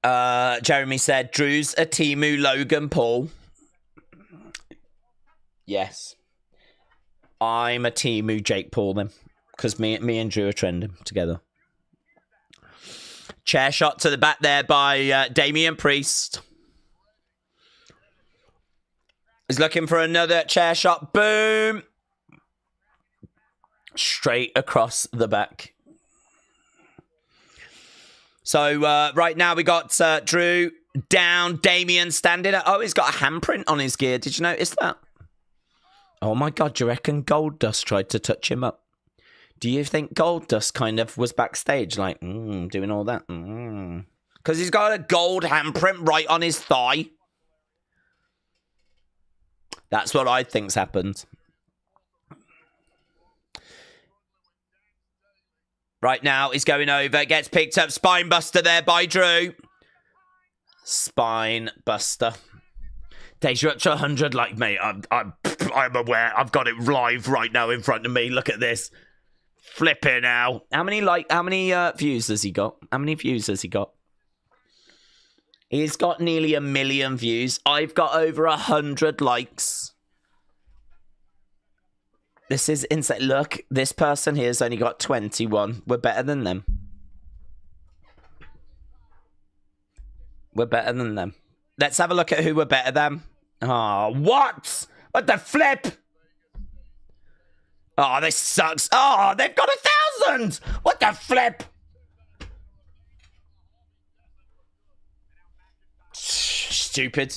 Jeremy said, Drew's a Timu Logan Paul. Yes. I'm a Timu Jake Paul then. Because me and Drew are trending together. Chair shot to the back there by Damian Priest. He's looking for another chair shot. Boom. Straight across the back. So right now we got Drew down, Damien standing up. Oh, he's got a handprint on his gear. Did you notice that? Oh my God, do you reckon Goldust tried to touch him up? Do you think Goldust kind of was backstage like, doing all that? Because he's got a gold handprint right on his thigh. That's what I think's happened. Right now, he's going over. Gets picked up. Spine buster there by Drew. Spine buster. Dave, you're up to 100. Like, mate, I'm aware. I've got it live right now in front of me. Look at this. Flipping now. How many views has he got? How many views has he got? He's got nearly 1 million views. I've got over 100 likes. This is insane. Look, this person here's only got 21. We're better than them. We're better than them. Let's have a look at who we're better than. Oh, what? What the flip? Oh, this sucks. Oh, they've got 1,000. What the flip? Stupid.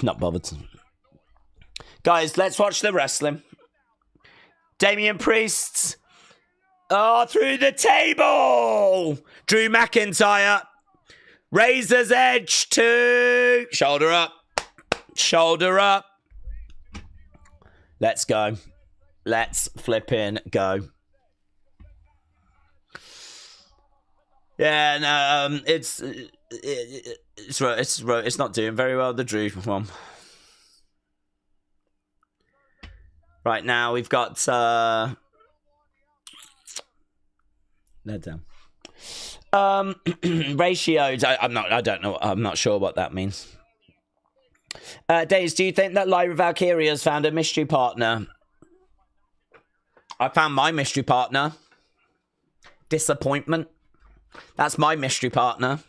Not bothered. Guys, let's watch the wrestling. Damian Priest. Oh, through the table. Drew McIntyre. Razor's Edge to shoulder up. Shoulder up. Let's go. Let's flippin' go. Yeah, no, it's not doing very well, the Drew one. Right now we've got they're down. Ratios. I'm not sure what that means. Days, do you think that Lyra Valkyria has found a mystery partner? I found my mystery partner. Disappointment. That's my mystery partner.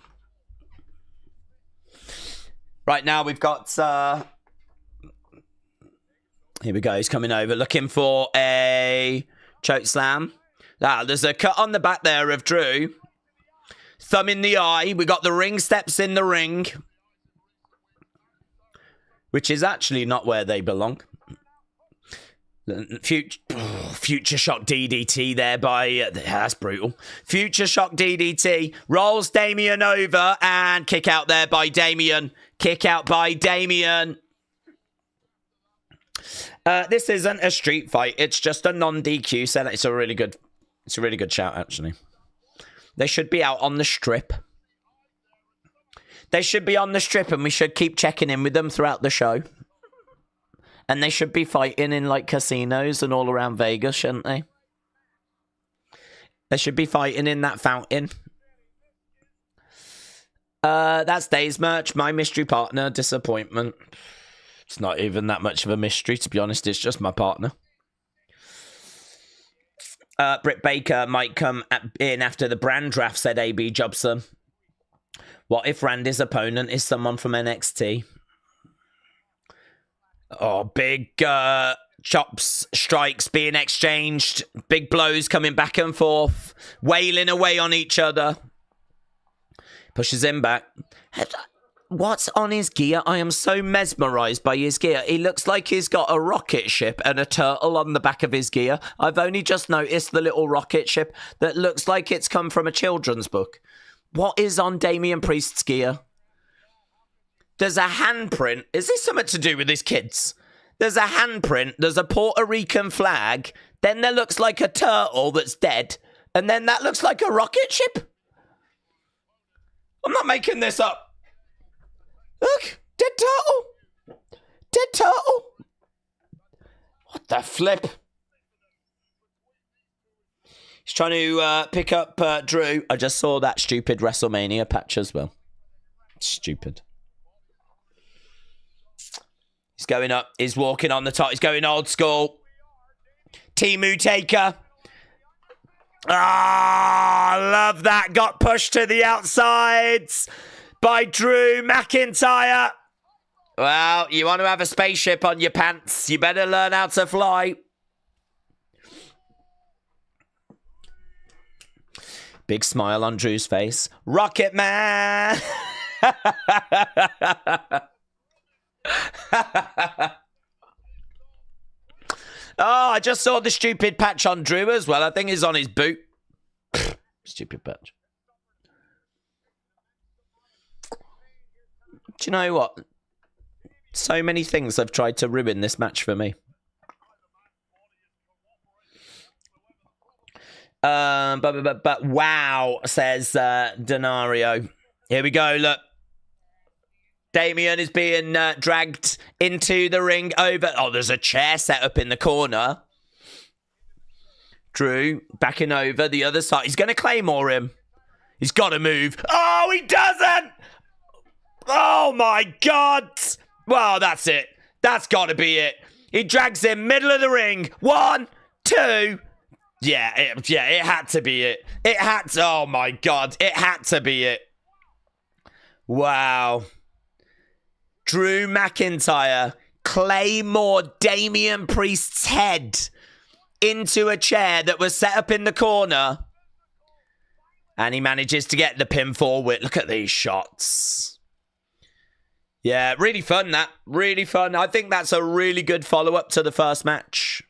Right now we've got here we go. He's coming over looking for a choke slam. Ah, there's a cut on the back there of Drew. Thumb in the eye. We got the ring steps in the ring. Which is actually not where they belong. Future Shock DDT there by... that's brutal. Future Shock DDT. Rolls Damien over and kick out there by Damien. Kick out by Damien. This isn't a street fight. It's just a non-DQ set. It's a really good shout, actually. They should be out on the strip. They should be on the strip and we should keep checking in with them throughout the show. And they should be fighting in, like, casinos and all around Vegas, shouldn't they? They should be fighting in that fountain. That's Dave's merch. My mystery partner, disappointment. It's not even that much of a mystery, to be honest. It's just my partner. Britt Baker might come in after the brand draft, said AB Jobson. What if Randy's opponent is someone from NXT? Oh, big chops, strikes being exchanged. Big blows coming back and forth. Wailing away on each other. Pushes him back. What's on his gear? I am so mesmerised by his gear. He looks like he's got a rocket ship and a turtle on the back of his gear. I've only just noticed the little rocket ship that looks like it's come from a children's book. What is on Damian Priest's gear? There's a handprint. Is this something to do with his kids? There's a handprint. There's a Puerto Rican flag. Then there looks like a turtle that's dead. And then that looks like a rocket ship. I'm not making this up. Look, dead turtle. Dead turtle. What the flip? He's trying to pick up Drew. I just saw that stupid WrestleMania patch as well. Stupid. He's going up. He's walking on the top. He's going old school. Timu Taker. Ah, love that. Got pushed to the outsides by Drew McIntyre. Well, you want to have a spaceship on your pants, you better learn how to fly. Big smile on Drew's face. Rocket Man! Oh, I just saw the stupid patch on Drew as well. I think it's on his boot. Stupid patch. Do you know what? So many things have tried to ruin this match for me. But wow, says Denario. Here we go, look. Damien is being dragged into the ring over... Oh, there's a chair set up in the corner. Drew backing over the other side. He's going to Claymore him. He's got to move. Oh, he doesn't! Oh, my God! Well, that's it. That's got to be it. He drags him middle of the ring. 1, 2... Yeah, it had to be it. It had to... Oh, my God. It had to be it. Wow. Drew McIntyre, Claymore Damian Priest's head into a chair that was set up in the corner. And he manages to get the pinfall with... Look at these shots. Yeah, really fun, that. Really fun. I think that's a really good follow-up to the first match.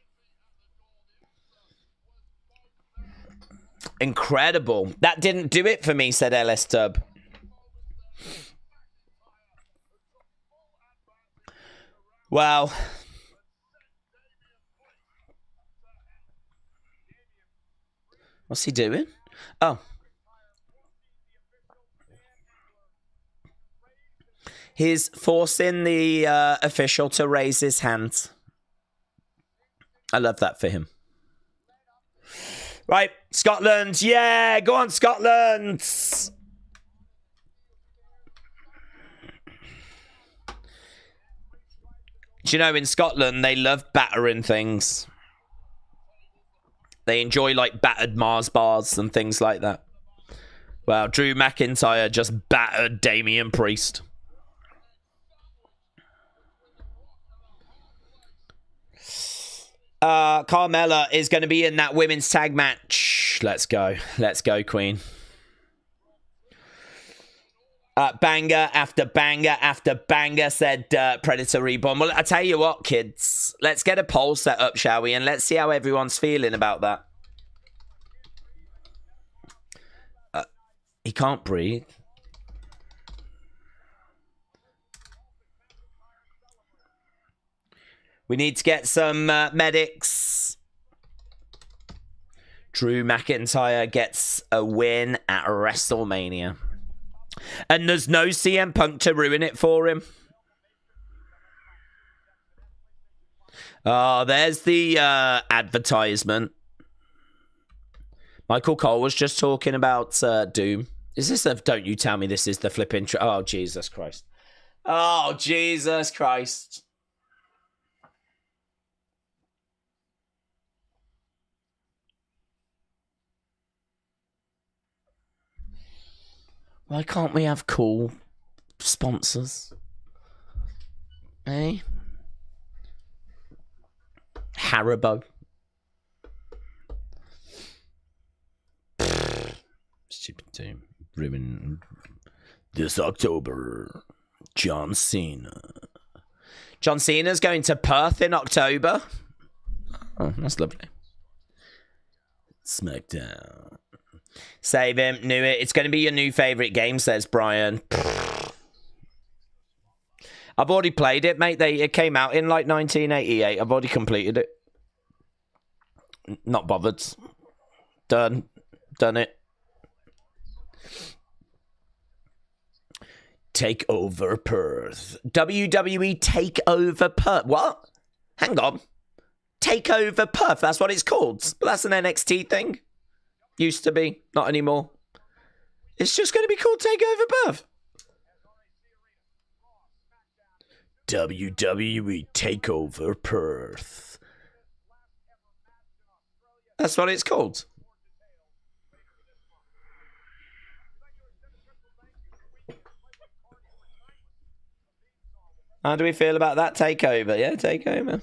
Incredible. That didn't do it for me, said LS Dub. Well, what's he doing? Oh. He's forcing the official to raise his hand. I love that for him. Right, Scotland. Yeah, go on, Scotland. Do you know, in Scotland, they love battering things. They enjoy, like, battered Mars bars and things like that. Well, Drew McIntyre just battered Damian Priest. Carmella is going to be in that women's tag match. Let's go. Let's go, Queen. Banger after banger after banger, said Predator Reborn. Well, I tell you what, kids. Let's get a poll set up, shall we? And let's see how everyone's feeling about that. He can't breathe. We need to get some medics. Drew McIntyre gets a win at WrestleMania. And there's no CM Punk to ruin it for him. Oh, there's the advertisement. Michael Cole was just talking about Doom. Is this a... Don't you tell me this is the flipping... Oh, Jesus Christ. Oh, Jesus Christ. Why can't we have cool sponsors? Eh? Haribo. Stupid team. Ruin this October. John Cena. John Cena's going to Perth in October. Oh, that's lovely. SmackDown. Save him. Knew it. It's going to be your new favourite game, says Brian. I've already played it, mate. It came out in like 1988. I've already completed it. Not bothered. Done it. Take over Perth. WWE Take Over Perth. What? Hang on. Take Over Perth. That's what it's called. But that's an NXT thing. Used to be. Not anymore. It's just going to be called Take Over Perth. WWE Take Over Perth. That's what it's called. How do we feel about that takeover? Yeah, takeover.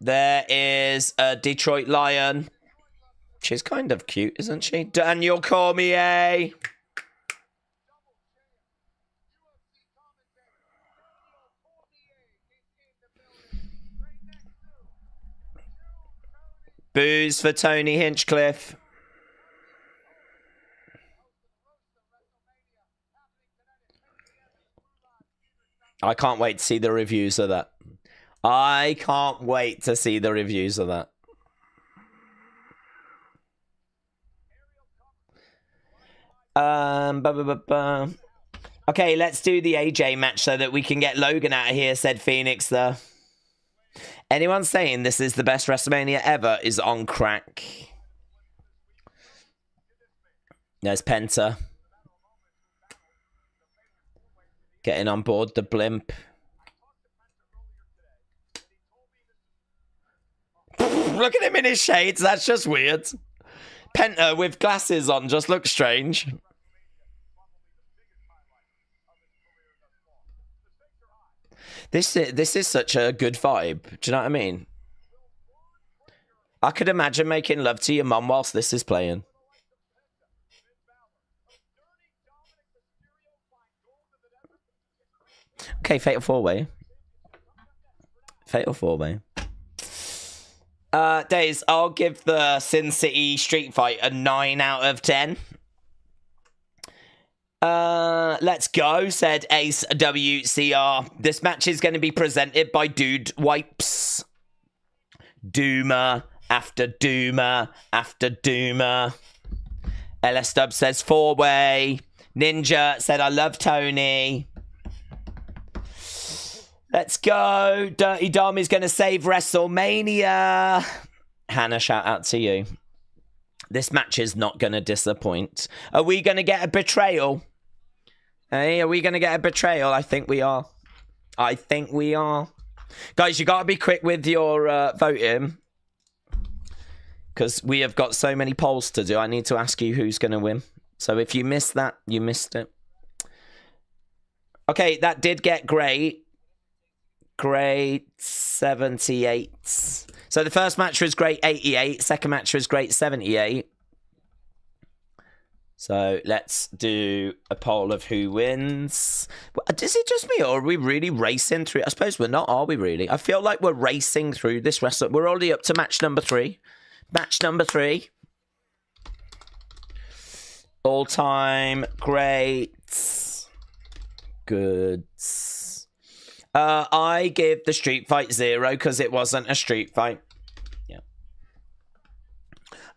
There is a Detroit Lion. She's kind of cute, isn't she? Daniel Cormier. Boos for Tony Hinchcliffe. I can't wait to see the reviews of that. I can't wait to see the reviews of that. Okay, let's do the AJ match so that we can get Logan out of here, said Phoenix, though. Anyone saying this is the best WrestleMania ever is on crack. There's Penta. Getting on board the blimp. Look at him in his shades. That's just weird. Penta with glasses on just looks strange. This is such a good vibe. Do you know what I mean? I could imagine making love to your mum whilst this is playing. Okay, Fatal 4-Way. Fatal 4-Way. Days, I'll give the Sin City Street Fight a 9 out of 10. Let's go, said Ace WCR. This match is going to be presented by Dude Wipes. Doomer after Doomer after Doomer. LS Dub says 4-Way. Ninja said I love Tony. Let's go. Dirty Dom is going to save WrestleMania. Hannah, shout out to you. This match is not going to disappoint. Are we going to get a betrayal? Hey, are we going to get a betrayal? I think we are. I think we are. Guys, you got to be quick with your voting. Because we have got so many polls to do. I need to ask you who's going to win. So if you missed that, you missed it. Okay, that did get great. Great 78. So the first match was great 88. Second match was great 78. So let's do a poll of who wins. Is it just me or are we really racing through? I suppose we're not, are we really? I feel like we're racing through this wrestling. We're already up to match number 3. Match number 3. All-time greats. Goods. I give the Street Fight 0 because it wasn't a street fight. Yeah.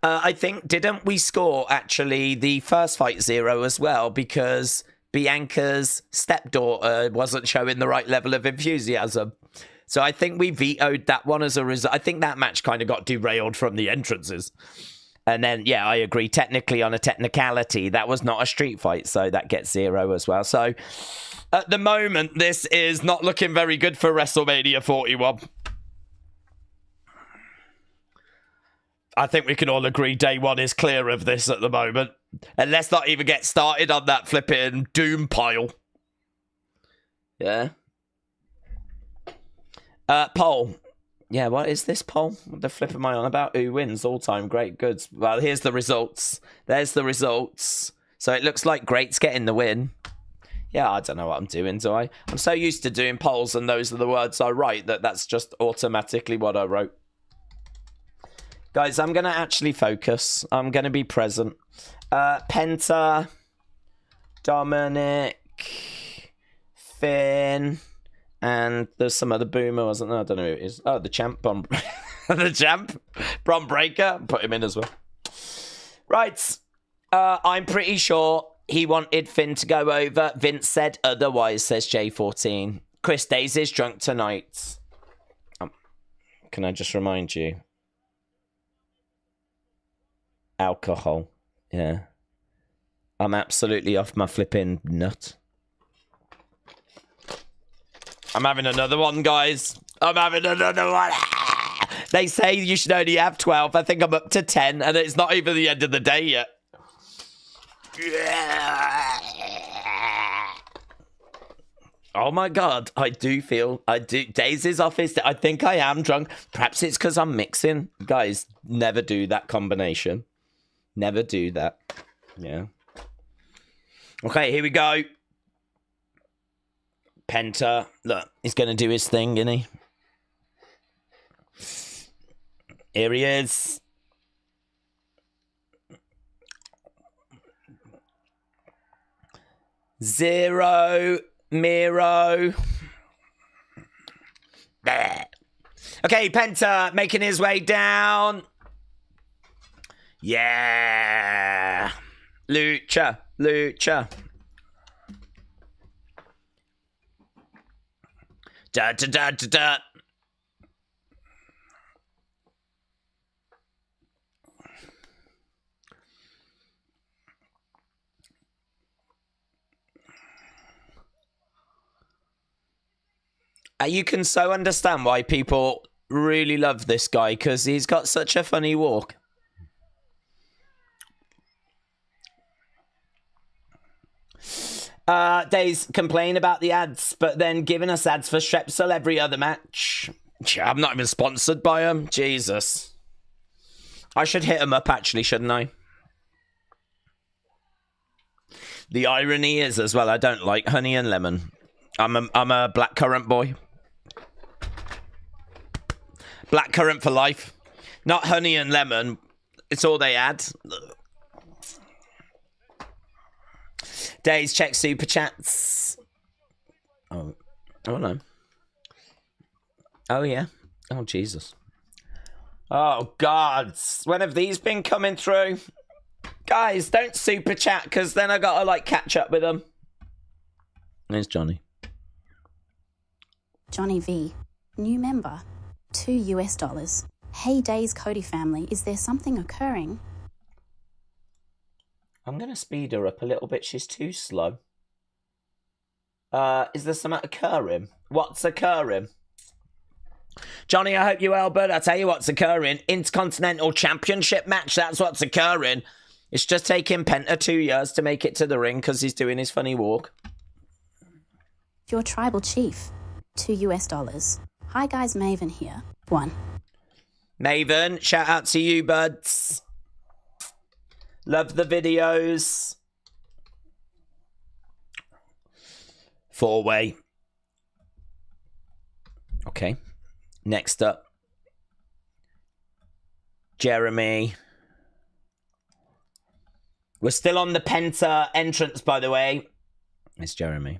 I think, didn't we score, actually, the first fight 0 as well because Bianca's stepdaughter wasn't showing the right level of enthusiasm. So I think we vetoed that one as a result. I think that match kind of got derailed from the entrances. And then, yeah, I agree. Technically, on a technicality, that was not a street fight. So that gets 0 as well. So at the moment, this is not looking very good for WrestleMania 41. I think we can all agree day one is clear of this at the moment. And let's not even get started on that flipping doom pile. Yeah. Poll. Yeah, what is this poll? What the flip am I on about? Who wins? All-time great goods. Well, here's the results. There's the results. So it looks like Great's getting the win. Yeah, I don't know what I'm doing, do I? I'm so used to doing polls and those are the words I write that that's just automatically what I wrote. Guys, I'm going to actually focus. I'm going to be present. Penta, Dominic, Finn, and there's some other boomer, wasn't there? I don't know who it is. Oh, the champ. The champ. Bron Breakker. Put him in as well. Right. I'm pretty sure he wanted Finn to go over. Vince said otherwise, says J14. Chris Days is drunk tonight. Can I just remind you? Alcohol. Yeah. I'm absolutely off my flipping nut. I'm having another one, guys. I'm having another one. They say you should only have 12. I think I'm up to 10, and it's not even the end of the day yet. Oh my God, I do. Daisy's office. I think I am drunk. Perhaps it's because I'm mixing. Guys, never do that combination. Never do that. Yeah. Okay, here we go. Penta. Look, he's going to do his thing, isn't he? Here he is. Zero. Miro. There. Okay, Penta making his way down. Yeah. Lucha. Da da da da da. You can so understand why people really love this guy, because he's got such a funny walk. Days complain about the ads, but then giving us ads for Strepsil every other match. I'm not even sponsored by them. Jesus. I should hit them up, actually, shouldn't I? The irony is, as well, I don't like honey and lemon. I'm a blackcurrant boy. Blackcurrant for life. Not honey and lemon. It's all they add. Days, check super chats. Oh no. Oh yeah. Oh Jesus. Oh God. When have these been coming through? Guys, don't super chat, because then I gotta like catch up with them. There's Johnny. Johnny V. New member. $2. Hey Days Cody family, is there something occurring? I'm going to speed her up a little bit. She's too slow. Is there something occurring? What's occurring? Johnny, I hope you're well, bud. I'll tell you what's occurring. Intercontinental Championship match, that's what's occurring. It's just taking Penta 2 years to make it to the ring because he's doing his funny walk. Your tribal chief. $2. Hi guys, Maven here. 1. Maven, shout out to you, buds. Love the videos. 4-way. Okay. Next up. Jeremy. We're still on the Penta entrance, by the way. It's Jeremy.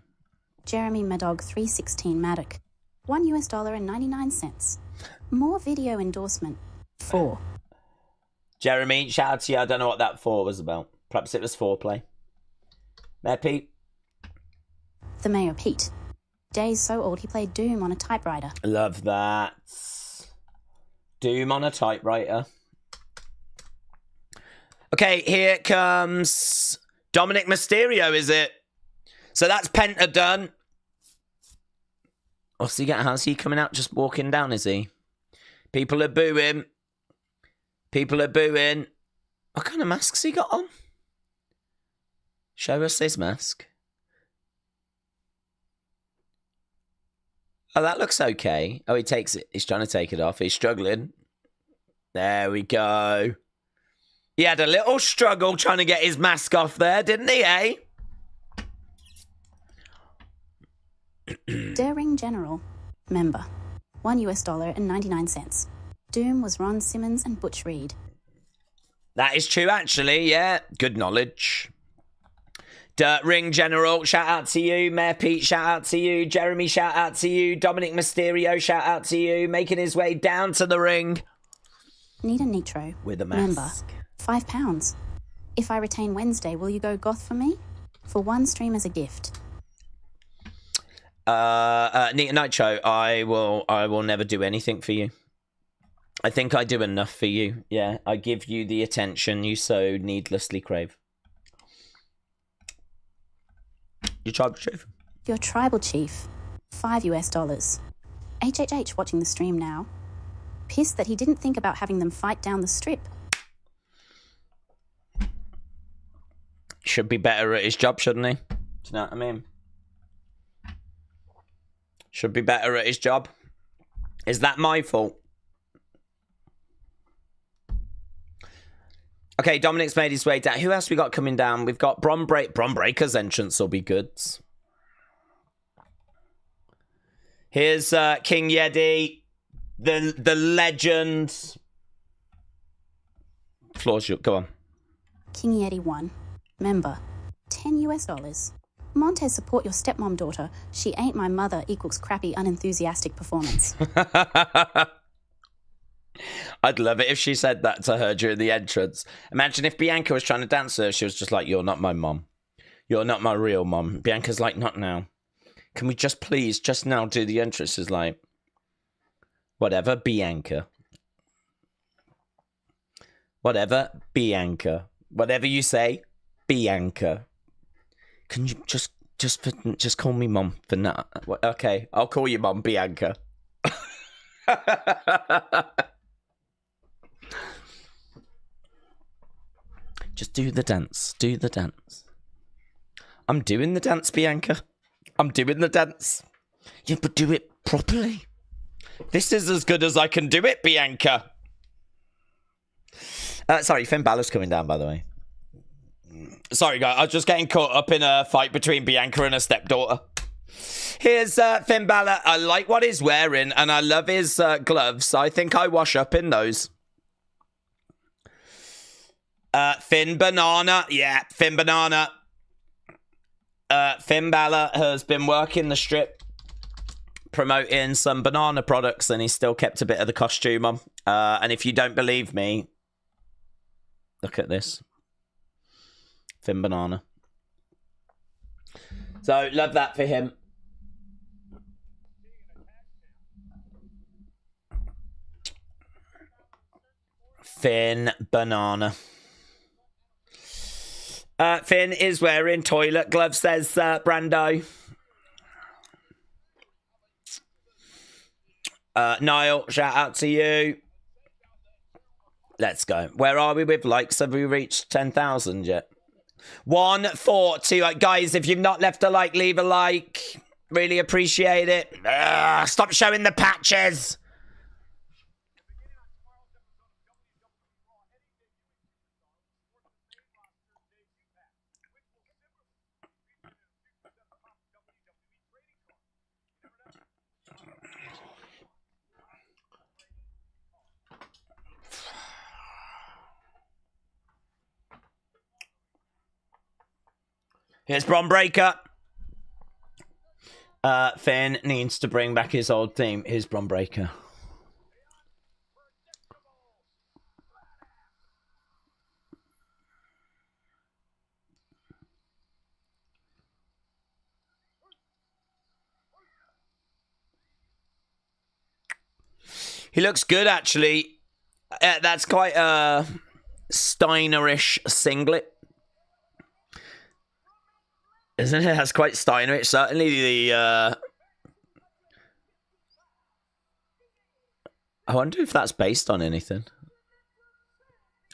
Jeremy Madog 316 Maddock. $1.99. More video endorsement. 4. Jeremy, shout out to you. I don't know what that 4 was about. Perhaps it was foreplay. Mayor Pete. The Mayor Pete. Days so old he played Doom on a typewriter. Love that. Doom on a typewriter. Okay, here comes Dominic Mysterio, is it? So that's Penta done. What's he got? How's he coming out? Just walking down, is he? People are booing. People are booing. What kind of masks he got on? Show us his mask. Oh, that looks okay. Oh, he takes it. He's trying to take it off. He's struggling. There we go. He had a little struggle trying to get his mask off there, didn't he, eh? Daring General. Member. $1.99. Doom was Ron Simmons and Butch Reed. That is true, actually, yeah. Good knowledge. Dirt Ring General, shout out to you. Mayor Pete, shout out to you. Jeremy, shout out to you. Dominic Mysterio, shout out to you. Making his way down to the ring. Nita Nitro. With a mask. Member. £5. If I retain Wednesday, will you go goth for me? For one stream as a gift. Nita Nitro, I will never do anything for you. I think I do enough for you. Yeah, I give you the attention you so needlessly crave. Your tribal chief. Your tribal chief. $5 US. HHH watching the stream now. Pissed that he didn't think about having them fight down the strip. Should be better at his job, shouldn't he? Do you know what I mean? Should be better at his job. Is that my fault? Okay, Dominic's made his way down. Who else we got coming down? We've got Bron Breaker's entrance will be good. Here's King Yeti, the legend. Floor's yours. Go on. King Yeti 1. Member. $10 US. Montez, support your stepmom daughter. She ain't my mother equals crappy, unenthusiastic performance. I'd love it if she said that to her during the entrance. Imagine if Bianca was trying to dance her, she was just like, "You're not my mom. You're not my real mom." Bianca's like, "Not now. Can we just please, just now do the entrance?" Is like, whatever, Bianca. Whatever, Bianca. Whatever you say, Bianca. Can you just call me mom for now? Okay, I'll call you mom, Bianca. Just do the dance. Do the dance. I'm doing the dance, Bianca. I'm doing the dance. Yeah, but do it properly. This is as good as I can do it, Bianca. Sorry, Finn Balor's coming down, by the way. Sorry, guys. I was just getting caught up in a fight between Bianca and her stepdaughter. Here's Finn Balor. I like what he's wearing, and I love his gloves. I think I wash up in those. Finn Banana. Yeah, Finn Banana. Finn Balor has been working the strip, promoting some banana products, and he's still kept a bit of the costume on. And if you don't believe me, look at this. Finn Banana. So, love that for him. Finn Banana. Finn is wearing toilet gloves, says Brando. Niall, shout out to you. Let's go. Where are we with likes? Have we reached 10,000 yet? 1, 4, 2. Guys, if you've not left a like, leave a like. Really appreciate it. Stop showing the patches. Here's Bron Breaker. Finn needs to bring back his old theme. Here's Bron Breaker. He looks good, actually. That's quite a Steinerish singlet. Isn't it? That's quite Steinerish. Certainly the... I wonder if that's based on anything.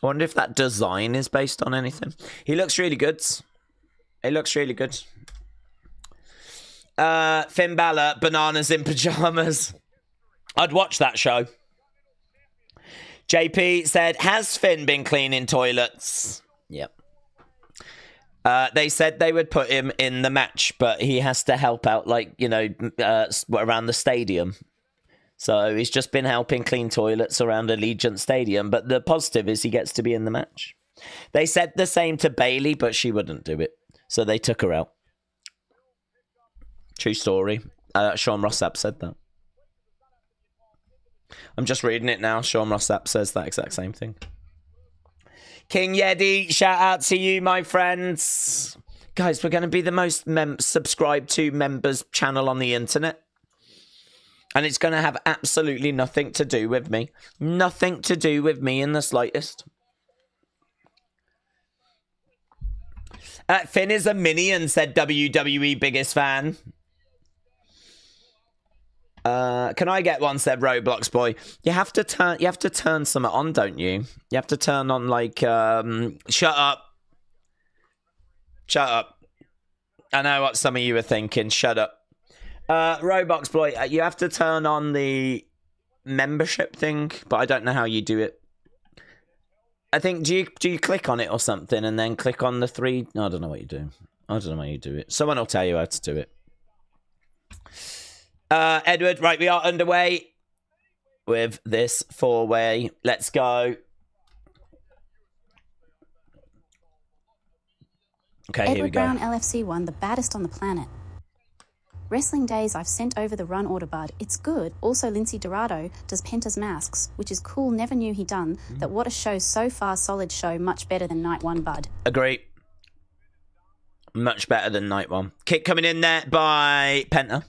I wonder if that design is based on anything. He looks really good. He looks really good. Finn Balor, bananas in pajamas. I'd watch that show. JP said, has Finn been cleaning toilets? Yep. They said they would put him in the match, but he has to help out, like, you know, around the stadium. So he's just been helping clean toilets around Allegiant Stadium. But the positive is he gets to be in the match. They said the same to Bayley, but she wouldn't do it. So they took her out. True story. Sean Rossap said that. I'm just reading it now. Sean Rossap says that exact same thing. King Yeti, shout out to you, my friends. Guys, we're going to be the most subscribed to members channel on the internet. And it's going to have absolutely nothing to do with me. Nothing to do with me in the slightest. Finn is a minion, said WWE biggest fan. Can I get one, said Roblox Boy. You have to turn something on, don't you? You have to turn on like shut up. Shut up. I know what some of you are thinking. Shut up. Roblox Boy, you have to turn on the membership thing, but I don't know how you do it. I think do you click on it or something and then click on the three? No, I don't know what you do. I don't know how you do it. Someone will tell you how to do it. Edward, right, we are underway with this 4-way. Let's go. Okay, Edward here we go. Brown LFC 1, the baddest on the planet. Wrestling Days, I've sent over the run order, bud. It's good. Also, Lindsay Dorado does Penta's masks, which is cool. Never knew he done that. What a show so far. Solid show. Much better than Night 1, bud. Agree. Much better than Night 1. Kick coming in there by Penta.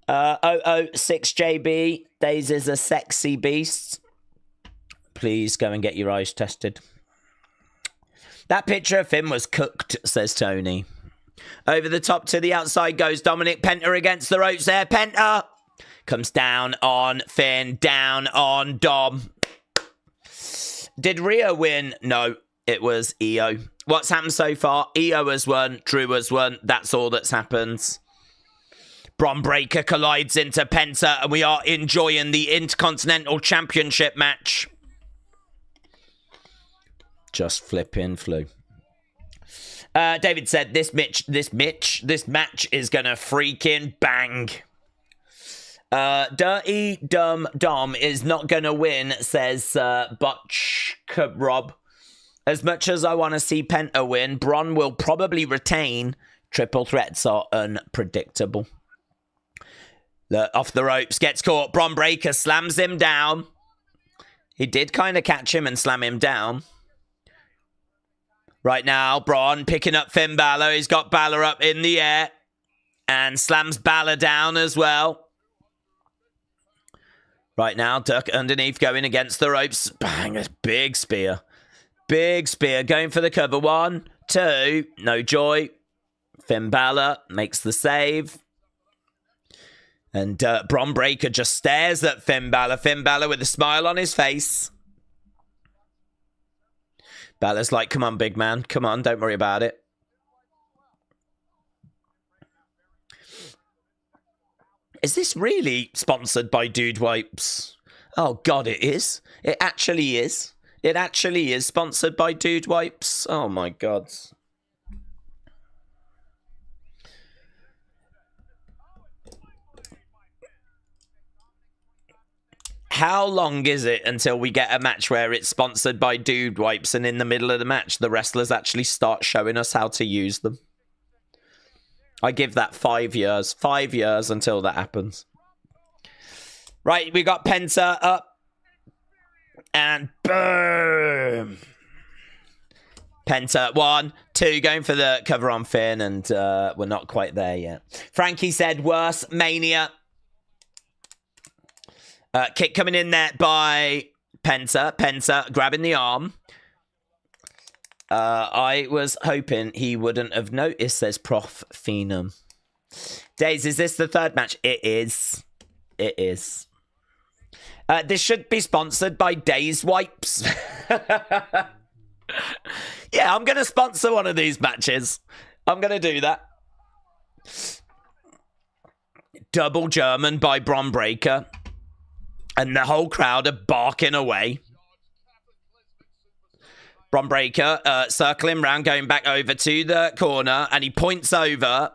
006JB. Days is a sexy beast. Please go and get your eyes tested. That picture of Finn was cooked, says Tony. Over the top to the outside goes Dominic. Penta against the ropes there. Penta comes down on Finn, down on Dom. Did Rhea win? No, it was Io. What's happened so far? Io has won, Drew has won. That's all that's happened. Bron Breakker collides into Penta, and we are enjoying the Intercontinental Championship match. Just flipping flew. David said this match is gonna freaking bang. Dirty Dumb Dom is not gonna win, says Butch Rob. As much as I want to see Penta win, Bron will probably retain. Triple threats are unpredictable. Look, off the ropes, gets caught. Bron Breakker slams him down. He did kind of catch him and slam him down. Right now, Bron picking up Finn Balor. He's got Balor up in the air. And slams Balor down as well. Right now, duck underneath, going against the ropes. Bang, a big spear. Big spear, going for the cover. 1, 2, no joy. Finn Balor makes the save. And Bron Breakker just stares at Finn Balor. Finn Balor with a smile on his face. Balor's like, come on, big man. Come on, don't worry about it. Is this really sponsored by Dude Wipes? Oh, God, it is. It actually is. It actually is sponsored by Dude Wipes. Oh, my God. How long is it until we get a match where it's sponsored by Dude Wipes and in the middle of the match the wrestlers actually start showing us how to use them? I give that 5 years. 5 years until that happens. Right, we got Penta up. And boom. Penta, 1, 2, going for the cover on Finn, and we're not quite there yet. Frankie said, worse, Mania. Kick coming in there by Penta. Penta grabbing the arm. I was hoping he wouldn't have noticed, says Prof. Phenom. Days, is this the third match? It is. It is. This should be sponsored by Days Wipes. Yeah, I'm going to sponsor one of these matches. I'm going to do that. Double German by Bron Breakker. And the whole crowd are barking away. Bron Breakker circling round, going back over to the corner. And he points over.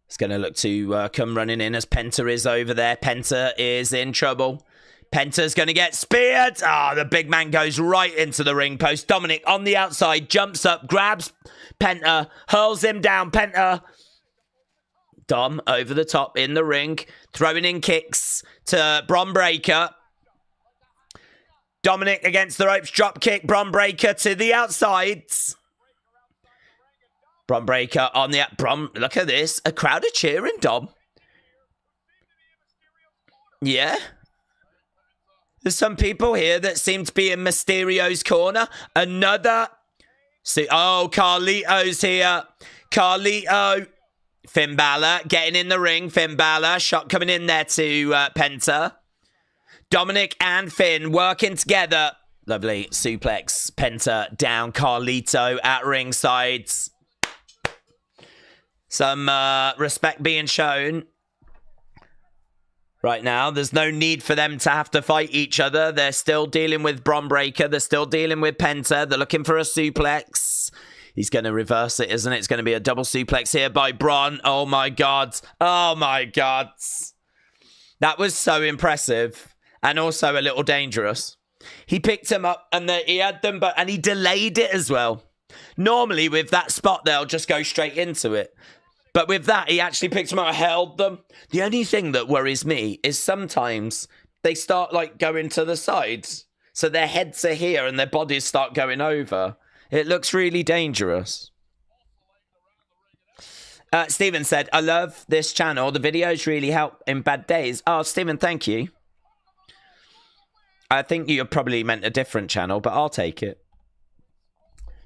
He's going to look to come running in as Penta is over there. Penta is in trouble. Penta's going to get speared. Ah, the big man goes right into the ring post. Dominic on the outside, jumps up, grabs Penta, hurls him down. Penta. Dom over the top in the ring, throwing in kicks to Bron Breakker. Dominic against the ropes, drop kick. Bron Breakker to the outsides. Bron Breakker on the... look at this. A crowd are cheering, Dom. Yeah. There's some people here that seem to be in Mysterio's corner. Another... See, oh, Carlito's here. Carlito Finn Balor getting in the ring. Finn Balor. Shot coming in there to Penta. Dominic and Finn working together. Lovely suplex. Penta down. Carlito at ringside. Some respect being shown. Right now, there's no need for them to have to fight each other. They're still dealing with Bron Breakker. They're still dealing with Penta. They're looking for a suplex. He's going to reverse it, isn't it? It's going to be a double suplex here by Bron. Oh, my God. Oh, my God. That was so impressive and also a little dangerous. He picked him up and he had them, and he delayed it as well. Normally, with that spot, they'll just go straight into it. But with that, he actually picked them up and held them. The only thing that worries me is sometimes they start like going to the sides. So their heads are here and their bodies start going over. It looks really dangerous. Stephen said, I love this channel. The videos really help in bad days. Oh, Stephen, thank you. I think you probably meant a different channel, but I'll take it.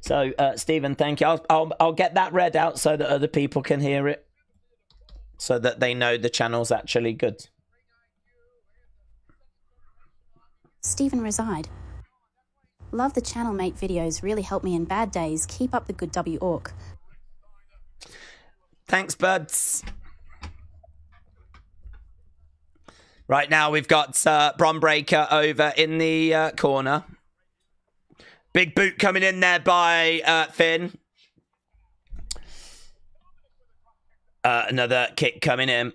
So, Stephen, thank you. I'll get that read out so that other people can hear it. So that they know the channel's actually good. Stephen Reside. Love the channel mate videos. Really help me in bad days. Keep up the good W-Orc. Thanks, buds. Right now, we've got Bron Breakker over in the corner. Big boot coming in there by Finn. Another kick coming in.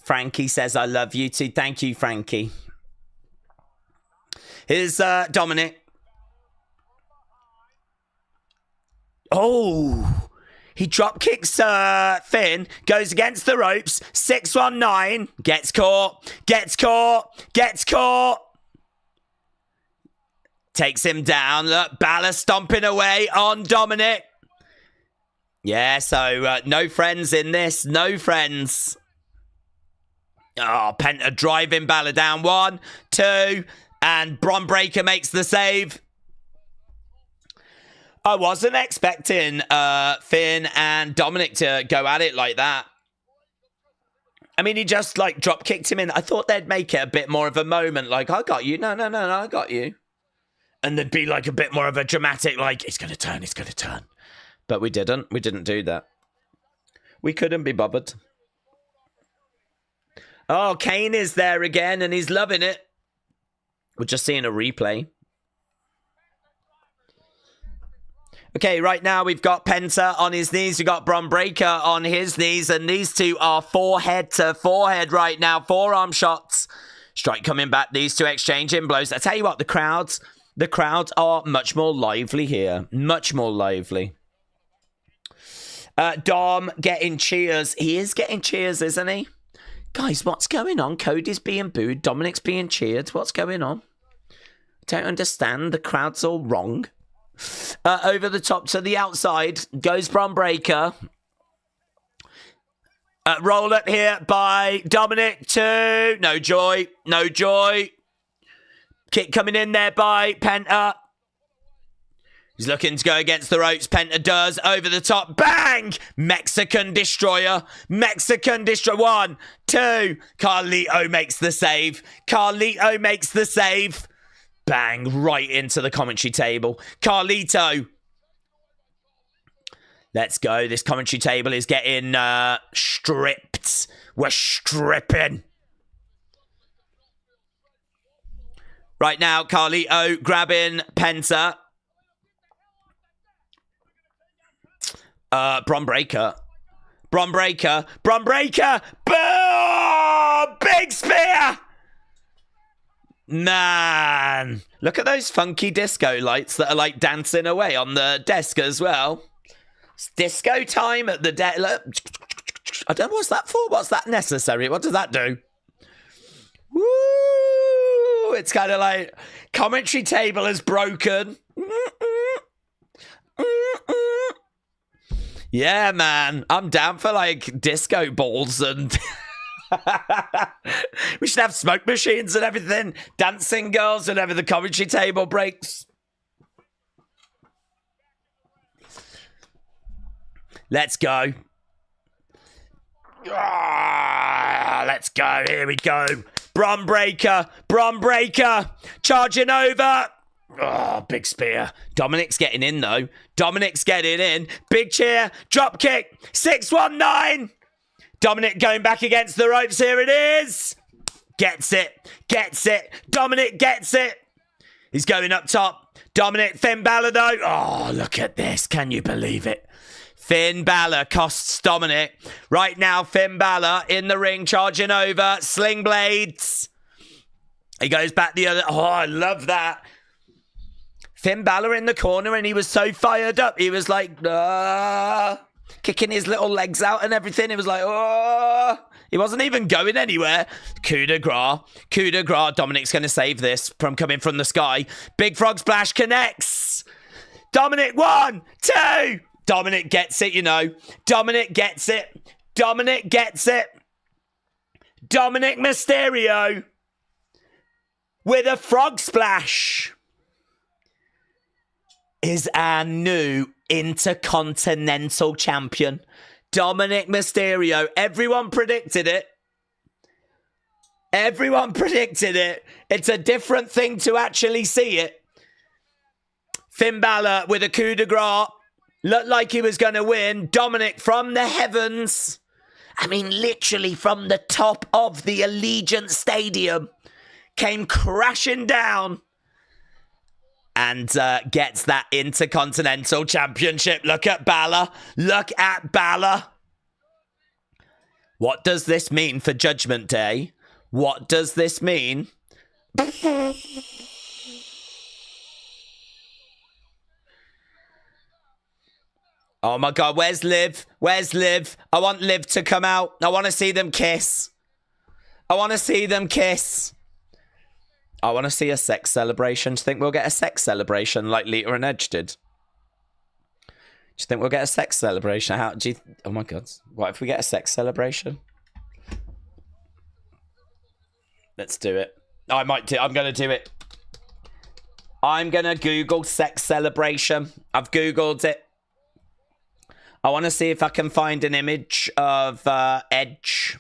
Frankie says, I love you too. Thank you, Frankie. Here's Dominic. Oh, he drop kicks Finn. Goes against the ropes. 619. Gets caught. Gets caught. Gets caught. Takes him down. Look, Balor stomping away on Dominic. Yeah, so no friends in this. No friends. Oh, Penta driving Balor down. 1, 2, and Bron Breakker makes the save. I wasn't expecting Finn and Dominic to go at it like that. I mean, he just like drop kicked him in. I thought they'd make it a bit more of a moment. Like, I got you. No, I got you. And there'd be like a bit more of a dramatic, like, it's going to turn, it's going to turn. But we didn't. We didn't do that. We couldn't be bothered. Oh, Kane is there again, and he's loving it. We're just seeing a replay. Okay, right now we've got Penta on his knees. We've got Bron Breakker on his knees, and these two are forehead to forehead right now. Forearm shots. Strike coming back. These two exchanging blows. I tell you what, the crowds are much more lively here. Much more lively. Dom getting cheers. He is getting cheers, isn't he? Guys, what's going on? Cody's being booed. Dominic's being cheered. What's going on? Don't understand. The crowd's all wrong. Over the top to the outside goes Bron Breakker. Roll up here by Dominic. 2. No joy. No joy. Kick coming in there by Penta. He's looking to go against the ropes. Penta does. Over the top. Bang! Mexican Destroyer. Mexican Destroyer. 1, 2. Carlito makes the save. Carlito makes the save. Bang. Right into the commentary table. Carlito. Let's go. This commentary table is getting stripped. We're stripping. Right now, Carlito grabbing Penta. Bron Breakker. Bron Breakker. Bron Breakker. Boom! Big spear! Man. Look at those funky disco lights that are like dancing away on the desk as well. It's disco time at the desk. I don't know what's that for. What's that necessary? What does that do? Woo! It's kind of like commentary table is broken. Yeah, man. I'm down for like disco balls and we should have smoke machines and everything. Dancing girls whenever the commentary table breaks. Let's go. Let's go. Here we go. Bron Breaker. Charging over. Oh, big spear. Dominic's getting in, though. Dominic's getting in. Big cheer. Drop kick. 619. Dominic going back against the ropes. Here it is. Gets it. Dominic gets it. He's going up top. Dominic, Finn Balor, though. Oh, look at this. Can you believe it? Finn Balor costs Dominic. Right now, Finn Balor in the ring, charging over. Sling blades. He goes back the other. Oh, I love that. Finn Balor in the corner, and he was so fired up. He was like, kicking his little legs out and everything. It was like, he wasn't even going anywhere. Coup de grace. Dominic's going to save this from coming from the sky. Big frog splash connects. Dominic, 1, 2. Dominic gets it, you know. Dominic gets it. Dominic Mysterio with a frog splash is our new Intercontinental Champion. Dominic Mysterio. Everyone predicted it. It's a different thing to actually see it. Finn Balor with a coup de grace. Looked like he was going to win. Dominic from the heavens. I mean, literally from the top of the Allegiant Stadium. Came crashing down. And gets that Intercontinental Championship. Look at Balor. What does this mean for Judgment Day? What does this mean? Oh my God, where's Liv? I want Liv to come out. I want to see them kiss. I want to see a sex celebration. Do you think we'll get a sex celebration like Lita and Edge did? Do you think we'll get a sex celebration? Oh my God. What if we get a sex celebration? Let's do it. I'm going to do it. I'm going to Google sex celebration. I've Googled it. I want to see if I can find an image of Edge.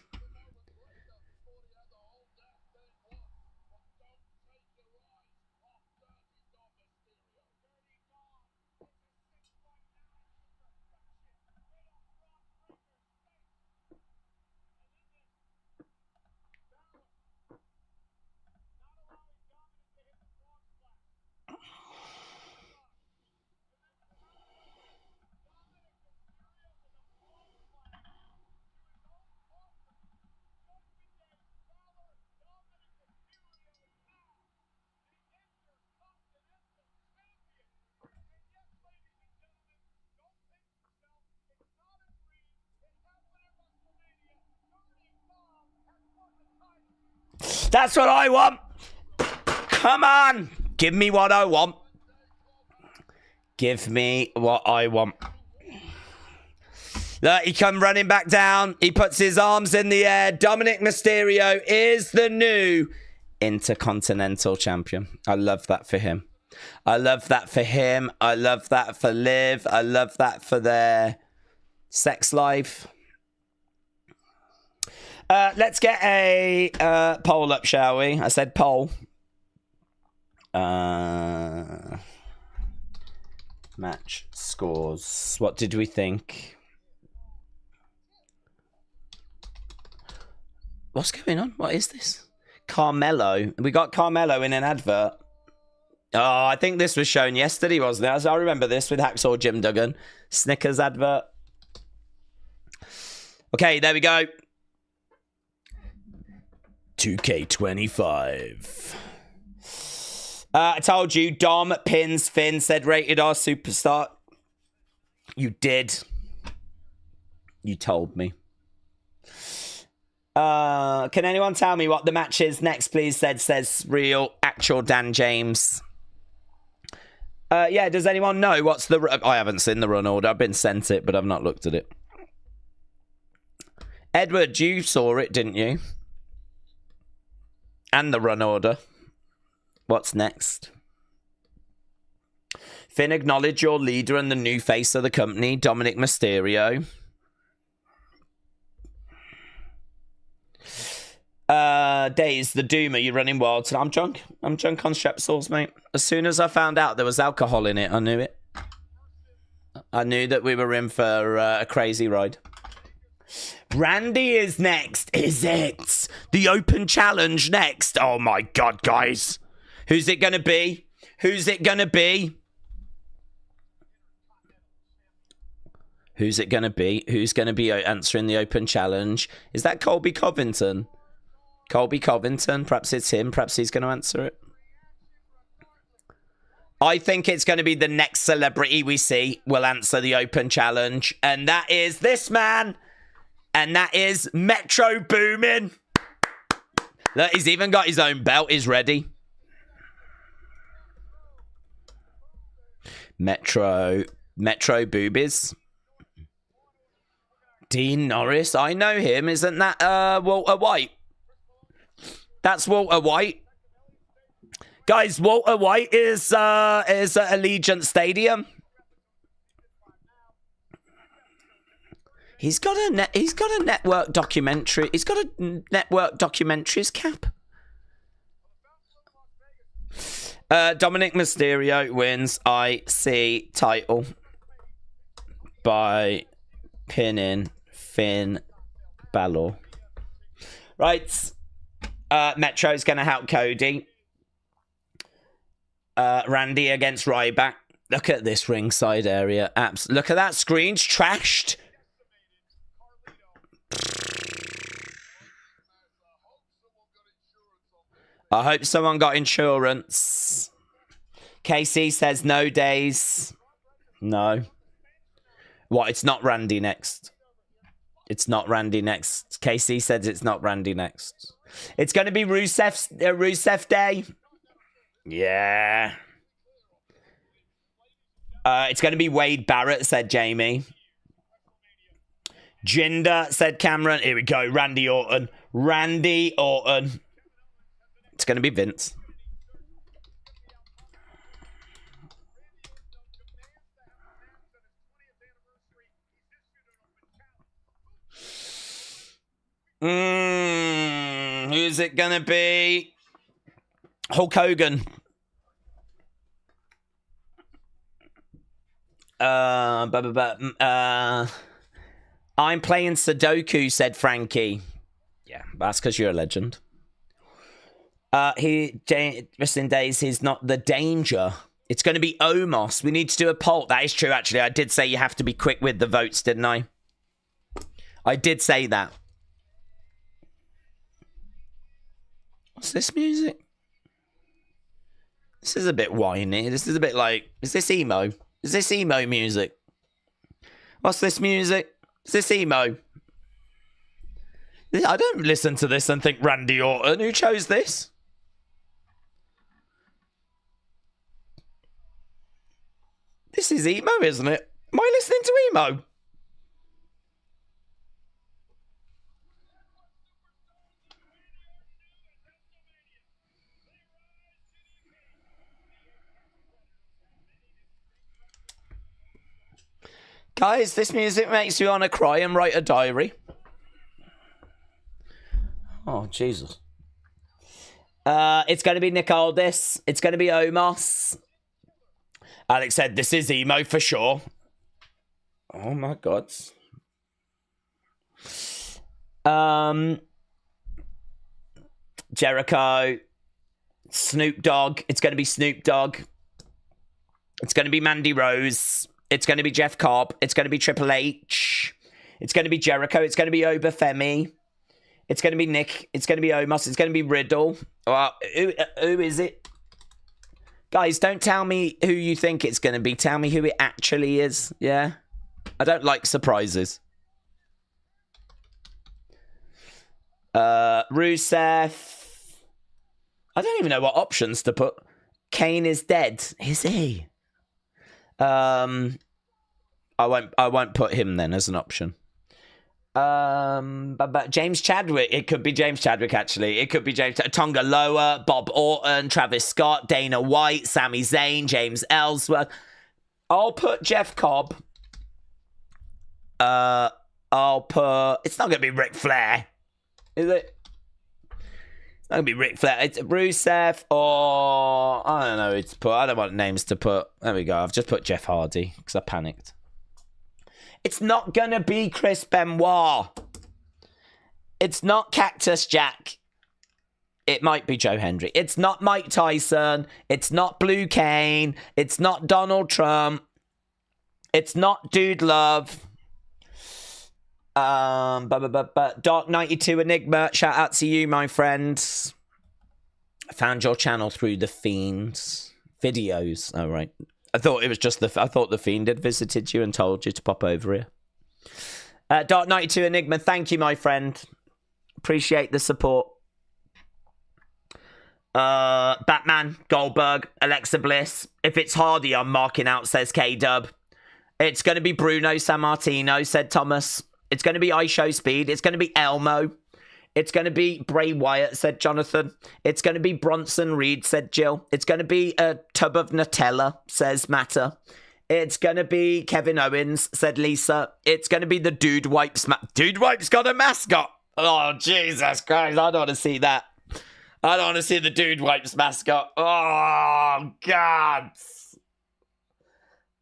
That's what I want. Come on. Give me what I want. Look, he come running back down. He puts his arms in the air. Dominic Mysterio is the new Intercontinental Champion. I love that for him. I love that for Liv. I love that for their sex life. Let's get a poll up, shall we? I said poll. Match scores. What did we think? What's going on? What is this? Carmelo. We got Carmelo in an advert. Oh, I think this was shown yesterday, wasn't it? As I remember this with Hacksaw Jim Duggan. Snickers advert. Okay, there we go. 2K25. I told you, Dom pins Finn, said rated R superstar. You did. You told me. Can anyone tell me what the match is next, please? Says real, actual Dan James. Yeah, does anyone know what's the... I haven't seen the run order. I've been sent it, but I've not looked at it. Edward, you saw it, didn't you? And the run order. What's next? Finn, acknowledge your leader and the new face of the company, Dominic Mysterio. Days, the Doomer, you're running wild. So I'm drunk. I'm drunk on Strepsils, mate. As soon as I found out there was alcohol in it, I knew it. I knew that we were in for a crazy ride. Randy is next, is it? The Open Challenge next. Oh my God, guys. Who's it going to be? Who's it going to be? Who's it going to be? Who's going to be answering the Open Challenge? Is that Colby Covington? Colby Covington? Perhaps it's him. Perhaps he's going to answer it. I think it's going to be the next celebrity we see will answer the Open Challenge. And that is this man. And that is Metro Boomin. Look, he's even got his own belt. He's ready. Metro Boobies. Dean Norris. I know him. Isn't that Walter White? That's Walter White. Guys, Walter White is at Allegiant Stadium. He's got a network documentary. He's got a network documentaries cap. Dominic Mysterio wins IC title by pinning Finn Balor. Right. Metro's going to help Cody. Randy against Ryback. Look at this ringside area. Look at that. Screen's trashed. I hope someone got insurance. KC says no days. No. What? It's not Randy next. It's not Randy next. KC says it's not Randy next. It's going to be Rusev Day. Yeah. It's going to be Wade Barrett, said Jamie. Jinder, said Cameron. Here we go. Randy Orton. Randy Orton. It's going to be Vince. Who's it going to be? Hulk Hogan. I'm playing Sudoku, said Frankie. Yeah, that's because you're a legend. Wrestling Days is not the danger. It's going to be Omos. We need to do a poll. That is true, actually. I did say you have to be quick with the votes, didn't I? I did say that. What's this music? This is a bit whiny. This is a bit like... Is this emo? Is this emo music? What's this music? Is this emo? I don't listen to this and think Randy Orton. Who chose this? This is emo, isn't it? Am I listening to emo? Guys, this music makes me want to cry and write a diary. Oh, Jesus. It's going to be Nick Aldis. It's going to be Omos. Alex said, this is emo for sure. Oh, my God. Jericho. Snoop Dogg. It's going to be Snoop Dogg. It's going to be Mandy Rose. It's going to be Jeff Cobb. It's going to be Triple H. It's going to be Jericho. It's going to be Obafemi. It's going to be Nick. It's going to be Omos. It's going to be Riddle. Who is it? Guys, don't tell me who you think it's going to be. Tell me who it actually is. Yeah? I don't like surprises. Rusev. I don't even know what options to put. Kane is dead. Is he? I won't put him then as an option. But James Chadwick. It could be James Chadwick, actually. It could be Tonga Loa, Bob Orton, Travis Scott, Dana White, Sami Zayn, James Ellsworth. I'll put Jeff Cobb. I'll put... It's not going to be Ric Flair, is it? That could be Ric Flair. It's Rusev or I don't know who to put. I don't want names to put. There we go. I've just put Jeff Hardy because I panicked. It's not gonna be Chris Benoit. It's not Cactus Jack. It might be Joe Hendry. It's not Mike Tyson. It's not Blue Kane. It's not Donald Trump. It's not Dude Love. Dark 92 Enigma. Shout out to you, my friends. I found your channel through the Fiend's videos. Oh, right. I thought it was just I thought the Fiend had visited you and told you to pop over here. Dark 92 Enigma. Thank you, my friend. Appreciate the support. Batman, Goldberg, Alexa Bliss. If it's Hardy, I'm marking out, says K-Dub. It's going to be Bruno Sammartino, said Thomas. It's going to be ISHO Speed. It's going to be Elmo. It's going to be Bray Wyatt, said Jonathan. It's going to be Bronson Reed, said Jill. It's going to be a tub of Nutella, says Matter. It's going to be Kevin Owens, said Lisa. It's going to be the Dude Wipes. Dude Wipes got a mascot. Oh, Jesus Christ. I don't want to see that. I don't want to see the Dude Wipes mascot. Oh, God.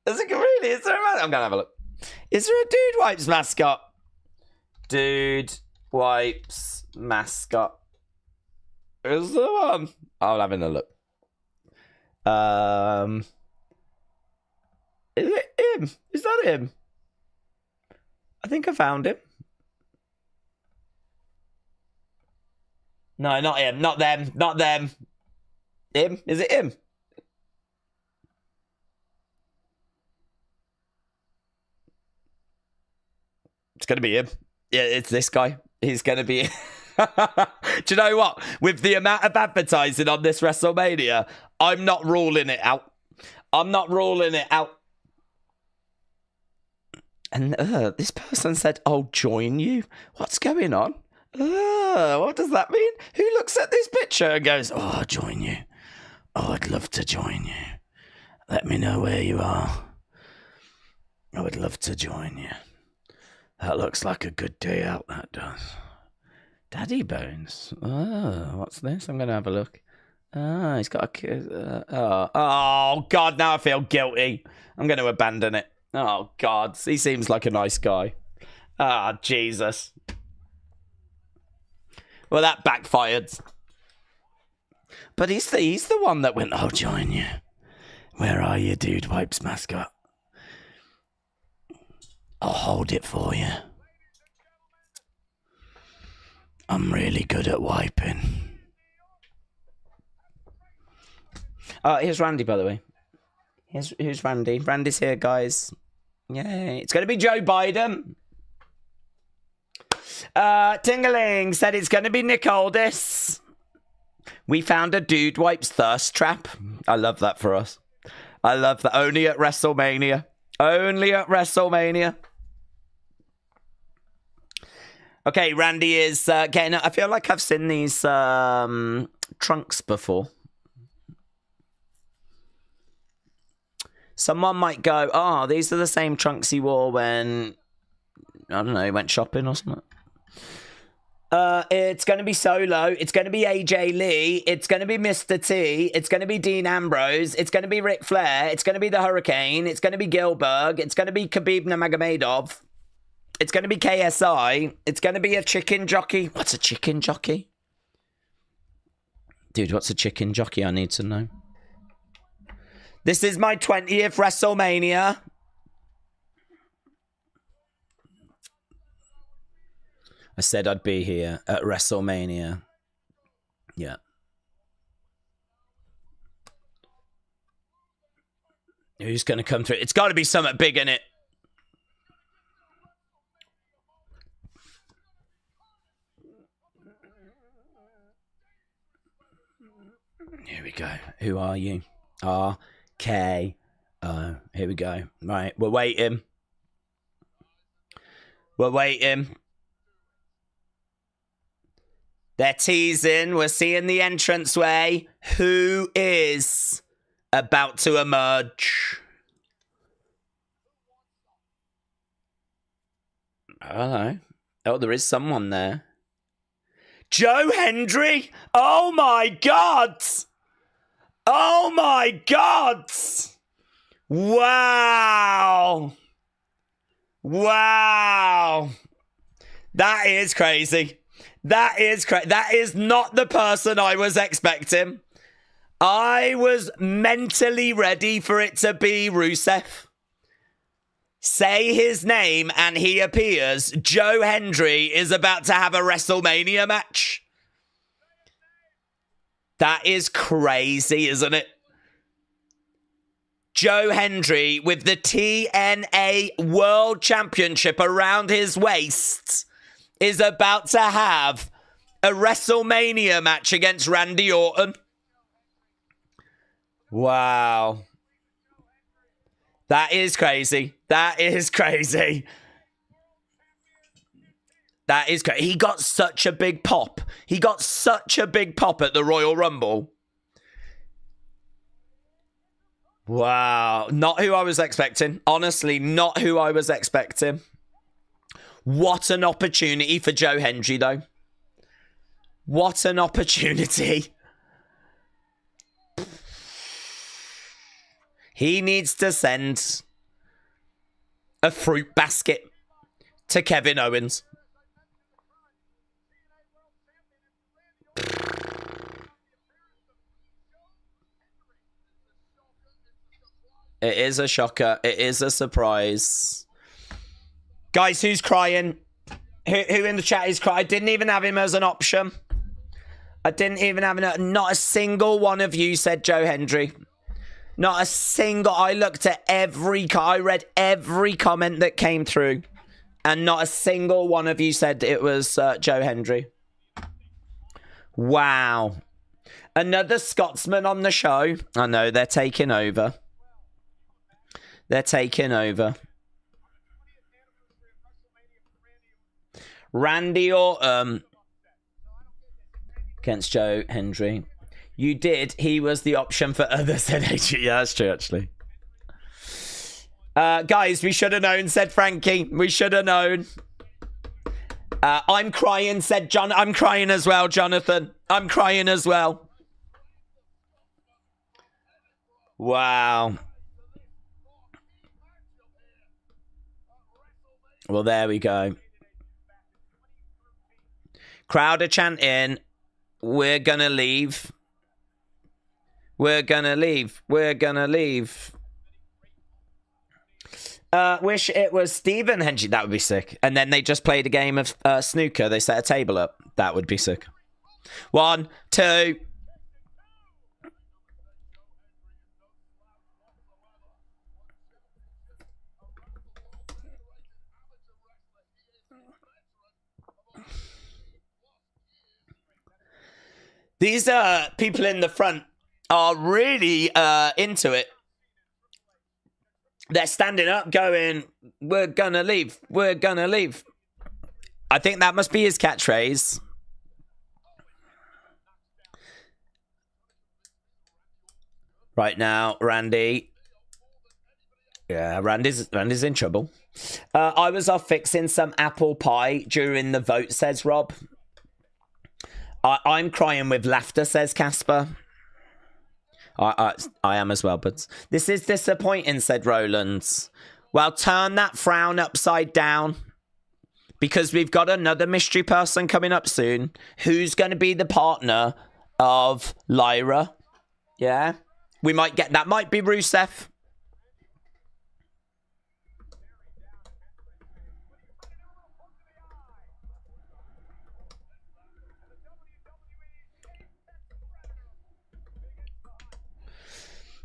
Is it really? Is there a mascot? I'm going to have a look. Is there a Dude Wipes mascot? Dude Wipes mascot. Is there one? I'm having a look. Is it him? Is that him? I think I found him. No, not him. Not them. Not them. Him? Is it him? It's going to be him. Yeah, it's this guy. He's going to be... Do you know what? With the amount of advertising on this WrestleMania, I'm not ruling it out. I'm not ruling it out. And this person said, I'll join you. What's going on? What does that mean? Who looks at this picture and goes, oh, I'll join you. Oh, I'd love to join you. Let me know where you are. I would love to join you. That looks like a good day out, that does. Daddy Bones. Oh, what's this? I'm going to have a look. Ah, he's got a kid. Oh, God, now I feel guilty. I'm going to abandon it. Oh, God. He seems like a nice guy. Ah, Jesus. Well, that backfired. But he's the one that went, I'll join you. Where are you, Dude Wipes mascot? I'll hold it for you. I'm really good at wiping. Here's Randy, by the way. Here's Randy. Randy's here, guys. Yay. It's going to be Joe Biden. Tingling said it's going to be Nick Aldis. We found a Dude Wipes thirst trap. I love that for us. I love that. Only at WrestleMania. Only at WrestleMania. Okay, Randy is getting... I feel like I've seen these trunks before. Someone might go, oh, these are the same trunks he wore when... I don't know, he went shopping or something. It's going to be Solo. It's going to be AJ Lee. It's going to be Mr. T. It's going to be Dean Ambrose. It's going to be Ric Flair. It's going to be the Hurricane. It's going to be Gilbert. It's going to be Khabib Nurmagomedov. It's going to be KSI. It's going to be a chicken jockey. What's a chicken jockey? Dude, what's a chicken jockey? I need to know. This is my 20th WrestleMania. I said I'd be here at WrestleMania. Yeah. Who's going to come through? It's got to be something big in it. Here we go. Who are you? R-K-O. Here we go. Right, we're waiting. We're waiting. They're teasing. We're seeing the entranceway. Who is about to emerge? I don't know. Oh, there is someone there. Joe Hendry? Oh my God! Oh my God! Wow! Wow! That is crazy. That is crazy. That is not the person I was expecting. I was mentally ready for it to be Rusev. Say his name and he appears. Joe Hendry is about to have a WrestleMania match. That is crazy, isn't it? Joe Hendry with the TNA World Championship around his waist is about to have a WrestleMania match against Randy Orton. Wow. That is crazy. That is crazy. That is crazy. He got such a big pop. He got such a big pop at the Royal Rumble. Wow. Not who I was expecting. Honestly, not who I was expecting. What an opportunity for Joe Hendry, though. What an opportunity. He needs to send a fruit basket to Kevin Owens. It is a shocker. It is a surprise. Guys, who's crying? Who in the chat is crying? I didn't even have him as an option. I didn't even have him. Not a single one of you said Joe Hendry. Not a single. I looked at I read every comment that came through, and not a single one of you said it was Joe Hendry. Wow. Another Scotsman on the show. I know, they're taking over. They're taking over. Randy Orton against Joe Hendry. You did. He was the option for others, said AJ. Yeah, that's true, actually. Guys, we should have known, said Frankie. We should have known. I'm crying, said John. I'm crying as well, Jonathan. I'm crying as well. Wow. Well, there we go. Crowd are chanting, we're gonna leave. We're gonna leave. We're gonna leave. Wish it was Stephen Hendry. That would be sick. And then they just played a game of snooker. They set a table up. That would be sick. 1, 2. These people in the front are really into it. They're standing up going, we're gonna leave. We're gonna leave. I think that must be his catchphrase. Right now, Randy. Yeah, Randy's in trouble. I was off fixing some apple pie during the vote, says Rob. I'm crying with laughter, says Casper. I am as well, but this is disappointing, said Roland. Well, turn that frown upside down, because we've got another mystery person coming up soon. Who's going to be the partner of Lyra? Yeah, we might get that. Might be Rusev.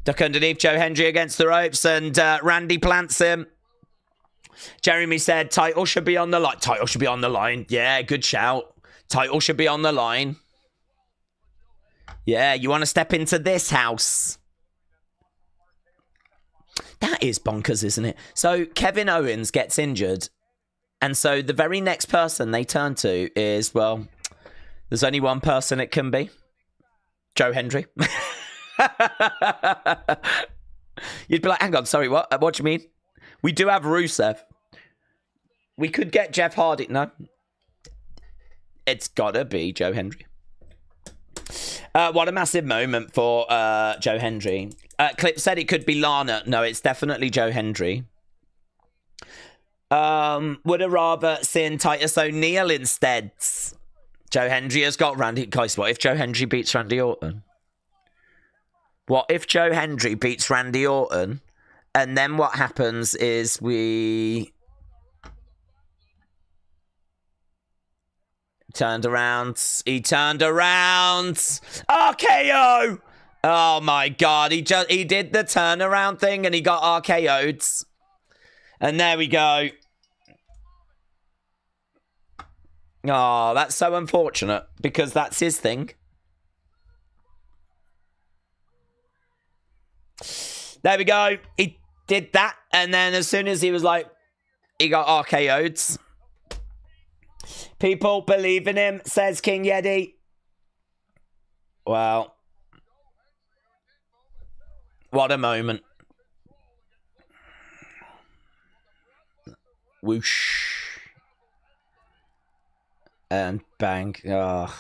Duck underneath, Joe Hendry against the ropes, and Randy plants him. Jeremy said, title should be on the line. Title should be on the line. Yeah, good shout. Title should be on the line. Yeah, you want to step into this house. That is bonkers, isn't it? So Kevin Owens gets injured, and so the very next person they turn to is, well, there's only one person it can be. Joe Hendry. You'd be like, hang on, sorry, what? What do you mean? We do have Rusev. We could get Jeff Hardy. No. It's gotta be Joe Hendry. What a massive moment for Joe Hendry. Clip said it could be Lana. No, it's definitely Joe Hendry. Would have rather seen Titus O'Neil instead. Joe Hendry has got Randy. Guys, what if Joe Hendry beats Randy Orton? What if Joe Hendry beats Randy Orton? And then what happens is we turned around. He turned around. RKO! Oh my god, he did the turnaround thing and he got RKO'd. And there we go. Oh, that's so unfortunate because that's his thing. There we go. He did that, and then as soon as he was like, he got RKO'd. People believe in him, says King Yeti. Well, what a moment. Whoosh. And bang. Oh.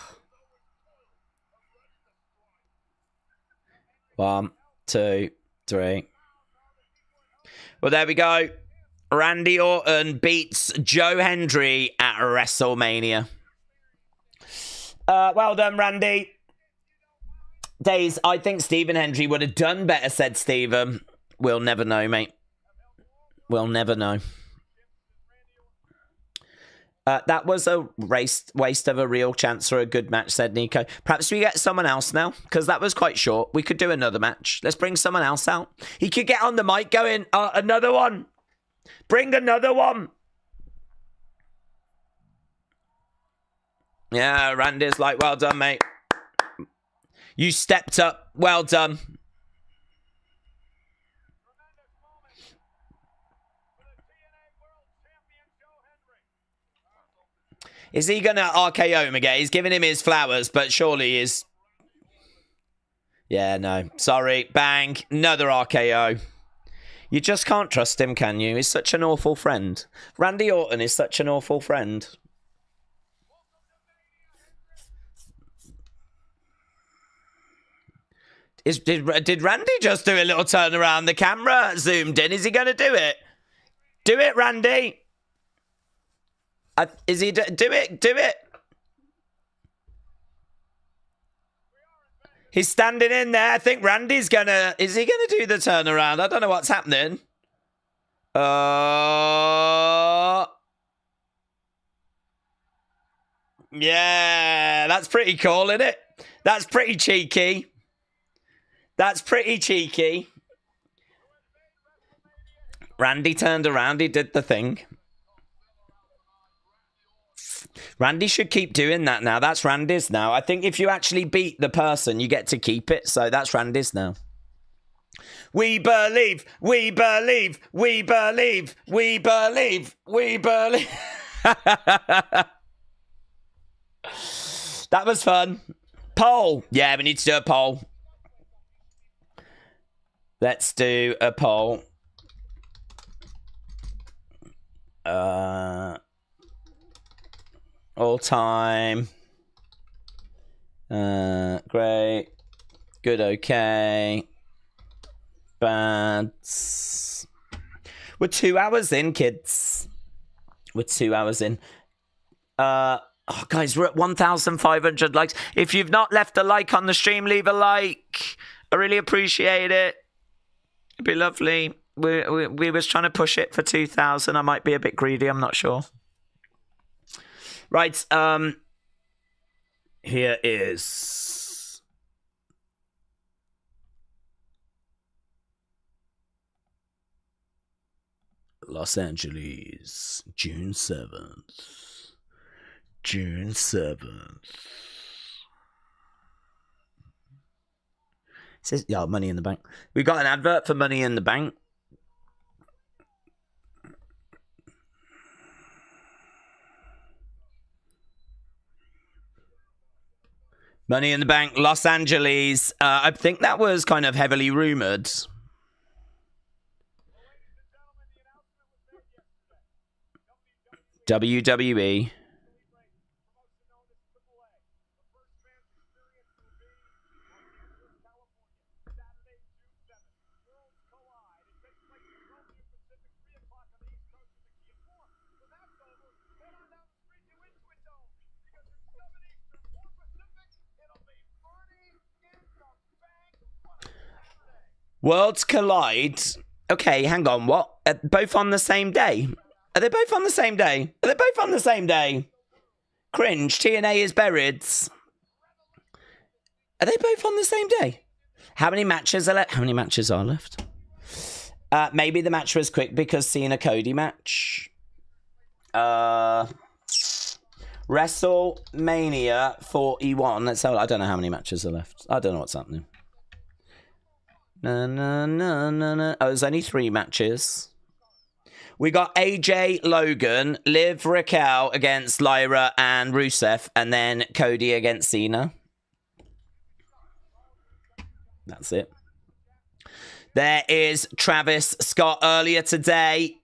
1, 2, 3. Well, there we go. Randy Orton beats Joe Hendry at WrestleMania. Well done, Randy. Days, I think Stephen Hendry would have done better, said Stephen. We'll never know, mate. We'll never know. That was a waste of a real chance for a good match, said Nico. Perhaps we get someone else now, because that was quite short. We could do another match. Let's bring someone else out. He could get on the mic going, another one. Bring another one. Yeah, Randy's like, well done, mate. You stepped up. Well done. Is he going to RKO him again? He's giving him his flowers, but surely he is. Yeah, no. Sorry. Bang. Another RKO. You just can't trust him, can you? He's such an awful friend. Randy Orton is such an awful friend. Did Randy just do a little turn around? The camera zoomed in. Is he going to do it? Do it, Randy. Is he do it? Do it. He's standing in there. I think Randy's gonna. Is he gonna do the turnaround? I don't know what's happening. Yeah, that's pretty cool, isn't it? That's pretty cheeky. That's pretty cheeky. Randy turned around. He did the thing. Randy should keep doing that now. That's Randy's now. I think if you actually beat the person, you get to keep it. So that's Randy's now. We believe, we believe, we believe, we believe, we believe. That was fun. Poll. Yeah, we need to do a poll. Let's do a poll. All time. Great. Good, okay. Bad. We're 2 hours in, kids. We're 2 hours in. Oh, guys, we're at 1,500 likes. If you've not left a like on the stream, leave a like. I really appreciate it. It'd be lovely. We was trying to push it for 2,000. I might be a bit greedy. I'm not sure. Right. Here is Los Angeles, June 7th. June 7th. It says, yeah, Money in the Bank. We got an advert for Money in the Bank. Money in the Bank, Los Angeles. I think that was kind of heavily rumored. WWE Worlds collide. Okay, hang on. What? Both on the same day? Are they both on the same day? Are they both on the same day? Cringe. TNA is buried. Are they both on the same day? How many matches are left? How many matches are left? Maybe the match was quick because Cena Cody match. WrestleMania 41. Let's have. I don't know how many matches are left. I don't know what's happening. No. Oh, there's only 3 matches. We got AJ, Logan, Liv, Raquel against Lyra and Rusev, and then Cody against Cena. That's it. There is Travis Scott earlier today.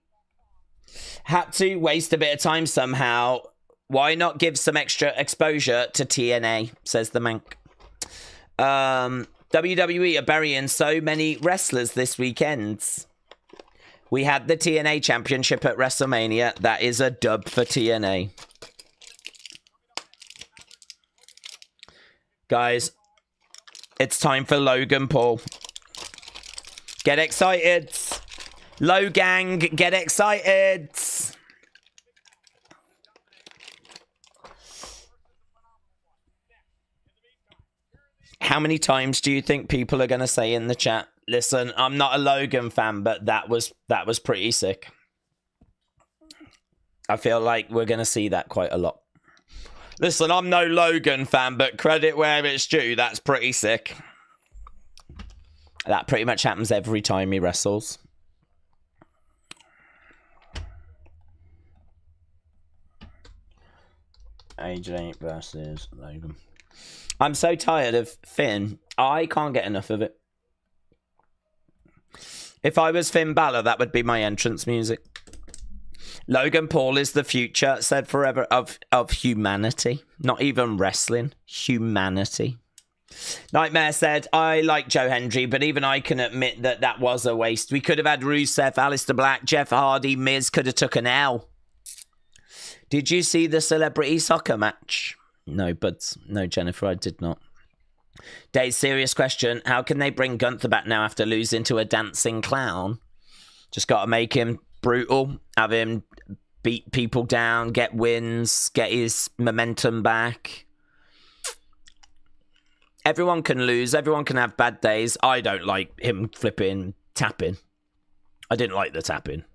Had to waste a bit of time somehow. Why not give some extra exposure to TNA, says the Mank. WWE are burying so many wrestlers this weekend. We had the TNA Championship at WrestleMania. That is a dub for TNA. Guys, it's time for Logan Paul. Get excited. Logang, get excited. How many times do you think people are going to say in the chat, listen, I'm not a Logan fan, but that was pretty sick. I feel like we're going to see that quite a lot. Listen, I'm no Logan fan, but credit where it's due. That's pretty sick. That pretty much happens every time he wrestles. AJ versus Logan. I'm so tired of Finn. I can't get enough of it. If I was Finn Balor, that would be my entrance music. Logan Paul is the future, said forever, of humanity. Not even wrestling. Humanity. Nightmare said, I like Joe Hendry, but even I can admit that that was a waste. We could have had Rusev, Aleister Black, Jeff Hardy, Miz could have took an L. Did you see the celebrity soccer match? No, but no, Jennifer, I did not. Dave's serious question. How can they bring Gunther back now after losing to a dancing clown? Just got to make him brutal, have him beat people down, get wins, get his momentum back. Everyone can lose. Everyone can have bad days. I don't like him flipping, tapping. I didn't like the tapping.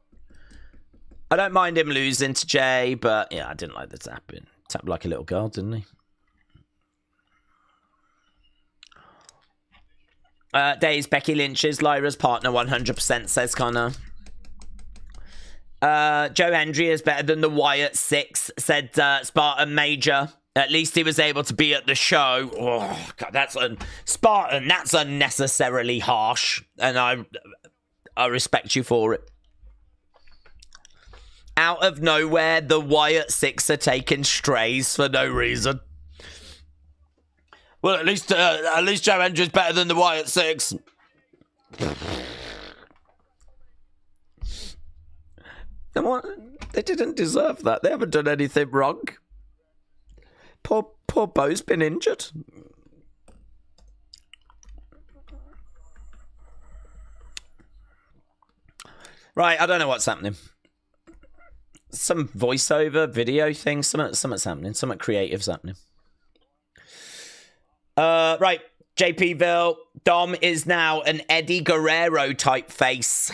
I don't mind him losing to Jay, but yeah, I didn't like the tapping. Tapped like a little girl, didn't he? Days, Becky Lynch is Lyra's partner, 100%, says Connor. Joe Hendry is better than the Wyatt 6, said Spartan Major. At least he was able to be at the show. Oh, God, that's Spartan. That's unnecessarily harsh, and I respect you for it. Out of nowhere, the Wyatt 6 are taking strays for no reason. Well, at least Joe Hendry's better than the Wyatt 6. They didn't deserve that. They haven't done anything wrong. Poor Bo's been injured. Right, I don't know what's happening. Some voiceover video thing. Something's happening. Something creative's happening. Right, JPville. Dom is now an Eddie Guerrero type face.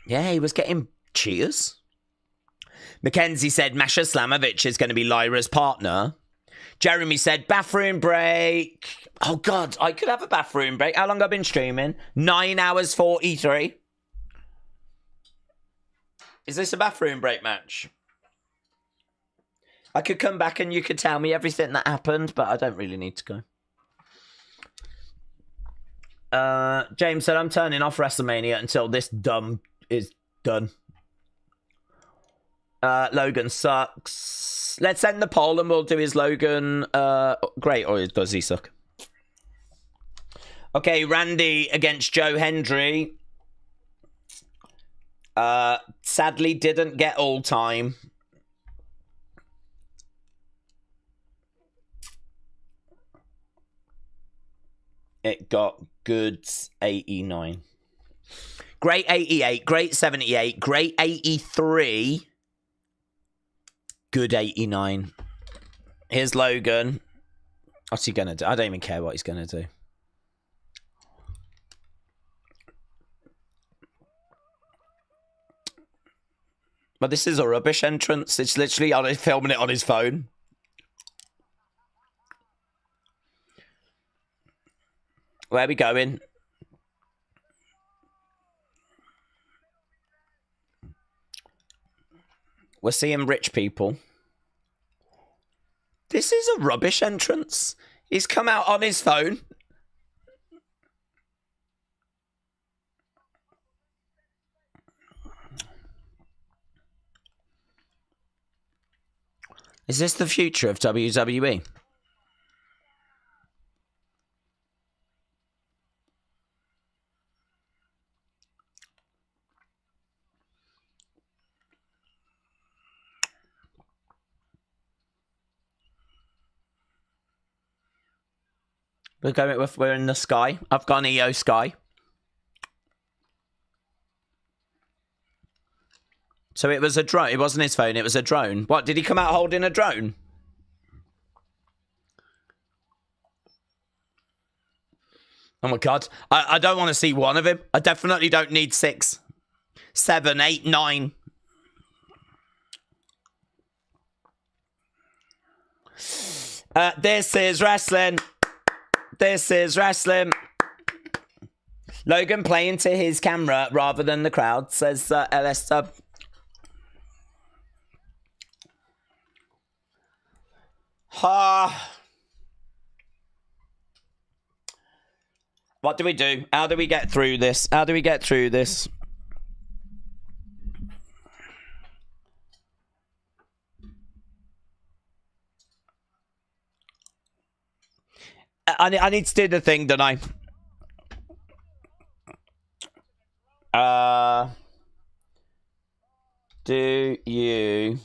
Yeah, he was getting cheers. Mackenzie said Masha Slamovich is going to be Lyra's partner. Jeremy said bathroom break. Oh, God, I could have a bathroom break. How long have I been streaming? 9 hours 43. Is this a bathroom break match? I could come back and you could tell me everything that happened, but I don't really need to go. James said, I'm turning off WrestleMania until this dumb is done. Logan sucks. Let's end the poll and we'll do his Logan great, or does he suck? Okay, Randy against Joe Hendry. Sadly didn't get all time. It got goods 89. Great 88, great 78, great 83, good 89. Here's Logan. What's he going to do? I don't even care what he's going to do. But this is a rubbish entrance. It's literally filming it on his phone. Where are we going? We're seeing rich people. This is a rubbish entrance. He's come out on his phone. Is this the future of WWE? We're in the sky. I've gone EO sky. So it was a drone. It wasn't his phone. It was a drone. What, did he come out holding a drone? Oh my God. I don't want to see one of him. I definitely don't need 6, 7, 8, 9. This is wrestling. This is wrestling. Logan playing to his camera rather than the crowd, says LS Sub. What do we do? How do we get through this? How do we get through this? I need to do the thing, don't I? Do you...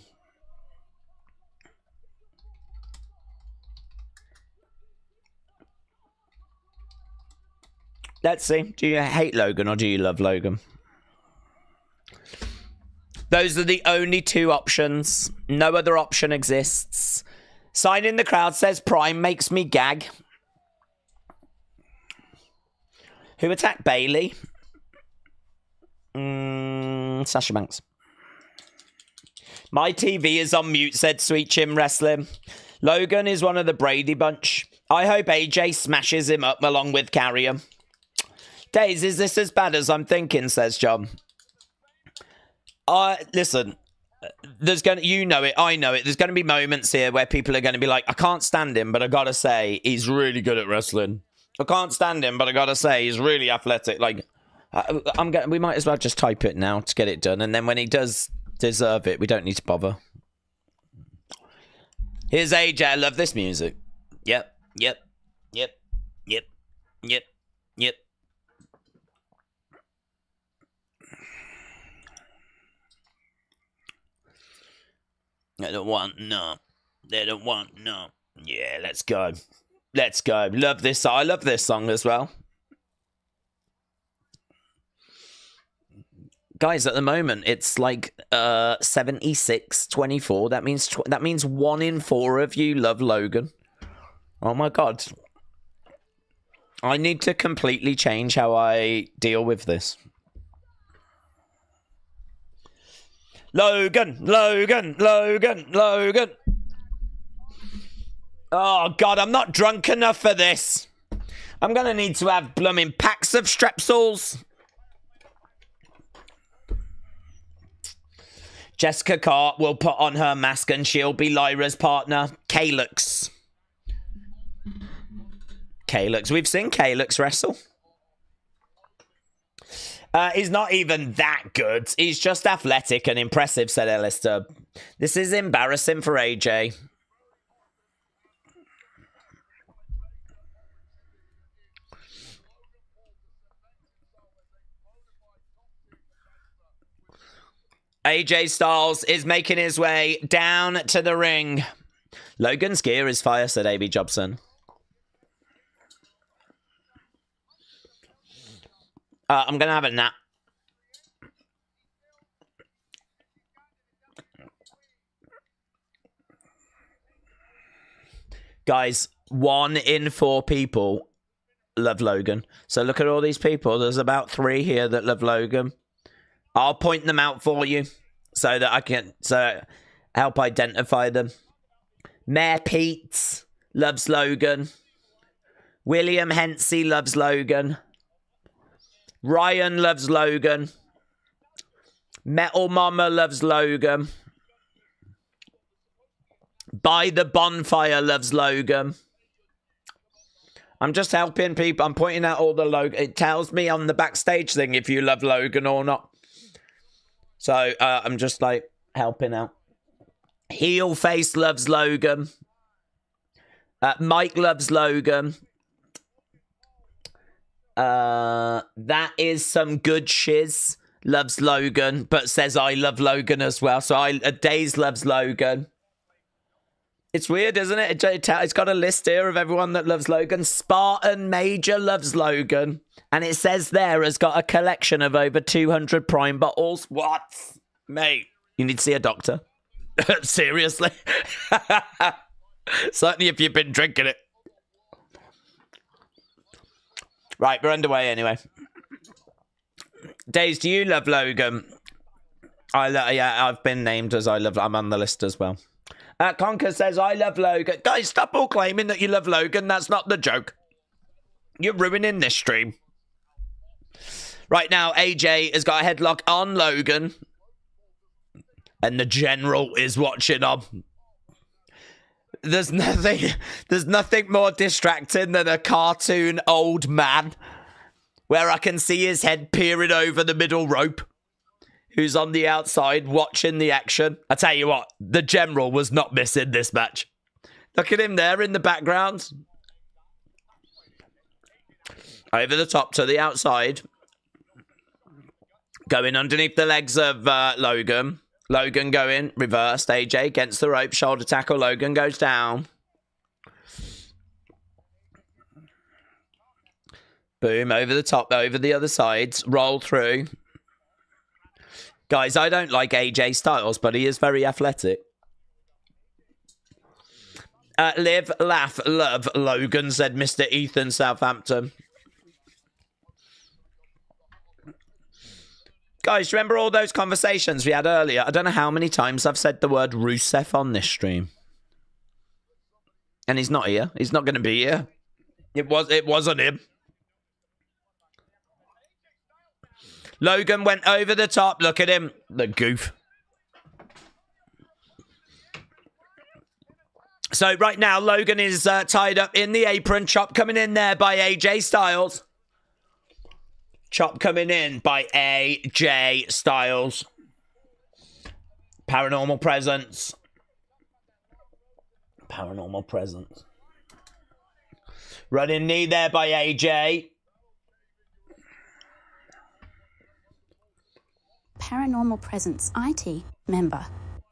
Let's see. Do you hate Logan or do you love Logan? Those are the only 2 options. No other option exists. Sign in the crowd says Prime makes me gag. Who attacked Bailey? Sasha Banks. My TV is on mute, said Sweet Chim Wrestling. Logan is one of the Brady bunch. I hope AJ smashes him up along with Carrier. Days, is this as bad as I'm thinking, says John. Listen, there's gonna, you know it, I know it. There's gonna be moments here where people are gonna be like, I can't stand him, but I gotta say he's really good at wrestling. I can't stand him, but I gotta say he's really athletic. Like, we might as well just type it now to get it done, and then when he does deserve it, we don't need to bother. Here's AJ. I love this music. Yep. They don't want no. They don't want no. Yeah, let's go. Let's go. Love this. I love this song as well. Guys, at the moment, it's like 76-24. That means 1 in 4 of you love Logan. Oh my God. I need to completely change how I deal with this. Logan. Oh, God, I'm not drunk enough for this. I'm going to need to have blooming packs of Strepsils. Jessica Carr will put on her mask and she'll be Lyra's partner, Calix. We've seen Calix wrestle. He's not even that good. He's just athletic and impressive, said Alistair. This is embarrassing for AJ. AJ Styles is making his way down to the ring. Logan's gear is fire, said AB Jobson. I'm going to have a nap. Guys, 1 in 4 people love Logan. So look at all these people. There's about 3 here that love Logan. I'll point them out for you so that I can help identify them. Mayor Pete loves Logan. William Hensey loves Logan. Ryan loves Logan. Metal Mama loves Logan. By the Bonfire loves Logan. I'm just helping people. I'm pointing out all the Logan. It tells me on the backstage thing if you love Logan or not. So I'm just like helping out. Heel Face loves Logan. Mike loves Logan. That is some good shiz. Loves Logan, but says I love Logan as well. So Days loves Logan. It's weird, isn't it? It's got a list here of everyone that loves Logan. Spartan Major loves Logan. And it says there has got a collection of over 200 Prime bottles. What? Mate, you need to see a doctor. Seriously? Certainly if you've been drinking it. Right, we're underway anyway. Days, do you love Logan? Yeah, I've been named as I'm on the list as well. Conker says, I love Logan. Guys, stop all claiming that you love Logan. That's not the joke. You're ruining this stream. Right now, AJ has got a headlock on Logan. And the General is watching on. There's nothing more distracting than a cartoon old man where I can see his head peering over the middle rope, who's on the outside watching the action. I tell you what, the General was not missing this match. Look at him there in the background. Over the top to the outside. Going underneath the legs of Logan. Logan going, reversed, AJ against the rope, shoulder tackle, Logan goes down. Boom, over the top, over the other sides, roll through. Guys, I don't like AJ Styles, but he is very athletic. Live, laugh, love, Logan, said Mr. Ethan Southampton. Guys, remember all those conversations we had earlier? I don't know how many times I've said the word Rusev on this stream. And he's not here. He's not going to be here. It wasn't him. Logan went over the top. Look at him. The goof. So right now, Logan is tied up in the apron. Chop coming in there by AJ Styles. Chop coming in by AJ Styles. Paranormal presence. Paranormal presence. Running knee there by AJ. Paranormal Presence IT member.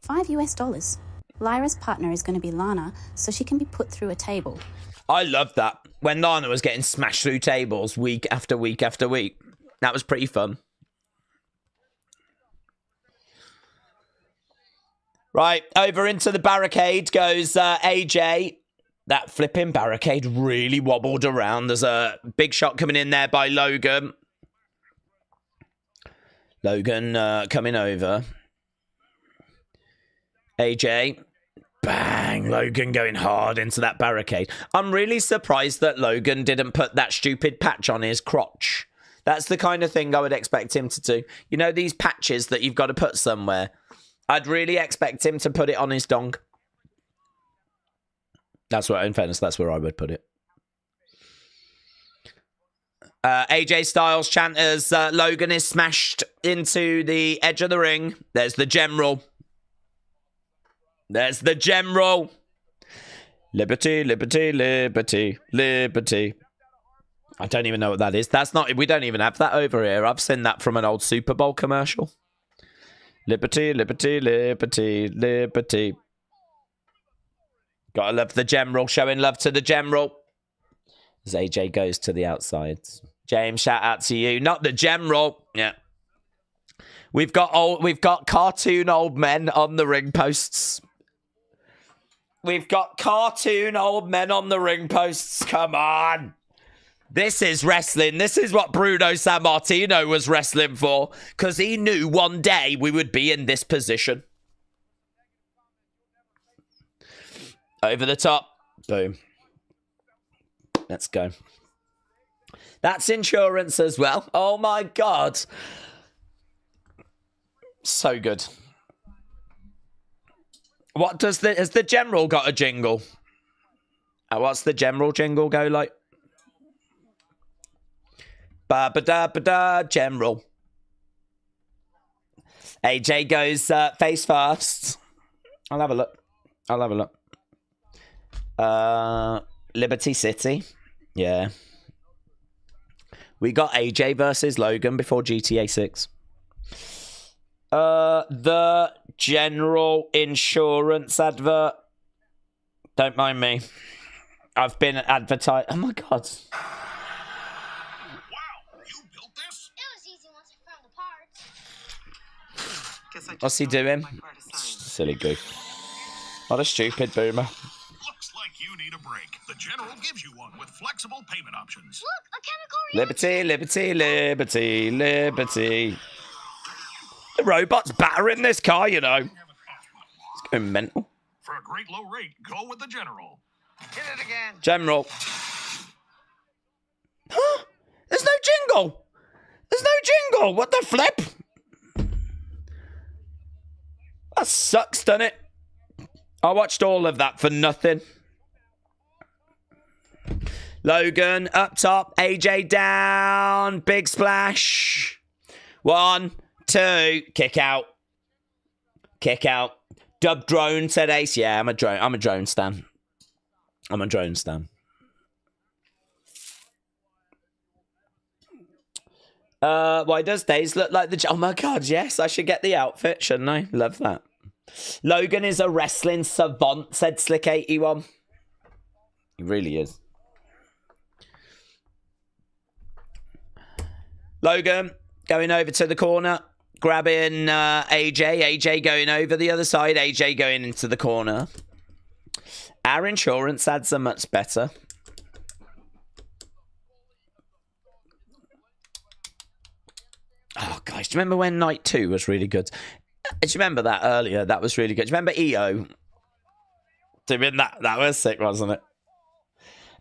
$5 US. Lyra's partner is going to be Lana, so she can be put through a table. I love that. When Lana was getting smashed through tables week after week after week. That was pretty fun. Right, over into the barricade goes AJ. That flipping barricade really wobbled around. There's a big shot coming in there by Logan. Logan coming over. AJ. Bang. Logan going hard into that barricade. I'm really surprised that Logan didn't put that stupid patch on his crotch. That's the kind of thing I would expect him to do. You know, these patches that you've got to put somewhere. I'd really expect him to put it on his dong. That's where, in fairness, that's where I would put it. AJ Styles chant as Logan is smashed into the edge of the ring. There's the General. There's the General. Liberty, liberty, liberty, liberty. I don't even know what that is. That's not. We don't even have that over here. I've seen that from an old Super Bowl commercial. Liberty, liberty, liberty, liberty. Gotta love the General. Showing love to the General. As AJ goes to the outsides. James, shout out to you. Not the General. Yeah. We've got cartoon old men on the ring posts. We've got cartoon old men on the ring posts. Come on. This is wrestling. This is what Bruno Sammartino was wrestling for. Because he knew one day we would be in this position. Over the top. Boom. Let's go. That's insurance as well. Oh my God. So good. What does has the general got a jingle? What's the general jingle go like? Ba-ba-da-ba-da, general. AJ goes face first. I'll have a look. Liberty City. Yeah. We got AJ versus Logan before GTA 6. The general insurance advert. Don't mind me. I've been advertised. Oh my God. What's he doing? Silly goof. What a stupid boomer. Looks like you need a break. The General gives you one with flexible payment options. Look, a chemical Liberty, liberty, liberty, liberty. The robot's battering this car, you know. It's going mental. For a great low rate, go with the General. Hit it again. General. There's no jingle. There's no jingle. What the flip? That sucks, doesn't it? I watched all of that for nothing. Logan up top. AJ down. Big splash. 1, 2. Kick out. Kick out. Dub drone, said Ace. Yeah, I'm a drone stan. Why does Days look like the... Oh my God, yes. I should get the outfit, shouldn't I? Love that. Logan is a wrestling savant, said Slick81. He really is. Logan going over to the corner, grabbing AJ. AJ going over the other side. AJ going into the corner. Our insurance ads are much better. Oh, guys, do you remember when Night 2 was really good? Do you remember that earlier? That was really good. Do you remember EO? Doing that? That was sick, wasn't it?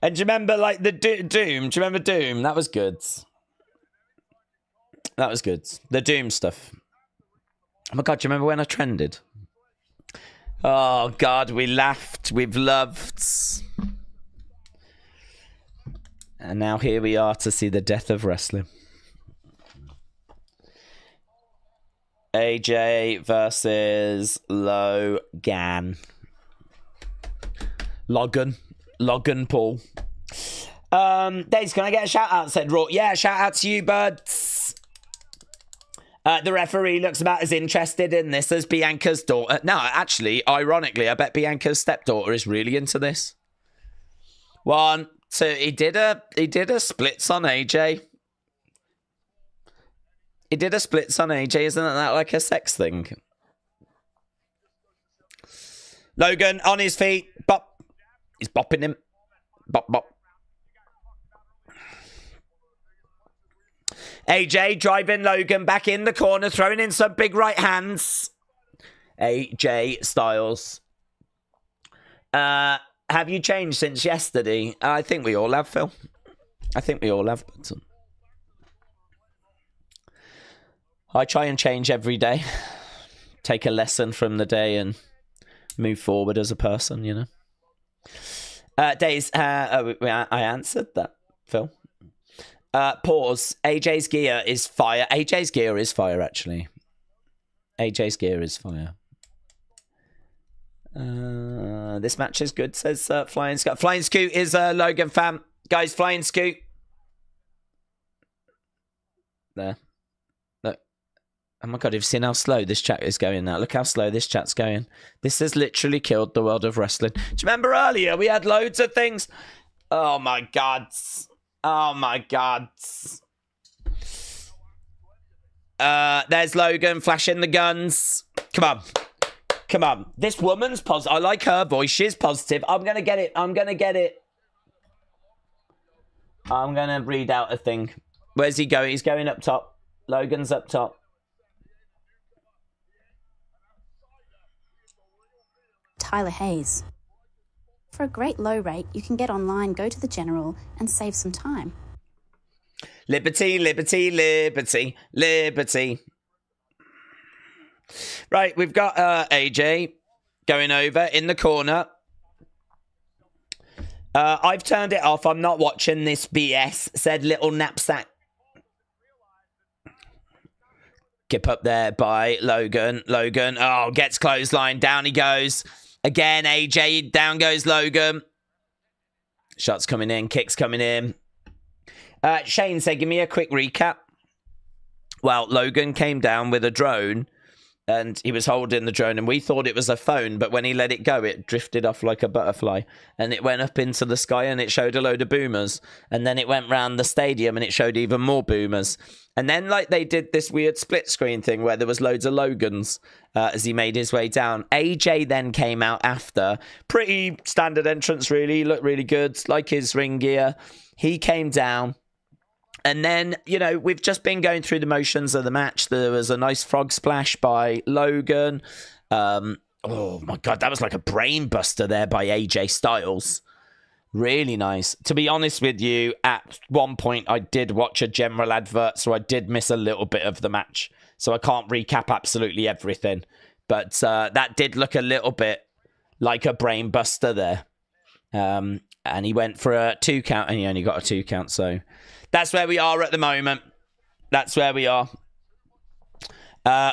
And do you remember, like, the Doom? Do you remember Doom? That was good. That was good. The Doom stuff. Oh, my God, do you remember when I trended? Oh, God, we laughed. We've loved. And now here we are to see the death of wrestling. AJ versus Logan Paul. Days, can I get a shout out? Said Raw. Yeah, shout out to you, buds. The referee looks about as interested in this as Bianca's daughter. No, actually, ironically, I bet Bianca's stepdaughter is really into this. 1, 2. He did a splits on AJ. He did a splits on AJ. Isn't that like a sex thing? Logan on his feet. Bop. He's bopping him. Bop, bop. AJ driving Logan back in the corner, throwing in some big right hands. AJ Styles. Have you changed since yesterday? I think we all have, Phil. I think we all have. But I try and change every day. Take a lesson from the day and move forward as a person, you know. Days, I answered that, Phil. Pause. AJ's gear is fire. AJ's gear is fire, actually. AJ's gear is fire. This match is good, says Flying Scoot. Flying Scoot is Logan fam. Guys, Flying Scoot. There. Look. Oh my God, have you seen how slow this chat is going now? Look how slow this chat's going. This has literally killed the world of wrestling. Do you remember earlier we had loads of things? Oh my God. Oh my God. There's Logan flashing the guns. Come on. Come on. This woman's positive. I like her voice. She's positive. I'm going to get it. I'm going to get it. I'm going to read out a thing. Where's he going? He's going up top. Logan's up top. Tyler Hayes. For a great low rate, you can get online, go to the general, and save some time. Liberty, liberty, liberty, liberty. Right, we've got AJ going over in the corner. I've turned it off. I'm not watching this BS, said Little Knapsack. Skip up there by Logan. Logan, oh, gets clothesline. Down he goes. Again, AJ, down goes Logan. Shots coming in, kicks coming in. Shane said, give me a quick recap. Well, Logan came down with a drone, and he was holding the drone, and we thought it was a phone, but when he let it go, it drifted off like a butterfly, and it went up into the sky, and it showed a load of boomers, and then it went round the stadium, and it showed even more boomers. And then, like, they did this weird split screen thing where there was loads of Logans as he made his way down. AJ then came out after. Pretty standard entrance, really. He looked really good, like his ring gear. He came down. And then, you know, we've just been going through the motions of the match. There was a nice frog splash by Logan. Oh, my God, that was like a brain buster there by AJ Styles. Really nice. To be honest with you, at one point I did watch a general advert, so I did miss a little bit of the match. So I can't recap absolutely everything. But that did look a little bit like a brain buster there. And he went for a 2 count, and he only got a 2 count. So that's where we are at the moment. That's where we are.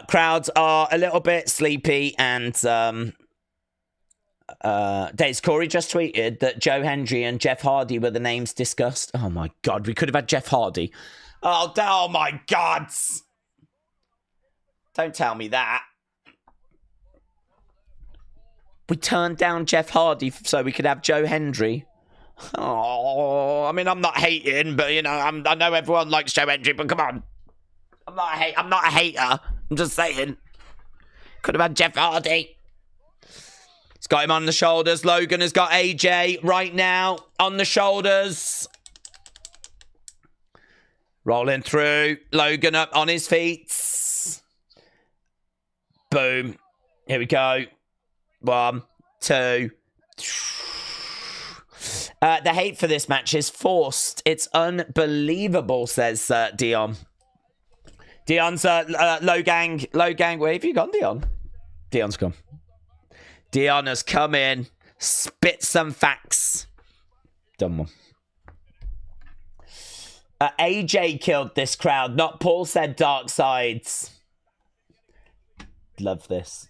Crowds are a little bit sleepy, and Days Corey just tweeted that Joe Hendry and Jeff Hardy were the names discussed. Oh my God, we could have had Jeff Hardy. Oh my God. Don't tell me that. We turned down Jeff Hardy so we could have Joe Hendry. Oh, I mean, I'm not hating, but, you know, I know everyone likes Joe Hendry, but come on. I'm not a hater. I'm just saying. Could have had Jeff Hardy. He's got him on the shoulders. Logan has got AJ right now on the shoulders. Rolling through. Logan up on his feet. Boom. Here we go. 1, 2. The hate for this match is forced. It's unbelievable, says Dion. Dion's low gang. Where have you gone, Dion? Dion's gone. Dion has come in, spit some facts. Dumb one. AJ killed this crowd, not Paul, said Dark Sides. Love this.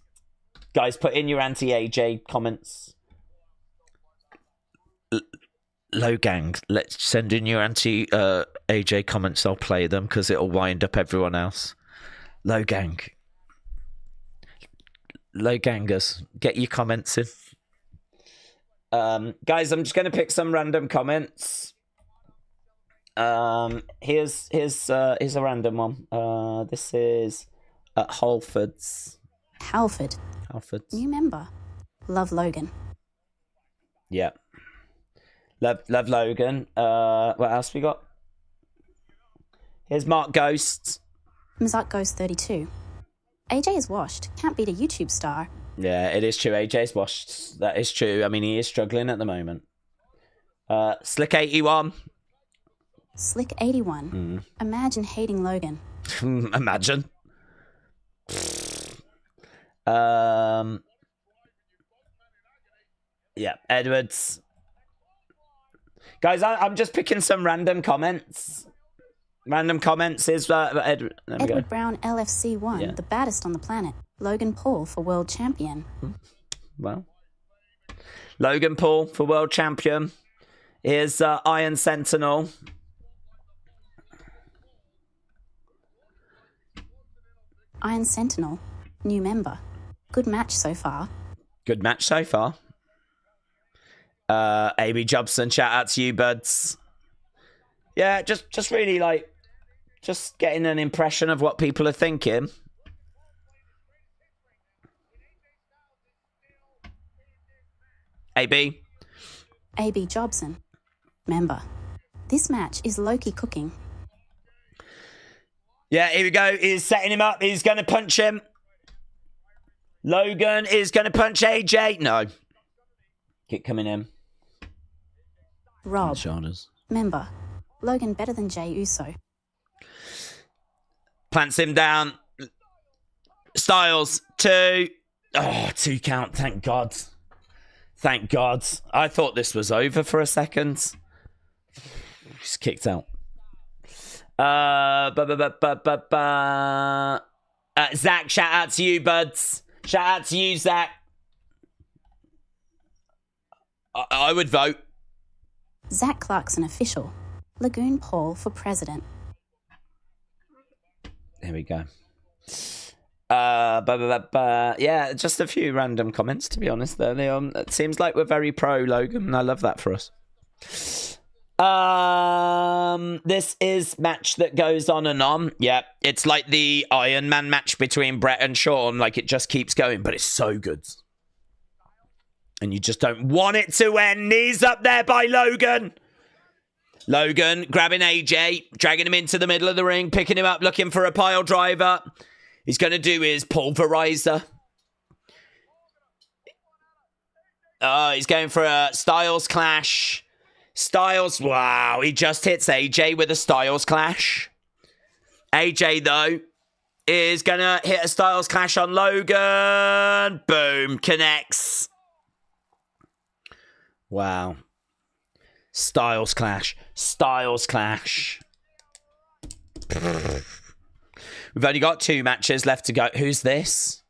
Guys, put in your anti-AJ comments. Low gang, let's send in your anti-AJ comments. I'll play them because it'll wind up everyone else. Low gang. Low gangers, get your comments in. Guys, I'm just going to pick some random comments. Here's a random one. This is at Halford's. Halford's. New member. Love Logan. Yeah. Love Logan. What else we got? Here's Mark Ghost. Mzark Ghost 32. AJ is washed. Can't beat a YouTube star. Yeah, it is true. AJ's washed. That is true. I mean, he is struggling at the moment. Slick 81. Slick 81. Imagine hating Logan. Imagine. Yeah, Edwards. Guys, I'm just picking some random comments. Random comments is Edward Brown LFC1, Yeah. the baddest on the planet. Logan Paul for world champion. Well, Logan Paul for world champion. Here's Iron Sentinel. Iron Sentinel, new member. Good match so far. Good match so far. AB Jobson, shout out to you, buds. Yeah, just really like, just getting an impression of what people are thinking. AB. AB Jobson. Member. This match is Loki cooking. Yeah, here we go. He's setting him up. He's going to punch him. Logan is going to punch AJ. No. Kick coming in. Rob. Shoulders. Member. Logan better than Jey Uso. Plants him down. Styles. 2. Oh, 2 count. Thank God. Thank God. I thought this was over for a second. He's kicked out. Zach, shout out to you, buds. Shout out to you, Zach. I would vote. Zach Clarkson official. Lagoon Paul for president. There we go. Yeah, just a few random comments, to be honest. There, it seems like we're very pro Logan, and I love that for us. This is match that goes on and on. Yeah, it's like the Iron Man match between Brett and Shawn. Like, it just keeps going, but it's so good. And you just don't want it to end. Knees up there by Logan. Logan grabbing AJ, dragging him into the middle of the ring, picking him up, looking for a pile driver. He's going to do his pulverizer. Oh, he's going for a Styles clash. Styles, wow, he just hits AJ with a Styles clash. AJ, though, is going to hit a Styles clash on Logan. Boom, connects. Wow. Styles clash. Styles clash. We've only got 2 matches left to go. Who's this?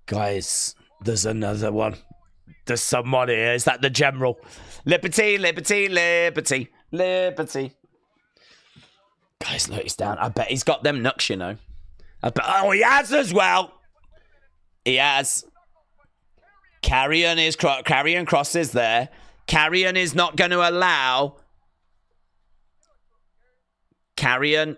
Guys, there's another one. There's someone here. Is that the general? Liberty, liberty, liberty, liberty. Guys, look, he's down. I bet he's got them knucks, you know. I bet. Oh, he has as well. He has. Carrion Cross is there. Carrion is not going to allow. Carrion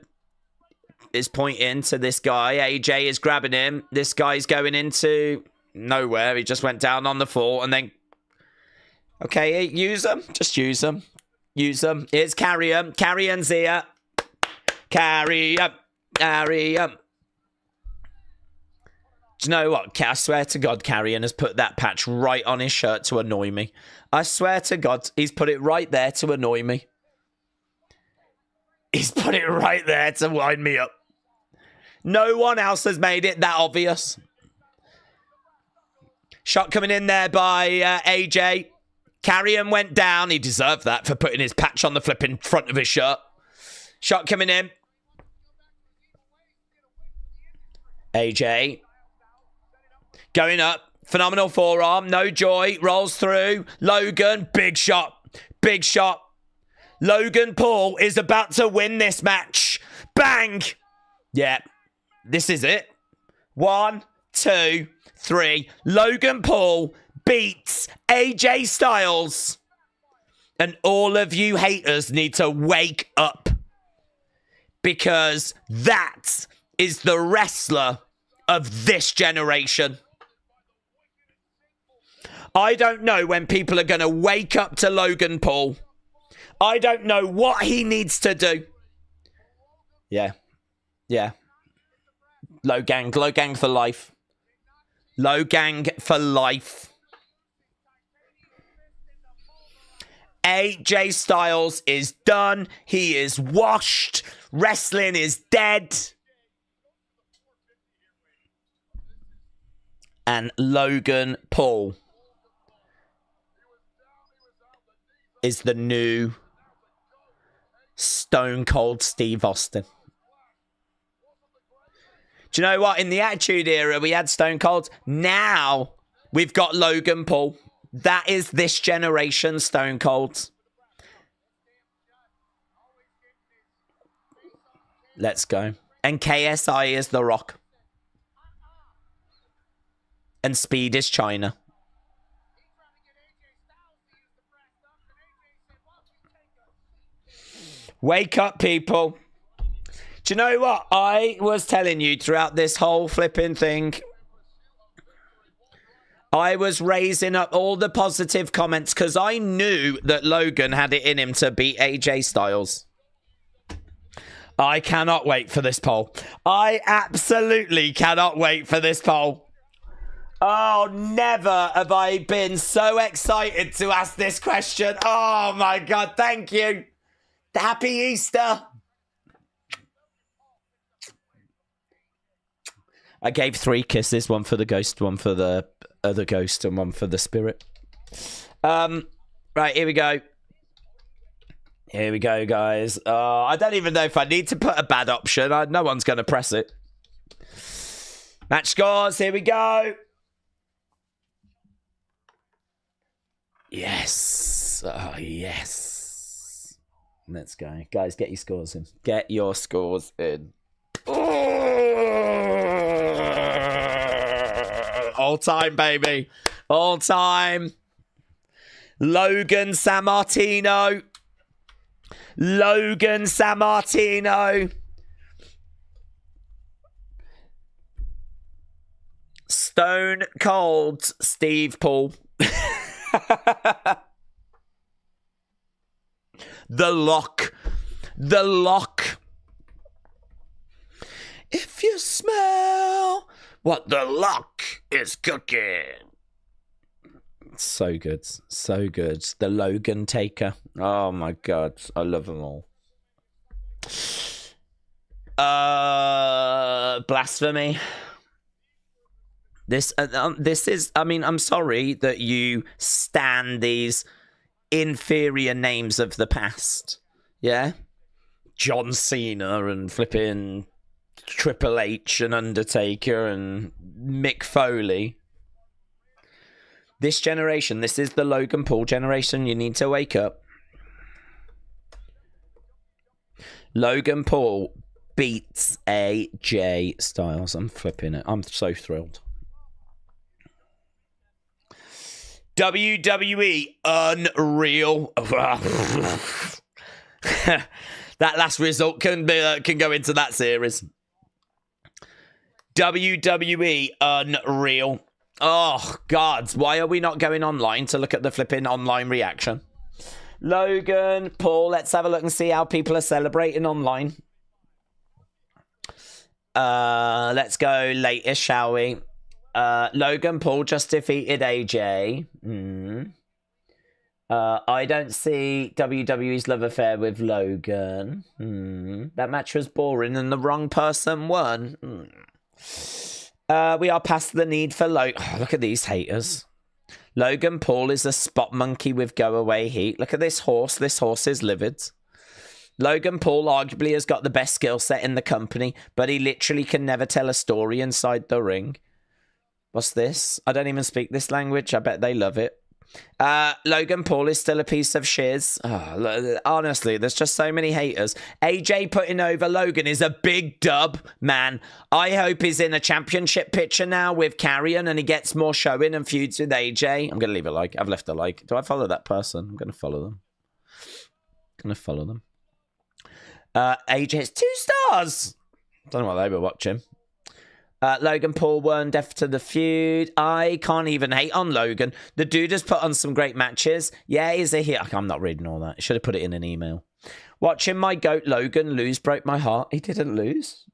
is pointing to this guy. AJ is grabbing him. This guy's going into nowhere. He just went down on the floor and then... Okay, use them. Just use them. Use them. Here's Carrion. Carrion's here. Carrion. Carrion. Do you know what? I swear to God, Carrion has put that patch right on his shirt to annoy me. I swear to God, he's put it right there to annoy me. He's put it right there to wind me up. No one else has made it that obvious. Shot coming in there by AJ. Carrion went down. He deserved that for putting his patch on the flipping front of his shirt. Shot coming in. AJ. Going up. Phenomenal forearm. No joy. Rolls through. Logan. Big shot. Big shot. Logan Paul is about to win this match. Bang. Yeah. This is it. 1, 2, 3. Logan Paul beats AJ Styles. And all of you haters need to wake up. Because that is the wrestler of this generation. I don't know when people are going to wake up to Logan Paul. I don't know what he needs to do. Yeah. Yeah. Low gang for life. Low gang for life. AJ Styles is done. He is washed. Wrestling is dead. And Logan Paul is the new Stone Cold Steve Austin. Do you know what? In the Attitude Era, we had Stone Cold. Now, we've got Logan Paul. That is this generation Stone Cold. Let's go. And KSI is The Rock. And Speed is China. Wake up, people. Do you know what? I was telling you throughout this whole flipping thing. I was raising up all the positive comments because I knew that Logan had it in him to beat AJ Styles. I cannot wait for this poll. I absolutely cannot wait for this poll. Oh, never have I been so excited to ask this question. Oh, my God. Thank you. Happy Easter. I gave 3 kisses, one for the ghost, one for the other ghost, and one for the spirit. Right, here we go. Here we go, guys. I don't even know if I need to put a bad option. No one's going to press it. Match scores. Here we go. Yes. Oh, yes. Let's go. Guys, get your scores in. Get your scores in. All time, baby. All time. Logan Sammartino. Logan Sammartino. Stone Cold Steve Paul. The Lock. The Lock. If you smell what the Lock is cooking. So good. So good. The Logan Taker. Oh my God. I love them all. Blasphemy. This is, I mean, I'm sorry that you stan these inferior names of the past. Yeah? John Cena and flipping Triple H and Undertaker and Mick Foley. This generation, this is the Logan Paul generation. You need to wake up. Logan Paul beats AJ Styles. I'm flipping it. I'm so thrilled. WWE unreal. That last result can go into that series. WWE unreal. Oh, God. Why are we not going online to look at the flipping online reaction? Logan, Paul, let's have a look and see how people are celebrating online. Let's go latest, shall we? Logan Paul just defeated AJ. I don't see WWE's love affair with Logan. That match was boring and the wrong person won. We are past the need for Logan. Oh, look at these haters. Logan Paul is a spot monkey with go away heat. Look at this horse. This horse is livid. Logan Paul arguably has got the best skill set in the company, but he literally can never tell a story inside the ring. What's this? I don't even speak this language. I bet they love it. Logan Paul is still a piece of shiz. Oh, honestly, there's just so many haters. AJ putting over Logan is a big dub, man. I hope he's in a championship picture now with Carrion and he gets more showing and feuds with AJ. I'm going to leave a like. I've left a like. Do I follow that person? I'm going to follow them. AJ's 2 stars. Don't know what they were watching. Logan Paul won, death to the feud. I can't even hate on Logan. The dude has put on some great matches. Yeah, he's a hit. I'm not reading all that. Should have put it in an email. Watching my goat Logan lose broke my heart. He didn't lose.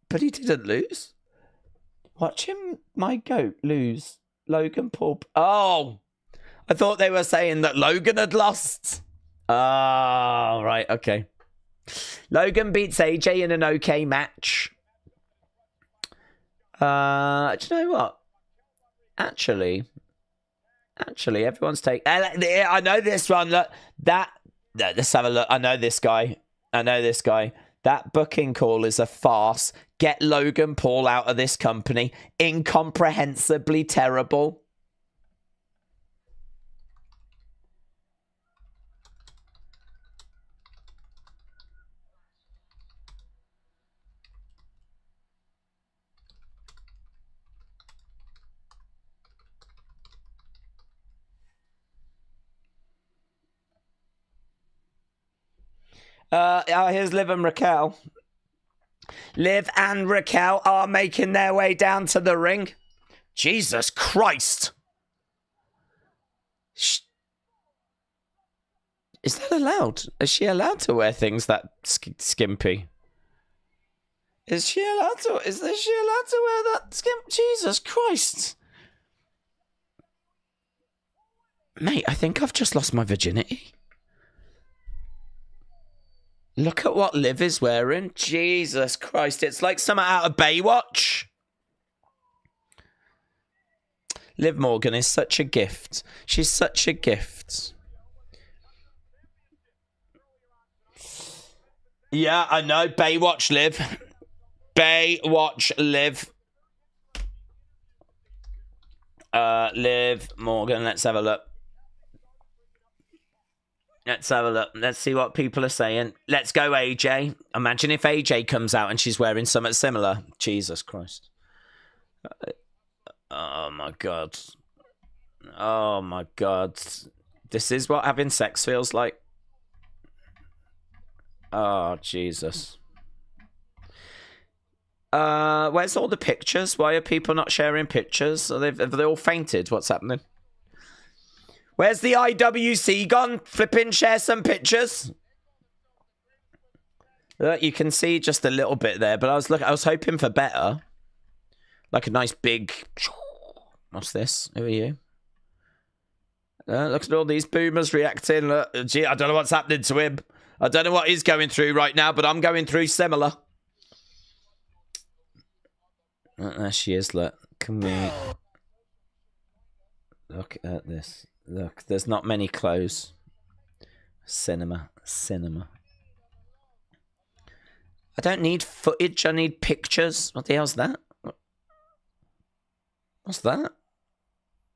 But he didn't lose. Watching my goat lose. Logan Paul. Oh, I thought they were saying that Logan had lost. Oh, right. Okay. Logan beats AJ in an okay match. Do you know what? Actually, everyone's take. I know this one. Look, let's have a look. I know this guy. That booking call is a farce. Get Logan Paul out of this company. Incomprehensibly terrible. Here's Liv and Raquel. Liv and Raquel are making their way down to the ring. Jesus Christ. Is that allowed? Is she allowed to wear things that skimpy? Is she allowed to wear that skimp? Jesus Christ. Mate, I think I've just lost my virginity. Look at what Liv is wearing. Jesus Christ, it's like something out of Baywatch. Liv Morgan is such a gift. She's such a gift. Yeah, I know. Baywatch Liv. Baywatch Liv. Liv Morgan. Let's have a look. Let's have a look. Let's see what people are saying. Let's go, AJ. Imagine if AJ comes out and she's wearing something similar. Jesus Christ. Oh, my God. Oh, my God. This is what having sex feels like. Oh, Jesus. Where's all the pictures? Why are people not sharing pictures? Have they all fainted? What's happening? Where's the IWC gone? Flipping share some pictures. Look, you can see just a little bit there, but I was hoping for better. Like a nice big... What's this? Who are you? Look at all these boomers reacting. Look, gee, I don't know what's happening to him. I don't know what he's going through right now, but I'm going through similar. There she is, look. Come here. Look at this. Look, there's not many clothes. Cinema. I don't need footage, I need pictures. What the hell's that? What's that?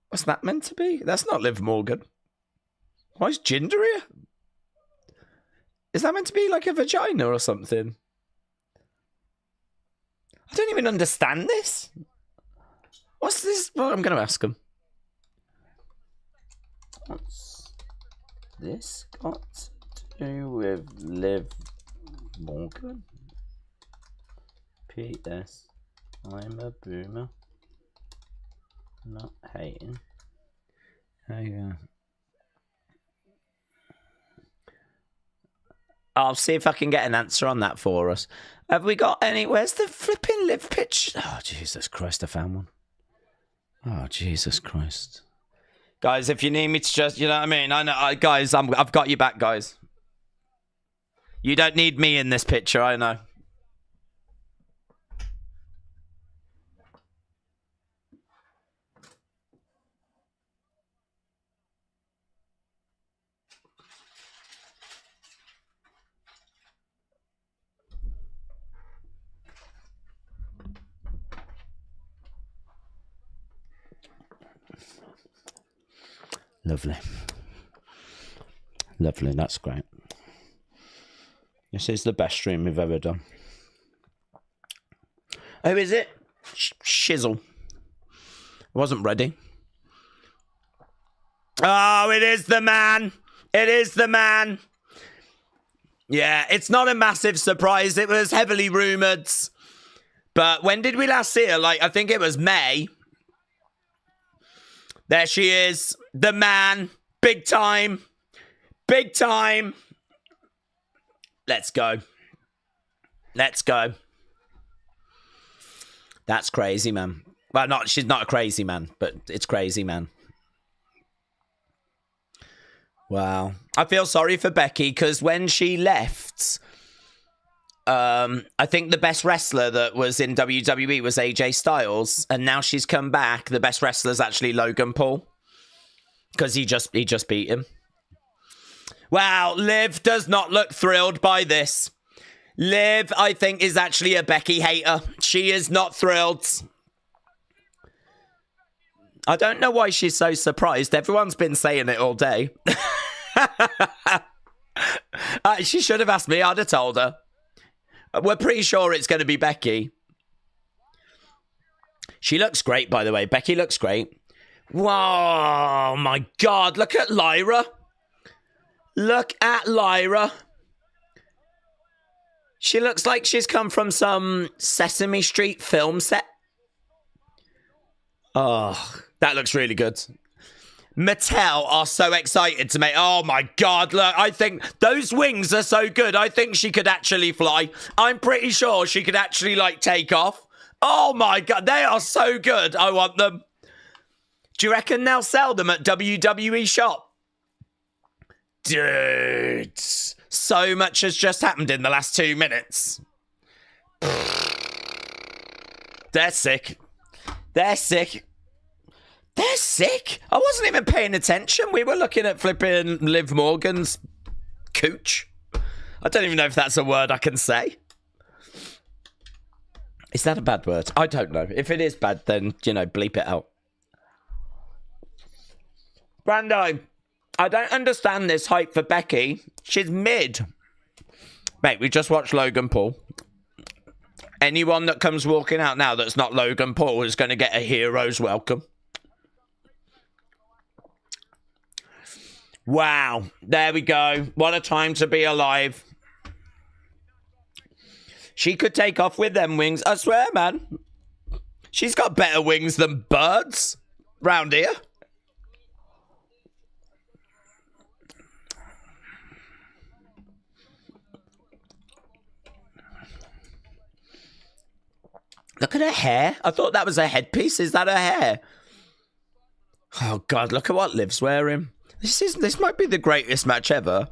What's that meant to be? That's not Liv Morgan. Why is Jinder here? Is that meant to be like a vagina or something? I don't even understand this. What's this? Well, I'm going to ask him. What's this got to do with Liv Morgan? P.S. I'm a boomer. Not hating. I'll see if I can get an answer on that for us. Have we got any? Where's the flipping Liv pitch? Oh, Jesus Christ, I found one. Oh, Jesus Christ. Guys, if you need me to just, you know what I mean? I know, guys, I've got you back, guys. You don't need me in this picture, I know. Lovely. Lovely, that's great. This is the best stream we've ever done. Who is it? Shizzle. I wasn't ready. Oh, it is the man. It is the man. Yeah, it's not a massive surprise. It was heavily rumoured. But when did we last see her? Like, I think it was May. There she is. The man. Big time. Big time. Let's go. Let's go. That's crazy, man. Well, she's not a crazy man, but it's crazy, man. Wow. I feel sorry for Becky because when she left, I think the best wrestler that was in WWE was AJ Styles, and now she's come back. The best wrestler is actually Logan Paul because he just beat him. Wow, Liv does not look thrilled by this. Liv, I think, is actually a Becky hater. She is not thrilled. I don't know why she's so surprised. Everyone's been saying it all day. She should have asked me. I'd have told her. We're pretty sure it's going to be Becky. She looks great, by the way. Becky looks great. Whoa, my God. Look at Lyra. Look at Lyra. She looks like she's come from some Sesame Street film set. Oh, that looks really good. Mattel are so excited to make... Oh, my God. Look, I think those wings are so good. I think she could actually fly. I'm pretty sure she could actually, like, take off. Oh, my God. They are so good. I want them. Do you reckon they'll sell them at WWE Shop? Dude. So much has just happened in the last 2 minutes. They're sick. They're sick. They're sick. I wasn't even paying attention. We were looking at flipping Liv Morgan's cooch. I don't even know if that's a word I can say. Is that a bad word? I don't know. If it is bad, then, you know, bleep it out. Brando, I don't understand this hype for Becky. She's mid. Mate, we just watched Logan Paul. Anyone that comes walking out now that's not Logan Paul is going to get a hero's welcome. Wow. There we go. What a time to be alive. She could take off with them wings. I swear, man. She's got better wings than birds round here. Look at her hair. I thought that was a headpiece. Is that her hair? Oh, God. Look at what Liv's wearing. This might be the greatest match ever.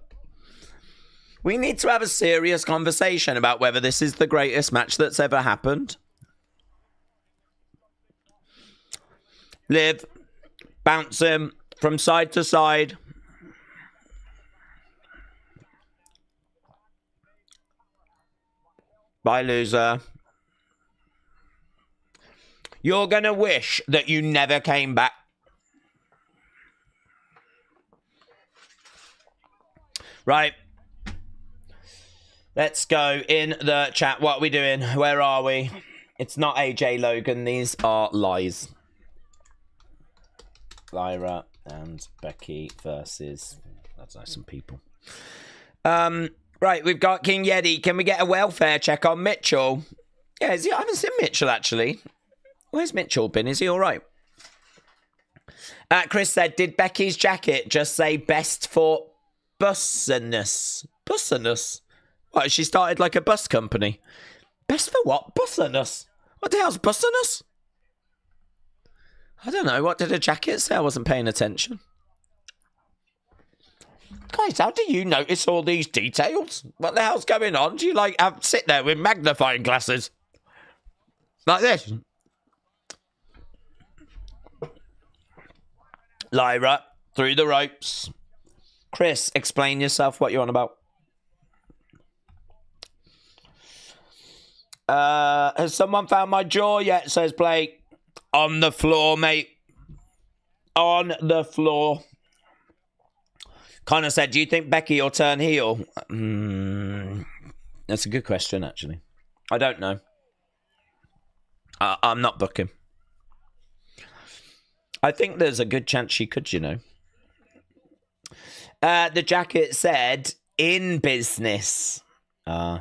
We need to have a serious conversation about whether this is the greatest match that's ever happened. Liv, bouncing from side to side. Bye, loser. You're going to wish that you never came back. Right. Let's go in the chat. What are we doing? Where are we? It's not AJ Logan. These are lies. Lyra and Becky versus... That's nice, some people. Right, we've got King Yeti. Can we get a welfare check on Mitchell? Yeah, I haven't seen Mitchell, actually. Where's Mitchell been? Is he all right? Chris said, did Becky's jacket just say best for bussiness? Bussiness? What, she started like a bus company? Best for what? Bussiness? What the hell's bussiness? I don't know. What did her jacket say? I wasn't paying attention. Guys, how do you notice all these details? What the hell's going on? Do you, like, sit there with magnifying glasses? Like this? Lyra, through the ropes. Chris, explain yourself, what you're on about. Has someone found my jaw yet, says Blake. On the floor, mate. On the floor. Connor said, do you think Becky will turn heel? That's a good question, actually. I don't know. I'm not booking. I think there's a good chance she could, you know. The jacket said, in business. We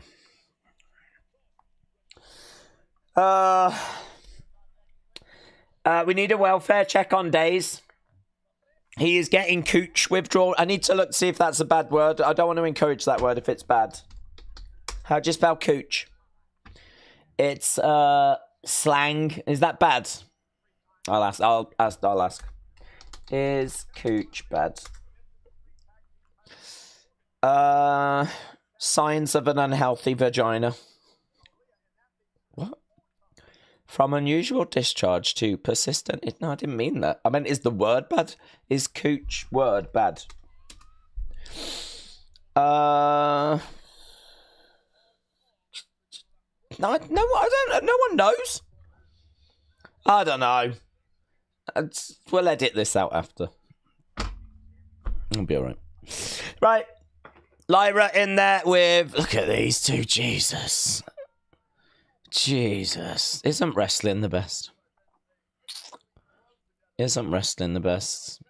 need a welfare check on Days. He is getting cooch withdrawal. I need to look to see if that's a bad word. I don't want to encourage that word if it's bad. How do you spell cooch? It's slang. Is that bad? I'll ask. Is cooch bad? Signs of an unhealthy vagina. What? From unusual discharge to persistent... No, I didn't mean that. I meant, is the word bad? Is cooch word bad? No, I don't. No one knows. I don't know. We'll edit this out after. It'll be all right. Right. Lyra in there with... Look at these two. Jesus. Jesus. Isn't wrestling the best? Isn't wrestling the best?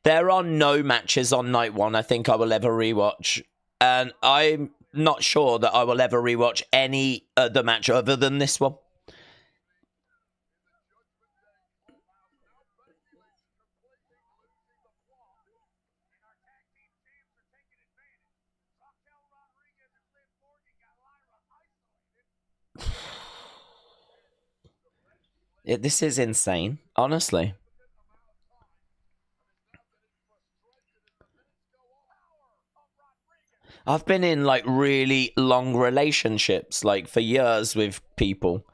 There are no matches on night one I think I will ever rewatch. And I'm not sure that I will ever rewatch any other match other than this one. This is insane, honestly. I've been in like really long relationships, like for years with people.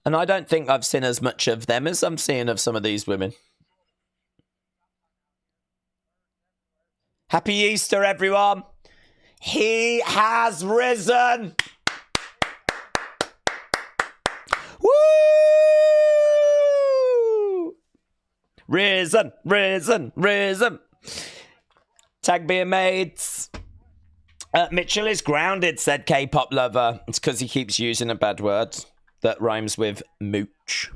And I don't think I've seen as much of them as I'm seeing of some of these women. Happy Easter, everyone. He has risen. Woo! Risen, risen, risen. Tag being made. Mitchell is grounded, said K-pop lover. It's because he keeps using a bad word that rhymes with mooch.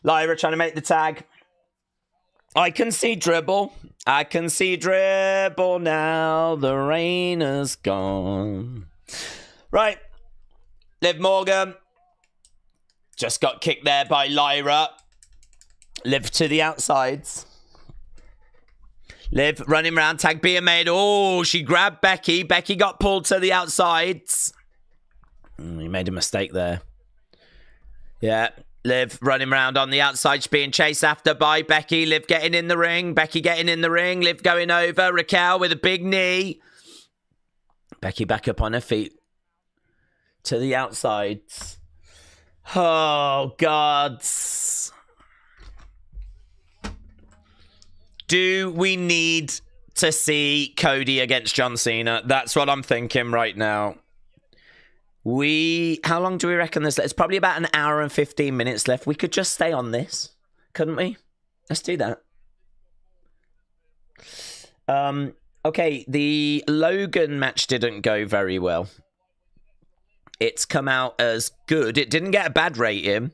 Lyra trying to make the tag. I can see dribble. I can see dribble now. The rain is gone. Right. Liv Morgan just got kicked there by Lyra. Liv to the outsides. Liv running around, tag being made. Oh, she grabbed Becky. Becky got pulled to the outsides. He made a mistake there. Yeah, Liv running around on the outside. She's being chased after by Becky. Liv getting in the ring. Becky getting in the ring. Liv going over. Raquel with a big knee. Becky back up on her feet. To the outsides. Oh, God. Do we need to see Cody against John Cena? That's what I'm thinking right now. How long do we reckon this? It's probably about an hour and 15 minutes left. We could just stay on this, couldn't we? Let's do that. Okay, the Logan match didn't go very well. It's come out as good. It didn't get a bad rating.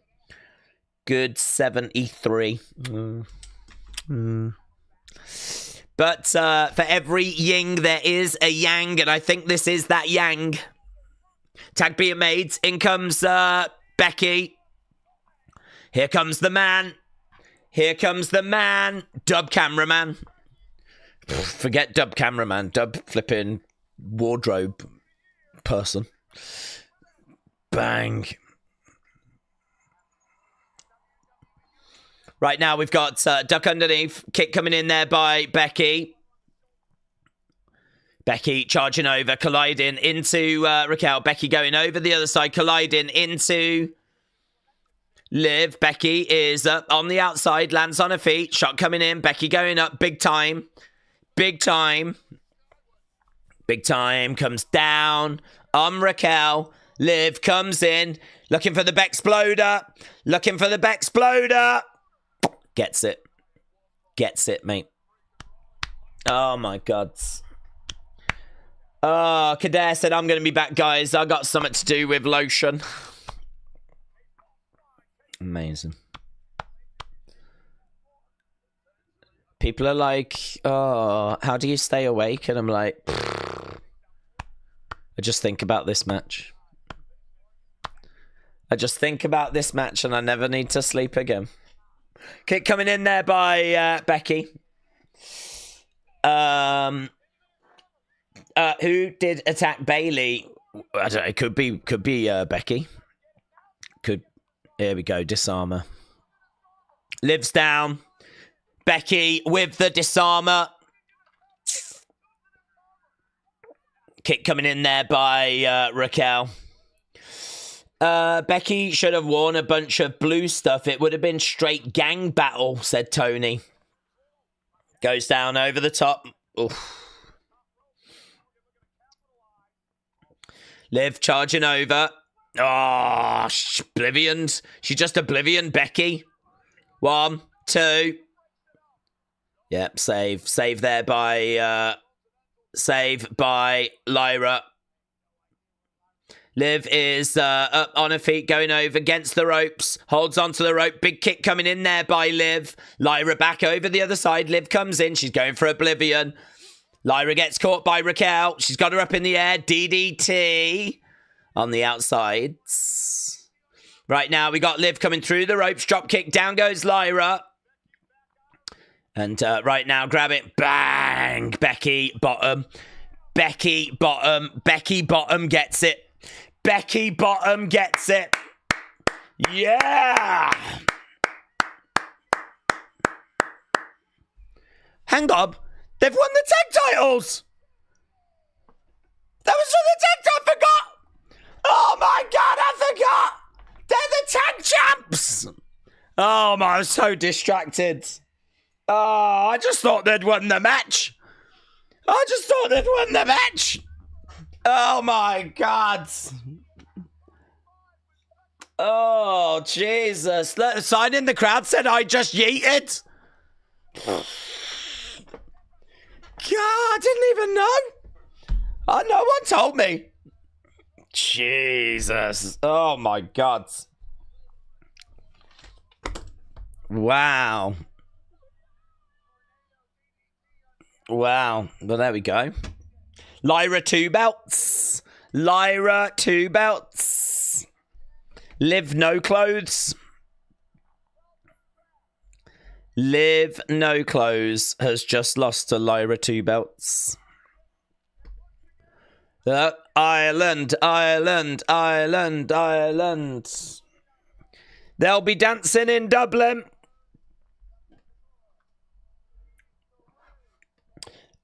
Good 73. But for every yin, there is a yang, and I think this is that yang. Tag being made. In comes Becky. Here comes the man. Here comes the man. Dub cameraman. Forget dub cameraman. Dub flipping wardrobe person. Bang. Right now we've got duck underneath. Kick coming in there by Becky. Becky charging over, colliding into Raquel. Becky going over the other side, colliding into Liv. Becky is on the outside, lands on her feet. Shot coming in. Becky going up, big time. Big time. Big time. Comes down on Raquel. Liv comes in, looking for the Bexploder. Looking for the Bexploder. Gets it. Gets it, mate. Oh, my God. Oh, Kader said, I'm going to be back, guys. I got something to do with lotion. Amazing. People are like, oh, how do you stay awake? And I'm like, I just think about this match. I just think about this match and I never need to sleep again. Kick coming in there by Becky. Who did attack Bailey? I don't know. It could be Becky. Here we go. Disarmer. Liv's down. Becky with the disarmer. Kick coming in there by Raquel. Becky should have worn a bunch of blue stuff. It would have been straight gang battle, said Tony. Goes down over the top. Oof. Liv charging over. Oh, oblivion. She's just oblivion, Becky. 1, 2. Yep, save. Save there by... save by Lyra. Liv is up on her feet, going over against the ropes. Holds onto the rope. Big kick coming in there by Liv. Lyra back over the other side. Liv comes in. She's going for oblivion. Lyra gets caught by Raquel. She's got her up in the air. DDT on the outsides. Right now, we got Liv coming through the ropes. Drop kick. Down goes Lyra. And right now, grab it. Bang. Becky, bottom. Becky, bottom. Becky, bottom gets it. Becky, bottom gets it. Yeah! Hang on. They've won the tag titles! That was for the tag title, I forgot! Oh my god, I forgot! They're the tag champs! Oh my, I was so distracted. Oh, I just thought they'd won the match. Oh my god. Oh, Jesus. The sign in the crowd said I just yeeted. God, I didn't even know. Oh, no one told me. Jesus. Oh my god. Wow. Wow. Well, there we go. Lyra 2 belts. Lyra 2 belts. Liv no clothes. Liv no clothes has just lost to Lyra 2 belts. Ireland, Ireland, Ireland, Ireland. They'll be dancing in Dublin.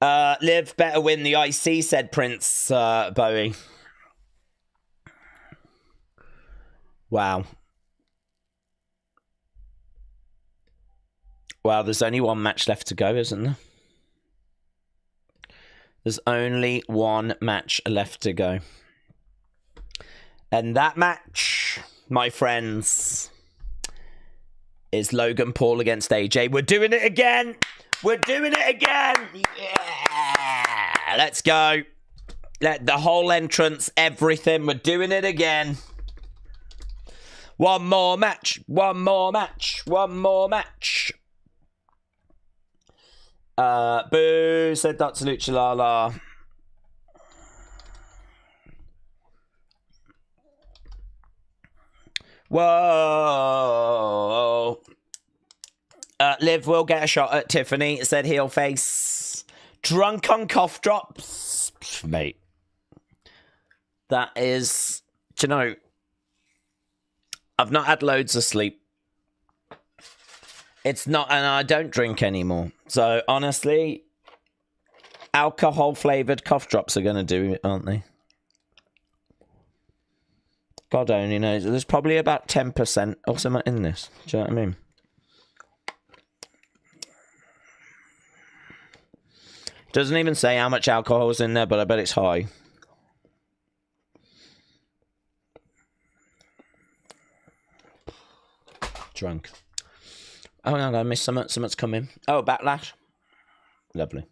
Liv better win the IC, said Prince Bowie. Wow. Wow, there's only one match left to go, isn't there? There's only one match left to go. And that match, my friends, is Logan Paul against AJ. We're doing it again. We're doing it again. Yeah. Let's go. Let the whole entrance, everything. We're doing it again. One more match. One more match. One more match. Boo, said Dr. Luchalala. Whoa. Liv will get a shot at Tiffany, said heel face. Drunk on cough drops. Mate. That is, do you know, I've not had loads of sleep. It's not, and I don't drink anymore. So, honestly, alcohol-flavoured cough drops are going to do it, aren't they? God only knows. There's probably about 10% or something in this. Do you know what I mean? Doesn't even say how much alcohol is in there, but I bet it's high. Drunk. Oh, no, I missed something. Something's coming. Oh, Backlash. Lovely.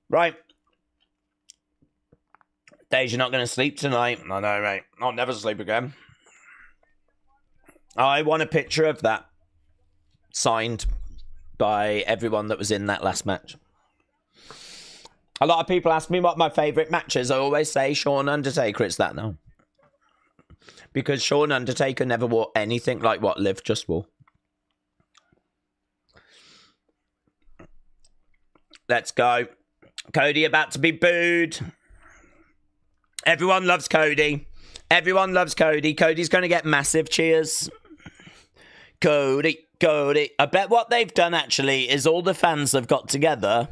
Right. Days, you're not going to sleep tonight. I know, mate. I'll never sleep again. I want a picture of that signed by everyone that was in that last match. A lot of people ask me what my favourite match is. I always say Shawn Undertaker. It's that now. Because Shawn Undertaker never wore anything like what Liv just wore. Let's go. Cody about to be booed. Everyone loves Cody. Everyone loves Cody. Cody's going to get massive cheers. Cody, Cody. I bet what they've done actually is all the fans have got together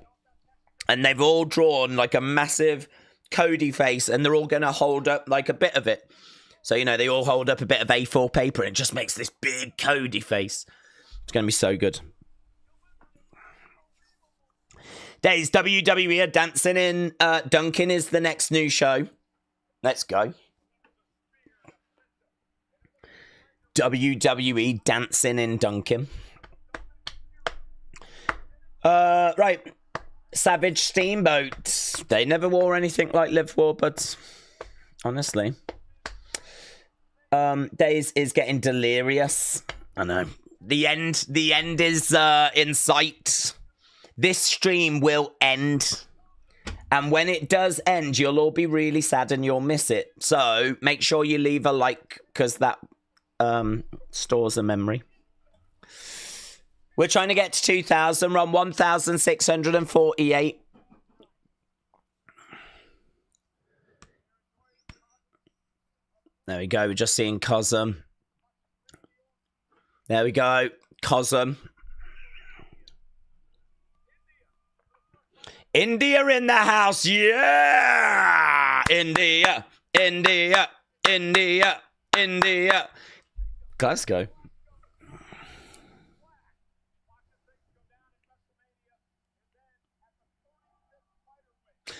and they've all drawn like a massive Cody face and they're all going to hold up like a bit of it. So, you know, they all hold up a bit of A4 paper and it just makes this big Cody face. It's going to be so good. Days, WWE are dancing in Duncan is the next new show. Let's go. WWE dancing in Duncan. Right. Savage Steamboat. They never wore anything like Liv wore, but honestly. Days is getting delirious. I know. The end is in sight. This stream will end. And when it does end, you'll all be really sad and you'll miss it. So make sure you leave a like because that stores a memory. We're trying to get to 2,000. We're on 1,648. There we go. We're just seeing Cosm. There we go. Cosm. India in the house. Yeah! India, India, India, India. Glasgow.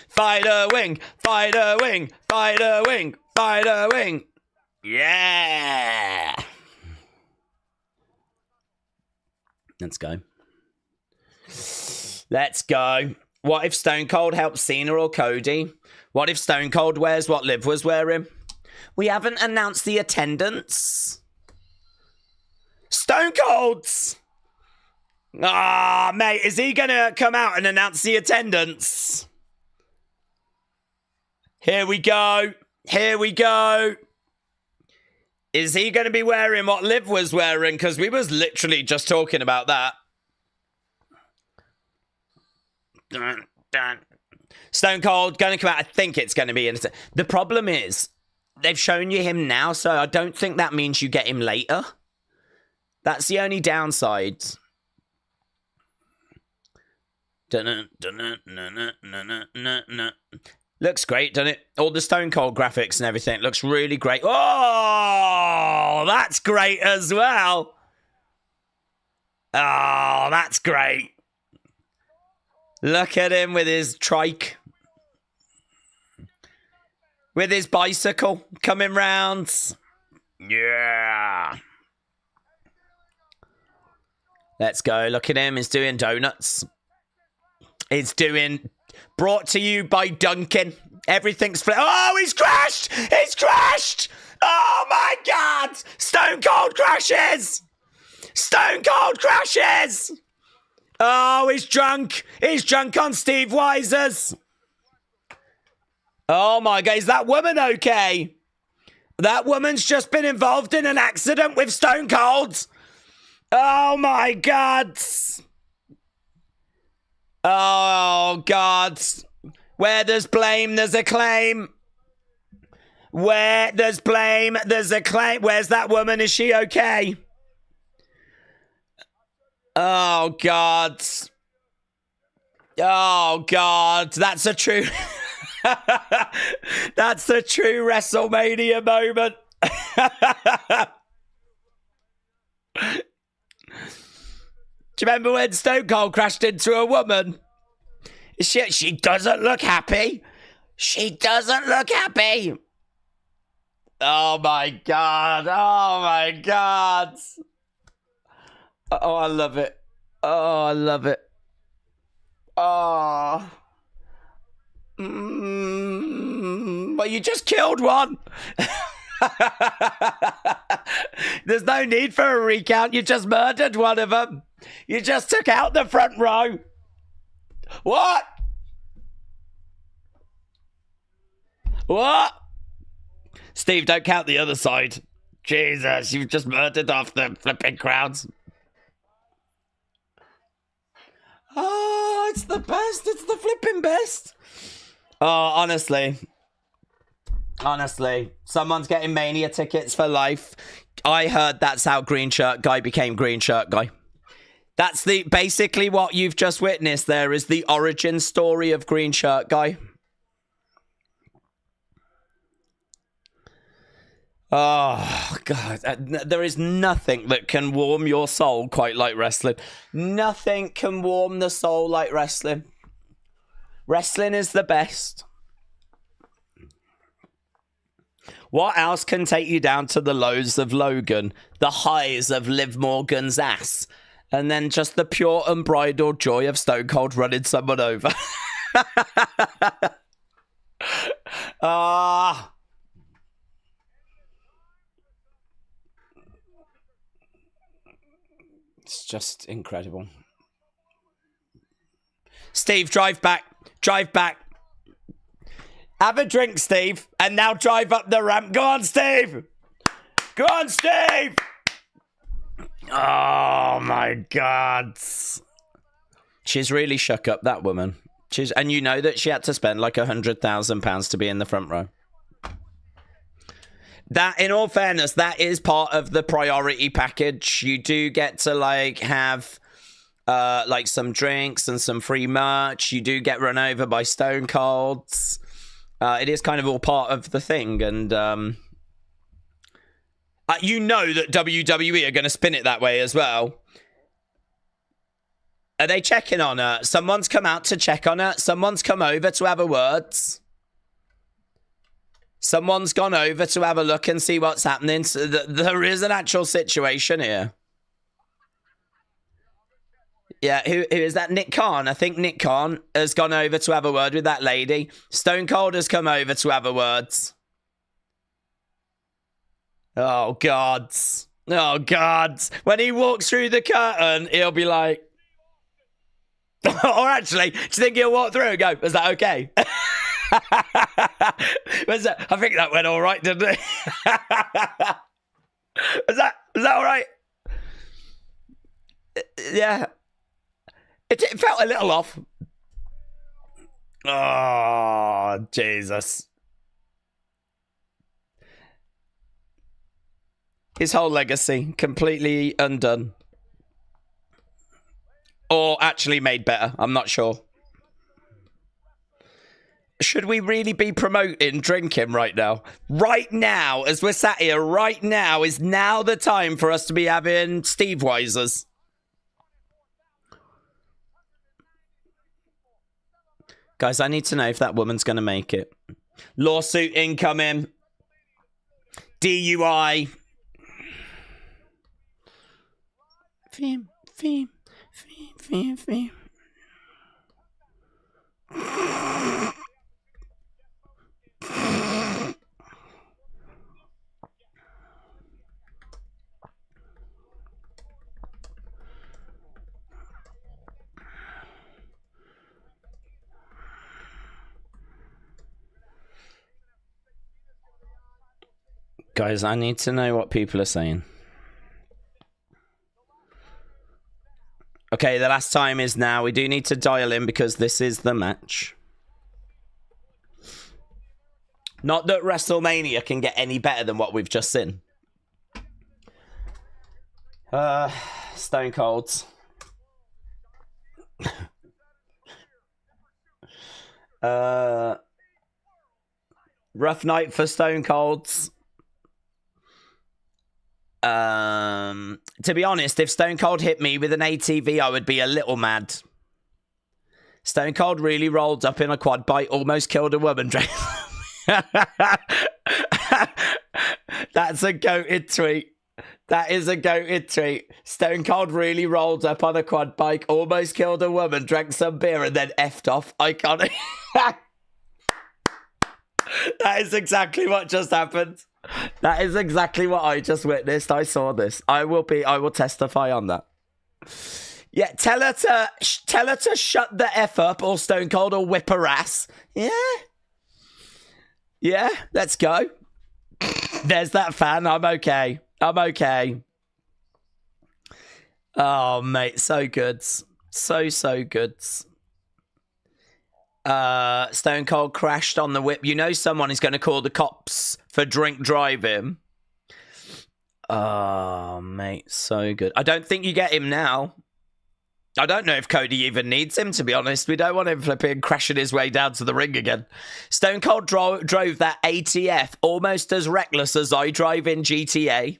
Fighter wing, fighter wing, fighter wing, fighter wing. Yeah. Let's go. Let's go. What if Stone Cold helps Cena or Cody? What if Stone Cold wears what Liv was wearing? We haven't announced the attendance. Stone Cold's. Ah, mate, is he going to come out and announce the attendance? Here we go. Here we go. Is he going to be wearing what Liv was wearing? Because we was literally just talking about that. Dun, dun. Stone Cold going to come out. I think it's going to be in. The problem is they've shown you him now, so I don't think that means you get him later. That's the only downside. Looks great, doesn't it? All the Stone Cold graphics and everything. Looks really great. Oh, that's great as well. Oh, that's great. Look at him with his trike. With his bicycle coming round. Yeah. Let's go. Look at him. He's doing donuts. He's doing... Brought to you by Duncan. Everything's... Oh, he's crashed! He's crashed! Oh, my God! Stone Cold crashes! Stone Cold crashes! Oh, he's drunk. He's drunk on Steve Weiser's. Oh, my God. Is that woman okay? That woman's just been involved in an accident with Stone Cold. Oh, my God. Oh, God. Where there's blame, there's a claim. Where there's blame, there's a claim. Where's that woman? Is she okay? Oh, God. Oh, God. That's a true... That's a true WrestleMania moment. Do you remember when Stone Cold crashed into a woman? She doesn't look happy. She doesn't look happy. Oh, my God. Oh, my God. Oh, I love it. Oh, I love it. Oh. Well, you just killed one. There's no need for a recount. You just murdered one of them. You just took out the front row. What? What? Steve, don't count the other side. Jesus, you've just murdered off the flipping crowds. Oh, it's the best. It's the flipping best. Oh, honestly. Honestly. Someone's getting Mania tickets for life. I heard that's how Green Shirt Guy became Green Shirt Guy. That's basically what you've just witnessed there is the origin story of Green Shirt Guy. Oh, God. There is nothing that can warm your soul quite like wrestling. Nothing can warm the soul like wrestling. Wrestling is the best. What else can take you down to the lows of Logan, the highs of Liv Morgan's ass, and then just the pure unbridled joy of Stone Cold running someone over? Ah. It's just incredible. Steve, drive back. Drive back. Have a drink, Steve, and now drive up the ramp. Go on, Steve. Go on, Steve. Oh, my God. She's really shook up, that woman. And you know that she had to spend like £100,000 to be in the front row. That, in all fairness, that is part of the priority package. You do get to, like, have, like, some drinks and some free merch. You do get run over by Stone Colds. It is kind of all part of the thing, and, you know that WWE are going to spin it that way as well. Are they checking on her? Someone's come out to check on her. Someone's come over to have a words. Someone's gone over to have a look and see what's happening. So there is an actual situation here. Yeah, who is that? Nick Khan. I think Nick Khan has gone over to have a word with that lady. Stone Cold has come over to have a words. Oh, God. Oh, God. When he walks through the curtain, he'll be like... or actually, do you think he'll walk through and go, was that okay? I think that went all right, didn't it? was that all right? Yeah. It felt a little off. Oh, Jesus. His whole legacy completely undone. Or actually made better. I'm not sure. Should we really be promoting drinking right now? Right now, as we're sat here, right now is now the time for us to be having Steve Weisers. Guys, I need to know if that woman's going to make it. Lawsuit incoming. DUI. Fee. Guys, I need to know what people are saying. Okay, the last time is now. We do need to dial in because this is the match. Not that WrestleMania can get any better than what we've just seen. Stone Colds. Rough night for Stone Colds. To be honest, if Stone Cold hit me with an ATV, I would be a little mad. Stone Cold really rolled up in a quad bike, almost killed a woman. That's a goated tweet. That is a goated tweet. Stone Cold really rolled up on a quad bike, almost killed a woman, drank some beer, and then effed off. Iconic. That is exactly what just happened. That is exactly what I just witnessed. I saw this. I will testify on that. Yeah, tell her to shut the F up, or Stone Cold will whip her ass. Yeah, let's go. There's that fan. I'm okay. Oh, mate, so good. So good. Stone Cold crashed on the whip. You know someone is going to call the cops for drink driving. Oh, mate, so good. I don't think you get him now. I don't know if Cody even needs him, to be honest. We don't want him flipping crashing his way down to the ring again. Stone Cold drove that ATF almost as reckless as I drive in GTA.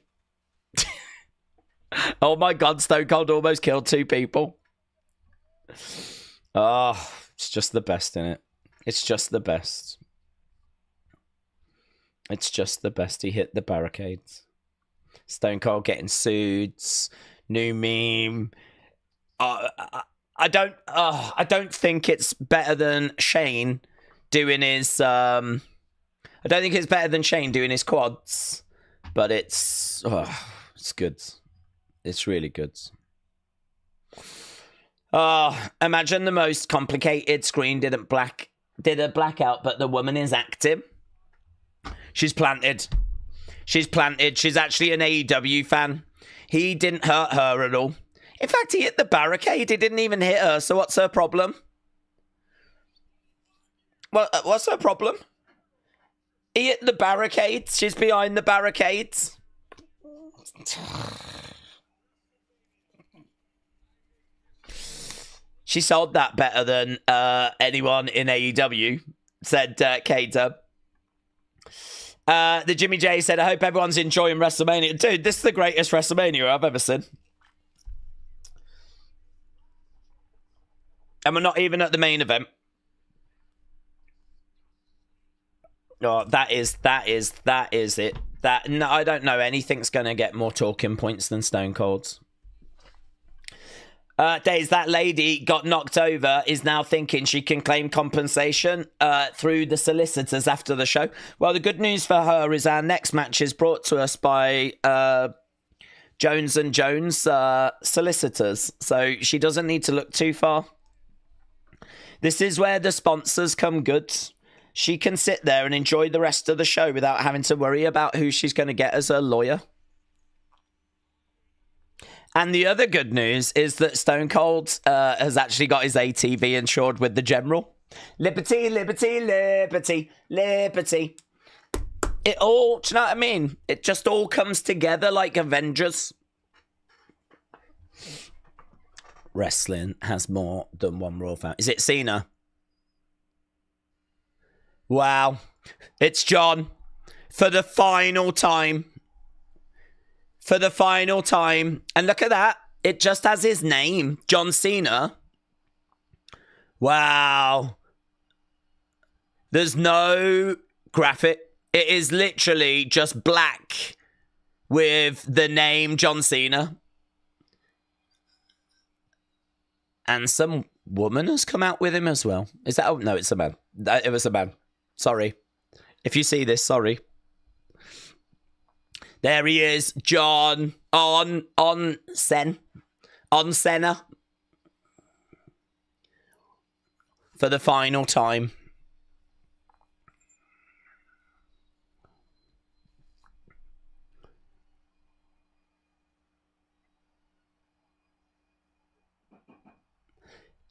Oh my God, Stone Cold almost killed 2 people. Oh, it's just the best, innit? It's just the best. It's just the best. He hit the barricades. Stone Cold getting sued. New meme. I don't think it's better than Shane doing his. I don't think it's better than Shane doing his quads, but it's good. It's really good. Imagine the most complicated screen did a blackout, but the woman is acting. She's planted. She's actually an AEW fan. He didn't hurt her at all. In fact, he hit the barricade. He didn't even hit her. So what's her problem? Well, what's her problem? He hit the barricades. She's behind the barricades. She sold that better than anyone in AEW, said Kater. The Jimmy J said, I hope everyone's enjoying WrestleMania. Dude, this is the greatest WrestleMania I've ever seen. And we're not even at the main event. Oh, that is it. No, I don't know anything's going to get more talking points than Stone Cold's. Days, that lady got knocked over, is now thinking she can claim compensation through the solicitors after the show. Well, the good news for her is our next match is brought to us by Jones & Jones solicitors. So she doesn't need to look too far. This is where the sponsors come good. She can sit there and enjoy the rest of the show without having to worry about who she's going to get as her lawyer. And the other good news is that Stone Cold has actually got his ATV insured with the General. Liberty, liberty, liberty, liberty. It all, do you know what I mean? It just all comes together like Avengers. Wrestling has more than one Raw fan. Is it Cena? Wow. It's John. For the final time. For the final time. And look at that. It just has his name. John Cena. Wow. There's no graphic. It is literally just black with the name John Cena. And some woman has come out with him as well. Is that... Oh, no, it's a man. It was a man. Sorry. If you see this, sorry. There he is, John, on Cena. For the final time.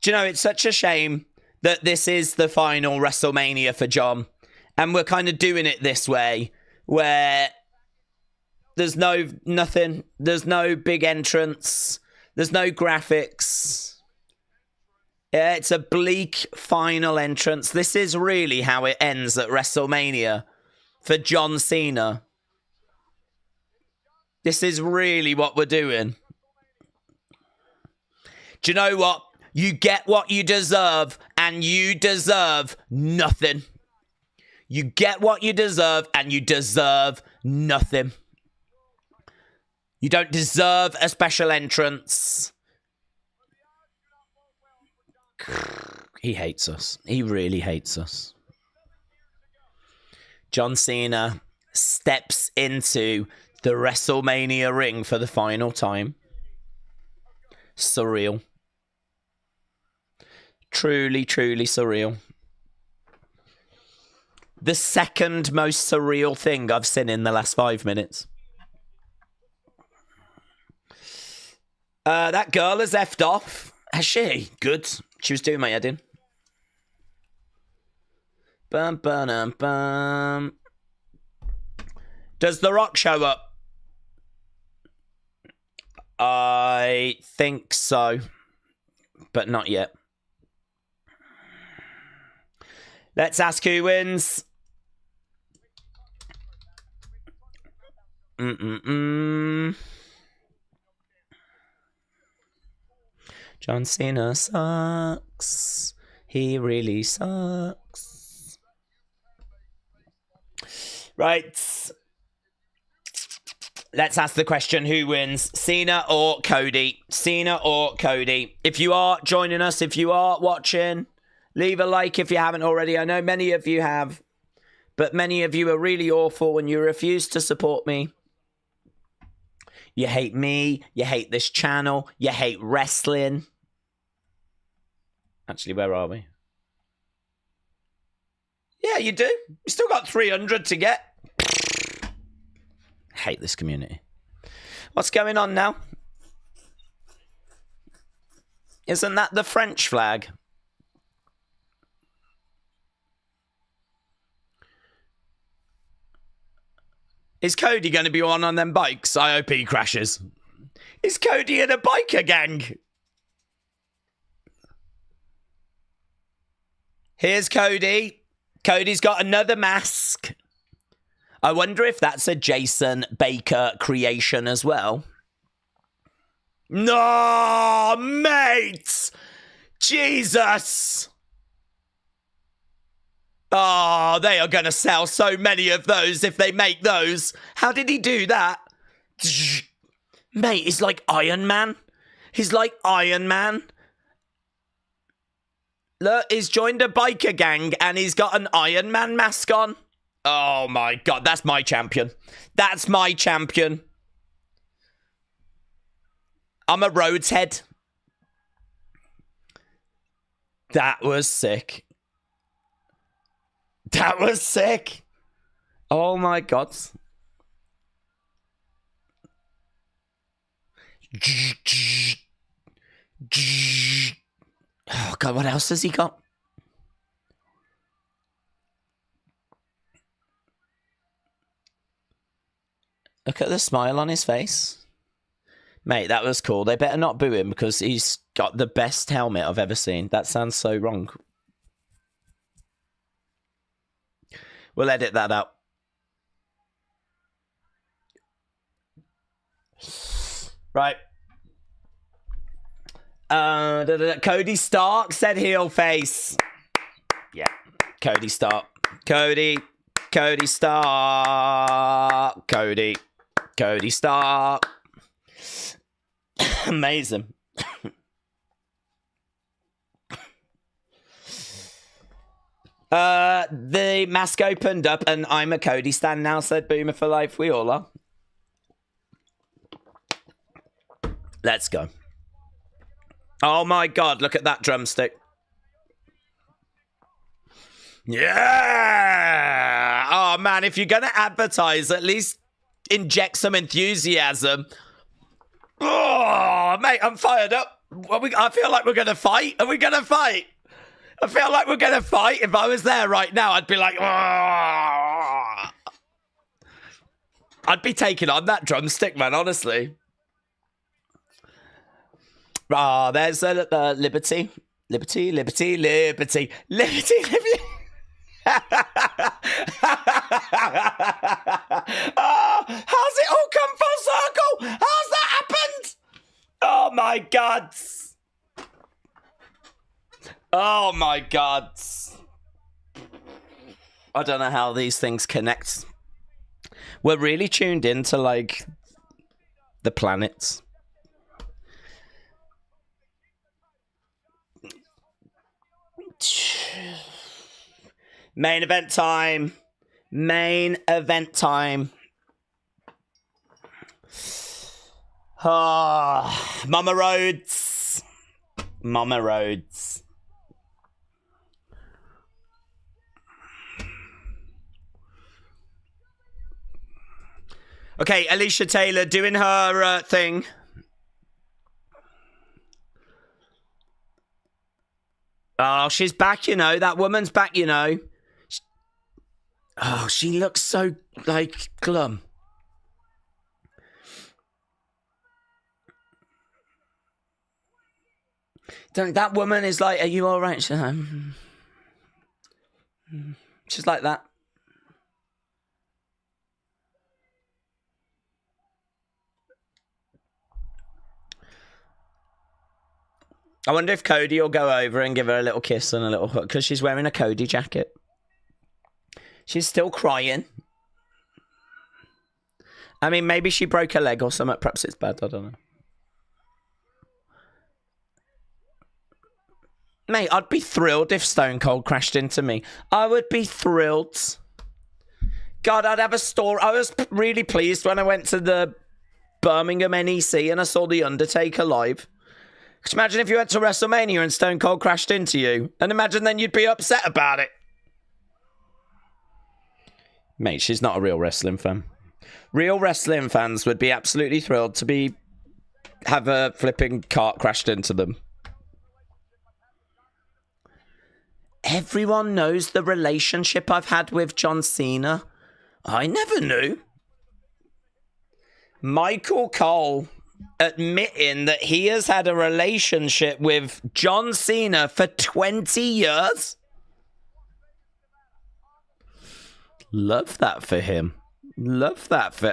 Do you know, it's such a shame that this is the final WrestleMania for John. And we're kind of doing it this way, where there's nothing, there's no big entrance, there's no graphics. Yeah, it's a bleak final entrance. This is really how it ends at WrestleMania for John Cena. This is really what we're doing. Do you know what? You get what you deserve, and you deserve nothing. You get what you deserve, and you deserve nothing. You don't deserve a special entrance. He hates us. He really hates us. John Cena steps into the WrestleMania ring for the final time. Surreal. Truly, truly surreal. The second most surreal thing I've seen in the last 5 minutes. That girl has effed off. Has she? Good. She was doing my head in. Bum, bum, bum. Does The Rock show up? I think so. But not yet. Let's ask who wins. John Cena sucks. He really sucks. Right. Let's ask the question, who wins? Cena or Cody? Cena or Cody? If you are joining us, if you are watching, leave a like if you haven't already. I know many of you have, but many of you are really awful and you refuse to support me. You hate me. You hate this channel. You hate wrestling. Actually, where are we? Yeah, you do. You still got 300 to get. Hate this community. What's going on now? Isn't that the French flag? Is Cody going to be on them bikes? I hope he crashes. Is Cody in a biker gang? Here's Cody. Cody's got another mask. I wonder if that's a Jason Baker creation as well. No, mate! Jesus! Oh, they are going to sell so many of those if they make those. How did he do that? Mate, he's like Iron Man. He's like Iron Man. Look, he's joined a biker gang and he's got an Iron Man mask on. Oh my God, that's my champion. That's my champion. I'm a Rhodes head. That was sick. That was sick. Oh my God. Oh God, what else has he got? Look at the smile on his face. Mate, that was cool. They better not boo him because he's got the best helmet I've ever seen. That sounds so wrong. We'll edit that out. Right. Cody Stark said heel face. Yeah. Cody Stark. Cody Stark. Cody Stark. Amazing. The mask opened up and I'm a Cody stan now, said Boomer for Life. We all are. Let's go. Oh my God, look at that drumstick. Yeah! Oh man, if you're going to advertise, at least inject some enthusiasm. Oh, mate, I'm fired up. I feel like we're going to fight. Are we going to fight? I feel like we're going to fight. If I was there right now, I'd be like, oh. I'd be taking on that drumstick, man, honestly. Ah, there's Liberty. Liberty. Oh, how's it all come full circle? How's that happened? Oh my God. Oh my God. I don't know how these things connect. We're really tuned into like the planets. Main event time. Main event time. Oh, Mama Rhodes. Mama Rhodes. Okay, Alicia Taylor doing her thing. Oh, she's back, you know. That woman's back, you know. Oh, she looks so, like, glum. That woman is like, are you all right? She's like that. I wonder if Cody will go over and give her a little kiss and a little hug because she's wearing a Cody jacket. She's still crying. I mean, maybe she broke her leg or something. Perhaps it's bad. I don't know. Mate, I'd be thrilled if Stone Cold crashed into me. I would be thrilled. God, I'd have a store. I was really pleased when I went to the Birmingham NEC and I saw The Undertaker live. Just imagine if you went to WrestleMania and Stone Cold crashed into you. And imagine then you'd be upset about it. Mate, she's not a real wrestling fan. Real wrestling fans would be absolutely thrilled to have a flipping cart crashed into them. Everyone knows the relationship I've had with John Cena. I never knew. Michael Cole admitting that he has had a relationship with John Cena for 20 years. Love that for him. Love that for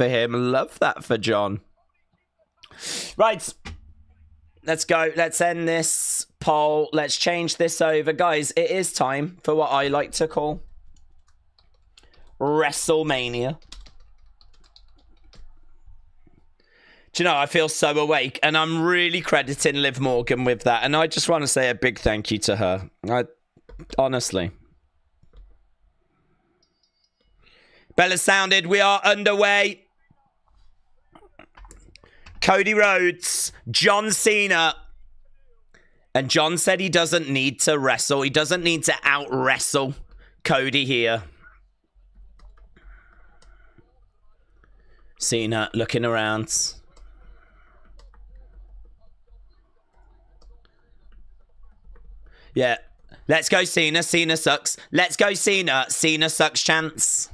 him. Love that for John. Right. Let's go. Let's end this poll. Let's change this over. Guys, it is time for what I like to call WrestleMania. Do you know, I feel so awake, and I'm really crediting Liv Morgan with that, and I just want to say a big thank you to her. Honestly. Bella sounded, we are underway. Cody Rhodes, John Cena. And John said he doesn't need to wrestle. He doesn't need to out-wrestle Cody here. Cena looking around. Yeah. Let's go Cena. Cena sucks. Let's go Cena. Cena sucks chance.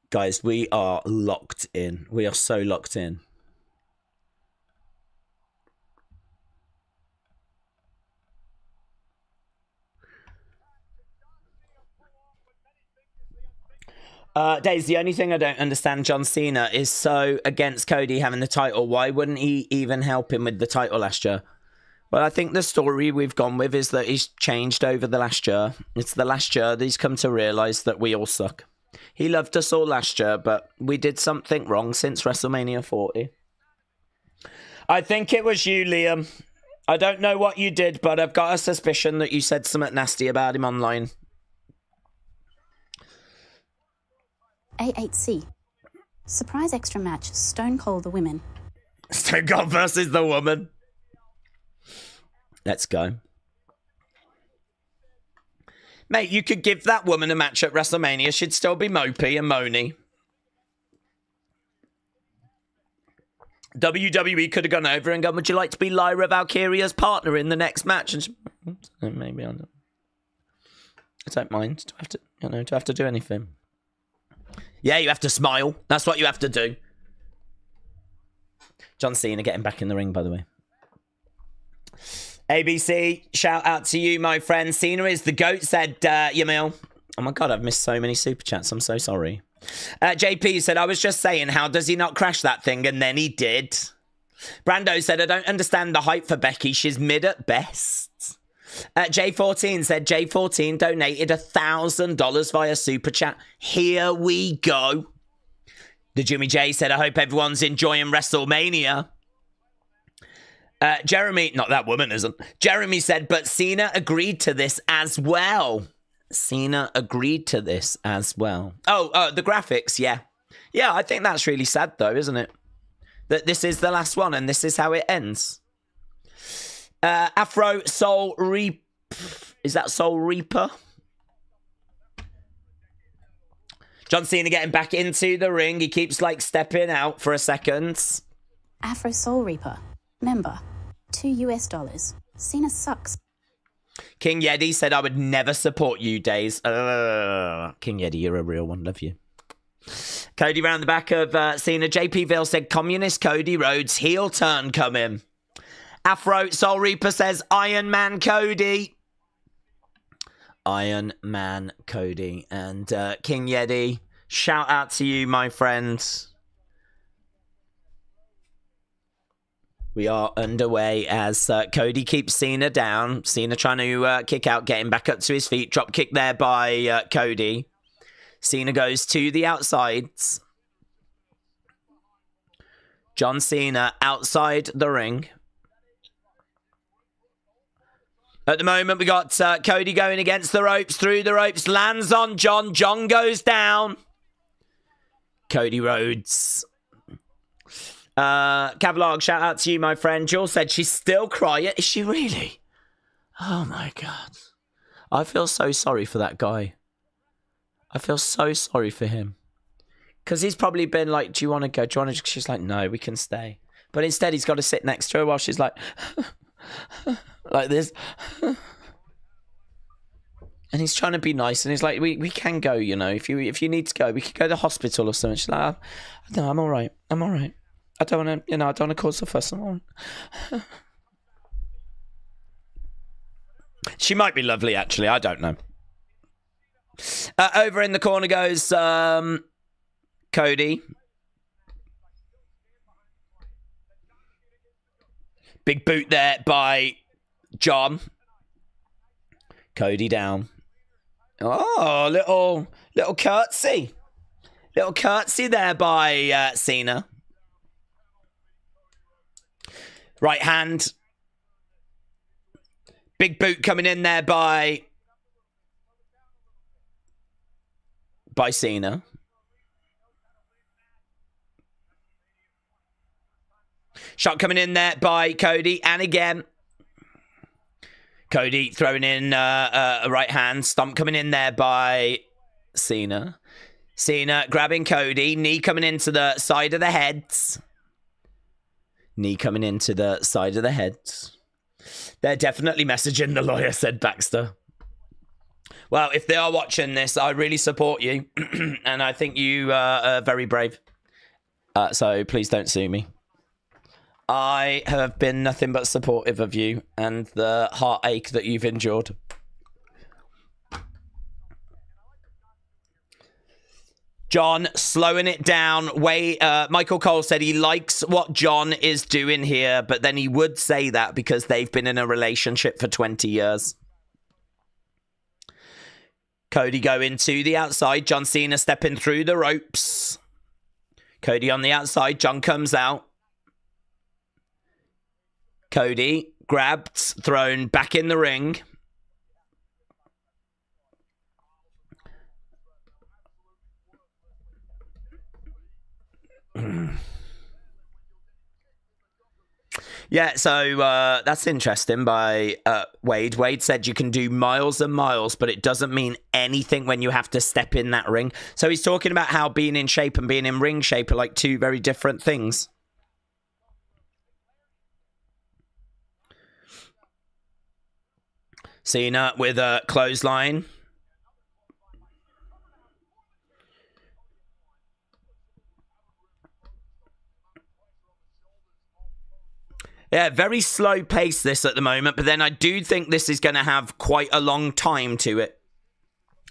Guys, we are locked in. We are so locked in. Days, the only thing I don't understand, John Cena is so against Cody having the title. Why wouldn't he even help him with the title last year? Well, I think the story we've gone with is that he's changed over the last year. It's the last year that he's come to realise that we all suck. He loved us all last year, but we did something wrong since WrestleMania 40. I think it was you, Liam. I don't know what you did, but I've got a suspicion that you said something nasty about him online. A8C. Surprise extra match, Stone Cold the Women. Stone Cold versus the Woman. Let's go. Mate, you could give that woman a match at WrestleMania. She'd still be mopey and moany. WWE could have gone over and gone, would you like to be Lyra Valkyria's partner in the next match? And she, maybe I don't mind. Do I have to do anything? Yeah, you have to smile. That's what you have to do. John Cena getting back in the ring, by the way. ABC, shout out to you, my friend. Cena is the GOAT, said Yamil. Oh my God, I've missed so many super chats. I'm so sorry. JP said, I was just saying, how does he not crash that thing? And then he did. Brando said, I don't understand the hype for Becky. She's mid at best. J14 said, J14 donated $1,000 via super chat. Here we go. The Jimmy J said, I hope everyone's enjoying WrestleMania. Jeremy, not that woman isn't. Jeremy said, but Cena agreed to this as well. Cena agreed to this as well. Oh, the graphics, yeah. Yeah, I think that's really sad though, isn't it? That this is the last one and this is how it ends. Afro Soul Reaper. Is that Soul Reaper? John Cena getting back into the ring. He keeps like stepping out for a second. Afro Soul Reaper. Member. $2. Cena sucks. King Yeti said, I would never support you, Days. King Yeti, you're a real one. Love you. Cody round the back of Cena. JP Ville said, Communist Cody Rhodes, heel turn coming. Afro Soul Reaper says, Iron Man Cody. Iron Man Cody. And King Yeti, shout out to you, my friend. We are underway as Cody keeps Cena down. Cena trying to kick out, getting back up to his feet. Drop kick there by Cody. Cena goes to the outsides. John Cena outside the ring. At the moment, we got Cody going against the ropes, through the ropes, lands on John. John goes down. Cody Rhodes. Cavlog, shout out to you, my friend. Jill said she's still crying. Is she really? Oh, my God. I feel so sorry for that guy. I feel so sorry for him. Because he's probably been like, do you want to go? Do you want to? She's like, no, we can stay. But instead, he's got to sit next to her while she's like, like this. And he's trying to be nice, and he's like, we can go, you know, if you need to go, we could go to the hospital or something. She's like, no, I'm all right. I'm all right. I don't want to, I don't want to cause a fuss. She might be lovely, actually. I don't know. Over in the corner goes Cody. Big boot there by John. Cody down. Oh, little curtsy. Little curtsy there by Cena. Right hand. Big boot coming in there by Cena. Shot coming in there by Cody. And again. Cody throwing in a right hand. Stomp coming in there by Cena. Cena grabbing Cody. Knee coming into the side of the heads. Knee coming into the side of the heads. They're definitely messaging the lawyer, said Baxter. Well, if they are watching this, I really support you. And I think you are very brave. So please don't sue me. I have been nothing but supportive of you and the heartache that you've endured. John slowing it down. Michael Cole said he likes what John is doing here, but then he would say that because they've been in a relationship for 20 years. Cody going to the outside. John Cena stepping through the ropes. Cody on the outside. John comes out. Cody grabbed, thrown back in the ring. Yeah, so that's interesting by Wade. Wade said you can do miles and miles, but it doesn't mean anything when you have to step in that ring. So he's talking about how being in shape and being in ring shape are like two very different things. Cena with a clothesline. Yeah, very slow pace this at the moment, but then I do think this is going to have quite a long time to it.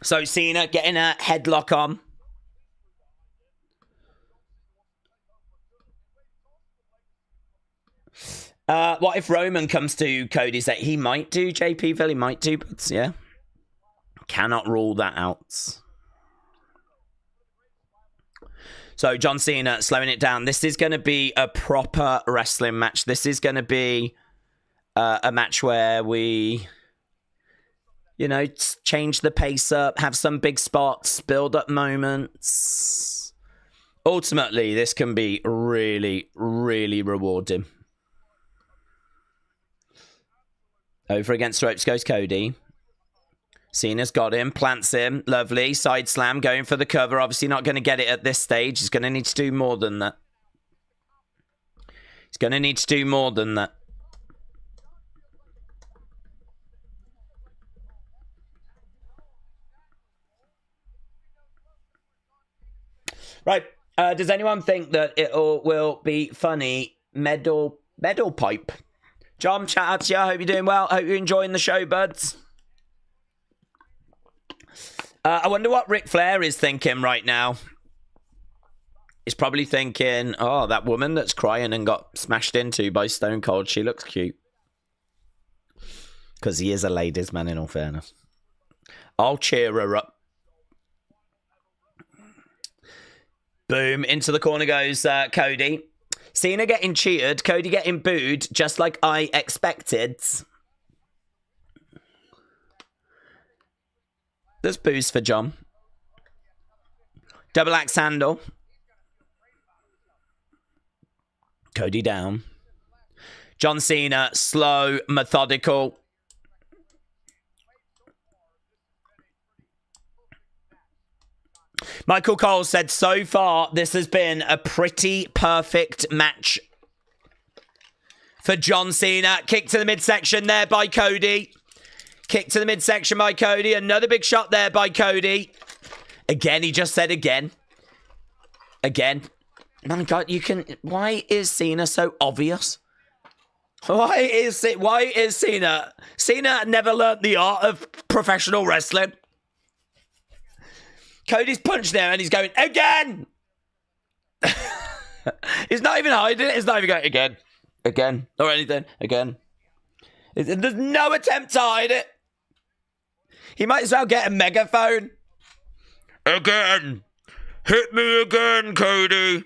So Cena getting a headlock on. What if Roman comes to Cody's that he might do JPville, he might do, but yeah. Cannot rule that out. So John Cena slowing it down. This is going to be a proper wrestling match. This is going to be a match where we, change the pace up, have some big spots, build up moments. Ultimately, this can be really, really rewarding. Over against ropes goes Cody. Cena's got him, plants him, lovely. Side slam, going for the cover. Obviously not going to get it at this stage. He's going to need to do more than that. He's going to need to do more than that. Right. Does anyone think that it will be funny? Medal pipe. John, chat out to you. I hope you're doing well. Hope you're enjoying the show, buds. I wonder what Ric Flair is thinking right now. He's probably thinking, oh, that woman that's crying and got smashed into by Stone Cold, she looks cute. Because he is a ladies' man, in all fairness. I'll cheer her up. Boom. Into the corner goes Cody. Cena getting cheered. Cody getting booed, just like I expected. There's boos for John. Double axe handle. Cody down. John Cena, slow, methodical. Michael Cole said, so far, this has been a pretty perfect match for John Cena. Kick to the midsection there by Cody. Kick to the midsection by Cody. Another big shot there by Cody. Again, he just said again. Again. My God, you can... Why is Cena so obvious? Why is Cena... Cena never learned the art of professional wrestling. Cody's punched there and he's going, again! He's not even hiding it. He's not even going, again. Again. Or anything. Again. There's no attempt to hide it. He might as well get a megaphone. Again. Hit me again, Cody.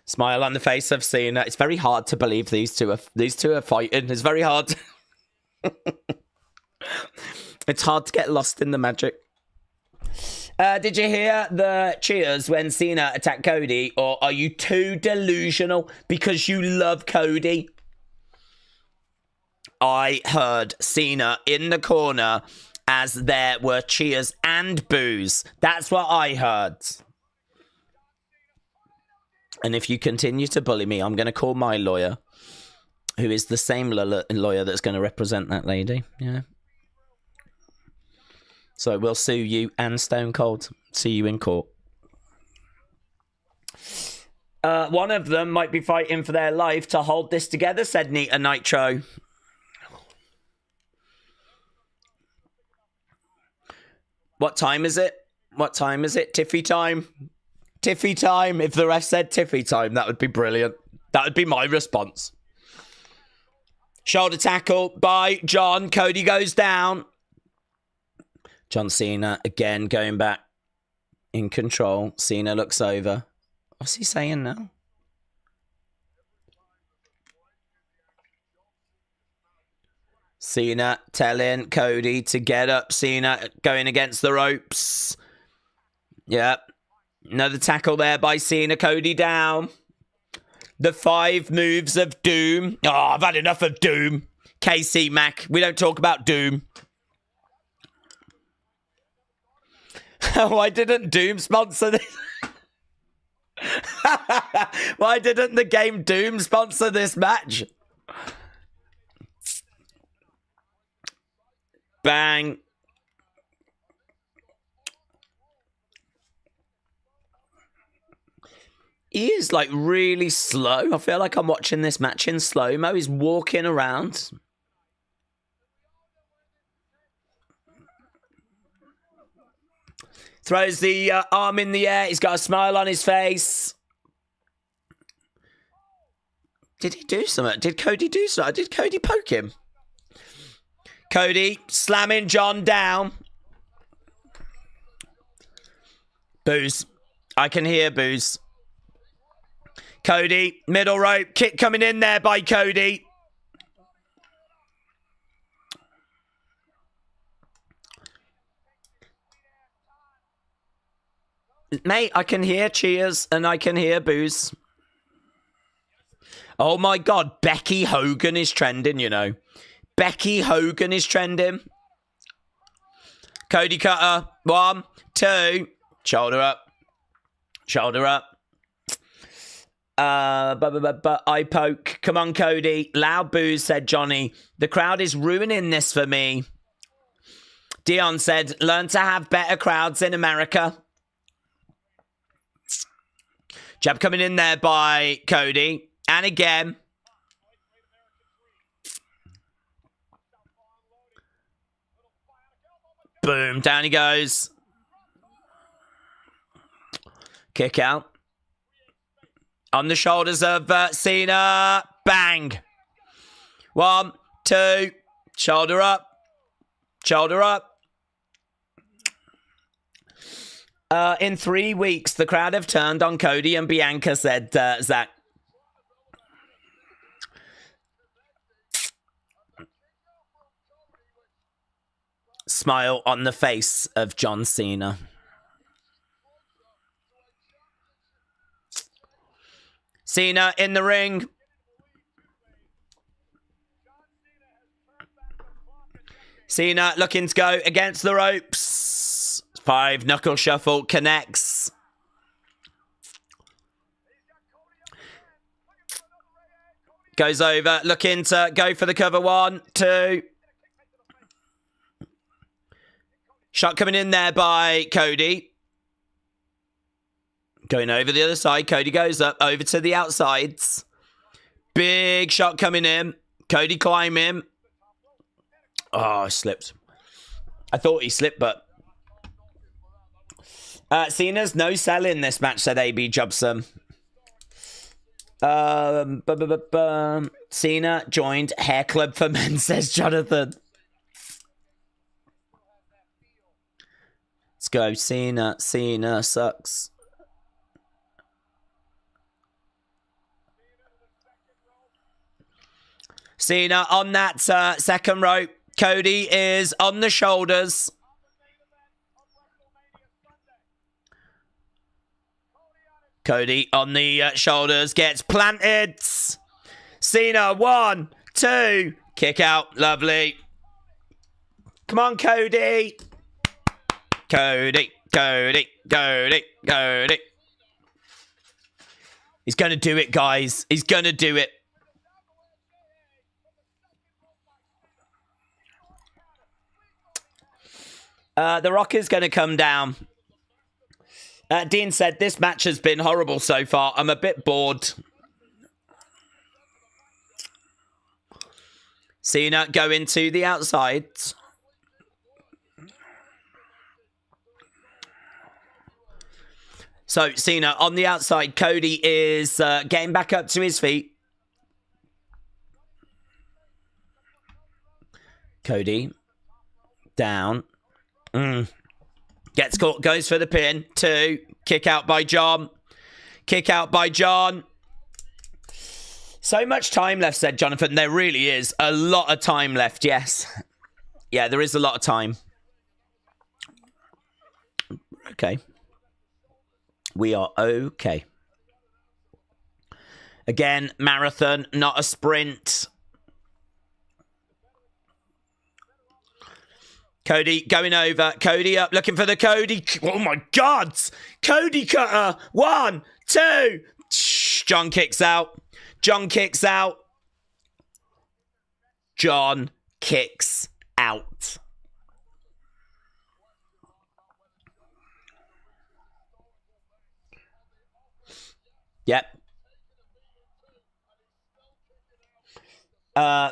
Smile on the face of Cena. It's very hard to believe these two are fighting. It's very hard. It's hard to get lost in the magic. Did you hear the cheers when Cena attacked Cody? Or are you too delusional because you love Cody? I heard Cena in the corner as there were cheers and boos. That's what I heard. And if you continue to bully me, I'm going to call my lawyer, who is the same lawyer that's going to represent that lady. Yeah. So we'll sue you and Stone Cold. See you in court. One of them might be fighting for their life to hold this together, said Nita Nitro. What time is it? What time is it? Tiffy time? Tiffy time. If the ref said Tiffy time, that would be brilliant. That would be my response. Shoulder tackle by John. Cody goes down. John Cena again going back in control. Cena looks over. What's he saying now? Cena telling Cody to get up. Cena going against the ropes. Yep. Another tackle there by Cena. Cody down. The 5 moves of Doom. Oh, I've had enough of Doom. KC Mac. We don't talk about Doom. Why didn't Doom sponsor this? Why didn't the game Doom sponsor this match? Bang. He is like really slow. I feel like I'm watching this match in slow-mo. He's walking around. Throws the arm in the air. He's got a smile on his face. Did he do something? Did Cody do something? Did Cody poke him? Cody slamming John down. Boos. I can hear boos. Cody, middle rope. Kick coming in there by Cody. Mate, I can hear cheers and I can hear boos. Oh my God, Becky Hogan is trending, you know. Becky Hogan is trending. Cody Cutter. 1, 2. Shoulder up. Shoulder up. Eye poke. Come on, Cody. Loud boos, said Johnny. The crowd is ruining this for me. Dion said, learn to have better crowds in America. Jab coming in there by Cody. And again. Boom. Down he goes. Kick out. On the shoulders of Cena. Bang. 1, 2. Shoulder up. Shoulder up. In 3 weeks, the crowd have turned on Cody and Bianca, said Zach. Smile on the face of John Cena. Cena in the ring. Cena looking to go against the ropes. 5 knuckle shuffle connects. Goes over, looking to go for the cover. 1, 2. Shot coming in there by Cody. Going over the other side. Cody goes up, over to the outsides. Big shot coming in. Cody climbing. Oh, slipped. I thought he slipped, but... Cena's no selling this match, said AB Jobson. Cena joined Hair Club for Men, says Jonathan. Let's go, Cena. Cena sucks. Cena on that second rope. Cody is on the shoulders. Cody on the shoulders. Gets planted. Cena, 1, 2. Kick out. Lovely. Come on, Cody. Cody. Cody. Cody. Cody. He's going to do it, guys. He's going to do it. The Rock is going to come down. Dean said, this match has been horrible so far. I'm a bit bored. Cena going to the outside. So, Cena on the outside. Cody is getting back up to his feet. Cody. Down. Gets caught, goes for the pin. 2. Kick out by John. Kick out by John. So much time left, said Jonathan. There really is a lot of time left, yes. Yeah, there is a lot of time. Okay. We are okay. Again, marathon, not a sprint. Cody going over. Cody up, looking for the Cody. Oh my God. Cody cutter. 1, 2. John kicks out. John kicks out. John kicks out. Yep.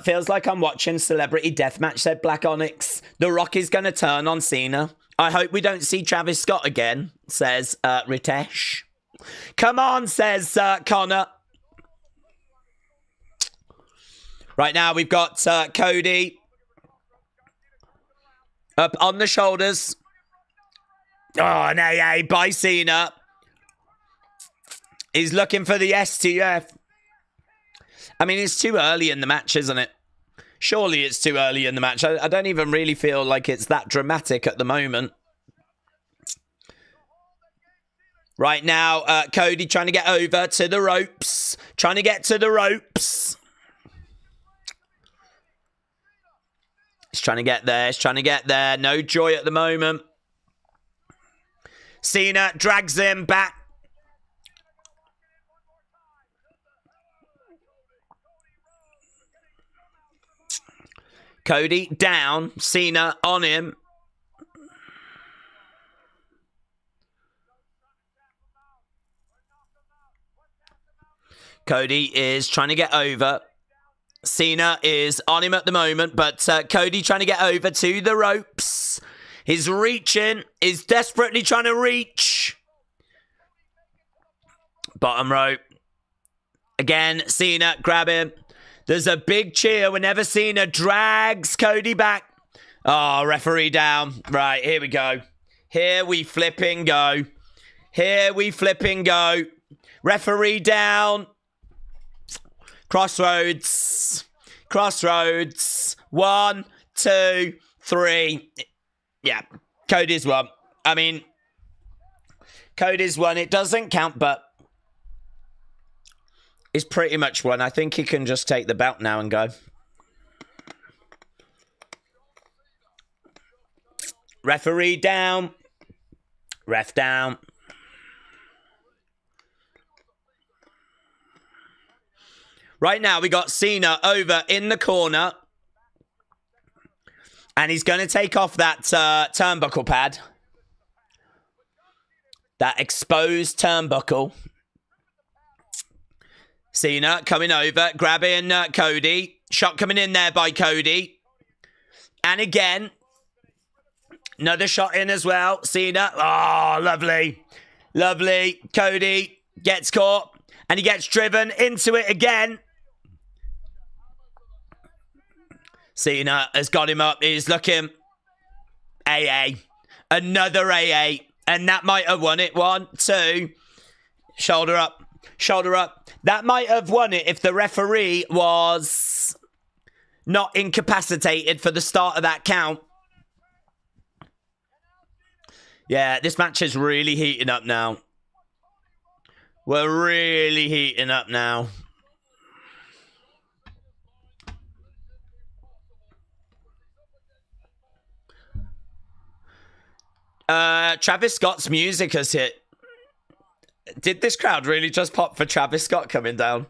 Feels like I'm watching Celebrity Deathmatch, said Black Onyx. The Rock is going to turn on Cena. I hope we don't see Travis Scott again, says Ritesh. Come on, says Connor. Right now we've got Cody up on the shoulders. Oh, an AA by Cena. He's looking for the STF. I mean, it's too early in the match, isn't it? Surely it's too early in the match. I don't even really feel like it's that dramatic at the moment. Right now, Cody trying to get over to the ropes. Trying to get to the ropes. He's trying to get there. He's trying to get there. No joy at the moment. Cena drags him back. Cody down. Cena on him. Cody is trying to get over. Cena is on him at the moment, but Cody trying to get over to the ropes. He's reaching. He's desperately trying to reach. Bottom rope. Again, Cena, grab him. There's a big cheer whenever Cena drags Cody back. Oh, referee down. Right, here we go. Here we flipping go. Here we flipping go. Referee down. Crossroads. Crossroads. 1, 2, 3. Yeah, Cody's won. I mean, Cody's won. It doesn't count, but it's pretty much won. I think he can just take the belt now and go. Referee down. Ref down. Right now, we got Cena over in the corner. And he's going to take off that turnbuckle pad. That exposed turnbuckle. Cena coming over, grabbing Cody. Shot coming in there by Cody. And again, another shot in as well. Cena. Oh, lovely. Lovely. Cody gets caught. And he gets driven into it again. Cena has got him up. He's looking. AA. Another AA. And that might have won it. 1, 2. Shoulder up. Shoulder up. That might have won it if the referee was not incapacitated for the start of that count. Yeah, this match is really heating up now. We're really heating up now. Travis Scott's music has hit. Did this crowd really just pop for Travis Scott coming down?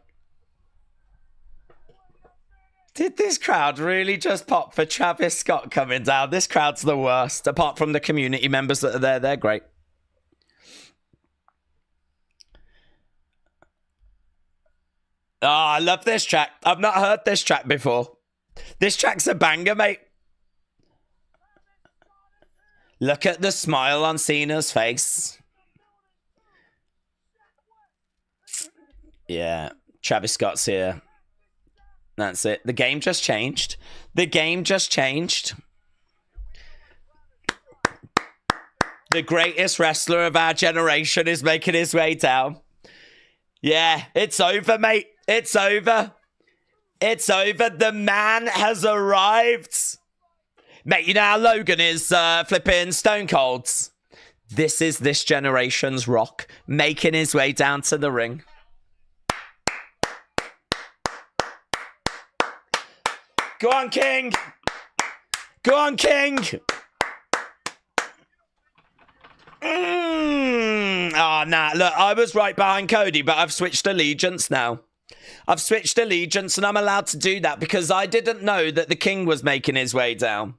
Did this crowd really just pop for Travis Scott coming down? This crowd's the worst. Apart from the community members that are there, they're great. Oh, I love this track. I've not heard this track before. This track's a banger, mate. Look at the smile on Cena's face. Yeah, Travis Scott's here. That's it. The game just changed. The game just changed. The greatest wrestler of our generation is making his way down. Yeah, it's over, mate. It's over. It's over. The man has arrived. Mate, you know how Logan is flipping Stone Colds? This is this generation's Rock making his way down to the ring. Go on, King. Go on, King. Oh, nah. Look, I was right behind Cody, but I've switched allegiance now. I've switched allegiance, and I'm allowed to do that because I didn't know that the King was making his way down.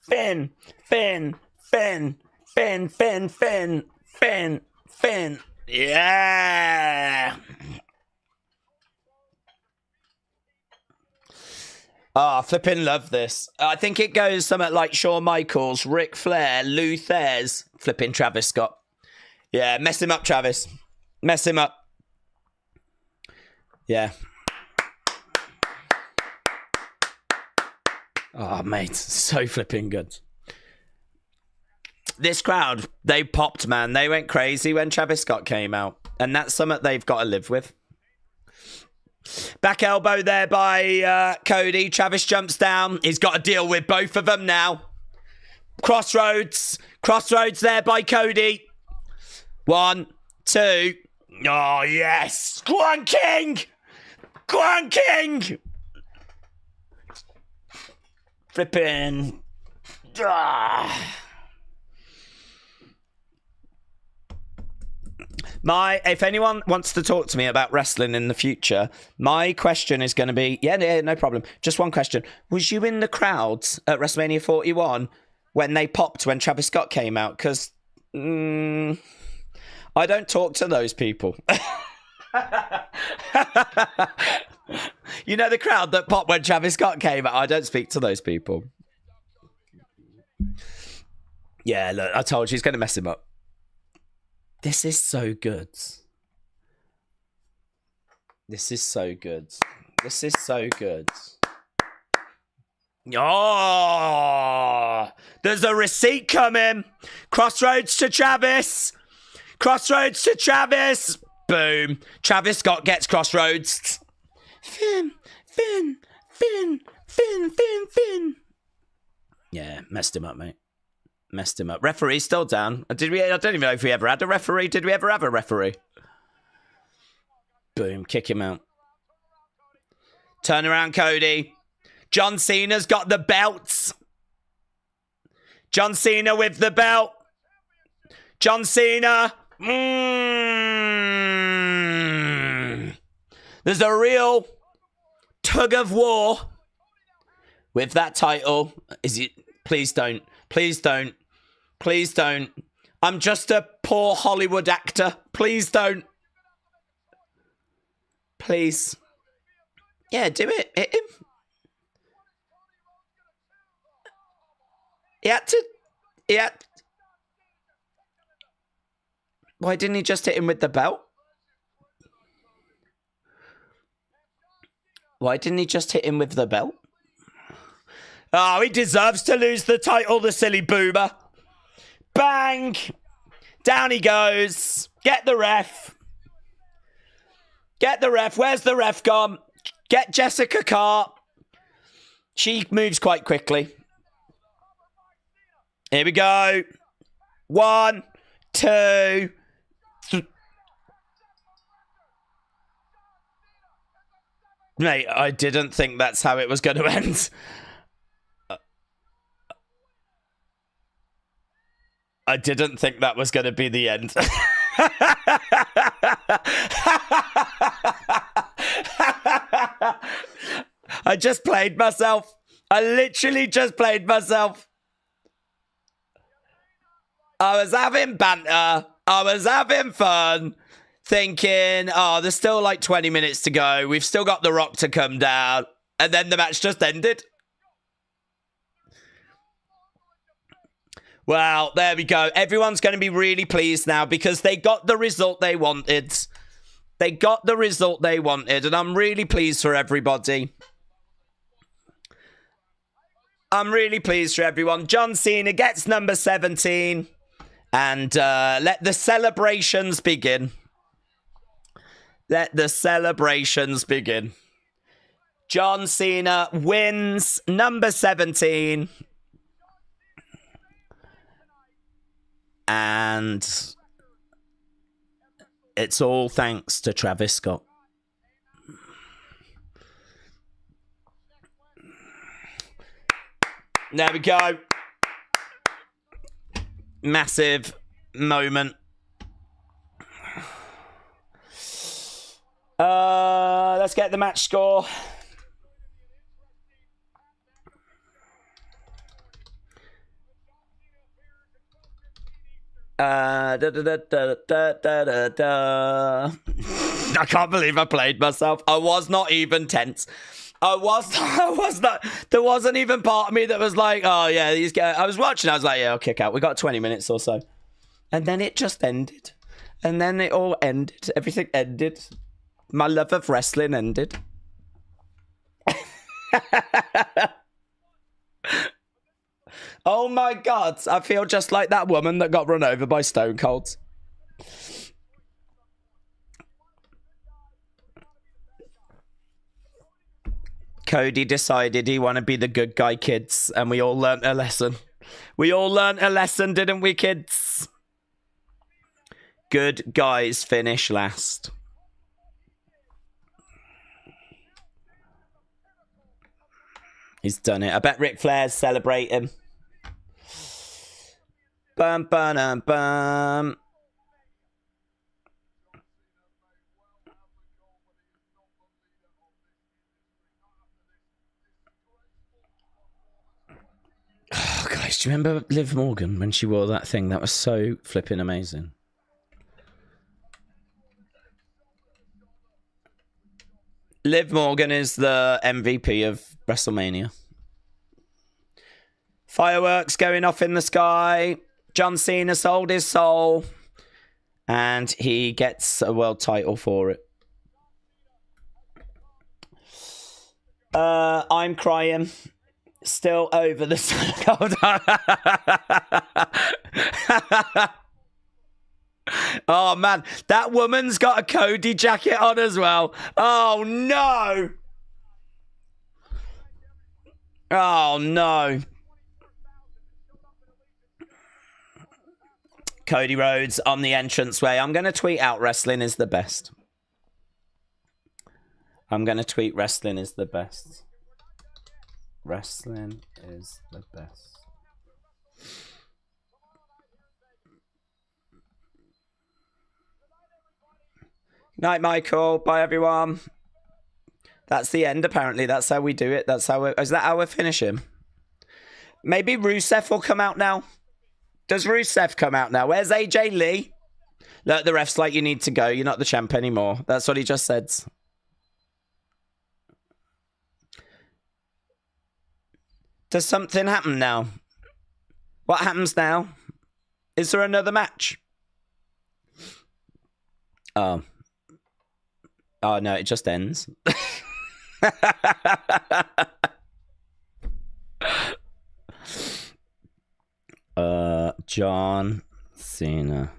Finn, Finn, Finn, Finn, Finn, Finn, Finn, Finn. Yeah. Ah, flipping love this. I think it goes something like Shawn Michaels, Ric Flair, Luther's, flipping Travis Scott. Yeah, mess him up, Travis. Mess him up. Yeah. Oh, mate, so flipping good. This crowd, they popped, man. They went crazy when Travis Scott came out. And that's something they've got to live with. Back elbow there by Cody. Travis jumps down. He's got to deal with both of them now. Crossroads. Crossroads there by Cody. 1, 2. Oh, yes. Go on, King. Go on, King. Flipping. If anyone wants to talk to me about wrestling in the future, my question is going to be, yeah, no problem. Just one question. Was you in the crowds at WrestleMania 41 when they popped when Travis Scott came out? Because I don't talk to those people. You know the crowd that popped when Travis Scott came out? I don't speak to those people. Yeah, look, I told you he's going to mess him up. This is so good. This is so good. This is so good. Oh, there's a receipt coming. Crossroads to Travis. Crossroads to Travis. Boom. Travis Scott gets Crossroads. Finn. Yeah, messed him up, mate. Messed him up. Referee's still down. I don't even know if we ever had a referee. Did we ever have a referee? Boom. Kick him out. Turn around, Cody. John Cena's got the belts. John Cena with the belt. John Cena. There's a real tug of war with that title. Is it? Please don't. Please don't. Please don't. I'm just a poor Hollywood actor. Please don't. Please. Yeah, do it. Hit him. He had to. Why didn't he just hit him with the belt? Why didn't he just hit him with the belt? Oh, he deserves to lose the title, the silly boomer. Bang! Down he goes. Get the ref. Get the ref. Where's the ref gone? Get Jessica Carr. She moves quite quickly. Here we go. 1, 2, 3. Mate, I didn't think that's how it was going to end. I didn't think that was going to be the end. I just played myself. I literally just played myself. I was having banter. I was having fun. Thinking, oh, there's still like 20 minutes to go. We've still got The Rock to come down. And then the match just ended. Well, there we go. Everyone's going to be really pleased now because they got the result they wanted. They got the result they wanted. And I'm really pleased for everybody. I'm really pleased for everyone. John Cena gets number 17. And let the celebrations begin. Let the celebrations begin. John Cena wins number 17. And it's all thanks to Travis Scott. There we go. Massive moment. Let's get the match score. I can't believe I played myself. I was not even tense. I was not. There wasn't even part of me that was like, oh yeah, these guys. I was watching. I was like, yeah, I'll kick out. We got 20 minutes or so, and then it just ended, and then it all ended. Everything ended. My love of wrestling ended. Oh my God, I feel just like that woman that got run over by Stone Cold. Cody decided he wanted to be the good guy, kids, and we all learnt a lesson. We all learnt a lesson, didn't we, kids? Good guys finish last. He's done it. I bet Ric Flair's celebrating. Bum, bum, bum. Oh, guys, do you remember Liv Morgan when she wore that thing? That was so flipping amazing. Liv Morgan is the MVP of WrestleMania. Fireworks going off in the sky. John Cena sold his soul. And he gets a world title for it. I'm crying. Still over the Hold on. Oh, man. That woman's got a Cody jacket on as well. Oh, no. Oh, no. Cody Rhodes on the entranceway. I'm going to tweet out wrestling is the best. I'm going to tweet wrestling is the best. Wrestling is the best. Night, Michael. Bye, everyone. That's the end, apparently. That's how we do it. Is that how we're finishing? Maybe Rusev will come out now. Does Rusev come out now? Where's AJ Lee? Look, the ref's like, you need to go. You're not the champ anymore. That's what he just said. Does something happen now? What happens now? Is there another match? Oh. Oh, no, it just ends. John Cena.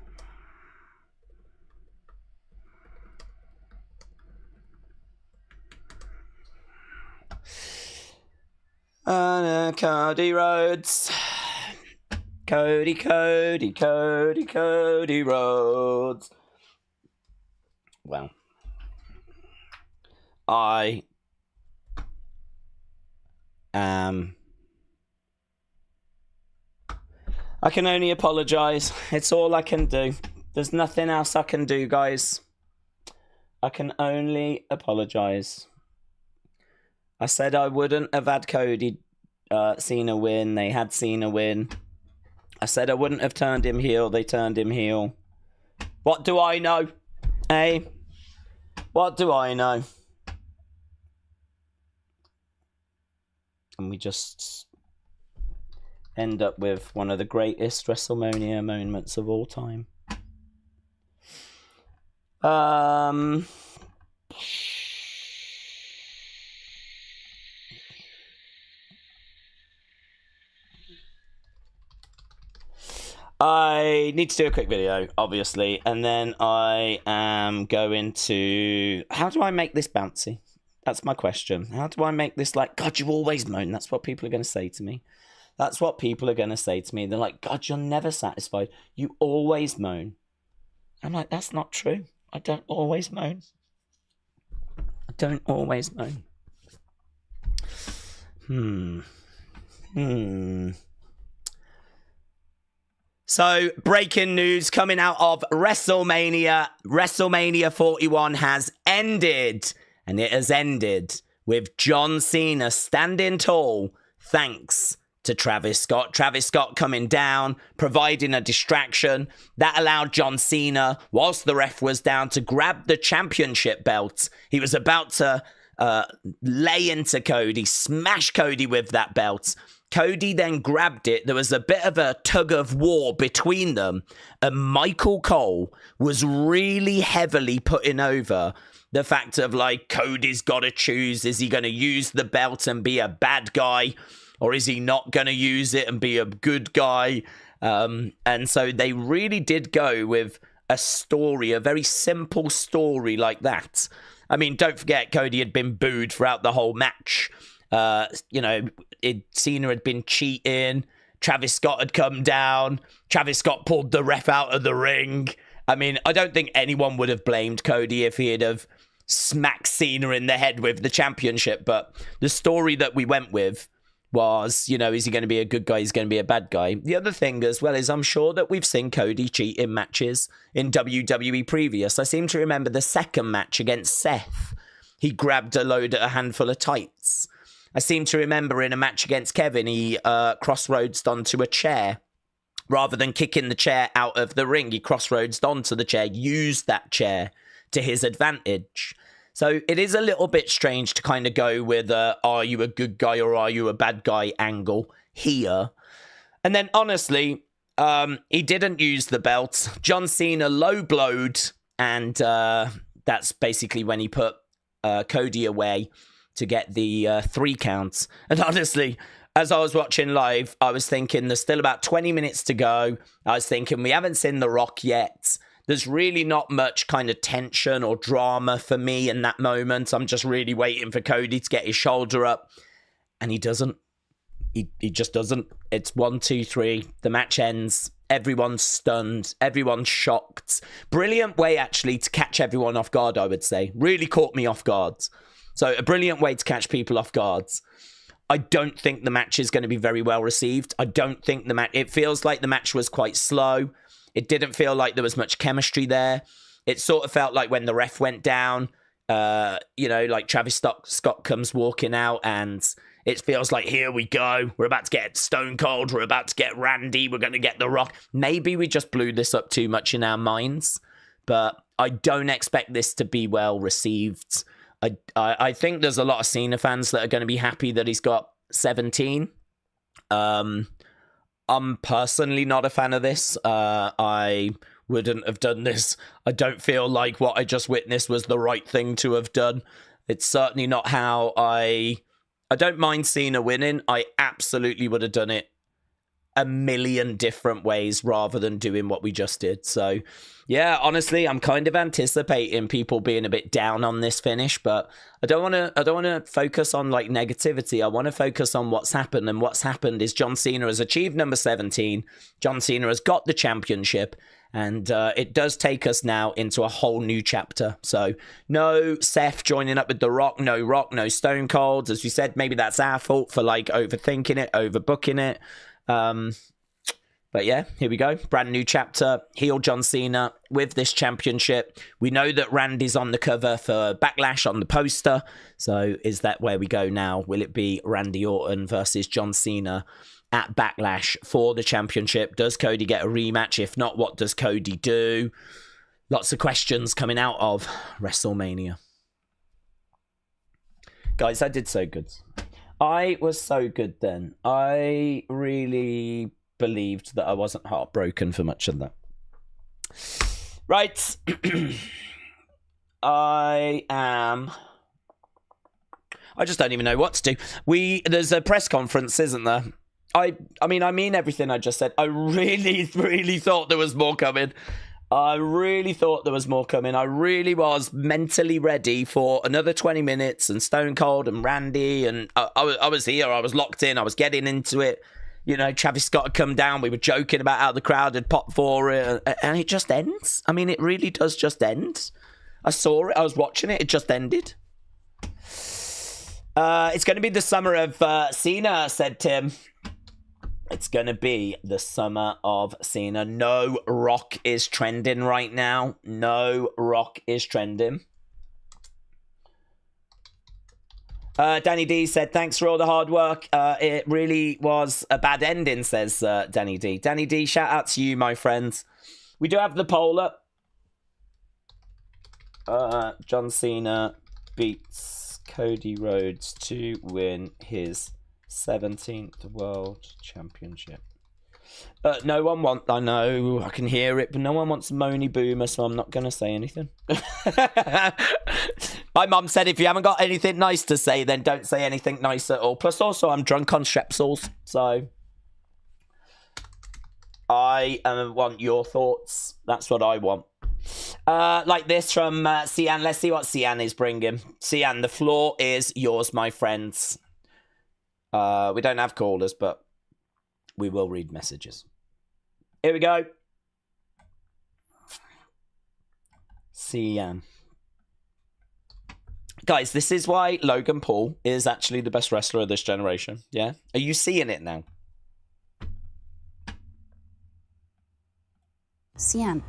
Cody Rhodes. Cody Rhodes. Well, I can only apologize. It's all I can do. There's nothing else I can do, guys. I can only apologize. I said I wouldn't have had Cody Cena win. They had Cena win. I said I wouldn't have turned him heel. They turned him heel. What do I know? Eh? What do I know? And we just end up with one of the greatest WrestleMania moments of all time. I need to do a quick video, obviously, and then I am going to... How do I make this bouncy? That's my question. How do I make this like, God, you always moan? That's what people are going to say to me. That's what people are going to say to me. They're like, God, you're never satisfied. You always moan. I'm like, that's not true. I don't always moan. I don't always moan. So, breaking news coming out of WrestleMania. WrestleMania 41 has ended. And it has ended with John Cena standing tall thanks to Travis Scott. Travis Scott coming down, providing a distraction. That allowed John Cena, whilst the ref was down, to grab the championship belt. He was about to lay into Cody, smash Cody with that belt. Cody then grabbed it. There was a bit of a tug of war between them. And Michael Cole was really heavily putting over the fact of, like, Cody's got to choose. Is he going to use the belt and be a bad guy? Or is he not going to use it and be a good guy? And so they really did go with a story, a very simple story like that. I mean, don't forget, Cody had been booed throughout the whole match. Cena had been cheating. Travis Scott had come down. Travis Scott pulled the ref out of the ring. I mean, I don't think anyone would have blamed Cody if he'd have smacked Cena in the head with the championship. But the story that we went with was, is he going to be a good guy? He's going to be a bad guy. The other thing as well is I'm sure that we've seen Cody cheat in matches in WWE previous. I seem to remember the second match against Seth. He grabbed a handful of tights. I seem to remember in a match against Kevin, he crossroads onto a chair. Rather than kicking the chair out of the ring, he crossroads onto the chair, used that chair to his advantage. So it is a little bit strange to kind of go with are you a good guy or are you a bad guy angle here. And then honestly, he didn't use the belt. John Cena low blowed, and that's basically when he put Cody away to get the 3 counts. And honestly, as I was watching live, I was thinking there's still about 20 minutes to go. I was thinking we haven't seen The Rock yet. There's really not much kind of tension or drama for me in that moment. I'm just really waiting for Cody to get his shoulder up. And he doesn't. He just doesn't. It's 1, 2, 3. The match ends. Everyone's stunned. Everyone's shocked. Brilliant way, actually, to catch everyone off guard, I would say. Really caught me off guard. So a brilliant way to catch people off guard. I don't think the match is going to be very well received. I don't think the match... It feels like the match was quite slow. It didn't feel like there was much chemistry there. It sort of felt like when the ref went down, like Travis Scott comes walking out and it feels like, here we go. We're about to get Stone Cold. We're about to get Randy. We're going to get The Rock. Maybe we just blew this up too much in our minds, but I don't expect this to be well received. I think there's a lot of Cena fans that are going to be happy that he's got 17. I'm personally not a fan of this. I wouldn't have done this. I don't feel like what I just witnessed was the right thing to have done. It's certainly not how I don't mind Cena winning. I absolutely would have done it a million different ways rather than doing what we just did. So, yeah, honestly, I'm kind of anticipating people being a bit down on this finish, but I don't want to focus on like negativity. I want to focus on what's happened, and what's happened is John Cena has achieved number 17. John Cena has got the championship, and it does take us now into a whole new chapter. So no Seth joining up with The Rock, no Stone Cold. As we said, maybe that's our fault for like overthinking it, overbooking it. But yeah, here we go. Brand new chapter. Heel John Cena with this championship. We know that Randy's on the cover for Backlash on the poster. So is that where we go now? Will it be Randy Orton versus John Cena at Backlash for the championship? Does Cody get a rematch? If not, what does Cody do? Lots of questions coming out of WrestleMania. Guys, I did so good. I was so good then. I really believed that I wasn't heartbroken for much of that. Right. I just don't even know what to do. There's a press conference, isn't there? I mean everything I just said. I really, really thought there was more coming. I really was mentally ready for another 20 minutes and Stone Cold and Randy. And I was here. I was locked in. I was getting into it. Travis Scott had come down. We were joking about how the crowd had popped for it. And it just ends. I mean, it really does just end. I saw it. I was watching it. It just ended. It's going to be the summer of Cena, said Tim. It's going to be the summer of Cena. No Rock is trending right now. No Rock is trending. Danny D said, thanks for all the hard work. It really was a bad ending, says Danny D. Danny D, shout out to you, my friends. We do have the poll up. John Cena beats Cody Rhodes to win his 17th World Championship. No one wants... I know, I can hear it, but no one wants Moany Boomer, so I'm not going to say anything. My mum said if you haven't got anything nice to say, then don't say anything nice at all. Plus, also, I'm drunk on Strepsils, so... I want your thoughts. That's what I want. Like this from Cian. Let's see what Cian is bringing. Cian, the floor is yours, my friends. We don't have callers, but we will read messages. Here we go. Cian. Guys, this is why Logan Paul is actually the best wrestler of this generation. Yeah? Are you seeing it now? Cian.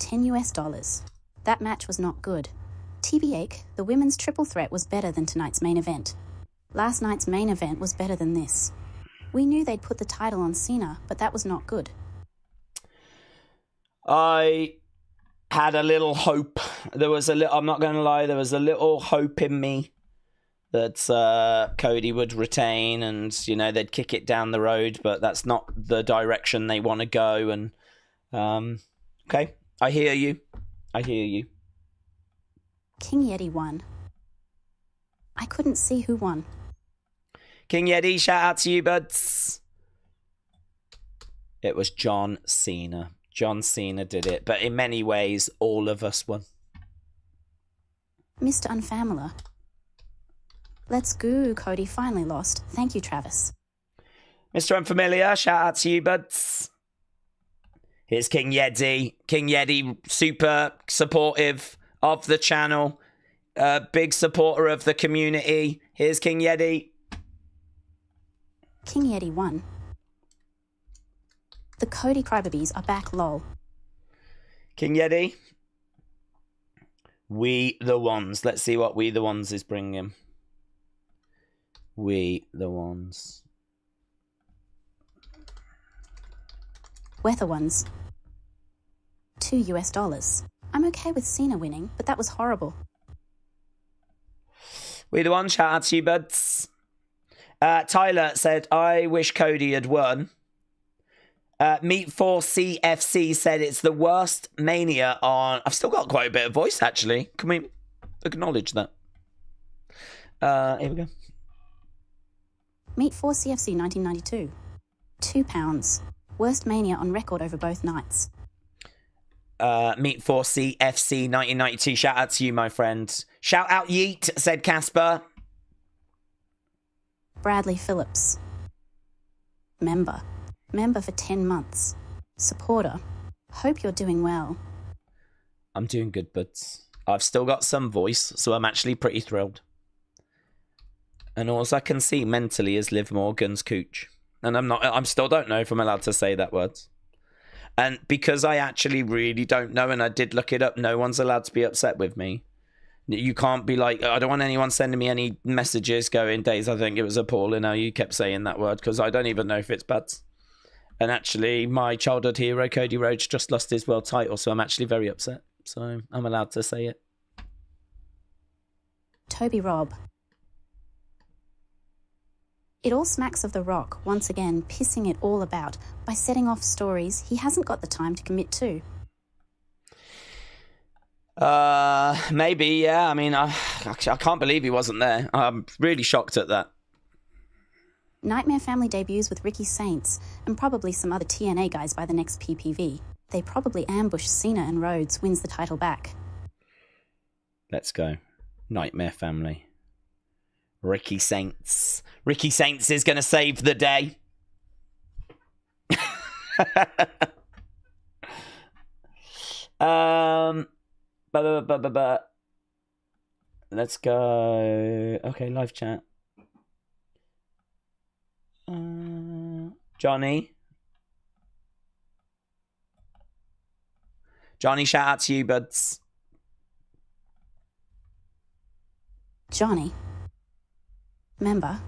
$10. That match was not good. TBH, the women's triple threat was better than tonight's main event. Last night's main event was better than this. We knew they'd put the title on Cena, but that was not good. I had a little hope. There was a little, I'm not going to lie, there was a little hope in me that Cody would retain and, they'd kick it down the road, but that's not the direction they want to go. And, okay, I hear you. King Yeti won. I couldn't see who won. King Yeti, shout out to you, buds. It was John Cena. John Cena did it, but in many ways, all of us won. Mr. Unfamiliar. Let's go, Cody finally lost. Thank you, Travis. Mr. Unfamiliar, shout out to you, buds. Here's King Yeti. King Yeti, super supportive of the channel. Big supporter of the community. Here's King Yeti. King Yeti won. The Cody Crybabies are back, lol. King Yeti. We the Ones. Let's see what We the Ones is bringing. We the Ones. Weather ones. $2. I'm okay with Cena winning, but that was horrible. We the Ones, shout out to you, buds. Tyler said, I wish Cody had won. Meat4CFC said it's the worst Mania on... I've still got quite a bit of voice, actually. Can we acknowledge that? Here we go. Meat4CFC 1992. £2. Worst Mania on record over both nights. Meat4CFC 1992. Shout out to you, my friend. Shout out Yeet, said Casper. Bradley Phillips. Member for 10 months. Supporter. Hope you're doing well. I'm doing good, buds. I've still got some voice, so I'm actually pretty thrilled. And all I can see mentally is Liv Morgan's cooch. And I still don't know if I'm allowed to say that word. And because I actually really don't know, and I did look it up, no one's allowed to be upset with me. You can't be like, I don't want anyone sending me any messages going, Days, I think it was appalling how you kept saying that word, because I don't even know if it's bad. And actually, my childhood hero, Cody Rhodes, just lost his world title, so I'm actually very upset. So I'm allowed to say it. Toby Robb. It all smacks of The Rock, once again, pissing it all about by setting off stories he hasn't got the time to commit to. Maybe, yeah. I mean, I can't believe he wasn't there. I'm really shocked at that. Nightmare Family debuts with Ricky Saints and probably some other TNA guys by the next PPV. They probably ambush Cena and Rhodes, wins the title back. Let's go. Nightmare Family. Ricky Saints. Ricky Saints is going to save the day. Let's go. Okay, live chat. Johnny, shout out to you, buds. Johnny. Member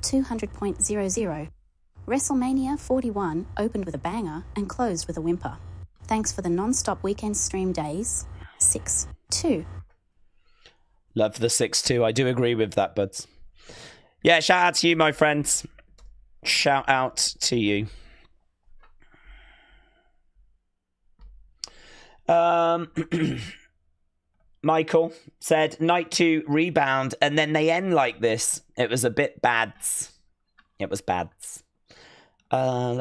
200.00. WrestleMania 41 opened with a banger and closed with a whimper. Thanks for the non-stop weekend stream days. 6-2. Love the 6-2. I do agree with that, buds. Yeah, shout out to you, my friends. Shout out to you. Michael said, night 2 rebound, and then they end like this. It was a bit bads. It was bads. I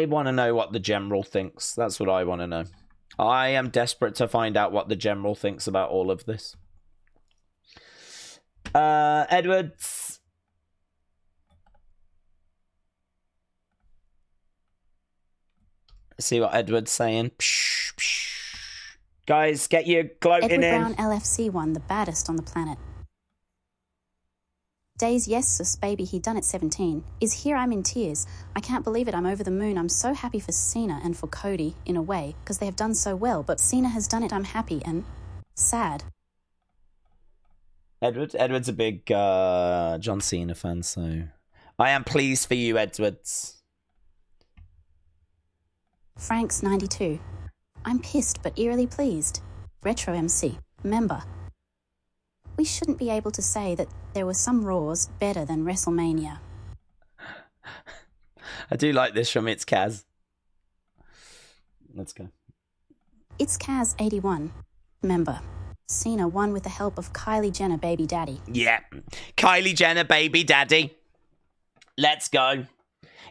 want to know what the general thinks. That's what I want to know. I am desperate to find out what the general thinks about all of this. Edwards. See what Edward's saying. Psh, psh. Guys, get your gloating Edward in. Brown LFC won, the baddest on the planet. Days yes, sis, baby, he done it 17. Is here I'm in tears. I can't believe it, I'm over the moon. I'm so happy for Cena and for Cody, in a way, because they have done so well. But Cena has done it, I'm happy and sad. Edward's a big John Cena fan, so I am pleased for you, Edwards. Frank's 92. I'm pissed but eerily pleased. Retro MC. Member. We shouldn't be able to say that there were some Raws better than WrestleMania. I do like this from It's Kaz. Let's go. It's Kaz 81. Member. Cena won with the help of Kylie Jenner baby daddy. Yeah. Kylie Jenner baby daddy. Let's go.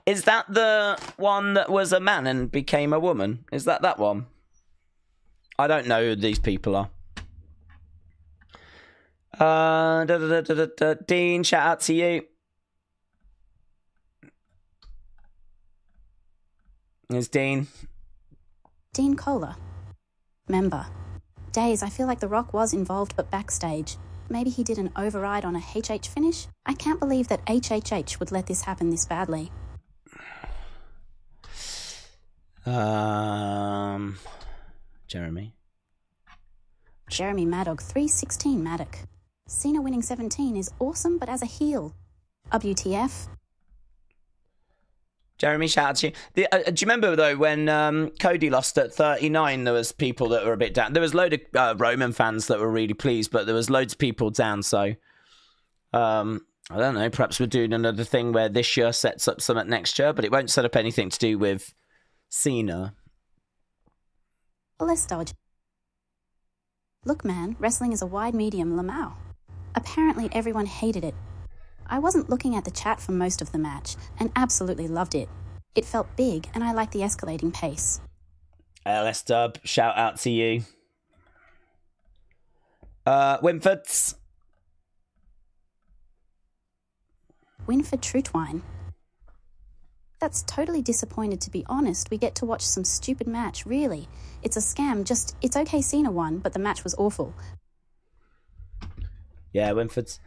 Is that the one that was a man and became a woman? Is that one? I don't know who these people are. Dean, shout out to you. Is Dean? Dean Kohler. Member. Days, I feel like The Rock was involved but backstage. Maybe he did an override on a HH finish? I can't believe that HHH would let this happen this badly. Jeremy. Jeremy Maddock 316 Maddock. Cena winning 17 is awesome, but as a heel. WTF? Jeremy, shout out to you. Do you remember, though, when Cody lost at 39, there was people that were a bit down. There was a load of Roman fans that were really pleased, but there was loads of people down. So, I don't know, perhaps we're doing another thing where this year sets up something next year, but it won't set up anything to do with Cena. Let's dodge. Look, man, wrestling is a wide medium Lamau. Apparently everyone hated it. I wasn't looking at the chat for most of the match, and absolutely loved it. It felt big, and I like the escalating pace. LS Dub, shout out to you. Winfords. Winford Trutwine. That's totally disappointed, to be honest. We get to watch some stupid match, really. It's a scam, just, it's okay Cena won, but the match was awful. Yeah, Winfords.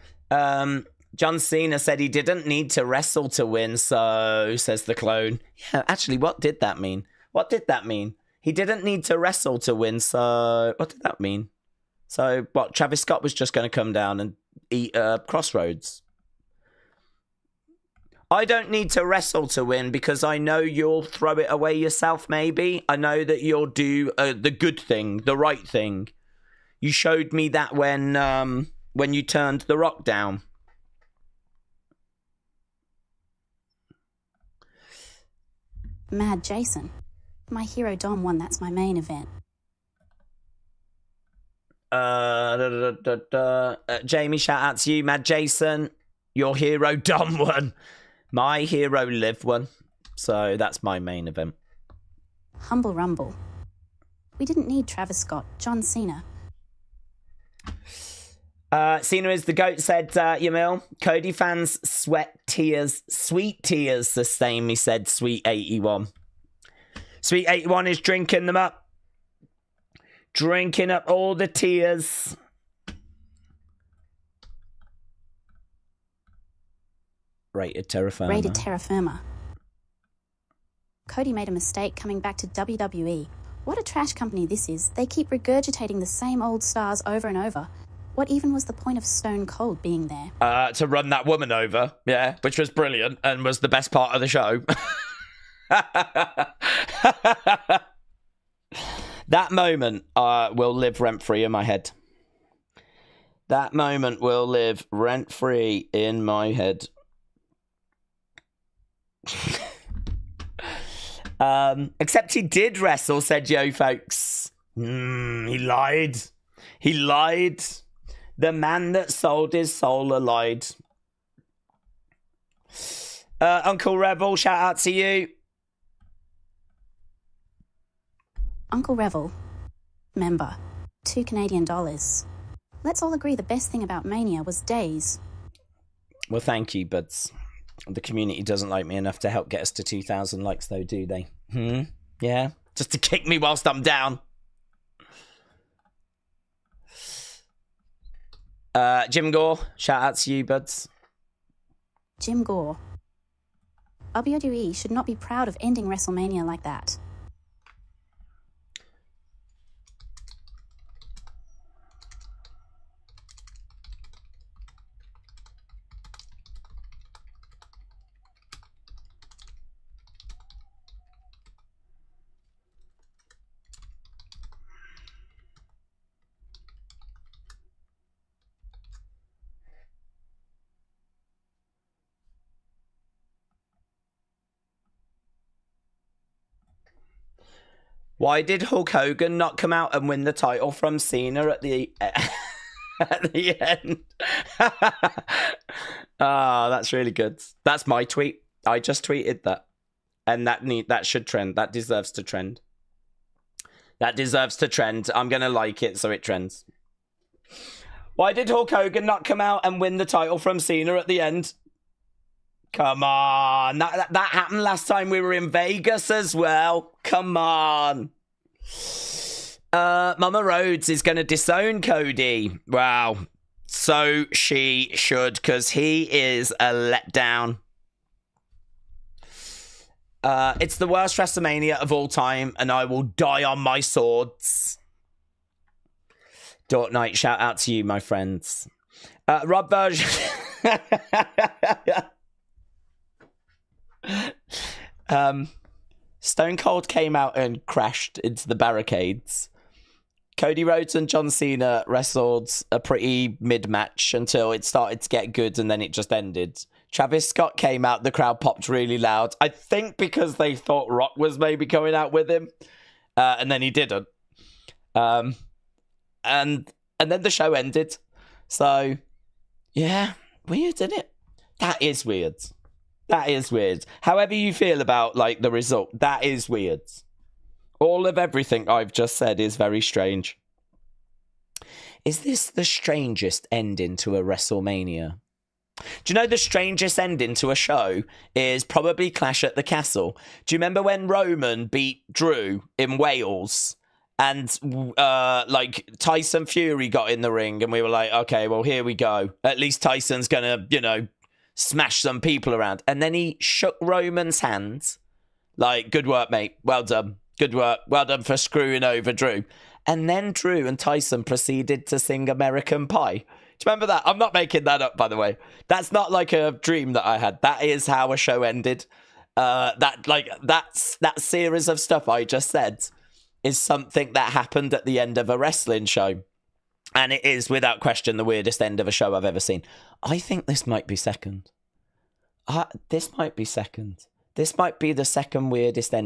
John Cena said he didn't need to wrestle to win, so, says the clone. Yeah, actually, what did that mean? What did that mean? He didn't need to wrestle to win, so, what did that mean? So, what, Travis Scott was just going to come down and eat Crossroads? I don't need to wrestle to win because I know you'll throw it away yourself, maybe. I know that you'll do the good thing, the right thing. You showed me that when you turned The Rock down. Mad Jason. My hero Dom won, that's my main event. Jamie, shout out to you. Mad Jason, your hero Dom won. My hero Liv won. So that's my main event. Humble Rumble. We didn't need Travis Scott, John Cena. Cena is the GOAT, said Yamil. Cody fans sweat tears, sweet tears sustain me, said Sweet 81. Sweet 81 is drinking them up. Drinking up all the tears. Rated Terra Firma. Rated Terra Firma. Cody made a mistake coming back to WWE. What a trash company this is. They keep regurgitating the same old stars over and over. What even was the point of Stone Cold being there? To run that woman over, yeah, which was brilliant and was the best part of the show. That moment will live rent-free in my head. That moment will live rent-free in my head. Except he did wrestle, said Yo Folks. He lied. He lied. The man that sold his soul lied. Uncle Rebel, shout out to you. Uncle Revel. Member. $2 Canadian. Let's all agree the best thing about Mania was days. Well, thank you, but the community doesn't like me enough to help get us to 2,000 likes, though, do they? Yeah? Just to kick me whilst I'm down. Jim Gore, shout out to you, buds. Jim Gore. WWE should not be proud of ending WrestleMania like that. Why did Hulk Hogan not come out and win the title from Cena at the at the end? That's really good. That's my tweet. I just tweeted that, and that should trend. That deserves to trend. That deserves to trend. I'm gonna like it so it trends. Why did Hulk Hogan not come out and win the title from Cena at the end? Come on. That happened last time we were in Vegas as well. Come on. Mama Rhodes is going to disown Cody. Wow. So she should, because he is a letdown. It's the worst WrestleMania of all time, and I will die on my swords. Dort Knight, shout out to you, my friends. Rob Version. Stone Cold came out and crashed into the barricades. Cody Rhodes and John Cena wrestled a pretty mid-match until it started to get good and then it just ended. Travis Scott came out, the crowd popped really loud. I think because they thought Rock was maybe coming out with him. And then he didn't. And then the show ended. So, yeah, weird, isn't it? That is weird. That is weird. However you feel about, like, the result, that is weird. All of everything I've just said is very strange. Is this the strangest ending to a WrestleMania? Do you know the strangest ending to a show is probably Clash at the Castle? Do you remember when Roman beat Drew in Wales? And, like, Tyson Fury got in the ring and we were like, okay, well, here we go. At least Tyson's going to, you know, smash some people around. And then he shook Roman's hand. Like, good work, mate. Well done. Good work. Well done for screwing over Drew. And then Drew and Tyson proceeded to sing American Pie. Do you remember that? I'm not making that up, by the way. That's not like a dream that I had. That is how a show ended. That series of stuff I just said is something that happened at the end of a wrestling show. And it is, without question, the weirdest end of a show I've ever seen. I think this might be second. This might be second. This might be the second weirdest end.